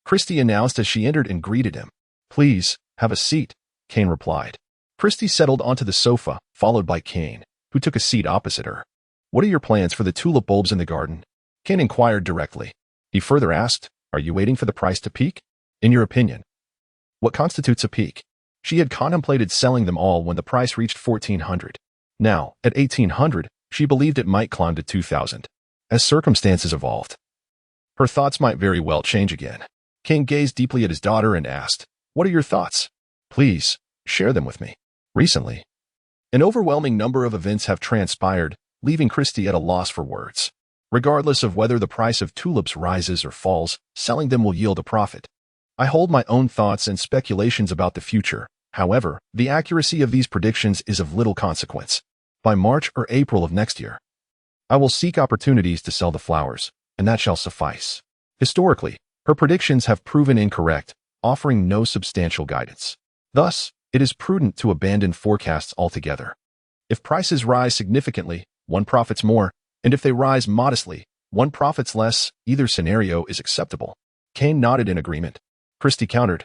Christie announced as she entered and greeted him. Please, have a seat, Cain replied. Christie settled onto the sofa, followed by Cain, who took a seat opposite her. What are your plans for the tulip bulbs in the garden? Cain inquired directly. He further asked, are you waiting for the price to peak? In your opinion, what constitutes a peak? She had contemplated selling them all when the price reached 1,400. Now, at 1,800, she believed it might climb to 2,000. As circumstances evolved, her thoughts might very well change again. Cain gazed deeply at his daughter and asked, what are your thoughts? Please, share them with me. Recently, an overwhelming number of events have transpired, leaving Christie at a loss for words. Regardless of whether the price of tulips rises or falls, selling them will yield a profit. I hold my own thoughts and speculations about the future. However, the accuracy of these predictions is of little consequence. By March or April of next year, I will seek opportunities to sell the flowers, and that shall suffice. Historically, her predictions have proven incorrect, offering no substantial guidance. Thus, it is prudent to abandon forecasts altogether. If prices rise significantly, one profits more, and if they rise modestly, one profits less. Either scenario is acceptable. Cain nodded in agreement. Christie countered,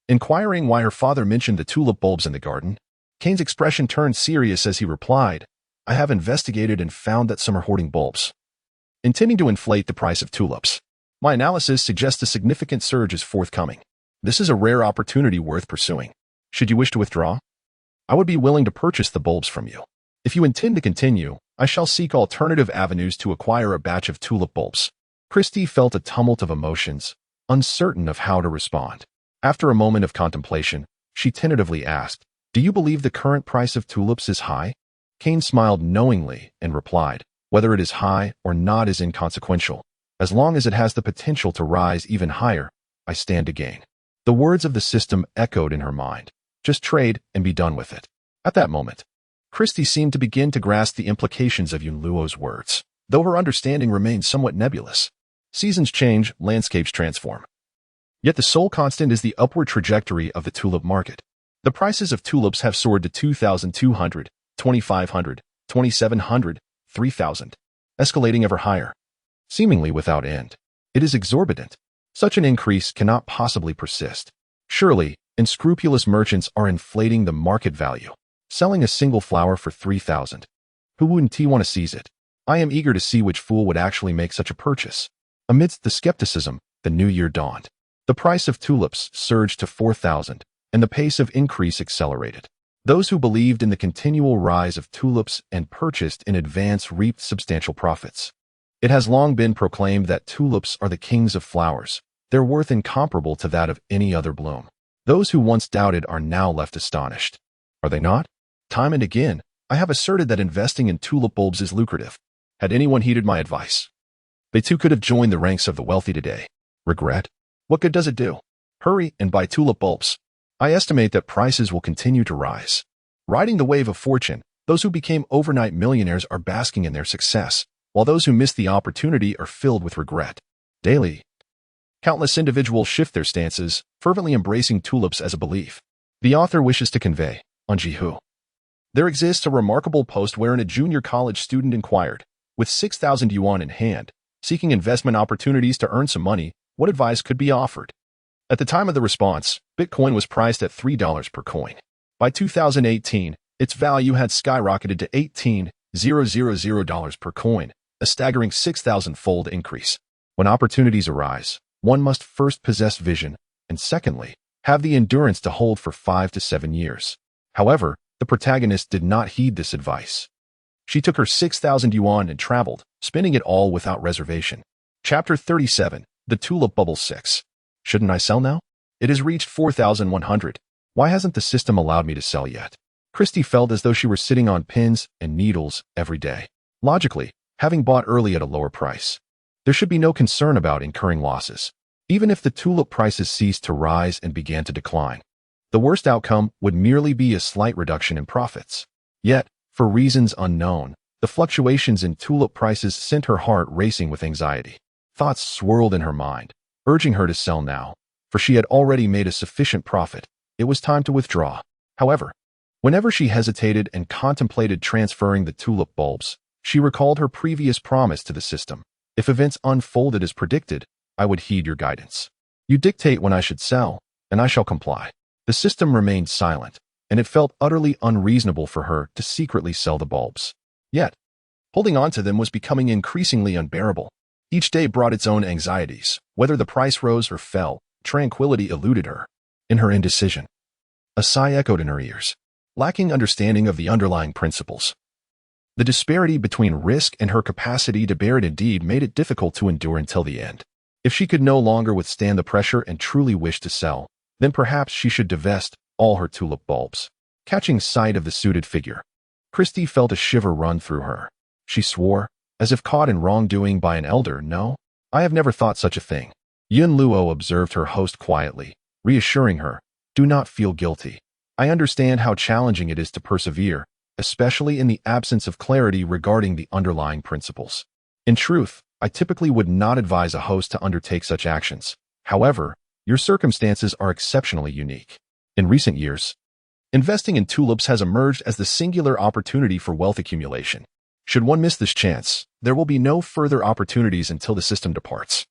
inquiring why her father mentioned the tulip bulbs in the garden. Cain's expression turned serious as he replied, I have investigated and found that some are hoarding bulbs, intending to inflate the price of tulips. My analysis suggests a significant surge is forthcoming. This is a rare opportunity worth pursuing. Should you wish to withdraw, I would be willing to purchase the bulbs from you. If you intend to continue, I shall seek alternative avenues to acquire a batch of tulip bulbs. Christie felt a tumult of emotions, uncertain of how to respond. After a moment of contemplation, she tentatively asked, do you believe the current price of tulips is high? Cain smiled knowingly and replied, Whether it is high or not is inconsequential. As long as it has the potential to rise even higher, I stand to gain. The words of the system echoed in her mind. Just trade and be done with it. At that moment, Christie seemed to begin to grasp the implications of Yunluo's words, though her understanding remained somewhat nebulous. Seasons change, landscapes transform. Yet the sole constant is the upward trajectory of the tulip market. The prices of tulips have soared to 2,200, 2,500, 2,700, 3,000, escalating ever higher, seemingly without end. It is exorbitant. Such an increase cannot possibly persist. Surely, unscrupulous merchants are inflating the market value, selling a single flower for 3,000. Who wouldn't want to seize it? I am eager to see which fool would actually make such a purchase. Amidst the skepticism, the new year dawned. The price of tulips surged to 4,000, and the pace of increase accelerated. Those who believed in the continual rise of tulips and purchased in advance reaped substantial profits. It has long been proclaimed that tulips are the kings of flowers, their worth incomparable to that of any other bloom. Those who once doubted are now left astonished. Are they not? Time and again, I have asserted that investing in tulip bulbs is lucrative. Had anyone heeded my advice, they too could have joined the ranks of the wealthy today. Regret? What good does it do? Hurry and buy tulip bulbs. I estimate that prices will continue to rise. Riding the wave of fortune, those who became overnight millionaires are basking in their success, while those who missed the opportunity are filled with regret. Daily, countless individuals shift their stances, fervently embracing tulips as a belief. The author wishes to convey, on Jihu. There exists a remarkable post wherein a junior college student inquired, with 6,000 yuan in hand, seeking investment opportunities to earn some money, what advice could be offered. At the time of the response, Bitcoin was priced at $3 per coin. By 2018, its value had skyrocketed to $18,000 per coin, a staggering 6,000-fold increase. When opportunities arise, one must first possess vision, and secondly, have the endurance to hold for 5 to 7 years. However, the protagonist did not heed this advice. She took her 6,000 yuan and traveled, spending it all without reservation. Chapter 37, The Tulip Bubble 6. Shouldn't I sell now? It has reached 4,100. Why hasn't the system allowed me to sell yet? Christie felt as though she were sitting on pins and needles every day. Logically, having bought early at a lower price, there should be no concern about incurring losses, even if the tulip prices ceased to rise and began to decline. The worst outcome would merely be a slight reduction in profits. Yet, for reasons unknown, the fluctuations in tulip prices sent her heart racing with anxiety. Thoughts swirled in her mind, urging her to sell now, for she had already made a sufficient profit. It was time to withdraw. However, whenever she hesitated and contemplated transferring the tulip bulbs, she recalled her previous promise to the system. If events unfolded as predicted, I would heed your guidance. You dictate when I should sell, and I shall comply. The system remained silent, and it felt utterly unreasonable for her to secretly sell the bulbs. Yet, holding on to them was becoming increasingly unbearable. Each day brought its own anxieties. Whether the price rose or fell, tranquility eluded her. In her indecision, a sigh echoed in her ears, lacking understanding of the underlying principles. The disparity between risk and her capacity to bear it indeed made it difficult to endure until the end. If she could no longer withstand the pressure and truly wished to sell, then perhaps she should divest all her tulip bulbs. Catching sight of the suited figure, Christie felt a shiver run through her. She swore, as if caught in wrongdoing by an elder. No, I have never thought such a thing. Yunluo observed her host quietly, reassuring her, do not feel guilty. I understand how challenging it is to persevere, especially in the absence of clarity regarding the underlying principles. In truth, I typically would not advise a host to undertake such actions. However, your circumstances are exceptionally unique. In recent years, investing in tulips has emerged as the singular opportunity for wealth accumulation. Should one miss this chance, there will be no further opportunities until the system departs.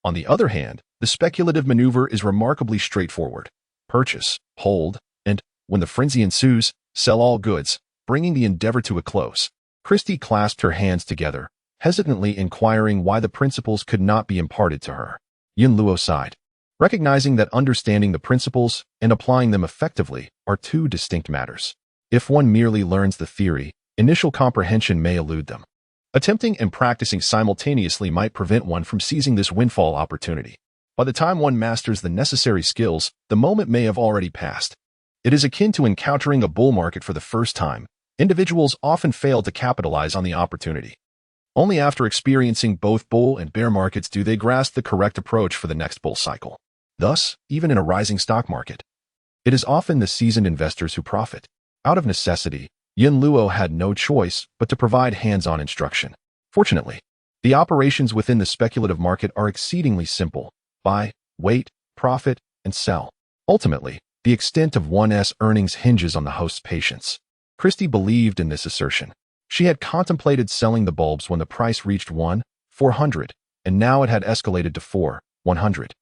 On the other hand, the speculative maneuver is remarkably straightforward. Purchase, hold, and, when the frenzy ensues, sell all goods, bringing the endeavor to a close. Christie clasped her hands together, hesitantly inquiring why the principles could not be imparted to her. Yunluo sighed, recognizing that understanding the principles and applying them effectively are two distinct matters. If one merely learns the theory, initial comprehension may elude them. Attempting and practicing simultaneously might prevent one from seizing this windfall opportunity. By the time one masters the necessary skills, the moment may have already passed. It is akin to encountering a bull market for the first time. Individuals often fail to capitalize on the opportunity. Only after experiencing both bull and bear markets do they grasp the correct approach for the next bull cycle. Thus, even in a rising stock market, it is often the seasoned investors who profit. Out of necessity, Yin Luo had no choice but to provide hands-on instruction. Fortunately, the operations within the speculative market are exceedingly simple: buy, wait, profit, and sell. Ultimately, the extent of one's earnings hinges on the host's patience. Christie believed in this assertion. She had contemplated selling the bulbs when the price reached 1,400, and now it had escalated to 4,100.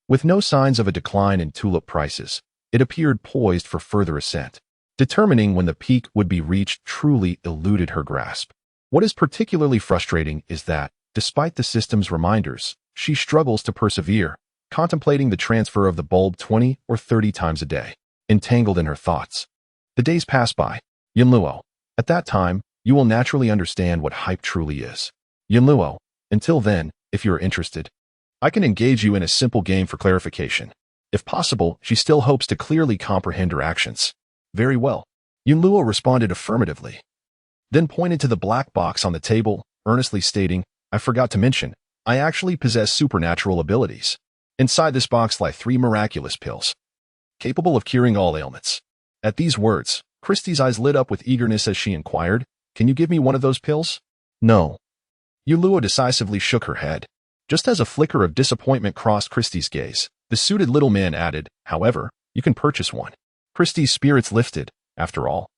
With no signs of a decline in tulip prices, it appeared poised for further ascent. Determining when the peak would be reached truly eluded her grasp. What is particularly frustrating is that, despite the system's reminders, she struggles to persevere, contemplating the transfer of the bulb 20 or 30 times a day. Entangled in her thoughts, the days pass by. Yin Luo, at that time, you will naturally understand what hype truly is. Yin Luo, until then, if you are interested, I can engage you in a simple game for clarification. If possible, she still hopes to clearly comprehend her actions. Very well. Yin Luo responded affirmatively, then pointed to the black box on the table, earnestly stating, I forgot to mention, I actually possess supernatural abilities. Inside this box lie 3 miraculous pills, capable of curing all ailments. At these words, Christie's eyes lit up with eagerness as she inquired, Can you give me one of those pills? No. Yin Luo decisively shook her head. Just as a flicker of disappointment crossed Christie's gaze, the suited little man added, However, you can purchase one. Christie's spirits lifted. After all,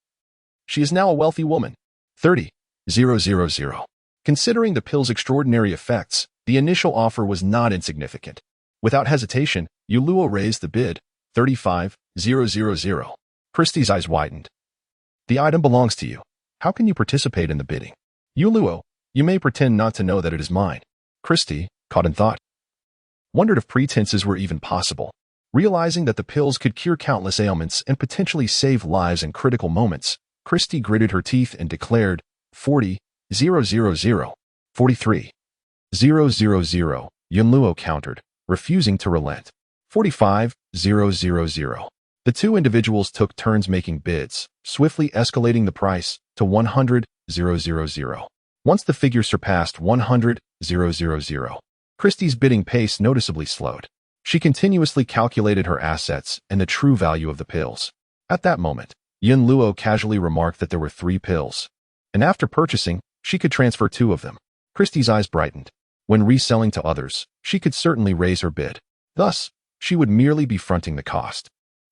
she is now a wealthy woman. 30,000. Considering the pill's extraordinary effects, the initial offer was not insignificant. Without hesitation, Yin Luo raised the bid, 35,000. Christie's eyes widened. The item belongs to you. How can you participate in the bidding? Yin Luo, you may pretend not to know that it is mine. Christie, caught in thought, wondered if pretenses were even possible. Realizing that the pills could cure countless ailments and potentially save lives in critical moments, Christie gritted her teeth and declared, 40,000. 43,000. Yin Luo countered, refusing to relent. 45,000. The two individuals took turns making bids, swiftly escalating the price to 100,000. Once the figure surpassed 100,000, Christie's bidding pace noticeably slowed. She continuously calculated her assets and the true value of the pills. At that moment, Yin Luo casually remarked that there were 3 pills, and after purchasing, she could transfer 2 of them. Christie's eyes brightened. When reselling to others, she could certainly raise her bid. Thus, she would merely be fronting the cost.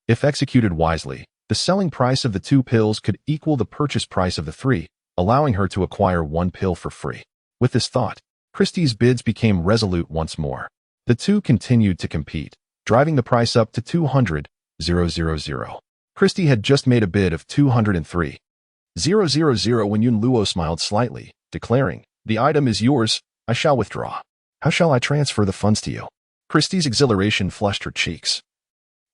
If executed wisely, the selling price of the 2 pills could equal the purchase price of the 3, allowing her to acquire 1 pill for free. With this thought, Christie's bids became resolute once more. The two continued to compete, driving the price up to 200,000. Christie had just made a bid of 203,000 when Yin Luo smiled slightly, declaring, The item is yours, I shall withdraw. How shall I transfer the funds to you? Christie's exhilaration flushed her cheeks,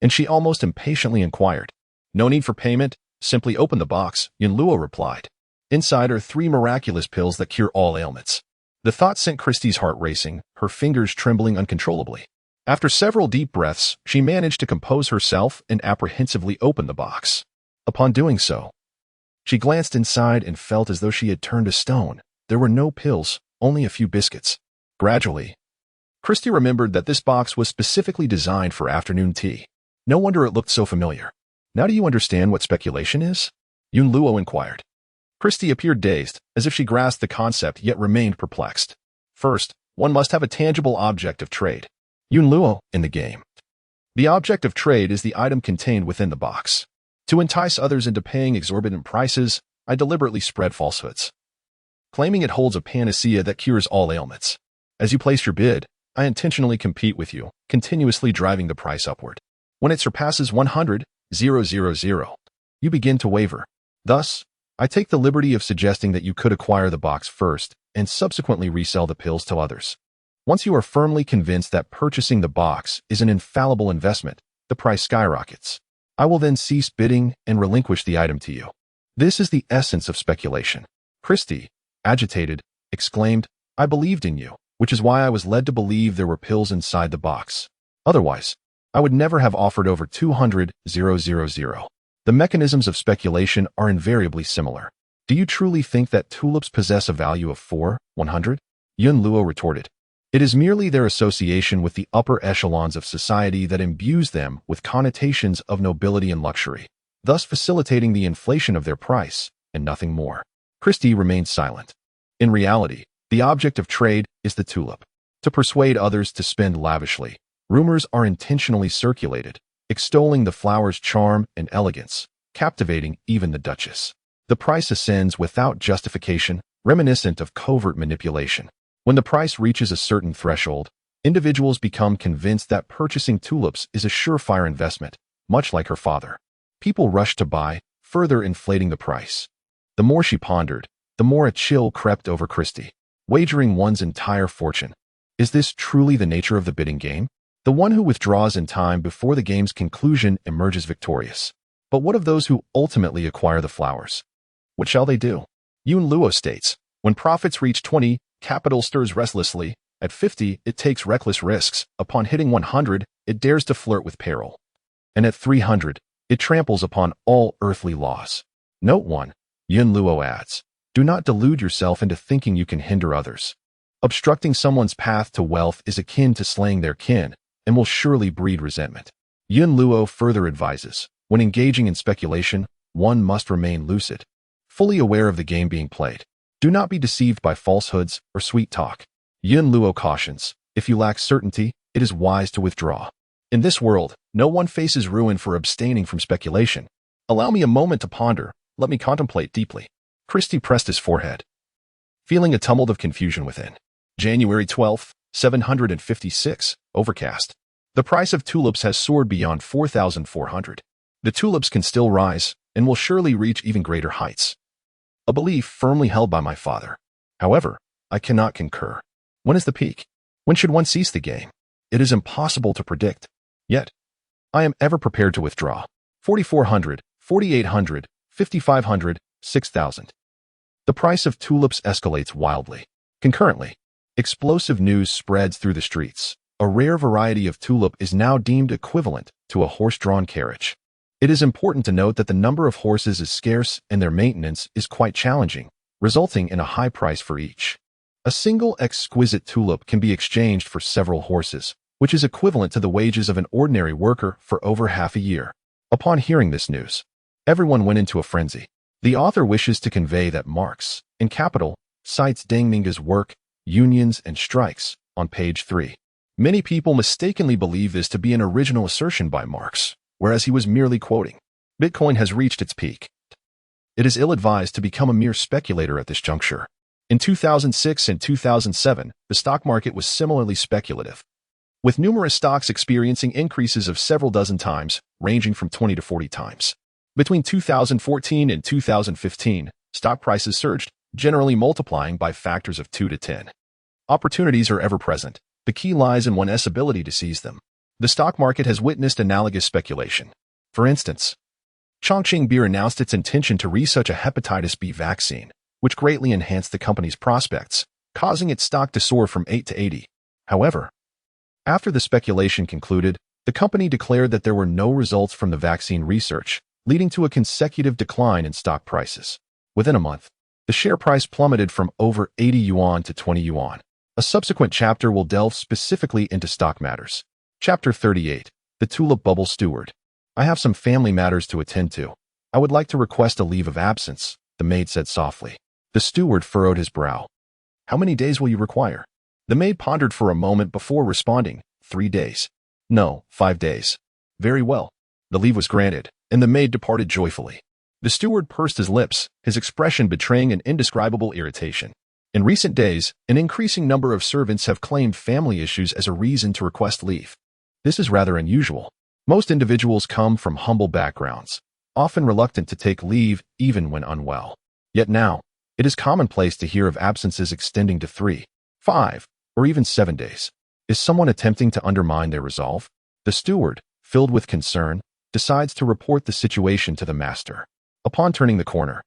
and she almost impatiently inquired. No need for payment, simply open the box, Yin Luo replied. Inside are 3 miraculous pills that cure all ailments. The thought sent Christie's heart racing, her fingers trembling uncontrollably. After several deep breaths, she managed to compose herself and apprehensively opened the box. Upon doing so, she glanced inside and felt as though she had turned to stone. There were no pills, only a few biscuits. Gradually, Christie remembered that this box was specifically designed for afternoon tea. No wonder it looked so familiar. Now do you understand what speculation is? Yin Luo inquired. Christie appeared dazed, as if she grasped the concept yet remained perplexed. First, one must have a tangible object of trade. Yin Luo, in the game. The object of trade is the item contained within the box. To entice others into paying exorbitant prices, I deliberately spread falsehoods, claiming it holds a panacea that cures all ailments. As you place your bid, I intentionally compete with you, continuously driving the price upward. When it surpasses 100,000, you begin to waver. Thus, I take the liberty of suggesting that you could acquire the box first and subsequently resell the pills to others. Once you are firmly convinced that purchasing the box is an infallible investment, the price skyrockets. I will then cease bidding and relinquish the item to you. This is the essence of speculation. Christie, agitated, exclaimed, I believed in you, which is why I was led to believe there were pills inside the box. Otherwise, I would never have offered over 200,000. The mechanisms of speculation are invariably similar. Do you truly think that tulips possess a value of 100? Yun Luo retorted. It is merely their association with the upper echelons of society that imbues them with connotations of nobility and luxury, thus facilitating the inflation of their price, and nothing more. Christie remained silent. In reality, the object of trade is the tulip. To persuade others to spend lavishly, rumors are intentionally circulated, extolling the flower's charm and elegance, captivating even the Duchess. The price ascends without justification, reminiscent of covert manipulation. When the price reaches a certain threshold, individuals become convinced that purchasing tulips is a surefire investment, much like her father. People rush to buy, further inflating the price. The more she pondered, the more a chill crept over Christie. Wagering one's entire fortune. Is this truly the nature of the bidding game? The one who withdraws in time before the game's conclusion emerges victorious. But what of those who ultimately acquire the flowers? What shall they do? Yun Luo states, when profits reach 20, capital stirs restlessly. At 50, it takes reckless risks. Upon hitting 100, it dares to flirt with peril. And at 300, it tramples upon all earthly laws. Note 1. Yun Luo adds, do not delude yourself into thinking you can hinder others. Obstructing someone's path to wealth is akin to slaying their kin and will surely breed resentment. Yun Luo further advises, when engaging in speculation, one must remain lucid, fully aware of the game being played. Do not be deceived by falsehoods or sweet talk. Yun Luo cautions, if you lack certainty, it is wise to withdraw. In this world, no one faces ruin for abstaining from speculation. Allow me a moment to ponder. Let me contemplate deeply. Christie pressed his forehead, feeling a tumult of confusion within. January 12, 756, overcast. The price of tulips has soared beyond 4,400. The tulips can still rise and will surely reach even greater heights. A belief firmly held by my father. However, I cannot concur. When is the peak? When should one cease the game? It is impossible to predict. Yet, I am ever prepared to withdraw. 4,400, 4,800, 5,500, 6,000. The price of tulips escalates wildly. Concurrently, explosive news spreads through the streets. A rare variety of tulip is now deemed equivalent to a horse-drawn carriage. It is important to note that the number of horses is scarce and their maintenance is quite challenging, resulting in a high price for each. A single exquisite tulip can be exchanged for several horses, which is equivalent to the wages of an ordinary worker for over half a year. Upon hearing this news, everyone went into a frenzy. The author wishes to convey that Marx, in capital, cites Deng Minga's work, Unions and Strikes, on page 3. Many people mistakenly believe this to be an original assertion by Marx, whereas he was merely quoting. Bitcoin has reached its peak. It is ill-advised to become a mere speculator at this juncture. In 2006 and 2007, the stock market was similarly speculative, with numerous stocks experiencing increases of several dozen times, ranging from 20 to 40 times. Between 2014 and 2015, stock prices surged, generally multiplying by factors of 2 to 10. Opportunities are ever present. The key lies in one's ability to seize them. The stock market has witnessed analogous speculation. For instance, Chongqing Beer announced its intention to research a hepatitis B vaccine, which greatly enhanced the company's prospects, causing its stock to soar from 8 to 80. However, after the speculation concluded, the company declared that there were no results from the vaccine research, leading to a consecutive decline in stock prices. Within a month, the share price plummeted from over 80 yuan to 20 yuan. A subsequent chapter will delve specifically into stock matters. Chapter 38, The Tulip Bubble Steward. I have some family matters to attend to. I would like to request a leave of absence, the maid said softly. The steward furrowed his brow. How many days will you require? The maid pondered for a moment before responding. 3 days. No, 5 days. Very well. The leave was granted, and the maid departed joyfully. The steward pursed his lips, his expression betraying an indescribable irritation. In recent days, an increasing number of servants have claimed family issues as a reason to request leave. This is rather unusual. Most individuals come from humble backgrounds, often reluctant to take leave even when unwell. Yet now, it is commonplace to hear of absences extending to 3, 5, or even 7 days. Is someone attempting to undermine their resolve? The steward, filled with concern, decides to report the situation to the master. Upon turning the corner,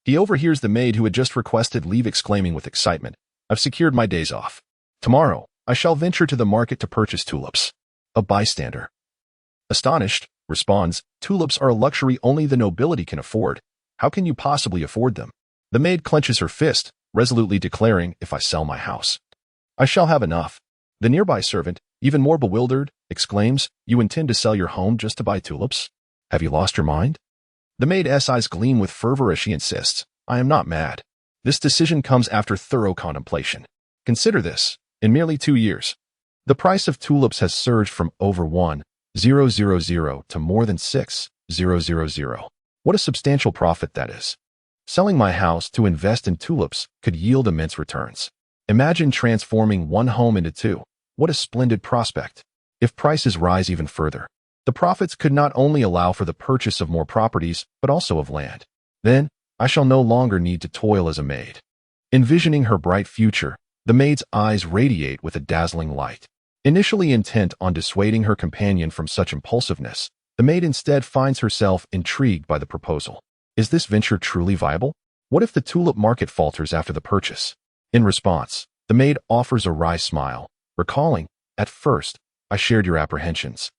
he overhears the maid who had just requested leave exclaiming with excitement, I've secured my days off. Tomorrow, I shall venture to the market to purchase tulips. A bystander, astonished, responds, tulips are a luxury only the nobility can afford. How can you possibly afford them? The maid clenches her fist, resolutely declaring, if I sell my house, I shall have enough. The nearby servant, even more bewildered, exclaims, you intend to sell your home just to buy tulips? Have you lost your mind? The maid's eyes gleam with fervor as she insists, I am not mad. This decision comes after thorough contemplation. Consider this. In merely 2 years, the price of tulips has surged from over 1,000 to more than 6,000. What a substantial profit that is. Selling my house to invest in tulips could yield immense returns. Imagine transforming one home into 2. What a splendid prospect. If prices rise even further, the profits could not only allow for the purchase of more properties, but also of land. Then, I shall no longer need to toil as a maid. Envisioning her bright future, the maid's eyes radiate with a dazzling light. Initially intent on dissuading her companion from such impulsiveness, the maid instead finds herself intrigued by the proposal. Is this venture truly viable? What if the tulip market falters after the purchase? In response, the maid offers a wry smile, recalling, at first, I shared your apprehensions,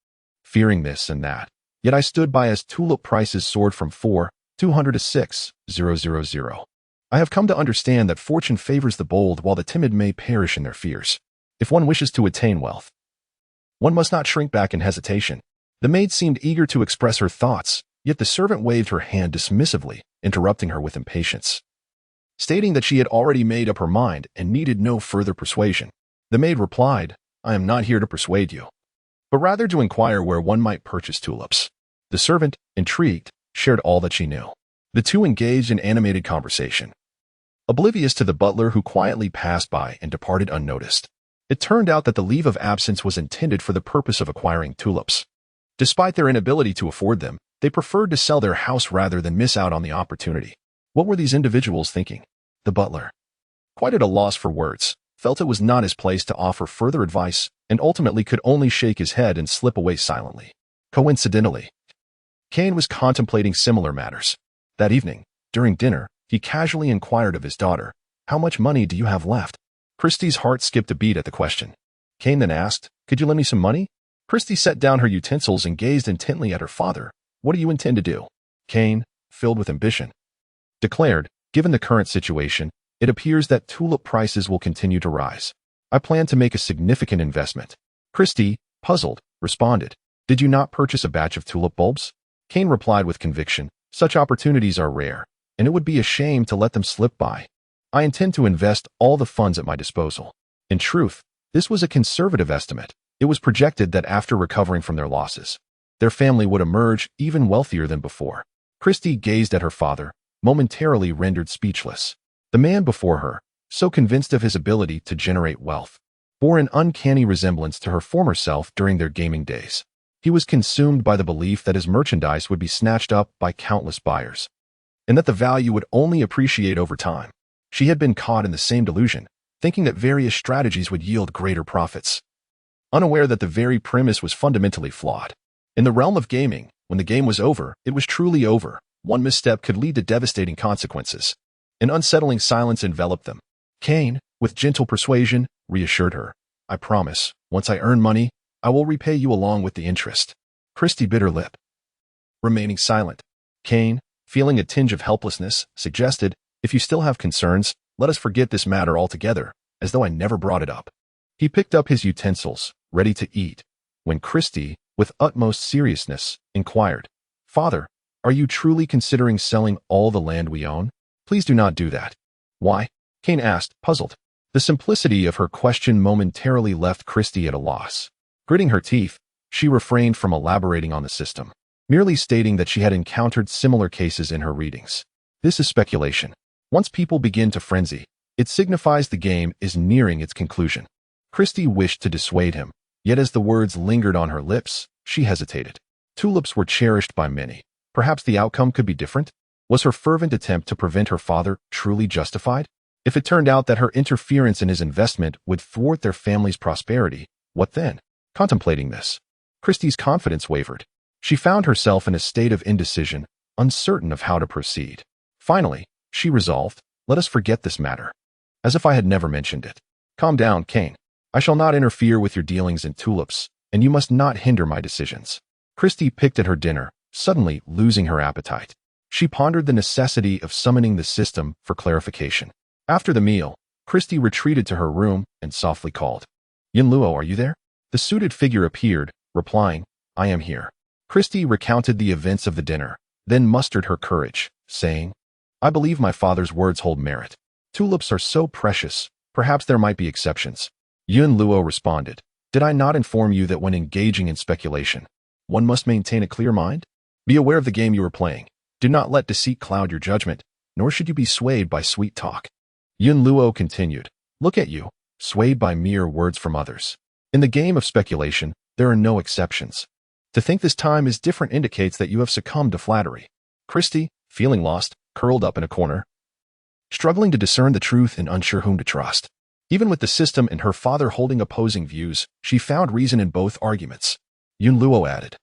fearing this and that. Yet I stood by as tulip prices soared from 4,200 to 6,000. I have come to understand that fortune favors the bold while the timid may perish in their fears. If one wishes to attain wealth, one must not shrink back in hesitation. The maid seemed eager to express her thoughts, yet the servant waved her hand dismissively, interrupting her with impatience, stating that she had already made up her mind and needed no further persuasion. The maid replied, I am not here to persuade you, but rather to inquire where one might purchase tulips. The servant, intrigued, shared all that she knew. The two engaged in animated conversation, oblivious to the butler who quietly passed by and departed unnoticed. It turned out that the leave of absence was intended for the purpose of acquiring tulips. Despite their inability to afford them, they preferred to sell their house rather than miss out on the opportunity. What were these individuals thinking? The butler, quite at a loss for words, felt it was not his place to offer further advice and ultimately could only shake his head and slip away silently. Coincidentally, Cain was contemplating similar matters. That evening, during dinner, he casually inquired of his daughter, how much money do you have left? Christie's heart skipped a beat at the question. Cain then asked, could you lend me some money? Christie set down her utensils and gazed intently at her father. What do you intend to do? Cain, filled with ambition, declared, given the current situation, it appears that tulip prices will continue to rise. I plan to make a significant investment. Christie, puzzled, responded, did you not purchase a batch of tulip bulbs? Cain replied with conviction, such opportunities are rare, and it would be a shame to let them slip by. I intend to invest all the funds at my disposal. In truth, this was a conservative estimate. It was projected that after recovering from their losses, their family would emerge even wealthier than before. Christie gazed at her father, momentarily rendered speechless. The man before her, so convinced of his ability to generate wealth, bore an uncanny resemblance to her former self during their gaming days. He was consumed by the belief that his merchandise would be snatched up by countless buyers, and that the value would only appreciate over time. She had been caught in the same delusion, thinking that various strategies would yield greater profits, unaware that the very premise was fundamentally flawed. In the realm of gaming, when the game was over, it was truly over. One misstep could lead to devastating consequences. An unsettling silence enveloped them. Cain, with gentle persuasion, reassured her, I promise, once I earn money, I will repay you along with the interest. Christie bit her lip, remaining silent. Cain, feeling a tinge of helplessness, suggested, if you still have concerns, let us forget this matter altogether, as though I never brought it up. He picked up his utensils, ready to eat, when Christie, with utmost seriousness, inquired, Father, are you truly considering selling all the land we own? Please do not do that. Why? Cain asked, puzzled. The simplicity of her question momentarily left Christie at a loss. Gritting her teeth, she refrained from elaborating on the system, merely stating that she had encountered similar cases in her readings. This is speculation. Once people begin to frenzy, it signifies the game is nearing its conclusion. Christie wished to dissuade him, yet as the words lingered on her lips, she hesitated. Tulips were cherished by many. Perhaps the outcome could be different? Was her fervent attempt to prevent her father truly justified? If it turned out that her interference in his investment would thwart their family's prosperity, what then? Contemplating this, Christie's confidence wavered. She found herself in a state of indecision, uncertain of how to proceed. Finally, she resolved, let us forget this matter, as if I had never mentioned it. Calm down, Cain. I shall not interfere with your dealings in tulips, and you must not hinder my decisions. Christie picked at her dinner, suddenly losing her appetite. She pondered the necessity of summoning the system for clarification. After the meal, Christy retreated to her room and softly called. Yunluo, are you there? The suited figure appeared, replying, I am here. Christy recounted the events of the dinner, then mustered her courage, saying, I believe my father's words hold merit. Tulips are so precious, perhaps there might be exceptions. Yunluo responded, did I not inform you that when engaging in speculation, one must maintain a clear mind? Be aware of the game you are playing. Do not let deceit cloud your judgment, nor should you be swayed by sweet talk. Yunluo continued, look at you, swayed by mere words from others. In the game of speculation, there are no exceptions. To think this time is different indicates that you have succumbed to flattery. Christy, feeling lost, curled up in a corner, struggling to discern the truth and unsure whom to trust. Even with the system and her father holding opposing views, she found reason in both arguments. Yunluo added,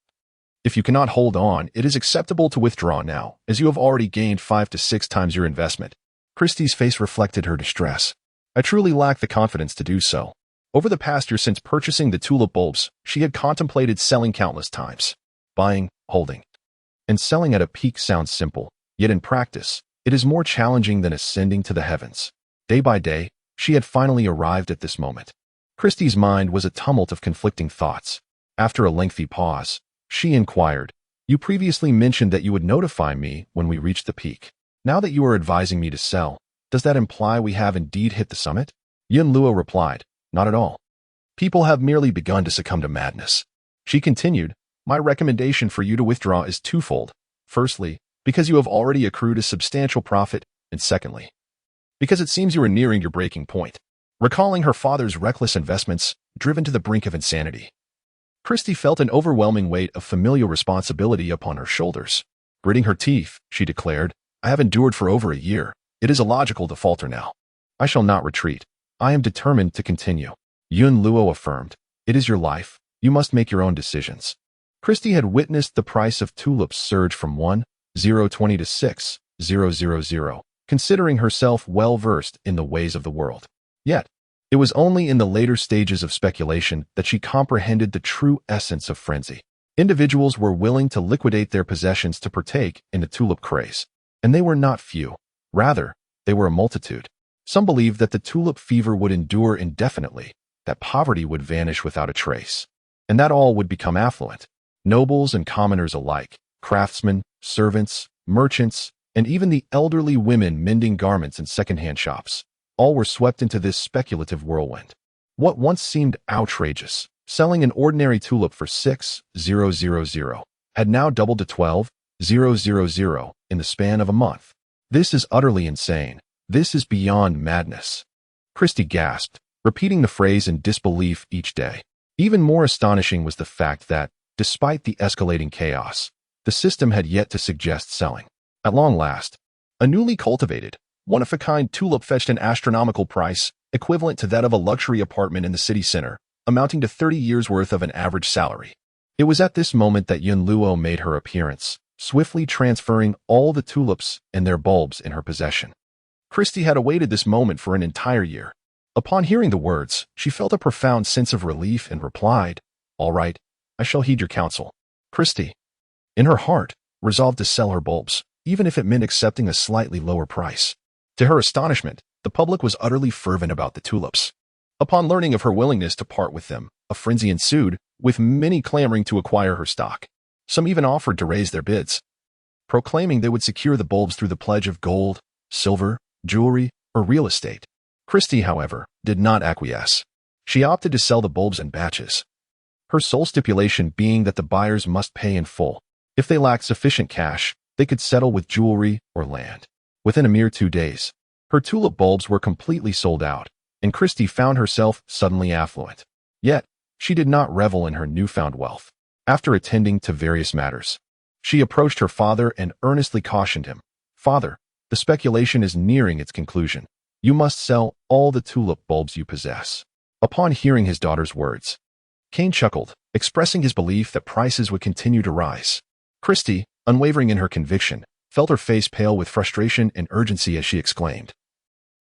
if you cannot hold on, it is acceptable to withdraw now, as you have already gained 5 to 6 times your investment. Christy's face reflected her distress. I truly lack the confidence to do so. Over the past year since purchasing the tulip bulbs, she had contemplated selling countless times. Buying, holding, and selling at a peak sounds simple, yet in practice, it is more challenging than ascending to the heavens. Day by day, she had finally arrived at this moment. Christy's mind was a tumult of conflicting thoughts. After a lengthy pause, she inquired, you previously mentioned that you would notify me when we reached the peak. Now that you are advising me to sell, does that imply we have indeed hit the summit? Yunluo replied, not at all. People have merely begun to succumb to madness. She continued, my recommendation for you to withdraw is twofold. Firstly, because you have already accrued a substantial profit, and secondly, because it seems you are nearing your breaking point. Recalling her father's reckless investments, driven to the brink of insanity, Christy felt an overwhelming weight of familial responsibility upon her shoulders. Gritting her teeth, she declared, I have endured for over a year. It is illogical to falter now. I shall not retreat. I am determined to continue. Yunluo affirmed, it is your life. You must make your own decisions. Christy had witnessed the price of tulips surge from 1,020 to 6,000, considering herself well-versed in the ways of the world. Yet, it was only in the later stages of speculation that she comprehended the true essence of frenzy. Individuals were willing to liquidate their possessions to partake in the tulip craze, and they were not few. Rather, they were a multitude. Some believed that the tulip fever would endure indefinitely, that poverty would vanish without a trace, and that all would become affluent. Nobles and commoners alike, craftsmen, servants, merchants, and even the elderly women mending garments in second-hand shops, all were swept into this speculative whirlwind. What once seemed outrageous, selling an ordinary tulip for 6,000, had now doubled to 12,000 in the span of a month. This is utterly insane. This is beyond madness. Christy gasped, repeating the phrase in disbelief each day. Even more astonishing was the fact that, despite the escalating chaos, the system had yet to suggest selling. At long last, a newly cultivated, one-of-a-kind tulip fetched an astronomical price, equivalent to that of a luxury apartment in the city center, amounting to 30 years' worth of an average salary. It was at this moment that Yunluo made her appearance, swiftly transferring all the tulips and their bulbs in her possession. Christy had awaited this moment for an entire year. Upon hearing the words, she felt a profound sense of relief and replied, all right, I shall heed your counsel. Christy, in her heart, resolved to sell her bulbs, even if it meant accepting a slightly lower price. To her astonishment, the public was utterly fervent about the tulips. Upon learning of her willingness to part with them, a frenzy ensued, with many clamoring to acquire her stock. Some even offered to raise their bids, proclaiming they would secure the bulbs through the pledge of gold, silver, jewelry, or real estate. Christy, however, did not acquiesce. She opted to sell the bulbs in batches, her sole stipulation being that the buyers must pay in full. If they lacked sufficient cash, they could settle with jewelry or land. Within a mere 2 days, her tulip bulbs were completely sold out, and Christy found herself suddenly affluent. Yet, she did not revel in her newfound wealth. After attending to various matters, she approached her father and earnestly cautioned him, Father, the speculation is nearing its conclusion. You must sell all the tulip bulbs you possess. Upon hearing his daughter's words, Cain chuckled, expressing his belief that prices would continue to rise. Christy, unwavering in her conviction, felt her face pale with frustration and urgency as she exclaimed,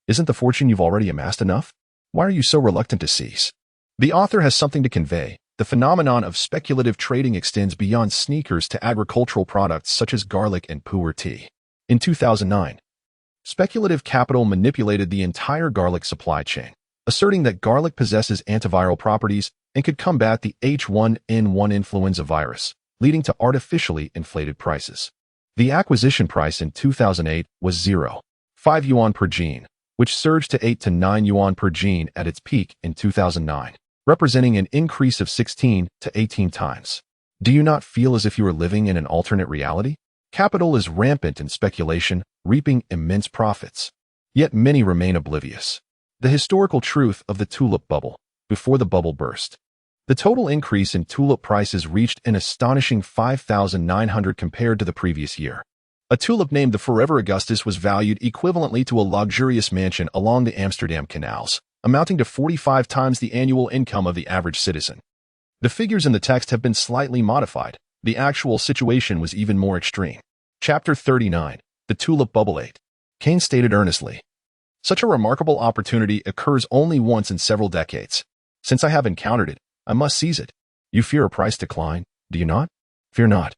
Isn't the fortune you've already amassed enough? Why are you so reluctant to seize? The author has something to convey. The phenomenon of speculative trading extends beyond sneakers to agricultural products such as garlic and pu'er tea. In 2009, speculative capital manipulated the entire garlic supply chain, asserting that garlic possesses antiviral properties and could combat the H1N1 influenza virus, leading to artificially inflated prices. The acquisition price in 2008 was 0.5 yuan per gene, which surged to 8 to 9 yuan per gene at its peak in 2009, representing an increase of 16 to 18 times. Do you not feel as if you are living in an alternate reality? Capital is rampant in speculation, reaping immense profits. Yet many remain oblivious. The historical truth of the tulip bubble, before the bubble burst. The total increase in tulip prices reached an astonishing 5,900 compared to the previous year. A tulip named the Forever Augustus was valued equivalently to a luxurious mansion along the Amsterdam canals, amounting to 45 times the annual income of the average citizen. The figures in the text have been slightly modified. The actual situation was even more extreme. Chapter 39. The Tulip Bubble 8. Kane stated earnestly, "Such a remarkable opportunity occurs only once in several decades. Since I have encountered it, I must seize it. You fear a price decline, do you not? Fear not.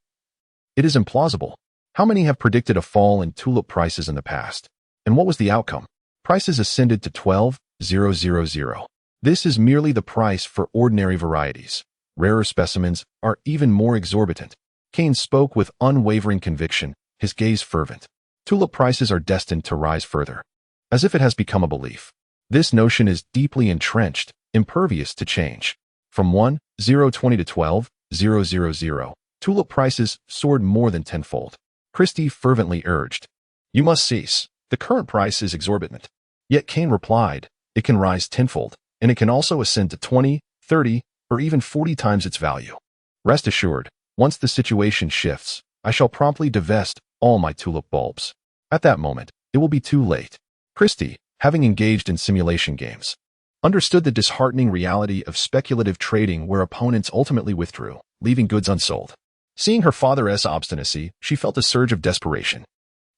It is implausible. How many have predicted a fall in tulip prices in the past? And what was the outcome? Prices ascended to 12,000. This is merely the price for ordinary varieties. Rarer specimens are even more exorbitant." Kane spoke with unwavering conviction, his gaze fervent. Tulip prices are destined to rise further. As if it has become a belief. This notion is deeply entrenched, impervious to change. From 1,020 to 12,000, tulip prices soared more than tenfold. Christie fervently urged, "You must cease. The current price is exorbitant." Yet Kane replied, "It can rise tenfold, and it can also ascend to 20, 30, or even 40 times its value. Rest assured, once the situation shifts, I shall promptly divest all my tulip bulbs. At that moment, it will be too late." Christie, having engaged in simulation games, understood the disheartening reality of speculative trading where opponents ultimately withdrew, leaving goods unsold. Seeing her father's obstinacy, she felt a surge of desperation.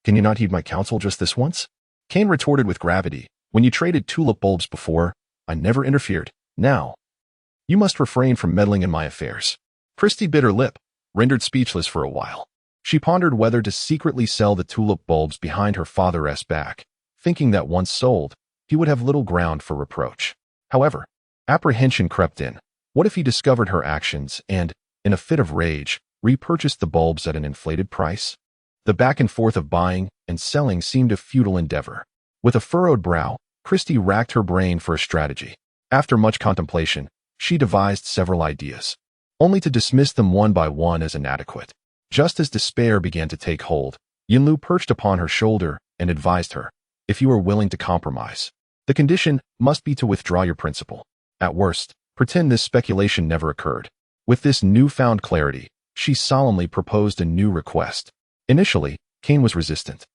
"Can you not heed my counsel just this once?" Kane retorted with gravity, "When you traded tulip bulbs before, I never interfered. Now, you must refrain from meddling in my affairs." Christie bit her lip, rendered speechless for a while. She pondered whether to secretly sell the tulip bulbs behind her father's back, thinking that once sold, he would have little ground for reproach. However, apprehension crept in. What if he discovered her actions and, in a fit of rage, repurchased the bulbs at an inflated price? The back and forth of buying and selling seemed a futile endeavor. With a furrowed brow, Christie racked her brain for a strategy. After much contemplation, she devised several ideas, only to dismiss them one by one as inadequate. Just as despair began to take hold, Yinlu perched upon her shoulder and advised her, "If you are willing to compromise, the condition must be to withdraw your principal. At worst, pretend this speculation never occurred." With this newfound clarity, she solemnly proposed a new request. Initially, Kane was resistant,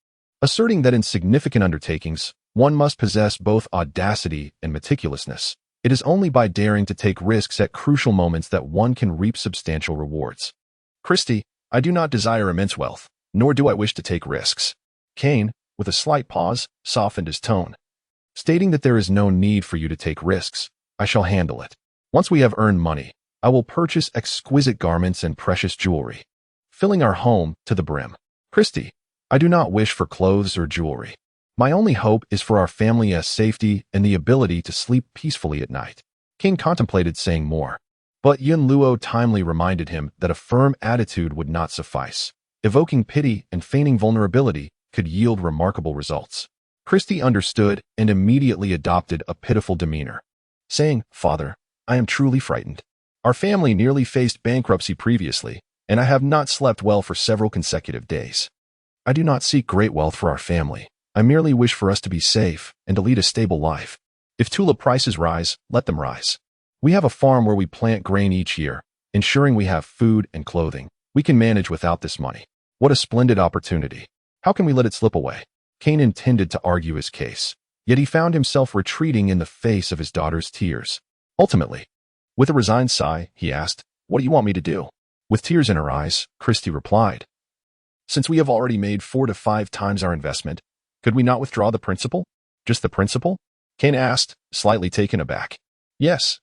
asserting that in significant undertakings, one must possess both audacity and meticulousness. It is only by daring to take risks at crucial moments that one can reap substantial rewards. "Christie, I do not desire immense wealth, nor do I wish to take risks." Kane, with a slight pause, softened his tone, stating that there is no need for you to take risks. I shall handle it. Once we have earned money, I will purchase exquisite garments and precious jewelry, filling our home to the brim. Christie, I do not wish for clothes or jewelry. My only hope is for our family's safety and the ability to sleep peacefully at night. Kane contemplated saying more, but Yun Luo timely reminded him that a firm attitude would not suffice. Evoking pity and feigning vulnerability could yield remarkable results. Christie understood and immediately adopted a pitiful demeanor, saying, "Father, I am truly frightened. Our family nearly faced bankruptcy previously, and I have not slept well for several consecutive days. I do not seek great wealth for our family. I merely wish for us to be safe and to lead a stable life. If tulip prices rise, let them rise. We have a farm where we plant grain each year, ensuring we have food and clothing. We can manage without this money. What a splendid opportunity. How can we let it slip away?" Kane intended to argue his case, yet he found himself retreating in the face of his daughter's tears. Ultimately, with a resigned sigh, he asked, "What do you want me to do?" With tears in her eyes, Christie replied, "Since we have already made 4 to 5 times our investment, could we not withdraw the principal?" "Just the principal?" Kane asked, slightly taken aback. "Yes,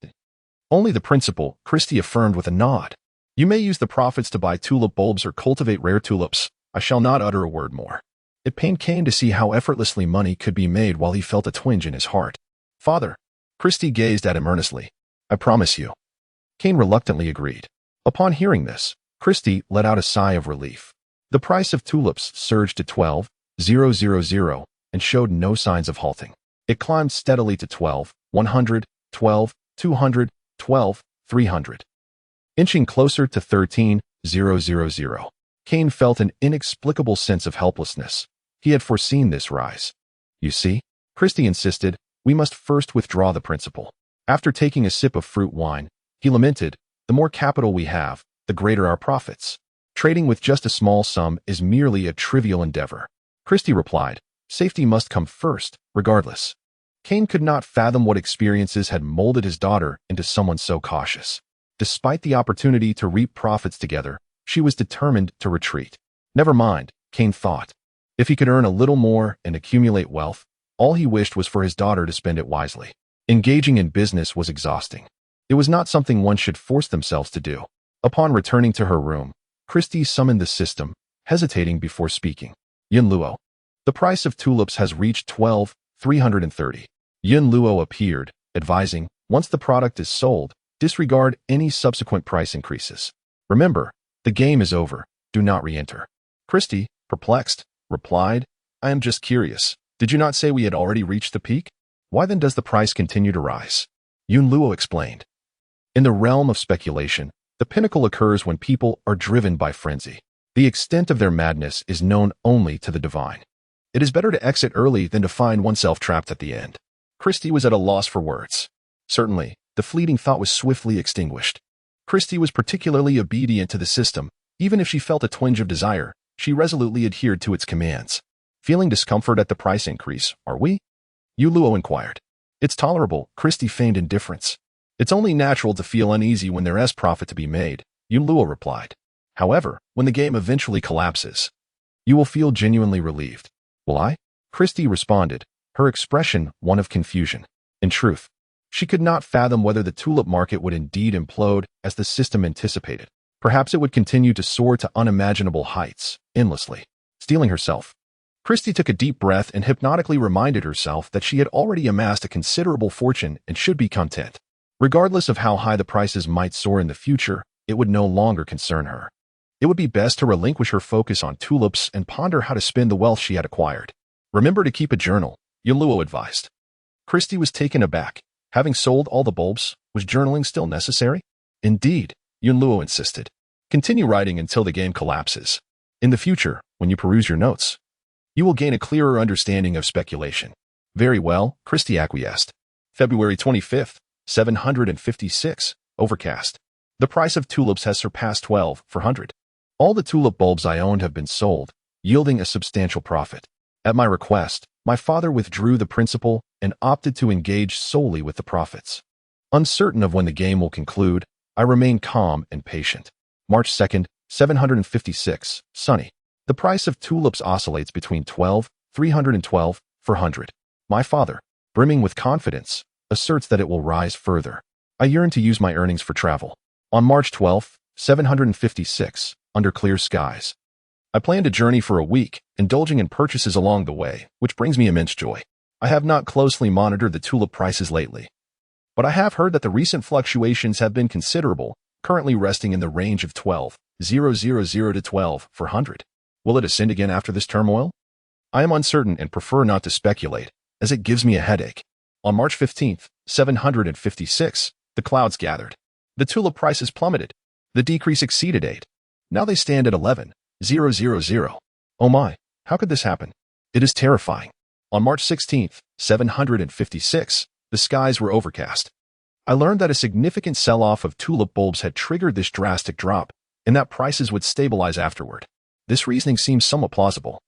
only the principal," Christie affirmed with a nod. "You may use the profits to buy tulip bulbs or cultivate rare tulips. I shall not utter a word more." It pained Cain to see how effortlessly money could be made while he felt a twinge in his heart. "Father," Christie gazed at him earnestly. "I promise you." Cain reluctantly agreed. Upon hearing this, Christie let out a sigh of relief. The price of tulips surged to 12,000 and showed no signs of halting. It climbed steadily to 12,100, 12,200, 12,300. Inching closer to 13,000. Cain felt an inexplicable sense of helplessness. He had foreseen this rise. "You see," Christie insisted, "we must first withdraw the principal." After taking a sip of fruit wine, he lamented, "The more capital we have, the greater our profits. Trading with just a small sum is merely a trivial endeavor." Christie replied, "Safety must come first, regardless." Cain could not fathom what experiences had molded his daughter into someone so cautious. Despite the opportunity to reap profits together, she was determined to retreat. Never mind, Cain thought. If he could earn a little more and accumulate wealth, all he wished was for his daughter to spend it wisely. Engaging in business was exhausting. It was not something one should force themselves to do. Upon returning to her room, Christie summoned the system, hesitating before speaking. "Yin Luo, the price of tulips has reached 12,330. Yin Luo appeared, advising, "Once the product is sold, disregard any subsequent price increases. Remember, the game is over. Do not re-enter." Christie, perplexed, replied, "I am just curious. Did you not say we had already reached the peak? Why then does the price continue to rise?" Yun Luo explained. "In the realm of speculation, the pinnacle occurs when people are driven by frenzy. The extent of their madness is known only to the divine. It is better to exit early than to find oneself trapped at the end." Christie was at a loss for words. Certainly, the fleeting thought was swiftly extinguished. Christie was particularly obedient to the system. Even if she felt a twinge of desire, she resolutely adhered to its commands. "Feeling discomfort at the price increase, are we?" Yu Luo inquired. "It's tolerable," Christie feigned indifference. "It's only natural to feel uneasy when there is profit to be made," Yu Luo replied. "However, when the game eventually collapses, you will feel genuinely relieved." "Will I?" Christie responded, her expression one of confusion. In truth, she could not fathom whether the tulip market would indeed implode as the system anticipated. Perhaps it would continue to soar to unimaginable heights, endlessly. Stealing herself, Christie took a deep breath and hypnotically reminded herself that she had already amassed a considerable fortune and should be content. Regardless of how high the prices might soar in the future, it would no longer concern her. It would be best to relinquish her focus on tulips and ponder how to spend the wealth she had acquired. "Remember to keep a journal," Yun Luo advised. Christie was taken aback. Having sold all the bulbs, was journaling still necessary? "Indeed," Yun Luo insisted. "Continue writing until the game collapses. In the future, when you peruse your notes, you will gain a clearer understanding of speculation." "Very well," Christie acquiesced. February 25th, 756, overcast. The price of tulips has surpassed 12,400. All the tulip bulbs I owned have been sold, yielding a substantial profit. At my request, my father withdrew the principal and opted to engage solely with the profits. Uncertain of when the game will conclude, I remain calm and patient. March 2nd, 756, sunny. The price of tulips oscillates between 12,300 and 12,400. My father, brimming with confidence, asserts that it will rise further. I yearn to use my earnings for travel. On March 12th, 756, under clear skies. I planned a journey for a week, indulging in purchases along the way, which brings me immense joy. I have not closely monitored the tulip prices lately, but I have heard that the recent fluctuations have been considerable, currently resting in the range of 12,000 to 12,400. Will it ascend again after this turmoil? I am uncertain and prefer not to speculate, as it gives me a headache. On March 15th, 756, the clouds gathered. The tulip prices plummeted. The decrease exceeded 8. Now they stand at 11,000. Oh my, how could this happen? It is terrifying. On March 16th, 756, the skies were overcast. I learned that a significant sell-off of tulip bulbs had triggered this drastic drop, and that prices would stabilize afterward. This reasoning seems somewhat plausible.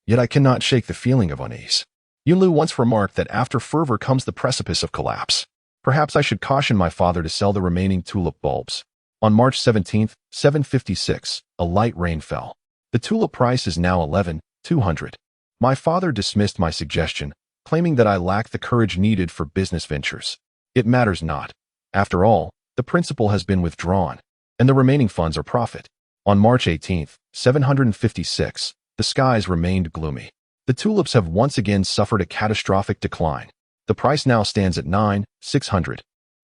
Yet I cannot shake the feeling of unease. Yunlu once remarked that after fervor comes the precipice of collapse. Perhaps I should caution my father to sell the remaining tulip bulbs. On March 17th, 756, a light rain fell. The tulip price is now 11,200. My father dismissed my suggestion, claiming that I lacked the courage needed for business ventures. It matters not. After all, the principal has been withdrawn, and the remaining funds are profit. On March 18th, 756, the skies remained gloomy. The tulips have once again suffered a catastrophic decline. The price now stands at 9,600,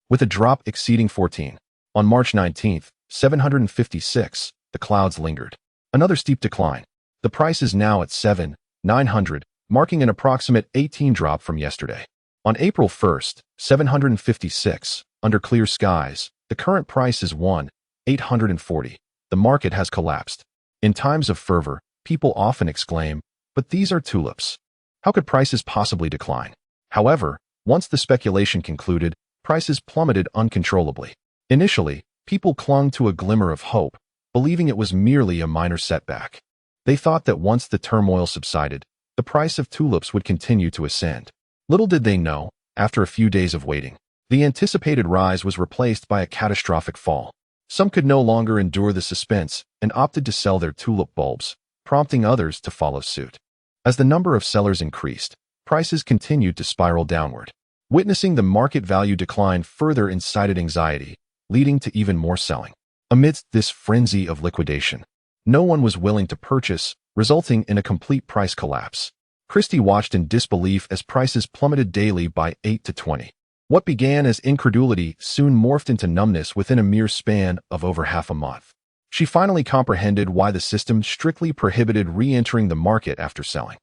with a drop exceeding 14. On March 19th, 756, the clouds lingered. Another steep decline. The price is now at 7,900, marking an approximate 18 drop from yesterday. On April 1st, 756, under clear skies, the current price is 1,840. The market has collapsed. In times of fervor, people often exclaim, "But these are tulips. How could prices possibly decline?" However, once the speculation concluded, prices plummeted uncontrollably. Initially, people clung to a glimmer of hope, believing it was merely a minor setback. They thought that once the turmoil subsided, the price of tulips would continue to ascend. Little did they know, after a few days of waiting, the anticipated rise was replaced by a catastrophic fall. Some could no longer endure the suspense and opted to sell their tulip bulbs, prompting others to follow suit. As the number of sellers increased, prices continued to spiral downward. Witnessing the market value decline further incited anxiety, leading to even more selling. Amidst this frenzy of liquidation, no one was willing to purchase, resulting in a complete price collapse. Christie watched in disbelief as prices plummeted daily by 8 to 20. What began as incredulity soon morphed into numbness within a mere span of over half a month. She finally comprehended why the system strictly prohibited re-entering the market after selling.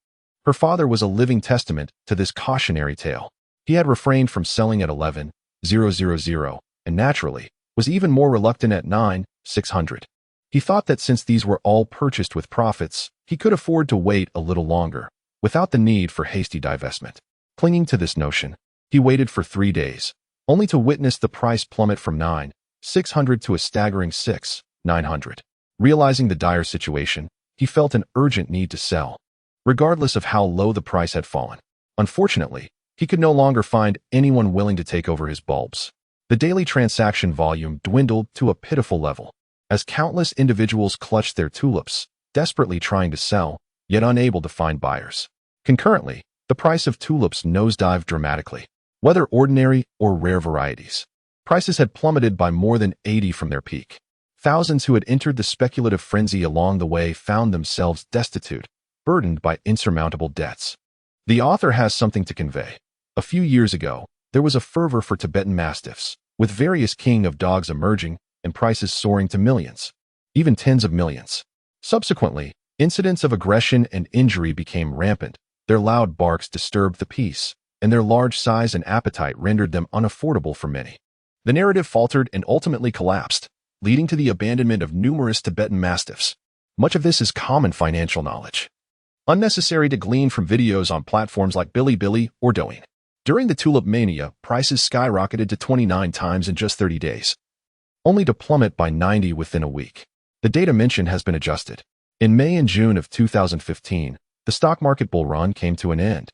Her father was a living testament to this cautionary tale. He had refrained from selling at 11,000 and naturally was even more reluctant at 9,600. He thought that since these were all purchased with profits, he could afford to wait a little longer, without the need for hasty divestment. Clinging to this notion, he waited for 3 days, only to witness the price plummet from 9,600 to a staggering 6,900. Realizing the dire situation, he felt an urgent need to sell, regardless of how low the price had fallen. Unfortunately, he could no longer find anyone willing to take over his bulbs. The daily transaction volume dwindled to a pitiful level, as countless individuals clutched their tulips, desperately trying to sell, yet unable to find buyers. Concurrently, the price of tulips nosedived dramatically, whether ordinary or rare varieties. Prices had plummeted by more than 80 from their peak. Thousands who had entered the speculative frenzy along the way found themselves destitute, burdened by insurmountable debts. The author has something to convey. A few years ago, there was a fervor for Tibetan Mastiffs, with various king of dogs emerging and prices soaring to millions, even tens of millions. Subsequently, incidents of aggression and injury became rampant. Their loud barks disturbed the peace, and their large size and appetite rendered them unaffordable for many. The narrative faltered and ultimately collapsed, leading to the abandonment of numerous Tibetan Mastiffs. Much of this is common financial knowledge, unnecessary to glean from videos on platforms like Bilibili or Douyin. During the tulip mania, prices skyrocketed to 29 times in just 30 days, only to plummet by 90 within a week. The data mentioned has been adjusted. In May and June of 2015, the stock market bull run came to an end,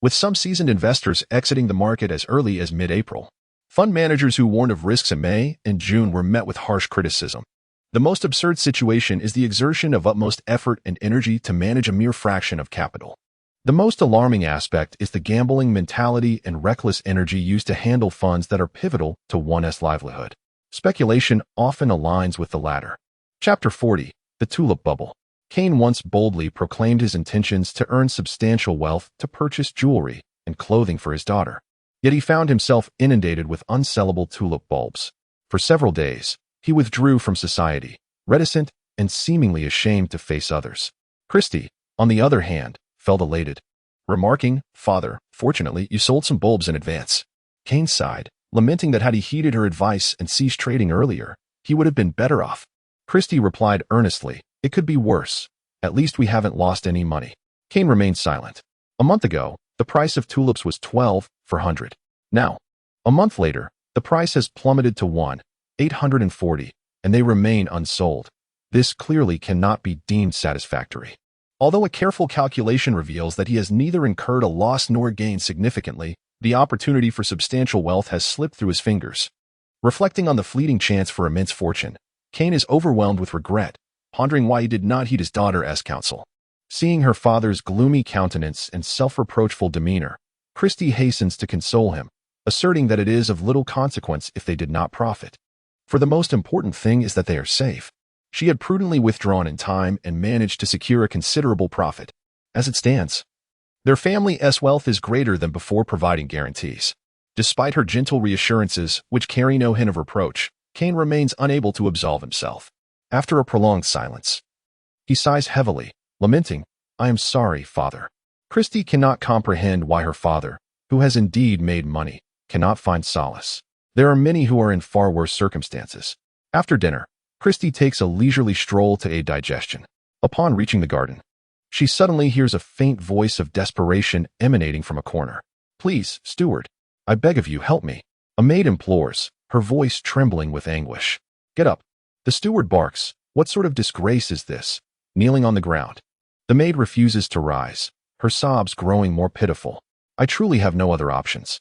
with some seasoned investors exiting the market as early as mid-April. Fund managers who warned of risks in May and June were met with harsh criticism. The most absurd situation is the exertion of utmost effort and energy to manage a mere fraction of capital. The most alarming aspect is the gambling mentality and reckless energy used to handle funds that are pivotal to one's livelihood. Speculation often aligns with the latter. Chapter 40. The Tulip Bubble. Cain once boldly proclaimed his intentions to earn substantial wealth to purchase jewelry and clothing for his daughter. Yet he found himself inundated with unsellable tulip bulbs. For several days, he withdrew from society, reticent and seemingly ashamed to face others. Christie, on the other hand, felt elated, remarking, "Father, fortunately, you sold some bulbs in advance." Cain sighed, lamenting that had he heeded her advice and ceased trading earlier, he would have been better off. Christie replied earnestly, "It could be worse. At least we haven't lost any money." Cain remained silent. A month ago, the price of tulips was 12,400. Now, a month later, the price has plummeted to 1,840, and they remain unsold. This clearly cannot be deemed satisfactory. Although a careful calculation reveals that he has neither incurred a loss nor gained significantly, the opportunity for substantial wealth has slipped through his fingers. Reflecting on the fleeting chance for immense fortune, Cain is overwhelmed with regret, pondering why he did not heed his daughter's counsel. Seeing her father's gloomy countenance and self-reproachful demeanor, Christie hastens to console him, asserting that it is of little consequence if they did not profit. For the most important thing is that they are safe. She had prudently withdrawn in time and managed to secure a considerable profit. As it stands, their family's wealth is greater than before, providing guarantees. Despite her gentle reassurances, which carry no hint of reproach, Cain remains unable to absolve himself. After a prolonged silence, he sighs heavily, lamenting, "I am sorry, father." Christy cannot comprehend why her father, who has indeed made money, cannot find solace. There are many who are in far worse circumstances. After dinner, Christy takes a leisurely stroll to aid digestion. Upon reaching the garden, she suddenly hears a faint voice of desperation emanating from a corner. "Please, steward, I beg of you, help me." A maid implores, her voice trembling with anguish. "Get up." The steward barks, "What sort of disgrace is this?" Kneeling on the ground, the maid refuses to rise, her sobs growing more pitiful. "I truly have no other options.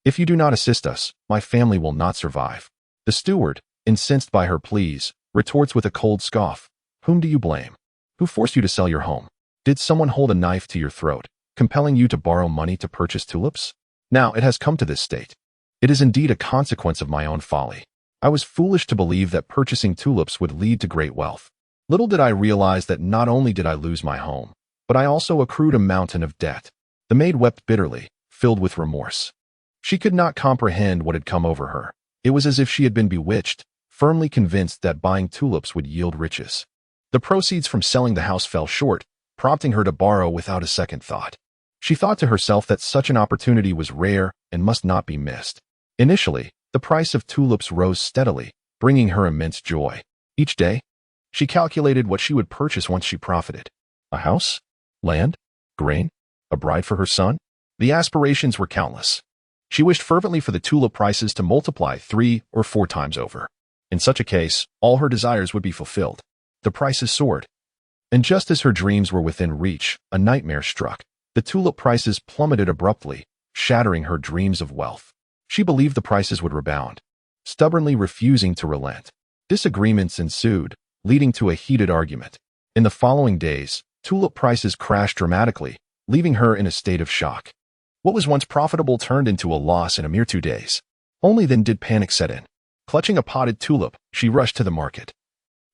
If you do not assist us, my family will not survive." The steward, incensed by her pleas, retorts with a cold scoff, "Whom do you blame? Who forced you to sell your home? Did someone hold a knife to your throat, compelling you to borrow money to purchase tulips? Now it has come to this state. It is indeed a consequence of my own folly. I was foolish to believe that purchasing tulips would lead to great wealth. Little did I realize that not only did I lose my home, but I also accrued a mountain of debt." The maid wept bitterly, filled with remorse. She could not comprehend what had come over her. It was as if she had been bewitched, firmly convinced that buying tulips would yield riches. The proceeds from selling the house fell short, prompting her to borrow without a second thought. She thought to herself that such an opportunity was rare and must not be missed. Initially, the price of tulips rose steadily, bringing her immense joy. Each day, she calculated what she would purchase once she profited. A house? Land? Grain? A bride for her son? The aspirations were countless. She wished fervently for the tulip prices to multiply 3 or 4 times over. In such a case, all her desires would be fulfilled. The prices soared. And just as her dreams were within reach, a nightmare struck. The tulip prices plummeted abruptly, shattering her dreams of wealth. She believed the prices would rebound, stubbornly refusing to relent. Disagreements ensued, leading to a heated argument. In the following days, tulip prices crashed dramatically, leaving her in a state of shock. What was once profitable turned into a loss in a mere 2 days. Only then did panic set in. Clutching a potted tulip, she rushed to the market,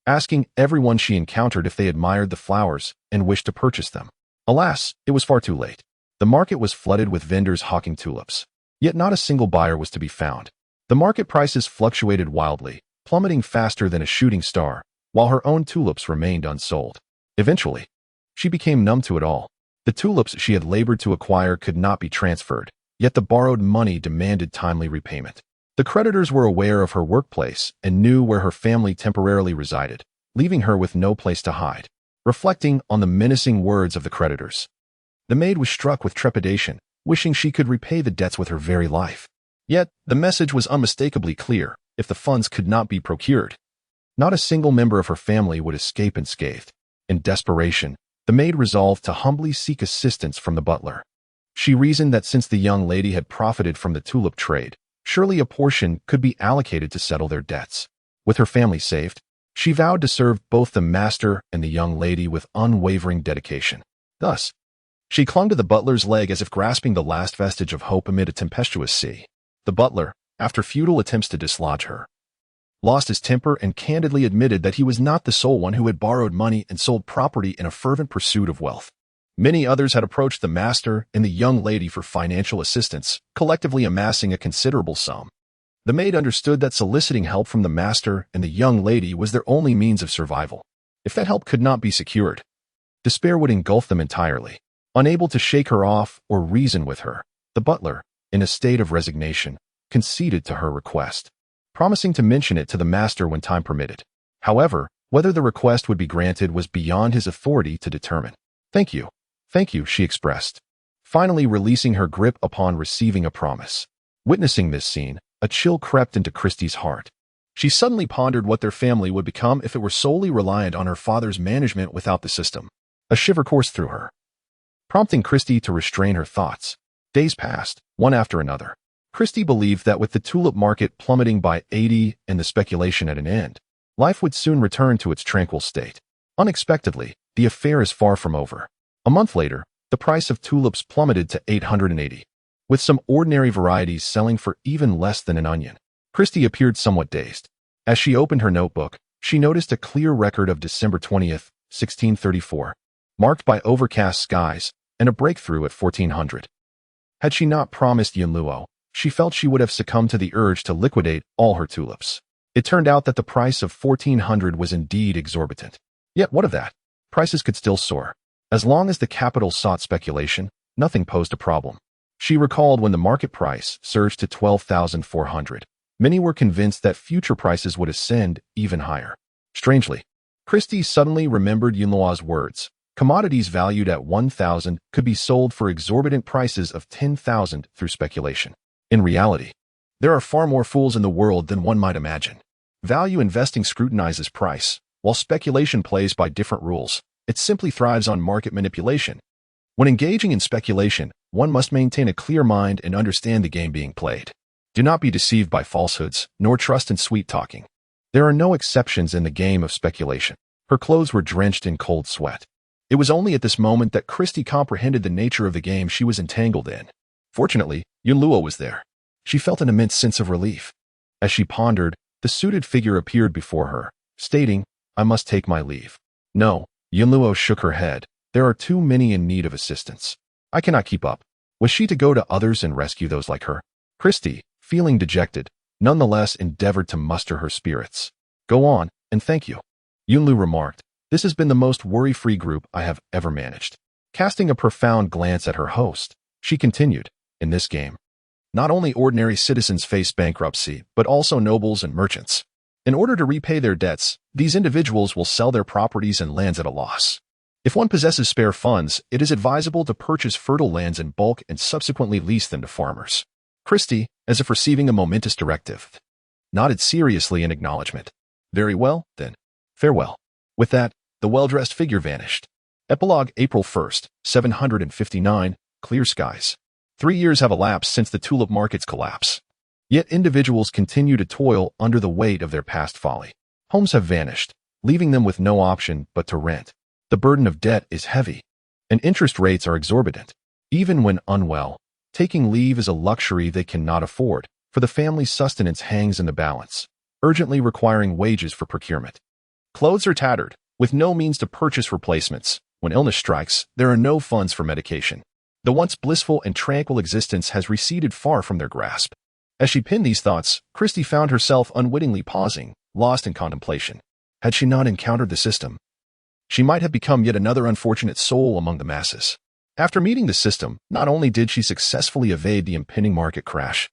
asking everyone she encountered if they admired the flowers and wished to purchase them. Alas, it was far too late. The market was flooded with vendors hawking tulips. Yet not a single buyer was to be found. The market prices fluctuated wildly, plummeting faster than a shooting star, while her own tulips remained unsold. Eventually, she became numb to it all. The tulips she had labored to acquire could not be transferred, yet the borrowed money demanded timely repayment. The creditors were aware of her workplace and knew where her family temporarily resided, leaving her with no place to hide. Reflecting on the menacing words of the creditors, the maid was struck with trepidation, wishing she could repay the debts with her very life. Yet, the message was unmistakably clear: if the funds could not be procured, not a single member of her family would escape unscathed. In desperation, the maid resolved to humbly seek assistance from the butler. She reasoned that since the young lady had profited from the tulip trade, surely a portion could be allocated to settle their debts. With her family saved, she vowed to serve both the master and the young lady with unwavering dedication. Thus, she clung to the butler's leg as if grasping the last vestige of hope amid a tempestuous sea. The butler, after futile attempts to dislodge her, lost his temper and candidly admitted that he was not the sole one who had borrowed money and sold property in a fervent pursuit of wealth. Many others had approached the master and the young lady for financial assistance, collectively amassing a considerable sum. The maid understood that soliciting help from the master and the young lady was their only means of survival. If that help could not be secured, despair would engulf them entirely. Unable to shake her off or reason with her, the butler, in a state of resignation, conceded to her request, promising to mention it to the master when time permitted. However, whether the request would be granted was beyond his authority to determine. Thank you, she expressed, finally releasing her grip upon receiving a promise. Witnessing this scene, a chill crept into Christie's heart. She suddenly pondered what their family would become if it were solely reliant on her father's management without the system. A shiver coursed through her, prompting Christie to restrain her thoughts. Days passed, one after another. Christie believed that with the tulip market plummeting by 80 and the speculation at an end, life would soon return to its tranquil state. Unexpectedly, the affair is far from over. A month later, the price of tulips plummeted to 880, with some ordinary varieties selling for even less than an onion. Christie appeared somewhat dazed. As she opened her notebook, She noticed a clear record of December 20th, 1634, marked by overcast skies and a breakthrough at 1400. Had she not promised Yunluo, she felt she would have succumbed to the urge to liquidate all her tulips. It turned out that the price of 1400 was indeed exorbitant. Yet what of that? Prices could still soar. As long as the capital sought speculation, nothing posed a problem. She recalled when the market price surged to 12,400. Many were convinced that future prices would ascend even higher. Strangely, Christie suddenly remembered Yunluo's words. Commodities valued at 1,000 could be sold for exorbitant prices of 10,000 through speculation. In reality, there are far more fools in the world than one might imagine. Value investing scrutinizes price, while speculation plays by different rules. It simply thrives on market manipulation. When engaging in speculation, one must maintain a clear mind and understand the game being played. Do not be deceived by falsehoods, nor trust in sweet-talking. There are no exceptions in the game of speculation. Her clothes were drenched in cold sweat. It was only at this moment that Christie comprehended the nature of the game she was entangled in. Fortunately, Yunluo was there. She felt an immense sense of relief. As she pondered, the suited figure appeared before her, stating, "I must take my leave." "No," Yunluo shook her head. "There are too many in need of assistance. I cannot keep up." Was she to go to others and rescue those like her? Christie, feeling dejected, nonetheless endeavored to muster her spirits. "Go on, and thank you," Yunlu remarked. "This has been the most worry-free group I have ever managed." Casting a profound glance at her host, she continued, "In this game, not only ordinary citizens face bankruptcy, but also nobles and merchants. In order to repay their debts, these individuals will sell their properties and lands at a loss. If one possesses spare funds, it is advisable to purchase fertile lands in bulk and subsequently lease them to farmers." Christie, as if receiving a momentous directive, nodded seriously in acknowledgement. "Very well, then. Farewell." With that, the well-dressed figure vanished. Epilogue April 1st, 759, clear skies. 3 years have elapsed since the tulip market's collapse. Yet individuals continue to toil under the weight of their past folly. Homes have vanished, leaving them with no option but to rent. The burden of debt is heavy, and interest rates are exorbitant. Even when unwell, taking leave is a luxury they cannot afford, for the family's sustenance hangs in the balance, urgently requiring wages for procurement. Clothes are tattered, with no means to purchase replacements. When illness strikes, there are no funds for medication. The once blissful and tranquil existence has receded far from their grasp. As she penned these thoughts, Christie found herself unwittingly pausing, lost in contemplation. Had she not encountered the system, she might have become yet another unfortunate soul among the masses. After meeting the system, not only did she successfully evade the impending market crash,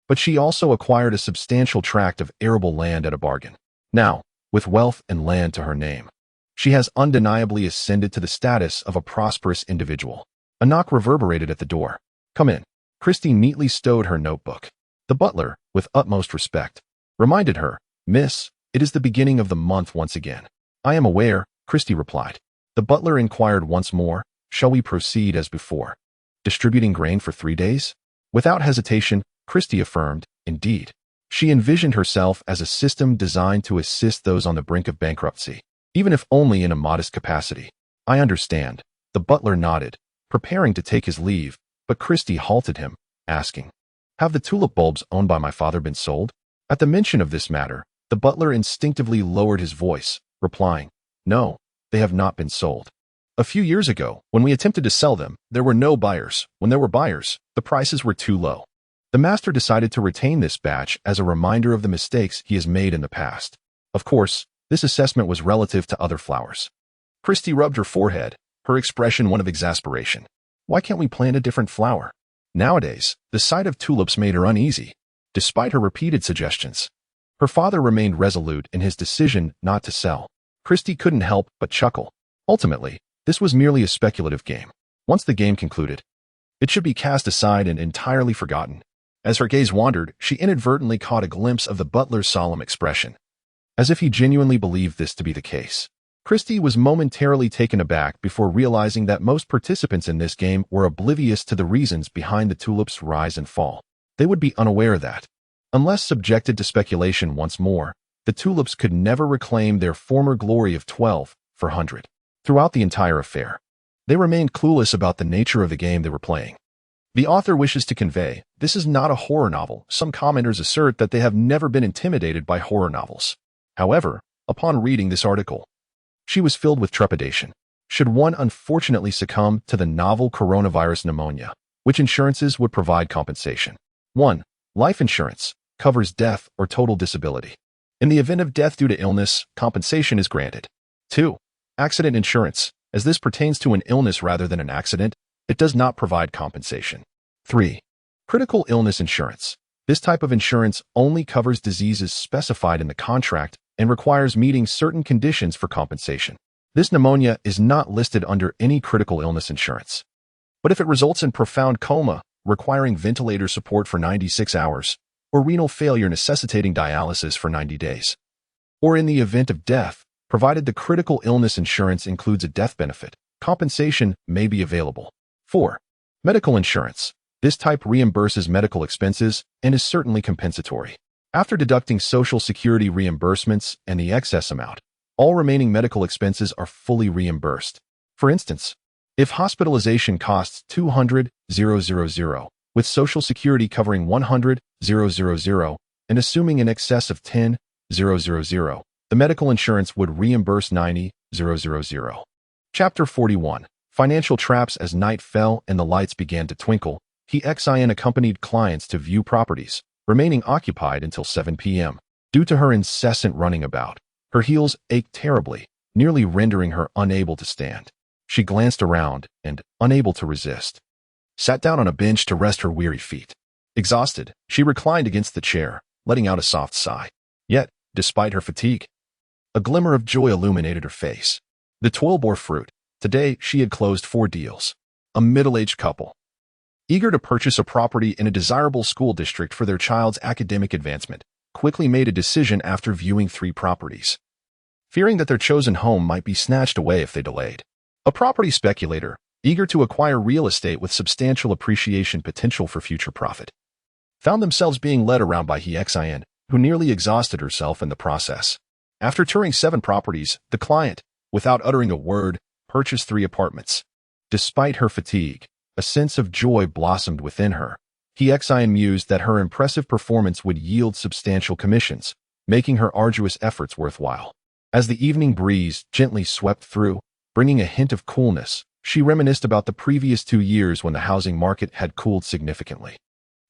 but she also acquired a substantial tract of arable land at a bargain. Now, with wealth and land to her name, she has undeniably ascended to the status of a prosperous individual. A knock reverberated at the door. "Come in." Christie neatly stowed her notebook. The butler, with utmost respect, reminded her, "Miss, it is the beginning of the month once again." "I am aware," Christie replied. The butler inquired once more, "Shall we proceed as before? Distributing grain for 3 days?" Without hesitation, Christie affirmed, "Indeed." She envisioned herself as a system designed to assist those on the brink of bankruptcy, even if only in a modest capacity. "I understand." The butler nodded, preparing to take his leave, but Christie halted him, asking, "Have the tulip bulbs owned by my father been sold?" At the mention of this matter, the butler instinctively lowered his voice, replying, "No, they have not been sold. A few years ago, when we attempted to sell them, there were no buyers. When there were buyers, the prices were too low. The master decided to retain this batch as a reminder of the mistakes he has made in the past. Of course, this assessment was relative to other flowers." Christie rubbed her forehead, her expression one of exasperation. Why can't we plant a different flower? Nowadays, the sight of tulips made her uneasy, despite her repeated suggestions. Her father remained resolute in his decision not to sell. Christie couldn't help but chuckle. Ultimately, this was merely a speculative game. Once the game concluded, it should be cast aside and entirely forgotten. As her gaze wandered, she inadvertently caught a glimpse of the butler's solemn expression, as if he genuinely believed this to be the case. Christie was momentarily taken aback before realizing that most participants in this game were oblivious to the reasons behind the tulip's rise and fall. They would be unaware that, unless subjected to speculation once more, the tulips could never reclaim their former glory of 12 for 100. Throughout the entire affair, they remained clueless about the nature of the game they were playing. The author wishes to convey, this is not a horror novel. Some commenters assert that they have never been intimidated by horror novels. However, Upon reading this article, she was filled with trepidation. Should one unfortunately succumb to the novel coronavirus pneumonia, which insurances would provide compensation? 1. Life insurance covers death or total disability. In the event of death due to illness, compensation is granted. 2. Accident insurance. As this pertains to an illness rather than an accident, it does not provide compensation. 3. Critical illness insurance. This type of insurance only covers diseases specified in the contract and requires meeting certain conditions for compensation. This pneumonia is not listed under any critical illness insurance. But if it results in profound coma, requiring ventilator support for 96 hours, or renal failure necessitating dialysis for 90 days, or in the event of death, provided the critical illness insurance includes a death benefit, compensation may be available. 4. Medical insurance. This type reimburses medical expenses and is certainly compensatory. After deducting Social Security reimbursements and the excess amount, all remaining medical expenses are fully reimbursed. For instance, if hospitalization costs $200,000, with Social Security covering $100,000 and assuming in excess of $10,000, the medical insurance would reimburse $90,000. Chapter 41. Financial traps. As night fell and the lights began to twinkle, Xin accompanied clients to view properties, remaining occupied until 7 p.m. Due to her incessant running about, her heels ached terribly, nearly rendering her unable to stand. She glanced around and, unable to resist, sat down on a bench to rest her weary feet. Exhausted, she reclined against the chair, letting out a soft sigh. Yet, despite her fatigue, a glimmer of joy illuminated her face. The toil bore fruit. Today, she had closed 4 deals. A middle-aged couple, eager to purchase a property in a desirable school district for their child's academic advancement, quickly made a decision after viewing 3 properties, fearing that their chosen home might be snatched away if they delayed. A property speculator, eager to acquire real estate with substantial appreciation potential for future profit, found themselves being led around by Xin, who nearly exhausted herself in the process. After touring 7 properties, the client, without uttering a word, purchased 3 apartments. Despite her fatigue, a sense of joy blossomed within her. Xin mused that her impressive performance would yield substantial commissions, making her arduous efforts worthwhile. As the evening breeze gently swept through, bringing a hint of coolness, she reminisced about the previous 2 years when the housing market had cooled significantly.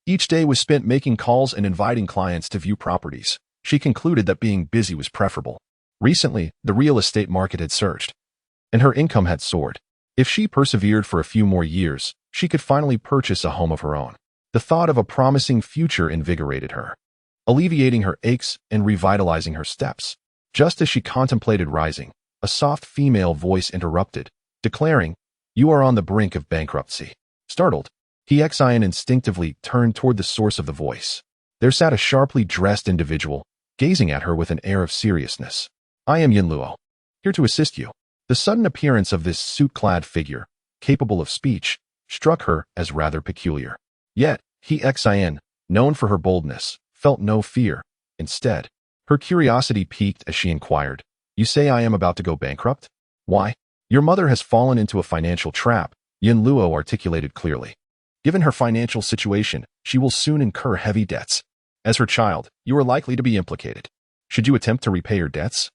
Each day was spent making calls and inviting clients to view properties. She concluded that being busy was preferable. Recently, the real estate market had surged, and her income had soared. If she persevered for a few more years, she could finally purchase a home of her own. The thought of a promising future invigorated her, alleviating her aches and revitalizing her steps. Just as she contemplated rising, a soft female voice interrupted, declaring, "You are on the brink of bankruptcy." Startled, Xin instinctively turned toward the source of the voice. There sat a sharply dressed individual, gazing at her with an air of seriousness. "I am Yin Luo, here to assist you." The sudden appearance of this suit-clad figure, capable of speech, struck her as rather peculiar. Yet, Xin, known for her boldness, felt no fear. Instead, her curiosity piqued as she inquired, "You say I am about to go bankrupt? Why?" "Your mother has fallen into a financial trap," Yin Luo articulated clearly. "Given her financial situation, she will soon incur heavy debts. As her child, you are likely to be implicated. Should you attempt to repay your debts,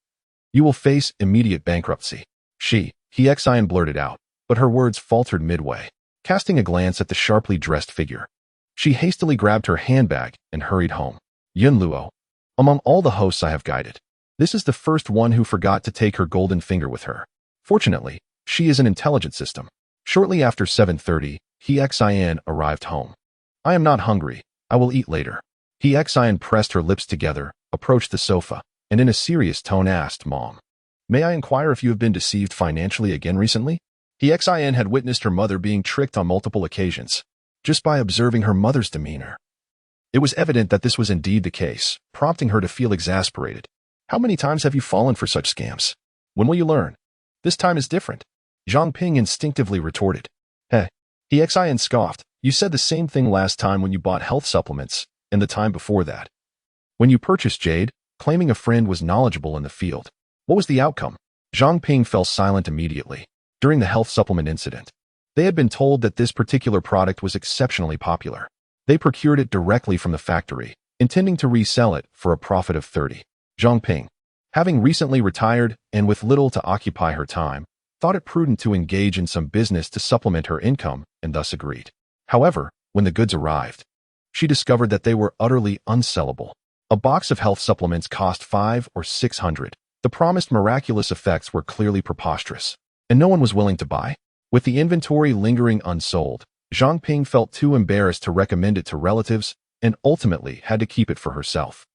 you will face immediate bankruptcy." Xin blurted out, but her words faltered midway. Casting a glance at the sharply dressed figure, she hastily grabbed her handbag and hurried home. "Yin Luo, among all the hosts I have guided, this is the first one who forgot to take her golden finger with her. Fortunately, she is an intelligent system." Shortly after 7:30, Xin arrived home. "I am not hungry. I will eat later." Xin pressed her lips together, approached the sofa, and in a serious tone asked, "Mom, may I inquire if you have been deceived financially again recently?" Xin had witnessed her mother being tricked on multiple occasions. Just by observing her mother's demeanor, it was evident that this was indeed the case, prompting her to feel exasperated. "How many times have you fallen for such scams? When will you learn? This time is different," Zhang Ping instinctively retorted. "Heh." Xin scoffed. "You said the same thing last time when you bought health supplements, and the time before that, when you purchased jade, claiming a friend was knowledgeable in the field. What was the outcome?" Zhang Ping fell silent immediately. During the health supplement incident, they had been told that this particular product was exceptionally popular. They procured it directly from the factory, intending to resell it for a profit of 30. Zhang Ping, Having recently retired and with little to occupy her time, thought it prudent to engage in some business to supplement her income and thus agreed. However, when the goods arrived, she discovered that they were utterly unsellable. A box of health supplements cost $500 or $600. The promised miraculous effects were clearly preposterous, and no one was willing to buy. With the inventory lingering unsold, Zhang Ping felt too embarrassed to recommend it to relatives and ultimately had to keep it for herself.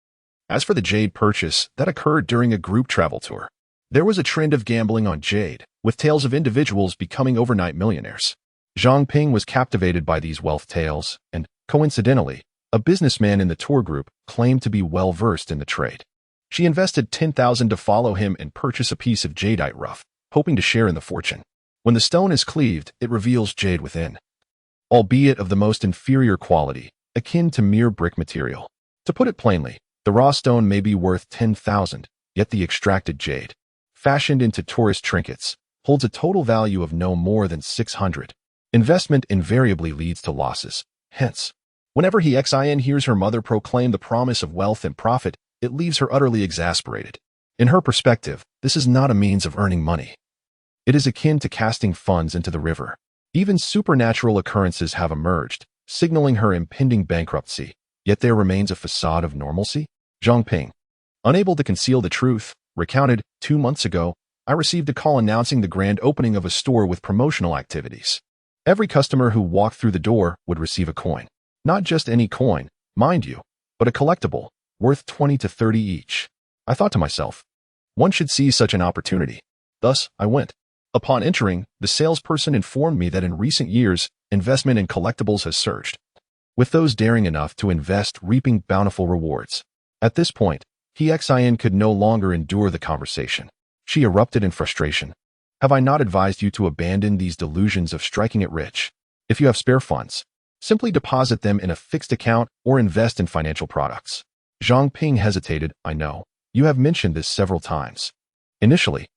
As for the jade purchase, that occurred during a group travel tour. There was a trend of gambling on jade, with tales of individuals becoming overnight millionaires. Zhang Ping was captivated by these wealth tales, and, coincidentally, a businessman in the tour group claimed to be well-versed in the trade. She invested $10,000 to follow him and purchase a piece of jadeite rough, hoping to share in the fortune. When the stone is cleaved, it reveals jade within, albeit of the most inferior quality, akin to mere brick material. To put it plainly, the raw stone may be worth $10,000, yet the extracted jade, fashioned into tourist trinkets, holds a total value of no more than $600. Investment invariably leads to losses. Hence, whenever Xin hears her mother proclaim the promise of wealth and profit, it leaves her utterly exasperated. In her perspective, this is not a means of earning money. It is akin to casting funds into the river. Even supernatural occurrences have emerged, signaling her impending bankruptcy, yet there remains a facade of normalcy. Zhang Ping, unable to conceal the truth, recounted, 2 months ago, I received a call announcing the grand opening of a store with promotional activities. Every customer who walked through the door would receive a coin. Not just any coin, mind you, but a collectible, worth 20 to 30 each. I thought to myself, one should seize such an opportunity. Thus, I went. Upon entering, the salesperson informed me that in recent years, investment in collectibles has surged, with those daring enough to invest reaping bountiful rewards. At this point, Xin could no longer endure the conversation. She erupted in frustration. Have I not advised you to abandon these delusions of striking it rich? If you have spare funds, simply deposit them in a fixed account or invest in financial products. Zhang Ping hesitated. I know, you have mentioned this several times. Initially,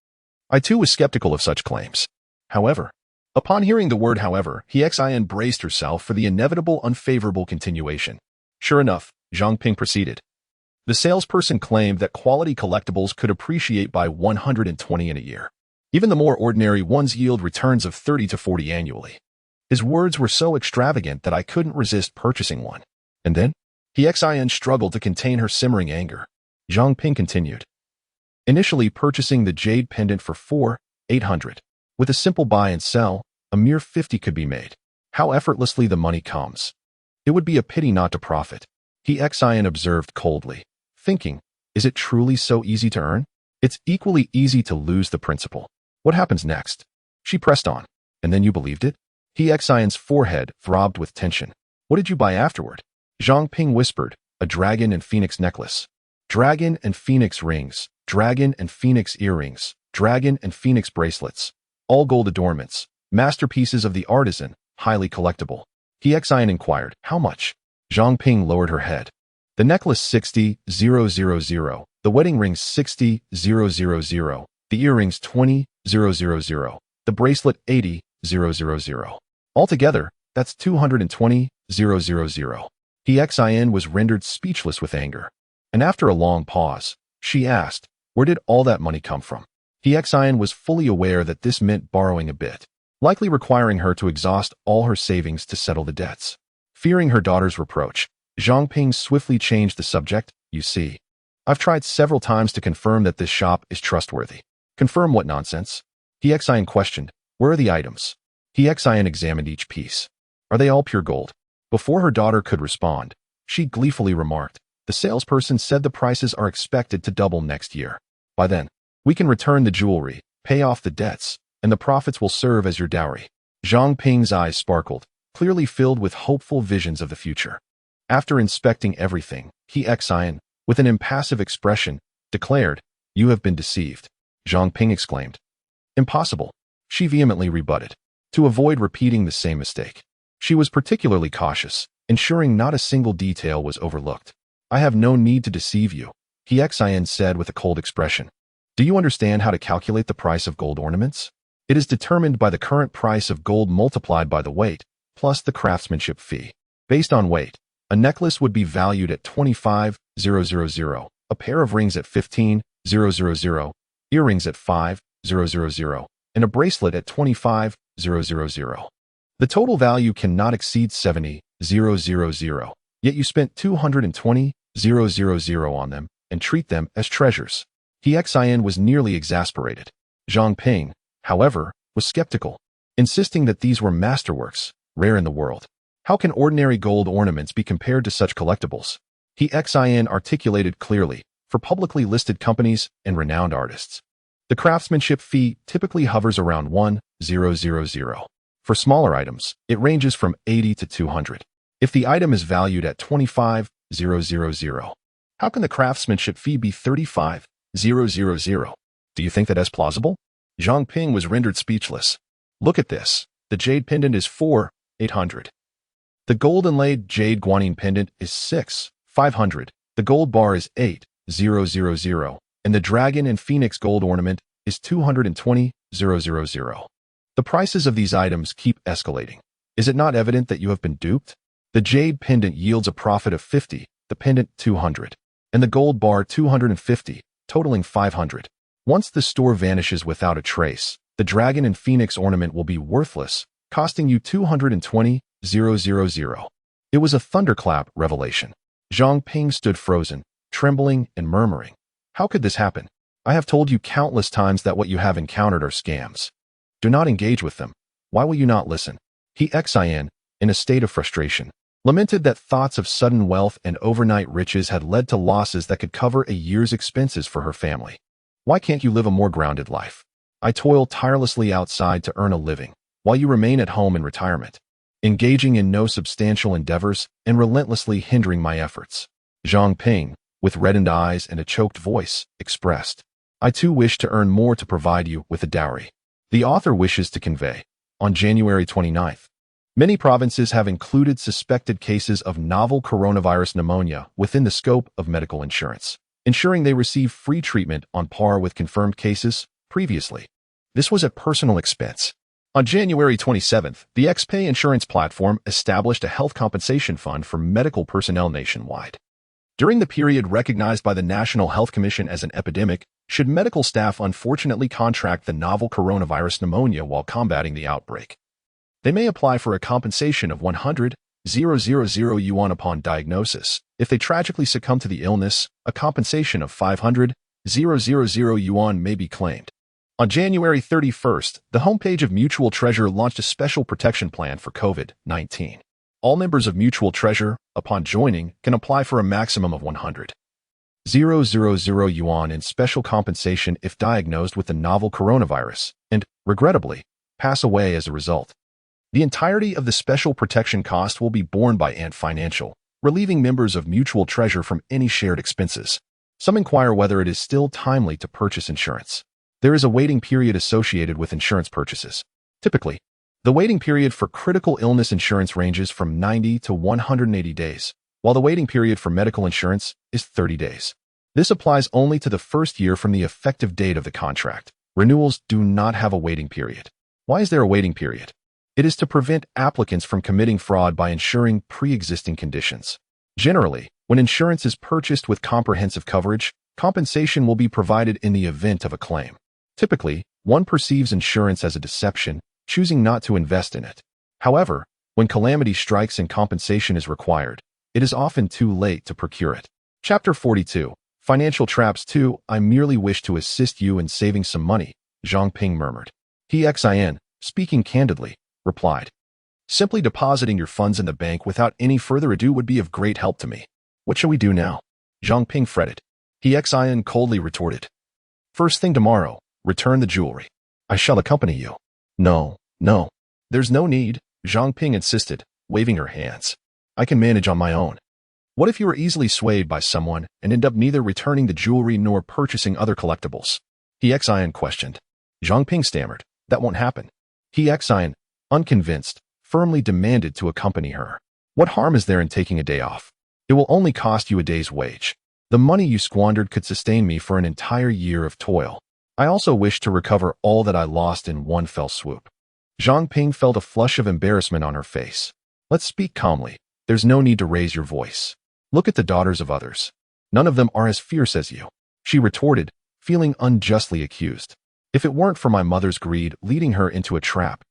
I too was skeptical of such claims. However, upon hearing the word however, Xin braced herself for the inevitable unfavorable continuation. Sure enough, Zhang Ping proceeded. The salesperson claimed that quality collectibles could appreciate by 120 in a year. Even the more ordinary ones yield returns of 30 to 40 annually. His words were so extravagant that I couldn't resist purchasing one. And then, Xin struggled to contain her simmering anger. Zhang Ping continued. Initially purchasing the jade pendant for $800. With a simple buy and sell, a mere 50 could be made. How effortlessly the money comes. It would be a pity not to profit. Xin observed coldly, thinking, is it truly so easy to earn? It's equally easy to lose the principal. What happens next? She pressed on. And then you believed it? Xin's forehead throbbed with tension. What did you buy afterward? Zhang Ping whispered, a dragon and phoenix necklace. Dragon and phoenix rings, dragon and phoenix earrings, dragon and phoenix bracelets. All gold adornments, masterpieces of the artisan, highly collectible. Xin inquired, how much? Zhang Ping lowered her head. The necklace 60,000, the wedding ring 60,000, the earrings 20,000, the bracelet 80,000. Altogether, that's 220,000. Xin was rendered speechless with anger. And after a long pause, she asked, where did all that money come from? Xin was fully aware that this meant borrowing a bit, likely requiring her to exhaust all her savings to settle the debts. Fearing her daughter's reproach, Zhang Ping swiftly changed the subject. You see, I've tried several times to confirm that this shop is trustworthy. Confirm what nonsense? Xin questioned. Where are the items? Xin examined each piece. Are they all pure gold? Before her daughter could respond, she gleefully remarked, the salesperson said the prices are expected to double next year. By then, we can return the jewelry, pay off the debts, and the profits will serve as your dowry. Zhang Ping's eyes sparkled, clearly filled with hopeful visions of the future. After inspecting everything, Xin, with an impassive expression, declared, you have been deceived. Zhang Ping exclaimed. Impossible. She vehemently rebutted. To avoid repeating the same mistake, she was particularly cautious, ensuring not a single detail was overlooked. I have no need to deceive you, Xin said with a cold expression. Do you understand how to calculate the price of gold ornaments? It is determined by the current price of gold multiplied by the weight, plus the craftsmanship fee. Based on weight, a necklace would be valued at 25,000, a pair of rings at 15,000, 5,000, earrings at 5,000, and a bracelet at 25,000. The total value cannot exceed 70,000, yet you spent 220,000 on them and treat them as treasures. Xin was nearly exasperated. Zhang Ping, however, was skeptical, insisting that these were masterworks, rare in the world. How can ordinary gold ornaments be compared to such collectibles? Xin articulated clearly, for publicly listed companies and renowned artists. The craftsmanship fee typically hovers around 1,000. For smaller items, it ranges from 80 to 200. If the item is valued at 25,000, how can the craftsmanship fee be 35,000? Do you think that is plausible? Zhang Ping was rendered speechless. Look at this. The jade pendant is 4,800. The gold inlaid jade guanine pendant is 6,500. The gold bar is 8,000, and the dragon and phoenix gold ornament is 220,000. The prices of these items keep escalating. Is it not evident that you have been duped? The jade pendant yields a profit of 50, the pendant 200, and the gold bar 250, totaling 500. Once the store vanishes without a trace, the dragon and phoenix ornament will be worthless, costing you 220,000. It was a thunderclap revelation. Zhang Ping stood frozen, trembling and murmuring. How could this happen? I have told you countless times that what you have encountered are scams. Do not engage with them. Why will you not listen? Xin, in a state of frustration, lamented that thoughts of sudden wealth and overnight riches had led to losses that could cover a year's expenses for her family. Why can't you live a more grounded life? I toil tirelessly outside to earn a living, while you remain at home in retirement, engaging in no substantial endeavors and relentlessly hindering my efforts. Zhang Ping, with reddened eyes and a choked voice, expressed, I too wish to earn more to provide you with a dowry. The author wishes to convey, on January 29th, many provinces have included suspected cases of novel coronavirus pneumonia within the scope of medical insurance, ensuring they receive free treatment on par with confirmed cases previously. This was at personal expense. On January 27th, the XPay insurance platform established a health compensation fund for medical personnel nationwide. During the period recognized by the National Health Commission as an epidemic, should medical staff unfortunately contract the novel coronavirus pneumonia while combating the outbreak, they may apply for a compensation of 100,000 yuan upon diagnosis. If they tragically succumb to the illness, a compensation of 500,000 yuan may be claimed. On January 31st, the homepage of Mutual Treasure launched a special protection plan for COVID-19. All members of Mutual Treasure, upon joining, can apply for a maximum of 100,000 yuan in special compensation if diagnosed with the novel coronavirus and, regrettably, pass away as a result. The entirety of the special protection cost will be borne by Ant Financial, relieving members of Mutual Treasure from any shared expenses. Some inquire whether it is still timely to purchase insurance. There is a waiting period associated with insurance purchases. Typically, the waiting period for critical illness insurance ranges from 90 to 180 days, while the waiting period for medical insurance is 30 days. This applies only to the first year from the effective date of the contract. Renewals do not have a waiting period. Why is there a waiting period? It is to prevent applicants from committing fraud by insuring pre-existing conditions. Generally, when insurance is purchased with comprehensive coverage, compensation will be provided in the event of a claim. Typically, one perceives insurance as a deception, choosing not to invest in it. However, when calamity strikes and compensation is required, it is often too late to procure it. Chapter 42. Financial Traps 2. I merely wish to assist you in saving some money, Zhang Ping murmured. Xin, speaking candidly, replied, simply depositing your funds in the bank without any further ado would be of great help to me. What shall we do now? Zhang Ping fretted. Xin coldly retorted. First thing tomorrow, return the jewelry. I shall accompany you. No. There's no need, Zhang Ping insisted, waving her hands. I can manage on my own. What if you are easily swayed by someone and end up neither returning the jewelry nor purchasing other collectibles? Xin questioned. Zhang Ping stammered. That won't happen. Xin, unconvinced, firmly demanded to accompany her. What harm is there in taking a day off? It will only cost you a day's wage. The money you squandered could sustain me for an entire year of toil. I also wish to recover all that I lost in one fell swoop. Zhang Ping felt a flush of embarrassment on her face. Let's speak calmly. There's no need to raise your voice. Look at the daughters of others. None of them are as fierce as you. She retorted, feeling unjustly accused. If it weren't for my mother's greed leading her into a trap,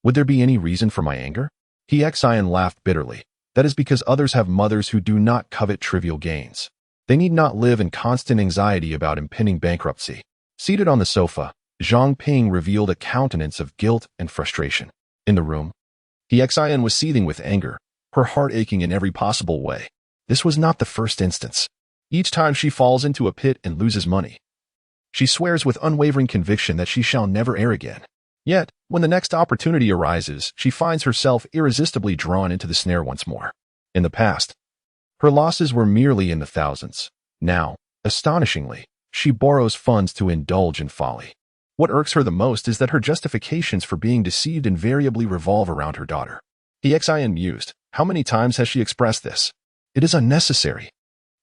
would there be any reason for my anger? Xian laughed bitterly. That is because others have mothers who do not covet trivial gains. They need not live in constant anxiety about impending bankruptcy. Seated on the sofa, Zhang Ping revealed a countenance of guilt and frustration. In the room, Xian was seething with anger, her heart aching in every possible way. This was not the first instance. Each time she falls into a pit and loses money, she swears with unwavering conviction that she shall never err again. Yet, when the next opportunity arises, she finds herself irresistibly drawn into the snare once more. In the past, her losses were merely in the thousands. Now, astonishingly, she borrows funds to indulge in folly. What irks her the most is that her justifications for being deceived invariably revolve around her daughter. Xian mused. How many times has she expressed this? It is unnecessary.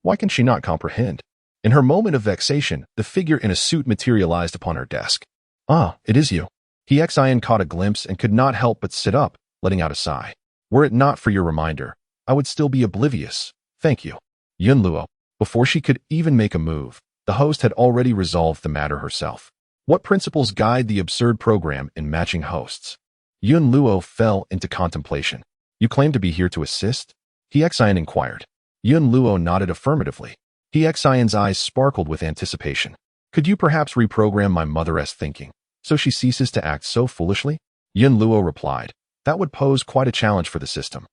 Why can she not comprehend? In her moment of vexation, the figure in a suit materialized upon her desk. Ah, it is you. Xian caught a glimpse and could not help but sit up, letting out a sigh. Were it not for your reminder, I would still be oblivious. Thank you. Yun Luo. Before she could even make a move, the host had already resolved the matter herself. What principles guide the absurd program in matching hosts? Yun Luo fell into contemplation. You claim to be here to assist? Xian inquired. Yun Luo nodded affirmatively. Xian's eyes sparkled with anticipation. Could you perhaps reprogram my mother's thinking, so she ceases to act so foolishly? Yun Luo replied. That would pose quite a challenge for the system.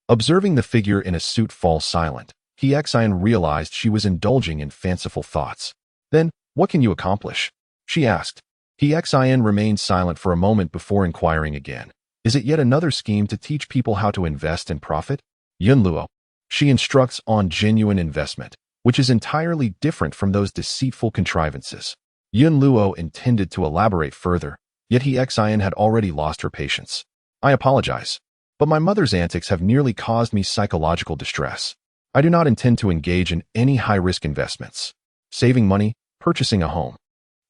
Observing the figure in a suit fall silent, Xian realized she was indulging in fanciful thoughts. Then, what can you accomplish? She asked. Xian remained silent for a moment before inquiring again. Is it yet another scheme to teach people how to invest and profit? Yun Luo. She instructs on genuine investment, which is entirely different from those deceitful contrivances. Yun Luo intended to elaborate further, yet Xian had already lost her patience. I apologize, but my mother's antics have nearly caused me psychological distress. I do not intend to engage in any high-risk investments. Saving money, purchasing a home,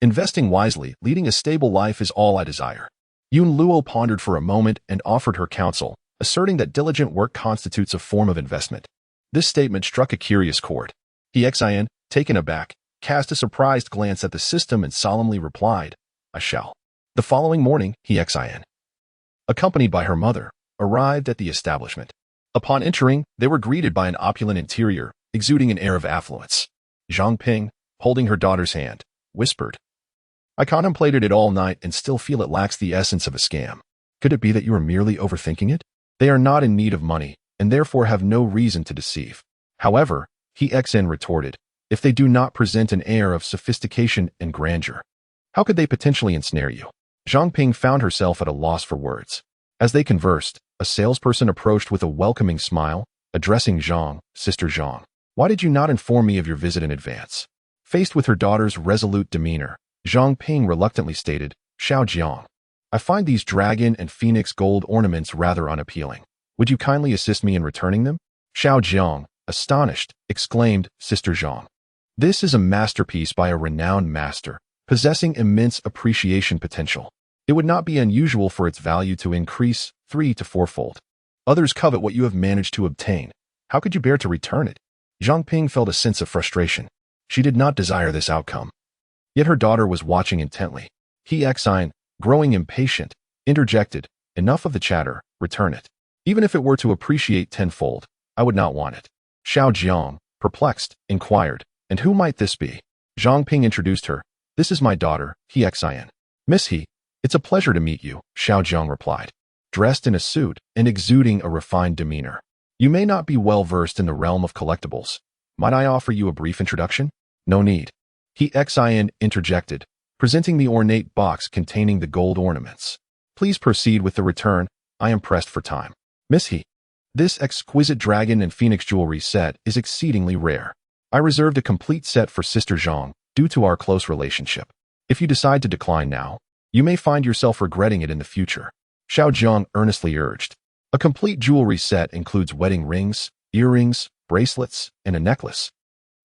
investing wisely, leading a stable life is all I desire. Yun Luo pondered for a moment and offered her counsel, asserting that diligent work constitutes a form of investment. This statement struck a curious chord. Xian, taken aback, cast a surprised glance at the system and solemnly replied, I shall. The following morning, Xian, accompanied by her mother, arrived at the establishment. Upon entering, they were greeted by an opulent interior, exuding an air of affluence. Zhang Ping, holding her daughter's hand, whispered, I contemplated it all night and still feel it lacks the essence of a scam. Could it be that you are merely overthinking it? They are not in need of money, and therefore have no reason to deceive. However, Xian retorted, if they do not present an air of sophistication and grandeur, how could they potentially ensnare you? Zhang Ping found herself at a loss for words. As they conversed, a salesperson approached with a welcoming smile, addressing Zhang, Sister Zhang. Why did you not inform me of your visit in advance? Faced with her daughter's resolute demeanor, Zhang Ping reluctantly stated, Xiao Jiang, I find these dragon and phoenix gold ornaments rather unappealing. Would you kindly assist me in returning them? Xiao Jiang, astonished, exclaimed, Sister Zhang. This is a masterpiece by a renowned master, possessing immense appreciation potential. It would not be unusual for its value to increase 3 to 4-fold. Others covet what you have managed to obtain. How could you bear to return it? Zhang Ping felt a sense of frustration. She did not desire this outcome. Yet her daughter was watching intently. Xian, growing impatient, interjected, enough of the chatter, return it. Even if it were to appreciate tenfold, I would not want it. Xiao Jiang, perplexed, inquired, and who might this be? Zhang Ping introduced her. This is my daughter, Xian. Miss He, it's a pleasure to meet you, Xiao Jiang replied, dressed in a suit and exuding a refined demeanor. You may not be well versed in the realm of collectibles. Might I offer you a brief introduction? No need. Xian interjected, presenting the ornate box containing the gold ornaments. Please proceed with the return. I am pressed for time. Miss He, this exquisite dragon and phoenix jewelry set is exceedingly rare. I reserved a complete set for Sister Zhang due to our close relationship. If you decide to decline now, you may find yourself regretting it in the future. Xiao Jiang earnestly urged. A complete jewelry set includes wedding rings, earrings, bracelets, and a necklace.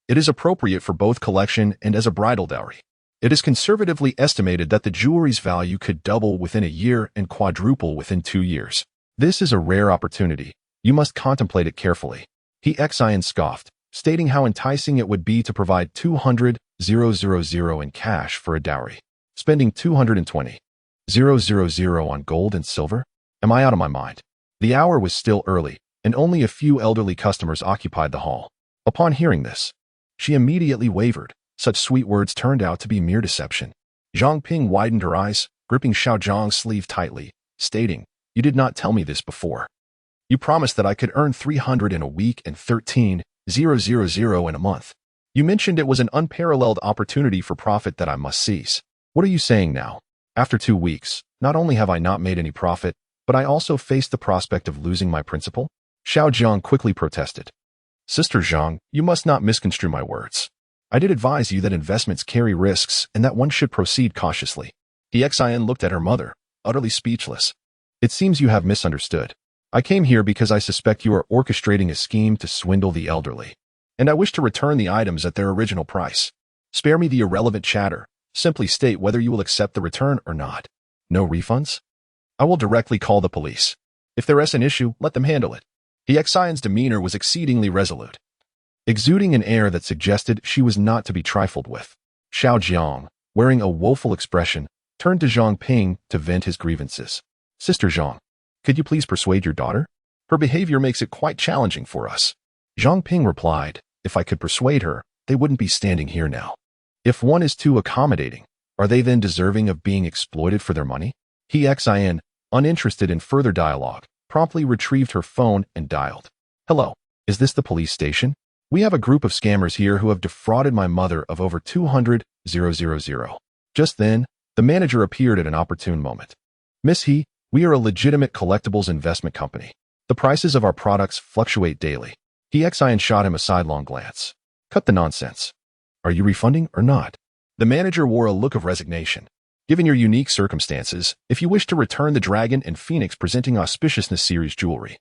It is appropriate for both collection and as a bridal dowry. It is conservatively estimated that the jewelry's value could double within a year and quadruple within 2 years. This is a rare opportunity. You must contemplate it carefully. Xian scoffed, stating how enticing it would be to provide 200 in cash for a dowry. Spending 220,000 on gold and silver? Am I out of my mind? The hour was still early, and only a few elderly customers occupied the hall. Upon hearing this, she immediately wavered. Such sweet words turned out to be mere deception. Zhang Ping widened her eyes, gripping Xiao Zhang's sleeve tightly, stating, "You did not tell me this before. You promised that I could earn 300 in a week and 13,000 in a month. You mentioned it was an unparalleled opportunity for profit that I must seize. What are you saying now? After 2 weeks, not only have I not made any profit, but I also face the prospect of losing my principal?" Xiao Zhang quickly protested. "Sister Zhang, you must not misconstrue my words. I did advise you that investments carry risks and that one should proceed cautiously." Xian looked at her mother, utterly speechless. "It seems you have misunderstood. I came here because I suspect you are orchestrating a scheme to swindle the elderly, and I wish to return the items at their original price. Spare me the irrelevant chatter. Simply state whether you will accept the return or not. No refunds? I will directly call the police. If there is an issue, let them handle it." Xian's demeanor was exceedingly resolute, exuding an air that suggested she was not to be trifled with. Xiao Jiang, wearing a woeful expression, turned to Zhang Ping to vent his grievances. "Sister Zhang, could you please persuade your daughter? Her behavior makes it quite challenging for us." Zhang Ping replied, "If I could persuade her, they wouldn't be standing here now. If one is too accommodating, are they then deserving of being exploited for their money?" Xian, uninterested in further dialogue, promptly retrieved her phone and dialed. "Hello, is this the police station? We have a group of scammers here who have defrauded my mother of over 200,000. Just then, the manager appeared at an opportune moment. "Miss He, we are a legitimate collectibles investment company. The prices of our products fluctuate daily." Xian shot him a sidelong glance. "Cut the nonsense. Are you refunding or not?" The manager wore a look of resignation. "Given your unique circumstances, if you wish to return the Dragon and Phoenix presenting Auspiciousness series jewelry,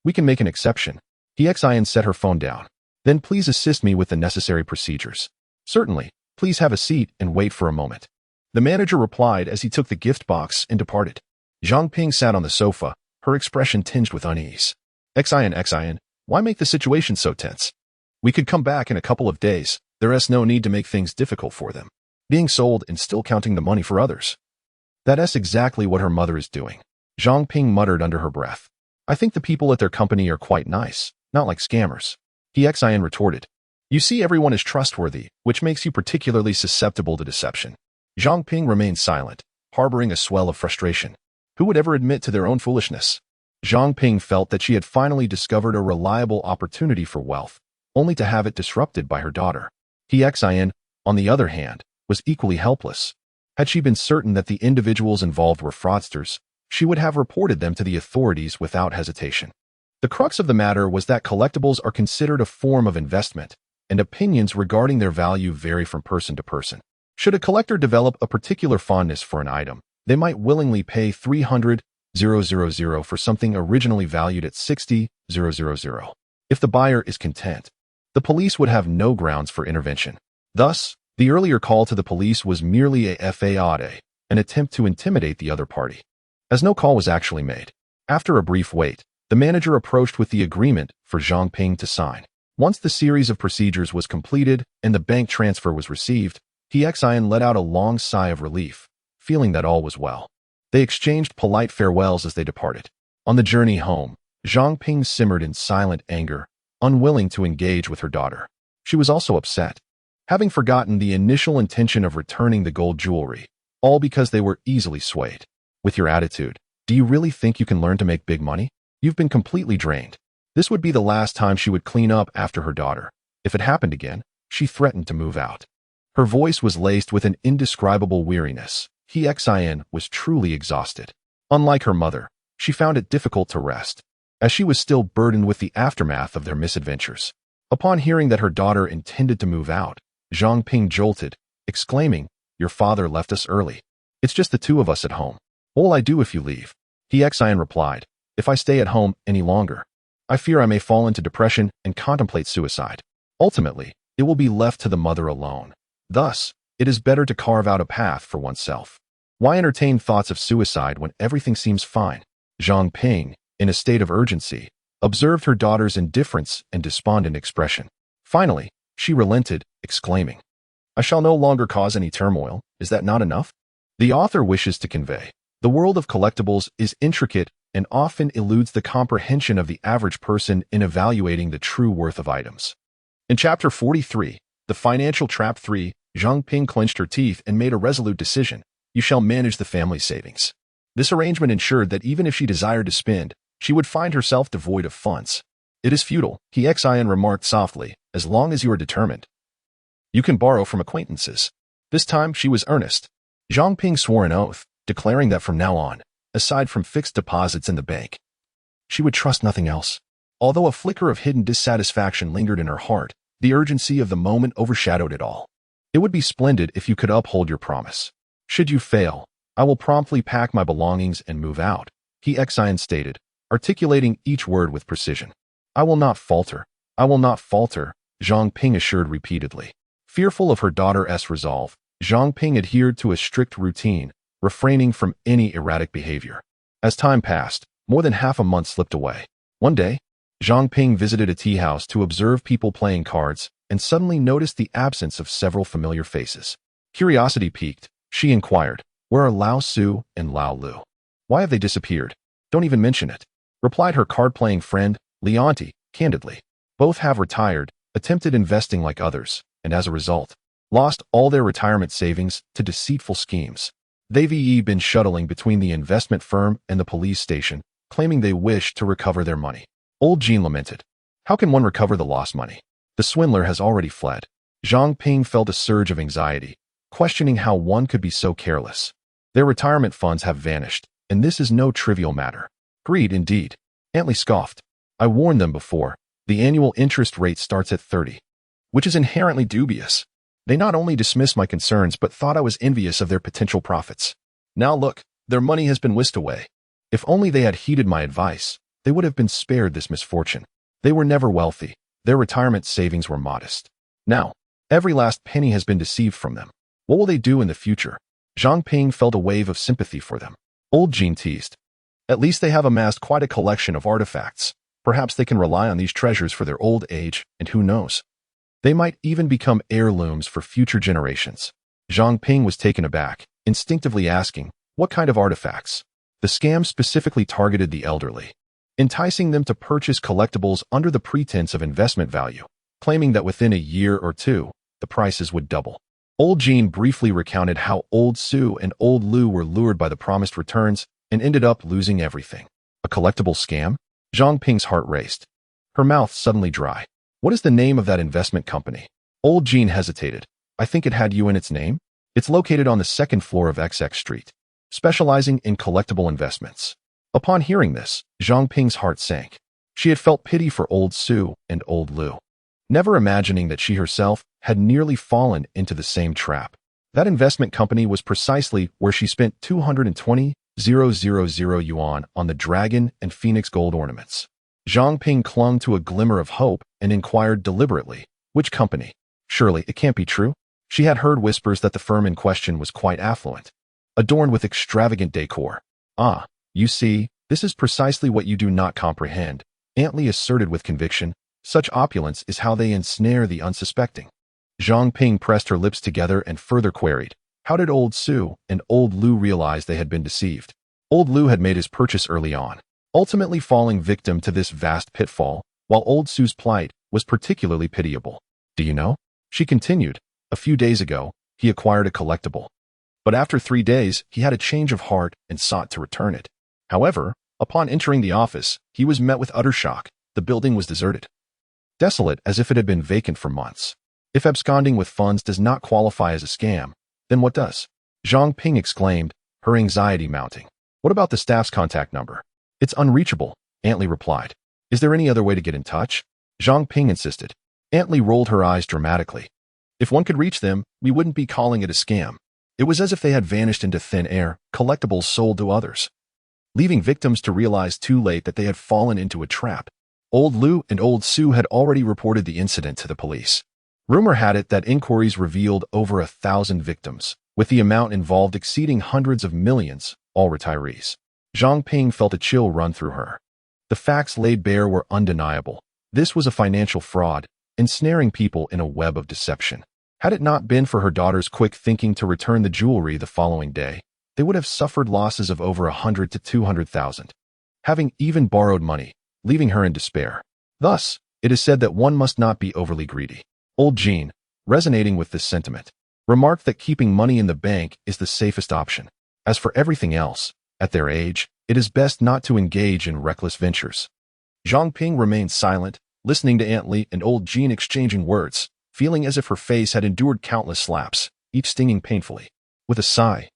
we can make an exception." Xian set her phone down. "Then please assist me with the necessary procedures." "Certainly. Please have a seat and wait for a moment." The manager replied as he took the gift box and departed. Zhang Ping sat on the sofa, her expression tinged with unease. Xian, why make the situation so tense? We could come back in a couple of days. There is no need to make things difficult for them. Being sold and still counting the money for others. That's exactly what her mother is doing." Zhang Ping muttered under her breath. "I think the people at their company are quite nice, not like scammers." Xian retorted. "You see, everyone is trustworthy, which makes you particularly susceptible to deception." Zhang Ping remained silent, harboring a swell of frustration. Who would ever admit to their own foolishness? Zhang Ping felt that she had finally discovered a reliable opportunity for wealth, only to have it disrupted by her daughter. Xian, on the other hand, was equally helpless. Had she been certain that the individuals involved were fraudsters, she would have reported them to the authorities without hesitation. The crux of the matter was that collectibles are considered a form of investment, and opinions regarding their value vary from person to person. Should a collector develop a particular fondness for an item, they might willingly pay 300,000 for something originally valued at 60,000. If the buyer is content, the police would have no grounds for intervention. Thus, the earlier call to the police was merely a faude, an attempt to intimidate the other party. As no call was actually made, after a brief wait, the manager approached with the agreement for Zhang Ping to sign. Once the series of procedures was completed and the bank transfer was received, Xian let out a long sigh of relief, feeling that all was well. They exchanged polite farewells as they departed. On the journey home, Zhang Ping simmered in silent anger, unwilling to engage with her daughter. She was also upset, having forgotten the initial intention of returning the gold jewelry, all because they were easily swayed. With your attitude, do you really think you can learn to make big money? You've been completely drained. This would be the last time she would clean up after her daughter. If it happened again, she threatened to move out. Her voice was laced with an indescribable weariness. Xian was truly exhausted. Unlike her mother, she found it difficult to rest, as she was still burdened with the aftermath of their misadventures. Upon hearing that her daughter intended to move out, Zhang Ping jolted, exclaiming, "Your father left us early. It's just the two of us at home. What will I do if you leave?" Xian replied, "If I stay at home any longer, I fear I may fall into depression and contemplate suicide. Ultimately, it will be left to the mother alone. Thus, it is better to carve out a path for oneself. Why entertain thoughts of suicide when everything seems fine?" Zhang Ping, in a state of urgency, observed her daughter's indifference and despondent expression. Finally, she relented, exclaiming, I shall no longer cause any turmoil. Is that not enough? The author wishes to convey. The world of collectibles is intricate and often eludes the comprehension of the average person in evaluating the true worth of items. In Chapter 43, The Financial Trap 3, Zhang Ping clenched her teeth and made a resolute decision. You shall manage the family's savings. This arrangement ensured that even if she desired to spend, she would find herself devoid of funds. It is futile, Xian remarked softly, as long as you are determined. You can borrow from acquaintances. This time she was earnest. Zhang Ping swore an oath, declaring that from now on, aside from fixed deposits in the bank, she would trust nothing else. Although a flicker of hidden dissatisfaction lingered in her heart, the urgency of the moment overshadowed it all. It would be splendid if you could uphold your promise. Should you fail, I will promptly pack my belongings and move out, Xian stated, articulating each word with precision. I will not falter. I will not falter, Zhang Ping assured repeatedly. Fearful of her daughter's resolve, Zhang Ping adhered to a strict routine, refraining from any erratic behavior. As time passed, more than half a month slipped away. One day, Zhang Ping visited a tea house to observe people playing cards and suddenly noticed the absence of several familiar faces. Curiosity piqued, she inquired, where are Lao Su and Lao Lu? Why have they disappeared? Don't even mention it, replied her card-playing friend, Leonti, candidly. Both have retired, attempted investing like others, and as a result, lost all their retirement savings to deceitful schemes. They've been shuttling between the investment firm and the police station, claiming they wish to recover their money. Old Jean lamented. How can one recover the lost money? The swindler has already fled. Zhang Ping felt a surge of anxiety, questioning how one could be so careless. Their retirement funds have vanished, and this is no trivial matter. Greed indeed. Antley scoffed. I warned them before. The annual interest rate starts at 30, which is inherently dubious. They not only dismissed my concerns but thought I was envious of their potential profits. Now look, their money has been whisked away. If only they had heeded my advice, they would have been spared this misfortune. They were never wealthy. Their retirement savings were modest. Now, every last penny has been deceived from them. What will they do in the future? Zhang Ping felt a wave of sympathy for them. Old Jean teased. At least they have amassed quite a collection of artifacts. Perhaps they can rely on these treasures for their old age, and who knows? They might even become heirlooms for future generations. Zhang Ping was taken aback, instinctively asking, what kind of artifacts? The scam specifically targeted the elderly, enticing them to purchase collectibles under the pretense of investment value, claiming that within a year or two, the prices would double. Old Jean briefly recounted how Old Su and Old Lu were lured by the promised returns and ended up losing everything. A collectible scam? Zhang Ping's heart raced. Her mouth suddenly dry. What is the name of that investment company? Old Jean hesitated. I think it had you in its name. It's located on the second floor of XX Street, specializing in collectible investments. Upon hearing this, Zhang Ping's heart sank. She had felt pity for Old Su and Old Lu, never imagining that she herself had nearly fallen into the same trap. That investment company was precisely where she spent 220,000 yuan on the dragon and phoenix gold ornaments. Zhang Ping clung to a glimmer of hope and inquired deliberately, which company? Surely it can't be true. She had heard whispers that the firm in question was quite affluent, adorned with extravagant decor. Ah, you see, this is precisely what you do not comprehend, Antley asserted with conviction. Such opulence is how they ensnare the unsuspecting. Zhang Ping pressed her lips together and further queried, how did Old Su and Old Lu realize they had been deceived? Old Lu had made his purchase early on, ultimately falling victim to this vast pitfall, while Old Su's plight was particularly pitiable. Do you know? She continued, a few days ago, he acquired a collectible. But after 3 days, he had a change of heart and sought to return it. However, upon entering the office, he was met with utter shock. The building was deserted, desolate as if it had been vacant for months. If absconding with funds does not qualify as a scam, then what does? Zhang Ping exclaimed, her anxiety mounting. What about the staff's contact number? It's unreachable, Antley replied. Is there any other way to get in touch? Zhang Ping insisted. Antley rolled her eyes dramatically. If one could reach them, we wouldn't be calling it a scam. It was as if they had vanished into thin air, collectibles sold to others, leaving victims to realize too late that they had fallen into a trap. Old Lu and Old Su had already reported the incident to the police. Rumor had it that inquiries revealed over 1,000 victims, with the amount involved exceeding hundreds of millions, all retirees. Zhang Ping felt a chill run through her. The facts laid bare were undeniable. This was a financial fraud, ensnaring people in a web of deception. Had it not been for her daughter's quick thinking to return the jewelry the following day, they would have suffered losses of over 100 to 200,000, having even borrowed money, leaving her in despair. Thus, it is said that one must not be overly greedy. Old Jean, resonating with this sentiment, remarked that keeping money in the bank is the safest option. As for everything else, at their age, it is best not to engage in reckless ventures. Zhang Ping remained silent, listening to Aunt Li and Old Jean exchanging words, feeling as if her face had endured countless slaps, each stinging painfully. With a sigh,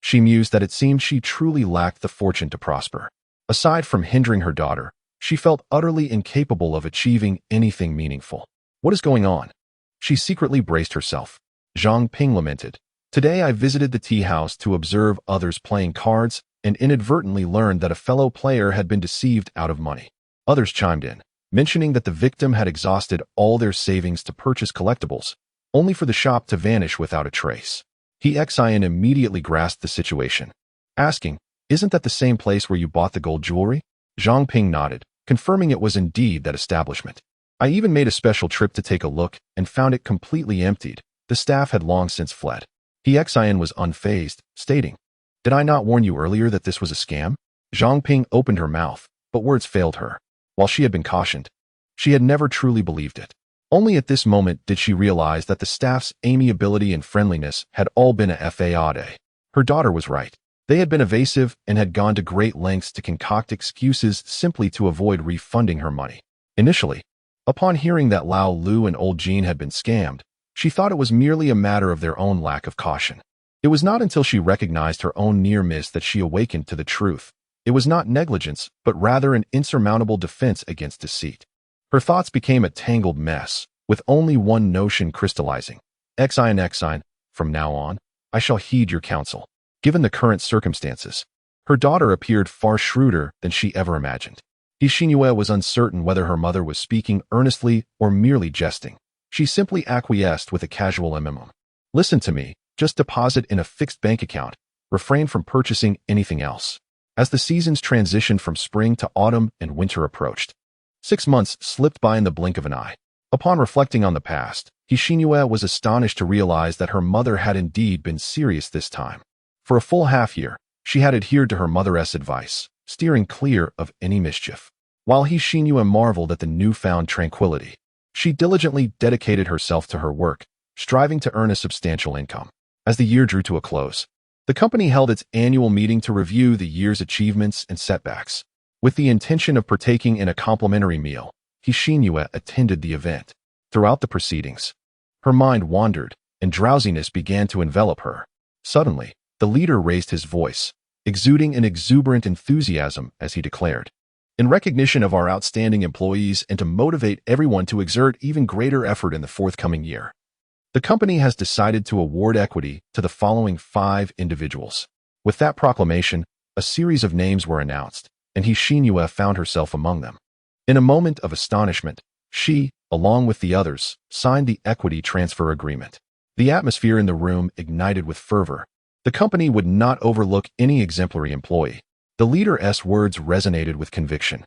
she mused that it seemed she truly lacked the fortune to prosper. Aside from hindering her daughter, she felt utterly incapable of achieving anything meaningful. What is going on? She secretly braced herself. Zhang Ping lamented. Today I visited the tea house to observe others playing cards and inadvertently learned that a fellow player had been deceived out of money. Others chimed in, mentioning that the victim had exhausted all their savings to purchase collectibles, only for the shop to vanish without a trace. Xian immediately grasped the situation, asking, "Isn't that the same place where you bought the gold jewelry?" Zhang Ping nodded, confirming it was indeed that establishment. I even made a special trip to take a look and found it completely emptied. The staff had long since fled. Xian was unfazed, stating, "Did I not warn you earlier that this was a scam?" Zhang Ping opened her mouth, but words failed her. While she had been cautioned, she had never truly believed it. Only at this moment did she realize that the staff's amiability and friendliness had all been a fade. Her daughter was right. They had been evasive and had gone to great lengths to concoct excuses simply to avoid refunding her money. Initially, upon hearing that Lao Lu and Old Jean had been scammed, she thought it was merely a matter of their own lack of caution. It was not until she recognized her own near miss that she awakened to the truth. It was not negligence, but rather an insurmountable defense against deceit. Her thoughts became a tangled mess, with only one notion crystallizing. Xian, from now on, I shall heed your counsel. Given the current circumstances, her daughter appeared far shrewder than she ever imagined. Xinhua was uncertain whether her mother was speaking earnestly or merely jesting. She simply acquiesced with a casual murmur. Listen to me, just deposit in a fixed bank account. Refrain from purchasing anything else. As the seasons transitioned from spring to autumn and winter approached, 6 months slipped by in the blink of an eye. Upon reflecting on the past, Xinhua was astonished to realize that her mother had indeed been serious this time. For a full half-year, she had adhered to her mother's advice, steering clear of any mischief. While Xinhua marveled at the newfound tranquility, she diligently dedicated herself to her work, striving to earn a substantial income. As the year drew to a close, the company held its annual meeting to review the year's achievements and setbacks. With the intention of partaking in a complimentary meal, Xinhua attended the event. Throughout the proceedings, her mind wandered, and drowsiness began to envelop her. Suddenly, the leader raised his voice, exuding an exuberant enthusiasm as he declared, "In recognition of our outstanding employees and to motivate everyone to exert even greater effort in the forthcoming year, the company has decided to award equity to the following 5 individuals." With that proclamation, a series of names were announced, and Xinhua found herself among them. In a moment of astonishment, she, along with the others, signed the equity transfer agreement. The atmosphere in the room ignited with fervor. The company would not overlook any exemplary employee. The leader's words resonated with conviction,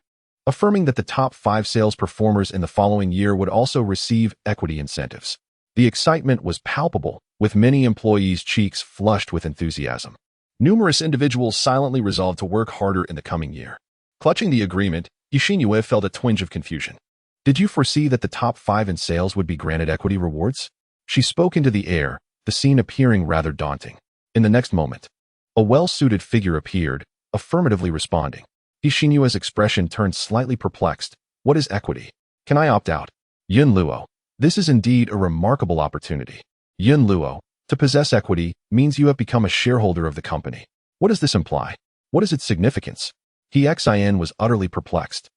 affirming that the top 5 sales performers in the following year would also receive equity incentives. The excitement was palpable, with many employees' cheeks flushed with enthusiasm. Numerous individuals silently resolved to work harder in the coming year. Clutching the agreement, Xinhua felt a twinge of confusion. Did you foresee that the top 5 in sales would be granted equity rewards? She spoke into the air, the scene appearing rather daunting. In the next moment, a well-suited figure appeared, affirmatively responding. Xinhua's expression turned slightly perplexed. What is equity? Can I opt out? Yun Luo. This is indeed a remarkable opportunity. Yun Luo, to possess equity means you have become a shareholder of the company. What does this imply? What is its significance? Xian was utterly perplexed.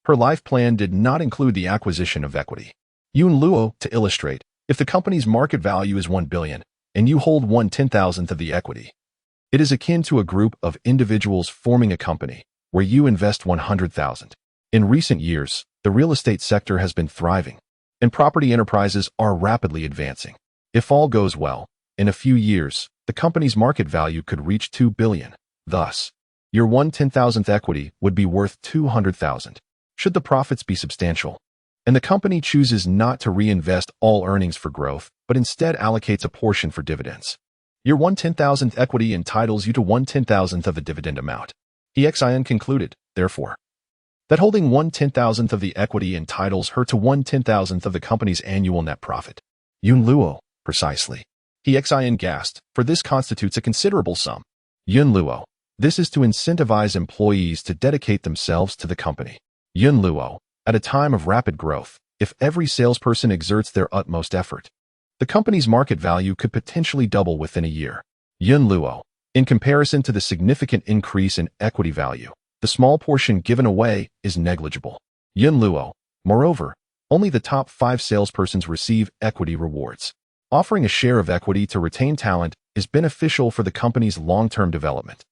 Her life plan did not include the acquisition of equity. Yun Luo, to illustrate, if the company's market value is 1 billion, and you hold 1/10,000th of the equity, it is akin to a group of individuals forming a company, where you invest 100,000. In recent years, the real estate sector has been thriving, and property enterprises are rapidly advancing. If all goes well, in a few years, the company's market value could reach 2 billion. Thus, your 1/10,000th equity would be worth 200,000. Should the profits be substantial, and the company chooses not to reinvest all earnings for growth, but instead allocates a portion for dividends. Your 1/10,000th equity entitles you to 1/10,000th of the dividend amount. EXIN concluded, therefore, that holding 1/10,000th of the equity entitles her to 1/10,000th of the company's annual net profit. Yun Luo, precisely. EXIN gasped, for this constitutes a considerable sum. Yun Luo, this is to incentivize employees to dedicate themselves to the company. Yun Luo, at a time of rapid growth, if every salesperson exerts their utmost effort, the company's market value could potentially double within a year. Yun Luo, in comparison to the significant increase in equity value, the small portion given away is negligible. Yun Luo, moreover, only the top 5 salespersons receive equity rewards. Offering a share of equity to retain talent is beneficial for the company's long-term development.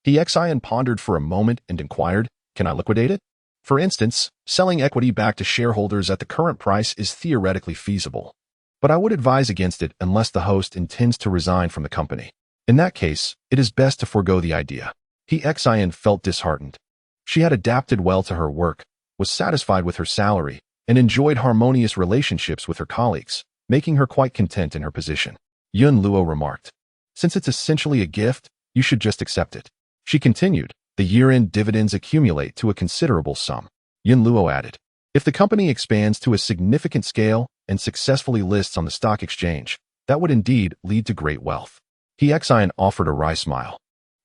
EXIN pondered for a moment and inquired, can I liquidate it? For instance, selling equity back to shareholders at the current price is theoretically feasible, but I would advise against it unless the host intends to resign from the company. In that case, it is best to forego the idea. EXIN felt disheartened. She had adapted well to her work, was satisfied with her salary, and enjoyed harmonious relationships with her colleagues, making her quite content in her position. Yun Luo remarked, since it's essentially a gift, you should just accept it. She continued, the year-end dividends accumulate to a considerable sum. Yun Luo added, if the company expands to a significant scale and successfully lists on the stock exchange, that would indeed lead to great wealth. EXIN offered a wry smile.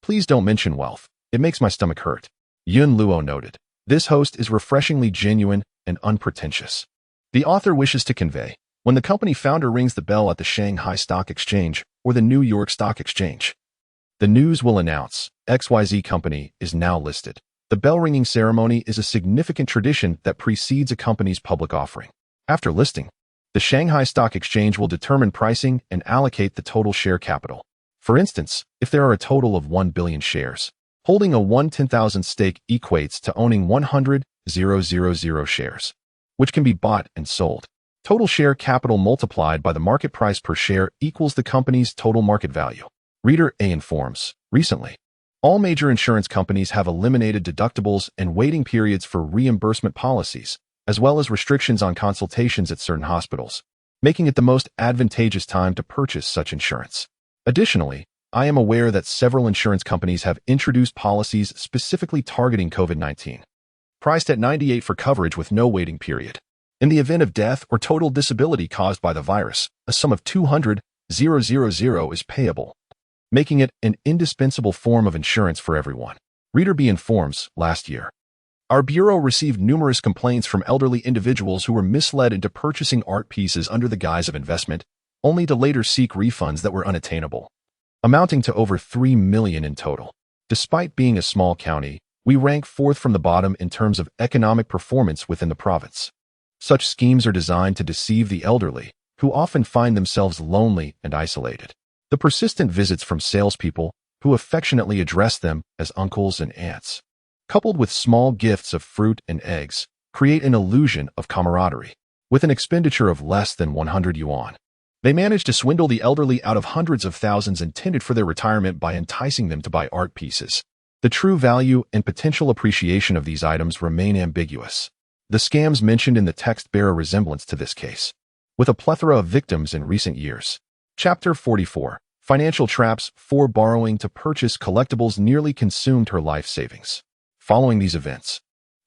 Please don't mention wealth. It makes my stomach hurt. Yun Luo noted, this host is refreshingly genuine and unpretentious. The author wishes to convey, when the company founder rings the bell at the Shanghai Stock Exchange or the New York Stock Exchange, the news will announce, XYZ company is now listed. The bell-ringing ceremony is a significant tradition that precedes a company's public offering. After listing, the Shanghai Stock Exchange will determine pricing and allocate the total share capital. For instance, if there are a total of 1 billion shares, holding a 1/10,000th stake equates to owning 100,000 shares, which can be bought and sold. Total share capital multiplied by the market price per share equals the company's total market value. Reader A informs, recently, all major insurance companies have eliminated deductibles and waiting periods for reimbursement policies, as well as restrictions on consultations at certain hospitals, making it the most advantageous time to purchase such insurance. Additionally, I am aware that several insurance companies have introduced policies specifically targeting COVID-19, priced at $98 for coverage with no waiting period. In the event of death or total disability caused by the virus, a sum of $200,000 is payable, making it an indispensable form of insurance for everyone. Reader B informs, last year, our bureau received numerous complaints from elderly individuals who were misled into purchasing art pieces under the guise of investment, only to later seek refunds that were unattainable, amounting to over 3 million in total. Despite being a small county, we rank 4th from the bottom in terms of economic performance within the province. Such schemes are designed to deceive the elderly, who often find themselves lonely and isolated. The persistent visits from salespeople, who affectionately address them as uncles and aunts, coupled with small gifts of fruit and eggs, create an illusion of camaraderie. With an expenditure of less than 100 yuan, they manage to swindle the elderly out of hundreds of thousands intended for their retirement by enticing them to buy art pieces. The true value and potential appreciation of these items remain ambiguous. The scams mentioned in the text bear a resemblance to this case, with a plethora of victims in recent years. Chapter 44. Financial Traps. For borrowing to purchase collectibles nearly consumed her life savings. Following these events,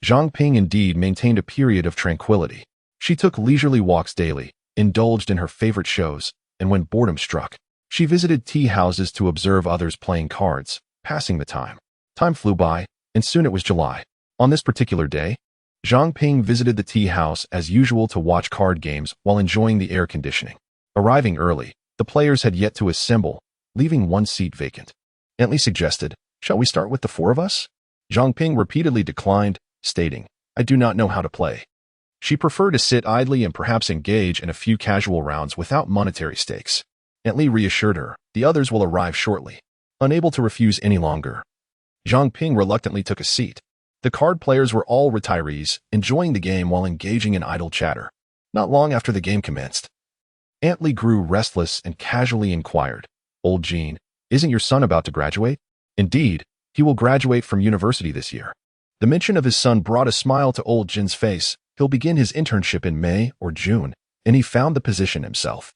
Zhang Ping indeed maintained a period of tranquility. She took leisurely walks daily, indulged in her favorite shows, and when boredom struck, she visited tea houses to observe others playing cards, passing the time. Time flew by, and soon it was July. On this particular day, Zhang Ping visited the tea house as usual to watch card games while enjoying the air conditioning. Arriving early, the players had yet to assemble, leaving one seat vacant. Aunt Li suggested, shall we start with the 4 of us? Zhang Ping repeatedly declined, stating, I do not know how to play. She preferred to sit idly and perhaps engage in a few casual rounds without monetary stakes. Aunt Li reassured her, the others will arrive shortly. Unable to refuse any longer, Zhang Ping reluctantly took a seat. The card players were all retirees, enjoying the game while engaging in idle chatter. Not long after the game commenced, Aunt Li grew restless and casually inquired, Old Jean, isn't your son about to graduate? Indeed, he will graduate from university this year. The mention of his son brought a smile to Old Jin's face, He'll begin his internship in May or June, and he found the position himself,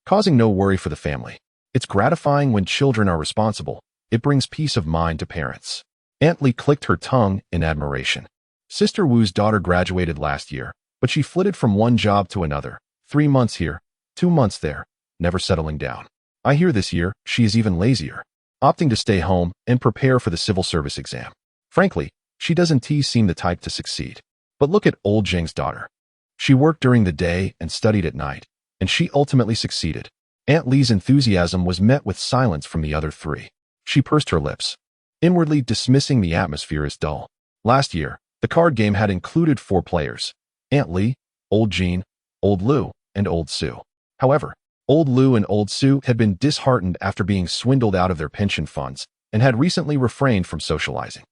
causing no worry for the family. It's gratifying when children are responsible. It brings peace of mind to parents. Aunt Lee clicked her tongue in admiration. Sister Wu's daughter graduated last year, but she flitted from one job to another, 3 months here, 2 months there, never settling down. I hear this year she is even lazier, opting to stay home and prepare for the civil service exam. Frankly, she doesn't seem the type to succeed. But look at old Jing's daughter. She worked during the day and studied at night, and she ultimately succeeded. Aunt Lee's enthusiasm was met with silence from the other three. She pursed her lips, inwardly dismissing the atmosphere as dull. Last year, the card game had included 4 players: Aunt Lee, Old Jean, Old Lou, and Old Sue. However, Old Lou and Old Sue had been disheartened after being swindled out of their pension funds and had recently refrained from socializing.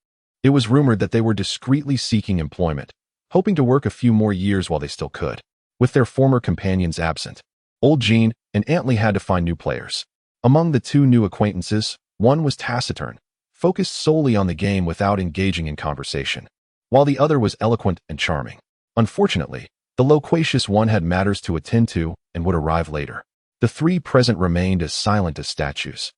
It was rumored that they were discreetly seeking employment, hoping to work a few more years while they still could. With their former companions absent, Old Jean and Aunt Lee had to find new players. Among the 2 new acquaintances, one was taciturn, focused solely on the game without engaging in conversation, while the other was eloquent and charming. Unfortunately, the loquacious one had matters to attend to and would arrive later. The 3 present remained as silent as statues,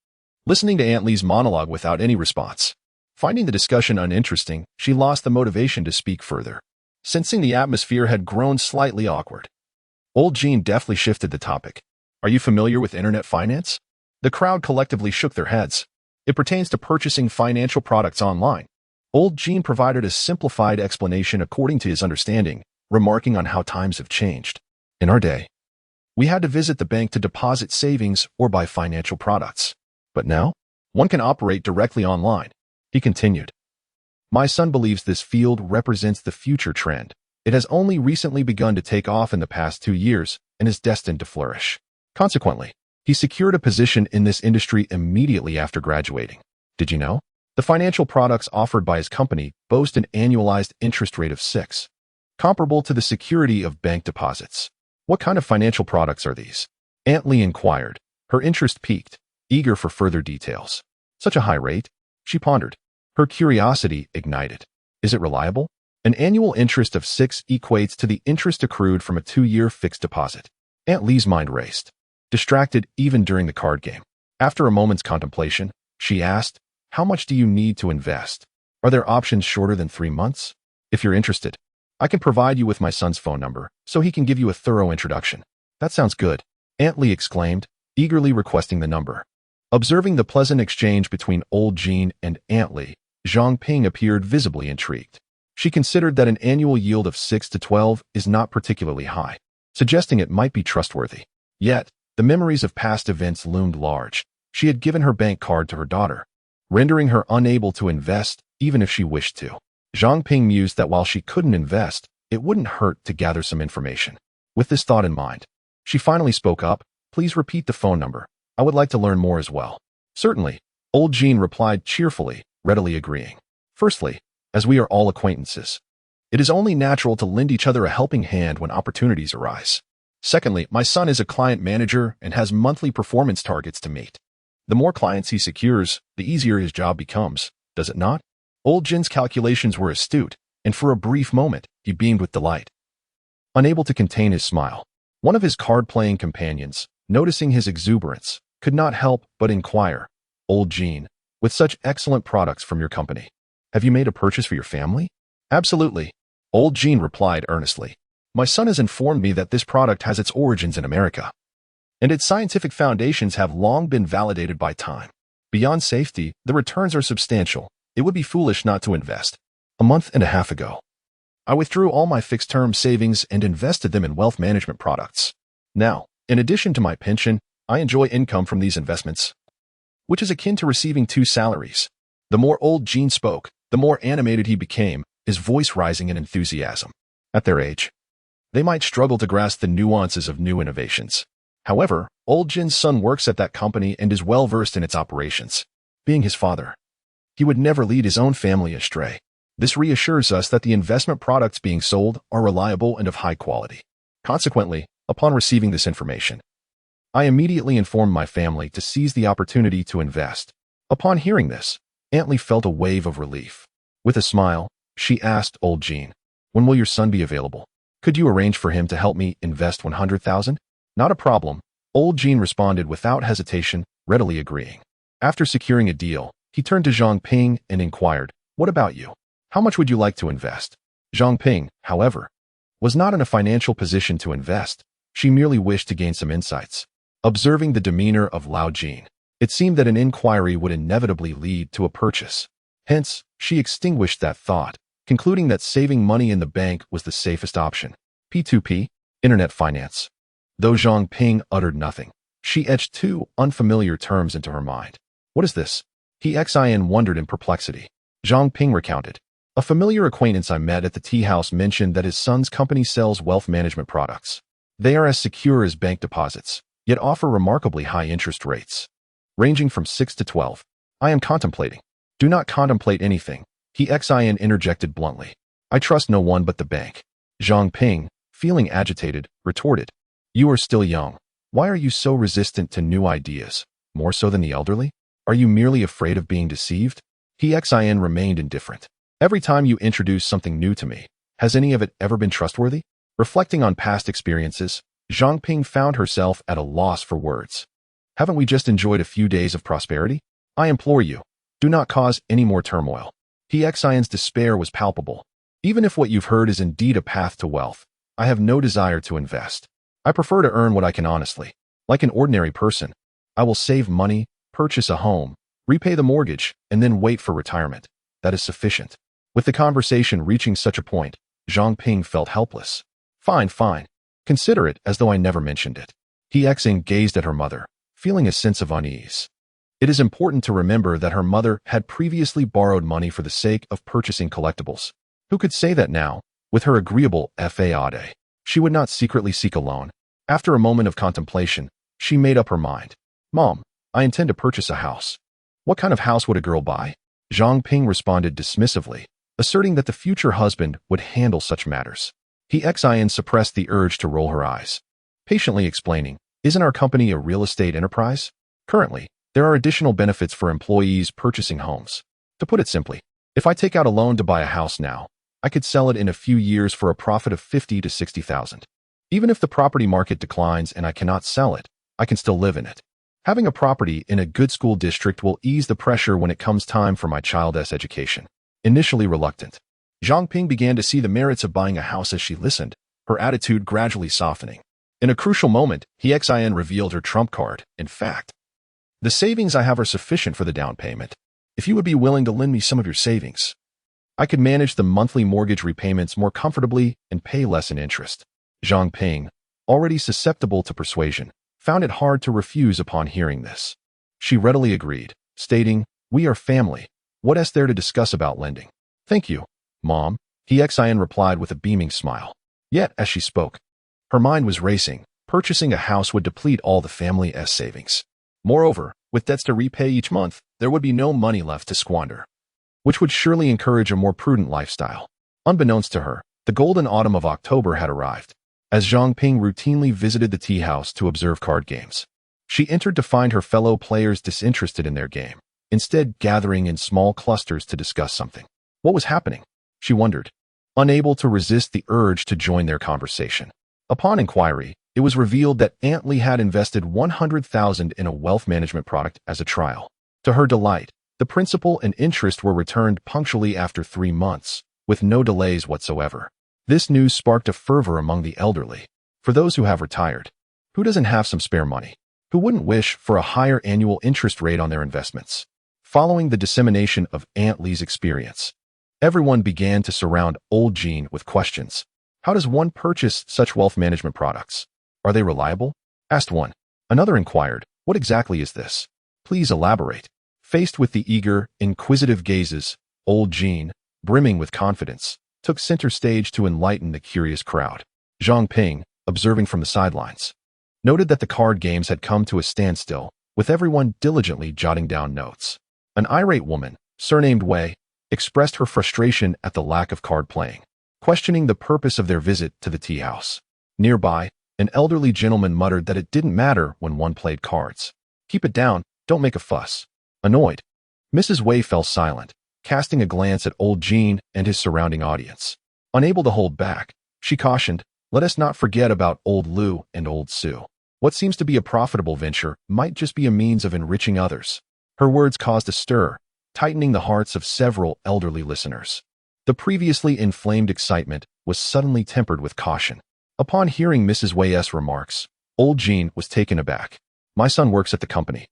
listening to Aunt Lee's monologue without any response. Finding the discussion uninteresting, she lost the motivation to speak further. Sensing the atmosphere had grown slightly awkward, Old Jean deftly shifted the topic. Are you familiar with internet finance? The crowd collectively shook their heads. It pertains to purchasing financial products online. Old Jean provided a simplified explanation according to his understanding, remarking on how times have changed. In our day, we had to visit the bank to deposit savings or buy financial products. But now, one can operate directly online. He continued. My son believes this field represents the future trend. It has only recently begun to take off in the past 2 years and is destined to flourish. Consequently, he secured a position in this industry immediately after graduating. Did you know? The financial products offered by his company boast an annualized interest rate of 6, comparable to the security of bank deposits. What kind of financial products are these? Aunt Lee inquired, her interest piqued, eager for further details. Such a high rate? She pondered. Her curiosity ignited. Is it reliable? An annual interest of 6 equates to the interest accrued from a 2-year fixed deposit. Aunt Lee's mind raced, distracted even during the card game. After a moment's contemplation, she asked, how much do you need to invest? Are there options shorter than 3 months? If you're interested, I can provide you with my son's phone number so he can give you a thorough introduction. That sounds good, Aunt Lee exclaimed, eagerly requesting the number. Observing the pleasant exchange between Old Jean and Aunt Lee, Zhang Ping appeared visibly intrigued. She considered that an annual yield of 6 to 12 is not particularly high, suggesting it might be trustworthy. Yet, the memories of past events loomed large. She had given her bank card to her daughter, rendering her unable to invest even if she wished to. Zhang Ping mused that while she couldn't invest, it wouldn't hurt to gather some information. With this thought in mind, she finally spoke up. Please repeat the phone number. I would like to learn more as well. Certainly, Old Jean replied cheerfully, readily agreeing. Firstly, as we are all acquaintances, it is only natural to lend each other a helping hand when opportunities arise. Secondly, my son is a client manager and has monthly performance targets to meet. The more clients he secures, the easier his job becomes, does it not? Old Jin's calculations were astute, and for a brief moment, he beamed with delight. Unable to contain his smile, one of his card-playing companions, noticing his exuberance, could not help but inquire, Old Jean, with such excellent products from your company, have you made a purchase for your family? Absolutely, Old Jean replied earnestly. My son has informed me that this product has its origins in America, and its scientific foundations have long been validated by time. Beyond safety, the returns are substantial. It would be foolish not to invest. A month and a half ago, I withdrew all my fixed-term savings and invested them in wealth management products. Now, in addition to my pension, I enjoy income from these investments, which is akin to receiving 2 salaries. The more Old Jean spoke, the more animated he became, his voice rising in enthusiasm. At their age, they might struggle to grasp the nuances of new innovations. However, Old Jin's son works at that company and is well-versed in its operations. Being his father, he would never lead his own family astray. This reassures us that the investment products being sold are reliable and of high quality. Consequently, upon receiving this information, I immediately informed my family to seize the opportunity to invest. Upon hearing this, Aunt Lee felt a wave of relief. With a smile, she asked Old Jean, when will your son be available? Could you arrange for him to help me invest 100,000? Not a problem. Old Jean responded without hesitation, readily agreeing. After securing a deal, he turned to Zhang Ping and inquired, "What about you? How much would you like to invest?" Zhang Ping, however, was not in a financial position to invest. She merely wished to gain some insights. Observing the demeanor of Lao Jin, it seemed that an inquiry would inevitably lead to a purchase. Hence, she extinguished that thought, concluding that saving money in the bank was the safest option. P2P, Internet Finance. Though Zhang Ping uttered nothing, she etched two unfamiliar terms into her mind. What is this? Xin wondered in perplexity. Zhang Ping recounted. A familiar acquaintance I met at the tea house mentioned that his son's company sells wealth management products. They are as secure as bank deposits, yet offer remarkably high interest rates, ranging from 6 to 12. I am contemplating. Do not contemplate anything, Xin interjected bluntly. I trust no one but the bank. Zhang Ping, feeling agitated, retorted. You are still young. Why are you so resistant to new ideas, more so than the elderly? Are you merely afraid of being deceived? Xin remained indifferent. Every time you introduce something new to me, has any of it ever been trustworthy? Reflecting on past experiences, Zhang Ping found herself at a loss for words. Haven't we just enjoyed a few days of prosperity? I implore you, do not cause any more turmoil. Xin's despair was palpable. Even if what you've heard is indeed a path to wealth, I have no desire to invest. I prefer to earn what I can honestly. Like an ordinary person, I will save money, purchase a home, repay the mortgage, and then wait for retirement. That is sufficient. With the conversation reaching such a point, Zhang Ping felt helpless. Fine, fine. Consider it as though I never mentioned it. Xin gazed at her mother, feeling a sense of unease. It is important to remember that her mother had previously borrowed money for the sake of purchasing collectibles. Who could say that now, with her agreeable fade, she would not secretly seek a loan? After a moment of contemplation, she made up her mind. Mom, I intend to purchase a house. What kind of house would a girl buy? Zhang Ping responded dismissively, asserting that the future husband would handle such matters. Xin suppressed the urge to roll her eyes, patiently explaining, isn't our company a real estate enterprise? Currently, there are additional benefits for employees purchasing homes. To put it simply, if I take out a loan to buy a house now, I could sell it in a few years for a profit of 50 to 60,000. Even if the property market declines and I cannot sell it, I can still live in it. Having a property in a good school district will ease the pressure when it comes time for my child's education. Initially reluctant, Zhang Ping began to see the merits of buying a house as she listened, her attitude gradually softening. In a crucial moment, Xin revealed her trump card. In fact, the savings I have are sufficient for the down payment. If you would be willing to lend me some of your savings, I could manage the monthly mortgage repayments more comfortably and pay less in interest. Zhang Ping, already susceptible to persuasion, found it hard to refuse upon hearing this. She readily agreed, stating, We are family. What is there to discuss about lending? Thank you, Mom, Xin replied with a beaming smile. Yet, as she spoke, her mind was racing. Purchasing a house would deplete all the family's savings. Moreover, with debts to repay each month, there would be no money left to squander, which would surely encourage a more prudent lifestyle. Unbeknownst to her, the golden autumn of October had arrived. As Zhang Ping routinely visited the tea house to observe card games, she entered to find her fellow players disinterested in their game, instead gathering in small clusters to discuss something. What was happening? She wondered, unable to resist the urge to join their conversation. Upon inquiry, it was revealed that Aunt Lee had invested 100,000 in a wealth management product as a trial. To her delight, the principal and interest were returned punctually after 3 months, with no delays whatsoever. This news sparked a fervor among the elderly. For those who have retired, who doesn't have some spare money? Who wouldn't wish for a higher annual interest rate on their investments? Following the dissemination of Aunt Lee's experience, everyone began to surround old Jean with questions. How does one purchase such wealth management products? Are they reliable? Asked one. Another inquired, what exactly is this? Please elaborate. Faced with the eager, inquisitive gazes, old Jean, brimming with confidence, took center stage to enlighten the curious crowd. Zhang Ping, observing from the sidelines, noted that the card games had come to a standstill, with everyone diligently jotting down notes. An irate woman, surnamed Wei, expressed her frustration at the lack of card playing, questioning the purpose of their visit to the tea house. Nearby, an elderly gentleman muttered that it didn't matter when one played cards. Keep it down, don't make a fuss. Annoyed, Mrs. Wei fell silent, casting a glance at old Jean and his surrounding audience. Unable to hold back, She cautioned, "Let us not forget about old Lou and old Sue. What seems to be a profitable venture might just be a means of enriching others." Her words caused a stir, tightening the hearts of several elderly listeners. The previously inflamed excitement was suddenly tempered with caution. Upon hearing Mrs. Way's remarks, old Jean was taken aback. "My son works at the company,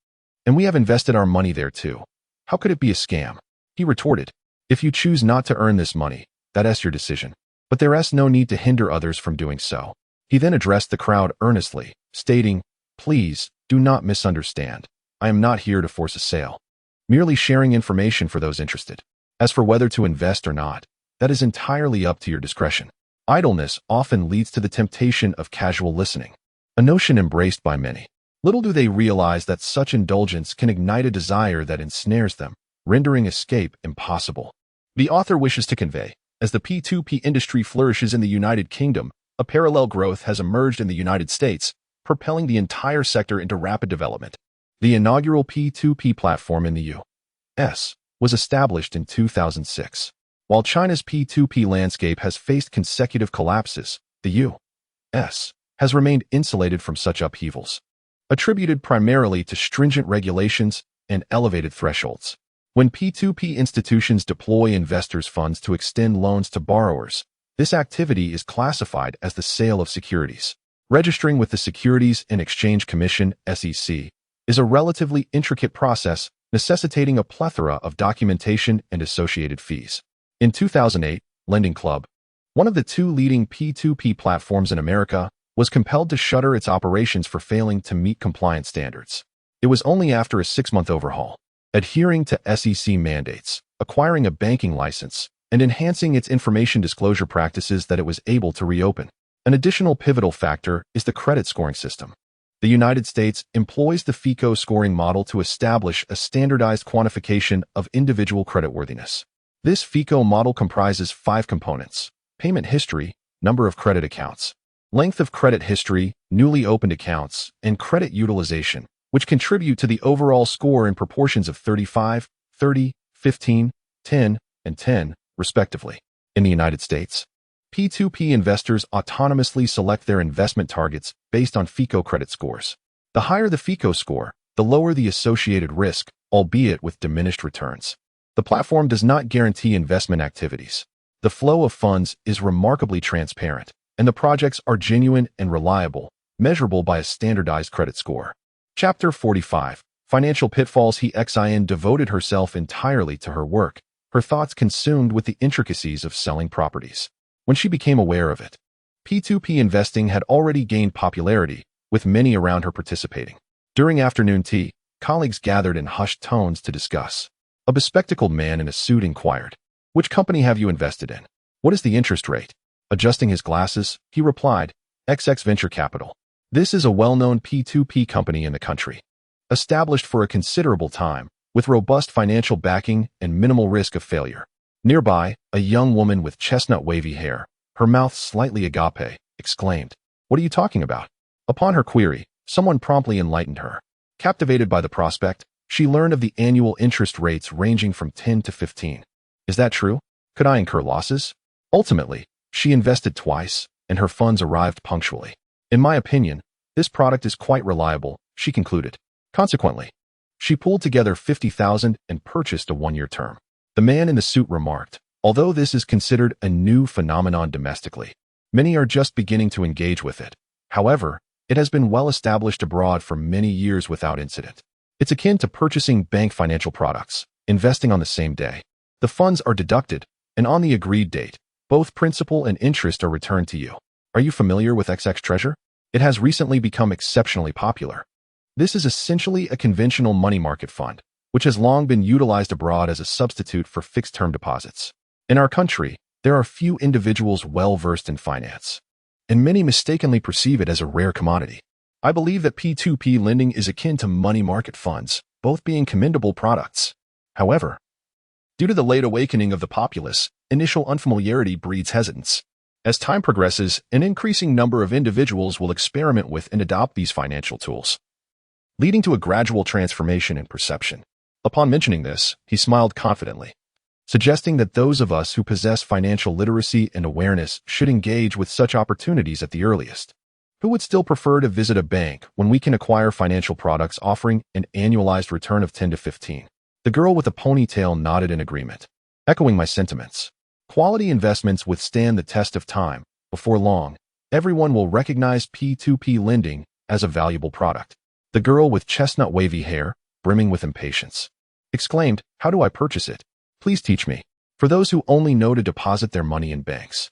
and we have invested our money there too. How could it be a scam?" He retorted, "If you choose not to earn this money, that's your decision. But there is no need to hinder others from doing so." He then addressed the crowd earnestly, stating, "Please, do not misunderstand. I am not here to force a sale. Merely sharing information for those interested. As for whether to invest or not, that is entirely up to your discretion. Idleness often leads to the temptation of casual listening, a notion embraced by many. Little do they realize that such indulgence can ignite a desire that ensnares them, rendering escape impossible." The author wishes to convey, as the P2P industry flourishes in the United Kingdom, a parallel growth has emerged in the United States, propelling the entire sector into rapid development. The inaugural P2P platform in the U.S. was established in 2006. While China's P2P landscape has faced consecutive collapses, the U.S. has remained insulated from such upheavals, attributed primarily to stringent regulations and elevated thresholds. When P2P institutions deploy investors' funds to extend loans to borrowers, this activity is classified as the sale of securities. Registering with the Securities and Exchange Commission (SEC) is a relatively intricate process necessitating a plethora of documentation and associated fees. In 2008, Lending Club, one of the two leading P2P platforms in America, was compelled to shutter its operations for failing to meet compliance standards. It was only after a 6-month overhaul, adhering to SEC mandates, acquiring a banking license, and enhancing its information disclosure practices that it was able to reopen. An additional pivotal factor is the credit scoring system. The United States employs the FICO scoring model to establish a standardized quantification of individual creditworthiness. This FICO model comprises 5 components: payment history, number of credit accounts, length of credit history, newly opened accounts, and credit utilization, which contribute to the overall score in proportions of 35, 30, 15, 10, and 10, respectively. In the United States, P2P investors autonomously select their investment targets based on FICO credit scores. The higher the FICO score, the lower the associated risk, albeit with diminished returns. The platform does not guarantee investment activities. The flow of funds is remarkably transparent, and the projects are genuine and reliable, measurable by a standardized credit score. Chapter 45. Financial Pitfalls. Xin devoted herself entirely to her work, her thoughts consumed with the intricacies of selling properties. When she became aware of it, P2P investing had already gained popularity, with many around her participating. During afternoon tea, colleagues gathered in hushed tones to discuss. A bespectacled man in a suit inquired, "Which company have you invested in? What is the interest rate?" Adjusting his glasses, he replied, "XX Venture Capital. This is a well-known P2P company in the country, established for a considerable time, with robust financial backing and minimal risk of failure." Nearby, a young woman with chestnut wavy hair, her mouth slightly agape, exclaimed, "What are you talking about?" Upon her query, someone promptly enlightened her. Captivated by the prospect, she learned of the annual interest rates ranging from 10 to 15. "Is that true? Could I incur losses?" Ultimately, she invested twice, and her funds arrived punctually. "In my opinion, this product is quite reliable," she concluded. Consequently, she pulled together $50,000 and purchased a 1-year term. The man in the suit remarked, "Although this is considered a new phenomenon domestically, many are just beginning to engage with it. However, it has been well established abroad for many years without incident. It's akin to purchasing bank financial products, investing on the same day. The funds are deducted, and on the agreed date, both principal and interest are returned to you. Are you familiar with XX Treasure? It has recently become exceptionally popular. This is essentially a conventional money market fund, which has long been utilized abroad as a substitute for fixed-term deposits. In our country, there are few individuals well-versed in finance, and many mistakenly perceive it as a rare commodity. I believe that P2P lending is akin to money market funds, both being commendable products. However, due to the late awakening of the populace, initial unfamiliarity breeds hesitance. As time progresses, an increasing number of individuals will experiment with and adopt these financial tools, leading to a gradual transformation in perception." Upon mentioning this, he smiled confidently. suggesting that those of us who possess financial literacy and awareness should engage with such opportunities at the earliest. Who would still prefer to visit a bank when we can acquire financial products offering an annualized return of 10 to 15? The girl with the ponytail nodded in agreement, echoing my sentiments. Quality investments withstand the test of time. Before long, everyone will recognize P2P lending as a valuable product. The girl with chestnut wavy hair, brimming with impatience, exclaimed, "How do I purchase it? Please teach me." For those who only know to deposit their money in banks,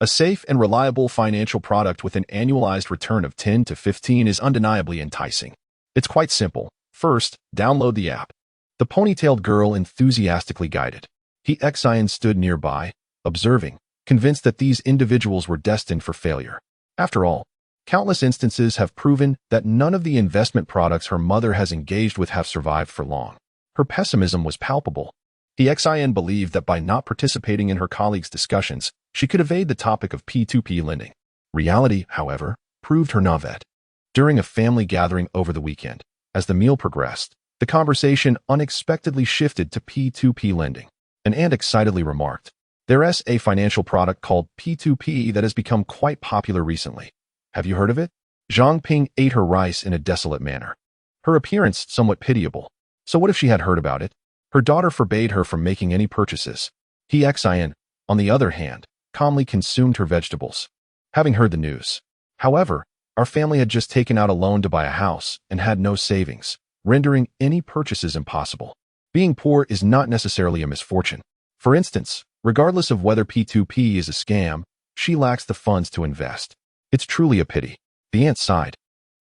a safe and reliable financial product with an annualized return of 10 to 15 is undeniably enticing. It's quite simple. First, download the app. The ponytailed girl enthusiastically guided. Xian stood nearby, observing, convinced that these individuals were destined for failure. After all, countless instances have proven that none of the investment products her mother has engaged with have survived for long. Her pessimism was palpable. Xian believed that by not participating in her colleagues' discussions, she could evade the topic of P2P lending. Reality, however, proved her navet. During a family gathering over the weekend, as the meal progressed, the conversation unexpectedly shifted to P2P lending. An aunt excitedly remarked, "There's a financial product called P2P that has become quite popular recently. Have you heard of it?" Zhang Ping ate her rice in a desolate manner, her appearance somewhat pitiable. So what if she had heard about it? Her daughter forbade her from making any purchases. Xian, on the other hand, calmly consumed her vegetables, having heard the news. However, our family had just taken out a loan to buy a house and had no savings, rendering any purchases impossible. Being poor is not necessarily a misfortune. For instance, regardless of whether P2P is a scam, she lacks the funds to invest. It's truly a pity. The aunt sighed.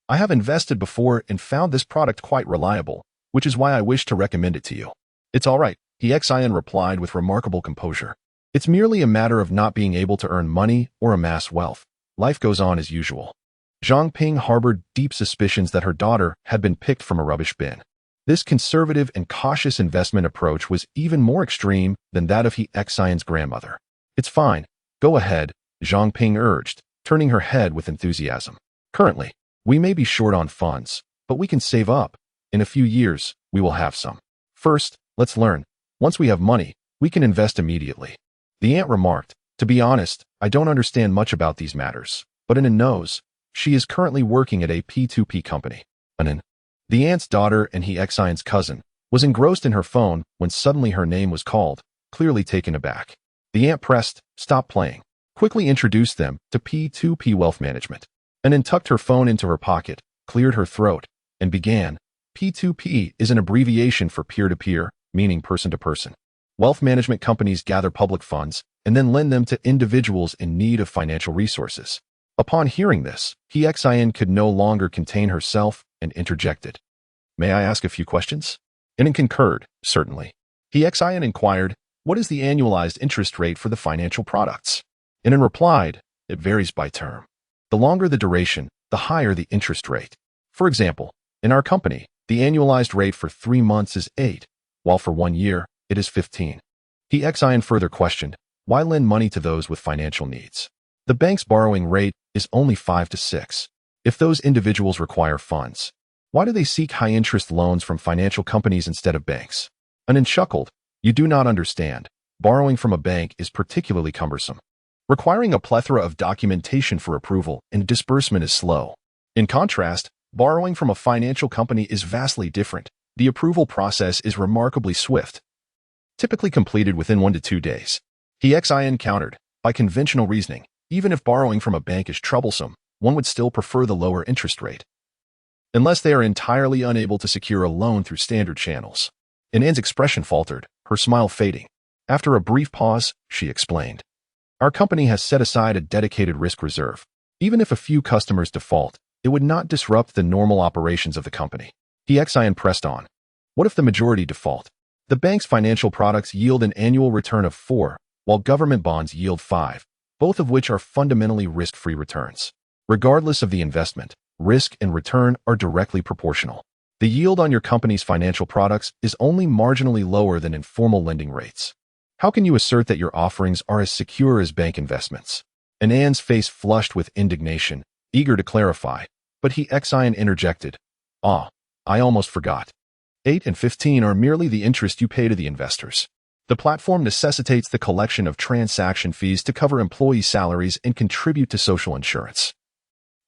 "I have invested before and found this product quite reliable, which is why I wish to recommend it to you." "It's all right," Xian replied with remarkable composure. "It's merely a matter of not being able to earn money or amass wealth. Life goes on as usual." Zhang Ping harbored deep suspicions that her daughter had been picked from a rubbish bin. This conservative and cautious investment approach was even more extreme than that of Xian's grandmother. "It's fine. Go ahead," Zhang Ping urged, turning her head with enthusiasm. "Currently, we may be short on funds, but we can save up. In a few years, we will have some. First, let's learn. Once we have money, we can invest immediately." The aunt remarked, "To be honest, I don't understand much about these matters, but Anan knows. She is currently working at a P2P company." Anan, the aunt's daughter and Xian's cousin, was engrossed in her phone when suddenly her name was called, clearly taken aback. The aunt pressed, "Stop playing," quickly introduced them to P2P Wealth Management. Anan tucked her phone into her pocket, cleared her throat, and began. P2P is an abbreviation for peer-to-peer, meaning person-to-person. Wealth management companies gather public funds and then lend them to individuals in need of financial resources. Upon hearing this, Xian could no longer contain herself and interjected. "May I ask a few questions?" Anan concurred, "Certainly." Xian inquired, "What is the annualized interest rate for the financial products?" Anan replied, "It varies by term. The longer the duration, the higher the interest rate. For example, in our company, the annualized rate for 3 months is 8, while for 1 year, it is 15. Xian further questioned, "Why lend money to those with financial needs? The bank's borrowing rate is only 5 to 6. If those individuals require funds, why do they seek high-interest loans from financial companies instead of banks?" Anan chuckled, "You do not understand. Borrowing from a bank is particularly cumbersome, requiring a plethora of documentation for approval, and disbursement is slow. In contrast, borrowing from a financial company is vastly different. The approval process is remarkably swift, typically completed within 1 to 2 days. Xian countered, "By conventional reasoning, even if borrowing from a bank is troublesome, one would still prefer the lower interest rate, unless they are entirely unable to secure a loan through standard channels." Anan's expression faltered, her smile fading. After a brief pause, she explained, "Our company has set aside a dedicated risk reserve. Even if a few customers default, it would not disrupt the normal operations of the company." Xian pressed on, "What if the majority default? The bank's financial products yield an annual return of 4, while government bonds yield 5, both of which are fundamentally risk-free returns. Regardless of the investment, risk and return are directly proportional. The yield on your company's financial products is only marginally lower than informal lending rates. How can you assert that your offerings are as secure as bank investments?" Anan's face flushed with indignation, eager to clarify, but Xian interjected, "Ah, I almost forgot. 8 and 15 are merely the interest you pay to the investors. The platform necessitates the collection of transaction fees to cover employee salaries and contribute to social insurance,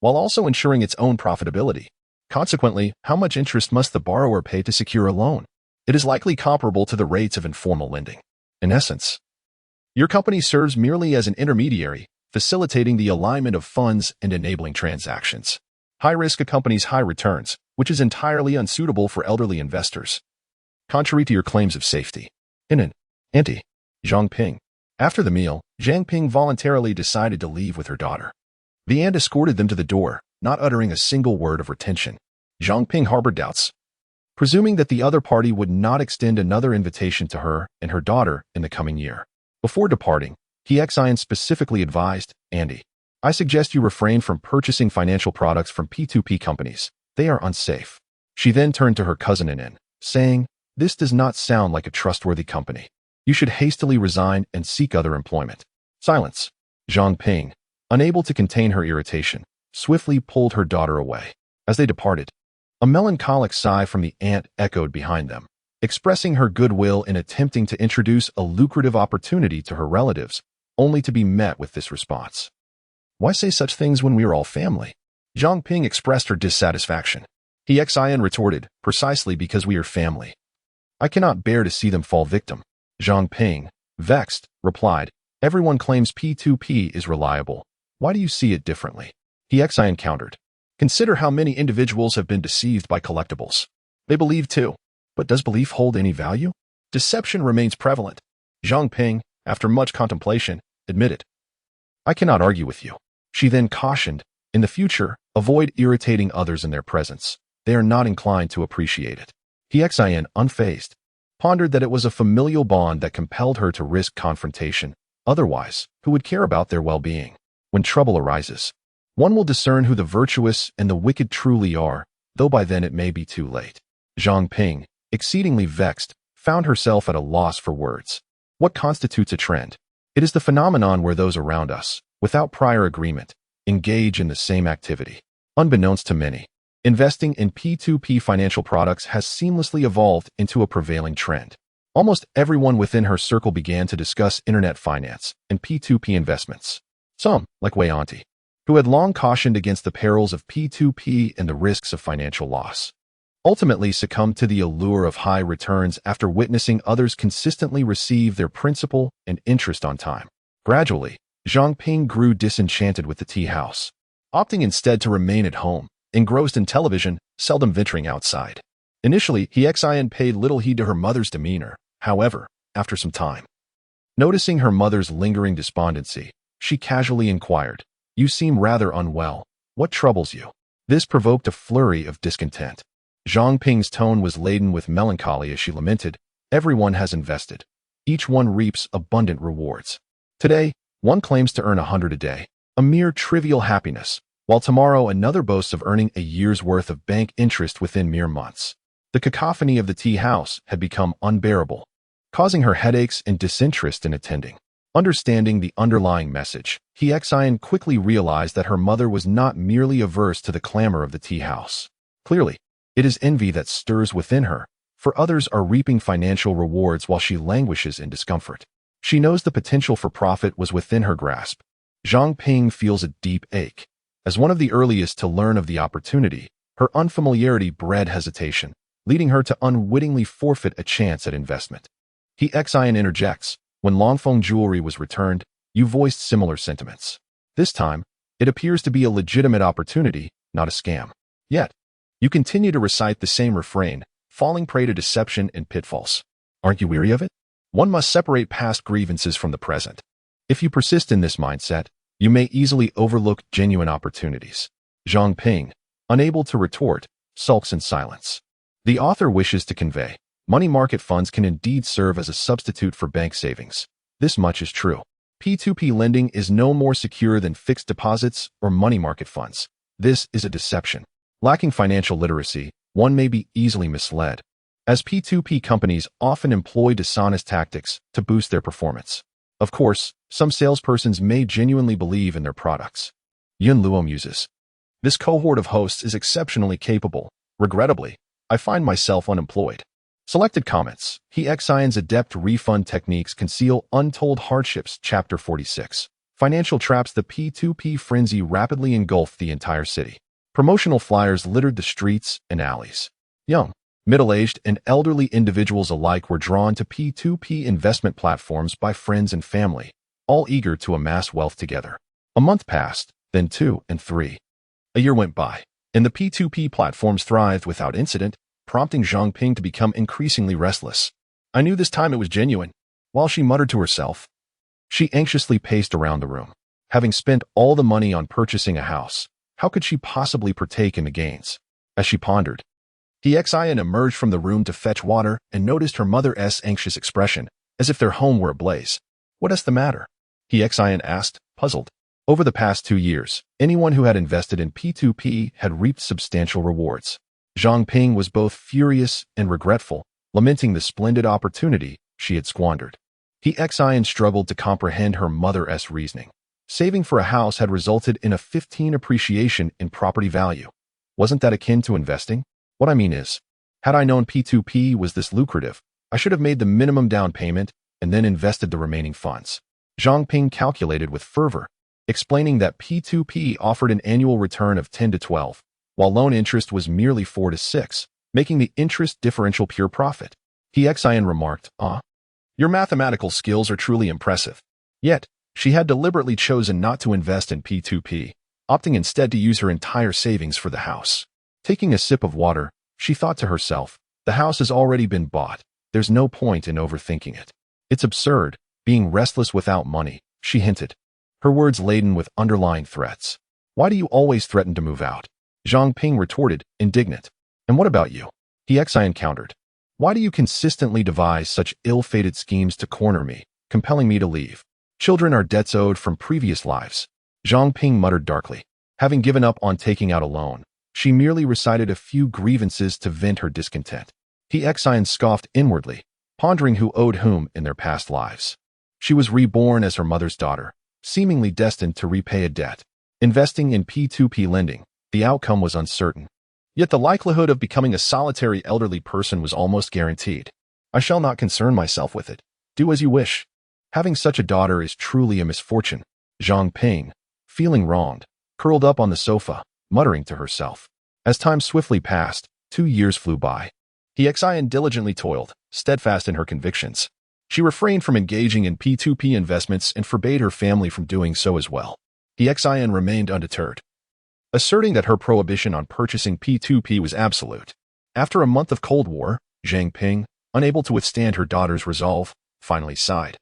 while also ensuring its own profitability. Consequently, how much interest must the borrower pay to secure a loan? It is likely comparable to the rates of informal lending. In essence, your company serves merely as an intermediary, facilitating the alignment of funds and enabling transactions. High risk accompanies high returns, which is entirely unsuitable for elderly investors. Contrary to your claims of safety. In an Auntie, Zhang Ping. After the meal, Zhang Ping voluntarily decided to leave with her daughter. The aunt escorted them to the door, not uttering a single word of retention. Zhang Ping harbored doubts, presuming that the other party would not extend another invitation to her and her daughter in the coming year. Before departing, Xian specifically advised, Andy, I suggest you refrain from purchasing financial products from P2P companies. They are unsafe. She then turned to her cousin Nin, saying, this does not sound like a trustworthy company. You should hastily resign and seek other employment. Silence. Zhang Ping, unable to contain her irritation, swiftly pulled her daughter away. As they departed, a melancholic sigh from the aunt echoed behind them, expressing her goodwill in attempting to introduce a lucrative opportunity to her relatives, only to be met with this response. Why say such things when we are all family? Zhang Ping expressed her dissatisfaction. Xian retorted, precisely because we are family. I cannot bear to see them fall victim. Zhang Ping, vexed, replied, everyone claims P2P is reliable. Why do you see it differently? Xian countered. Consider how many individuals have been deceived by collectibles. They believe too. But does belief hold any value? Deception remains prevalent. Zhang Ping, after much contemplation, admitted. I cannot argue with you. She then cautioned, in the future, avoid irritating others in their presence. They are not inclined to appreciate it. Xian, unfazed, pondered that it was a familial bond that compelled her to risk confrontation. Otherwise, who would care about their well-being? When trouble arises, one will discern who the virtuous and the wicked truly are, though by then it may be too late. Zhang Ping, exceedingly vexed, found herself at a loss for words. What constitutes a trend? It is the phenomenon where those around us, without prior agreement, engage in the same activity. Unbeknownst to many, investing in P2P financial products has seamlessly evolved into a prevailing trend. Almost everyone within her circle began to discuss internet finance and P2P investments. Some, like Wei Auntie, who had long cautioned against the perils of P2P and the risks of financial loss, ultimately succumbed to the allure of high returns after witnessing others consistently receive their principal and interest on time. Gradually, Zhang Ping grew disenchanted with the tea house, opting instead to remain at home, engrossed in television, seldom venturing outside. Initially, Xian paid little heed to her mother's demeanor. However, after some time, noticing her mother's lingering despondency, she casually inquired, you seem rather unwell. What troubles you? This provoked a flurry of discontent. Zhang Ping's tone was laden with melancholy as she lamented, everyone has invested. Each one reaps abundant rewards. Today, one claims to earn 100 a day, a mere trivial happiness, while tomorrow another boasts of earning a year's worth of bank interest within mere months. The cacophony of the tea house had become unbearable, causing her headaches and disinterest in attending. Understanding the underlying message, Xian quickly realized that her mother was not merely averse to the clamor of the tea house. Clearly, it is envy that stirs within her, for others are reaping financial rewards while she languishes in discomfort. She knows the potential for profit was within her grasp. Zhang Ping feels a deep ache. As one of the earliest to learn of the opportunity, her unfamiliarity bred hesitation, leading her to unwittingly forfeit a chance at investment. Xian interjects, when Longfeng jewelry was returned, you voiced similar sentiments. This time, it appears to be a legitimate opportunity, not a scam. Yet, you continue to recite the same refrain, falling prey to deception and pitfalls. Aren't you weary of it? One must separate past grievances from the present. If you persist in this mindset, you may easily overlook genuine opportunities. Zhang Ping, unable to retort, sulks in silence. The author wishes to convey, money market funds can indeed serve as a substitute for bank savings. This much is true. P2P lending is no more secure than fixed deposits or money market funds. This is a deception. Lacking financial literacy, one may be easily misled, as P2P companies often employ dishonest tactics to boost their performance. Of course, some salespersons may genuinely believe in their products. Yun Luo muses. This cohort of hosts is exceptionally capable. Regrettably, I find myself unemployed. Selected comments. Xian's adept refund techniques conceal untold hardships. Chapter 46. Financial traps. The P2P frenzy rapidly engulfed the entire city. Promotional flyers littered the streets and alleys. Young, middle-aged, and elderly individuals alike were drawn to P2P investment platforms by friends and family, all eager to amass wealth together. A month passed, then 2 and 3. A year went by, and the P2P platforms thrived without incident, prompting Zhang Ping to become increasingly restless. I knew this time it was genuine. While she muttered to herself, she anxiously paced around the room. Having spent all the money on purchasing a house, how could she possibly partake in the gains? As she pondered, Xian emerged from the room to fetch water and noticed her mother's anxious expression, as if their home were ablaze. What's the matter? Xian asked, puzzled. Over the past 2 years, anyone who had invested in P2P had reaped substantial rewards. Zhang Ping was both furious and regretful, lamenting the splendid opportunity she had squandered. Xian struggled to comprehend her mother's reasoning. Saving for a house had resulted in a 15% appreciation in property value. Wasn't that akin to investing? What I mean is, had I known P2P was this lucrative, I should have made the minimum down payment and then invested the remaining funds. Zhang Ping calculated with fervor, explaining that P2P offered an annual return of 10 to 12, while loan interest was merely 4 to 6, making the interest differential pure profit. Xian remarked, your mathematical skills are truly impressive. Yet, she had deliberately chosen not to invest in P2P, opting instead to use her entire savings for the house. Taking a sip of water, she thought to herself, the house has already been bought. There's no point in overthinking it. It's absurd, being restless without money, she hinted, her words laden with underlying threats. Why do you always threaten to move out? Zhang Ping retorted, indignant. And what about you? Xian countered. Why do you consistently devise such ill-fated schemes to corner me, compelling me to leave? Children are debts owed from previous lives. Zhang Ping muttered darkly. Having given up on taking out a loan, she merely recited a few grievances to vent her discontent. Xian scoffed inwardly, pondering who owed whom in their past lives. She was reborn as her mother's daughter, seemingly destined to repay a debt. Investing in P2P lending, the outcome was uncertain. Yet the likelihood of becoming a solitary elderly person was almost guaranteed. I shall not concern myself with it. Do as you wish. Having such a daughter is truly a misfortune. Zhang Ping, feeling wronged, curled up on the sofa, muttering to herself. As time swiftly passed, 2 years flew by. Xian diligently toiled, steadfast in her convictions. She refrained from engaging in P2P investments and forbade her family from doing so as well. Xian remained undeterred, asserting that her prohibition on purchasing P2P was absolute. After a month of Cold War, Zhang Ping, unable to withstand her daughter's resolve, finally sighed,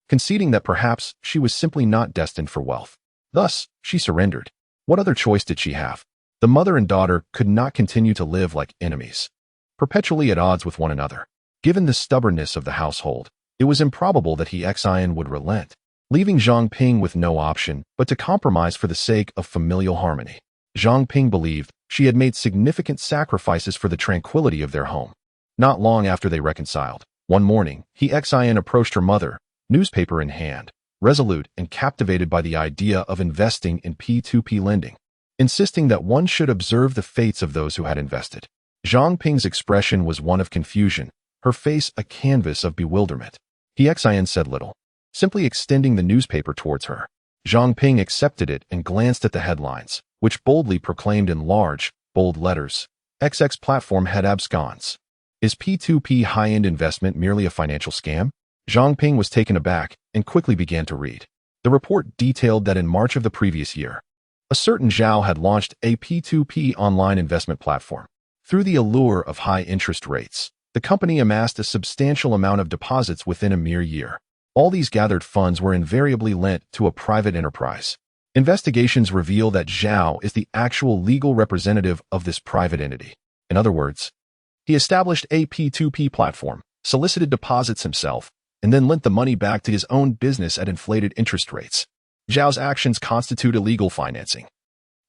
conceding that perhaps she was simply not destined for wealth. Thus, she surrendered. What other choice did she have? The mother and daughter could not continue to live like enemies, perpetually at odds with one another. Given the stubbornness of the household, it was improbable that Xian would relent, leaving Zhang Ping with no option but to compromise for the sake of familial harmony. Zhang Ping believed she had made significant sacrifices for the tranquility of their home. Not long after they reconciled, one morning, Xian approached her mother, newspaper in hand, resolute and captivated by the idea of investing in P2P lending, insisting that one should observe the fates of those who had invested. Zhang Ping's expression was one of confusion, her face a canvas of bewilderment. Xian said little, simply extending the newspaper towards her. Zhang Ping accepted it and glanced at the headlines, which boldly proclaimed in large, bold letters, XX platform head absconds. Is P2P high-end investment merely a financial scam? Zhang Ping was taken aback and quickly began to read. The report detailed that in March of the previous year, a certain Zhao had launched a P2P online investment platform. Through the allure of high interest rates, the company amassed a substantial amount of deposits within a mere year. All these gathered funds were invariably lent to a private enterprise. Investigations reveal that Zhao is the actual legal representative of this private entity. In other words, he established a P2P platform, solicited deposits himself, and then lent the money back to his own business at inflated interest rates. Zhao's actions constitute illegal financing,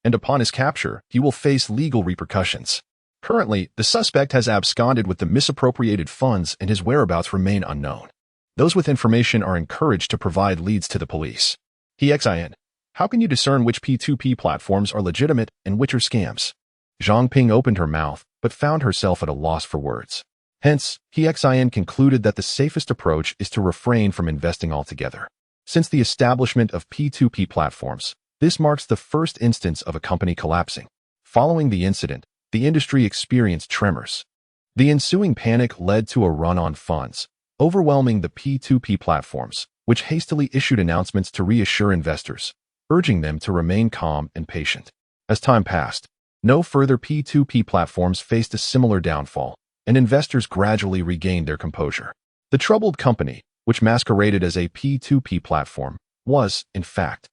and upon his capture, he will face legal repercussions. Currently, the suspect has absconded with the misappropriated funds and his whereabouts remain unknown. Those with information are encouraged to provide leads to the police. Xian, how can you discern which P2P platforms are legitimate and which are scams? Zhang Ping opened her mouth, but found herself at a loss for words. Hence, Hexin concluded that the safest approach is to refrain from investing altogether. Since the establishment of P2P platforms, this marks the first instance of a company collapsing. Following the incident, the industry experienced tremors. The ensuing panic led to a run on funds, overwhelming the P2P platforms, which hastily issued announcements to reassure investors, urging them to remain calm and patient. As time passed, no further P2P platforms faced a similar downfall, and investors gradually regained their composure. The troubled company, which masqueraded as a P2P platform, was, in fact,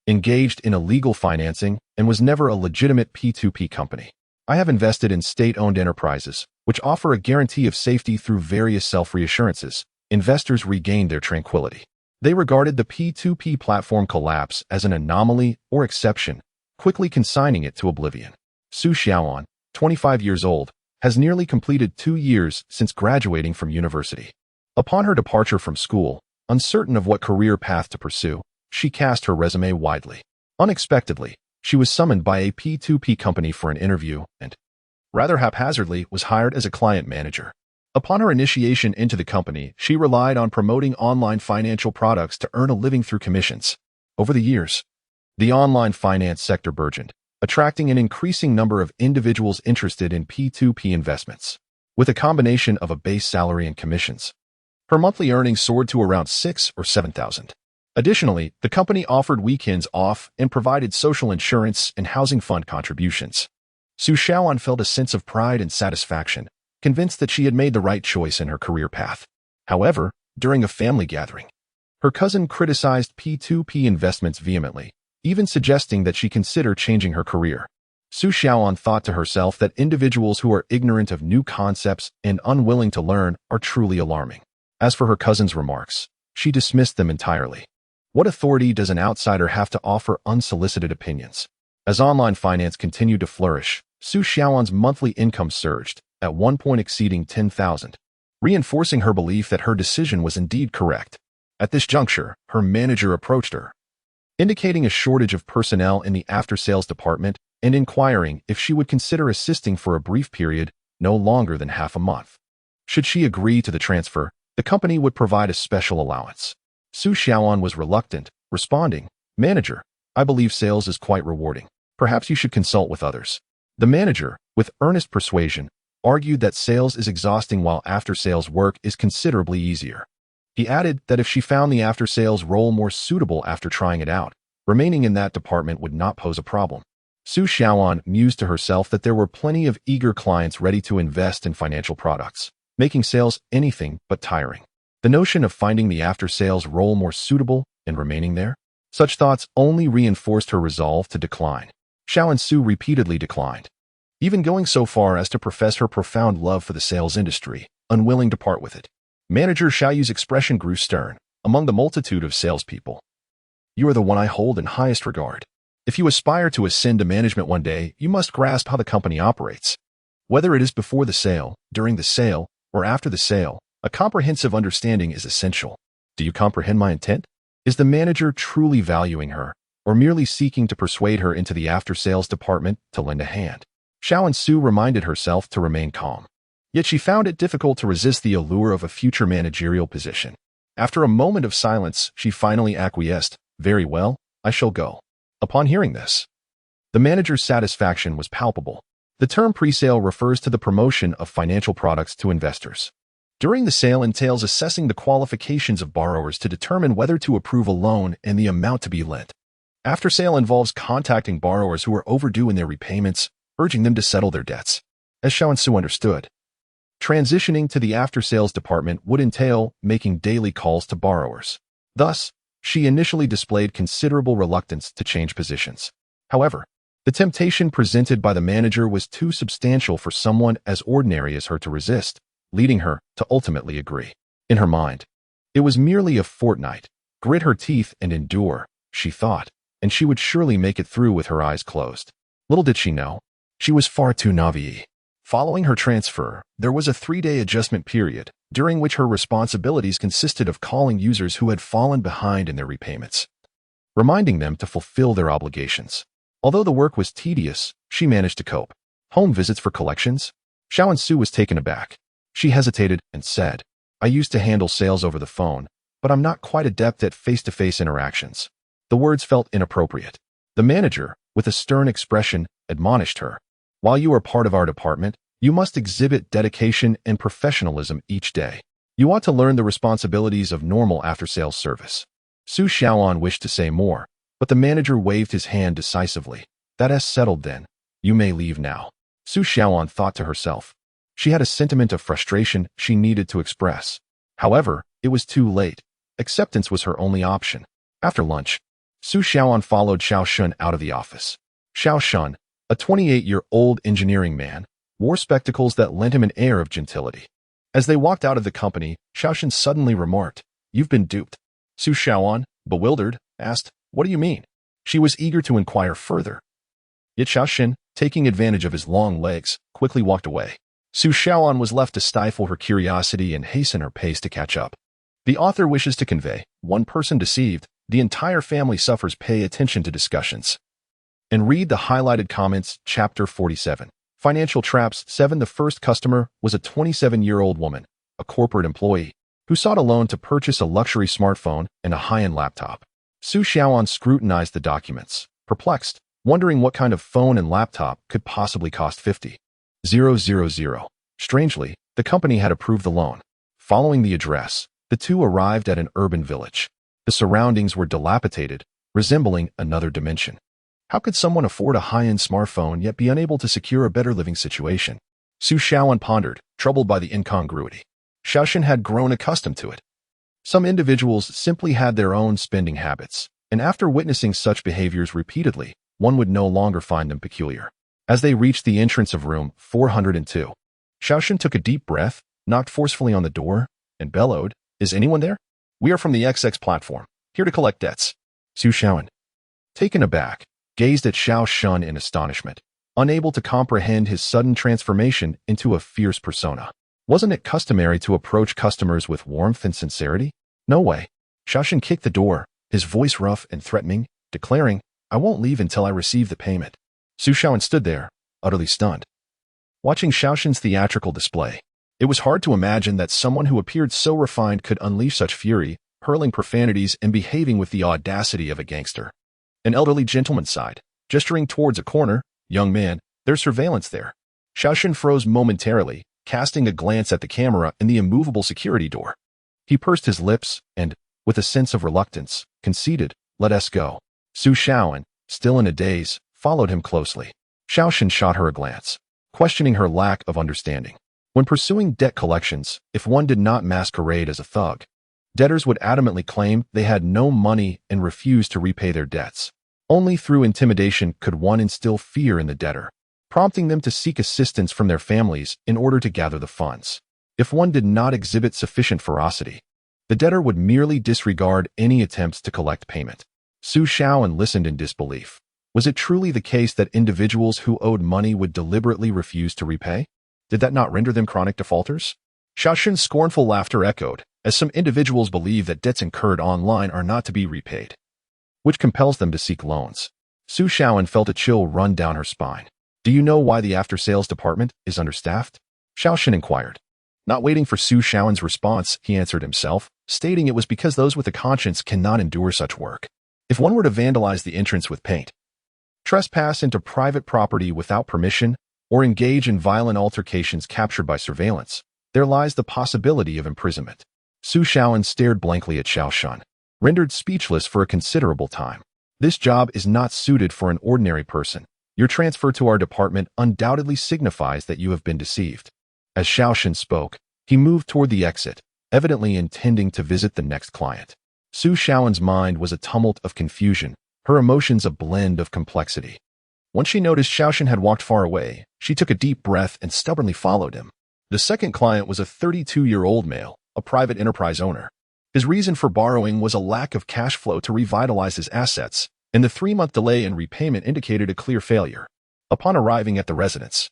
engaged in illegal financing and was never a legitimate P2P company. I have invested in state-owned enterprises, which offer a guarantee of safety through various self-reassurances. Investors regained their tranquility. They regarded the P2P platform collapse as an anomaly or exception, quickly consigning it to oblivion. Su Xiaoan, 25 years old, has nearly completed 2 years since graduating from university. Upon her departure from school, uncertain of what career path to pursue, she cast her resume widely. Unexpectedly, she was summoned by a P2P company for an interview and, rather haphazardly, was hired as a client manager. Upon her initiation into the company, she relied on promoting online financial products to earn a living through commissions. Over the years, the online finance sector burgeoned, attracting an increasing number of individuals interested in P2P investments. With a combination of a base salary and commissions, her monthly earnings soared to around 6,000 or 7,000. Additionally, the company offered weekends off and provided social insurance and housing fund contributions. Su Xiaoan felt a sense of pride and satisfaction, convinced that she had made the right choice in her career path. However, during a family gathering, her cousin criticized P2P investments vehemently, even suggesting that she consider changing her career. Su Xiaoan thought to herself that individuals who are ignorant of new concepts and unwilling to learn are truly alarming. As for her cousin's remarks, she dismissed them entirely. What authority does an outsider have to offer unsolicited opinions? As online finance continued to flourish, Su Xiaoan's monthly income surged, at one point exceeding 10,000, reinforcing her belief that her decision was indeed correct. At this juncture, her manager approached her, indicating a shortage of personnel in the after-sales department and inquiring if she would consider assisting for a brief period, no longer than half a month. Should she agree to the transfer, the company would provide a special allowance. Su Xiaoan was reluctant, responding, "Manager, I believe sales is quite rewarding. Perhaps you should consult with others." The manager, with earnest persuasion, argued that sales is exhausting while after-sales work is considerably easier. He added that if she found the after-sales role more suitable after trying it out, remaining in that department would not pose a problem. Su Xiaoan mused to herself that there were plenty of eager clients ready to invest in financial products, making sales anything but tiring. The notion of finding the after-sales role more suitable and remaining there? Such thoughts only reinforced her resolve to decline. Xiaoan Su repeatedly declined, even going so far as to profess her profound love for the sales industry, unwilling to part with it. Manager Xiaoyu's expression grew stern. Among the multitude of salespeople, "You are the one I hold in highest regard. If you aspire to ascend to management one day, you must grasp how the company operates. Whether it is before the sale, during the sale, or after the sale, a comprehensive understanding is essential. Do you comprehend my intent?" Is the manager truly valuing her, or merely seeking to persuade her into the after-sales department to lend a hand? Xiaoan Su reminded herself to remain calm. Yet she found it difficult to resist the allure of a future managerial position. After a moment of silence, she finally acquiesced. "Very well, I shall go." Upon hearing this, the manager's satisfaction was palpable. The term pre-sale refers to the promotion of financial products to investors. During the sale entails assessing the qualifications of borrowers to determine whether to approve a loan and the amount to be lent. After sale involves contacting borrowers who are overdue in their repayments, urging them to settle their debts. As Xiaoan Su understood, transitioning to the after-sales department would entail making daily calls to borrowers. Thus, she initially displayed considerable reluctance to change positions. However, the temptation presented by the manager was too substantial for someone as ordinary as her to resist, leading her to ultimately agree. In her mind, it was merely a fortnight. Grit her teeth and endure, she thought, and she would surely make it through with her eyes closed. Little did she know, she was far too naive. Following her transfer, there was a 3-day adjustment period, during which her responsibilities consisted of calling users who had fallen behind in their repayments, reminding them to fulfill their obligations. Although the work was tedious, she managed to cope. Home visits for collections? Xiaoan Su was taken aback. She hesitated and said, I used to handle sales over the phone, but I'm not quite adept at face-to-face interactions. The words felt inappropriate. The manager, with a stern expression, admonished her. While you are part of our department, you must exhibit dedication and professionalism each day. You ought to learn the responsibilities of normal after-sales service. Su Xiaoan wished to say more, but the manager waved his hand decisively. That's settled then. You may leave now. Su Xiaoan thought to herself. She had a sentiment of frustration she needed to express. However, it was too late. Acceptance was her only option. After lunch, Su Xiaoan followed Xiao Shun out of the office. Xiao Shun, a 28-year-old engineering man, wore spectacles that lent him an air of gentility. As they walked out of the company, Xiao Shun suddenly remarked, You've been duped. Su Xiaoan, bewildered, asked, What do you mean? She was eager to inquire further. Yet Xiao Shun, taking advantage of his long legs, quickly walked away. Su Xiaoan was left to stifle her curiosity and hasten her pace to catch up. The author wishes to convey, one person deceived, the entire family suffers. Pay attention to discussions. And read the highlighted comments. Chapter 47. Financial Traps 7. The first customer was a 27-year-old woman, a corporate employee, who sought a loan to purchase a luxury smartphone and a high-end laptop. Su Xiaoan scrutinized the documents, perplexed, wondering what kind of phone and laptop could possibly cost 50,000. Strangely, the company had approved the loan. Following the address, the two arrived at an urban village. The surroundings were dilapidated, resembling another dimension. How could someone afford a high-end smartphone yet be unable to secure a better living situation? Su Xiaoan pondered, troubled by the incongruity. Xiao Shun had grown accustomed to it. Some individuals simply had their own spending habits, and after witnessing such behaviors repeatedly, one would no longer find them peculiar. As they reached the entrance of room 402, Xiao Shun took a deep breath, knocked forcefully on the door, and bellowed, Is anyone there? We are from the XX platform, here to collect debts. Su Xiaoan, taken aback, gazed at Xiao Shun in astonishment, unable to comprehend his sudden transformation into a fierce persona. Wasn't it customary to approach customers with warmth and sincerity? No way. Xiao Shun kicked the door, his voice rough and threatening, declaring, I won't leave until I receive the payment. Su Xiaoan stood there, utterly stunned, watching Xiao Shun's theatrical display. It was hard to imagine that someone who appeared so refined could unleash such fury, hurling profanities and behaving with the audacity of a gangster. An elderly gentleman sighed, gesturing towards a corner. Young man, there's surveillance there. Xiao Shun froze momentarily, casting a glance at the camera and the immovable security door. He pursed his lips and, with a sense of reluctance, conceded, Let us go. Su Xiaoan, still in a daze, followed him closely. Xiao Shun shot her a glance, questioning her lack of understanding. When pursuing debt collections, if one did not masquerade as a thug, debtors would adamantly claim they had no money and refuse to repay their debts. Only through intimidation could one instill fear in the debtor, prompting them to seek assistance from their families in order to gather the funds. If one did not exhibit sufficient ferocity, the debtor would merely disregard any attempts to collect payment. Su Xiaoan listened in disbelief. Was it truly the case that individuals who owed money would deliberately refuse to repay? Did that not render them chronic defaulters? Xiao Shun's scornful laughter echoed, as some individuals believe that debts incurred online are not to be repaid, which compels them to seek loans. Su Xiaoan felt a chill run down her spine. Do you know why the after-sales department is understaffed? Xiao Shun inquired. Not waiting for Su Xiaoan's response, he answered himself, stating it was because those with a conscience cannot endure such work. If one were to vandalize the entrance with paint, trespass into private property without permission, or engage in violent altercations captured by surveillance, there lies the possibility of imprisonment. Su Xiaoan stared blankly at Xiao Shun, rendered speechless for a considerable time. This job is not suited for an ordinary person. Your transfer to our department undoubtedly signifies that you have been deceived. As Xiao Shun spoke, he moved toward the exit, evidently intending to visit the next client. Su Xiaoan's mind was a tumult of confusion, her emotions a blend of complexity. Once she noticed Xiao Shun had walked far away, she took a deep breath and stubbornly followed him. The second client was a 32-year-old male, a private enterprise owner. His reason for borrowing was a lack of cash flow to revitalize his assets, and the 3-month delay in repayment indicated a clear failure. Upon arriving at the residence,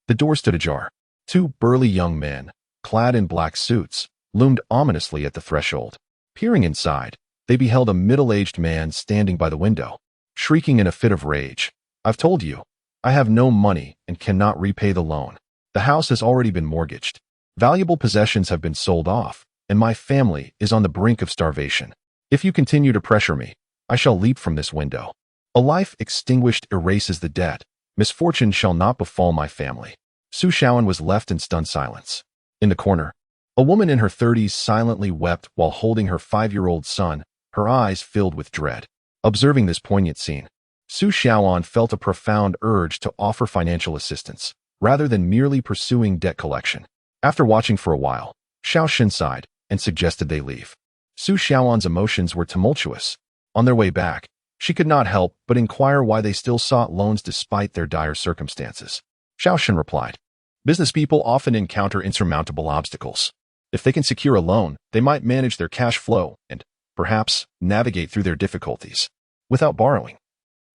the door stood ajar. 2 burly young men, clad in black suits, loomed ominously at the threshold. Peering inside, they beheld a middle-aged man standing by the window, shrieking in a fit of rage. I've told you, I have no money and cannot repay the loan. The house has already been mortgaged. Valuable possessions have been sold off, and my family is on the brink of starvation. If you continue to pressure me, I shall leap from this window. A life extinguished erases the debt. Misfortune shall not befall my family. Su Shaoan was left in stunned silence. In the corner, a woman in her 30s silently wept while holding her 5-year-old son, her eyes filled with dread. Observing this poignant scene, Su Shaoan felt a profound urge to offer financial assistance, rather than merely pursuing debt collection. After watching for a while, Xiao Xin sighed and suggested they leave. Su Shaoan's emotions were tumultuous. On their way back, she could not help but inquire why they still sought loans despite their dire circumstances. Xiao Xin replied, "Business people often encounter insurmountable obstacles. If they can secure a loan, they might manage their cash flow and, perhaps, navigate through their difficulties. Without borrowing,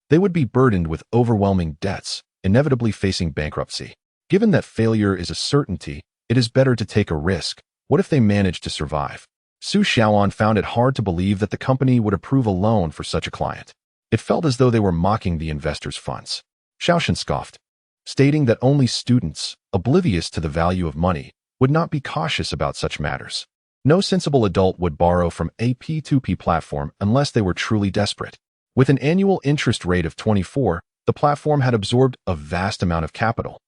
they would be burdened with overwhelming debts, inevitably facing bankruptcy. Given that failure is a certainty, it is better to take a risk. What if they manage to survive?" Su Shaoan found it hard to believe that the company would approve a loan for such a client. It felt as though they were mocking the investors' funds. Xiao Xin scoffed, stating that only students, oblivious to the value of money, would not be cautious about such matters. No sensible adult would borrow from a P2P platform unless they were truly desperate. With an annual interest rate of 24, the platform had absorbed a vast amount of capital.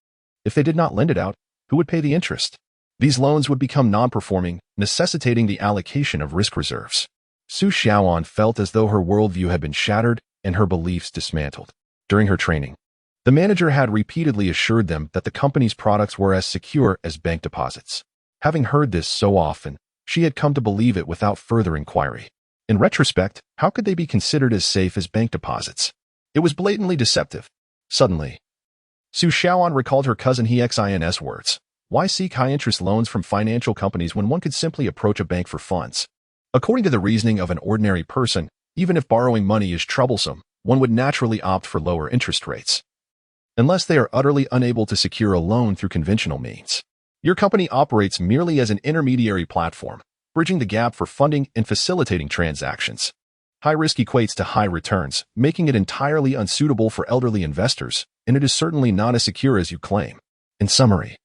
If they did not lend it out, who would pay the interest? These loans would become non-performing, necessitating the allocation of risk reserves. Su Shaoan felt as though her worldview had been shattered and her beliefs dismantled. During her training, the manager had repeatedly assured them that the company's products were as secure as bank deposits. Having heard this so often, she had come to believe it without further inquiry. In retrospect, how could they be considered as safe as bank deposits? It was blatantly deceptive. Suddenly, Su Shaoan recalled her cousin Hexin's words. Why seek high-interest loans from financial companies when one could simply approach a bank for funds? According to the reasoning of an ordinary person, even if borrowing money is troublesome, one would naturally opt for lower interest rates, unless they are utterly unable to secure a loan through conventional means. Your company operates merely as an intermediary platform, bridging the gap for funding and facilitating transactions. High risk equates to high returns, making it entirely unsuitable for elderly investors, and it is certainly not as secure as you claim. In summary,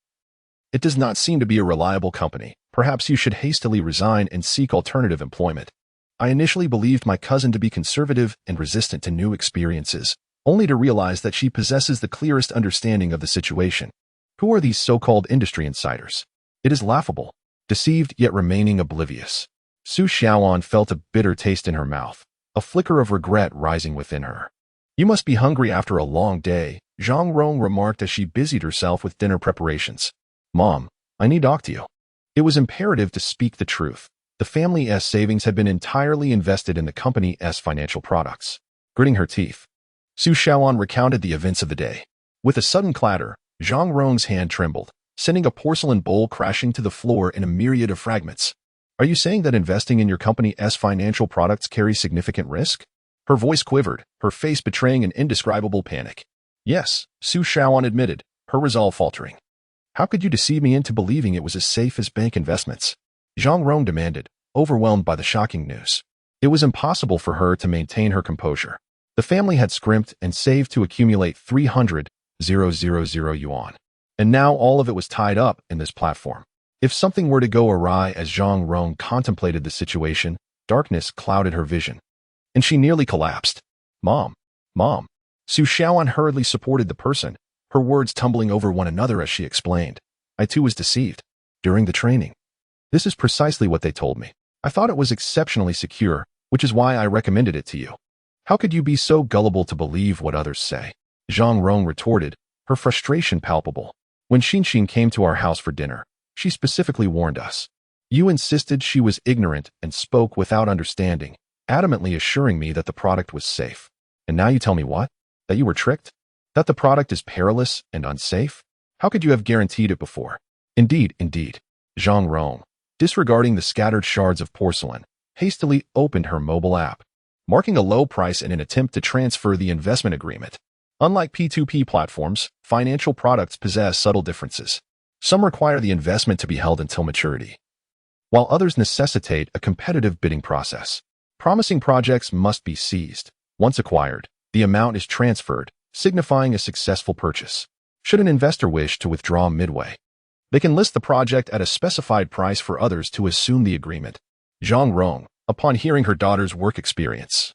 it does not seem to be a reliable company. Perhaps you should hastily resign and seek alternative employment. I initially believed my cousin to be conservative and resistant to new experiences, only to realize that she possesses the clearest understanding of the situation. Who are these so-called industry insiders? It is laughable, deceived yet remaining oblivious. Su Shaoan felt a bitter taste in her mouth, a flicker of regret rising within her. "You must be hungry after a long day," Zhang Rong remarked as she busied herself with dinner preparations. "Mom, I need to talk to you." It was imperative to speak the truth. The family's savings had been entirely invested in the company's financial products. Gritting her teeth, Su Shaoan recounted the events of the day. With a sudden clatter, Zhang Rong's hand trembled, sending a porcelain bowl crashing to the floor in a myriad of fragments. "Are you saying that investing in your company's financial products carries significant risk?" Her voice quivered, her face betraying an indescribable panic. "Yes," Su Shaoan admitted, her resolve faltering. "How could you deceive me into believing it was as safe as bank investments?" Zhang Rong demanded, overwhelmed by the shocking news. It was impossible for her to maintain her composure. The family had scrimped and saved to accumulate 300,000 yuan. And now all of it was tied up in this platform. If something were to go awry as Zhang Rong contemplated the situation, darkness clouded her vision, and she nearly collapsed. Mom. Su Shaoan hurriedly supported the person, her words tumbling over one another as she explained. "I too was deceived. During the training. This is precisely what they told me. I thought it was exceptionally secure, which is why I recommended it to you. How could you be so gullible to believe what others say?" Zhang Rong retorted, her frustration palpable. "When Xinxin came to our house for dinner, she specifically warned us. You insisted she was ignorant and spoke without understanding, adamantly assuring me that the product was safe. And now you tell me what? That you were tricked? That the product is perilous and unsafe? How could you have guaranteed it before?" Indeed. Zhang Rong, disregarding the scattered shards of porcelain, hastily opened her mobile app, marking a low price in an attempt to transfer the investment agreement. Unlike P2P platforms, financial products possess subtle differences. Some require the investment to be held until maturity, while others necessitate a competitive bidding process. Promising projects must be seized. Once acquired, the amount is transferred, signifying a successful purchase. Should an investor wish to withdraw midway, They can list the project at a specified price for others to assume the agreement. Zhang Rong, upon hearing her daughter's work experience,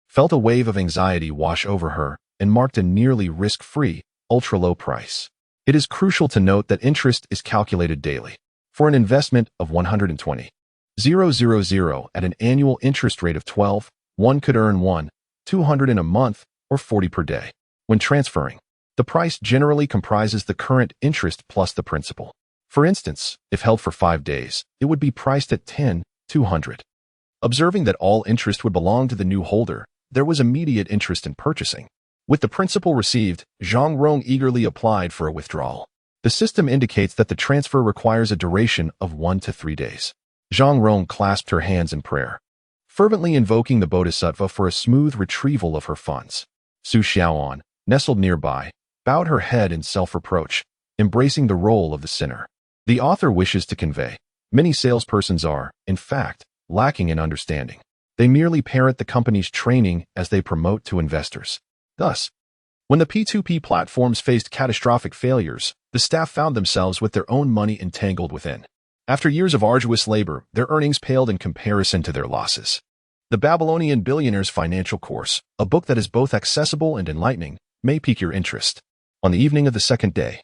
felt a wave of anxiety wash over her and marked a nearly risk-free, ultra-low price. It is crucial to note that interest is calculated daily. For an investment of 120,000 at an annual interest rate of 12, one could earn 200 in a month or 40 per day. When transferring, the price generally comprises the current interest plus the principal. For instance, if held for 5 days, it would be priced at 200. Observing that all interest would belong to the new holder, there was immediate interest in purchasing. With the principal received, Zhang Rong eagerly applied for a withdrawal. The system indicates that the transfer requires a duration of 1 to 3 days. Zhang Rong clasped her hands in prayer, fervently invoking the Bodhisattva for a smooth retrieval of her funds. Su Xiaoan, nestled nearby, bowed her head in self-reproach, embracing the role of the sinner. The author wishes to convey, many salespersons are, in fact, lacking in understanding. They merely parrot the company's training as they promote to investors. Thus, when the P2P platforms faced catastrophic failures, the staff found themselves with their own money entangled within. After years of arduous labor, their earnings paled in comparison to their losses. The Babylonian Billionaire's Financial Course, a book that is both accessible and enlightening, may pique your interest. On the evening of the second day,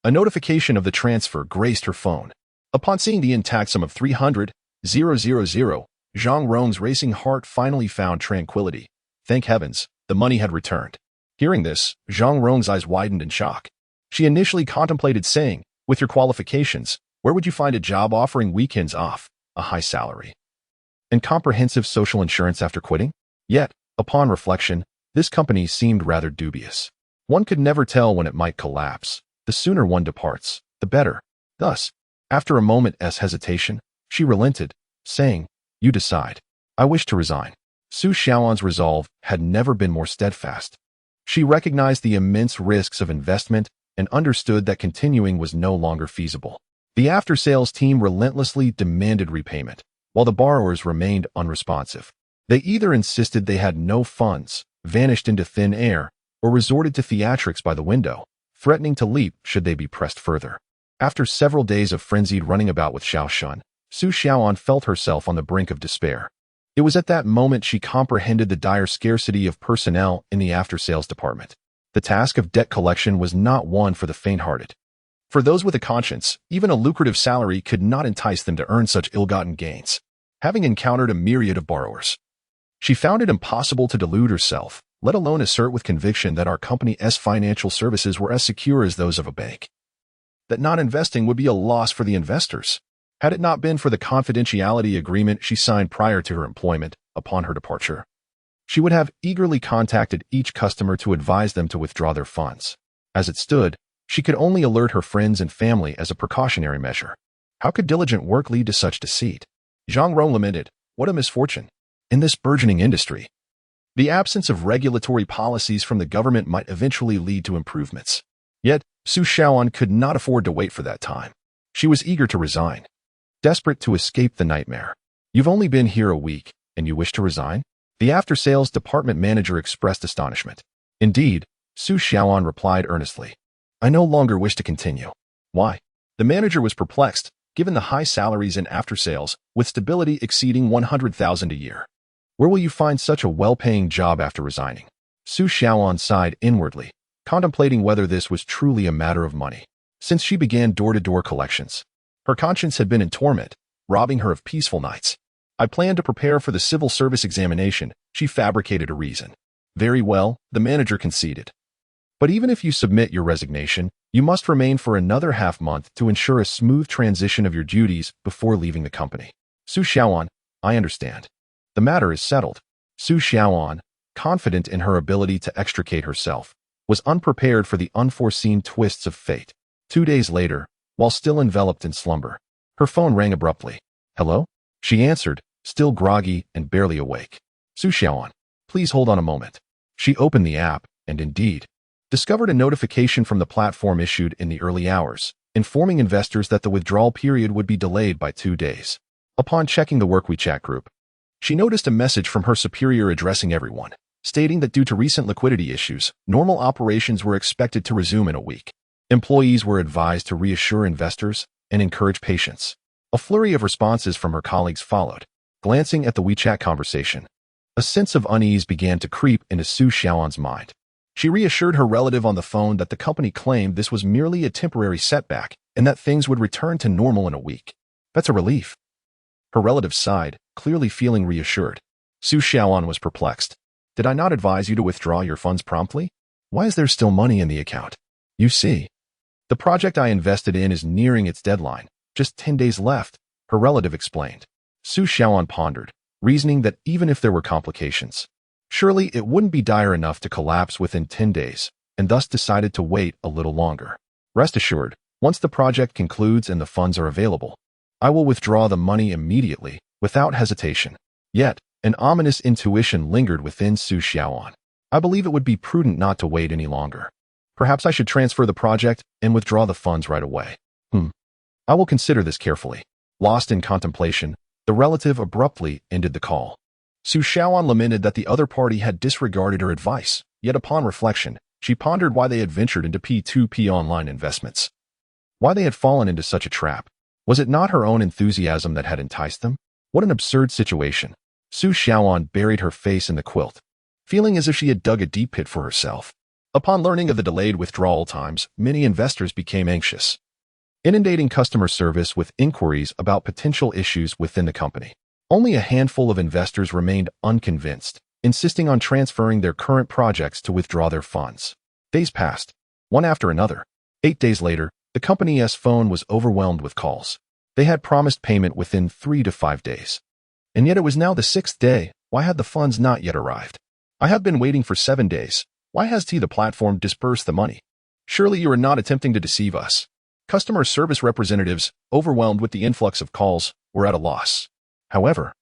a notification of the transfer graced her phone. Upon seeing the intact sum of 300,000, Zhang Rong's racing heart finally found tranquility. Thank heavens, the money had returned. Hearing this, Zhang Rong's eyes widened in shock. She initially contemplated saying, with your qualifications, where would you find a job offering weekends off, a high salary, and comprehensive social insurance after quitting? Yet, upon reflection, this company seemed rather dubious. One could never tell when it might collapse. The sooner one departs, the better. Thus, after a moment's hesitation, she relented, saying, you decide. I wish to resign. Su Xiaoan's resolve had never been more steadfast. She recognized the immense risks of investment and understood that continuing was no longer feasible. The after-sales team relentlessly demanded repayment, while the borrowers remained unresponsive. They either insisted they had no funds, vanished into thin air, or resorted to theatrics by the window, threatening to leap should they be pressed further. After several days of frenzied running about with Xiao Shun, Su Xiaoan felt herself on the brink of despair. It was at that moment she comprehended the dire scarcity of personnel in the after-sales department. The task of debt collection was not one for the faint-hearted. For those with a conscience, even a lucrative salary could not entice them to earn such ill-gotten gains. Having encountered a myriad of borrowers, she found it impossible to delude herself, let alone assert with conviction that our company's financial services were as secure as those of a bank. That not investing would be a loss for the investors. Had it not been for the confidentiality agreement she signed prior to her employment, upon her departure, she would have eagerly contacted each customer to advise them to withdraw their funds. As it stood, she could only alert her friends and family as a precautionary measure. How could diligent work lead to such deceit? Zhang Rong lamented, what a misfortune. In this burgeoning industry, the absence of regulatory policies from the government might eventually lead to improvements. Yet, Su Xiaoan could not afford to wait for that time. She was eager to resign, desperate to escape the nightmare. You've only been here a week, and you wish to resign? The after-sales department manager expressed astonishment. Indeed, Su Xiaoan replied earnestly. I no longer wish to continue. Why? The manager was perplexed, given the high salaries in after-sales, with stability exceeding 100,000 a year. Where will you find such a well-paying job after resigning? Su Xiaoan sighed inwardly, contemplating whether this was truly a matter of money. Since she began door-to-door collections, her conscience had been in torment, robbing her of peaceful nights. I planned to prepare for the civil service examination, she fabricated a reason. Very well, the manager conceded. But even if you submit your resignation, you must remain for another half-month to ensure a smooth transition of your duties before leaving the company. Su Xiaoan, I understand. The matter is settled. Su Xiaoan, confident in her ability to extricate herself, was unprepared for the unforeseen twists of fate. 2 days later, while still enveloped in slumber, her phone rang abruptly. Hello? She answered, still groggy and barely awake. Su Xiaoan, please hold on a moment. She opened the app, and indeed, discovered a notification from the platform issued in the early hours, informing investors that the withdrawal period would be delayed by 2 days. Upon checking the work WeChat group, she noticed a message from her superior addressing everyone, stating that due to recent liquidity issues, normal operations were expected to resume in a week. Employees were advised to reassure investors and encourage patience. A flurry of responses from her colleagues followed. Glancing at the WeChat conversation, a sense of unease began to creep into Su Xiaoan's mind. She reassured her relative on the phone that the company claimed this was merely a temporary setback and that things would return to normal in a week. That's a relief. Her relative sighed, clearly feeling reassured. Su Xiaoan was perplexed. Did I not advise you to withdraw your funds promptly? Why is there still money in the account? You see, the project I invested in is nearing its deadline. Just 10 days left, her relative explained. Su Xiaoan pondered, reasoning that even if there were complications, surely it wouldn't be dire enough to collapse within 10 days, and thus decided to wait a little longer. Rest assured, once the project concludes and the funds are available, I will withdraw the money immediately, without hesitation. Yet, an ominous intuition lingered within Su Xiaoan. I believe it would be prudent not to wait any longer. Perhaps I should transfer the project and withdraw the funds right away. I will consider this carefully. Lost in contemplation, the relative abruptly ended the call. Su Xiaoan lamented that the other party had disregarded her advice, yet upon reflection, she pondered why they had ventured into P2P online investments. Why they had fallen into such a trap. Was it not her own enthusiasm that had enticed them? What an absurd situation. Su Xiaoan buried her face in the quilt, feeling as if she had dug a deep pit for herself. Upon learning of the delayed withdrawal times, many investors became anxious, inundating customer service with inquiries about potential issues within the company. Only a handful of investors remained unconvinced, insisting on transferring their current projects to withdraw their funds. Days passed, one after another. 8 days later, the company's phone was overwhelmed with calls. They had promised payment within 3 to 5 days. And yet it was now the 6th day. Why had the funds not yet arrived? I have been waiting for 7 days. Why has the platform dispersed the money? Surely you are not attempting to deceive us. Customer service representatives, overwhelmed with the influx of calls, were at a loss. However,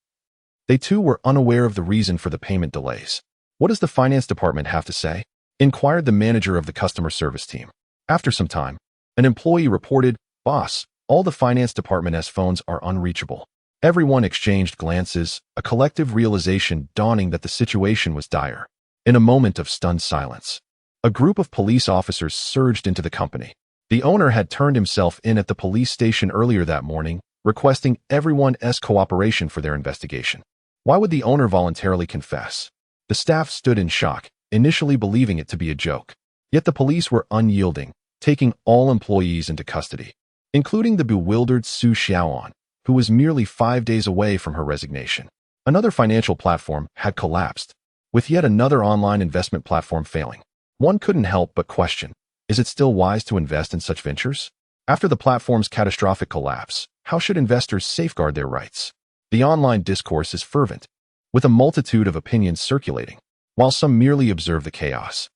they too were unaware of the reason for the payment delays. What does the finance department have to say? Inquired the manager of the customer service team. After some time, an employee reported, "Boss, all the finance department's phones are unreachable." Everyone exchanged glances, a collective realization dawning that the situation was dire. In a moment of stunned silence, a group of police officers surged into the company. The owner had turned himself in at the police station earlier that morning, requesting everyone's cooperation for their investigation. Why would the owner voluntarily confess? The staff stood in shock, initially believing it to be a joke. Yet the police were unyielding, taking all employees into custody, including the bewildered Su Xiaoan, who was merely 5 days away from her resignation. Another financial platform had collapsed, with yet another online investment platform failing. One couldn't help but question, is it still wise to invest in such ventures? After the platform's catastrophic collapse, how should investors safeguard their rights? The online discourse is fervent, with a multitude of opinions circulating, while some merely observe the chaos.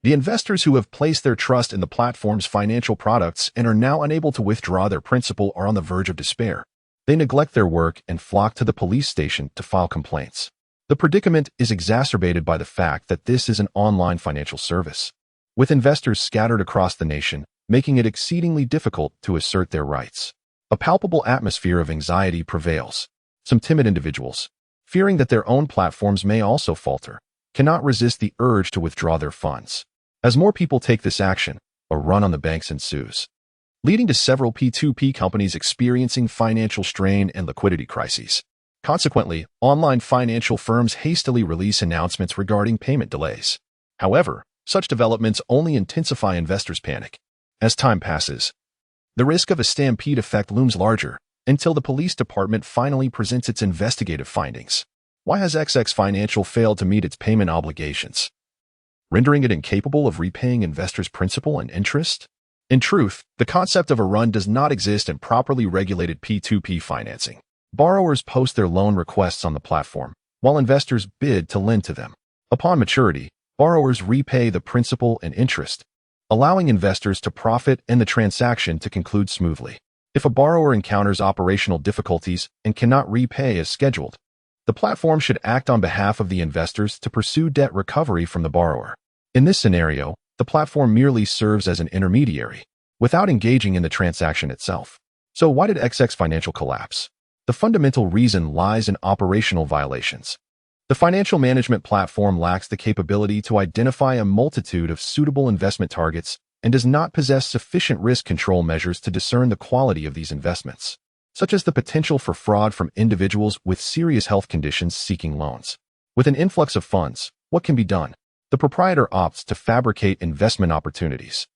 The investors who have placed their trust in the platform's financial products and are now unable to withdraw their principal are on the verge of despair. They neglect their work and flock to the police station to file complaints. The predicament is exacerbated by the fact that this is an online financial service, with investors scattered across the nation, making it exceedingly difficult to assert their rights. A palpable atmosphere of anxiety prevails. Some timid individuals, fearing that their own platforms may also falter, cannot resist the urge to withdraw their funds. As more people take this action, a run on the banks ensues, leading to several P2P companies experiencing financial strain and liquidity crises. Consequently, online financial firms hastily release announcements regarding payment delays. However, such developments only intensify investors' panic. As time passes, the risk of a stampede effect looms larger, until the police department finally presents its investigative findings. Why has XX Financial failed to meet its payment obligations, rendering it incapable of repaying investors' principal and interest? In truth, the concept of a run does not exist in properly regulated P2P financing. Borrowers post their loan requests on the platform, while investors bid to lend to them. Upon maturity, borrowers repay the principal and interest, allowing investors to profit and the transaction to conclude smoothly. If a borrower encounters operational difficulties and cannot repay as scheduled, the platform should act on behalf of the investors to pursue debt recovery from the borrower. In this scenario, the platform merely serves as an intermediary, without engaging in the transaction itself. So why did XX Financial collapse? The fundamental reason lies in operational violations. The financial management platform lacks the capability to identify a multitude of suitable investment targets and does not possess sufficient risk control measures to discern the quality of these investments, such as the potential for fraud from individuals with serious health conditions seeking loans. With an influx of funds, what can be done? The proprietor opts to fabricate investment opportunities.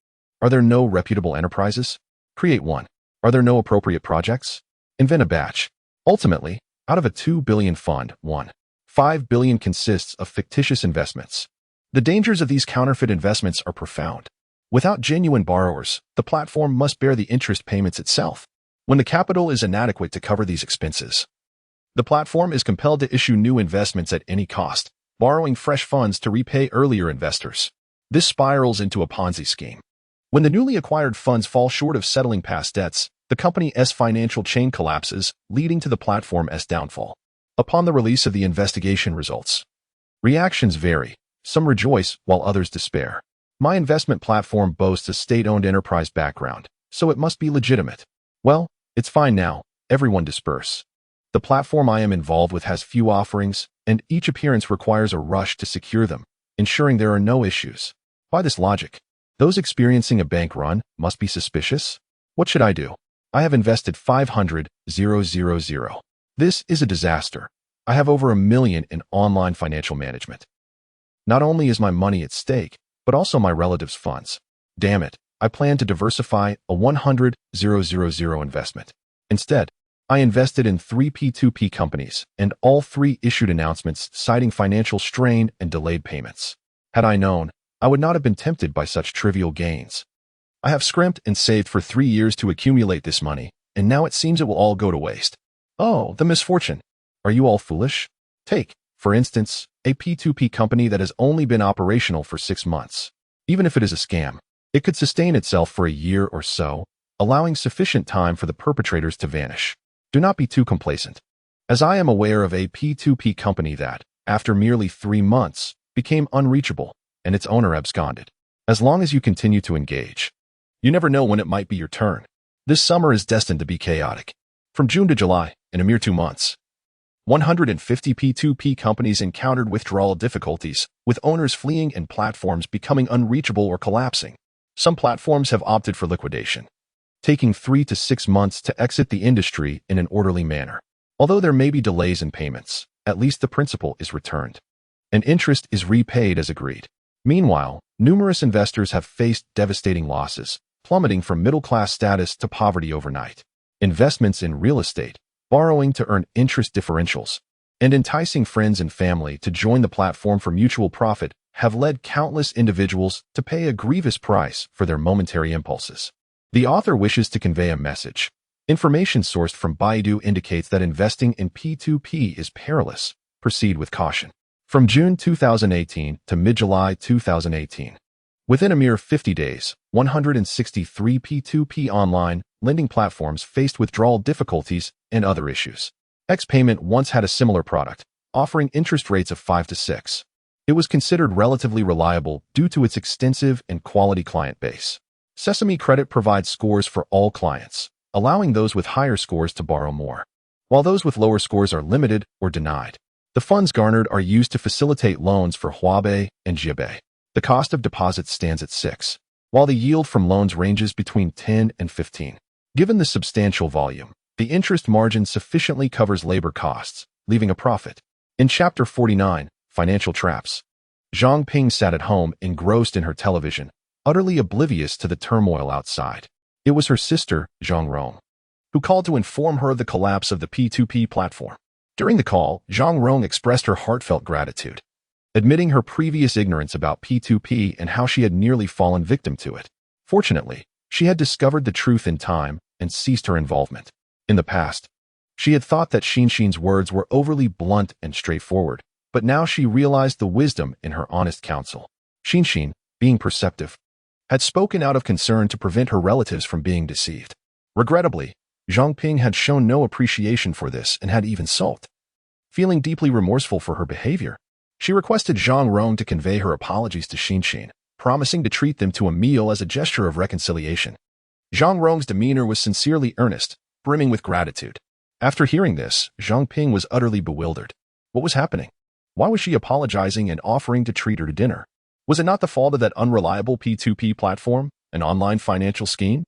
Are there no reputable enterprises? Create one. Are there no appropriate projects? Invent a batch. Ultimately, out of a $2 billion fund, $5 billion consists of fictitious investments. The dangers of these counterfeit investments are profound. Without genuine borrowers, the platform must bear the interest payments itself. When the capital is inadequate to cover these expenses, the platform is compelled to issue new investments at any cost, borrowing fresh funds to repay earlier investors. This spirals into a Ponzi scheme. When the newly acquired funds fall short of settling past debts, the company's financial chain collapses, leading to the platform's downfall. Upon the release of the investigation results, reactions vary. Some rejoice while others despair. My investment platform boasts a state-owned enterprise background, so it must be legitimate. Well, it's fine now. Everyone disperse. The platform I am involved with has few offerings, and each appearance requires a rush to secure them, ensuring there are no issues. By this logic, those experiencing a bank run must be suspicious. What should I do? I have invested 500,000. This is a disaster. I have over $1 million in online financial management. Not only is my money at stake, but also my relatives' funds. Damn it, I plan to diversify a 100,000 investment. Instead, I invested in 3 P2P companies, and all 3 issued announcements citing financial strain and delayed payments. Had I known, I would not have been tempted by such trivial gains. I have scrimped and saved for 3 years to accumulate this money, and now it seems it will all go to waste. Oh, the misfortune. Are you all foolish? Take, for instance, a P2P company that has only been operational for 6 months. Even if it is a scam, it could sustain itself for a year or so, allowing sufficient time for the perpetrators to vanish. Do not be too complacent. As I am aware of a P2P company that, after merely 3 months, became unreachable, and its owner absconded. As long as you continue to engage, you never know when it might be your turn. This summer is destined to be chaotic. From June to July, in a mere 2 months, 150 P2P companies encountered withdrawal difficulties, with owners fleeing and platforms becoming unreachable or collapsing. Some platforms have opted for liquidation, taking 3 to 6 months to exit the industry in an orderly manner. Although there may be delays in payments, at least the principal is returned, and interest is repaid as agreed. Meanwhile, numerous investors have faced devastating losses, plummeting from middle-class status to poverty overnight. Investments in real estate, borrowing to earn interest differentials, and enticing friends and family to join the platform for mutual profit have led countless individuals to pay a grievous price for their momentary impulses. The author wishes to convey a message. Information sourced from Baidu indicates that investing in P2P is perilous. Proceed with caution. From June 2018 to mid-July 2018. Within a mere 50 days, 163 P2P online lending platforms faced withdrawal difficulties and other issues. Xpayment once had a similar product, offering interest rates of 5 to 6. It was considered relatively reliable due to its extensive and quality client base. Sesame Credit provides scores for all clients, allowing those with higher scores to borrow more, while those with lower scores are limited or denied. The funds garnered are used to facilitate loans for Huabei and Jiabei. The cost of deposits stands at 6, while the yield from loans ranges between 10 and 15. Given the substantial volume, the interest margin sufficiently covers labor costs, leaving a profit. In Chapter 49, Financial Traps, Zhang Ping sat at home engrossed in her television, utterly oblivious to the turmoil outside. It was her sister, Zhang Rong, who called to inform her of the collapse of the P2P platform. During the call, Zhang Rong expressed her heartfelt gratitude, admitting her previous ignorance about P2P and how she had nearly fallen victim to it. Fortunately, she had discovered the truth in time and ceased her involvement. In the past, she had thought that Xinxin's words were overly blunt and straightforward, but now she realized the wisdom in her honest counsel. Xinxin, being perceptive, had spoken out of concern to prevent her relatives from being deceived. Regrettably, Zhang Ping had shown no appreciation for this and had even sulked. Feeling deeply remorseful for her behavior, she requested Zhang Rong to convey her apologies to Xinxin, promising to treat them to a meal as a gesture of reconciliation. Zhang Rong's demeanor was sincerely earnest, brimming with gratitude. After hearing this, Zhang Ping was utterly bewildered. What was happening? Why was she apologizing and offering to treat her to dinner? Was it not the fault of that unreliable P2P platform, An online financial scheme?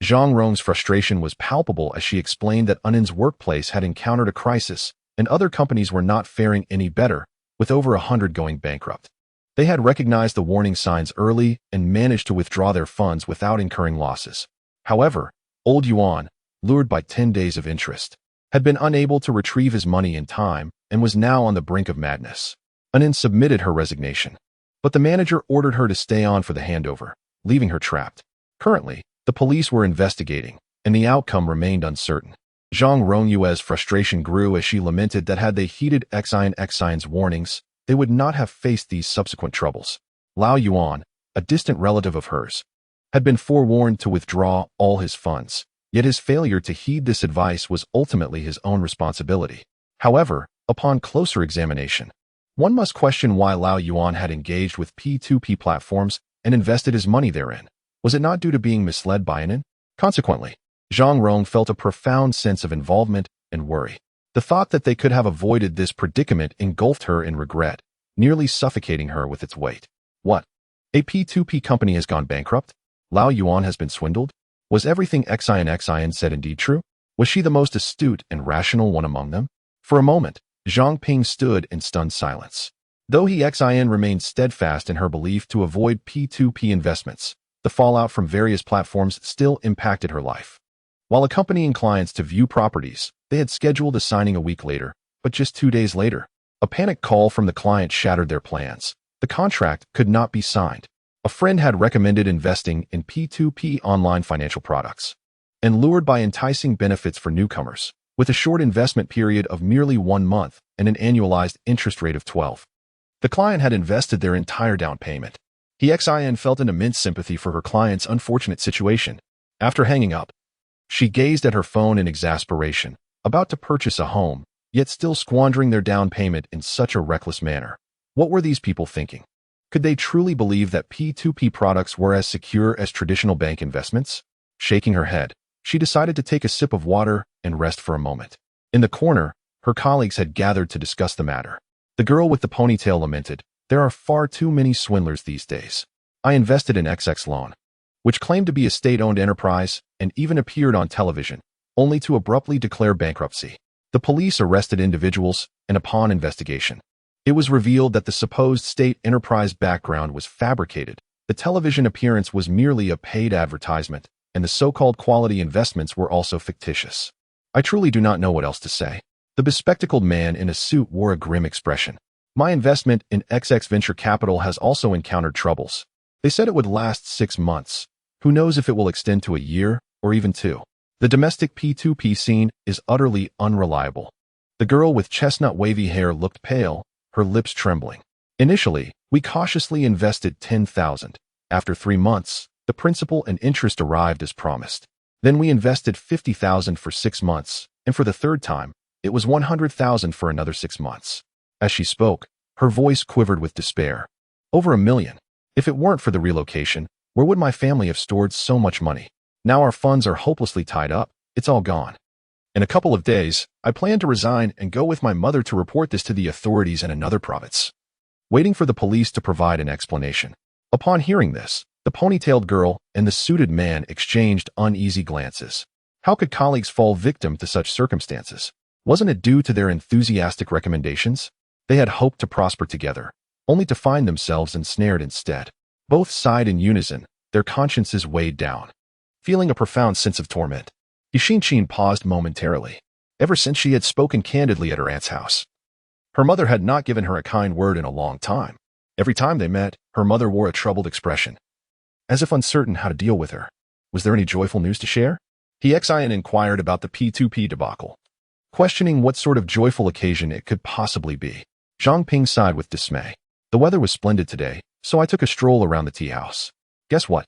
Zhang Rong's frustration was palpable as she explained that Unin's workplace had encountered a crisis, and other companies were not faring any better, with over 100 going bankrupt. They had recognized the warning signs early and managed to withdraw their funds without incurring losses. However, Old Yuan, lured by 10 days of interest, had been unable to retrieve his money in time and was now on the brink of madness. Unin submitted her resignation, but the manager ordered her to stay on for the handover, leaving her trapped. Currently, the police were investigating, and the outcome remained uncertain. Zhang Rongyue's frustration grew as she lamented that had they heeded Xian's warnings, they would not have faced these subsequent troubles. Lao Yuan, a distant relative of hers, had been forewarned to withdraw all his funds, yet his failure to heed this advice was ultimately his own responsibility. However, upon closer examination, one must question why Lao Yuan had engaged with P2P platforms and invested his money therein. Was it not due to being misled by Anin? Consequently, Zhang Rong felt a profound sense of involvement and worry. The thought that they could have avoided this predicament engulfed her in regret, nearly suffocating her with its weight. What? A P2P company has gone bankrupt? Lao Yuan has been swindled? Was everything Xian said indeed true? Was she the most astute and rational one among them? For a moment, Zhang Ping stood in stunned silence. Though Xian remained steadfast in her belief to avoid P2P investments, the fallout from various platforms still impacted her life. While accompanying clients to view properties, they had scheduled a signing a week later, but just 2 days later, a panic call from the client shattered their plans. The contract could not be signed. A friend had recommended investing in P2P online financial products, and lured by enticing benefits for newcomers, with a short investment period of merely 1 month and an annualized interest rate of 12. The client had invested their entire down payment. Xian felt an immense sympathy for her client's unfortunate situation. After hanging up, she gazed at her phone in exasperation, about to purchase a home, yet still squandering their down payment in such a reckless manner. What were these people thinking? Could they truly believe that P2P products were as secure as traditional bank investments? Shaking her head, she decided to take a sip of water and rest for a moment. In the corner, her colleagues had gathered to discuss the matter. The girl with the ponytail lamented, "There are far too many swindlers these days. I invested in XX Loan, which claimed to be a state-owned enterprise and even appeared on television, only to abruptly declare bankruptcy. The police arrested individuals, and upon investigation, it was revealed that the supposed state enterprise background was fabricated. The television appearance was merely a paid advertisement, and the so-called quality investments were also fictitious. I truly do not know what else to say." The bespectacled man in a suit wore a grim expression. "My investment in XX Venture Capital has also encountered troubles. They said it would last 6 months. Who knows if it will extend to a year or even 2. The domestic P2P scene is utterly unreliable." The girl with chestnut wavy hair looked pale, her lips trembling. "Initially, we cautiously invested 10,000. After 3 months, the principal and interest arrived as promised. Then we invested 50,000 for 6 months, and for the third time, it was 100,000 for another 6 months. As she spoke, her voice quivered with despair. "Over $1 million. If it weren't for the relocation, where would my family have stored so much money? Now our funds are hopelessly tied up. It's all gone. In a couple of days, I plan to resign and go with my mother to report this to the authorities in another province." Waiting for the police to provide an explanation. Upon hearing this, the ponytailed girl and the suited man exchanged uneasy glances. How could colleagues fall victim to such circumstances? Wasn't it due to their enthusiastic recommendations? They had hoped to prosper together, only to find themselves ensnared instead. Both sighed in unison, their consciences weighed down. Feeling a profound sense of torment, Yixin paused momentarily. Ever since she had spoken candidly at her aunt's house, her mother had not given her a kind word in a long time. Every time they met, her mother wore a troubled expression, as if uncertain how to deal with her. Was there any joyful news to share? Xian inquired about the P2P debacle, questioning what sort of joyful occasion it could possibly be. Zhang Ping sighed with dismay. "The weather was splendid today, so I took a stroll around the tea house. Guess what?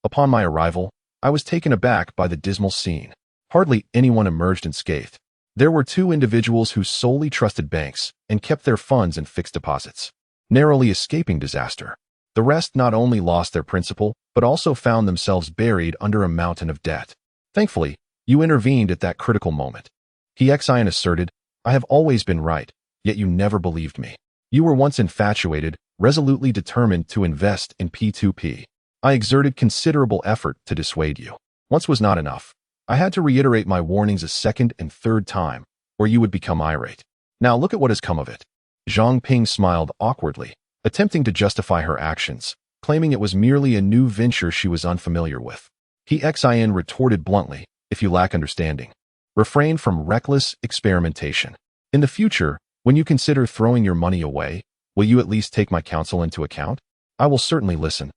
Upon my arrival, I was taken aback by the dismal scene. Hardly anyone emerged unscathed. There were 2 individuals who solely trusted banks and kept their funds in fixed deposits, narrowly escaping disaster. The rest not only lost their principal, but also found themselves buried under a mountain of debt. Thankfully, you intervened at that critical moment." Xian asserted, "I have always been right, yet you never believed me. You were once infatuated, resolutely determined to invest in P2P. I exerted considerable effort to dissuade you. Once was not enough. I had to reiterate my warnings a second and third time, or you would become irate. Now look at what has come of it. Zhang Ping smiled awkwardly, attempting to justify her actions, claiming it was merely a new venture she was unfamiliar with. He Xin retorted bluntly, if you lack understanding, refrain from reckless experimentation. In the future, when you consider throwing your money away, will you at least take my counsel into account? I will certainly listen.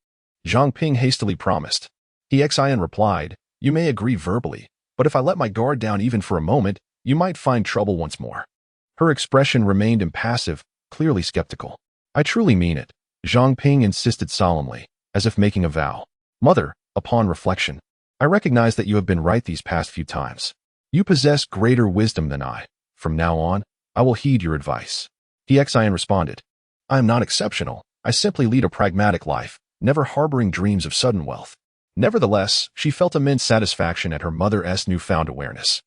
Zhang Ping hastily promised. He Xin replied, you may agree verbally, but if I let my guard down even for a moment, you might find trouble once more. Her expression remained impassive, clearly skeptical. I truly mean it, Zhang Ping insisted solemnly, as if making a vow. Mother, upon reflection, I recognize that you have been right these past few times. You possess greater wisdom than I. From now on, I will heed your advice. He Xin responded. I am not exceptional. I simply lead a pragmatic life, never harboring dreams of sudden wealth. Nevertheless, she felt immense satisfaction at her mother's newfound awareness.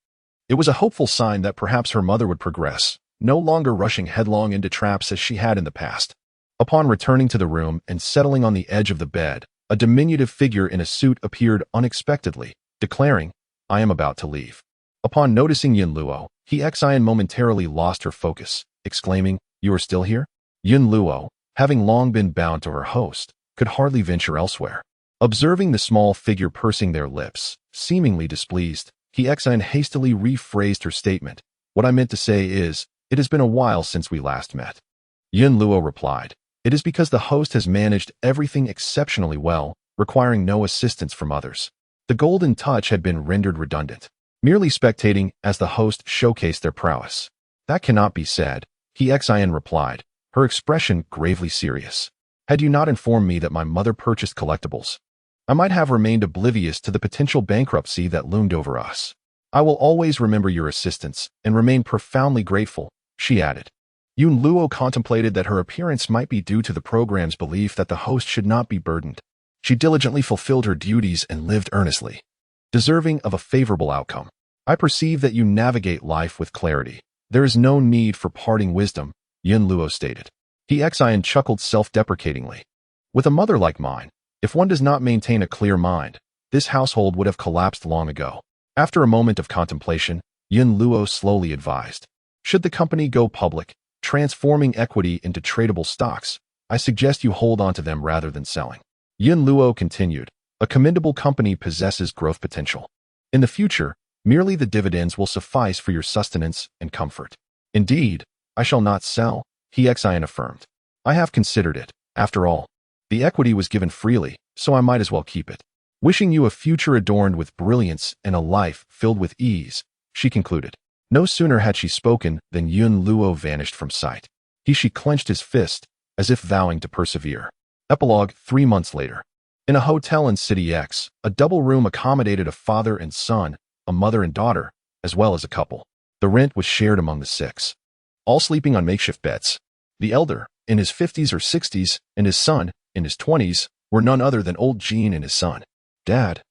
It was a hopeful sign that perhaps her mother would progress, no longer rushing headlong into traps as she had in the past. Upon returning to the room and settling on the edge of the bed, a diminutive figure in a suit appeared unexpectedly, declaring, I am about to leave. Upon noticing Yun Luo, He Xin momentarily lost her focus, exclaiming, You are still here? Yun Luo, having long been bound to her host, could hardly venture elsewhere. Observing the small figure pursing their lips, seemingly displeased, He Xin hastily rephrased her statement. What I meant to say is, it has been a while since we last met. Yun Luo replied, It is because the host has managed everything exceptionally well, requiring no assistance from others. The golden touch had been rendered redundant, merely spectating as the host showcased their prowess. That cannot be said, He Xin replied, her expression gravely serious. Had you not informed me that my mother purchased collectibles, I might have remained oblivious to the potential bankruptcy that loomed over us. I will always remember your assistance and remain profoundly grateful, she added. Yun Luo contemplated that her appearance might be due to the program's belief that the host should not be burdened. She diligently fulfilled her duties and lived earnestly, deserving of a favorable outcome. I perceive that you navigate life with clarity. There is no need for parting wisdom, Yun Luo stated. He Xin chuckled self-deprecatingly. With a mother like mine, if one does not maintain a clear mind, this household would have collapsed long ago. After a moment of contemplation, Yun Luo slowly advised. Should the company go public, transforming equity into tradable stocks, I suggest you hold on to them rather than selling. Yun Luo continued, a commendable company possesses growth potential. In the future, merely the dividends will suffice for your sustenance and comfort. Indeed, I shall not sell, He Xin affirmed. I have considered it. After all, the equity was given freely, so I might as well keep it. Wishing you a future adorned with brilliance and a life filled with ease, she concluded. No sooner had she spoken than Yun Luo vanished from sight. She clenched his fist, as if vowing to persevere. Epilogue 3 months later. In a hotel in City X, a double room accommodated a father and son, a mother and daughter, as well as a couple. The rent was shared among the 6. All sleeping on makeshift beds. The elder, in his 50s or 60s, and his son, in his 20s, were none other than old Jean and his son. Dad.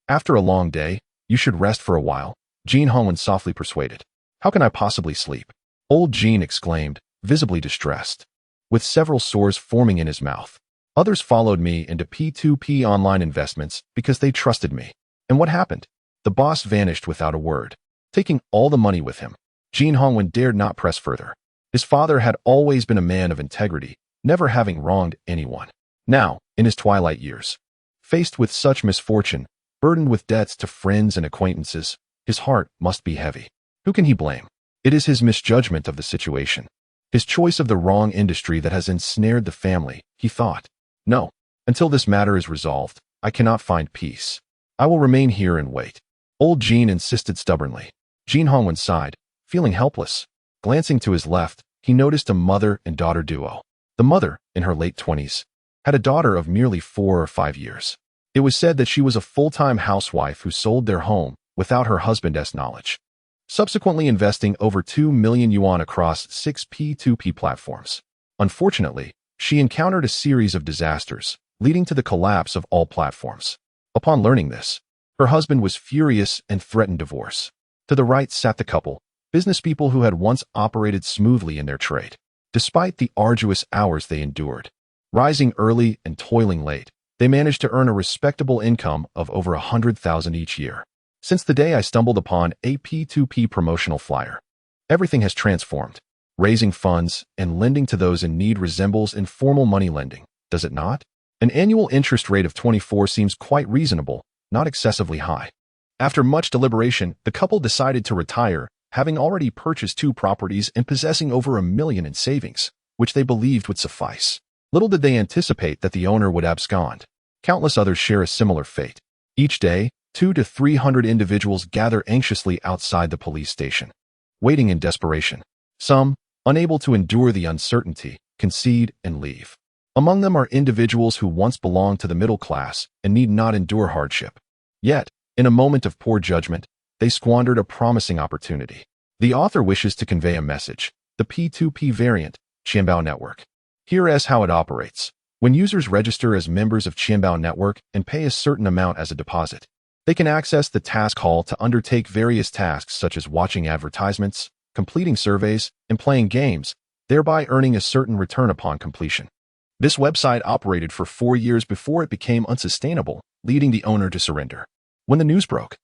After a long day, you should rest for a while, Jean Hongwen softly persuaded. How can I possibly sleep? Old Jean exclaimed, visibly distressed, with several sores forming in his mouth. Others followed me into P2P online investments because they trusted me. And what happened? The boss vanished without a word, taking all the money with him. Jean Hongwen dared not press further. His father had always been a man of integrity, never having wronged anyone. Now, in his twilight years, faced with such misfortune, burdened with debts to friends and acquaintances, his heart must be heavy. Who can he blame? It is his misjudgment of the situation, his choice of the wrong industry that has ensnared the family, he thought. No, until this matter is resolved, I cannot find peace. I will remain here and wait. Old Jean insisted stubbornly. Jean Hongwen sighed, feeling helpless. Glancing to his left, he noticed a mother and daughter duo. The mother, in her late 20s, had a daughter of merely 4 or 5 years. It was said that she was a full-time housewife who sold their home without her husband's knowledge, subsequently investing over 2 million yuan across 6 P2P platforms. Unfortunately, she encountered a series of disasters, leading to the collapse of all platforms. Upon learning this, her husband was furious and threatened divorce. To the right sat the couple, business people who had once operated smoothly in their trade. Despite the arduous hours they endured, rising early and toiling late, They managed to earn a respectable income of over 100,000 each year. Since the day I stumbled upon a P2P promotional flyer, everything has transformed. Raising funds and lending to those in need resembles informal money lending, does it not? An annual interest rate of 24 seems quite reasonable, not excessively high. After much deliberation, the couple decided to retire, having already purchased 2 properties and possessing over $1 million in savings, which they believed would suffice. Little did they anticipate that the owner would abscond. Countless others share a similar fate. Each day, 200 to 300 individuals gather anxiously outside the police station, waiting in desperation. Some, unable to endure the uncertainty, concede and leave. Among them are individuals who once belonged to the middle class and need not endure hardship. Yet, in a moment of poor judgment, they squandered a promising opportunity. The author wishes to convey a message, the P2P variant, Qianbao Network. Here is how it operates. When users register as members of Qianbao Network and pay a certain amount as a deposit, they can access the task hall to undertake various tasks such as watching advertisements, completing surveys, and playing games, thereby earning a certain return upon completion. This website operated for 4 years before it became unsustainable, leading the owner to surrender. When the news broke,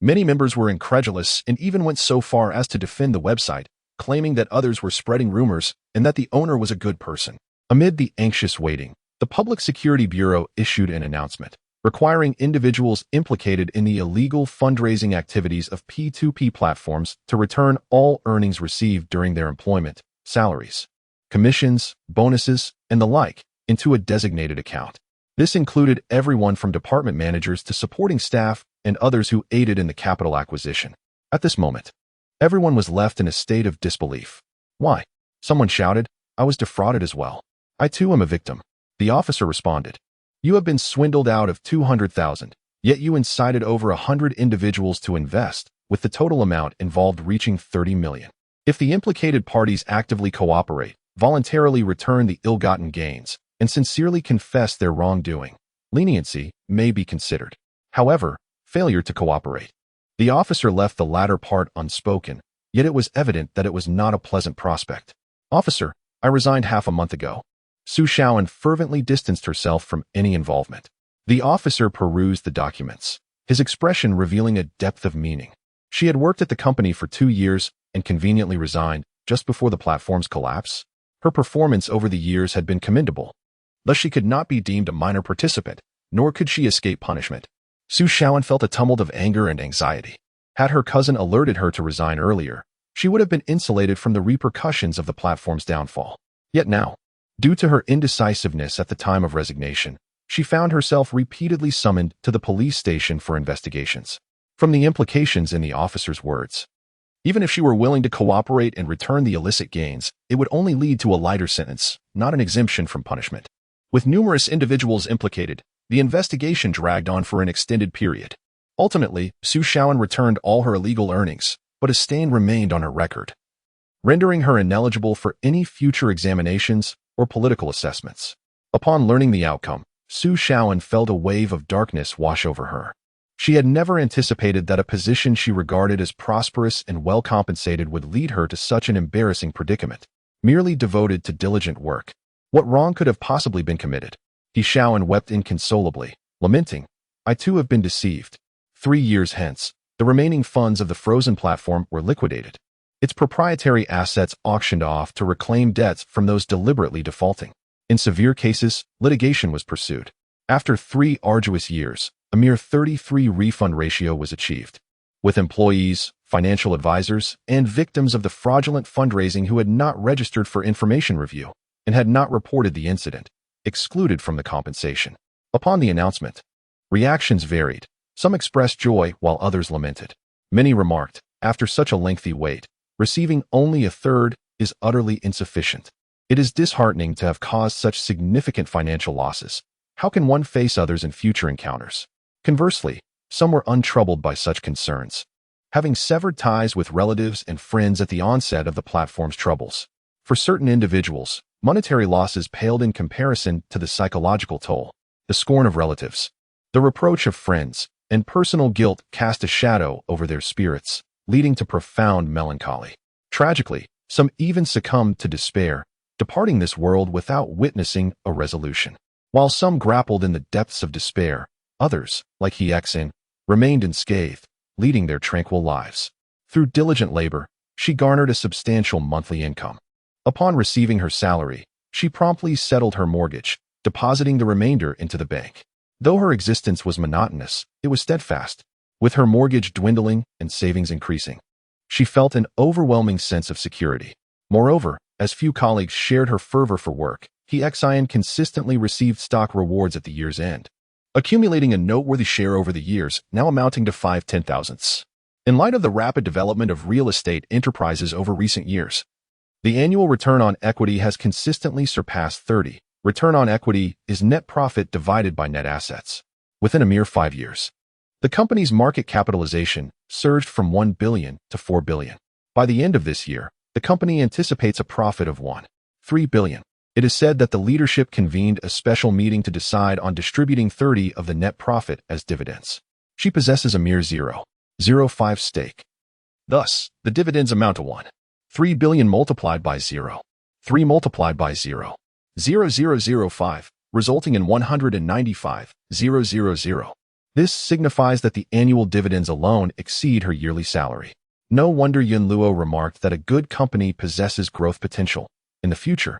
many members were incredulous and even went so far as to defend the website, claiming that others were spreading rumors and that the owner was a good person. Amid the anxious waiting, the Public Security Bureau issued an announcement requiring individuals implicated in the illegal fundraising activities of P2P platforms to return all earnings received during their employment, salaries, commissions, bonuses, and the like, into a designated account. This included everyone from department managers to supporting staff and others who aided in the capital acquisition. At this moment, everyone was left in a state of disbelief. Why? Someone shouted. I was defrauded as well. I too am a victim. The officer responded. You have been swindled out of 200,000, yet you incited over 100 individuals to invest, with the total amount involved reaching 30 million. If the implicated parties actively cooperate, voluntarily return the ill-gotten gains, and sincerely confess their wrongdoing, leniency may be considered. However, failure to cooperate. The officer left the latter part unspoken, yet it was evident that it was not a pleasant prospect. Officer, I resigned half a month ago. Su Shaoan fervently distanced herself from any involvement. The officer perused the documents, his expression revealing a depth of meaning. She had worked at the company for 2 years and conveniently resigned just before the platform's collapse. Her performance over the years had been commendable. Thus she could not be deemed a minor participant, nor could she escape punishment. Su Shaoan felt a tumult of anger and anxiety. Had her cousin alerted her to resign earlier, she would have been insulated from the repercussions of the platform's downfall. Yet now, due to her indecisiveness at the time of resignation, she found herself repeatedly summoned to the police station for investigations. From the implications in the officer's words, even if she were willing to cooperate and return the illicit gains, it would only lead to a lighter sentence, not an exemption from punishment. With numerous individuals implicated, the investigation dragged on for an extended period. Ultimately, Su Shaoan returned all her illegal earnings, but a stain remained on her record, rendering her ineligible for any future examinations or political assessments. Upon learning the outcome, Su Shaoan felt a wave of darkness wash over her. She had never anticipated that a position she regarded as prosperous and well compensated would lead her to such an embarrassing predicament. Merely devoted to diligent work, what wrong could have possibly been committed? He Shaoan wept inconsolably, lamenting, I too have been deceived. 3 years hence, the remaining funds of the frozen platform were liquidated, its proprietary assets auctioned off to reclaim debts from those deliberately defaulting. In severe cases, litigation was pursued. After 3 arduous years, a mere 33 refund ratio was achieved, with employees, financial advisors, and victims of the fraudulent fundraising who had not registered for information review and had not reported the incident, excluded from the compensation. Upon the announcement, reactions varied. Some expressed joy while others lamented. Many remarked, after such a lengthy wait, receiving only a third is utterly insufficient. It is disheartening to have caused such significant financial losses. How can one face others in future encounters? Conversely, some were untroubled by such concerns, having severed ties with relatives and friends at the onset of the platform's troubles. For certain individuals, monetary losses paled in comparison to the psychological toll, the scorn of relatives, the reproach of friends, and personal guilt cast a shadow over their spirits, leading to profound melancholy. Tragically, some even succumbed to despair, departing this world without witnessing a resolution. While some grappled in the depths of despair, others, like Hexin, remained unscathed, leading their tranquil lives. Through diligent labor, she garnered a substantial monthly income. Upon receiving her salary, she promptly settled her mortgage, depositing the remainder into the bank. Though her existence was monotonous, it was steadfast. With her mortgage dwindling and savings increasing, she felt an overwhelming sense of security. Moreover, as few colleagues shared her fervor for work, Hexin consistently received stock rewards at the year's end, accumulating a noteworthy share over the years, now amounting to 5/10,000ths. In light of the rapid development of real estate enterprises over recent years, the annual return on equity has consistently surpassed 30. Return on equity is net profit divided by net assets. Within a mere 5 years, the company's market capitalization surged from $1 billion to $4 billion. By the end of this year, the company anticipates a profit of $1.3 billion. It is said that the leadership convened a special meeting to decide on distributing 30 of the net profit as dividends. She possesses a mere 0.05 stake. Thus, the dividends amount to $1.3 billion multiplied by 0.3 multiplied by 0.0005, resulting in 195,000. This signifies that the annual dividends alone exceed her yearly salary. No wonder Yun Luo remarked that a good company possesses growth potential. In the future,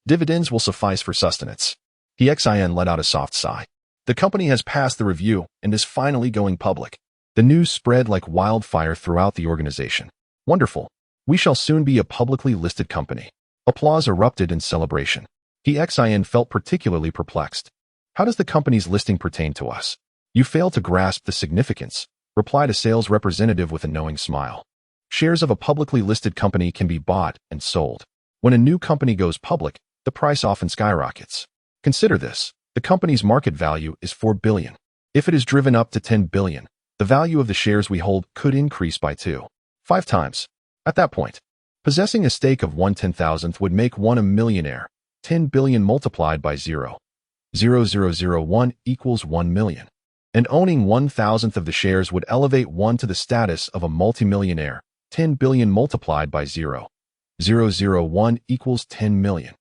dividends will suffice for sustenance. Hexin let out a soft sigh. The company has passed the review and is finally going public. The news spread like wildfire throughout the organization. Wonderful. We shall soon be a publicly listed company. Applause erupted in celebration. Hexin felt particularly perplexed. How does the company's listing pertain to us? You fail to grasp the significance, replied a sales representative with a knowing smile. Shares of a publicly listed company can be bought and sold. When a new company goes public, the price often skyrockets. Consider this. The company's market value is $4 billion. If it is driven up to $10 billion, the value of the shares we hold could increase by 2.5 times. At that point, possessing a stake of 1/10,000th would make one a millionaire. 10 billion multiplied by 0.0001 equals 1 million. And owning 1,000th of the shares would elevate one to the status of a multimillionaire. 10 billion multiplied by 0.001 equals 10 million.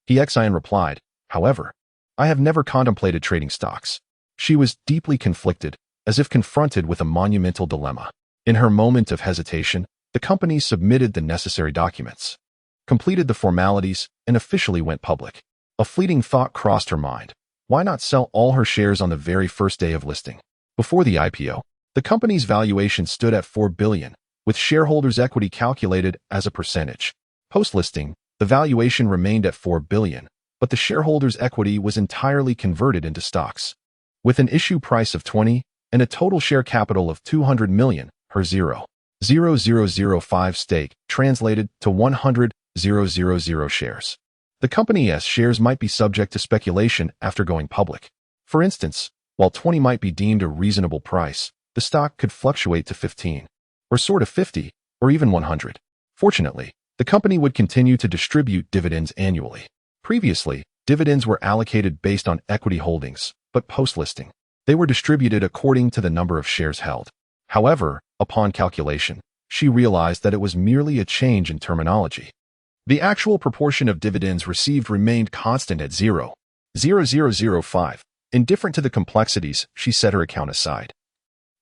Hexin replied, however, I have never contemplated trading stocks. She was deeply conflicted, as if confronted with a monumental dilemma. In her moment of hesitation, the company submitted the necessary documents, completed the formalities, and officially went public. A fleeting thought crossed her mind. Why not sell all her shares on the very first day of listing? Before the IPO, the company's valuation stood at $4 billion, with shareholders' equity calculated as a percentage. Post-listing, the valuation remained at $4 billion, but the shareholders' equity was entirely converted into stocks. With an issue price of 20 and a total share capital of 200 million, her 0.0005 stake translated to 100,000 shares. The company's shares might be subject to speculation after going public. For instance, while 20 might be deemed a reasonable price, the stock could fluctuate to 15, or soar to 50, or even 100. Fortunately, the company would continue to distribute dividends annually. Previously, dividends were allocated based on equity holdings, but post-listing, they were distributed according to the number of shares held. However, upon calculation, she realized that it was merely a change in terminology. The actual proportion of dividends received remained constant at 0.0005. Indifferent to the complexities, she set her account aside,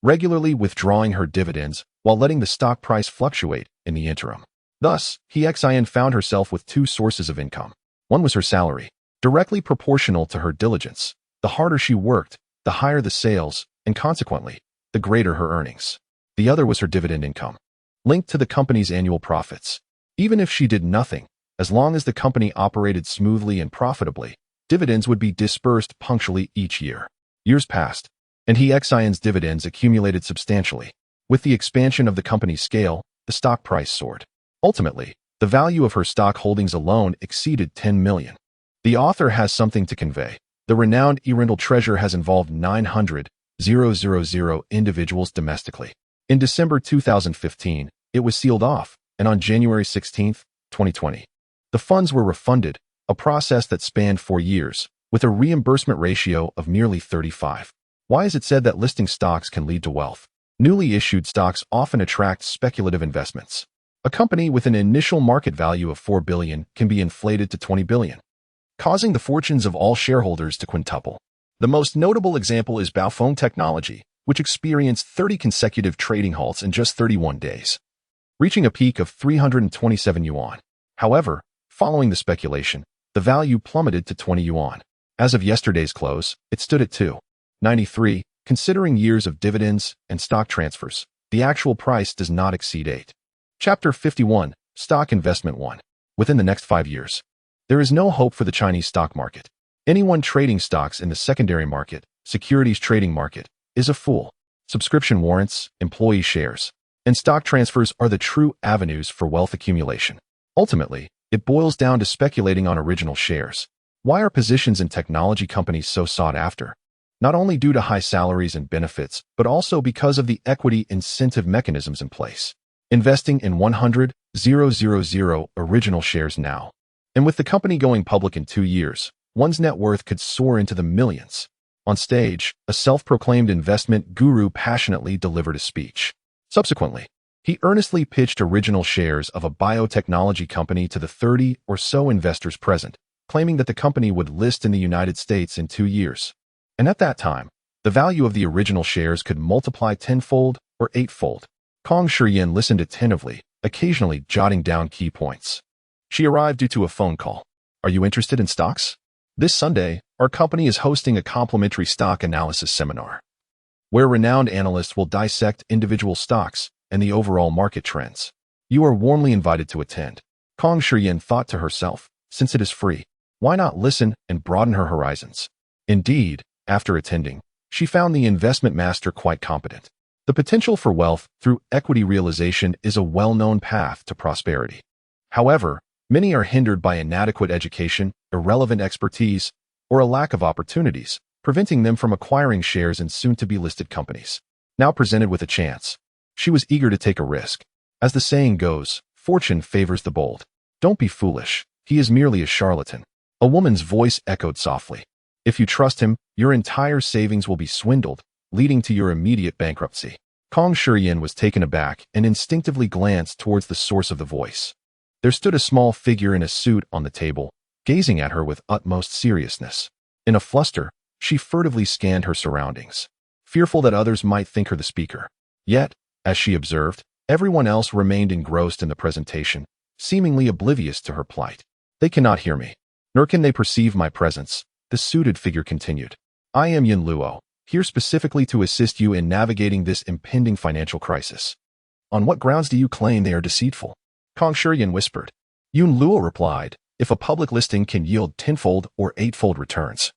regularly withdrawing her dividends while letting the stock price fluctuate in the interim. Thus, Hexin found herself with two sources of income. One was her salary, directly proportional to her diligence. The harder she worked, the higher the sales, and consequently, the greater her earnings. The other was her dividend income, linked to the company's annual profits. Even if she did nothing, as long as the company operated smoothly and profitably, dividends would be disbursed punctually each year. Years passed, and Hexin's dividends accumulated substantially. With the expansion of the company's scale, the stock price soared. Ultimately, the value of her stock holdings alone exceeded 10 million. The author has something to convey. The renowned Erindle treasure has involved 900,000 individuals domestically. In December 2015, it was sealed off, and on January 16, 2020, the funds were refunded, a process that spanned 4 years, with a reimbursement ratio of nearly 35. Why is it said that listing stocks can lead to wealth? Newly issued stocks often attract speculative investments. A company with an initial market value of $4 billion can be inflated to $20 billion. causing the fortunes of all shareholders to quintuple. The most notable example is Baofeng Technology, which experienced 30 consecutive trading halts in just 31 days, reaching a peak of 327 yuan. However, following the speculation, the value plummeted to 20 yuan. As of yesterday's close, it stood at 2.93. Considering years of dividends and stock transfers, the actual price does not exceed 8. Chapter 51, Stock Investment 1. Within the next 5 years, there is no hope for the Chinese stock market. Anyone trading stocks in the secondary market, securities trading market, is a fool. Subscription warrants, employee shares, and stock transfers are the true avenues for wealth accumulation. Ultimately, it boils down to speculating on original shares. Why are positions in technology companies so sought after? Not only due to high salaries and benefits, but also because of the equity incentive mechanisms in place. Investing in 100,000 original shares now. And with the company going public in 2 years, one's net worth could soar into the millions. On stage, a self-proclaimed investment guru passionately delivered a speech. Subsequently, he earnestly pitched original shares of a biotechnology company to the 30 or so investors present, claiming that the company would list in the United States in 2 years. And at that time, the value of the original shares could multiply tenfold or eightfold. Kong Shiyan listened attentively, occasionally jotting down key points. She arrived due to a phone call. Are you interested in stocks? This Sunday, our company is hosting a complimentary stock analysis seminar, where renowned analysts will dissect individual stocks and the overall market trends. You are warmly invited to attend. Kong Shiyan thought to herself, since it is free, why not listen and broaden her horizons? Indeed, after attending, she found the investment master quite competent. The potential for wealth through equity realization is a well-known path to prosperity. However, many are hindered by inadequate education, irrelevant expertise, or a lack of opportunities, preventing them from acquiring shares in soon-to-be-listed companies. Now presented with a chance, she was eager to take a risk. As the saying goes, fortune favors the bold. Don't be foolish. He is merely a charlatan. A woman's voice echoed softly. If you trust him, your entire savings will be swindled, leading to your immediate bankruptcy. Kong Shiyan was taken aback and instinctively glanced towards the source of the voice. There stood a small figure in a suit on the table, gazing at her with utmost seriousness. In a fluster, she furtively scanned her surroundings, fearful that others might think her the speaker. Yet, as she observed, everyone else remained engrossed in the presentation, seemingly oblivious to her plight. They cannot hear me, nor can they perceive my presence, the suited figure continued. I am Yin Luo, here specifically to assist you in navigating this impending financial crisis. On what grounds do you claim they are deceitful? Kong Shiyan whispered. Yun Luo replied, if a public listing can yield tenfold or eightfold returns,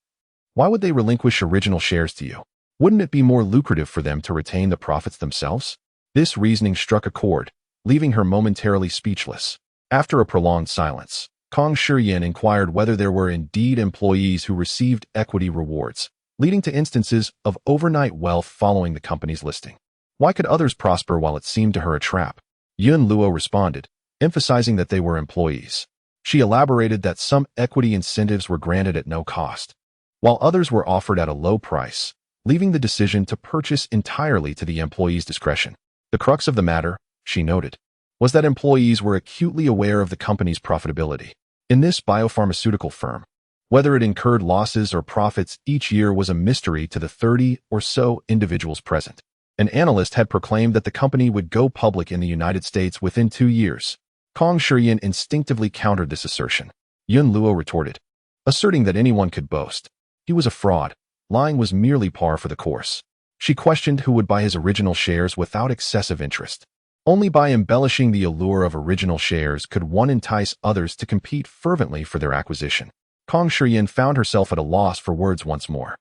why would they relinquish original shares to you? Wouldn't it be more lucrative for them to retain the profits themselves? This reasoning struck a chord, leaving her momentarily speechless. After a prolonged silence, Kong Shiyan inquired whether there were indeed employees who received equity rewards, leading to instances of overnight wealth following the company's listing. Why could others prosper while it seemed to her a trap? Yun Luo responded, emphasizing that they were employees. She elaborated that some equity incentives were granted at no cost, while others were offered at a low price, leaving the decision to purchase entirely to the employee's discretion. The crux of the matter, she noted, was that employees were acutely aware of the company's profitability. In this biopharmaceutical firm, whether it incurred losses or profits each year was a mystery to the 30 or so individuals present. An analyst had proclaimed that the company would go public in the United States within 2 years. Kong Shiyan instinctively countered this assertion. Yun Luo retorted, asserting that anyone could boast. He was a fraud. Lying was merely par for the course. She questioned who would buy his original shares without excessive interest. Only by embellishing the allure of original shares could one entice others to compete fervently for their acquisition. Kong Shiyan found herself at a loss for words once more.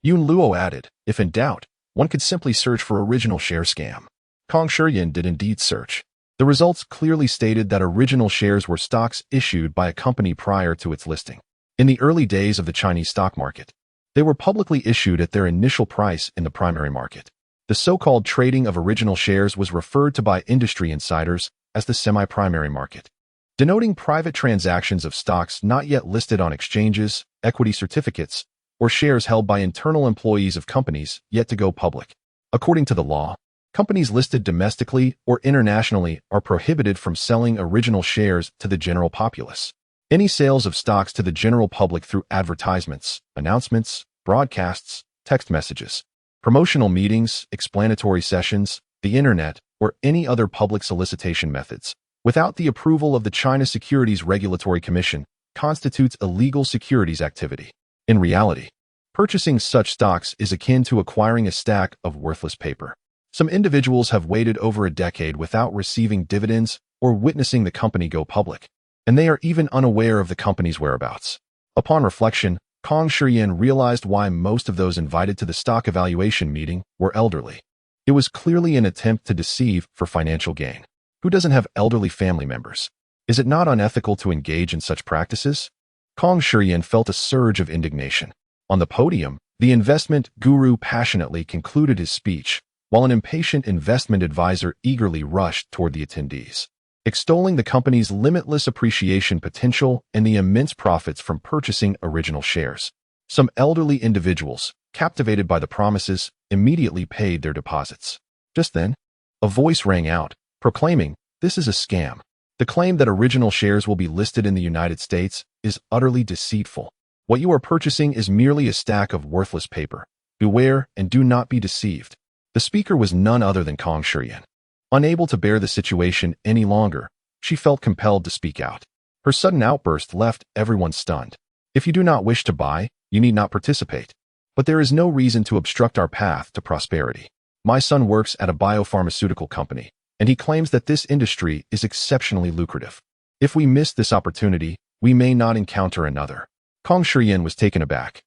Yun Luo added, if in doubt, one could simply search for original share scam. Kong Shiyan did indeed search. The results clearly stated that original shares were stocks issued by a company prior to its listing. In the early days of the Chinese stock market, they were publicly issued at their initial price in the primary market. The so-called trading of original shares was referred to by industry insiders as the semi-primary market, denoting private transactions of stocks not yet listed on exchanges, equity certificates, or shares held by internal employees of companies yet to go public. According to the law, companies listed domestically or internationally are prohibited from selling original shares to the general populace. Any sales of stocks to the general public through advertisements, announcements, broadcasts, text messages, promotional meetings, explanatory sessions, the internet, or any other public solicitation methods, without the approval of the China Securities Regulatory Commission, constitutes illegal securities activity. In reality, purchasing such stocks is akin to acquiring a stack of worthless paper. Some individuals have waited over a decade without receiving dividends or witnessing the company go public, and they are even unaware of the company's whereabouts. Upon reflection, Kong Shiyan realized why most of those invited to the stock evaluation meeting were elderly. It was clearly an attempt to deceive for financial gain. Who doesn't have elderly family members? Is it not unethical to engage in such practices? Kong Shiyan felt a surge of indignation. On the podium, the investment guru passionately concluded his speech, while an impatient investment advisor eagerly rushed toward the attendees, extolling the company's limitless appreciation potential and the immense profits from purchasing original shares. Some elderly individuals, captivated by the promises, immediately paid their deposits. Just then, a voice rang out, proclaiming, "This is a scam. The claim that original shares will be listed in the United States is utterly deceitful. What you are purchasing is merely a stack of worthless paper. Beware and do not be deceived." The speaker was none other than Kong Shiyan. Unable to bear the situation any longer, she felt compelled to speak out. Her sudden outburst left everyone stunned. "If you do not wish to buy, you need not participate. But there is no reason to obstruct our path to prosperity. My son works at a biopharmaceutical company, and he claims that this industry is exceptionally lucrative. If we miss this opportunity, we may not encounter another." Kong Shiyan was taken aback.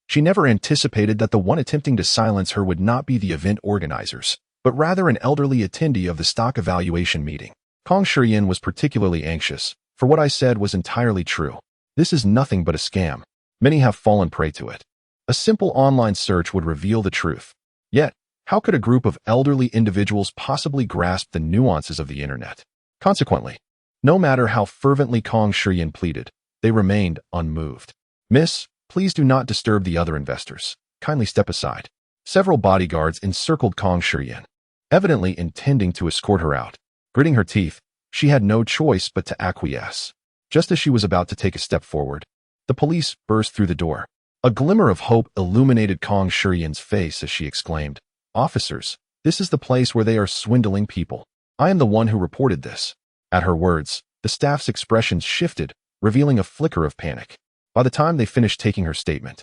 She never anticipated that the one attempting to silence her would not be the event organizers, but rather an elderly attendee of the stock evaluation meeting. Kong Shiyan was particularly anxious, for what I said was entirely true. This is nothing but a scam. Many have fallen prey to it. A simple online search would reveal the truth. Yet, how could a group of elderly individuals possibly grasp the nuances of the internet? Consequently, no matter how fervently Kong Shiyan pleaded, they remained unmoved. "Miss, please do not disturb the other investors. Kindly step aside." Several bodyguards encircled Kong Shiyan, evidently intending to escort her out. Gritting her teeth, she had no choice but to acquiesce. Just as she was about to take a step forward, the police burst through the door. A glimmer of hope illuminated Kong Shiyan's face as she exclaimed, "Officers, this is the place where they are swindling people. I am the one who reported this." At her words, the staff's expressions shifted, revealing a flicker of panic. By the time they finished taking her statement,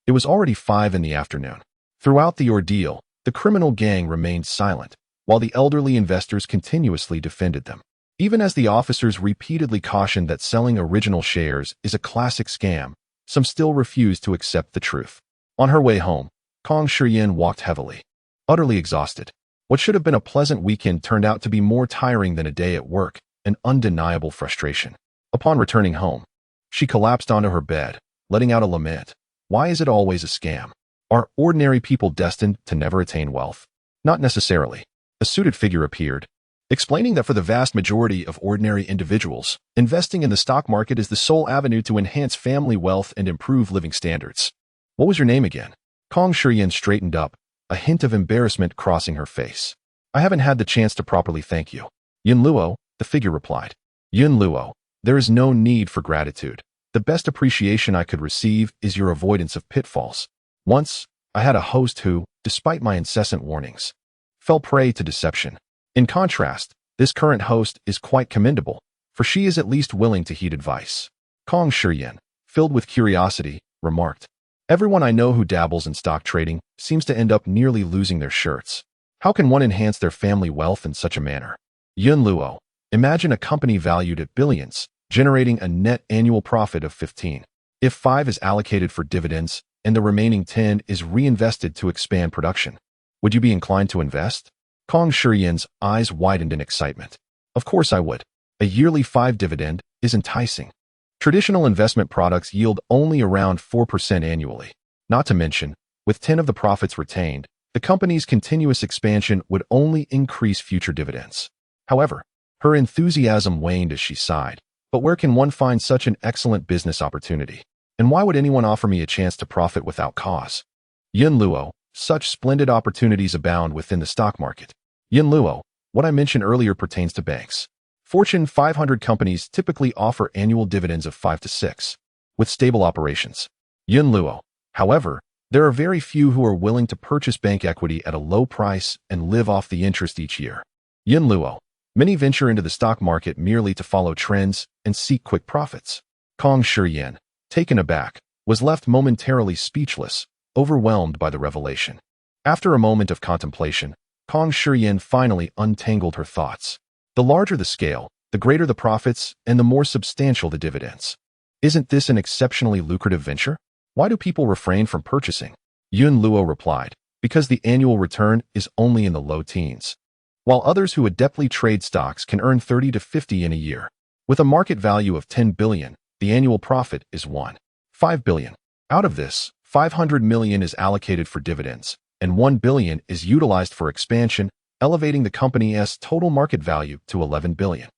it was already 5 in the afternoon. Throughout the ordeal, the criminal gang remained silent, while the elderly investors continuously defended them. Even as the officers repeatedly cautioned that selling original shares is a classic scam, some still refused to accept the truth. On her way home, Kong Shiyan walked heavily, utterly exhausted. What should have been a pleasant weekend turned out to be more tiring than a day at work, an undeniable frustration. Upon returning home, she collapsed onto her bed, letting out a lament. Why is it always a scam? Are ordinary people destined to never attain wealth? Not necessarily. A suited figure appeared, explaining that for the vast majority of ordinary individuals, investing in the stock market is the sole avenue to enhance family wealth and improve living standards. "What was your name again?" Kong Shiyan straightened up, a hint of embarrassment crossing her face. "I haven't had the chance to properly thank you." "Yun Luo," the figure replied. "Yun Luo, there is no need for gratitude. The best appreciation I could receive is your avoidance of pitfalls. Once, I had a host who, despite my incessant warnings, fell prey to deception. In contrast, this current host is quite commendable, for she is at least willing to heed advice." Kong Shiyan, filled with curiosity, remarked, "Everyone I know who dabbles in stock trading seems to end up nearly losing their shirts. How can one enhance their family wealth in such a manner?" Yun Luo, imagine a company valued at billions, generating a net annual profit of 15. If 5 is allocated for dividends, and the remaining 10 is reinvested to expand production, would you be inclined to invest? Kong Shiyan's eyes widened in excitement. "Of course I would. A yearly 5 dividend is enticing. Traditional investment products yield only around 4% annually. Not to mention, with 10 of the profits retained, the company's continuous expansion would only increase future dividends." However, her enthusiasm waned as she sighed. "But where can one find such an excellent business opportunity? And why would anyone offer me a chance to profit without cause?" Yun Luo, such splendid opportunities abound within the stock market. Yun Luo, what I mentioned earlier pertains to banks. Fortune 500 companies typically offer annual dividends of 5 to 6, with stable operations. Yun Luo. However, there are very few who are willing to purchase bank equity at a low price and live off the interest each year. Yun Luo. Many venture into the stock market merely to follow trends and seek quick profits. Kong Shiyan, taken aback, was left momentarily speechless, overwhelmed by the revelation. After a moment of contemplation, Kong Shiyan finally untangled her thoughts. The larger the scale, the greater the profits and the more substantial the dividends. Isn't this an exceptionally lucrative venture? Why do people refrain from purchasing? Yun Luo replied, because the annual return is only in the low teens, while others who adeptly trade stocks can earn 30 to 50 in a year. With a market value of 10 billion, the annual profit is 1.5 billion. Out of this, 500 million is allocated for dividends, and 1 billion is utilized for expansion, elevating the company's total market value to 11 billion.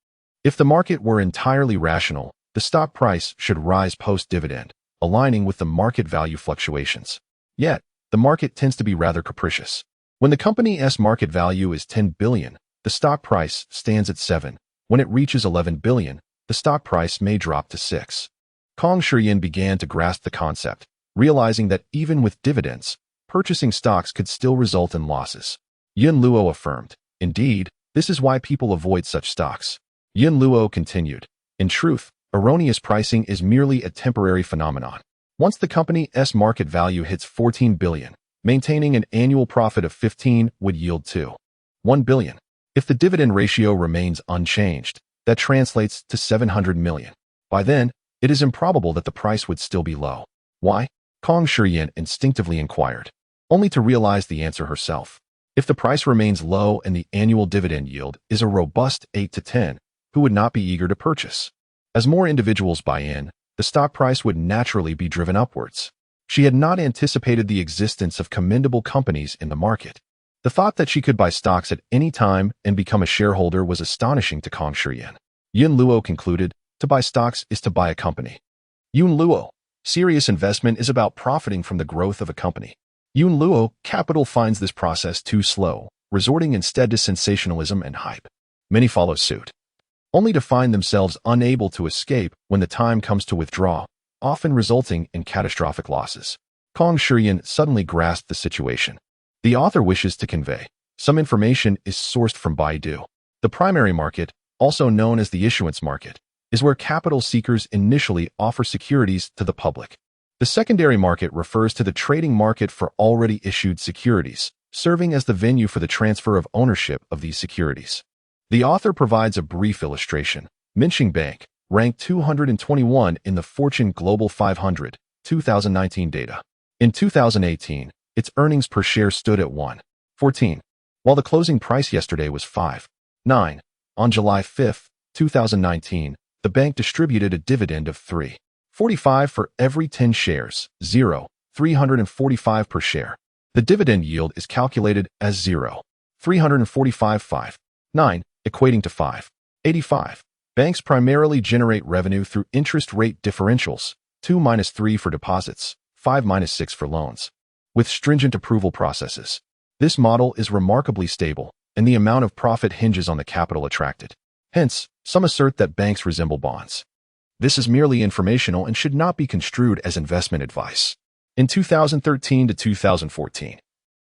If the market were entirely rational, the stock price should rise post-dividend, aligning with the market value fluctuations. Yet, the market tends to be rather capricious. When the company's market value is 10 billion, the stock price stands at 7. When it reaches 11 billion, the stock price may drop to 6. Kong Shiyan began to grasp the concept, realizing that even with dividends, purchasing stocks could still result in losses. Yun Luo affirmed, indeed, this is why people avoid such stocks. Yun Luo continued, in truth, erroneous pricing is merely a temporary phenomenon. Once the company's market value hits 14 billion, maintaining an annual profit of 15 would yield to 1 billion. If the dividend ratio remains unchanged, that translates to 700 million. By then, it is improbable that the price would still be low. Why? Kong Shiyan instinctively inquired, only to realize the answer herself. If the price remains low and the annual dividend yield is a robust 8 to 10, who would not be eager to purchase? As more individuals buy in, the stock price would naturally be driven upwards. She had not anticipated the existence of commendable companies in the market. The thought that she could buy stocks at any time and become a shareholder was astonishing to Kong Shiyan. Yun Luo concluded, to buy stocks is to buy a company. Yun Luo. Serious investment is about profiting from the growth of a company. Yun Luo Capital finds this process too slow, resorting instead to sensationalism and hype. Many follow suit, only to find themselves unable to escape when the time comes to withdraw, often resulting in catastrophic losses. Kong Shiyan suddenly grasped the situation. The author wishes to convey, some information is sourced from Baidu. The primary market, also known as the issuance market, is where capital seekers initially offer securities to the public. The secondary market refers to the trading market for already issued securities, serving as the venue for the transfer of ownership of these securities. The author provides a brief illustration. Minsheng Bank, ranked 221 in the Fortune Global 500, 2019 data. In 2018, its earnings per share stood at 1.14, while the closing price yesterday was 5.9. On July 5, 2019, the bank distributed a dividend of 3.45 for every 10 shares, 0.345 per share. The dividend yield is calculated as 0.34559, equating to 5.85. Banks primarily generate revenue through interest rate differentials, 2-3 for deposits, 5-6 for loans, with stringent approval processes. This model is remarkably stable, and the amount of profit hinges on the capital attracted. Hence, some assert that banks resemble bonds. This is merely informational and should not be construed as investment advice. In 2013 to 2014,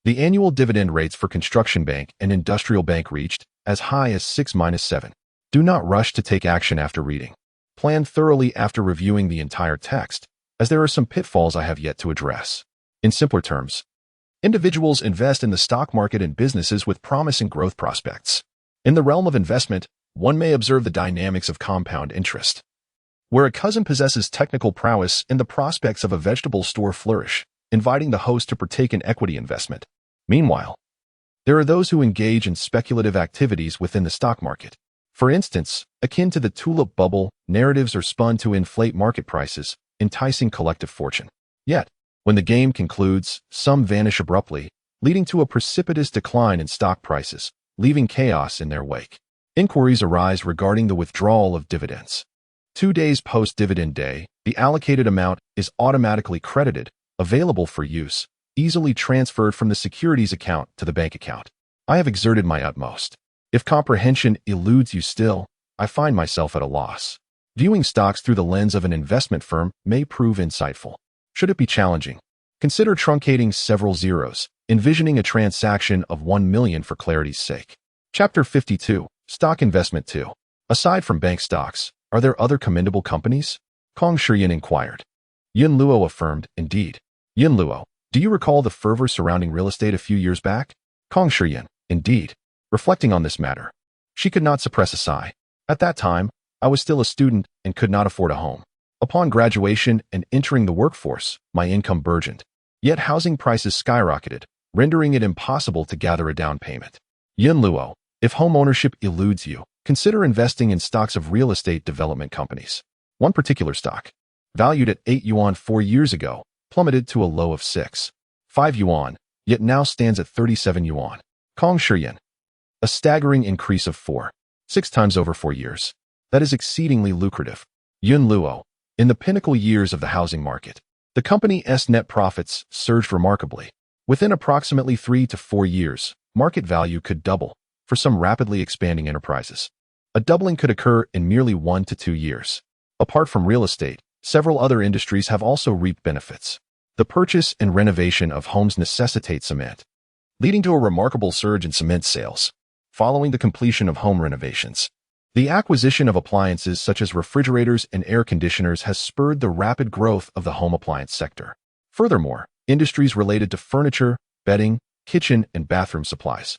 the annual dividend rates for Construction Bank and Industrial Bank reached as high as 6-7. Do not rush to take action after reading. Plan thoroughly after reviewing the entire text, as there are some pitfalls I have yet to address. In simpler terms, individuals invest in the stock market and businesses with promising growth prospects. In the realm of investment, one may observe the dynamics of compound interest, where a cousin possesses technical prowess and the prospects of a vegetable store flourish, inviting the host to partake in equity investment. Meanwhile, there are those who engage in speculative activities within the stock market. For instance, akin to the tulip bubble, narratives are spun to inflate market prices, enticing collective fortune. Yet, when the game concludes, some vanish abruptly, leading to a precipitous decline in stock prices, leaving chaos in their wake. Inquiries arise regarding the withdrawal of dividends. 2 days post-dividend day, the allocated amount is automatically credited, available for use, easily transferred from the securities account to the bank account. I have exerted my utmost. If comprehension eludes you still, I find myself at a loss. Viewing stocks through the lens of an investment firm may prove insightful. Should it be challenging? Consider truncating several zeros, envisioning a transaction of 1 million for clarity's sake. Chapter 52. Stock Investment 2. Aside from bank stocks, are there other commendable companies? Kong Shiyan inquired. Yin Luo affirmed, indeed. Yin Luo, do you recall the fervor surrounding real estate a few years back? Kong Shiyan, indeed. Reflecting on this matter, she could not suppress a sigh. At that time, I was still a student and could not afford a home. Upon graduation and entering the workforce, my income burgeoned. Yet housing prices skyrocketed, rendering it impossible to gather a down payment. Yin Luo, if home ownership eludes you, consider investing in stocks of real estate development companies. One particular stock, valued at 8 yuan 4 years ago, plummeted to a low of 5 yuan, yet now stands at 37 yuan. Kong Shiyan, a staggering increase of 6 times over 4 years. That is exceedingly lucrative. Yin Luo, in the pinnacle years of the housing market, the company's net profits surged remarkably. Within approximately 3 to 4 years, market value could double for some rapidly expanding enterprises. A doubling could occur in merely 1 to 2 years. Apart from real estate, several other industries have also reaped benefits. The purchase and renovation of homes necessitate cement, leading to a remarkable surge in cement sales. Following the completion of home renovations, the acquisition of appliances such as refrigerators and air conditioners has spurred the rapid growth of the home appliance sector. Furthermore, industries related to furniture, bedding, kitchen and bathroom supplies,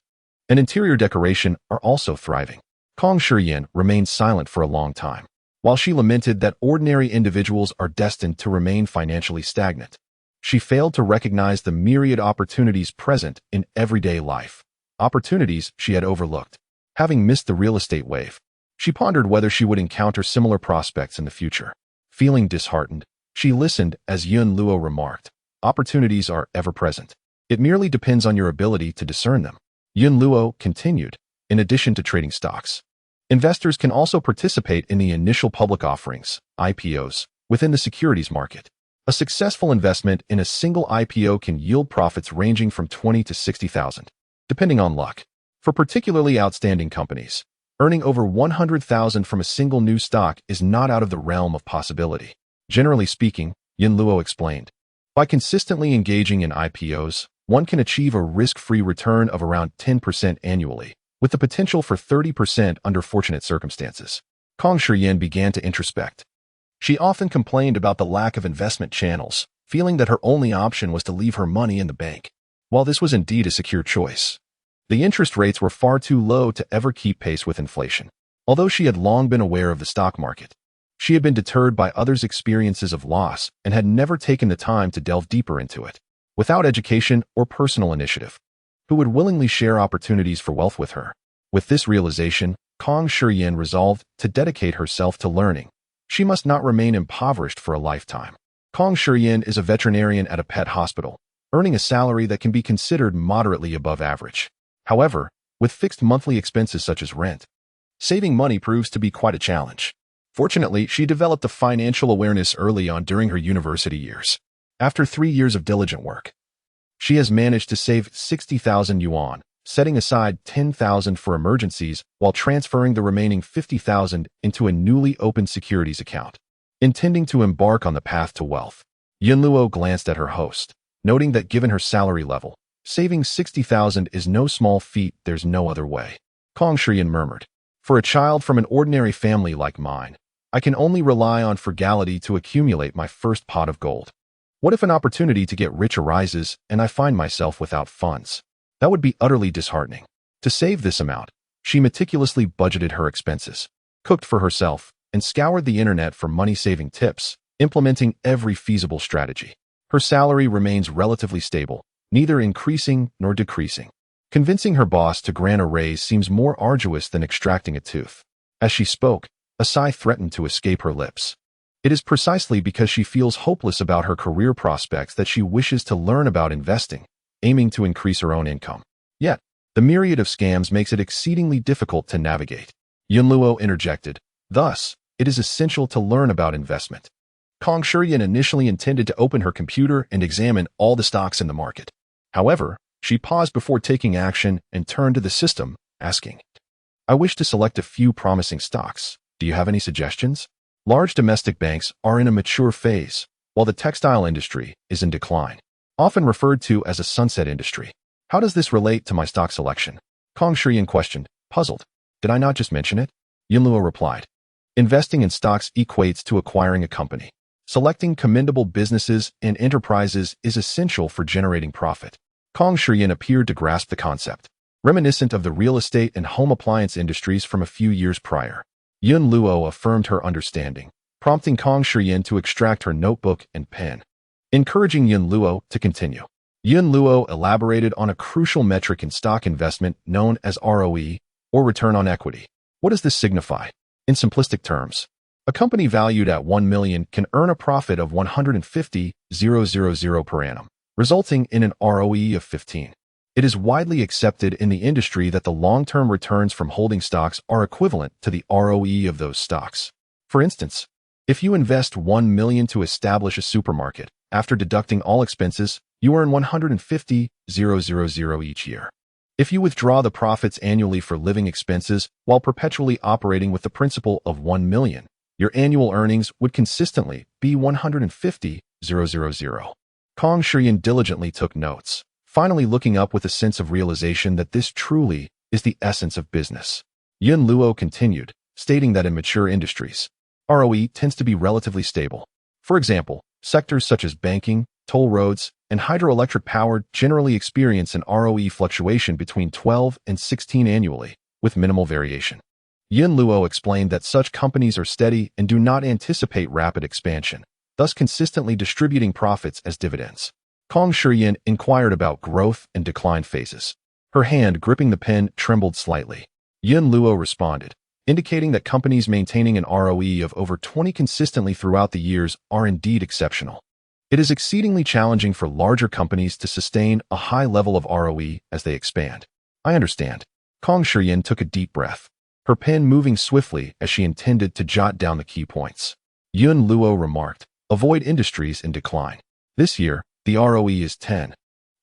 and interior decoration are also thriving. Kong Shiyan remained silent for a long time, while she lamented that ordinary individuals are destined to remain financially stagnant. She failed to recognize the myriad opportunities present in everyday life, opportunities she had overlooked. Having missed the real estate wave, she pondered whether she would encounter similar prospects in the future. Feeling disheartened, she listened as Yin Luo remarked, opportunities are ever present. It merely depends on your ability to discern them. Yin Luo continued, in addition to trading stocks, investors can also participate in the initial public offerings, IPOs, within the securities market. A successful investment in a single IPO can yield profits ranging from 20 to 60,000, depending on luck. For particularly outstanding companies, earning over 100,000 from a single new stock is not out of the realm of possibility. Generally speaking, Yin Luo explained, by consistently engaging in IPOs, one can achieve a risk-free return of around 10% annually, with the potential for 30% under fortunate circumstances. Kong Shiyan began to introspect. She often complained about the lack of investment channels, feeling that her only option was to leave her money in the bank. While this was indeed a secure choice, the interest rates were far too low to ever keep pace with inflation. Although she had long been aware of the stock market, she had been deterred by others' experiences of loss and had never taken the time to delve deeper into it. Without education or personal initiative, who would willingly share opportunities for wealth with her? With this realization, Kong Shiyan resolved to dedicate herself to learning. She must not remain impoverished for a lifetime. Kong Shiyan is a veterinarian at a pet hospital, earning a salary that can be considered moderately above average. However, with fixed monthly expenses such as rent, saving money proves to be quite a challenge. Fortunately, she developed a financial awareness early on during her university years. After 3 years of diligent work, she has managed to save 60,000 yuan, setting aside 10,000 for emergencies while transferring the remaining 50,000 into a newly opened securities account. Intending to embark on the path to wealth, Yin Luo glanced at her host, noting that given her salary level, saving 60,000 is no small feat. There's no other way. Kong Shiyan murmured, for a child from an ordinary family like mine, I can only rely on frugality to accumulate my first pot of gold. What if an opportunity to get rich arises and I find myself without funds? That would be utterly disheartening. To save this amount, she meticulously budgeted her expenses, cooked for herself, and scoured the internet for money-saving tips, implementing every feasible strategy. Her salary remains relatively stable, neither increasing nor decreasing. Convincing her boss to grant a raise seems more arduous than extracting a tooth. As she spoke, a sigh threatened to escape her lips. It is precisely because she feels hopeless about her career prospects that she wishes to learn about investing, aiming to increase her own income. Yet, the myriad of scams makes it exceedingly difficult to navigate. Yin Luo interjected, thus, it is essential to learn about investment. Kong Shiyan initially intended to open her computer and examine all the stocks in the market. However, she paused before taking action and turned to the system, asking, I wish to select a few promising stocks. Do you have any suggestions? Large domestic banks are in a mature phase, while the textile industry is in decline, often referred to as a sunset industry. How does this relate to my stock selection? Kong Shiyan questioned, puzzled. Did I not just mention it? Yunluo replied. Investing in stocks equates to acquiring a company. Selecting commendable businesses and enterprises is essential for generating profit. Kong Shiyan appeared to grasp the concept, reminiscent of the real estate and home appliance industries from a few years prior. Yunluo affirmed her understanding, prompting Kong Shiyan to extract her notebook and pen, encouraging Yunluo to continue. Yunluo elaborated on a crucial metric in stock investment known as ROE, or return on equity. What does this signify? In simplistic terms, a company valued at 1 million can earn a profit of 150,000 per annum, resulting in an ROE of 15. It is widely accepted in the industry that the long-term returns from holding stocks are equivalent to the ROE of those stocks. For instance, if you invest 1 million to establish a supermarket, after deducting all expenses, you earn 150,000 each year. If you withdraw the profits annually for living expenses while perpetually operating with the principal of 1 million, your annual earnings would consistently be 150,000. Kong Shiyan diligently took notes, finally looking up with a sense of realization that this truly is the essence of business. Yunluo continued, stating that in mature industries, ROE tends to be relatively stable. For example, sectors such as banking, toll roads, and hydroelectric power generally experience an ROE fluctuation between 12 and 16 annually, with minimal variation. Yunluo explained that such companies are steady and do not anticipate rapid expansion, thus consistently distributing profits as dividends. Kong Shiyan inquired about growth and decline phases. Her hand gripping the pen trembled slightly. Yunluo responded, indicating that companies maintaining an ROE of over 20 consistently throughout the years are indeed exceptional. It is exceedingly challenging for larger companies to sustain a high level of ROE as they expand. I understand. Kong Shiyan took a deep breath, her pen moving swiftly as she intended to jot down the key points. Yunluo remarked, avoid industries in decline. This year, the ROE is 10.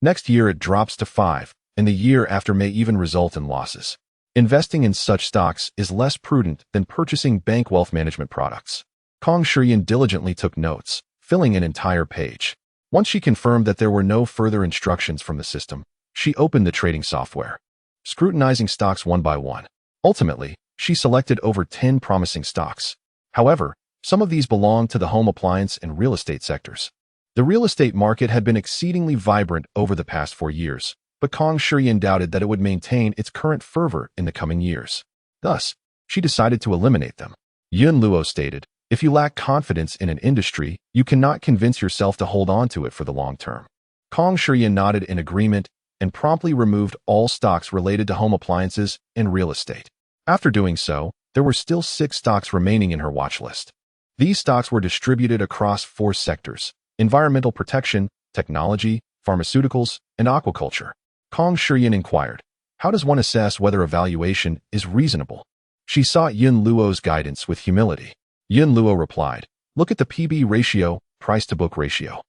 Next year it drops to 5, and the year after may even result in losses. Investing in such stocks is less prudent than purchasing bank wealth management products. Kong Shiyan diligently took notes, filling an entire page. Once she confirmed that there were no further instructions from the system, she opened the trading software, scrutinizing stocks one by one. Ultimately, she selected over 10 promising stocks. However, some of these belonged to the home appliance and real estate sectors. The real estate market had been exceedingly vibrant over the past 4 years, but Kong Shiyan doubted that it would maintain its current fervor in the coming years. Thus, she decided to eliminate them. Yunluo stated, if you lack confidence in an industry, you cannot convince yourself to hold on to it for the long term. Kong Shiyan nodded in agreement and promptly removed all stocks related to home appliances and real estate. After doing so, there were still 6 stocks remaining in her watch list. These stocks were distributed across 4 sectors: environmental protection, technology, pharmaceuticals, and aquaculture. Kong Shiyan inquired, how does one assess whether a valuation is reasonable? She sought Yunluo's guidance with humility. Yunluo replied, look at the PB ratio, price-to-book ratio.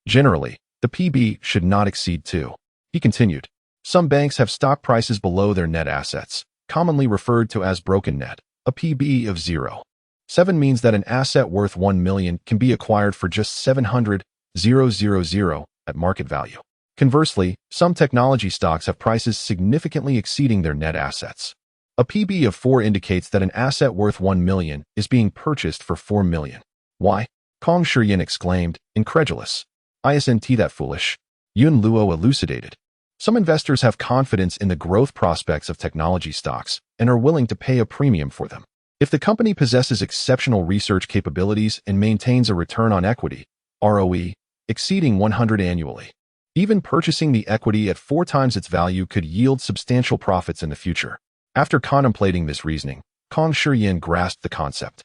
Generally, the PB should not exceed 2. He continued, some banks have stock prices below their net assets, commonly referred to as broken net. A PB of 0.7 means that an asset worth 1 million can be acquired for just 700,000 at market value. Conversely, some technology stocks have prices significantly exceeding their net assets. A PB of 4 indicates that an asset worth 1 million is being purchased for 4 million. Why? Kong Shiyan exclaimed, incredulous. Isn't that foolish? Yunluo elucidated. Some investors have confidence in the growth prospects of technology stocks and are willing to pay a premium for them. If the company possesses exceptional research capabilities and maintains a return on equity, ROE, exceeding 100 annually, even purchasing the equity at 4 times its value could yield substantial profits in the future. After contemplating this reasoning, Kong Shiyan grasped the concept.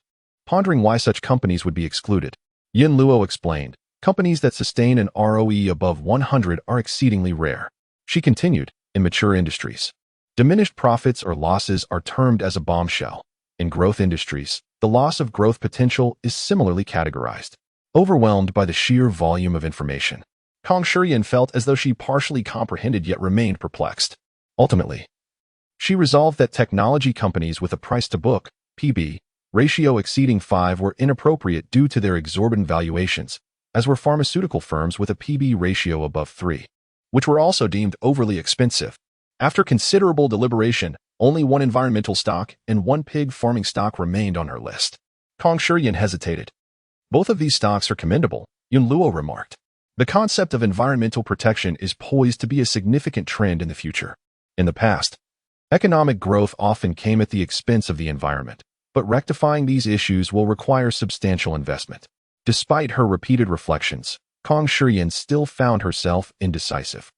Pondering why such companies would be excluded, Yunluo explained, companies that sustain an ROE above 100 are exceedingly rare. She continued, in mature industries, diminished profits or losses are termed as a bombshell. In growth industries, the loss of growth potential is similarly categorized. Overwhelmed by the sheer volume of information, Kong Shiyan felt as though she partially comprehended yet remained perplexed. Ultimately, She resolved that technology companies with a price-to-book (PB) ratio exceeding 5 were inappropriate due to their exorbitant valuations, as were pharmaceutical firms with a PB ratio above 3, which were also deemed overly expensive. After considerable deliberation, only one environmental stock and one pig farming stock remained on her list. Kong Shiyan hesitated. Both of these stocks are commendable, Yun Luo remarked. The concept of environmental protection is poised to be a significant trend in the future. In the past, economic growth often came at the expense of the environment, but rectifying these issues will require substantial investment. Despite her repeated reflections, Kong Shiyan still found herself indecisive.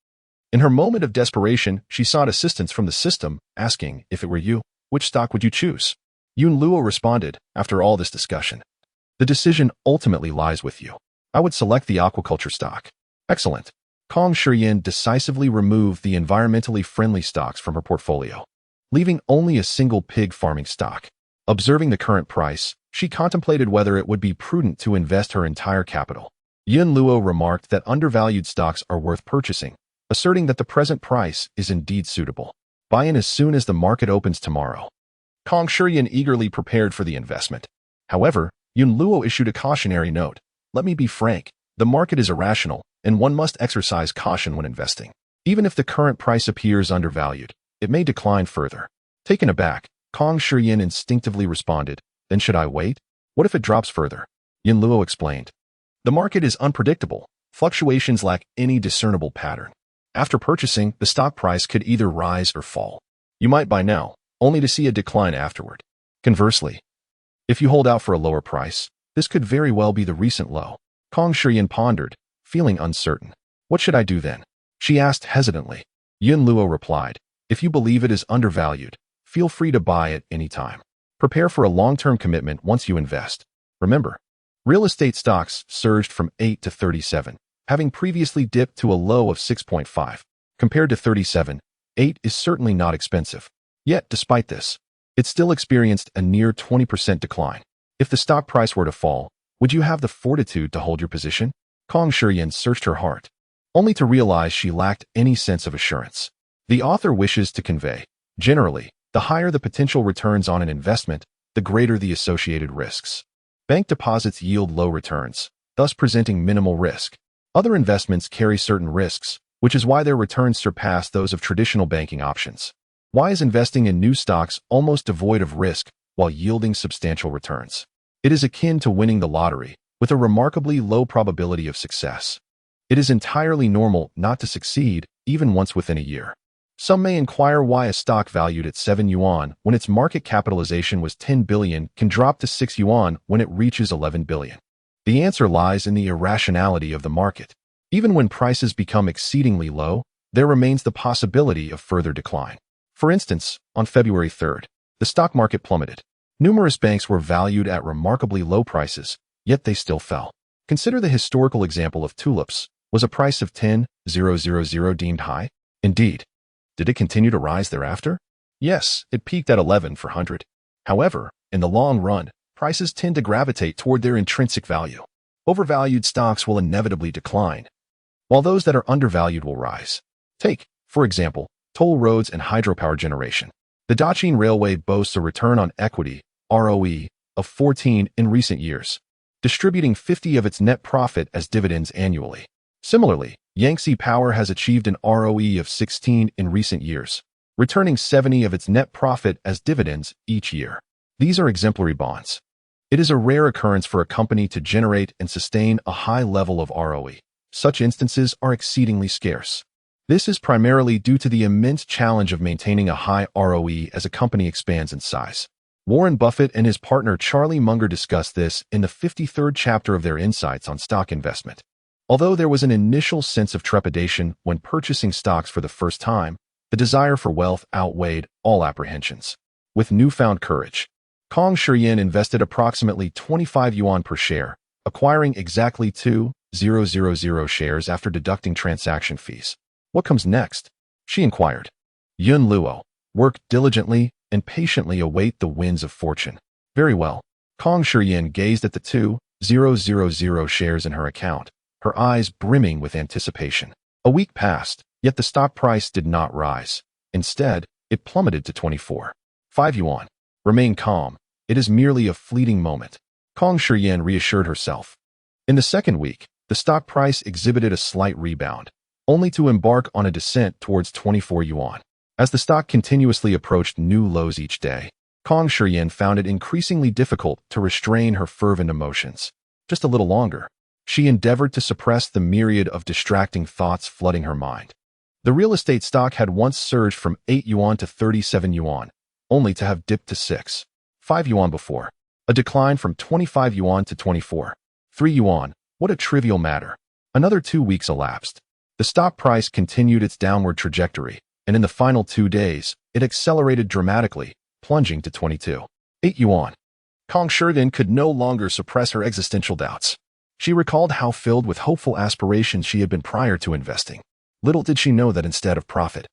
In her moment of desperation, she sought assistance from the system, asking, if it were you, which stock would you choose? Yun Luo responded, after all this discussion, the decision ultimately lies with you. I would select the aquaculture stock. Excellent. Kong Shiyan decisively removed the environmentally friendly stocks from her portfolio, leaving only a single pig farming stock. Observing the current price, she contemplated whether it would be prudent to invest her entire capital. Yun Luo remarked that undervalued stocks are worth purchasing, asserting that the present price is indeed suitable. Buy in as soon as the market opens tomorrow. Kong Shiyan eagerly prepared for the investment. However, Yun Luo issued a cautionary note. Let me be frank, the market is irrational, and one must exercise caution when investing. Even if the current price appears undervalued, it may decline further. Taken aback, Kong Shiyan instinctively responded, then should I wait? What if it drops further? Yun Luo explained. The market is unpredictable. Fluctuations lack any discernible pattern. After purchasing, the stock price could either rise or fall. You might buy now, only to see a decline afterward. Conversely, if you hold out for a lower price, this could very well be the recent low. Kong Shiyan pondered, feeling uncertain. What should I do then? She asked hesitantly. Yun Luo replied, if you believe it is undervalued, feel free to buy at any time. Prepare for a long-term commitment once you invest. Remember, real estate stocks surged from 8 to 37. Having previously dipped to a low of 6.5. Compared to 37, 8 is certainly not expensive. Yet, despite this, it still experienced a near 20% decline. If the stock price were to fall, would you have the fortitude to hold your position? Kong Shiyan searched her heart, only to realize she lacked any sense of assurance. The author wishes to convey, generally, the higher the potential returns on an investment, the greater the associated risks. Bank deposits yield low returns, thus presenting minimal risk. Other investments carry certain risks, which is why their returns surpass those of traditional banking options. Why is investing in new stocks almost devoid of risk while yielding substantial returns? It is akin to winning the lottery, with a remarkably low probability of success. It is entirely normal not to succeed, even once within a year. Some may inquire why a stock valued at 7 yuan when its market capitalization was 10 billion can drop to 6 yuan when it reaches 11 billion. The answer lies in the irrationality of the market. Even when prices become exceedingly low, there remains the possibility of further decline. For instance, on February 3rd, the stock market plummeted. Numerous banks were valued at remarkably low prices, yet they still fell. Consider the historical example of tulips. Was a price of 10,000 deemed high? Indeed. Did it continue to rise thereafter? Yes, it peaked at 11 for 100. However, in the long run, prices tend to gravitate toward their intrinsic value. Overvalued stocks will inevitably decline, while those that are undervalued will rise. Take, for example, toll roads and hydropower generation. The Daqing Railway boasts a return on equity, ROE, of 14 in recent years, distributing 50 of its net profit as dividends annually. Similarly, Yangtze Power has achieved an ROE of 16 in recent years, returning 70 of its net profit as dividends each year. These are exemplary bonds. It is a rare occurrence for a company to generate and sustain a high level of ROE. Such instances are exceedingly scarce. This is primarily due to the immense challenge of maintaining a high ROE as a company expands in size. Warren Buffett and his partner Charlie Munger discussed this in the 53rd chapter of their Insights on Stock Investment. Although there was an initial sense of trepidation when purchasing stocks for the first time, the desire for wealth outweighed all apprehensions. With newfound courage, Kong Shiyan invested approximately 25 yuan per share, acquiring exactly 2,000 shares after deducting transaction fees. What comes next? She inquired. Yun Luo, work diligently and patiently await the winds of fortune. Very well. Kong Shiyan gazed at the 2,000 shares in her account, her eyes brimming with anticipation. A week passed, yet the stock price did not rise. Instead, it plummeted to 24. 5 yuan. Remain calm. It is merely a fleeting moment. Kong Shiyan reassured herself. In the second week, the stock price exhibited a slight rebound, only to embark on a descent towards 24 yuan. As the stock continuously approached new lows each day, Kong Shiyan found it increasingly difficult to restrain her fervent emotions. Just a little longer, she endeavored to suppress the myriad of distracting thoughts flooding her mind. The real estate stock had once surged from 8 yuan to 37 yuan, only to have dipped to 6. 5 yuan before. A decline from 25 yuan to 24. 3 yuan. What a trivial matter. Another 2 weeks elapsed. The stock price continued its downward trajectory, and in the final 2 days, it accelerated dramatically, plunging to 22. 8 yuan. Kong Shiyan could no longer suppress her existential doubts. She recalled how filled with hopeful aspirations she had been prior to investing. Little did she know that instead of profit,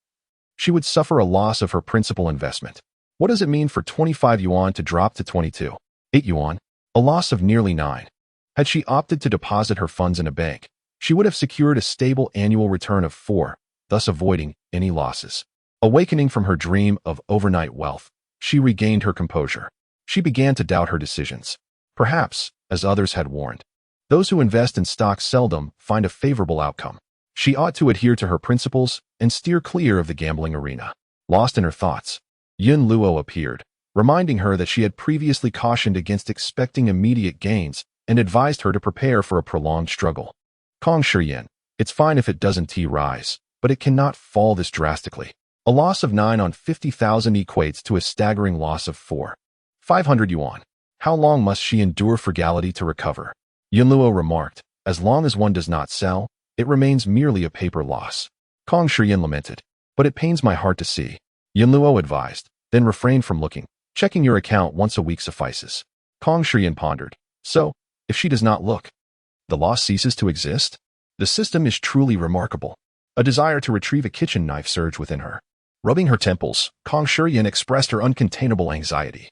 she would suffer a loss of her principal investment. What does it mean for 25 yuan to drop to 22? 8 yuan? A loss of nearly 9. Had she opted to deposit her funds in a bank, she would have secured a stable annual return of 4, thus avoiding any losses. Awakening from her dream of overnight wealth, she regained her composure. She began to doubt her decisions. Perhaps, as others had warned, those who invest in stocks seldom find a favorable outcome. She ought to adhere to her principles and steer clear of the gambling arena. Lost in her thoughts, Yun Luo appeared, reminding her that she had previously cautioned against expecting immediate gains and advised her to prepare for a prolonged struggle. Kong Shiyan, it's fine if it doesn't rise, but it cannot fall this drastically. A loss of 9 on 50,000 equates to a staggering loss of 500 yuan. How long must she endure frugality to recover? Yun Luo remarked, as long as one does not sell, it remains merely a paper loss. Kong Shiyan lamented, but it pains my heart to see. Yun Luo advised, then refrain from looking. Checking your account once a week suffices. Kong Shiyan pondered. So, if she does not look, the loss ceases to exist? The system is truly remarkable. A desire to retrieve a kitchen knife surged within her. Rubbing her temples, Kong Shiyan expressed her uncontainable anxiety.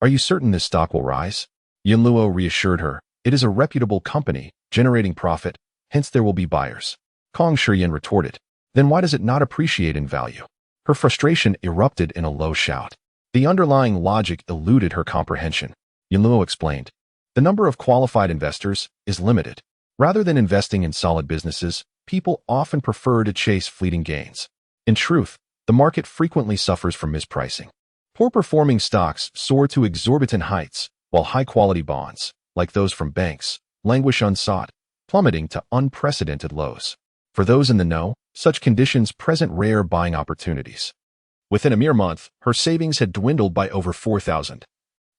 Are you certain this stock will rise? Yun Luo reassured her. It is a reputable company, generating profit, hence there will be buyers. Kong Shiyan retorted. Then why does it not appreciate in value? Her frustration erupted in a low shout. The underlying logic eluded her comprehension. Yun Luo explained. The number of qualified investors is limited. Rather than investing in solid businesses, people often prefer to chase fleeting gains. In truth, the market frequently suffers from mispricing. Poor-performing stocks soar to exorbitant heights, while high-quality bonds, like those from banks, languish unsought, plummeting to unprecedented lows. For those in the know, such conditions present rare buying opportunities. Within a mere month, her savings had dwindled by over 4,000,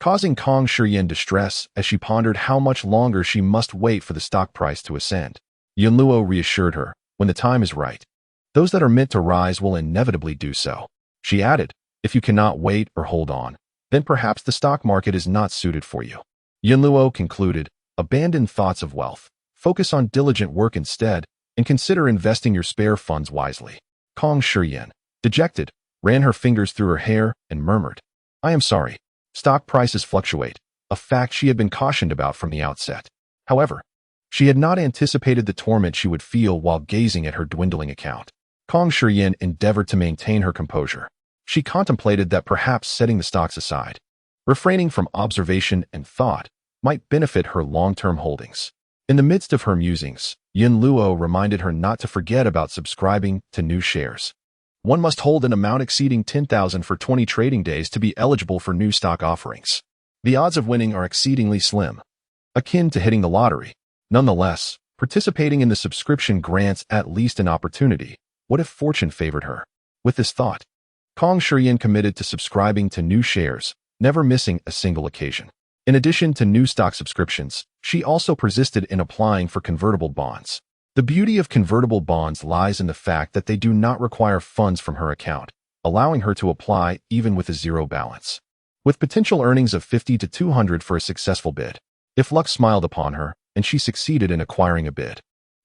causing Kong Shiyan distress as she pondered how much longer she must wait for the stock price to ascend. Yun Luo reassured her, when the time is right, those that are meant to rise will inevitably do so. She added, if you cannot wait or hold on, then perhaps the stock market is not suited for you. Yun Luo concluded, abandon thoughts of wealth. Focus on diligent work instead, and consider investing your spare funds wisely. Kong Shiyan, dejected, ran her fingers through her hair and murmured, I am sorry. Stock prices fluctuate, a fact she had been cautioned about from the outset. However, she had not anticipated the torment she would feel while gazing at her dwindling account. Kong Shiyan endeavored to maintain her composure. She contemplated that perhaps setting the stocks aside, refraining from observation and thought, might benefit her long-term holdings. In the midst of her musings, Yun Luo reminded her not to forget about subscribing to new shares. One must hold an amount exceeding 10,000 for 20 trading days to be eligible for new stock offerings. The odds of winning are exceedingly slim, akin to hitting the lottery. Nonetheless, participating in the subscription grants at least an opportunity. What if fortune favored her? With this thought, Kong Shiyan committed to subscribing to new shares, never missing a single occasion. In addition to new stock subscriptions, she also persisted in applying for convertible bonds. The beauty of convertible bonds lies in the fact that they do not require funds from her account, allowing her to apply even with a zero balance. With potential earnings of 50 to 200 for a successful bid, if luck smiled upon her and she succeeded in acquiring a bid,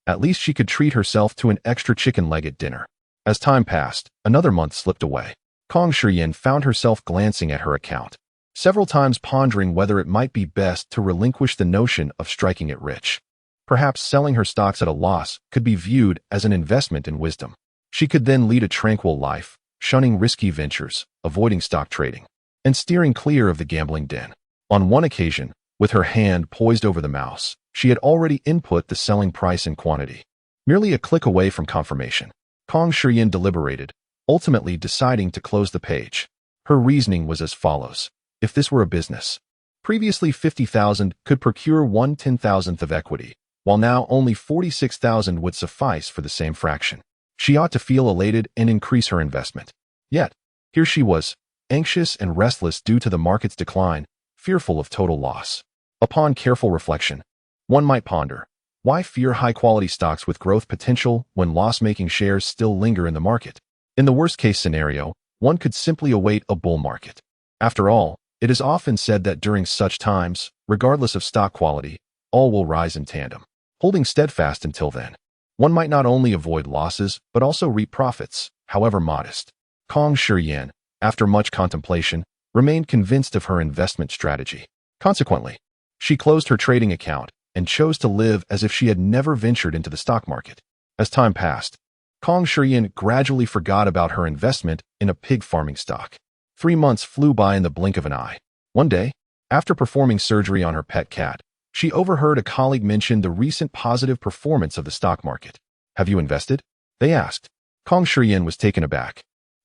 at least she could treat herself to an extra chicken leg at dinner. As time passed, another month slipped away. Kong Shiyan found herself glancing at her account, several times pondering whether it might be best to relinquish the notion of striking it rich. Perhaps selling her stocks at a loss could be viewed as an investment in wisdom. She could then lead a tranquil life, shunning risky ventures, avoiding stock trading, and steering clear of the gambling den. On one occasion, with her hand poised over the mouse, she had already input the selling price and quantity. Merely a click away from confirmation. Kong Shiyin deliberated, ultimately deciding to close the page. Her reasoning was as follows. If this were a business, previously 50,000 could procure 1/10,000th of equity, while now only 46,000 would suffice for the same fraction. She ought to feel elated and increase her investment. Yet, here she was, anxious and restless due to the market's decline, fearful of total loss. Upon careful reflection, one might ponder, why fear high-quality stocks with growth potential when loss-making shares still linger in the market? In the worst-case scenario, one could simply await a bull market. After all, it is often said that during such times, regardless of stock quality, all will rise in tandem. Holding steadfast until then, one might not only avoid losses but also reap profits, however modest. Kong Shiyin, after much contemplation, remained convinced of her investment strategy. Consequently, she closed her trading account and chose to live as if she had never ventured into the stock market. As time passed, Kong Shiyin gradually forgot about her investment in a pig farming stock. 3 months flew by in the blink of an eye. One day, after performing surgery on her pet cat, she overheard a colleague mention the recent positive performance of the stock market. Have you invested? They asked. Kong Shiyin was taken aback.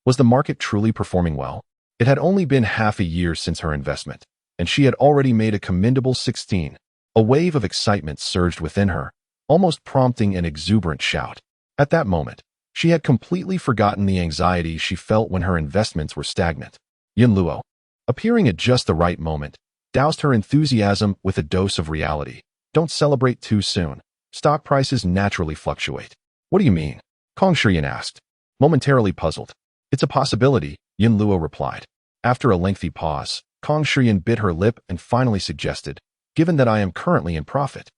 Was the market truly performing well? It had only been half a year since her investment, and she had already made a commendable 16. A wave of excitement surged within her, almost prompting an exuberant shout. At that moment, she had completely forgotten the anxiety she felt when her investments were stagnant. Yin Luo, appearing at just the right moment, doused her enthusiasm with a dose of reality. Don't celebrate too soon. Stock prices naturally fluctuate. What do you mean? Kong Shiyin asked, momentarily puzzled. It's a possibility, Yin Luo replied. After a lengthy pause, Kong Shiyin bit her lip and finally suggested, given that I am currently in profit,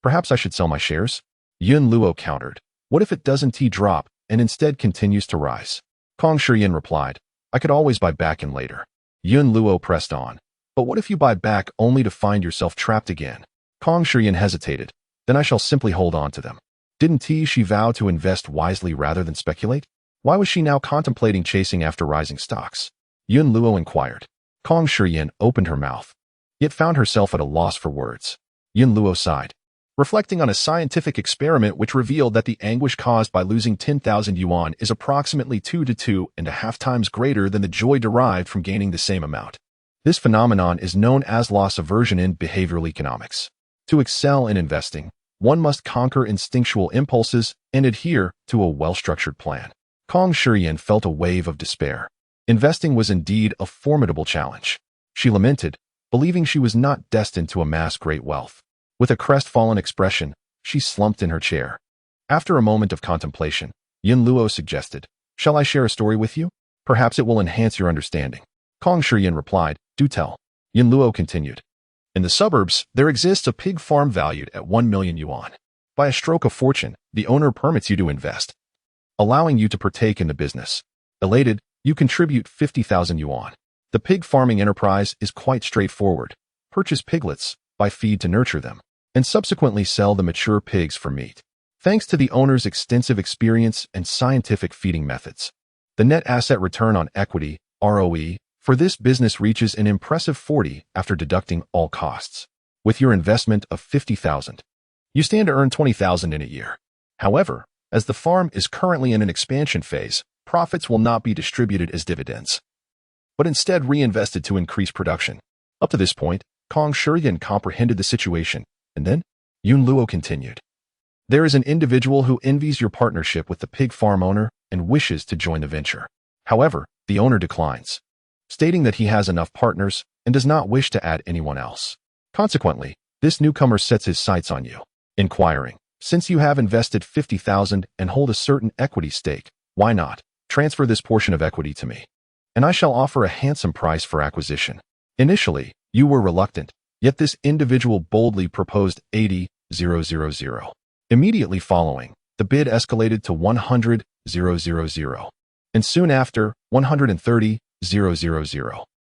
perhaps I should sell my shares? Yin Luo countered. What if it doesn't drop and instead continues to rise? Kong Shiyin replied, I could always buy back in later. Yin Luo pressed on. But what if you buy back only to find yourself trapped again? Kong Shiyin hesitated. Then I shall simply hold on to them. Didn't she vow to invest wisely rather than speculate? Why was she now contemplating chasing after rising stocks? Yin Luo inquired. Kong Shiyin opened her mouth, yet found herself at a loss for words. Yin Luo sighed, reflecting on a scientific experiment which revealed that the anguish caused by losing 10,000 yuan is approximately 2 to 2.5 times greater than the joy derived from gaining the same amount. This phenomenon is known as loss aversion in behavioral economics. To excel in investing, one must conquer instinctual impulses and adhere to a well-structured plan. Kong Shiyin felt a wave of despair. Investing was indeed a formidable challenge. She lamented, believing she was not destined to amass great wealth. With a crestfallen expression, she slumped in her chair. After a moment of contemplation, Yin Luo suggested, shall I share a story with you? Perhaps it will enhance your understanding. Kong Shiyin replied, do tell. Yin Luo continued. In the suburbs, there exists a pig farm valued at 1 million yuan. By a stroke of fortune, the owner permits you to invest, allowing you to partake in the business. Elated, you contribute 50,000 yuan. The pig farming enterprise is quite straightforward. Purchase piglets, buy feed to nurture them, and subsequently sell the mature pigs for meat. Thanks to the owner's extensive experience and scientific feeding methods, the net asset return on equity, ROE, for this business reaches an impressive 40 after deducting all costs. With your investment of 50,000, you stand to earn 20,000 in a year. However, as the farm is currently in an expansion phase, profits will not be distributed as dividends, but instead reinvested to increase production. Up to this point, Kong Shiyin comprehended the situation, and then, Yin Luo continued. There is an individual who envies your partnership with the pig farm owner and wishes to join the venture. However, the owner declines, stating that he has enough partners and does not wish to add anyone else. Consequently, this newcomer sets his sights on you, inquiring, since you have invested 50,000 and hold a certain equity stake, why not transfer this portion of equity to me, and I shall offer a handsome price for acquisition. Initially, you were reluctant, yet this individual boldly proposed 80,000. Immediately following, the bid escalated to 100,000, and soon after, 130,000.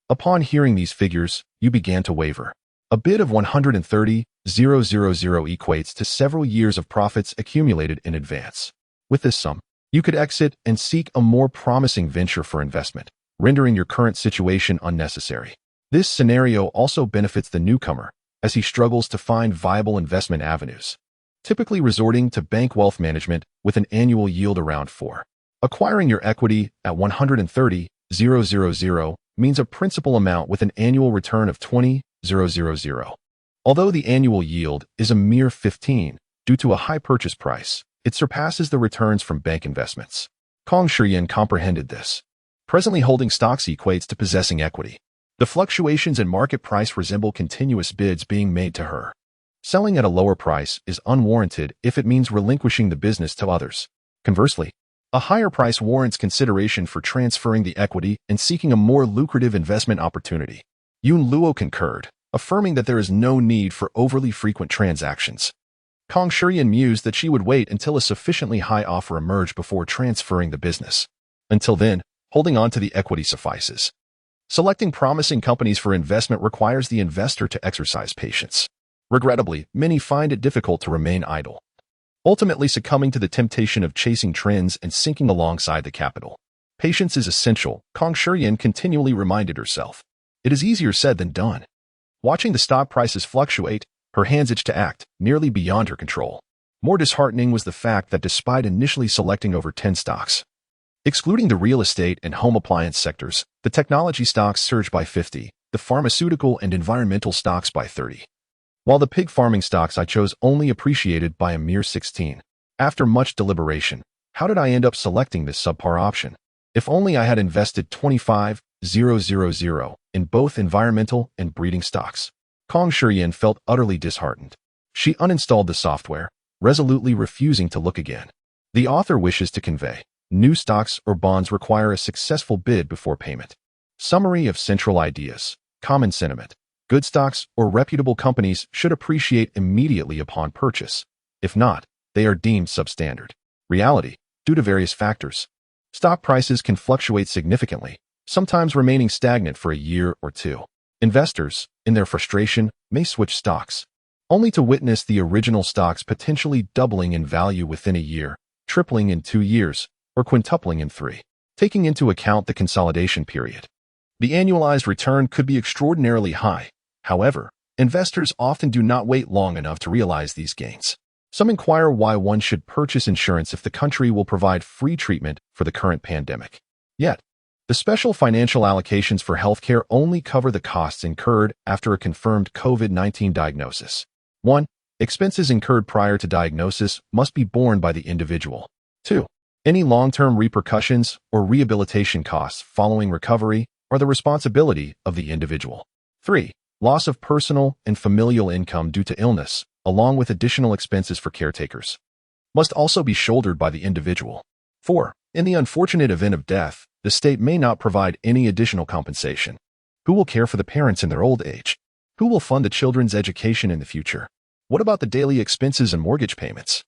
Upon hearing these figures, you began to waver. A bid of 130,000 equates to several years of profits accumulated in advance. With this sum, You could exit and seek a more promising venture for investment, rendering your current situation unnecessary. This scenario also benefits the newcomer, as he struggles to find viable investment avenues, typically resorting to bank wealth management with an annual yield around 4. Acquiring your equity at 130,000 means a principal amount with an annual return of 20,000. Although the annual yield is a mere 15 due to a high purchase price, it surpasses the returns from bank investments. Kong Shiyan comprehended this. Presently holding stocks equates to possessing equity. The fluctuations in market price resemble continuous bids being made to her. Selling at a lower price is unwarranted if it means relinquishing the business to others. Conversely, a higher price warrants consideration for transferring the equity and seeking a more lucrative investment opportunity. Yun Luo concurred, affirming that there is no need for overly frequent transactions. Kong Shiyan mused that she would wait until a sufficiently high offer emerged before transferring the business. Until then, holding on to the equity suffices. Selecting promising companies for investment requires the investor to exercise patience. Regrettably, many find it difficult to remain idle, ultimately succumbing to the temptation of chasing trends and sinking alongside the capital. Patience is essential, Kong Shiyan continually reminded herself. It is easier said than done. Watching the stock prices fluctuate, her hands itched to act, nearly beyond her control. More disheartening was the fact that despite initially selecting over 10 stocks, excluding the real estate and home appliance sectors, the technology stocks surged by 50, the pharmaceutical and environmental stocks by 30. While the pig farming stocks I chose only appreciated by a mere 16. After much deliberation, how did I end up selecting this subpar option? If only I had invested 25,000 in both environmental and breeding stocks. Kong Shiyan felt utterly disheartened. She uninstalled the software, resolutely refusing to look again. The author wishes to convey, new stocks or bonds require a successful bid before payment. Summary of central ideas. Common sentiment. Good stocks or reputable companies should appreciate immediately upon purchase. If not, they are deemed substandard. Reality. Due to various factors, stock prices can fluctuate significantly, sometimes remaining stagnant for a year or two. Investors, in their frustration, may switch stocks, only to witness the original stocks potentially doubling in value within a year, tripling in 2 years, or quintupling in 3. Taking into account the consolidation period, the annualized return could be extraordinarily high. However, investors often do not wait long enough to realize these gains. Some inquire why one should purchase insurance if the country will provide free treatment for the current pandemic. Yet, the special financial allocations for healthcare only cover the costs incurred after a confirmed COVID-19 diagnosis. 1. Expenses incurred prior to diagnosis must be borne by the individual. 2. Any long-term repercussions or rehabilitation costs following recovery are the responsibility of the individual. 3. Loss of personal and familial income due to illness, along with additional expenses for caretakers, must also be shouldered by the individual. 4. In the unfortunate event of death, the state may not provide any additional compensation. Who will care for the parents in their old age? Who will fund the children's education in the future? What about the daily expenses and mortgage payments?